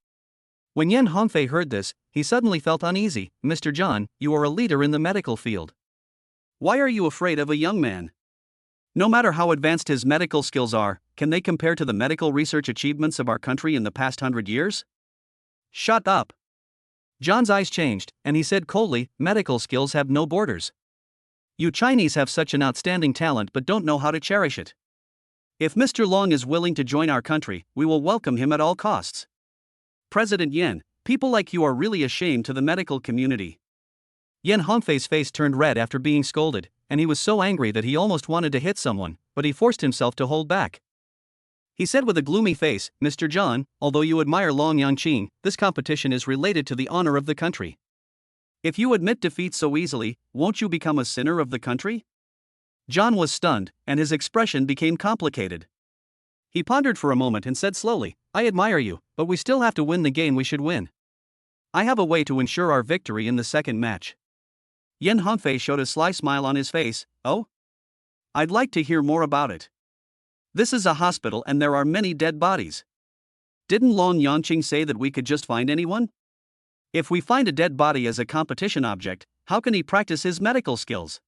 When Yan Hongfei heard this, he suddenly felt uneasy. "Mr. John, you are a leader in the medical field. Why are you afraid of a young man? No matter how advanced his medical skills are, can they compare to the medical research achievements of our country in the past 100 years? Shut up." John's eyes changed, and he said coldly, "Medical skills have no borders. You Chinese have such an outstanding talent but don't know how to cherish it. If Mr. Long is willing to join our country, we will welcome him at all costs. President Yan, people like you are really a shame to the medical community." Yan Hongfei's face turned red after being scolded, and he was so angry that he almost wanted to hit someone, but he forced himself to hold back. He said with a gloomy face, "Mr. John, although you admire Long Yangqing, this competition is related to the honor of the country. If you admit defeat so easily, won't you become a sinner of the country?" John was stunned, and his expression became complicated. He pondered for a moment and said slowly, "I admire you, but we still have to win the game we should win. I have a way to ensure our victory in the second match." Yan Hongfei showed a sly smile on his face. "Oh? I'd like to hear more about it. This is a hospital and there are many dead bodies. Didn't Long Yangqing say that we could just find anyone? If we find a dead body as a competition object, how can he practice his medical skills?"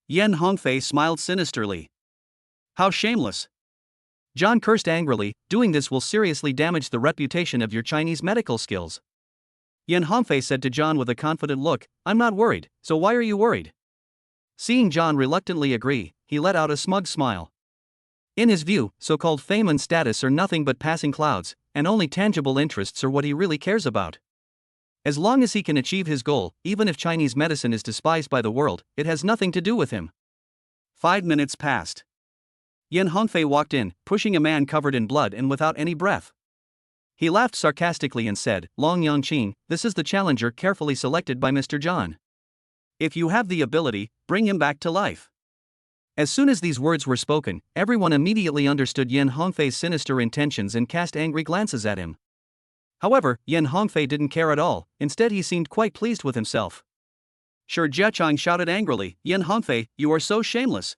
Yan Hongfei smiled sinisterly. "How shameless." John cursed angrily, "Doing this will seriously damage the reputation of your Chinese medical skills." Yan Hongfei said to John with a confident look, "I'm not worried, so why are you worried?" Seeing John reluctantly agree, he let out a smug smile. In his view, so-called fame and status are nothing but passing clouds, and only tangible interests are what he really cares about. As long as he can achieve his goal, even if Chinese medicine is despised by the world, it has nothing to do with him. 5 minutes passed. Yan Hongfei walked in, pushing a man covered in blood and without any breath. He laughed sarcastically and said, "Long Yangqing, this is the challenger carefully selected by Mr. John. If you have the ability, bring him back to life." As soon as these words were spoken, everyone immediately understood Yan Hongfei's sinister intentions and cast angry glances at him. However, Yan Hongfei didn't care at all, instead he seemed quite pleased with himself. Shi Jiachang shouted angrily, "Yan Hongfei, you are so shameless."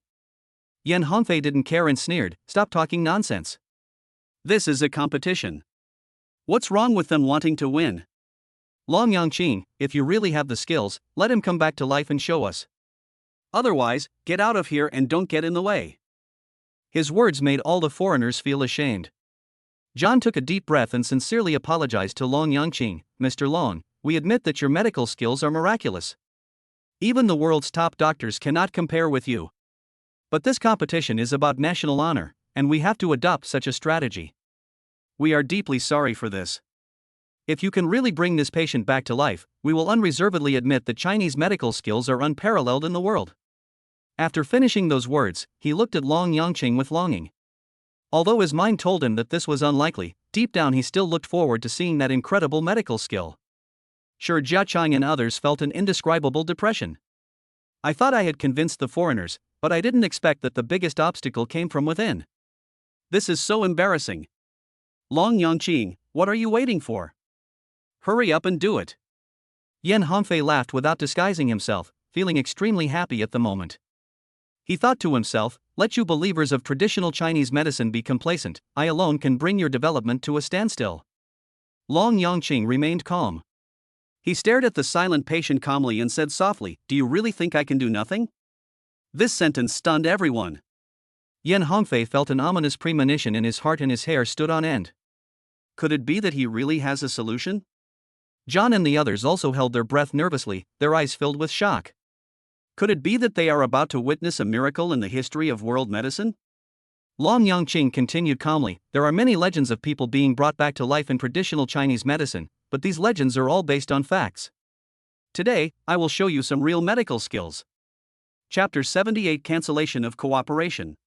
Yan Hongfei didn't care and sneered, "Stop talking nonsense. This is a competition. What's wrong with them wanting to win? Long Yangqing, if you really have the skills, let him come back to life and show us. Otherwise, get out of here and don't get in the way." His words made all the foreigners feel ashamed. John took a deep breath and sincerely apologized to Long Yangqing. "Mr. Long, we admit that your medical skills are miraculous. Even the world's top doctors cannot compare with you. But this competition is about national honor, and we have to adopt such a strategy. We are deeply sorry for this. If you can really bring this patient back to life, we will unreservedly admit that Chinese medical skills are unparalleled in the world." After finishing those words, he looked at Long Yangqing with longing. Although his mind told him that this was unlikely, deep down he still looked forward to seeing that incredible medical skill. Shi Jiachang and others felt an indescribable depression. "I thought I had convinced the foreigners, but I didn't expect that the biggest obstacle came from within. This is so embarrassing. Long Yangqing, what are you waiting for? Hurry up and do it." Yan Hongfei laughed without disguising himself, feeling extremely happy at the moment. He thought to himself, let you believers of traditional Chinese medicine be complacent, I alone can bring your development to a standstill. Long Yangqing remained calm. He stared at the silent patient calmly and said softly, do you really think I can do nothing? This sentence stunned everyone. Yan Hongfei felt an ominous premonition in his heart and his hair stood on end. Could it be that he really has a solution? John and the others also held their breath nervously, their eyes filled with shock. Could it be that they are about to witness a miracle in the history of world medicine? Long Yangqing continued calmly, there are many legends of people being brought back to life in traditional Chinese medicine, but these legends are all based on facts. Today, I will show you some real medical skills. Chapter 78 Cancellation of Cooperation.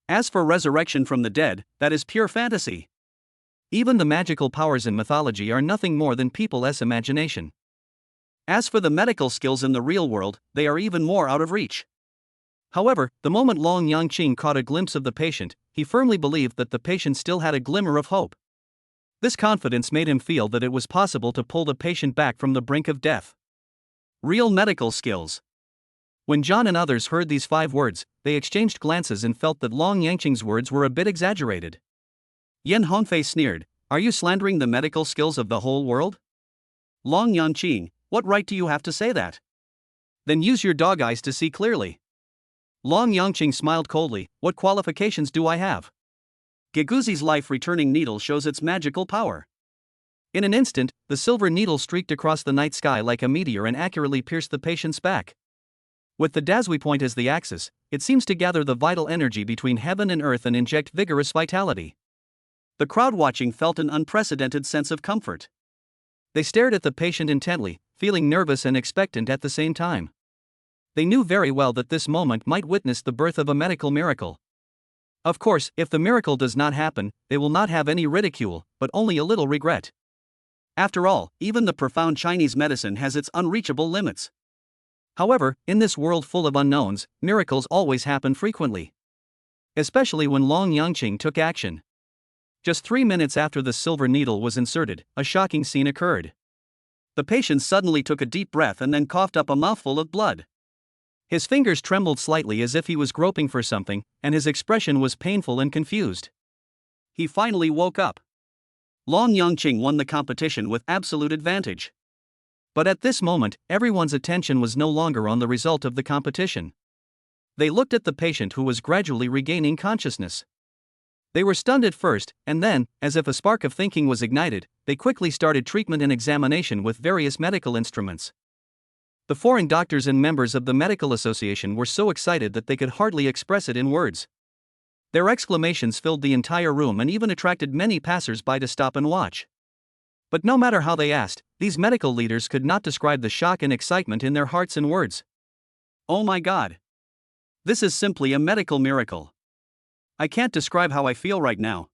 As for resurrection from the dead, that is pure fantasy. Even the magical powers in mythology are nothing more than people's imagination. As for the medical skills in the real world, they are even more out of reach. However, the moment Long Yangqing caught a glimpse of the patient, he firmly believed that the patient still had a glimmer of hope. This confidence made him feel that it was possible to pull the patient back from the brink of death. Real medical skills. When John and others heard these 5 words, they exchanged glances and felt that Long Yangqing's words were a bit exaggerated. Yan Hongfei sneered, are you slandering the medical skills of the whole world? Long Yangqing, what right do you have to say that? Then use your dog eyes to see clearly. Long Yangqing smiled coldly, what qualifications do I have? Geguzi's life-returning needle shows its magical power. In an instant, the silver needle streaked across the night sky like a meteor and accurately pierced the patient's back. With the Dazui point as the axis, it seems to gather the vital energy between heaven and earth and inject vigorous vitality. The crowd watching felt an unprecedented sense of comfort. They stared at the patient intently, feeling nervous and expectant at the same time. They knew very well that this moment might witness the birth of a medical miracle. Of course, if the miracle does not happen, they will not have any ridicule, but only a little regret. After all, even the profound Chinese medicine has its unreachable limits. However, in this world full of unknowns, miracles always happen frequently. Especially when Long Yangqing took action. Just 3 minutes after the silver needle was inserted, a shocking scene occurred. The patient suddenly took a deep breath and then coughed up a mouthful of blood. His fingers trembled slightly as if he was groping for something, and his expression was painful and confused. He finally woke up. Long Yangqing won the competition with absolute advantage. But at this moment, everyone's attention was no longer on the result of the competition. They looked at the patient who was gradually regaining consciousness. They were stunned at first, and then, as if a spark of thinking was ignited, they quickly started treatment and examination with various medical instruments. The foreign doctors and members of the medical association were so excited that they could hardly express it in words. Their exclamations filled the entire room and even attracted many passers-by to stop and watch. But no matter how they asked, these medical leaders could not describe the shock and excitement in their hearts in words. Oh my God! This is simply a medical miracle. I can't describe how I feel right now.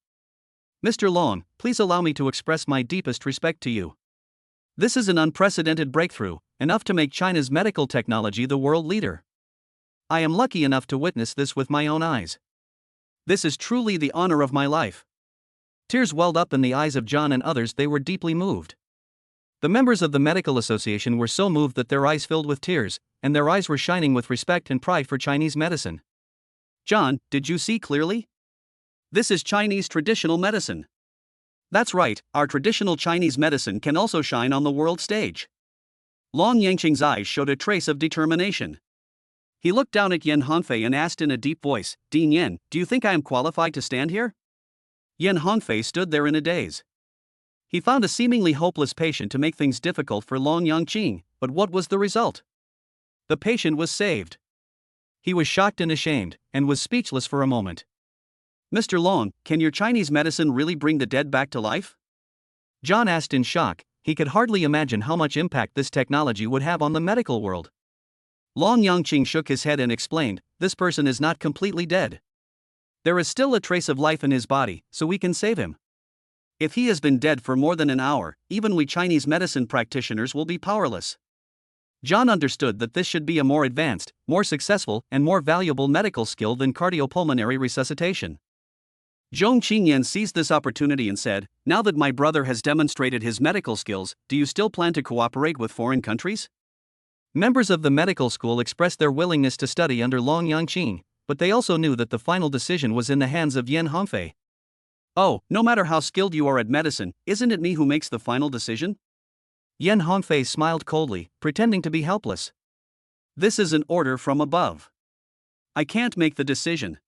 Mr. Long, please allow me to express my deepest respect to you. This is an unprecedented breakthrough, enough to make China's medical technology the world leader. I am lucky enough to witness this with my own eyes. This is truly the honor of my life. Tears welled up in the eyes of John and others. They were deeply moved. The members of the medical association were so moved that their eyes filled with tears, and their eyes were shining with respect and pride for Chinese medicine. John, did you see clearly? This is Chinese traditional medicine. That's right, our traditional Chinese medicine can also shine on the world stage. Long Yangqing's eyes showed a trace of determination. He looked down at Yan Hongfei and asked in a deep voice, Dean Yan, do you think I am qualified to stand here? Yan Hongfei stood there in a daze. He found a seemingly hopeless patient to make things difficult for Long Yangqing, but what was the result? The patient was saved. He was shocked and ashamed, and was speechless for a moment. Mr. Long, can your Chinese medicine really bring the dead back to life? John asked in shock. He could hardly imagine how much impact this technology would have on the medical world. Long Yangqing shook his head and explained, this person is not completely dead. There is still a trace of life in his body, so we can save him. If he has been dead for more than an hour, even we Chinese medicine practitioners will be powerless. John understood that this should be a more advanced, more successful, and more valuable medical skill than cardiopulmonary resuscitation. Zhong Qingyan seized this opportunity and said, now that my brother has demonstrated his medical skills, do you still plan to cooperate with foreign countries? Members of the medical school expressed their willingness to study under Long Yangqing, but they also knew that the final decision was in the hands of Yan Hongfei. Oh, no matter how skilled you are at medicine, isn't it me who makes the final decision? Yan Hongfei smiled coldly, pretending to be helpless. This is an order from above. I can't make the decision.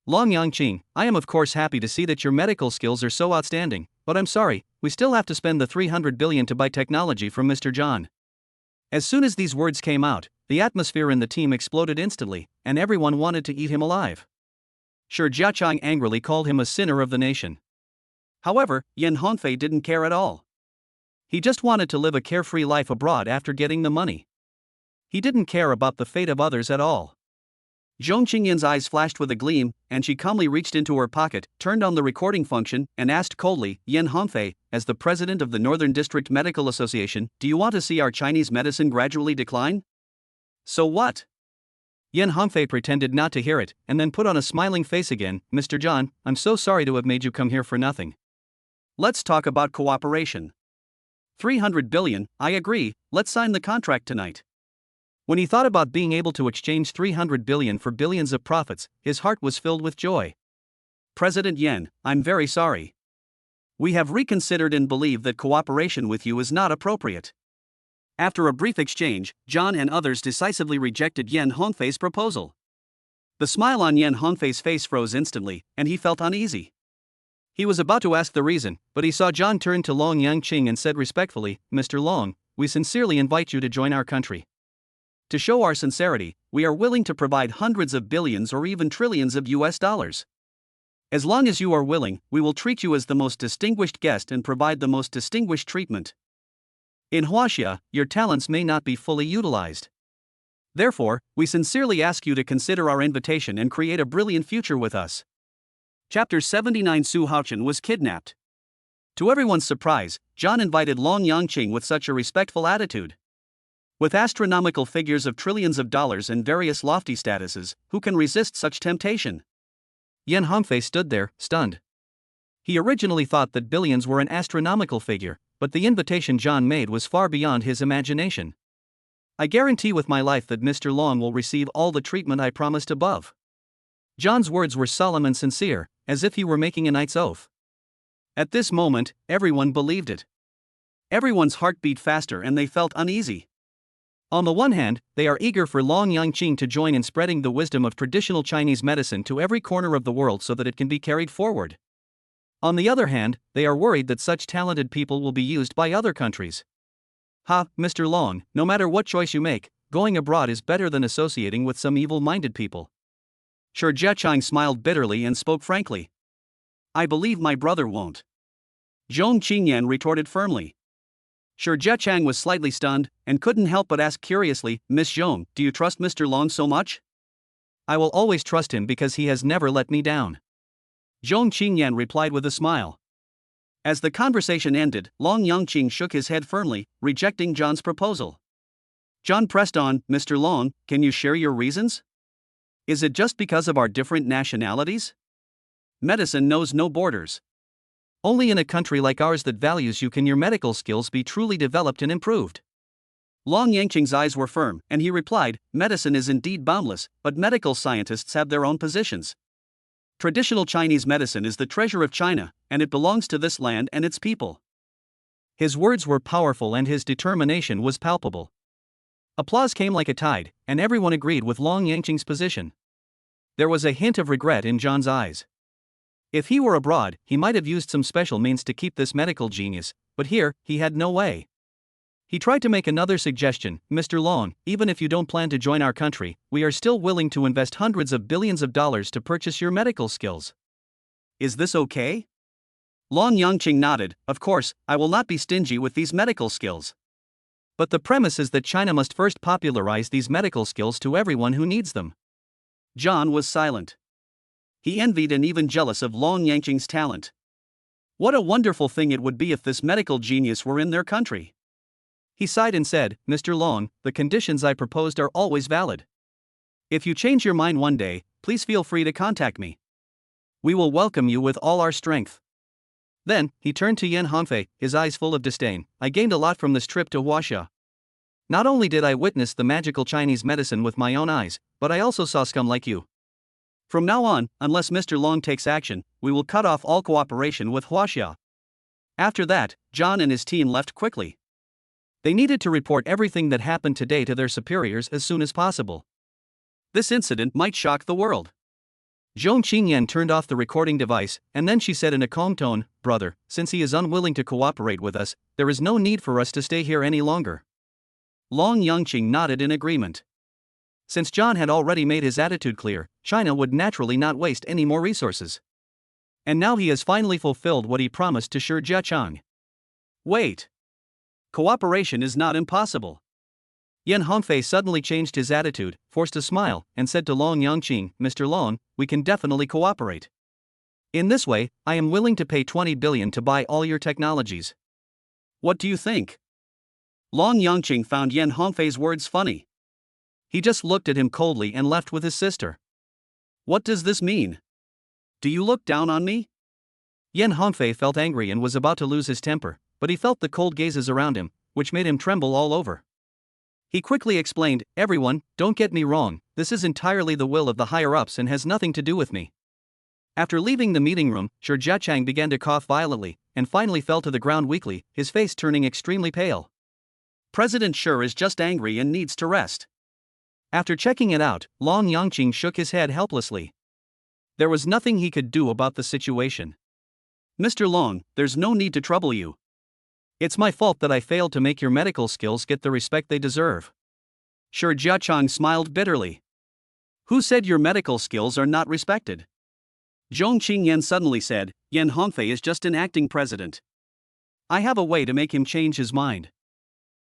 Long Yangqing, I am of course happy to see that your medical skills are so outstanding, but I'm sorry, we still have to spend the 300 billion to buy technology from Mr. John. As soon as these words came out, the atmosphere in the team exploded instantly, and everyone wanted to eat him alive. Shi Jiachang angrily called him a sinner of the nation. However, Yan Hongfei didn't care at all. He just wanted to live a carefree life abroad after getting the money. He didn't care about the fate of others at all. Zhong Qingyan's eyes flashed with a gleam, and she calmly reached into her pocket, turned on the recording function, and asked coldly, Yan Hongfei, as the president of the Northern District Medical Association, do you want to see our Chinese medicine gradually decline? So what? Yan Hongfei pretended not to hear it, and then put on a smiling face again. Mr. John, I'm so sorry to have made you come here for nothing. Let's talk about cooperation. 300 billion, I agree, let's sign the contract tonight. When he thought about being able to exchange 300 billion for billions of profits, his heart was filled with joy. President Yan, I'm very sorry. We have reconsidered and believe that cooperation with you is not appropriate. After a brief exchange, John and others decisively rejected Yan Hongfei's proposal. The smile on Yan Hongfei's face froze instantly, and he felt uneasy. He was about to ask the reason, but he saw John turn to Long Yangqing and said respectfully, Mr. Long, we sincerely invite you to join our country. To show our sincerity, we are willing to provide hundreds of billions or even trillions of US dollars. As long as you are willing, we will treat you as the most distinguished guest and provide the most distinguished treatment. In Huaxia, your talents may not be fully utilized. Therefore, we sincerely ask you to consider our invitation and create a brilliant future with us. Chapter 79 Su Haochen was kidnapped. To everyone's surprise, John invited Long Yangqing with such a respectful attitude. With astronomical figures of trillions of dollars and various lofty statuses, who can resist such temptation? Yan Hongfei stood there, stunned. He originally thought that billions were an astronomical figure, but the invitation John made was far beyond his imagination. I guarantee with my life that Mr. Long will receive all the treatment I promised above. John's words were solemn and sincere, as if he were making a knight's oath. At this moment, everyone believed it. Everyone's heart beat faster and they felt uneasy. On the one hand, they are eager for Long Yangqing to join in spreading the wisdom of traditional Chinese medicine to every corner of the world so that it can be carried forward. On the other hand, they are worried that such talented people will be used by other countries. Mr. Long, no matter what choice you make, going abroad is better than associating with some evil-minded people. Shi Jiachang smiled bitterly and spoke frankly. I believe my brother won't. Zhong Qingyan retorted firmly. Shi Jiachang was slightly stunned, and couldn't help but ask curiously, Miss Zhong, do you trust Mr. Long so much? I will always trust him because he has never let me down. Zhong Qingyan replied with a smile. As the conversation ended, Long Yangqing shook his head firmly, rejecting John's proposal. John pressed on, Mr. Long, can you share your reasons? Is it just because of our different nationalities? Medicine knows no borders. Only in a country like ours that values you can your medical skills be truly developed and improved. Long Yangqing's eyes were firm, and he replied, medicine is indeed boundless, but medical scientists have their own positions. Traditional Chinese medicine is the treasure of China, and it belongs to this land and its people. His words were powerful and his determination was palpable. Applause came like a tide, and everyone agreed with Long Yangqing's position. There was a hint of regret in John's eyes. If he were abroad, he might have used some special means to keep this medical genius, but here, he had no way. He tried to make another suggestion, Mr. Long, even if you don't plan to join our country, we are still willing to invest hundreds of billions of dollars to purchase your medical skills. Is this okay? Long Yangqing nodded, of course, I will not be stingy with these medical skills. But the premise is that China must first popularize these medical skills to everyone who needs them. John was silent. He envied and even jealous of Long Yangqing's talent. What a wonderful thing it would be if this medical genius were in their country. He sighed and said, Mr. Long, the conditions I proposed are always valid. If you change your mind one day, please feel free to contact me. We will welcome you with all our strength. Then, he turned to Yan Hongfei, his eyes full of disdain. I gained a lot from this trip to Huaxia. Not only did I witness the magical Chinese medicine with my own eyes, but I also saw scum like you. From now on, unless Mr. Long takes action, we will cut off all cooperation with Huaxia. After that, John and his team left quickly. They needed to report everything that happened today to their superiors as soon as possible. This incident might shock the world. Zhong Qingyan turned off the recording device, and then she said in a calm tone, "Brother, since he is unwilling to cooperate with us, there is no need for us to stay here any longer." Long Yangqing nodded in agreement. Since John had already made his attitude clear, China would naturally not waste any more resources. And now he has finally fulfilled what he promised to Shi Jiachang. Wait. Cooperation is not impossible. Yan Hongfei suddenly changed his attitude, forced a smile, and said to Long Yangqing, "Mr. Long, we can definitely cooperate. In this way, I am willing to pay 20 billion to buy all your technologies. What do you think?" Long Yangqing found Yan Hongfei's words funny. He just looked at him coldly and left with his sister. What does this mean? Do you look down on me? Yan Hongfei felt angry and was about to lose his temper, but he felt the cold gazes around him, which made him tremble all over. He quickly explained, "Everyone, don't get me wrong, this is entirely the will of the higher-ups and has nothing to do with me." After leaving the meeting room, Shi Jiachang began to cough violently, and finally fell to the ground weakly, his face turning extremely pale. President Shi is just angry and needs to rest. After checking it out, Long Yangqing shook his head helplessly. There was nothing he could do about the situation. "Mr. Long, there's no need to trouble you. It's my fault that I failed to make your medical skills get the respect they deserve." Shi Jiachang smiled bitterly. "Who said your medical skills are not respected?" Zhong Qingyan suddenly said, "Yan Hongfei is just an acting president. I have a way to make him change his mind.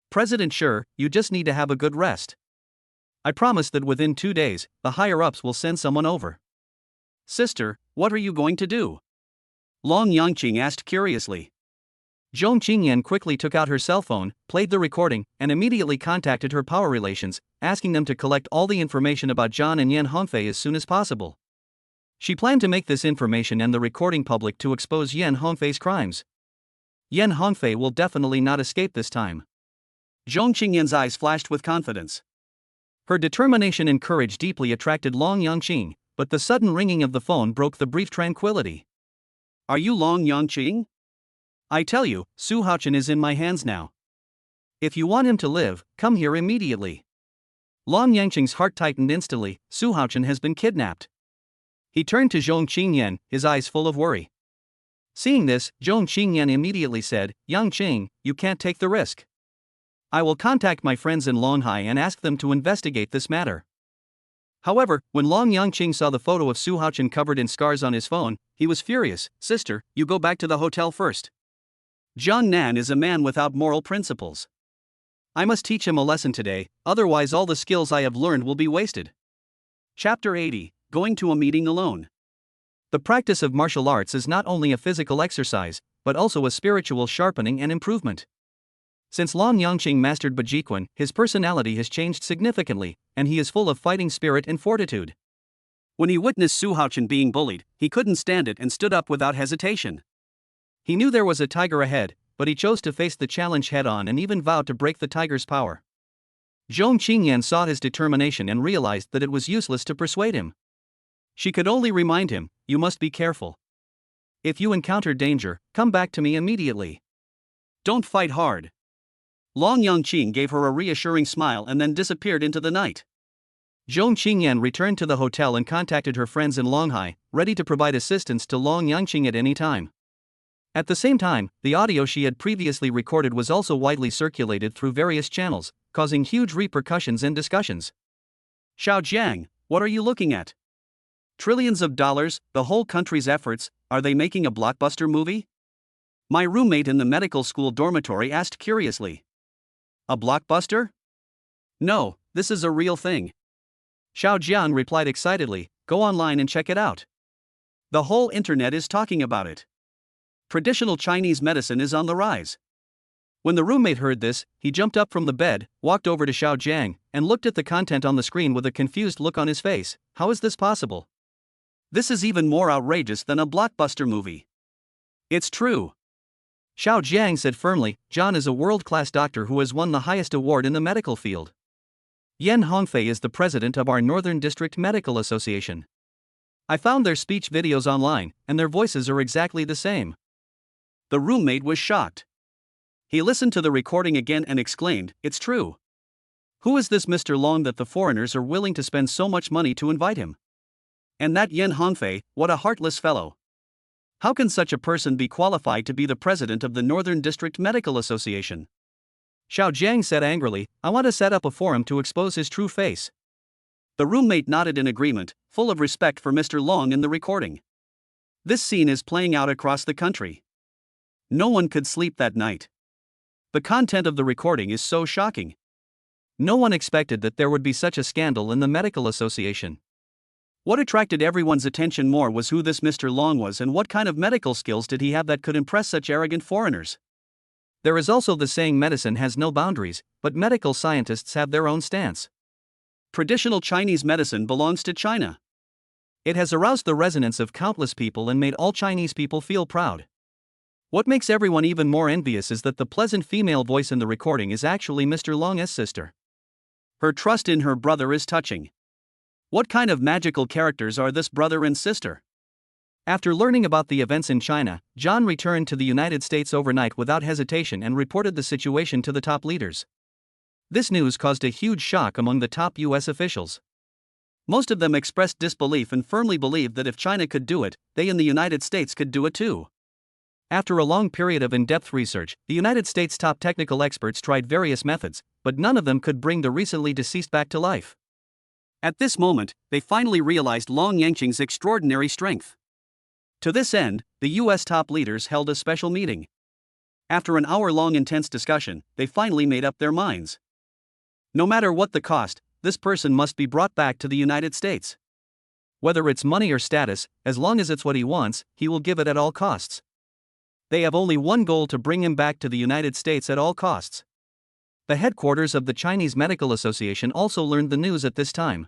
President Shi, you just need to have a good rest. I promise that within 2 days, the higher-ups will send someone over." "Sister, what are you going to do?" Long Yangqing asked curiously. Zhong Qingyan quickly took out her cell phone, played the recording, and immediately contacted her power relations, asking them to collect all the information about John and Yan Hongfei as soon as possible. She planned to make this information and the recording public to expose Yan Hongfei's crimes. Yan Hongfei will definitely not escape this time. Zhong Qingyan's eyes flashed with confidence. Her determination and courage deeply attracted Long Yangqing, but the sudden ringing of the phone broke the brief tranquility. "Are you Long Yangqing? I tell you, Su Haochen is in my hands now. If you want him to live, come here immediately." Long Yangqing's heart tightened instantly. Su Haochen has been kidnapped. He turned to Zhong Qingyan, his eyes full of worry. Seeing this, Zhong Qingyan immediately said, "Yangqing, you can't take the risk. I will contact my friends in Longhai and ask them to investigate this matter." However, when Long Yangqing saw the photo of Su Haochen covered in scars on his phone, he was furious. "Sister, you go back to the hotel first. Jiang Nan is a man without moral principles. I must teach him a lesson today, otherwise all the skills I have learned will be wasted." Chapter 80, Going to a Meeting Alone. The practice of martial arts is not only a physical exercise, but also a spiritual sharpening and improvement. Since Long Yangqing mastered Bajiquan, his personality has changed significantly, and he is full of fighting spirit and fortitude. When he witnessed Su Haochen being bullied, he couldn't stand it and stood up without hesitation. He knew there was a tiger ahead, but he chose to face the challenge head-on and even vowed to break the tiger's power. Zhong Qingyan saw his determination and realized that it was useless to persuade him. She could only remind him, "You must be careful. If you encounter danger, come back to me immediately. Don't fight hard." Long Yangqing gave her a reassuring smile and then disappeared into the night. Zhong Qingyan returned to the hotel and contacted her friends in Longhai, ready to provide assistance to Long Yangqing at any time. At the same time, the audio she had previously recorded was also widely circulated through various channels, causing huge repercussions and discussions. "Xiao Jiang, what are you looking at? Trillions of dollars, the whole country's efforts, are they making a blockbuster movie?" My roommate in the medical school dormitory asked curiously. "A blockbuster? No, this is a real thing." Xiao Jian replied excitedly, "Go online and check it out. The whole internet is talking about it. Traditional Chinese medicine is on the rise." When the roommate heard this, he jumped up from the bed, walked over to Xiao Jiang, and looked at the content on the screen with a confused look on his face. "How is this possible? This is even more outrageous than a blockbuster movie." "It's true." Xiao Jiang said firmly, John is a world-class doctor who has won the highest award in the medical field. Yan Hongfei is the president of our Northern District Medical Association. I found their speech videos online, and their voices are exactly the same. The roommate was shocked. He listened to the recording again and exclaimed, it's true. Who is this Mr. Long that the foreigners are willing to spend so much money to invite him? And that Yan Hongfei, what a heartless fellow. How can such a person be qualified to be the president of the Northern District Medical Association? Xiao Jiang said angrily, I want to set up a forum to expose his true face. The roommate nodded in agreement, full of respect for Mr. Long in the recording. This scene is playing out across the country. No one could sleep that night. The content of the recording is so shocking. No one expected that there would be such a scandal in the medical association. What attracted everyone's attention more was who this Mr. Long was and what kind of medical skills did he have that could impress such arrogant foreigners. There is also the saying medicine has no boundaries, but medical scientists have their own stance. Traditional Chinese medicine belongs to China. It has aroused the resonance of countless people and made all Chinese people feel proud. What makes everyone even more envious is that the pleasant female voice in the recording is actually Mr. Long's sister. Her trust in her brother is touching. What kind of magical characters are this brother and sister? After learning about the events in China, John returned to the United States overnight without hesitation and reported the situation to the top leaders. This news caused a huge shock among the top US officials. Most of them expressed disbelief and firmly believed that if China could do it, they in the United States could do it too. After a long period of in-depth research, the United States' top technical experts tried various methods, but none of them could bring the recently deceased back to life. At this moment, they finally realized Long Yangqing's extraordinary strength. To this end, the US top leaders held a special meeting. After an hour-long intense discussion, they finally made up their minds. No matter what the cost, this person must be brought back to the United States. Whether it's money or status, as long as it's what he wants, he will give it at all costs. They have only one goal: to bring him back to the United States at all costs. The headquarters of the Chinese Medical Association also learned the news at this time.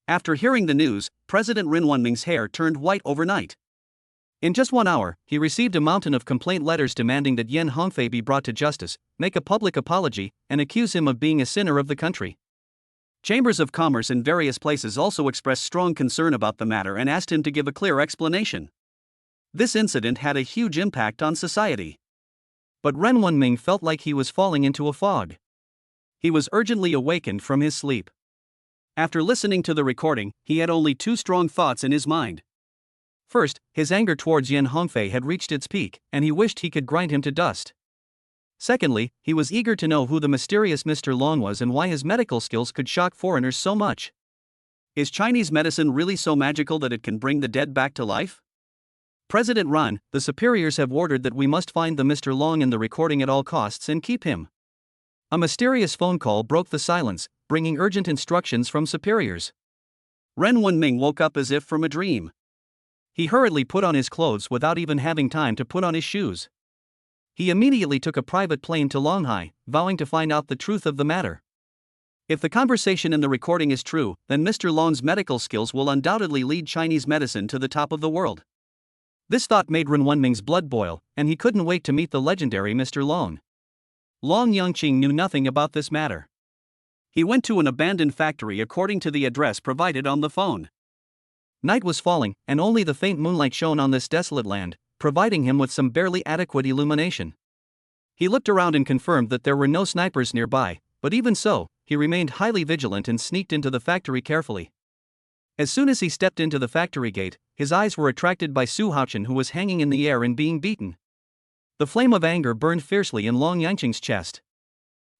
After hearing the news, President Rin Wenming's hair turned white overnight. In just 1 hour, he received a mountain of complaint letters demanding that Yan Hongfei be brought to justice, make a public apology, and accuse him of being a sinner of the country. Chambers of commerce in various places also expressed strong concern about the matter and asked him to give a clear explanation. This incident had a huge impact on society. But Ren Wenming felt like he was falling into a fog. He was urgently awakened from his sleep. After listening to the recording, he had only two strong thoughts in his mind. First, his anger towards Yan Hongfei had reached its peak, and he wished he could grind him to dust. Secondly, he was eager to know who the mysterious Mr. Long was and why his medical skills could shock foreigners so much. Is Chinese medicine really so magical that it can bring the dead back to life? President Ran, the superiors have ordered that we must find the Mr. Long in the recording at all costs and keep him. A mysterious phone call broke the silence, bringing urgent instructions from superiors. Ren Wenming woke up as if from a dream. He hurriedly put on his clothes without even having time to put on his shoes. He immediately took a private plane to Longhai, vowing to find out the truth of the matter. If the conversation in the recording is true, then Mr. Long's medical skills will undoubtedly lead Chinese medicine to the top of the world. This thought made Ren Wenming's blood boil, and he couldn't wait to meet the legendary Mr. Long. Long Yangqing knew nothing about this matter. He went to an abandoned factory according to the address provided on the phone. Night was falling, and only the faint moonlight shone on this desolate land, providing him with some barely adequate illumination. He looked around and confirmed that there were no snipers nearby, but even so, he remained highly vigilant and sneaked into the factory carefully. As soon as he stepped into the factory gate, his eyes were attracted by Su Haochen, who was hanging in the air and being beaten. The flame of anger burned fiercely in Long Yangqing's chest.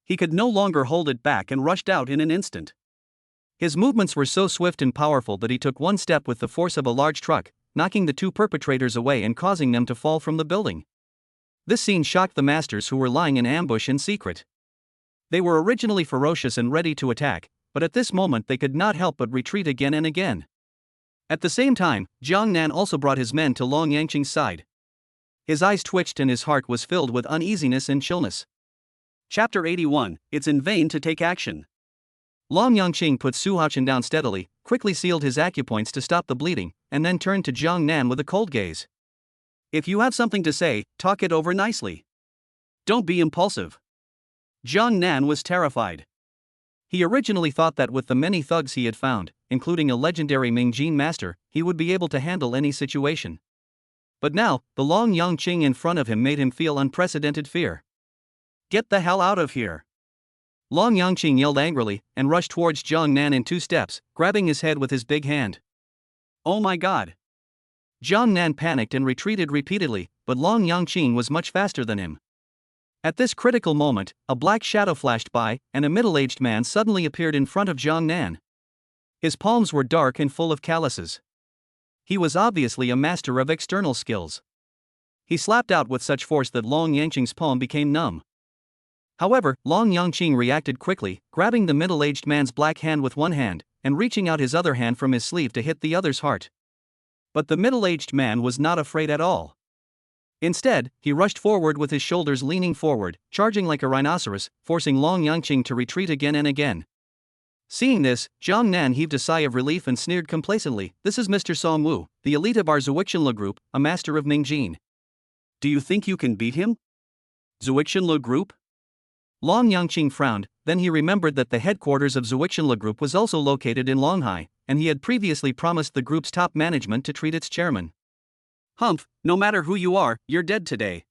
He could no longer hold it back and rushed out in an instant. His movements were so swift and powerful that he took one step with the force of a large truck, knocking the two perpetrators away and causing them to fall from the building. This scene shocked the masters, who were lying in ambush in secret. They were originally ferocious and ready to attack, but at this moment they could not help but retreat again and again. At the same time, Jiang Nan also brought his men to Long Yangqing's side. His eyes twitched and his heart was filled with uneasiness and chillness. Chapter 81, It's in vain to take action. Long Yangqing put Su Haochen down steadily, quickly sealed his acupoints to stop the bleeding, and then turned to Jiang Nan with a cold gaze. If you have something to say, talk it over nicely. Don't be impulsive. Jiang Nan was terrified. He originally thought that with the many thugs he had found, including a legendary Mingjin master, he would be able to handle any situation. But now, the Long Yangqing in front of him made him feel unprecedented fear. Get the hell out of here! Long Yangqing yelled angrily and rushed towards Jiang Nan in 2 steps, grabbing his head with his big hand. Oh my god! Jiang Nan panicked and retreated repeatedly, but Long Yangqing was much faster than him. At this critical moment, a black shadow flashed by, and a middle-aged man suddenly appeared in front of Jiang Nan. His palms were dark and full of calluses. He was obviously a master of external skills. He slapped out with such force that Long Yangqing's palm became numb. However, Long Yangqing reacted quickly, grabbing the middle-aged man's black hand with one hand, and reaching out his other hand from his sleeve to hit the other's heart. But the middle-aged man was not afraid at all. Instead, he rushed forward with his shoulders leaning forward, charging like a rhinoceros, forcing Long Yangqing to retreat again and again. Seeing this, Jiang Nan heaved a sigh of relief and sneered complacently, "This is Mr. Song Wu, the elite of our Zuixinle group, a master of Mingjin. Do you think you can beat him? Zuixinle group?" Long Yangqing frowned, then he remembered that the headquarters of Zuixinle Group was also located in Longhai, and he had previously promised the group's top management to treat its chairman. "Humph, no matter who you are, you're dead today."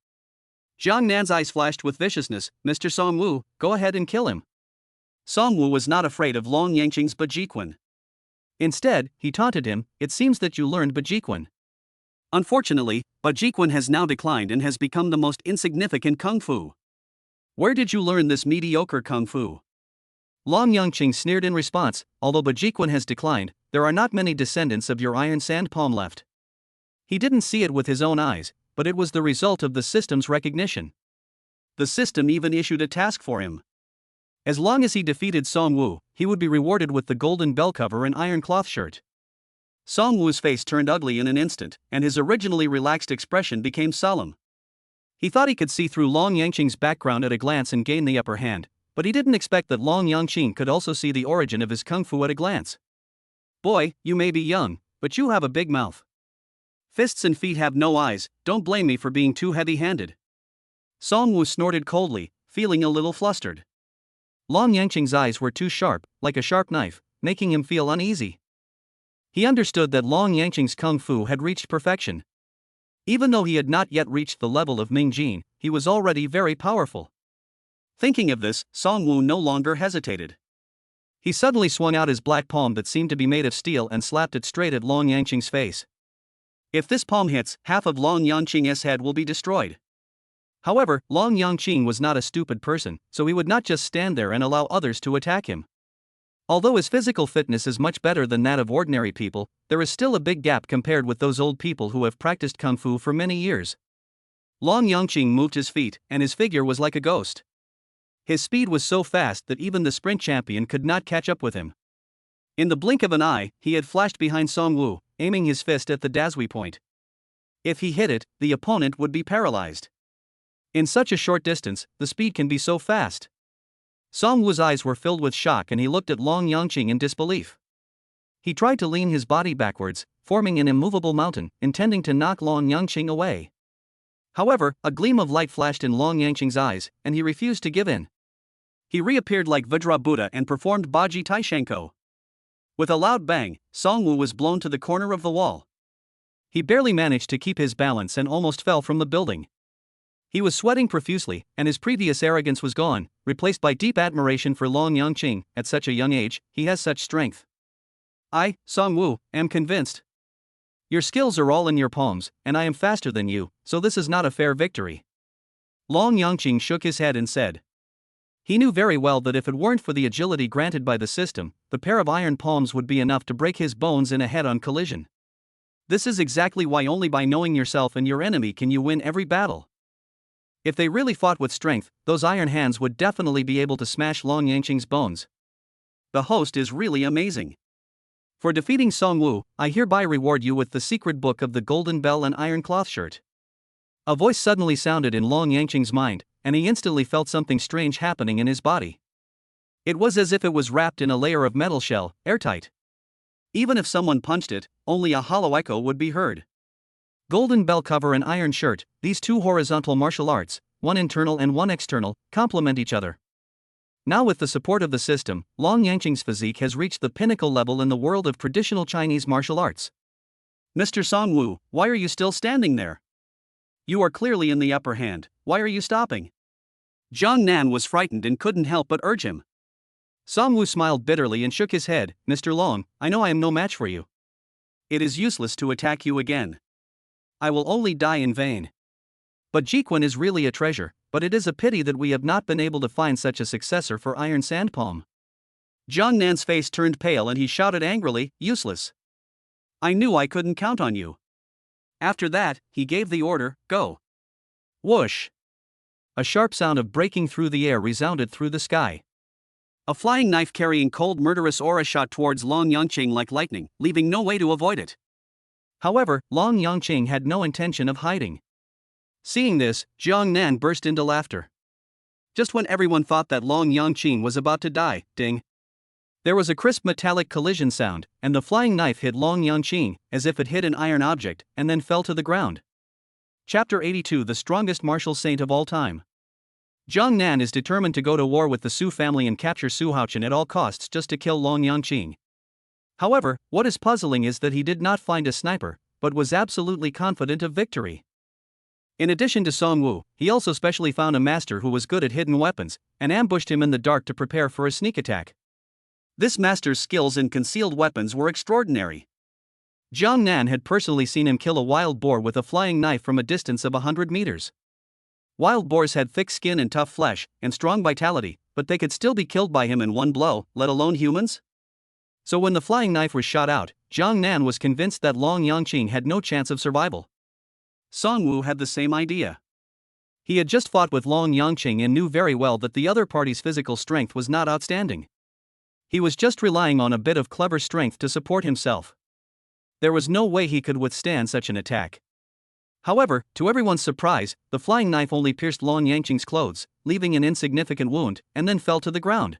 Jiang Nan's eyes flashed with viciousness. "Mr. Song Wu, go ahead and kill him." Song Wu was not afraid of Long Yangqing's Bajiquan. Instead, he taunted him, "It seems that you learned Bajiquan." Unfortunately, Bajiquan has now declined and has become the most insignificant kung fu. Where did you learn this mediocre kung fu? Long Yangqing sneered in response, "Although Bajiquan has declined, there are not many descendants of your iron sand palm left." He didn't see it with his own eyes, but it was the result of the system's recognition. The system even issued a task for him. As long as he defeated Song Wu, he would be rewarded with the golden bell cover and iron cloth shirt. Song Wu's face turned ugly in an instant, and his originally relaxed expression became solemn. He thought he could see through Long Yangqing's background at a glance and gain the upper hand, but he didn't expect that Long Yangqing could also see the origin of his kung fu at a glance. "Boy, you may be young, but you have a big mouth. Fists and feet have no eyes, don't blame me for being too heavy-handed." Song Wu snorted coldly, feeling a little flustered. Long Yangqing's eyes were too sharp, like a sharp knife, making him feel uneasy. He understood that Long Yangqing's kung fu had reached perfection. Even though he had not yet reached the level of Mingjin, he was already very powerful. Thinking of this, Song Wu no longer hesitated. He suddenly swung out his black palm that seemed to be made of steel and slapped it straight at Long Yangqing's face. If this palm hits, half of Long Yangqing's head will be destroyed. However, Long Yangqing was not a stupid person, so he would not just stand there and allow others to attack him. Although his physical fitness is much better than that of ordinary people, there is still a big gap compared with those old people who have practiced kung fu for many years. Long Yangqing moved his feet, and his figure was like a ghost. His speed was so fast that even the sprint champion could not catch up with him. In the blink of an eye, he had flashed behind Song Wu, aiming his fist at the Dazhui point. If he hit it, the opponent would be paralyzed. In such a short distance, the speed can be so fast. Song Wu's eyes were filled with shock and he looked at Long Yangqing in disbelief. He tried to lean his body backwards, forming an immovable mountain, intending to knock Long Yangqing away. However, a gleam of light flashed in Long Yangqing's eyes, and he refused to give in. He reappeared like Vajra Buddha and performed Baji Taishenko. With a loud bang, Song Wu was blown to the corner of the wall. He barely managed to keep his balance and almost fell from the building. He was sweating profusely, and his previous arrogance was gone, replaced by deep admiration for Long Yangqing. At such a young age, he has such strength. I, Song Wu, am convinced. Your skills are all in your palms, and I am faster than you, so this is not a fair victory. Long Yangqing shook his head and said. He knew very well that if it weren't for the agility granted by the system, the pair of iron palms would be enough to break his bones in a head-on collision. This is exactly why only by knowing yourself and your enemy can you win every battle. If they really fought with strength, those iron hands would definitely be able to smash Long Yangqing's bones. The host is really amazing. For defeating Song Wu, I hereby reward you with the secret book of the Golden Bell and Iron Cloth Shirt. A voice suddenly sounded in Long Yangqing's mind, and he instantly felt something strange happening in his body. It was as if it was wrapped in a layer of metal shell, airtight. Even if someone punched it, only a hollow echo would be heard. Golden Bell cover and Iron Shirt, these two horizontal martial arts, one internal and one external, complement each other. Now, with the support of the system, Long Yangqing's physique has reached the pinnacle level in the world of traditional Chinese martial arts. Mr. Songwu, why are you still standing there? You are clearly in the upper hand, why are you stopping? Jiang Nan was frightened and couldn't help but urge him. Songwu smiled bitterly and shook his head. Mr. Long, I know I am no match for you. It is useless to attack you again. I will only die in vain. But Jiquan is really a treasure, but it is a pity that we have not been able to find such a successor for Iron Sandpalm. Jiang Nan's face turned pale and he shouted angrily, useless. I knew I couldn't count on you. After that, he gave the order, go. Whoosh! A sharp sound of breaking through the air resounded through the sky. A flying knife carrying cold murderous aura shot towards Long Yangqing like lightning, leaving no way to avoid it. However, Long Yangqing had no intention of hiding. Seeing this, Jiang Nan burst into laughter. Just when everyone thought that Long Yangqing was about to die, ding! There was a crisp metallic collision sound, and the flying knife hit Long Yangqing, as if it hit an iron object, and then fell to the ground. Chapter 82: The strongest martial saint of all time. Jiang Nan is determined to go to war with the Su family and capture Su Haochen at all costs just to kill Long Yangqing. However, what is puzzling is that he did not find a sniper, but was absolutely confident of victory. In addition to Song Wu, he also specially found a master who was good at hidden weapons, and ambushed him in the dark to prepare for a sneak attack. This master's skills in concealed weapons were extraordinary. Jiang Nan had personally seen him kill a wild boar with a flying knife from a distance of 100 meters. Wild boars had thick skin and tough flesh, and strong vitality, but they could still be killed by him in one blow, let alone humans? So when the flying knife was shot out, Jiang Nan was convinced that Long Yangqing had no chance of survival. Song Wu had the same idea. He had just fought with Long Yangqing and knew very well that the other party's physical strength was not outstanding. He was just relying on a bit of clever strength to support himself. There was no way he could withstand such an attack. However, to everyone's surprise, the flying knife only pierced Long Yangqing's clothes, leaving an insignificant wound, and then fell to the ground.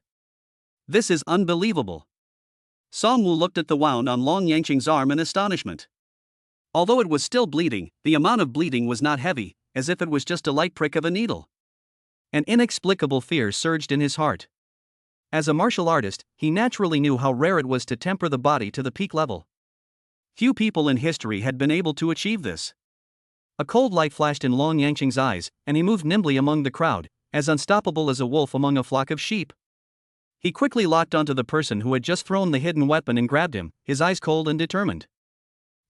This is unbelievable. Song Wu looked at the wound on Long Yangqing's arm in astonishment. Although it was still bleeding, the amount of bleeding was not heavy, as if it was just a light prick of a needle. An inexplicable fear surged in his heart. As a martial artist, he naturally knew how rare it was to temper the body to the peak level. Few people in history had been able to achieve this. A cold light flashed in Long Yangqing's eyes, and he moved nimbly among the crowd, as unstoppable as a wolf among a flock of sheep. He quickly locked onto the person who had just thrown the hidden weapon and grabbed him, his eyes cold and determined.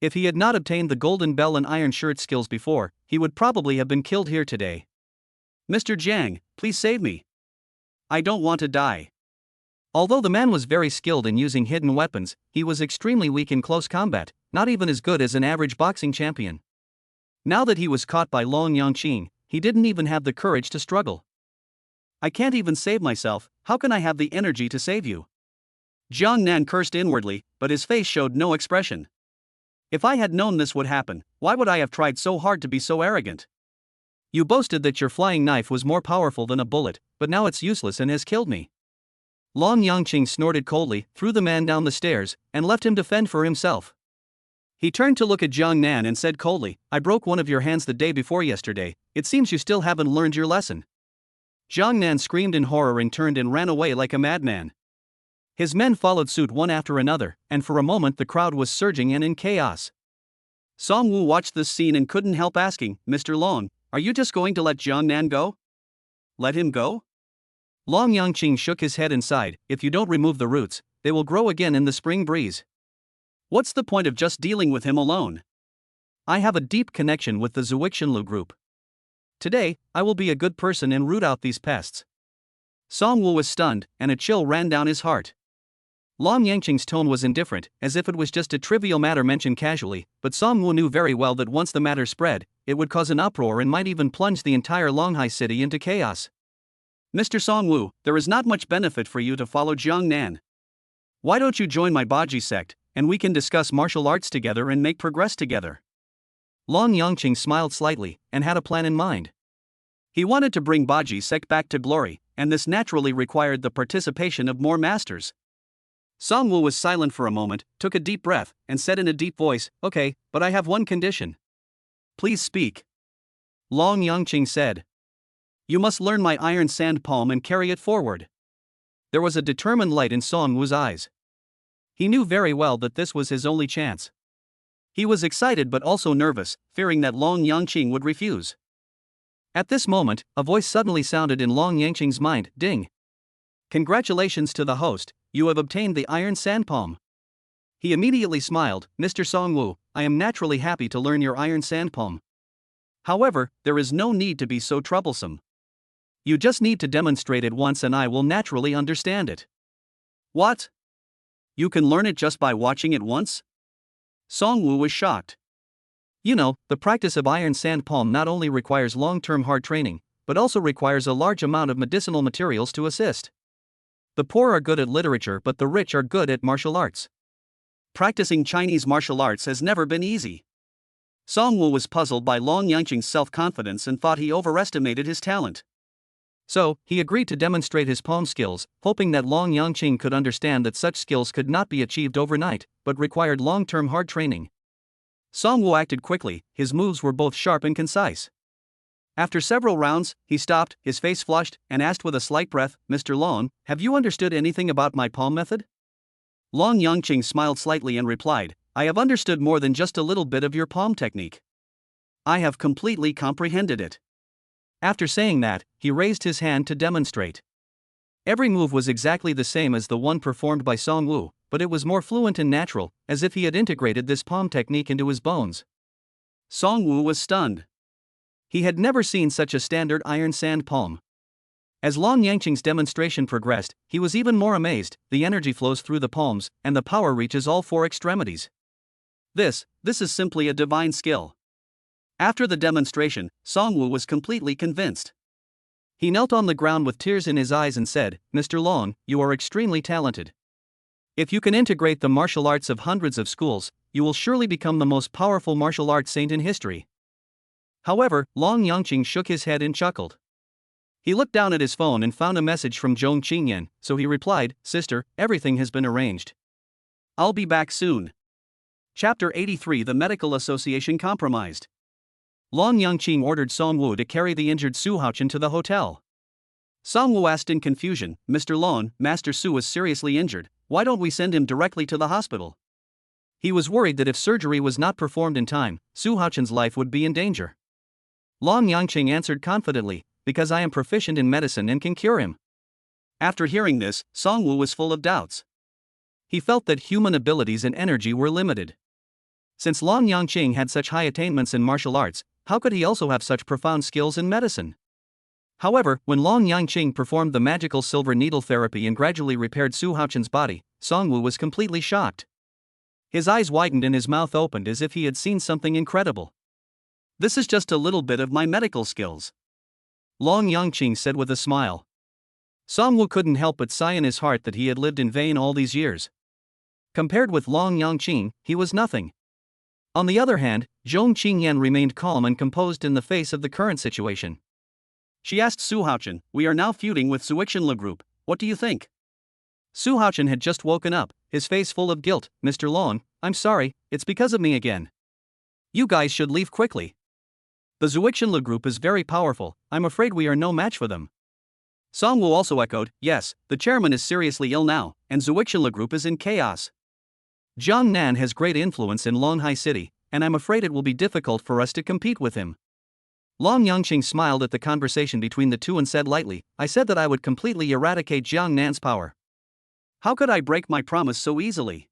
If he had not obtained the golden bell and iron shirt skills before, he would probably have been killed here today. Mr. Jiang, please save me. I don't want to die. Although the man was very skilled in using hidden weapons, he was extremely weak in close combat, not even as good as an average boxing champion. Now that he was caught by Long Yangqing, he didn't even have the courage to struggle. I can't even save myself, how can I have the energy to save you? Jiang Nan cursed inwardly, but his face showed no expression. If I had known this would happen, why would I have tried so hard to be so arrogant? You boasted that your flying knife was more powerful than a bullet, but now it's useless and has killed me. Long Yangqing snorted coldly, threw the man down the stairs, and left him to fend for himself. He turned to look at Jiang Nan and said coldly, I broke one of your hands the day before yesterday, it seems you still haven't learned your lesson. Jiang Nan screamed in horror and turned and ran away like a madman. His men followed suit one after another, and for a moment the crowd was surging and in chaos. Song Wu watched this scene and couldn't help asking, Mr. Long, are you just going to let Jiang Nan go? Let him go? Long Yangqing shook his head and sighed, if you don't remove the roots, they will grow again in the spring breeze. What's the point of just dealing with him alone? I have a deep connection with the Zhuixinlu group. Today, I will be a good person and root out these pests. Song Wu was stunned, and a chill ran down his heart. Long Yangqing's tone was indifferent, as if it was just a trivial matter mentioned casually, but Song Wu knew very well that once the matter spread, it would cause an uproar and might even plunge the entire Longhai city into chaos. Mr. Song Wu, there is not much benefit for you to follow Jiang Nan. Why don't you join my Baji sect, and we can discuss martial arts together and make progress together? Long Yangqing smiled slightly, and had a plan in mind. He wanted to bring Baji sect back to glory, and this naturally required the participation of more masters. Song Wu was silent for a moment, took a deep breath, and said in a deep voice, okay, but I have one condition. Please speak. Long Yangqing said. You must learn my iron sand palm and carry it forward. There was a determined light in Song Woo's eyes. He knew very well that this was his only chance. He was excited but also nervous, fearing that Long Yangqing would refuse. At this moment, a voice suddenly sounded in Long Yangqing's mind, ding. Congratulations to the host, you have obtained the iron sand palm. He immediately smiled, Mr. Song Woo, I am naturally happy to learn your iron sand palm. However, there is no need to be so troublesome. You just need to demonstrate it once and I will naturally understand it. What? You can learn it just by watching it once? Song Woo was shocked. You know, the practice of iron sand palm not only requires long-term hard training, but also requires a large amount of medicinal materials to assist. The poor are good at literature but the rich are good at martial arts. Practicing Chinese martial arts has never been easy. Song Woo was puzzled by Long Yangqing's self-confidence and thought he overestimated his talent. So, he agreed to demonstrate his palm skills, hoping that Long Yangqing could understand that such skills could not be achieved overnight, but required long-term hard training. Song Woo acted quickly, his moves were both sharp and concise. After several rounds, he stopped, his face flushed, and asked with a slight breath, Mr. Long, have you understood anything about my palm method? Long Yangqing smiled slightly and replied, I have understood more than just a little bit of your palm technique. I have completely comprehended it. After saying that, he raised his hand to demonstrate. Every move was exactly the same as the one performed by Song Woo, but it was more fluent and natural, as if he had integrated this palm technique into his bones. Song Woo was stunned. He had never seen such a standard iron sand palm. As Long Yangqing's demonstration progressed, he was even more amazed. The energy flows through the palms, and the power reaches all four extremities. This is simply a divine skill. After the demonstration, Song Woo was completely convinced. He knelt on the ground with tears in his eyes and said, Mr. Long, you are extremely talented. If you can integrate the martial arts of hundreds of schools, you will surely become the most powerful martial arts saint in history. However, Long Yangqing shook his head and chuckled. He looked down at his phone and found a message from Zhong Qingyan, so he replied, Sister, everything has been arranged. I'll be back soon. Chapter 83 The Medical Association Compromised. Long Yangqing ordered Song Woo to carry the injured Su Haochen to the hotel. Song Woo asked in confusion, Mr. Long, Master Su is seriously injured, why don't we send him directly to the hospital? He was worried that if surgery was not performed in time, Su Haochen's life would be in danger. Long Yangqing answered confidently, because I am proficient in medicine and can cure him. After hearing this, Song Woo was full of doubts. He felt that human abilities and energy were limited. Since Long Yangqing had such high attainments in martial arts, how could he also have such profound skills in medicine? However, when Long Yangqing performed the magical silver needle therapy and gradually repaired Su Haochen's body, Song Woo was completely shocked. His eyes widened and his mouth opened as if he had seen something incredible. This is just a little bit of my medical skills. Long Yangqing said with a smile. Song Woo couldn't help but sigh in his heart that he had lived in vain all these years. Compared with Long Yangqing, he was nothing. On the other hand, Zhong Qingyan remained calm and composed in the face of the current situation. She asked Su Haochen, we are now feuding with Zuixinla Group, what do you think? Su Haochen had just woken up, his face full of guilt, Mr. Long, I'm sorry, it's because of me again. You guys should leave quickly. The Zuixinla Group is very powerful, I'm afraid we are no match for them. Song Woo also echoed, yes, the chairman is seriously ill now, and Zuixinla Group is in chaos. Jiang Nan has great influence in Longhai City, and I'm afraid it will be difficult for us to compete with him. Long Yangqing smiled at the conversation between the two and said lightly, I said that I would completely eradicate Jiang Nan's power. How could I break my promise so easily?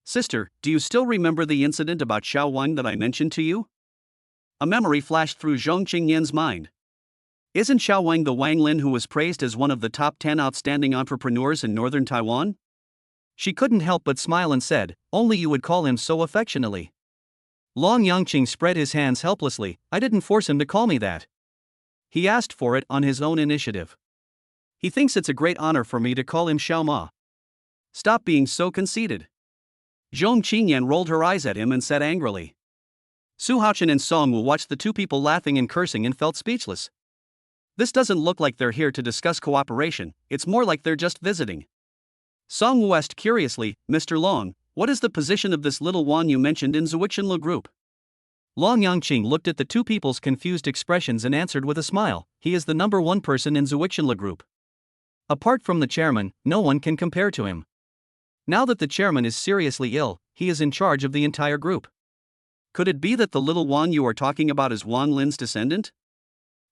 Sister, do you still remember the incident about Xiao Wang that I mentioned to you? A memory flashed through Zhong Qingyan's mind. Isn't Xiao Wang the Wang Lin who was praised as one of the top 10 outstanding entrepreneurs in northern Taiwan? She couldn't help but smile and said, only you would call him so affectionately. Long Yangqing spread his hands helplessly, I didn't force him to call me that. He asked for it on his own initiative. He thinks it's a great honor for me to call him Xiao Ma. Stop being so conceited. Zhong Qingyan rolled her eyes at him and said angrily. Su Haochen and Song Woo watched the two people laughing and cursing and felt speechless. This doesn't look like they're here to discuss cooperation, it's more like they're just visiting. Song Woo asked curiously, Mr. Long, what is the position of this little Wan you mentioned in Zuixinla Group? Long Yangqing looked at the two people's confused expressions and answered with a smile, he is the number one person in Zuixinla Group. Apart from the chairman, no one can compare to him. Now that the chairman is seriously ill, he is in charge of the entire group. Could it be that the little Wang you are talking about is Wang Lin's descendant?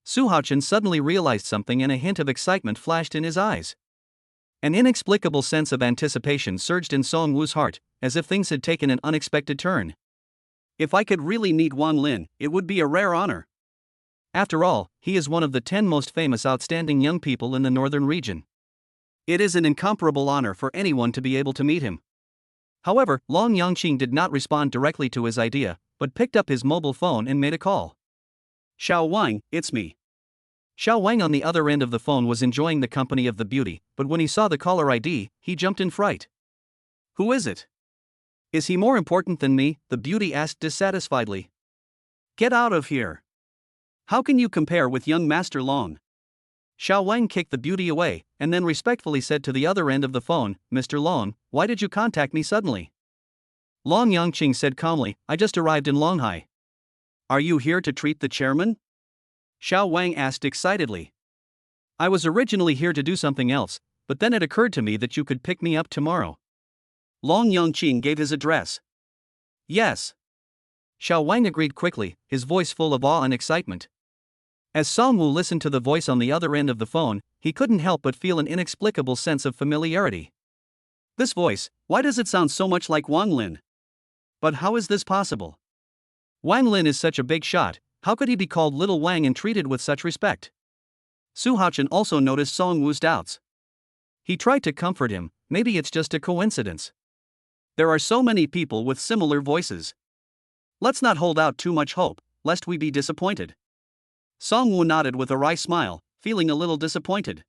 Su Haochen suddenly realized something and a hint of excitement flashed in his eyes. An inexplicable sense of anticipation surged in Song Wu's heart, as if things had taken an unexpected turn. If I could really meet Wang Lin, it would be a rare honor. After all, he is one of the 10 most famous outstanding young people in the northern region. It is an incomparable honor for anyone to be able to meet him. However, Long Yangqing did not respond directly to his idea, but picked up his mobile phone and made a call. Xiao Wang, it's me. Xiao Wang on the other end of the phone was enjoying the company of the beauty, but when he saw the caller ID, he jumped in fright. Who is it? Is he more important than me? The beauty asked dissatisfiedly. Get out of here. How can you compare with young Master Long? Xiao Wang kicked the beauty away, and then respectfully said to the other end of the phone, Mr. Long, why did you contact me suddenly? Long Yangqing said calmly, I just arrived in Longhai. Are you here to treat the chairman? Xiao Wang asked excitedly. I was originally here to do something else, but then it occurred to me that you could pick me up tomorrow. Long Yangqing gave his address. Yes. Xiao Wang agreed quickly, his voice full of awe and excitement. As Song Wu listened to the voice on the other end of the phone, he couldn't help but feel an inexplicable sense of familiarity. This voice, why does it sound so much like Wang Lin? But how is this possible? Wang Lin is such a big shot, how could he be called Little Wang and treated with such respect? Su Haochen also noticed Song Wu's doubts. He tried to comfort him, maybe it's just a coincidence. There are so many people with similar voices. Let's not hold out too much hope, lest we be disappointed. Song Wu nodded with a wry smile, feeling a little disappointed.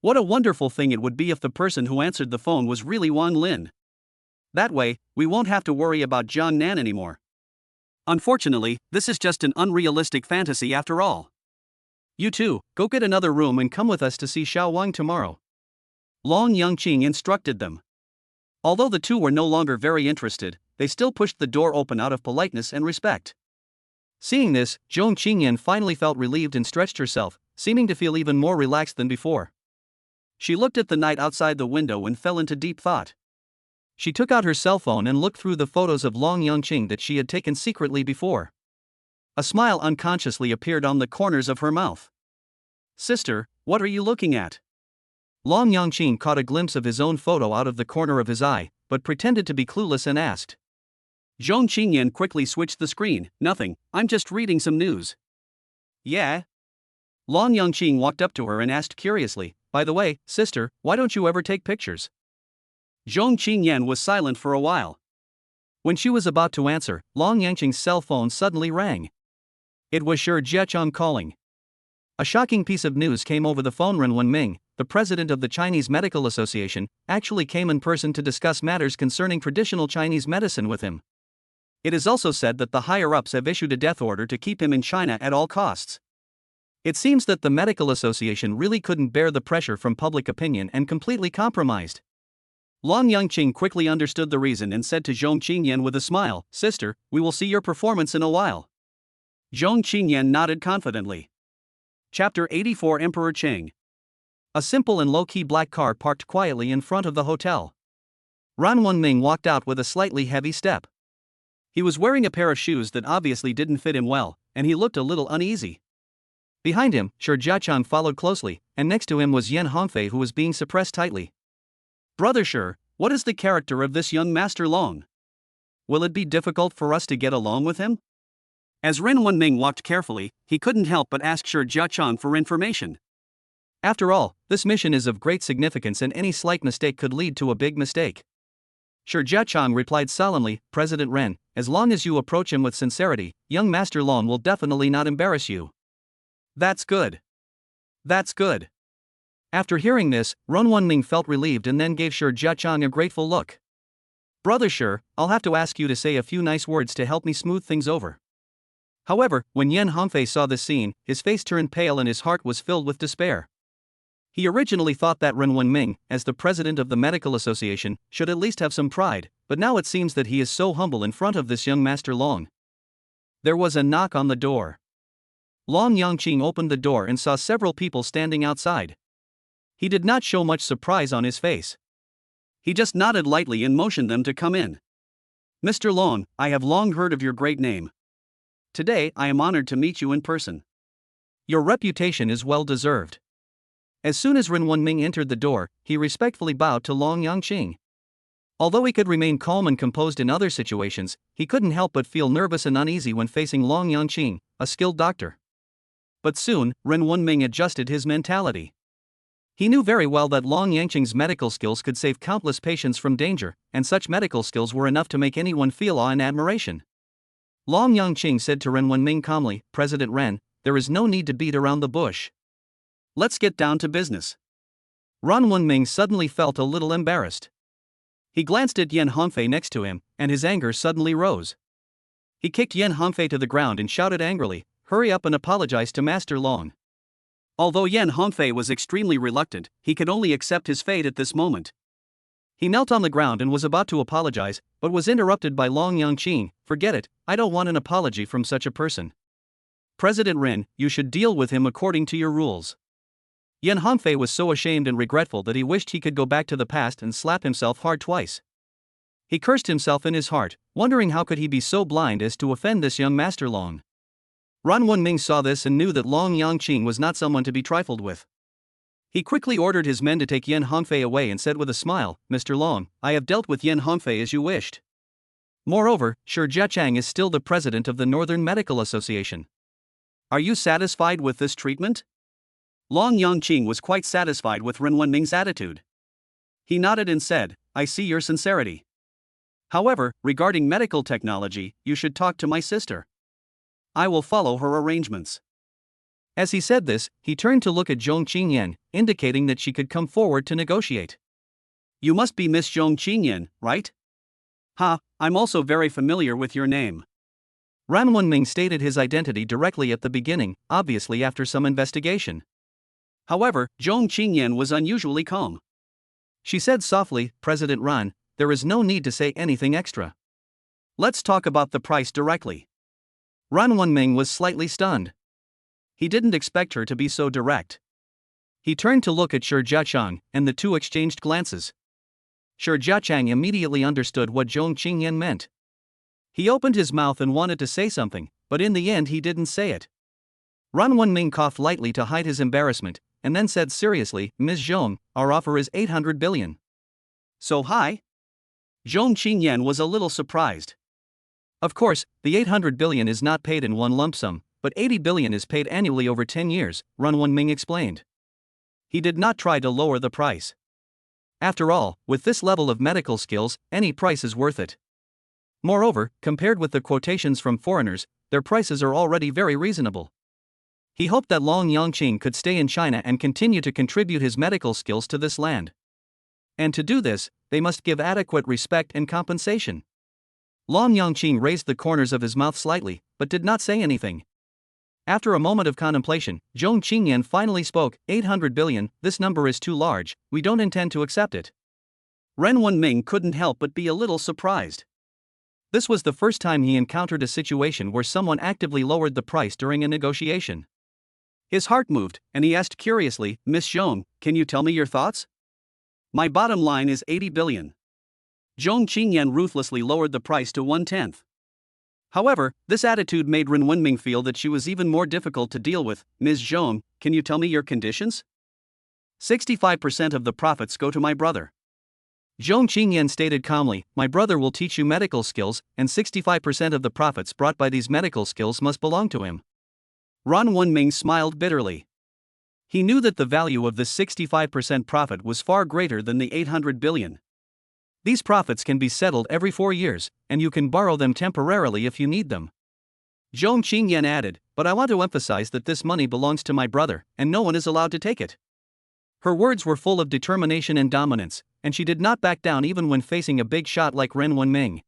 What a wonderful thing it would be if the person who answered the phone was really Wang Lin. That way, we won't have to worry about Jiang Nan anymore. Unfortunately, this is just an unrealistic fantasy after all. You two, go get another room and come with us to see Xiao Wang tomorrow. Long Yangqing instructed them. Although the two were no longer very interested, they still pushed the door open out of politeness and respect. Seeing this, Zhong Qingyan finally felt relieved and stretched herself, seeming to feel even more relaxed than before. She looked at the night outside the window and fell into deep thought. She took out her cell phone and looked through the photos of Long Yangqing that she had taken secretly before. A smile unconsciously appeared on the corners of her mouth. Sister, what are you looking at? Long Yangqing caught a glimpse of his own photo out of the corner of his eye, but pretended to be clueless and asked. Zhong Qingyan quickly switched the screen, nothing, I'm just reading some news. Yeah? Long Yangqing walked up to her and asked curiously, by the way, sister, why don't you ever take pictures? Zhong Qingyan was silent for a while. When she was about to answer, Long Yangqing's cell phone suddenly rang. It was Shi Jiachang calling. A shocking piece of news came over the phone. Ren Wenming, the president of the Chinese Medical Association, actually came in person to discuss matters concerning traditional Chinese medicine with him. It is also said that the higher-ups have issued a death order to keep him in China at all costs. It seems that the Medical Association really couldn't bear the pressure from public opinion and completely compromised. Long Yangqing quickly understood the reason and said to Zhong Qingyan with a smile, Sister, we will see your performance in a while. Zhong Qingyan nodded confidently. Chapter 84 Emperor Cheng. A simple and low-key black car parked quietly in front of the hotel. Ran Wenming walked out with a slightly heavy step. He was wearing a pair of shoes that obviously didn't fit him well, and he looked a little uneasy. Behind him, Shi Jiachang followed closely, and next to him was Yan Hongfei, who was being suppressed tightly. Brother Shi, what is the character of this young Master Long? Will it be difficult for us to get along with him? As Ren Wenming walked carefully, he couldn't help but ask Shi Jiachang for information. After all, this mission is of great significance and any slight mistake could lead to a big mistake. Shi Jiachang replied solemnly, President Ren, as long as you approach him with sincerity, young Master Long will definitely not embarrass you. That's good. That's good. After hearing this, Ren Wenming felt relieved and then gave Shi Jiachang a grateful look. Brother Shi, I'll have to ask you to say a few nice words to help me smooth things over. However, when Yan Hongfei saw this scene, his face turned pale and his heart was filled with despair. He originally thought that Ren Wenming, as the president of the Medical Association, should at least have some pride, but now it seems that he is so humble in front of this young Master Long. There was a knock on the door. Long Yangqing opened the door and saw several people standing outside. He did not show much surprise on his face. He just nodded lightly and motioned them to come in. Mr. Long, I have long heard of your great name. Today I am honored to meet you in person. Your reputation is well deserved. As soon as Ren Wenming entered the door, he respectfully bowed to Long Yangqing. Although he could remain calm and composed in other situations, he couldn't help but feel nervous and uneasy when facing Long Yangqing, a skilled doctor. But soon, Ren Wenming adjusted his mentality. He knew very well that Long Yangqing's medical skills could save countless patients from danger, and such medical skills were enough to make anyone feel awe and admiration. Long Yangqing said to Ren Wenming calmly, President Ren, there is no need to beat around the bush. Let's get down to business. Ren Wenming suddenly felt a little embarrassed. He glanced at Yan Hongfei next to him, and his anger suddenly rose. He kicked Yan Hongfei to the ground and shouted angrily, hurry up and apologize to Master Long. Although Yan Hongfei was extremely reluctant, he could only accept his fate at this moment. He knelt on the ground and was about to apologize, but was interrupted by Long Yangqing. Forget it, I don't want an apology from such a person. President Ren, you should deal with him according to your rules. Yan Hongfei was so ashamed and regretful that he wished he could go back to the past and slap himself hard twice. He cursed himself in his heart, wondering how could he be so blind as to offend this young Master Long. Ren Wenming saw this and knew that Long Yangqing was not someone to be trifled with. He quickly ordered his men to take Yan Hongfei away and said with a smile, Mr. Long, I have dealt with Yan Hongfei as you wished. Moreover, Shi Jiachang is still the president of the Northern Medical Association. Are you satisfied with this treatment? Long Yangqing was quite satisfied with Ren Wenming's attitude. He nodded and said, I see your sincerity. However, regarding medical technology, you should talk to my sister. I will follow her arrangements. As he said this, he turned to look at Zhong Qingyan, indicating that she could come forward to negotiate. You must be Miss Zhong Qingyan, right? I'm also very familiar with your name. Ren Wenming stated his identity directly at the beginning, obviously after some investigation. However, Zhong Qingyan was unusually calm. She said softly, President Ren, there is no need to say anything extra. Let's talk about the price directly. Ren Wenming was slightly stunned. He didn't expect her to be so direct. He turned to look at Shi Jiachang, and the two exchanged glances. Shi Jiachang immediately understood what Zhong Qingyan meant. He opened his mouth and wanted to say something, but in the end he didn't say it. Ren Wenming coughed lightly to hide his embarrassment, and then said seriously, Ms. Zhong, our offer is 800 billion. So high? Zhong Qingyan was a little surprised. Of course, the 800 billion is not paid in one lump sum, but 80 billion is paid annually over 10 years, Ren Wenming explained. He did not try to lower the price. After all, with this level of medical skills, any price is worth it. Moreover, compared with the quotations from foreigners, their prices are already very reasonable. He hoped that Long Yangqing could stay in China and continue to contribute his medical skills to this land. And to do this, they must give adequate respect and compensation. Long Yangqing raised the corners of his mouth slightly, but did not say anything. After a moment of contemplation, Zhong Qingyan finally spoke, 800 billion, this number is too large, we don't intend to accept it. Ren Wenming couldn't help but be a little surprised. This was the first time he encountered a situation where someone actively lowered the price during a negotiation. His heart moved, and he asked curiously, Miss Zhong, can you tell me your thoughts? My bottom line is 80 billion. Zhong Qingyan ruthlessly lowered the price to 1/10. However, this attitude made Ren Wenming feel that she was even more difficult to deal with. Ms. Zhong, can you tell me your conditions? 65% of the profits go to my brother. Zhong Qingyan stated calmly, my brother will teach you medical skills, and 65% of the profits brought by these medical skills must belong to him. Ren Wenming smiled bitterly. He knew that the value of this 65% profit was far greater than the 800 billion. These profits can be settled every 4 years, and you can borrow them temporarily if you need them. Zhong Qingyan added, but I want to emphasize that this money belongs to my brother, and no one is allowed to take it. Her words were full of determination and dominance, and she did not back down even when facing a big shot like Ren Wenming.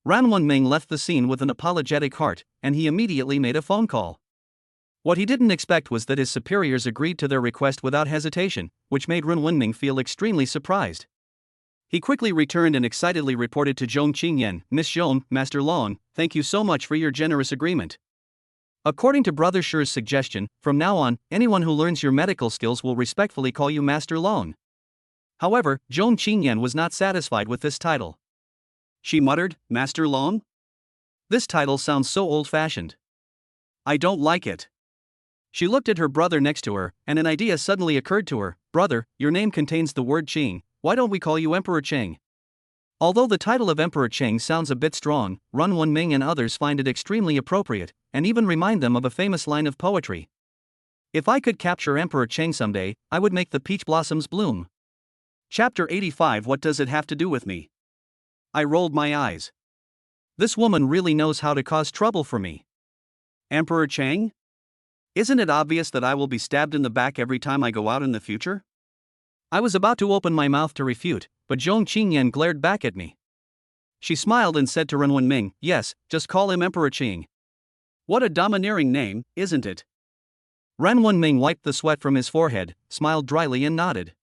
Ren Wenming left the scene with an apologetic heart, and he immediately made a phone call. What he didn't expect was that his superiors agreed to their request without hesitation, which made Ren Wenming feel extremely surprised. He quickly returned and excitedly reported to Zhong Qingyan, Miss Zhong, Master Long, thank you so much for your generous agreement. According to Brother Shi's suggestion, from now on, anyone who learns your medical skills will respectfully call you Master Long. However, Zhong Qingyan was not satisfied with this title. She muttered, Master Long? This title sounds so old-fashioned. I don't like it. She looked at her brother next to her, and an idea suddenly occurred to her. Brother, your name contains the word Qing, why don't we call you Emperor Cheng? Although the title of Emperor Cheng sounds a bit strong, Ren Wenming and others find it extremely appropriate, and even remind them of a famous line of poetry. If I could capture Emperor Cheng someday, I would make the peach blossoms bloom. Chapter 85. What does it have to do with me? I rolled my eyes. This woman really knows how to cause trouble for me. Emperor Cheng? Isn't it obvious that I will be stabbed in the back every time I go out in the future? I was about to open my mouth to refute, but Zhong Qingyan glared back at me. She smiled and said to Ren Wenming, yes, just call him Emperor Qing. What a domineering name, isn't it? Ren Wenming wiped the sweat from his forehead, smiled dryly and nodded.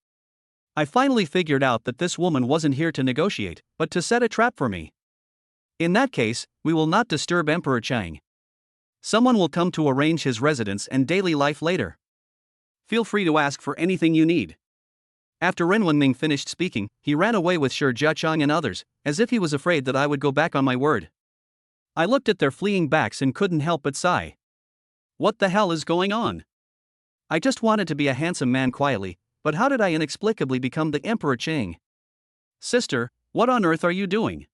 I finally figured out that this woman wasn't here to negotiate, but to set a trap for me. In that case, we will not disturb Emperor Chang. Someone will come to arrange his residence and daily life later. Feel free to ask for anything you need. After Ren Wenming finished speaking, he ran away with Shi Jiachang and others, as if he was afraid that I would go back on my word. I looked at their fleeing backs and couldn't help but sigh. What the hell is going on? I just wanted to be a handsome man quietly, but how did I inexplicably become the Emperor Cheng? Sister, what on earth are you doing?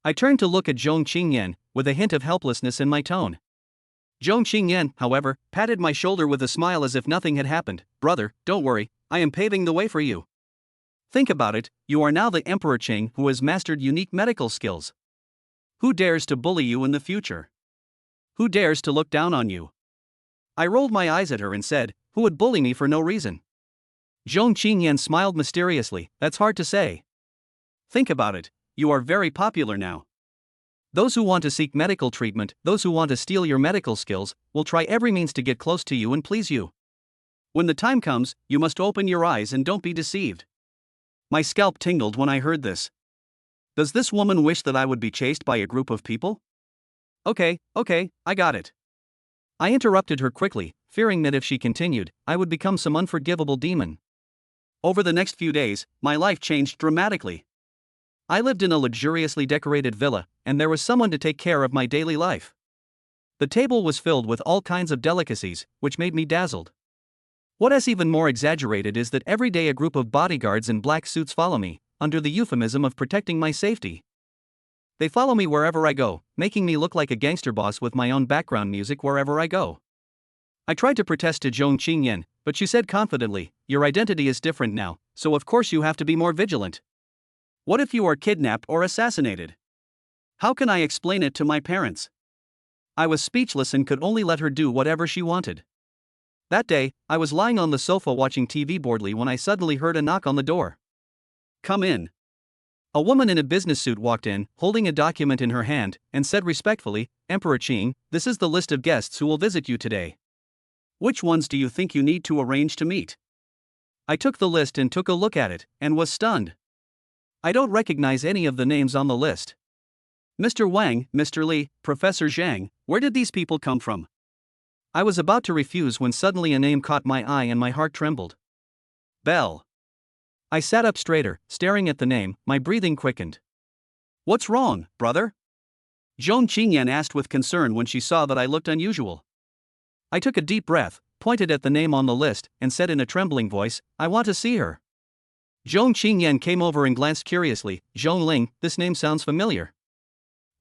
I turned to look at Zhong Qingyan, with a hint of helplessness in my tone. Zhong Qingyan, however, patted my shoulder with a smile as if nothing had happened. Brother, don't worry, I am paving the way for you. Think about it, you are now the Emperor Cheng who has mastered unique medical skills. Who dares to bully you in the future? Who dares to look down on you? I rolled my eyes at her and said, who would bully me for no reason? Zhong Qingyan smiled mysteriously, that's hard to say. Think about it, you are very popular now. Those who want to seek medical treatment, those who want to steal your medical skills, will try every means to get close to you and please you. When the time comes, you must open your eyes and don't be deceived. My scalp tingled when I heard this. Does this woman wish that I would be chased by a group of people? Okay, I got it. I interrupted her quickly, fearing that if she continued, I would become some unforgivable demon. Over the next few days, my life changed dramatically. I lived in a luxuriously decorated villa, and there was someone to take care of my daily life. The table was filled with all kinds of delicacies, which made me dazzled. What is even more exaggerated is that every day a group of bodyguards in black suits follow me, under the euphemism of protecting my safety. They follow me wherever I go, making me look like a gangster boss with my own background music wherever I go. I tried to protest to Zhong Qingyan, but she said confidently, your identity is different now, so of course you have to be more vigilant. What if you are kidnapped or assassinated? How can I explain it to my parents? I was speechless and could only let her do whatever she wanted. That day, I was lying on the sofa watching TV boredly when I suddenly heard a knock on the door. Come in. A woman in a business suit walked in, holding a document in her hand, and said respectfully, Emperor Qing, this is the list of guests who will visit you today. Which ones do you think you need to arrange to meet? I took the list and took a look at it, and was stunned. I don't recognize any of the names on the list. Mr. Wang, Mr. Li, Professor Zhang, where did these people come from? I was about to refuse when suddenly a name caught my eye and my heart trembled. Bell. I sat up straighter, staring at the name, my breathing quickened. What's wrong, brother? Zhong Qingyan asked with concern when she saw that I looked unusual. I took a deep breath, pointed at the name on the list, and said in a trembling voice, I want to see her. Zhong Qingyan came over and glanced curiously, Zhong Ling, this name sounds familiar.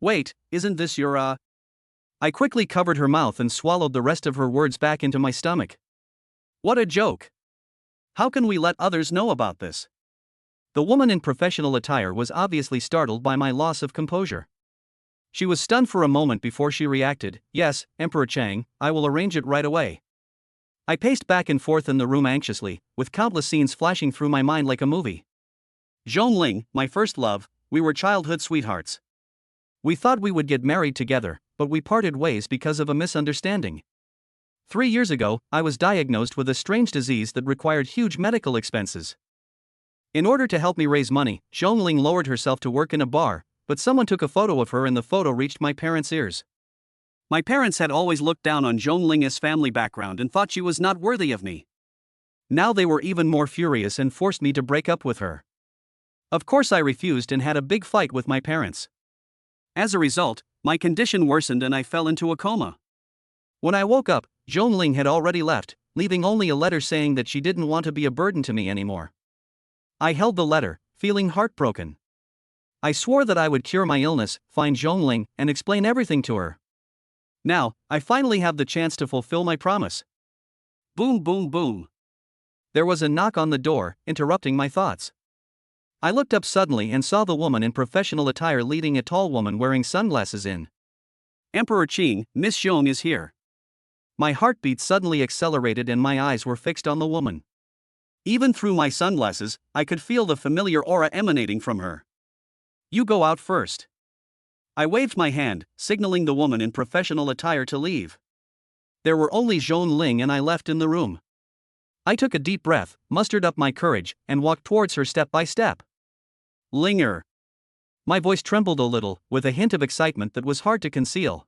Wait, isn't this your, I quickly covered her mouth and swallowed the rest of her words back into my stomach. What a joke! How can we let others know about this? The woman in professional attire was obviously startled by my loss of composure. She was stunned for a moment before she reacted, yes, Emperor Chang, I will arrange it right away. I paced back and forth in the room anxiously, with countless scenes flashing through my mind like a movie. Zhong Ling, my first love, we were childhood sweethearts. We thought we would get married together, but we parted ways because of a misunderstanding. 3 years ago, I was diagnosed with a strange disease that required huge medical expenses. In order to help me raise money, Zhongling lowered herself to work in a bar, but someone took a photo of her and the photo reached my parents' ears. My parents had always looked down on Zhongling's family background and thought she was not worthy of me. Now they were even more furious and forced me to break up with her. Of course I refused and had a big fight with my parents. As a result, my condition worsened and I fell into a coma. When I woke up, Zhongling had already left, leaving only a letter saying that she didn't want to be a burden to me anymore. I held the letter, feeling heartbroken. I swore that I would cure my illness, find Zhongling, and explain everything to her. Now, I finally have the chance to fulfill my promise. Boom, boom, boom. There was a knock on the door, interrupting my thoughts. I looked up suddenly and saw the woman in professional attire leading a tall woman wearing sunglasses in. Emperor Qing, Miss Zhong is here. My heartbeat suddenly accelerated and my eyes were fixed on the woman. Even through my sunglasses, I could feel the familiar aura emanating from her. You go out first. I waved my hand, signaling the woman in professional attire to leave. There were only Zhongling and I left in the room. I took a deep breath, mustered up my courage, and walked towards her step by step. Linger. My voice trembled a little, with a hint of excitement that was hard to conceal.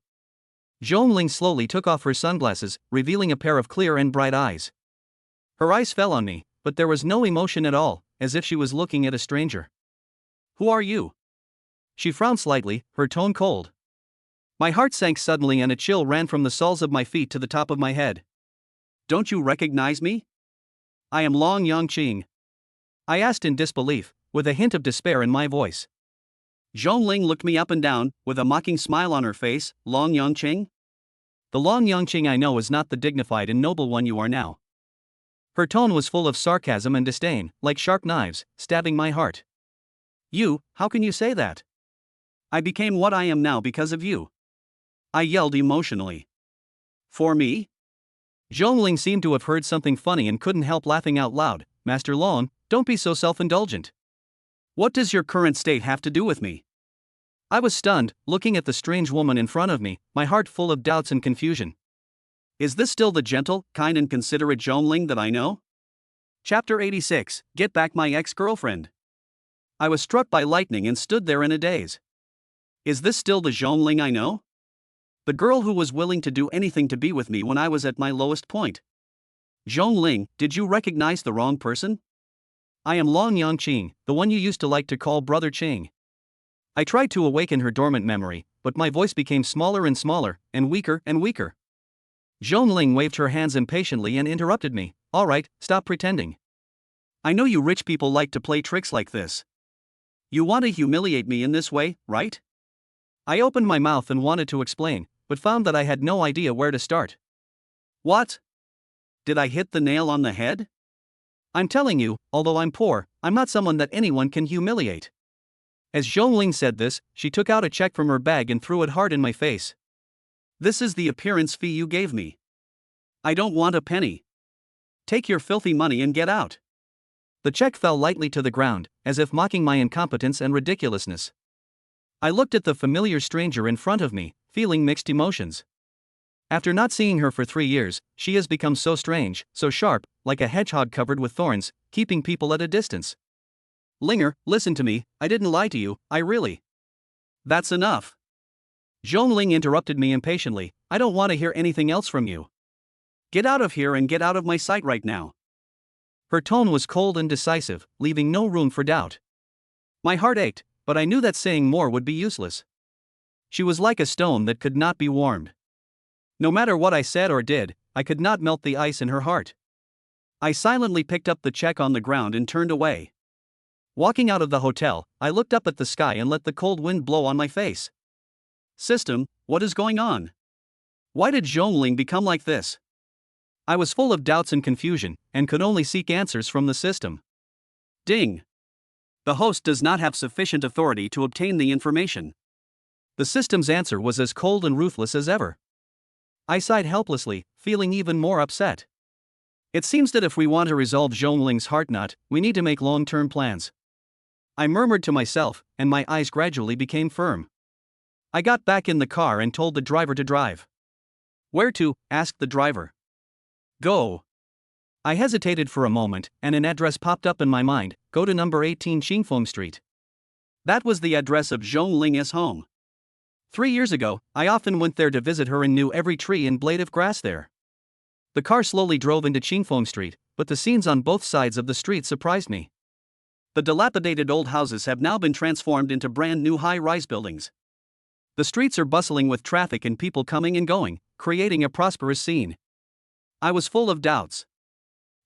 Zhongling slowly took off her sunglasses, revealing a pair of clear and bright eyes. Her eyes fell on me, but there was no emotion at all, as if she was looking at a stranger. Who are you? She frowned slightly, her tone cold. My heart sank suddenly and a chill ran from the soles of my feet to the top of my head. Don't you recognize me? I am Long Yangqing. I asked in disbelief, with a hint of despair in my voice. Zhongling looked me up and down, with a mocking smile on her face. Long Yangqing? The Long Yangqing I know is not the dignified and noble one you are now. Her tone was full of sarcasm and disdain, like sharp knives, stabbing my heart. You, how can you say that? I became what I am now because of you. I yelled emotionally. For me? Zhongling seemed to have heard something funny and couldn't help laughing out loud. Master Long, don't be so self-indulgent. What does your current state have to do with me? I was stunned, looking at the strange woman in front of me, my heart full of doubts and confusion. Is this still the gentle, kind and considerate Zhongling that I know? Chapter 86, Get Back My Ex-Girlfriend. I was struck by lightning and stood there in a daze. Is this still the Zhongling I know? The girl who was willing to do anything to be with me when I was at my lowest point. Zhongling, did you recognize the wrong person? I am Long Yangqing, the one you used to like to call Brother Qing. I tried to awaken her dormant memory, but my voice became smaller and weaker and weaker. Zhongling waved her hands impatiently and interrupted me. All right, stop pretending. I know you rich people like to play tricks like this. You want to humiliate me in this way, right? I opened my mouth and wanted to explain, but found that I had no idea where to start. What? Did I hit the nail on the head? I'm telling you, although I'm poor, I'm not someone that anyone can humiliate. As Zhongling said this, she took out a check from her bag and threw it hard in my face. This is the appearance fee you gave me. I don't want a penny. Take your filthy money and get out. The check fell lightly to the ground, as if mocking my incompetence and ridiculousness. I looked at the familiar stranger in front of me, feeling mixed emotions. After not seeing her for 3 years, she has become so strange, so sharp, like a hedgehog covered with thorns, keeping people at a distance. Linger, listen to me, I didn't lie to you, I really. That's enough. Zhongling interrupted me impatiently. I don't want to hear anything else from you. Get out of here and get out of my sight right now. Her tone was cold and decisive, leaving no room for doubt. My heart ached, but I knew that saying more would be useless. She was like a stone that could not be warmed. No matter what I said or did, I could not melt the ice in her heart. I silently picked up the check on the ground and turned away. Walking out of the hotel, I looked up at the sky and let the cold wind blow on my face. System, what is going on? Why did Zhongling become like this? I was full of doubts and confusion, and could only seek answers from the system. Ding! The host does not have sufficient authority to obtain the information. The system's answer was as cold and ruthless as ever. I sighed helplessly, feeling even more upset. It seems that if we want to resolve Zhongling's heart knot, we need to make long-term plans. I murmured to myself, and my eyes gradually became firm. I got back in the car and told the driver to drive. Where to? Asked the driver. Go. I hesitated for a moment, and an address popped up in my mind: go to number 18 Qingfeng Street. That was the address of Zhong Ling's home. 3 years ago, I often went there to visit her and knew every tree and blade of grass there. The car slowly drove into Qingfeng Street, but the scenes on both sides of the street surprised me. The dilapidated old houses have now been transformed into brand new high-rise buildings. The streets are bustling with traffic and people coming and going, creating a prosperous scene. I was full of doubts.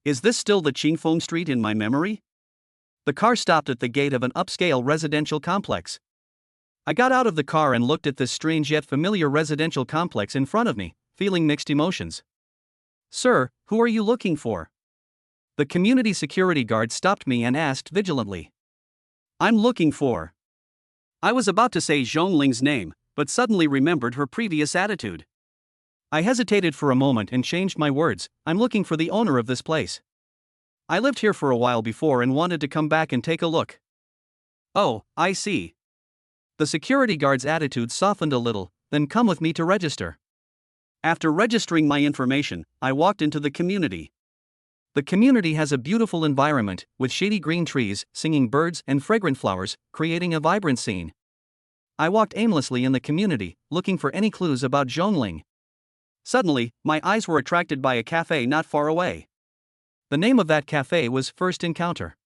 Is this still the Qingfeng Street in my memory? The car stopped at the gate of an upscale residential complex. I got out of the car and looked at this strange yet familiar residential complex in front of me, feeling mixed emotions. "Sir, who are you looking for?" The community security guard stopped me and asked vigilantly. "I'm looking for..." I was about to say Zhongling's name, but suddenly remembered her previous attitude. I hesitated for a moment and changed my words: "I'm looking for the owner of this place. I lived here for a while before and wanted to come back and take a look." "Oh, I see." The security guard's attitude softened a little. "Then come with me to register." After registering my information, I walked into the community. The community has a beautiful environment, with shady green trees, singing birds, and fragrant flowers, creating a vibrant scene. I walked aimlessly in the community, looking for any clues about Zhongling. Suddenly, my eyes were attracted by a cafe not far away. The name of that cafe was First Encounter.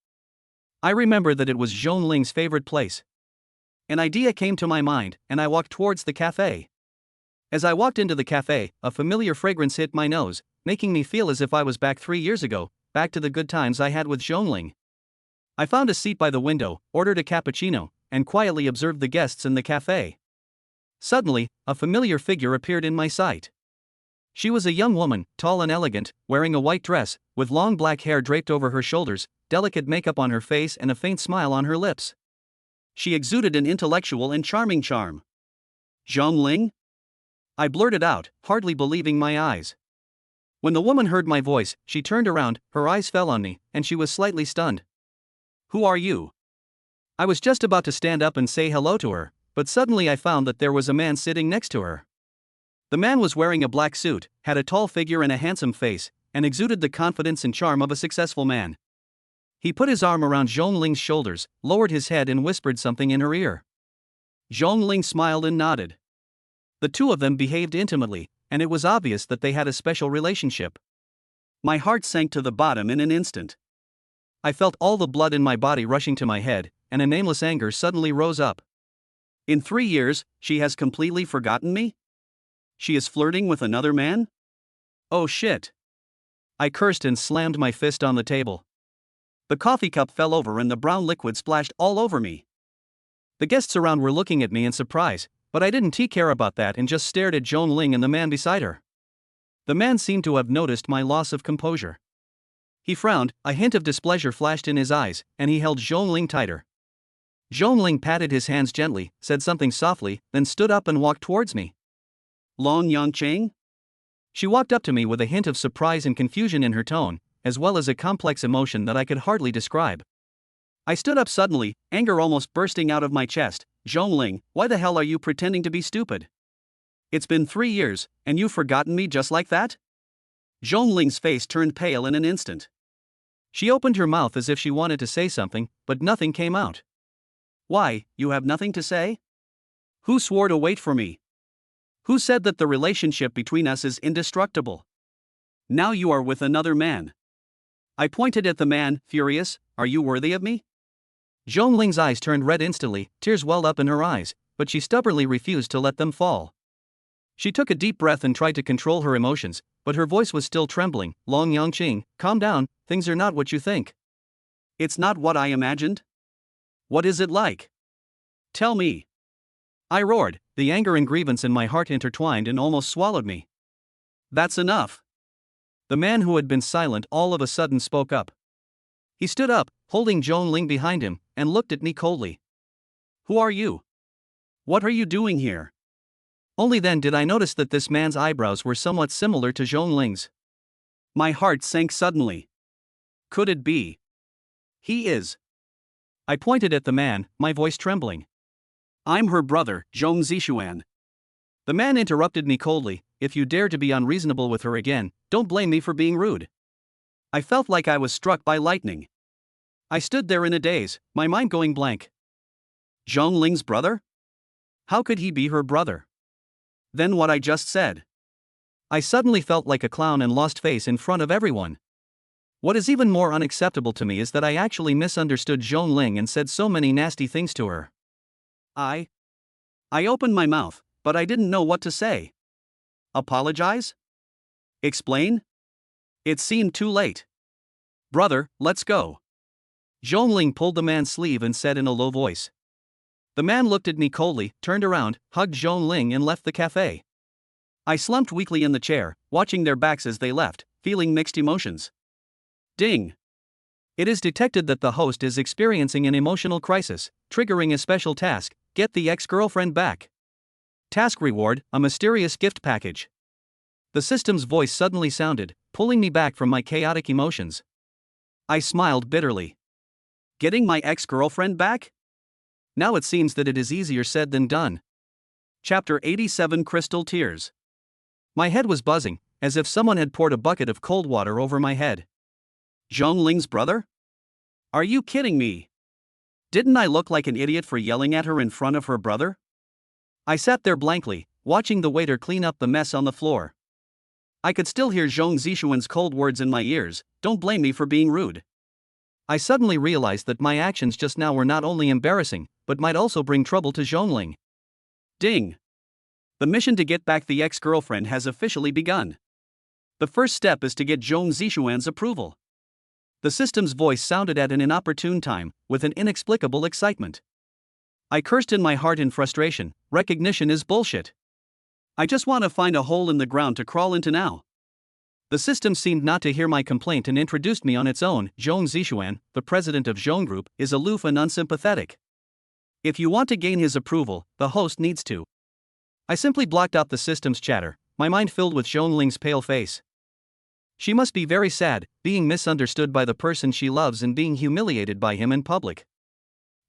I remember that it was Zhongling's favorite place. An idea came to my mind, and I walked towards the cafe. As I walked into the cafe, a familiar fragrance hit my nose, making me feel as if I was back 3 years ago, back to the good times I had with Zhongling. I found a seat by the window, ordered a cappuccino, and quietly observed the guests in the cafe. Suddenly, a familiar figure appeared in my sight. She was a young woman, tall and elegant, wearing a white dress, with long black hair draped over her shoulders, delicate makeup on her face, and a faint smile on her lips. She exuded an intellectual and charming charm. "Zhongling?" I blurted out, hardly believing my eyes. When the woman heard my voice, she turned around, her eyes fell on me, and she was slightly stunned. "Who are you?" I was just about to stand up and say hello to her, but suddenly I found that there was a man sitting next to her. The man was wearing a black suit, had a tall figure and a handsome face, and exuded the confidence and charm of a successful man. He put his arm around Zhongling's shoulders, lowered his head and whispered something in her ear. Zhongling smiled and nodded. The two of them behaved intimately, and it was obvious that they had a special relationship. My heart sank to the bottom in an instant. I felt all the blood in my body rushing to my head, and a nameless anger suddenly rose up. In 3 years, she has completely forgotten me? She is flirting with another man? Oh shit. I cursed and slammed my fist on the table. The coffee cup fell over and the brown liquid splashed all over me. The guests around were looking at me in surprise, but I didn't care about that and just stared at Zhongling and the man beside her. The man seemed to have noticed my loss of composure. He frowned, a hint of displeasure flashed in his eyes, and he held Zhongling tighter. Zhongling patted his hands gently, said something softly, then stood up and walked towards me. "Long Yangcheng?" She walked up to me with a hint of surprise and confusion in her tone, as well as a complex emotion that I could hardly describe. I stood up suddenly, anger almost bursting out of my chest. "Zhongling, why the hell are you pretending to be stupid? It's been 3 years, and you've forgotten me just like that?" Zhongling's face turned pale in an instant. She opened her mouth as if she wanted to say something, but nothing came out. "Why, you have nothing to say? Who swore to wait for me? Who said that the relationship between us is indestructible? Now you are with another man." I pointed at the man, furious. "Are you worthy of me?" Zhongling's eyes turned red instantly, tears welled up in her eyes, but she stubbornly refused to let them fall. She took a deep breath and tried to control her emotions, but her voice was still trembling. "Long Yangqing, calm down, things are not what you think." "It's not what I imagined? What is it like? Tell me." I roared, the anger and grievance in my heart intertwined and almost swallowed me. "That's enough." The man who had been silent all of a sudden spoke up. He stood up, holding Zhongling behind him, and looked at me coldly. "Who are you? What are you doing here?" Only then did I notice that this man's eyebrows were somewhat similar to Zhongling's. My heart sank suddenly. Could it be? He is. I pointed at the man, my voice trembling. "I'm her brother, Zhong Zishuan." The man interrupted me coldly. "If you dare to be unreasonable with her again, don't blame me for being rude. I felt like I was struck by lightning. I stood there in a daze, my mind going blank. Zhongling's brother? How could he be her brother? Then what I just said. I suddenly felt like a clown and lost face in front of everyone. What is even more unacceptable to me is that I actually misunderstood Zhongling and said so many nasty things to her. I opened my mouth, but I didn't know what to say. Apologize? Explain? It seemed too late. Brother, let's go. Zhongling pulled the man's sleeve and said in a low voice. The man looked at me coldly, turned around, hugged Zhongling and left the cafe. I slumped weakly in the chair, watching their backs as they left, feeling mixed emotions. Ding! It is detected that the host is experiencing an emotional crisis, triggering a special task: get the ex-girlfriend back. Task reward: a mysterious gift package. The system's voice suddenly sounded, pulling me back from my chaotic emotions. I smiled bitterly. Getting my ex-girlfriend back? Now it seems that it is easier said than done. Chapter 87: Crystal Tears. My head was buzzing, as if someone had poured a bucket of cold water over my head. Zhongling's brother? Are you kidding me? Didn't I look like an idiot for yelling at her in front of her brother? I sat there blankly, watching the waiter clean up the mess on the floor. I could still hear Zhong Zishuan's cold words in my ears: don't blame me for being rude. I suddenly realized that my actions just now were not only embarrassing, but might also bring trouble to Zhongling. Ding! The mission to get back the ex-girlfriend has officially begun. The first step is to get Zhong Zishuan's approval. The system's voice sounded at an inopportune time, with an inexplicable excitement. I cursed in my heart in frustration: recognition is bullshit. I just want to find a hole in the ground to crawl into now. The system seemed not to hear my complaint and introduced me on its own. Zhong Zishuan, the president of Zhong Group, is aloof and unsympathetic. If you want to gain his approval, the host needs to. I simply blocked out the system's chatter, my mind filled with Zhongling's pale face. She must be very sad, being misunderstood by the person she loves and being humiliated by him in public.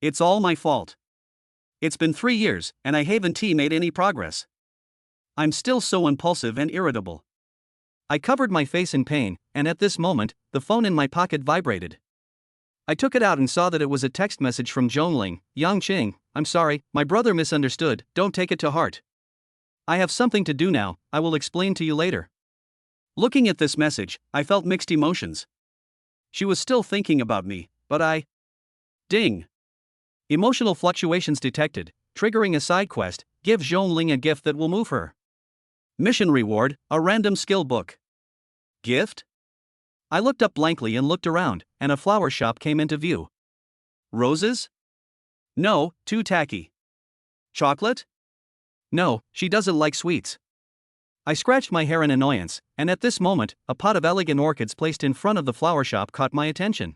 It's all my fault. It's been 3 years, and I haven't made any progress. I'm still so impulsive and irritable. I covered my face in pain, and at this moment, the phone in my pocket vibrated. I took it out and saw that it was a text message from Zhongling. Yang Qing, I'm sorry, my brother misunderstood, don't take it to heart. I have something to do now, I will explain to you later. Looking at this message, I felt mixed emotions. She was still thinking about me, but Ding! Emotional fluctuations detected, triggering a side quest: give Zhongling a gift that will move her. Mission reward: a random skill book. Gift? I looked up blankly and looked around, and a flower shop came into view. Roses? No, too tacky. Chocolate? No, she doesn't like sweets. I scratched my hair in annoyance, and at this moment, a pot of elegant orchids placed in front of the flower shop caught my attention.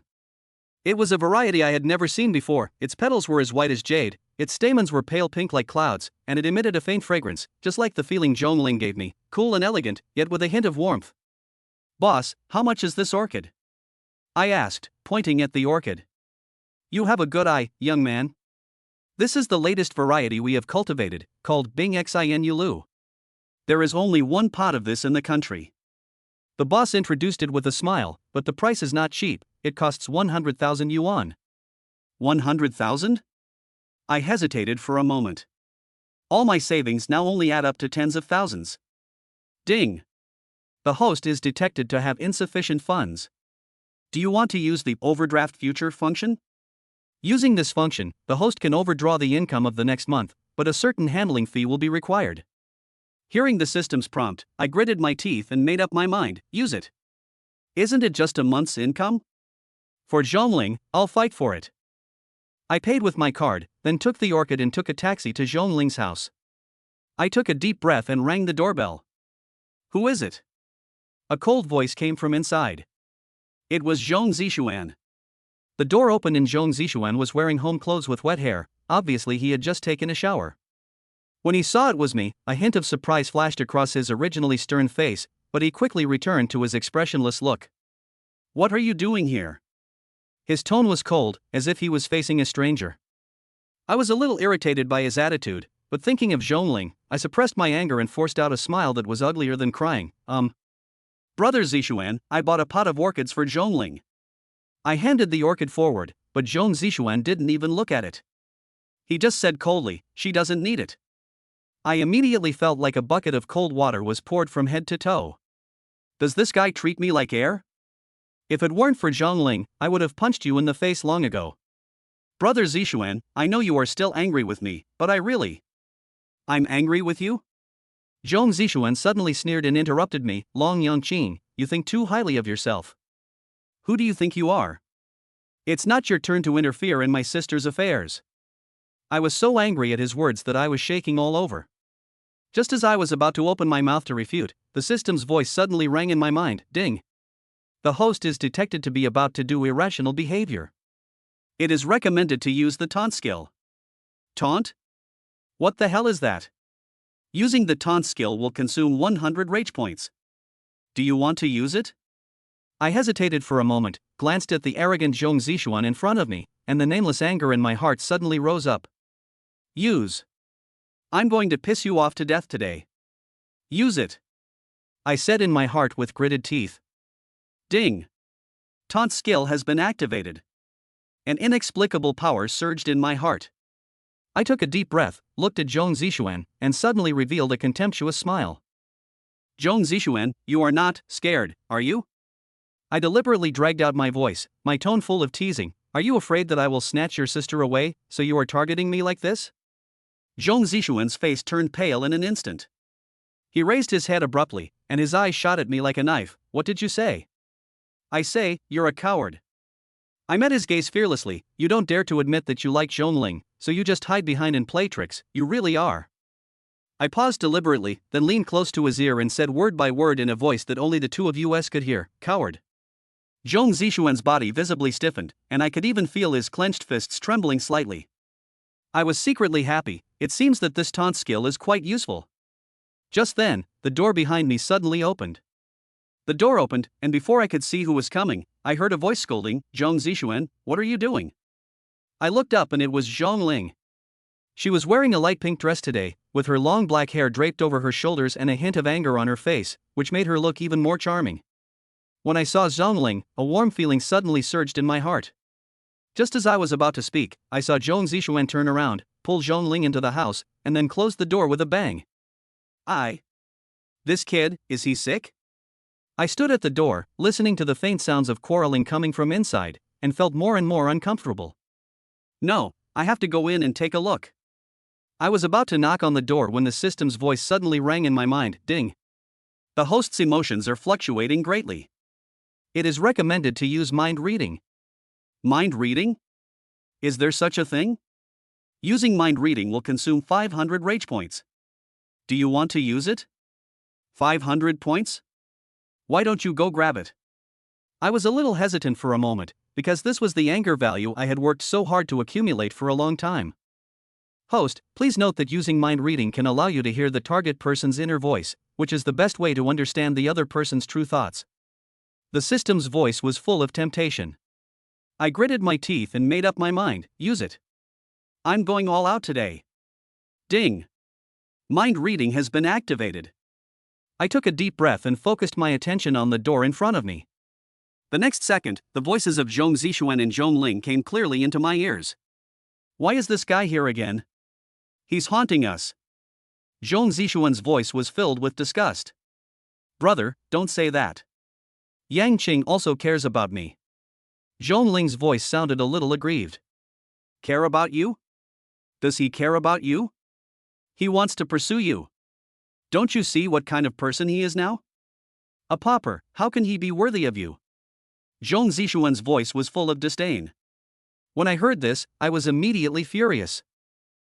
It was a variety I had never seen before. Its petals were as white as jade, its stamens were pale pink like clouds, and it emitted a faint fragrance, just like the feeling Zhongling gave me, cool and elegant, yet with a hint of warmth. Boss, how much is this orchid? I asked, pointing at the orchid. You have a good eye, young man. This is the latest variety we have cultivated, called Bing Xin Yulu. There is only one pot of this in the country. The boss introduced it with a smile, but the price is not cheap, it costs 100,000 yuan. 100,000? I hesitated for a moment. All my savings now only add up to tens of thousands. Ding! The host is detected to have insufficient funds. Do you want to use the overdraft future function? Using this function, the host can overdraw the income of the next month, but a certain handling fee will be required. Hearing the system's prompt, I gritted my teeth and made up my mind: use it. Isn't it just a month's income? For Zhongling, I'll fight for it. I paid with my card, then took the orchid and took a taxi to Zhongling's house. I took a deep breath and rang the doorbell. Who is it? A cold voice came from inside. It was Zhong Zishuan. The door opened and Zhong Zishuan was wearing home clothes with wet hair. Obviously he had just taken a shower. When he saw it was me, a hint of surprise flashed across his originally stern face, but he quickly returned to his expressionless look. What are you doing here? His tone was cold, as if he was facing a stranger. I was a little irritated by his attitude, but thinking of Zhongling, I suppressed my anger and forced out a smile that was uglier than crying. Brother Zishuan, I bought a pot of orchids for Zhongling. I handed the orchid forward, but Zhong Zishuan didn't even look at it. He just said coldly, she doesn't need it. I immediately felt like a bucket of cold water was poured from head to toe. Does this guy treat me like air? If it weren't for Zhongling, I would have punched you in the face long ago. Brother Zishuan, I know you are still angry with me, but I'm angry with you? Zhong Zishuan suddenly sneered and interrupted me. Long Yangqing, you think too highly of yourself. Who do you think you are? It's not your turn to interfere in my sister's affairs. I was so angry at his words that I was shaking all over. Just as I was about to open my mouth to refute, the system's voice suddenly rang in my mind. Ding. The host is detected to be about to do irrational behavior. It is recommended to use the taunt skill. Taunt? What the hell is that? Using the taunt skill will consume 100 rage points. Do you want to use it? I hesitated for a moment, glanced at the arrogant Zhong Zishuan in front of me, and the nameless anger in my heart suddenly rose up. Use. I'm going to piss you off to death today. Use it. I said in my heart with gritted teeth. Ding. Taunt skill has been activated. An inexplicable power surged in my heart. I took a deep breath, looked at Zhong Zishuan, and suddenly revealed a contemptuous smile. Zhong Zishuan, you are not scared, are you? I deliberately dragged out my voice, my tone full of teasing. Are you afraid that I will snatch your sister away, so you are targeting me like this? Zhong Zishuan's face turned pale in an instant. He raised his head abruptly, and his eyes shot at me like a knife. What did you say? I say, you're a coward. I met his gaze fearlessly. You don't dare to admit that you like Zhongling, so you just hide behind and play tricks. You really are. I paused deliberately, then leaned close to his ear and said word by word in a voice that only the two of us could hear. Coward. Zhong Zishuan's body visibly stiffened, and I could even feel his clenched fists trembling slightly. I was secretly happy. It seems that this taunt skill is quite useful. Just then, the door behind me suddenly opened. The door opened, and before I could see who was coming, I heard a voice scolding, Zhong Zishuan, what are you doing? I looked up and it was Zhongling. She was wearing a light pink dress today, with her long black hair draped over her shoulders and a hint of anger on her face, which made her look even more charming. When I saw Zhongling, a warm feeling suddenly surged in my heart. Just as I was about to speak, I saw Zhong Zishuan turn around, pull Zhongling into the house, and then close the door with a bang. This kid, is he sick? I stood at the door, listening to the faint sounds of quarreling coming from inside, and felt more and more uncomfortable. No, I have to go in and take a look. I was about to knock on the door when the system's voice suddenly rang in my mind. Ding. The host's emotions are fluctuating greatly. It is recommended to use mind reading. Mind reading? Is there such a thing? Using mind reading will consume 500 rage points. Do you want to use it? 500 points? Why don't you go grab it? I was a little hesitant for a moment, because this was the anger value I had worked so hard to accumulate for a long time. Host, please note that using mind reading can allow you to hear the target person's inner voice, which is the best way to understand the other person's true thoughts. The system's voice was full of temptation. I gritted my teeth and made up my mind. Use it. I'm going all out today. Ding. Mind reading has been activated. I took a deep breath and focused my attention on the door in front of me. The next second, the voices of Zhong Zishuan and Zhongling came clearly into my ears. Why is this guy here again? He's haunting us. Zhong Zishuan's voice was filled with disgust. Brother, don't say that. Yang Qing also cares about me. Zhongling's voice sounded a little aggrieved. Care about you? Does he care about you? He wants to pursue you. Don't you see what kind of person he is now? A pauper, how can he be worthy of you? Zhong Zishuan's voice was full of disdain. When I heard this, I was immediately furious.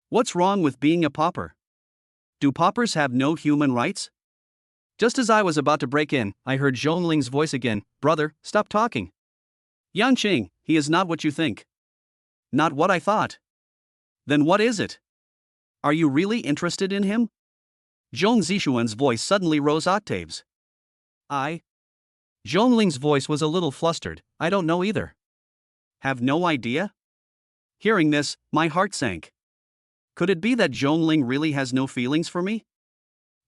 What's wrong with being a pauper? Do paupers have no human rights? Just as I was about to break in, I heard Zhongling's voice again. Brother, stop talking. Yanqing, he is not what you think. Not what I thought. Then what is it? Are you really interested in him? Zhong Zishuan's voice suddenly rose octaves. Zhongling's voice was a little flustered. I don't know either. Have no idea? Hearing this, my heart sank. Could it be that Zhongling really has no feelings for me?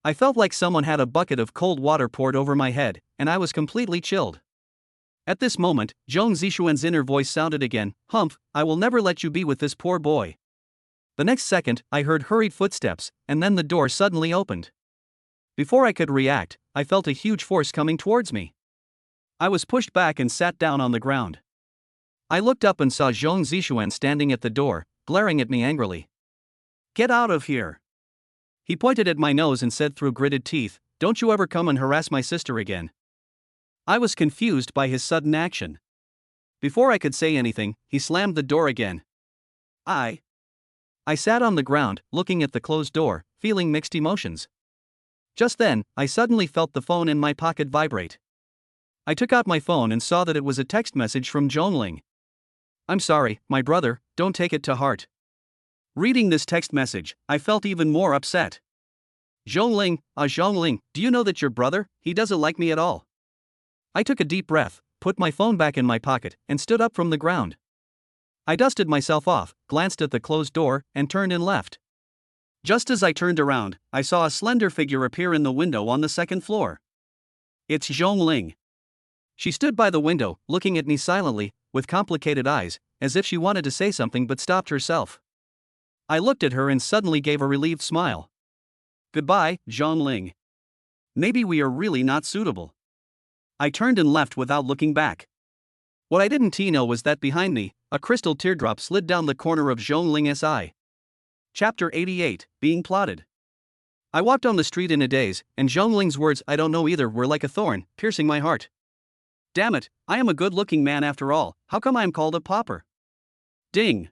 I felt like someone had a bucket of cold water poured over my head, and I was completely chilled. At this moment, Zhong Zishuan's inner voice sounded again, "Humph, I will never let you be with this poor boy." The next second, I heard hurried footsteps, and then the door suddenly opened. Before I could react, I felt a huge force coming towards me. I was pushed back and sat down on the ground. I looked up and saw Zhong Zishuan standing at the door, glaring at me angrily. "Get out of here." He pointed at my nose and said through gritted teeth, "Don't you ever come and harass my sister again." I was confused by his sudden action. Before I could say anything, he slammed the door again. I sat on the ground, looking at the closed door, feeling mixed emotions. Just then, I suddenly felt the phone in my pocket vibrate. I took out my phone and saw that it was a text message from Zhongling. "I'm sorry, my brother, don't take it to heart." Reading this text message, I felt even more upset. Zhongling, do you know that your brother, he doesn't like me at all?" I took a deep breath, put my phone back in my pocket, and stood up from the ground. I dusted myself off, glanced at the closed door, and turned and left. Just as I turned around, I saw a slender figure appear in the window on the second floor. It's Zhongling. She stood by the window, looking at me silently, with complicated eyes, as if she wanted to say something but stopped herself. I looked at her and suddenly gave a relieved smile. "Goodbye, Zhongling. Maybe we are really not suitable." I turned and left without looking back. What I didn't know was that behind me, a crystal teardrop slid down the corner of Zhongling's eye. Chapter 88, Being Plotted. I walked on the street in a daze, and Zhongling's words "I don't know either" were like a thorn, piercing my heart. Damn it, I am a good-looking man after all, how come I am called a pauper? Ding.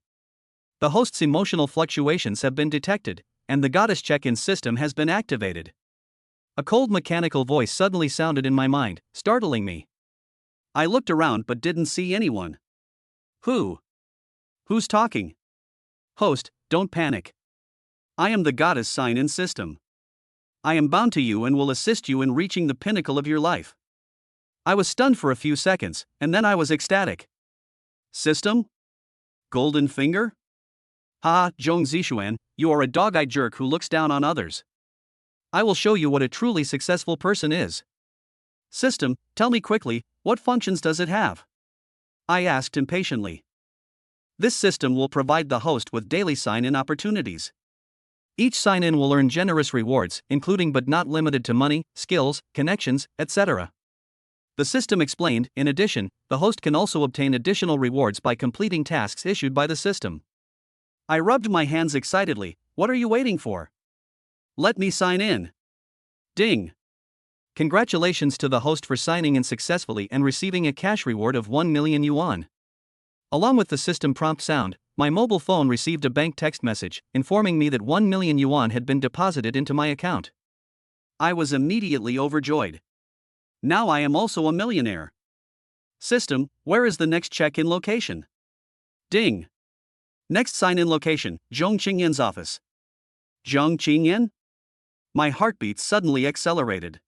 The host's emotional fluctuations have been detected, and the goddess check-in system has been activated. A cold mechanical voice suddenly sounded in my mind, startling me. I looked around but didn't see anyone. Who's talking? Host, don't panic. I am the goddess sign-in system. I am bound to you and will assist you in reaching the pinnacle of your life. I was stunned for a few seconds, and then I was ecstatic. System? Golden finger? Ha, Zhong Zishuan, you are a dog-eyed jerk who looks down on others. I will show you what a truly successful person is. System, tell me quickly, what functions does it have? I asked impatiently. This system will provide the host with daily sign-in opportunities. Each sign-in will earn generous rewards, including but not limited to money, skills, connections, etc. The system explained. In addition, the host can also obtain additional rewards by completing tasks issued by the system. I rubbed my hands excitedly. What are you waiting for? Let me sign in. Ding. Congratulations to the host for signing in successfully and receiving a cash reward of 1 million yuan. Along with the system prompt sound, my mobile phone received a bank text message informing me that 1 million yuan had been deposited into my account. I was immediately overjoyed. Now I am also a millionaire. System, where is the next check-in location? Ding. Next sign-in location, Zhong Qingyan's office. Zhong Qingyan? My heartbeat suddenly accelerated.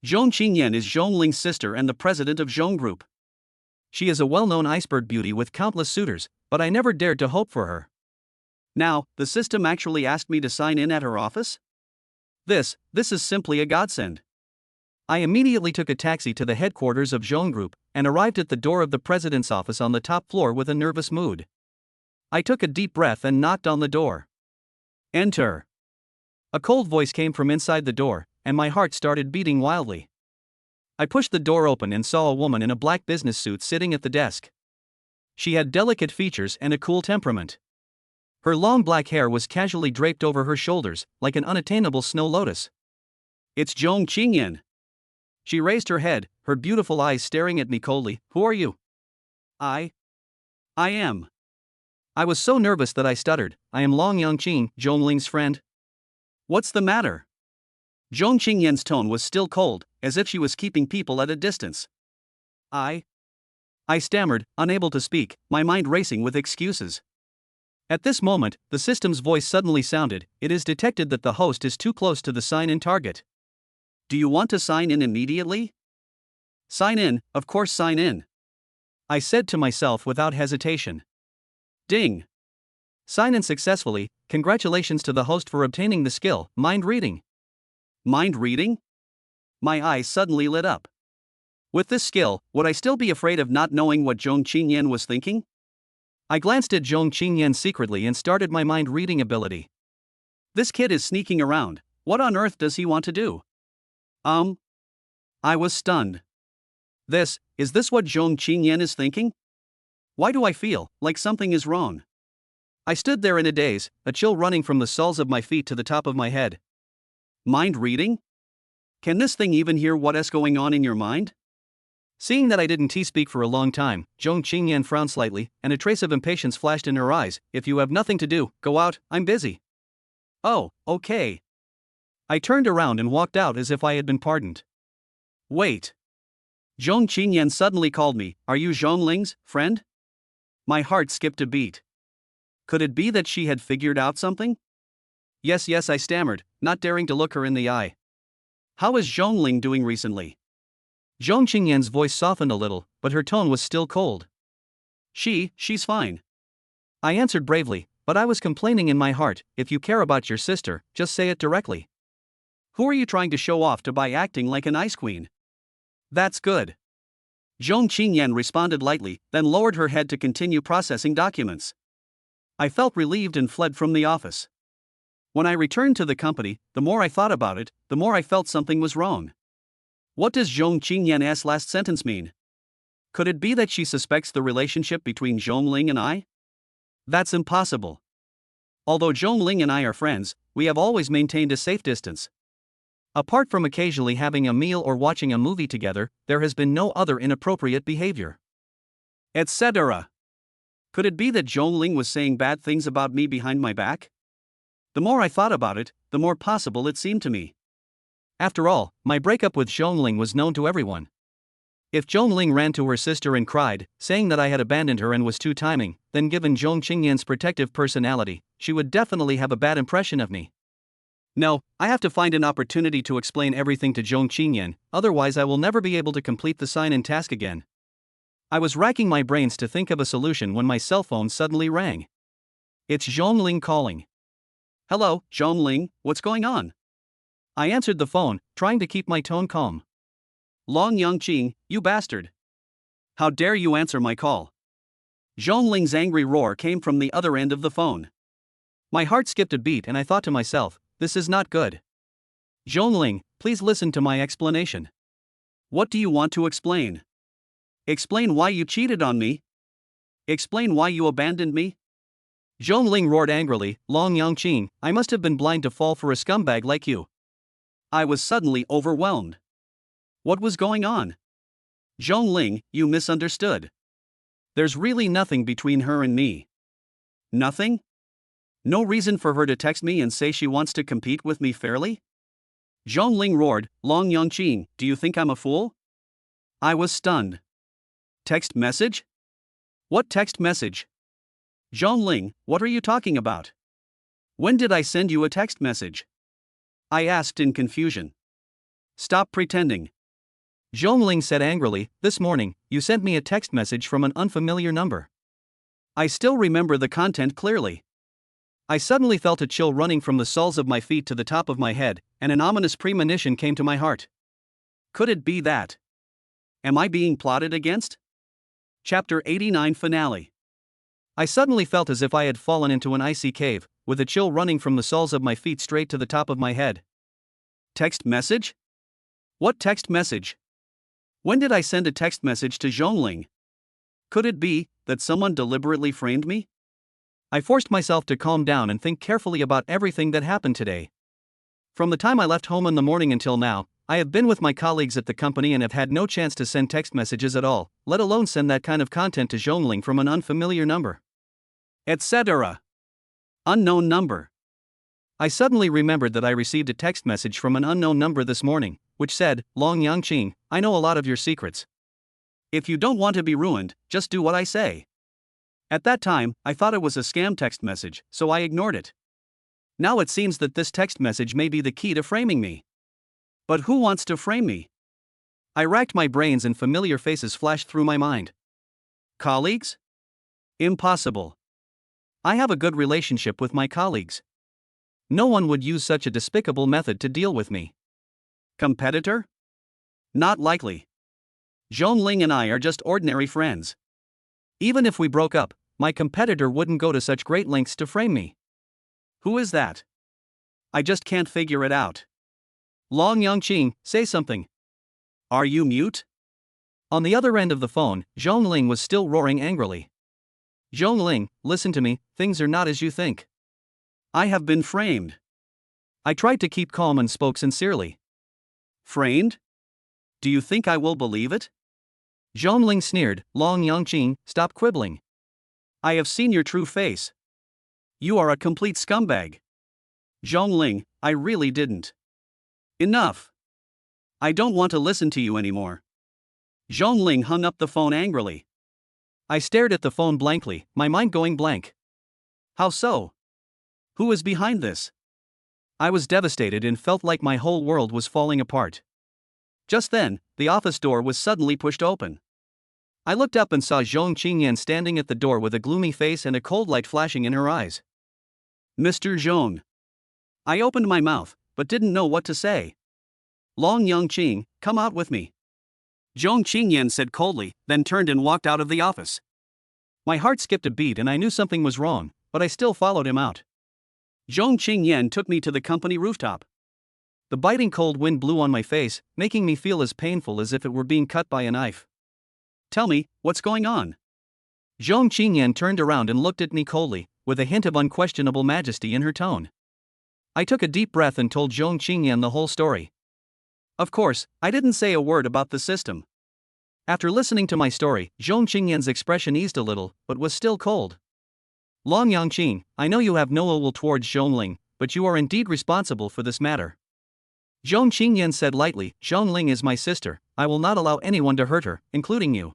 Zhong Qingyan is Zhongling's sister and the president of Zhong Group. She is a well-known iceberg beauty with countless suitors, but I never dared to hope for her. Now, the system actually asked me to sign in at her office? This is simply a godsend. I immediately took a taxi to the headquarters of Zhong Group and arrived at the door of the president's office on the top floor with a nervous mood. I took a deep breath and knocked on the door. Enter. A cold voice came from inside the door, and my heart started beating wildly. I pushed the door open and saw a woman in a black business suit sitting at the desk. She had delicate features and a cool temperament. Her long black hair was casually draped over her shoulders, like an unattainable snow lotus. It's Zhong Qingyan. She raised her head, her beautiful eyes staring at me coldly. Who are you? I am. I was so nervous that I stuttered. I am Long Yangqing, Zhongling's friend. What's the matter? Zhong Qingyan's tone was still cold, as if she was keeping people at a distance. I stammered, unable to speak, my mind racing with excuses. At this moment, the system's voice suddenly sounded. It is detected that the host is too close to the sign-in target. Do you want to sign in immediately? Sign in, of course, sign in. I said to myself without hesitation. Ding. Sign in successfully. Congratulations to the host for obtaining the skill, mind reading. Mind reading? My eyes suddenly lit up. With this skill, would I still be afraid of not knowing what Zhong Qingyan was thinking? I glanced at Zhong Qingyan secretly and started my mind reading ability. This kid is sneaking around. What on earth does he want to do? I was stunned. Is this what Zhong Qingyan is thinking? Why do I feel like something is wrong? I stood there in a daze, a chill running from the soles of my feet to the top of my head. Mind reading? Can this thing even hear what is going on in your mind? Seeing that I didn't speak for a long time, Zhong Qingyan frowned slightly, and a trace of impatience flashed in her eyes. If you have nothing to do, go out, I'm busy. Oh, okay. I turned around and walked out as if I had been pardoned. Wait. Zhong Qingyan suddenly called me. Are you Zhongling's friend? My heart skipped a beat. Could it be that she had figured out something? Yes, I stammered, not daring to look her in the eye. How is Zhongling doing recently? Zhong Qingyan's voice softened a little, but her tone was still cold. She's fine. I answered bravely, but I was complaining in my heart. If you care about your sister, just say it directly. Who are you trying to show off to by acting like an ice queen? That's good. Zhong Qingyan responded lightly, then lowered her head to continue processing documents. I felt relieved and fled from the office. When I returned to the company, the more I thought about it, the more I felt something was wrong. What does Zhong Qingyan's last sentence mean? Could it be that she suspects the relationship between Zhongling and I? That's impossible. Although Zhongling and I are friends, we have always maintained a safe distance. Apart from occasionally having a meal or watching a movie together, there has been no other inappropriate behavior. Etc. Could it be that Zhongling was saying bad things about me behind my back? The more I thought about it, the more possible it seemed to me. After all, my breakup with Zhongling was known to everyone. If Zhongling ran to her sister and cried, saying that I had abandoned her and was too timing, then given Zhong Qingyan's protective personality, she would definitely have a bad impression of me. No, I have to find an opportunity to explain everything to Zhong Qingyan, otherwise I will never be able to complete the sign-in task again. I was racking my brains to think of a solution when my cell phone suddenly rang. It's Zhongling calling. Hello, Zhongling, what's going on? I answered the phone, trying to keep my tone calm. Long Yangqing, you bastard. How dare you answer my call? Zhongling's angry roar came from the other end of the phone. My heart skipped a beat and I thought to myself, this is not good. Zhongling, please listen to my explanation. What do you want to explain? Explain why you cheated on me? Explain why you abandoned me? Zhongling roared angrily. Long Yangqing, I must have been blind to fall for a scumbag like you. I was suddenly overwhelmed. What was going on? Zhongling, you misunderstood. There's really nothing between her and me. Nothing? No reason for her to text me and say she wants to compete with me fairly? Zhongling roared. Long Yangqing, do you think I'm a fool? I was stunned. Text message? What text message? Zhongling, what are you talking about? When did I send you a text message? I asked in confusion. Stop pretending. Zhongling said angrily, this morning, you sent me a text message from an unfamiliar number. I still remember the content clearly. I suddenly felt a chill running from the soles of my feet to the top of my head, and an ominous premonition came to my heart. Could it be that? Am I being plotted against? Chapter 89 Finale. I suddenly felt as if I had fallen into an icy cave, with a chill running from the soles of my feet straight to the top of my head. Text message? What text message? When did I send a text message to Zhongling? Could it be that someone deliberately framed me? I forced myself to calm down and think carefully about everything that happened today. From the time I left home in the morning until now, I have been with my colleagues at the company and have had no chance to send text messages at all, let alone send that kind of content to Zhongling from an unfamiliar number. Etc. Unknown number. I suddenly remembered that I received a text message from an unknown number this morning, which said, Long Yangqing, I know a lot of your secrets. If you don't want to be ruined, just do what I say. At that time, I thought it was a scam text message, so I ignored it. Now it seems that this text message may be the key to framing me. But who wants to frame me? I racked my brains and familiar faces flashed through my mind. Colleagues? Impossible. I have a good relationship with my colleagues. No one would use such a despicable method to deal with me. Competitor? Not likely. Zhongling and I are just ordinary friends. Even if we broke up, my competitor wouldn't go to such great lengths to frame me. Who is that? I just can't figure it out. Long Yangqing, say something. Are you mute? On the other end of the phone, Zhongling was still roaring angrily. Zhongling, listen to me, things are not as you think. I have been framed. I tried to keep calm and spoke sincerely. Framed? Do you think I will believe it? Zhongling sneered. Long Yangqing, stop quibbling. I have seen your true face. You are a complete scumbag. Zhongling, I really didn't. Enough. I don't want to listen to you anymore. Zhongling hung up the phone angrily. I stared at the phone blankly, my mind going blank. How so? Who is behind this? I was devastated and felt like my whole world was falling apart. Just then, the office door was suddenly pushed open. I looked up and saw Zhong Qingyan standing at the door with a gloomy face and a cold light flashing in her eyes. Mr. Zhong. I opened my mouth, but didn't know what to say. Long Yangqing, come out with me. Zhong Qingyan said coldly, then turned and walked out of the office. My heart skipped a beat and I knew something was wrong, but I still followed him out. Zhong Qingyan took me to the company rooftop. The biting cold wind blew on my face, making me feel as painful as if it were being cut by a knife. Tell me, what's going on? Zhong Qingyan turned around and looked at me coldly, with a hint of unquestionable majesty in her tone. I took a deep breath and told Zhong Qingyan the whole story. Of course, I didn't say a word about the system. After listening to my story, Zhong Qingyan's expression eased a little, but was still cold. Long Yangqing, I know you have no ill will towards Zhongling, but you are indeed responsible for this matter. Zhong Qingyan said lightly, Zhongling is my sister, I will not allow anyone to hurt her, including you.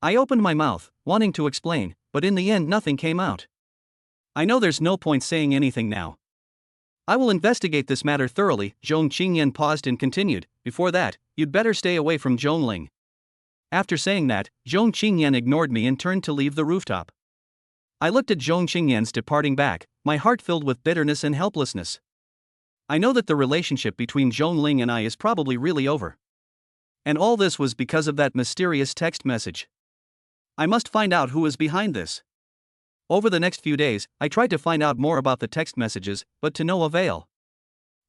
I opened my mouth, wanting to explain, but in the end nothing came out. I know there's no point saying anything now. I will investigate this matter thoroughly. Zhong Qingyan paused and continued, before that, you'd better stay away from Zhongling. After saying that, Zhong Qingyan ignored me and turned to leave the rooftop. I looked at Zhong Qingyan's departing back, my heart filled with bitterness and helplessness. I know that the relationship between Zhongling and I is probably really over. And all this was because of that mysterious text message. I must find out who is behind this. Over the next few days, I tried to find out more about the text messages, but to no avail.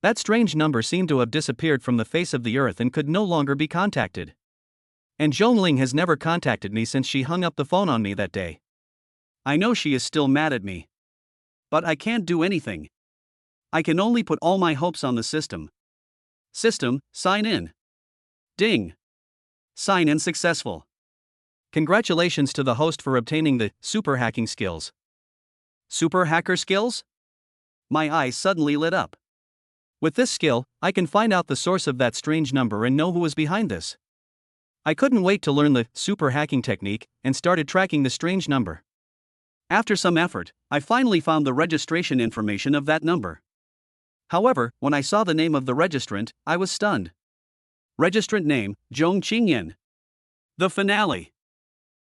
That strange number seemed to have disappeared from the face of the earth and could no longer be contacted. And Zhongling has never contacted me since she hung up the phone on me that day. I know she is still mad at me. But I can't do anything. I can only put all my hopes on the system. System, sign in. Ding. Sign in successful. Congratulations to the host for obtaining the super hacking skills. Super hacker skills? My eyes suddenly lit up. With this skill, I can find out the source of that strange number and know who is behind this. I couldn't wait to learn the super hacking technique and started tracking the strange number. After some effort, I finally found the registration information of that number. However, when I saw the name of the registrant, I was stunned. Registrant name, Zhong Qingyan. The finale.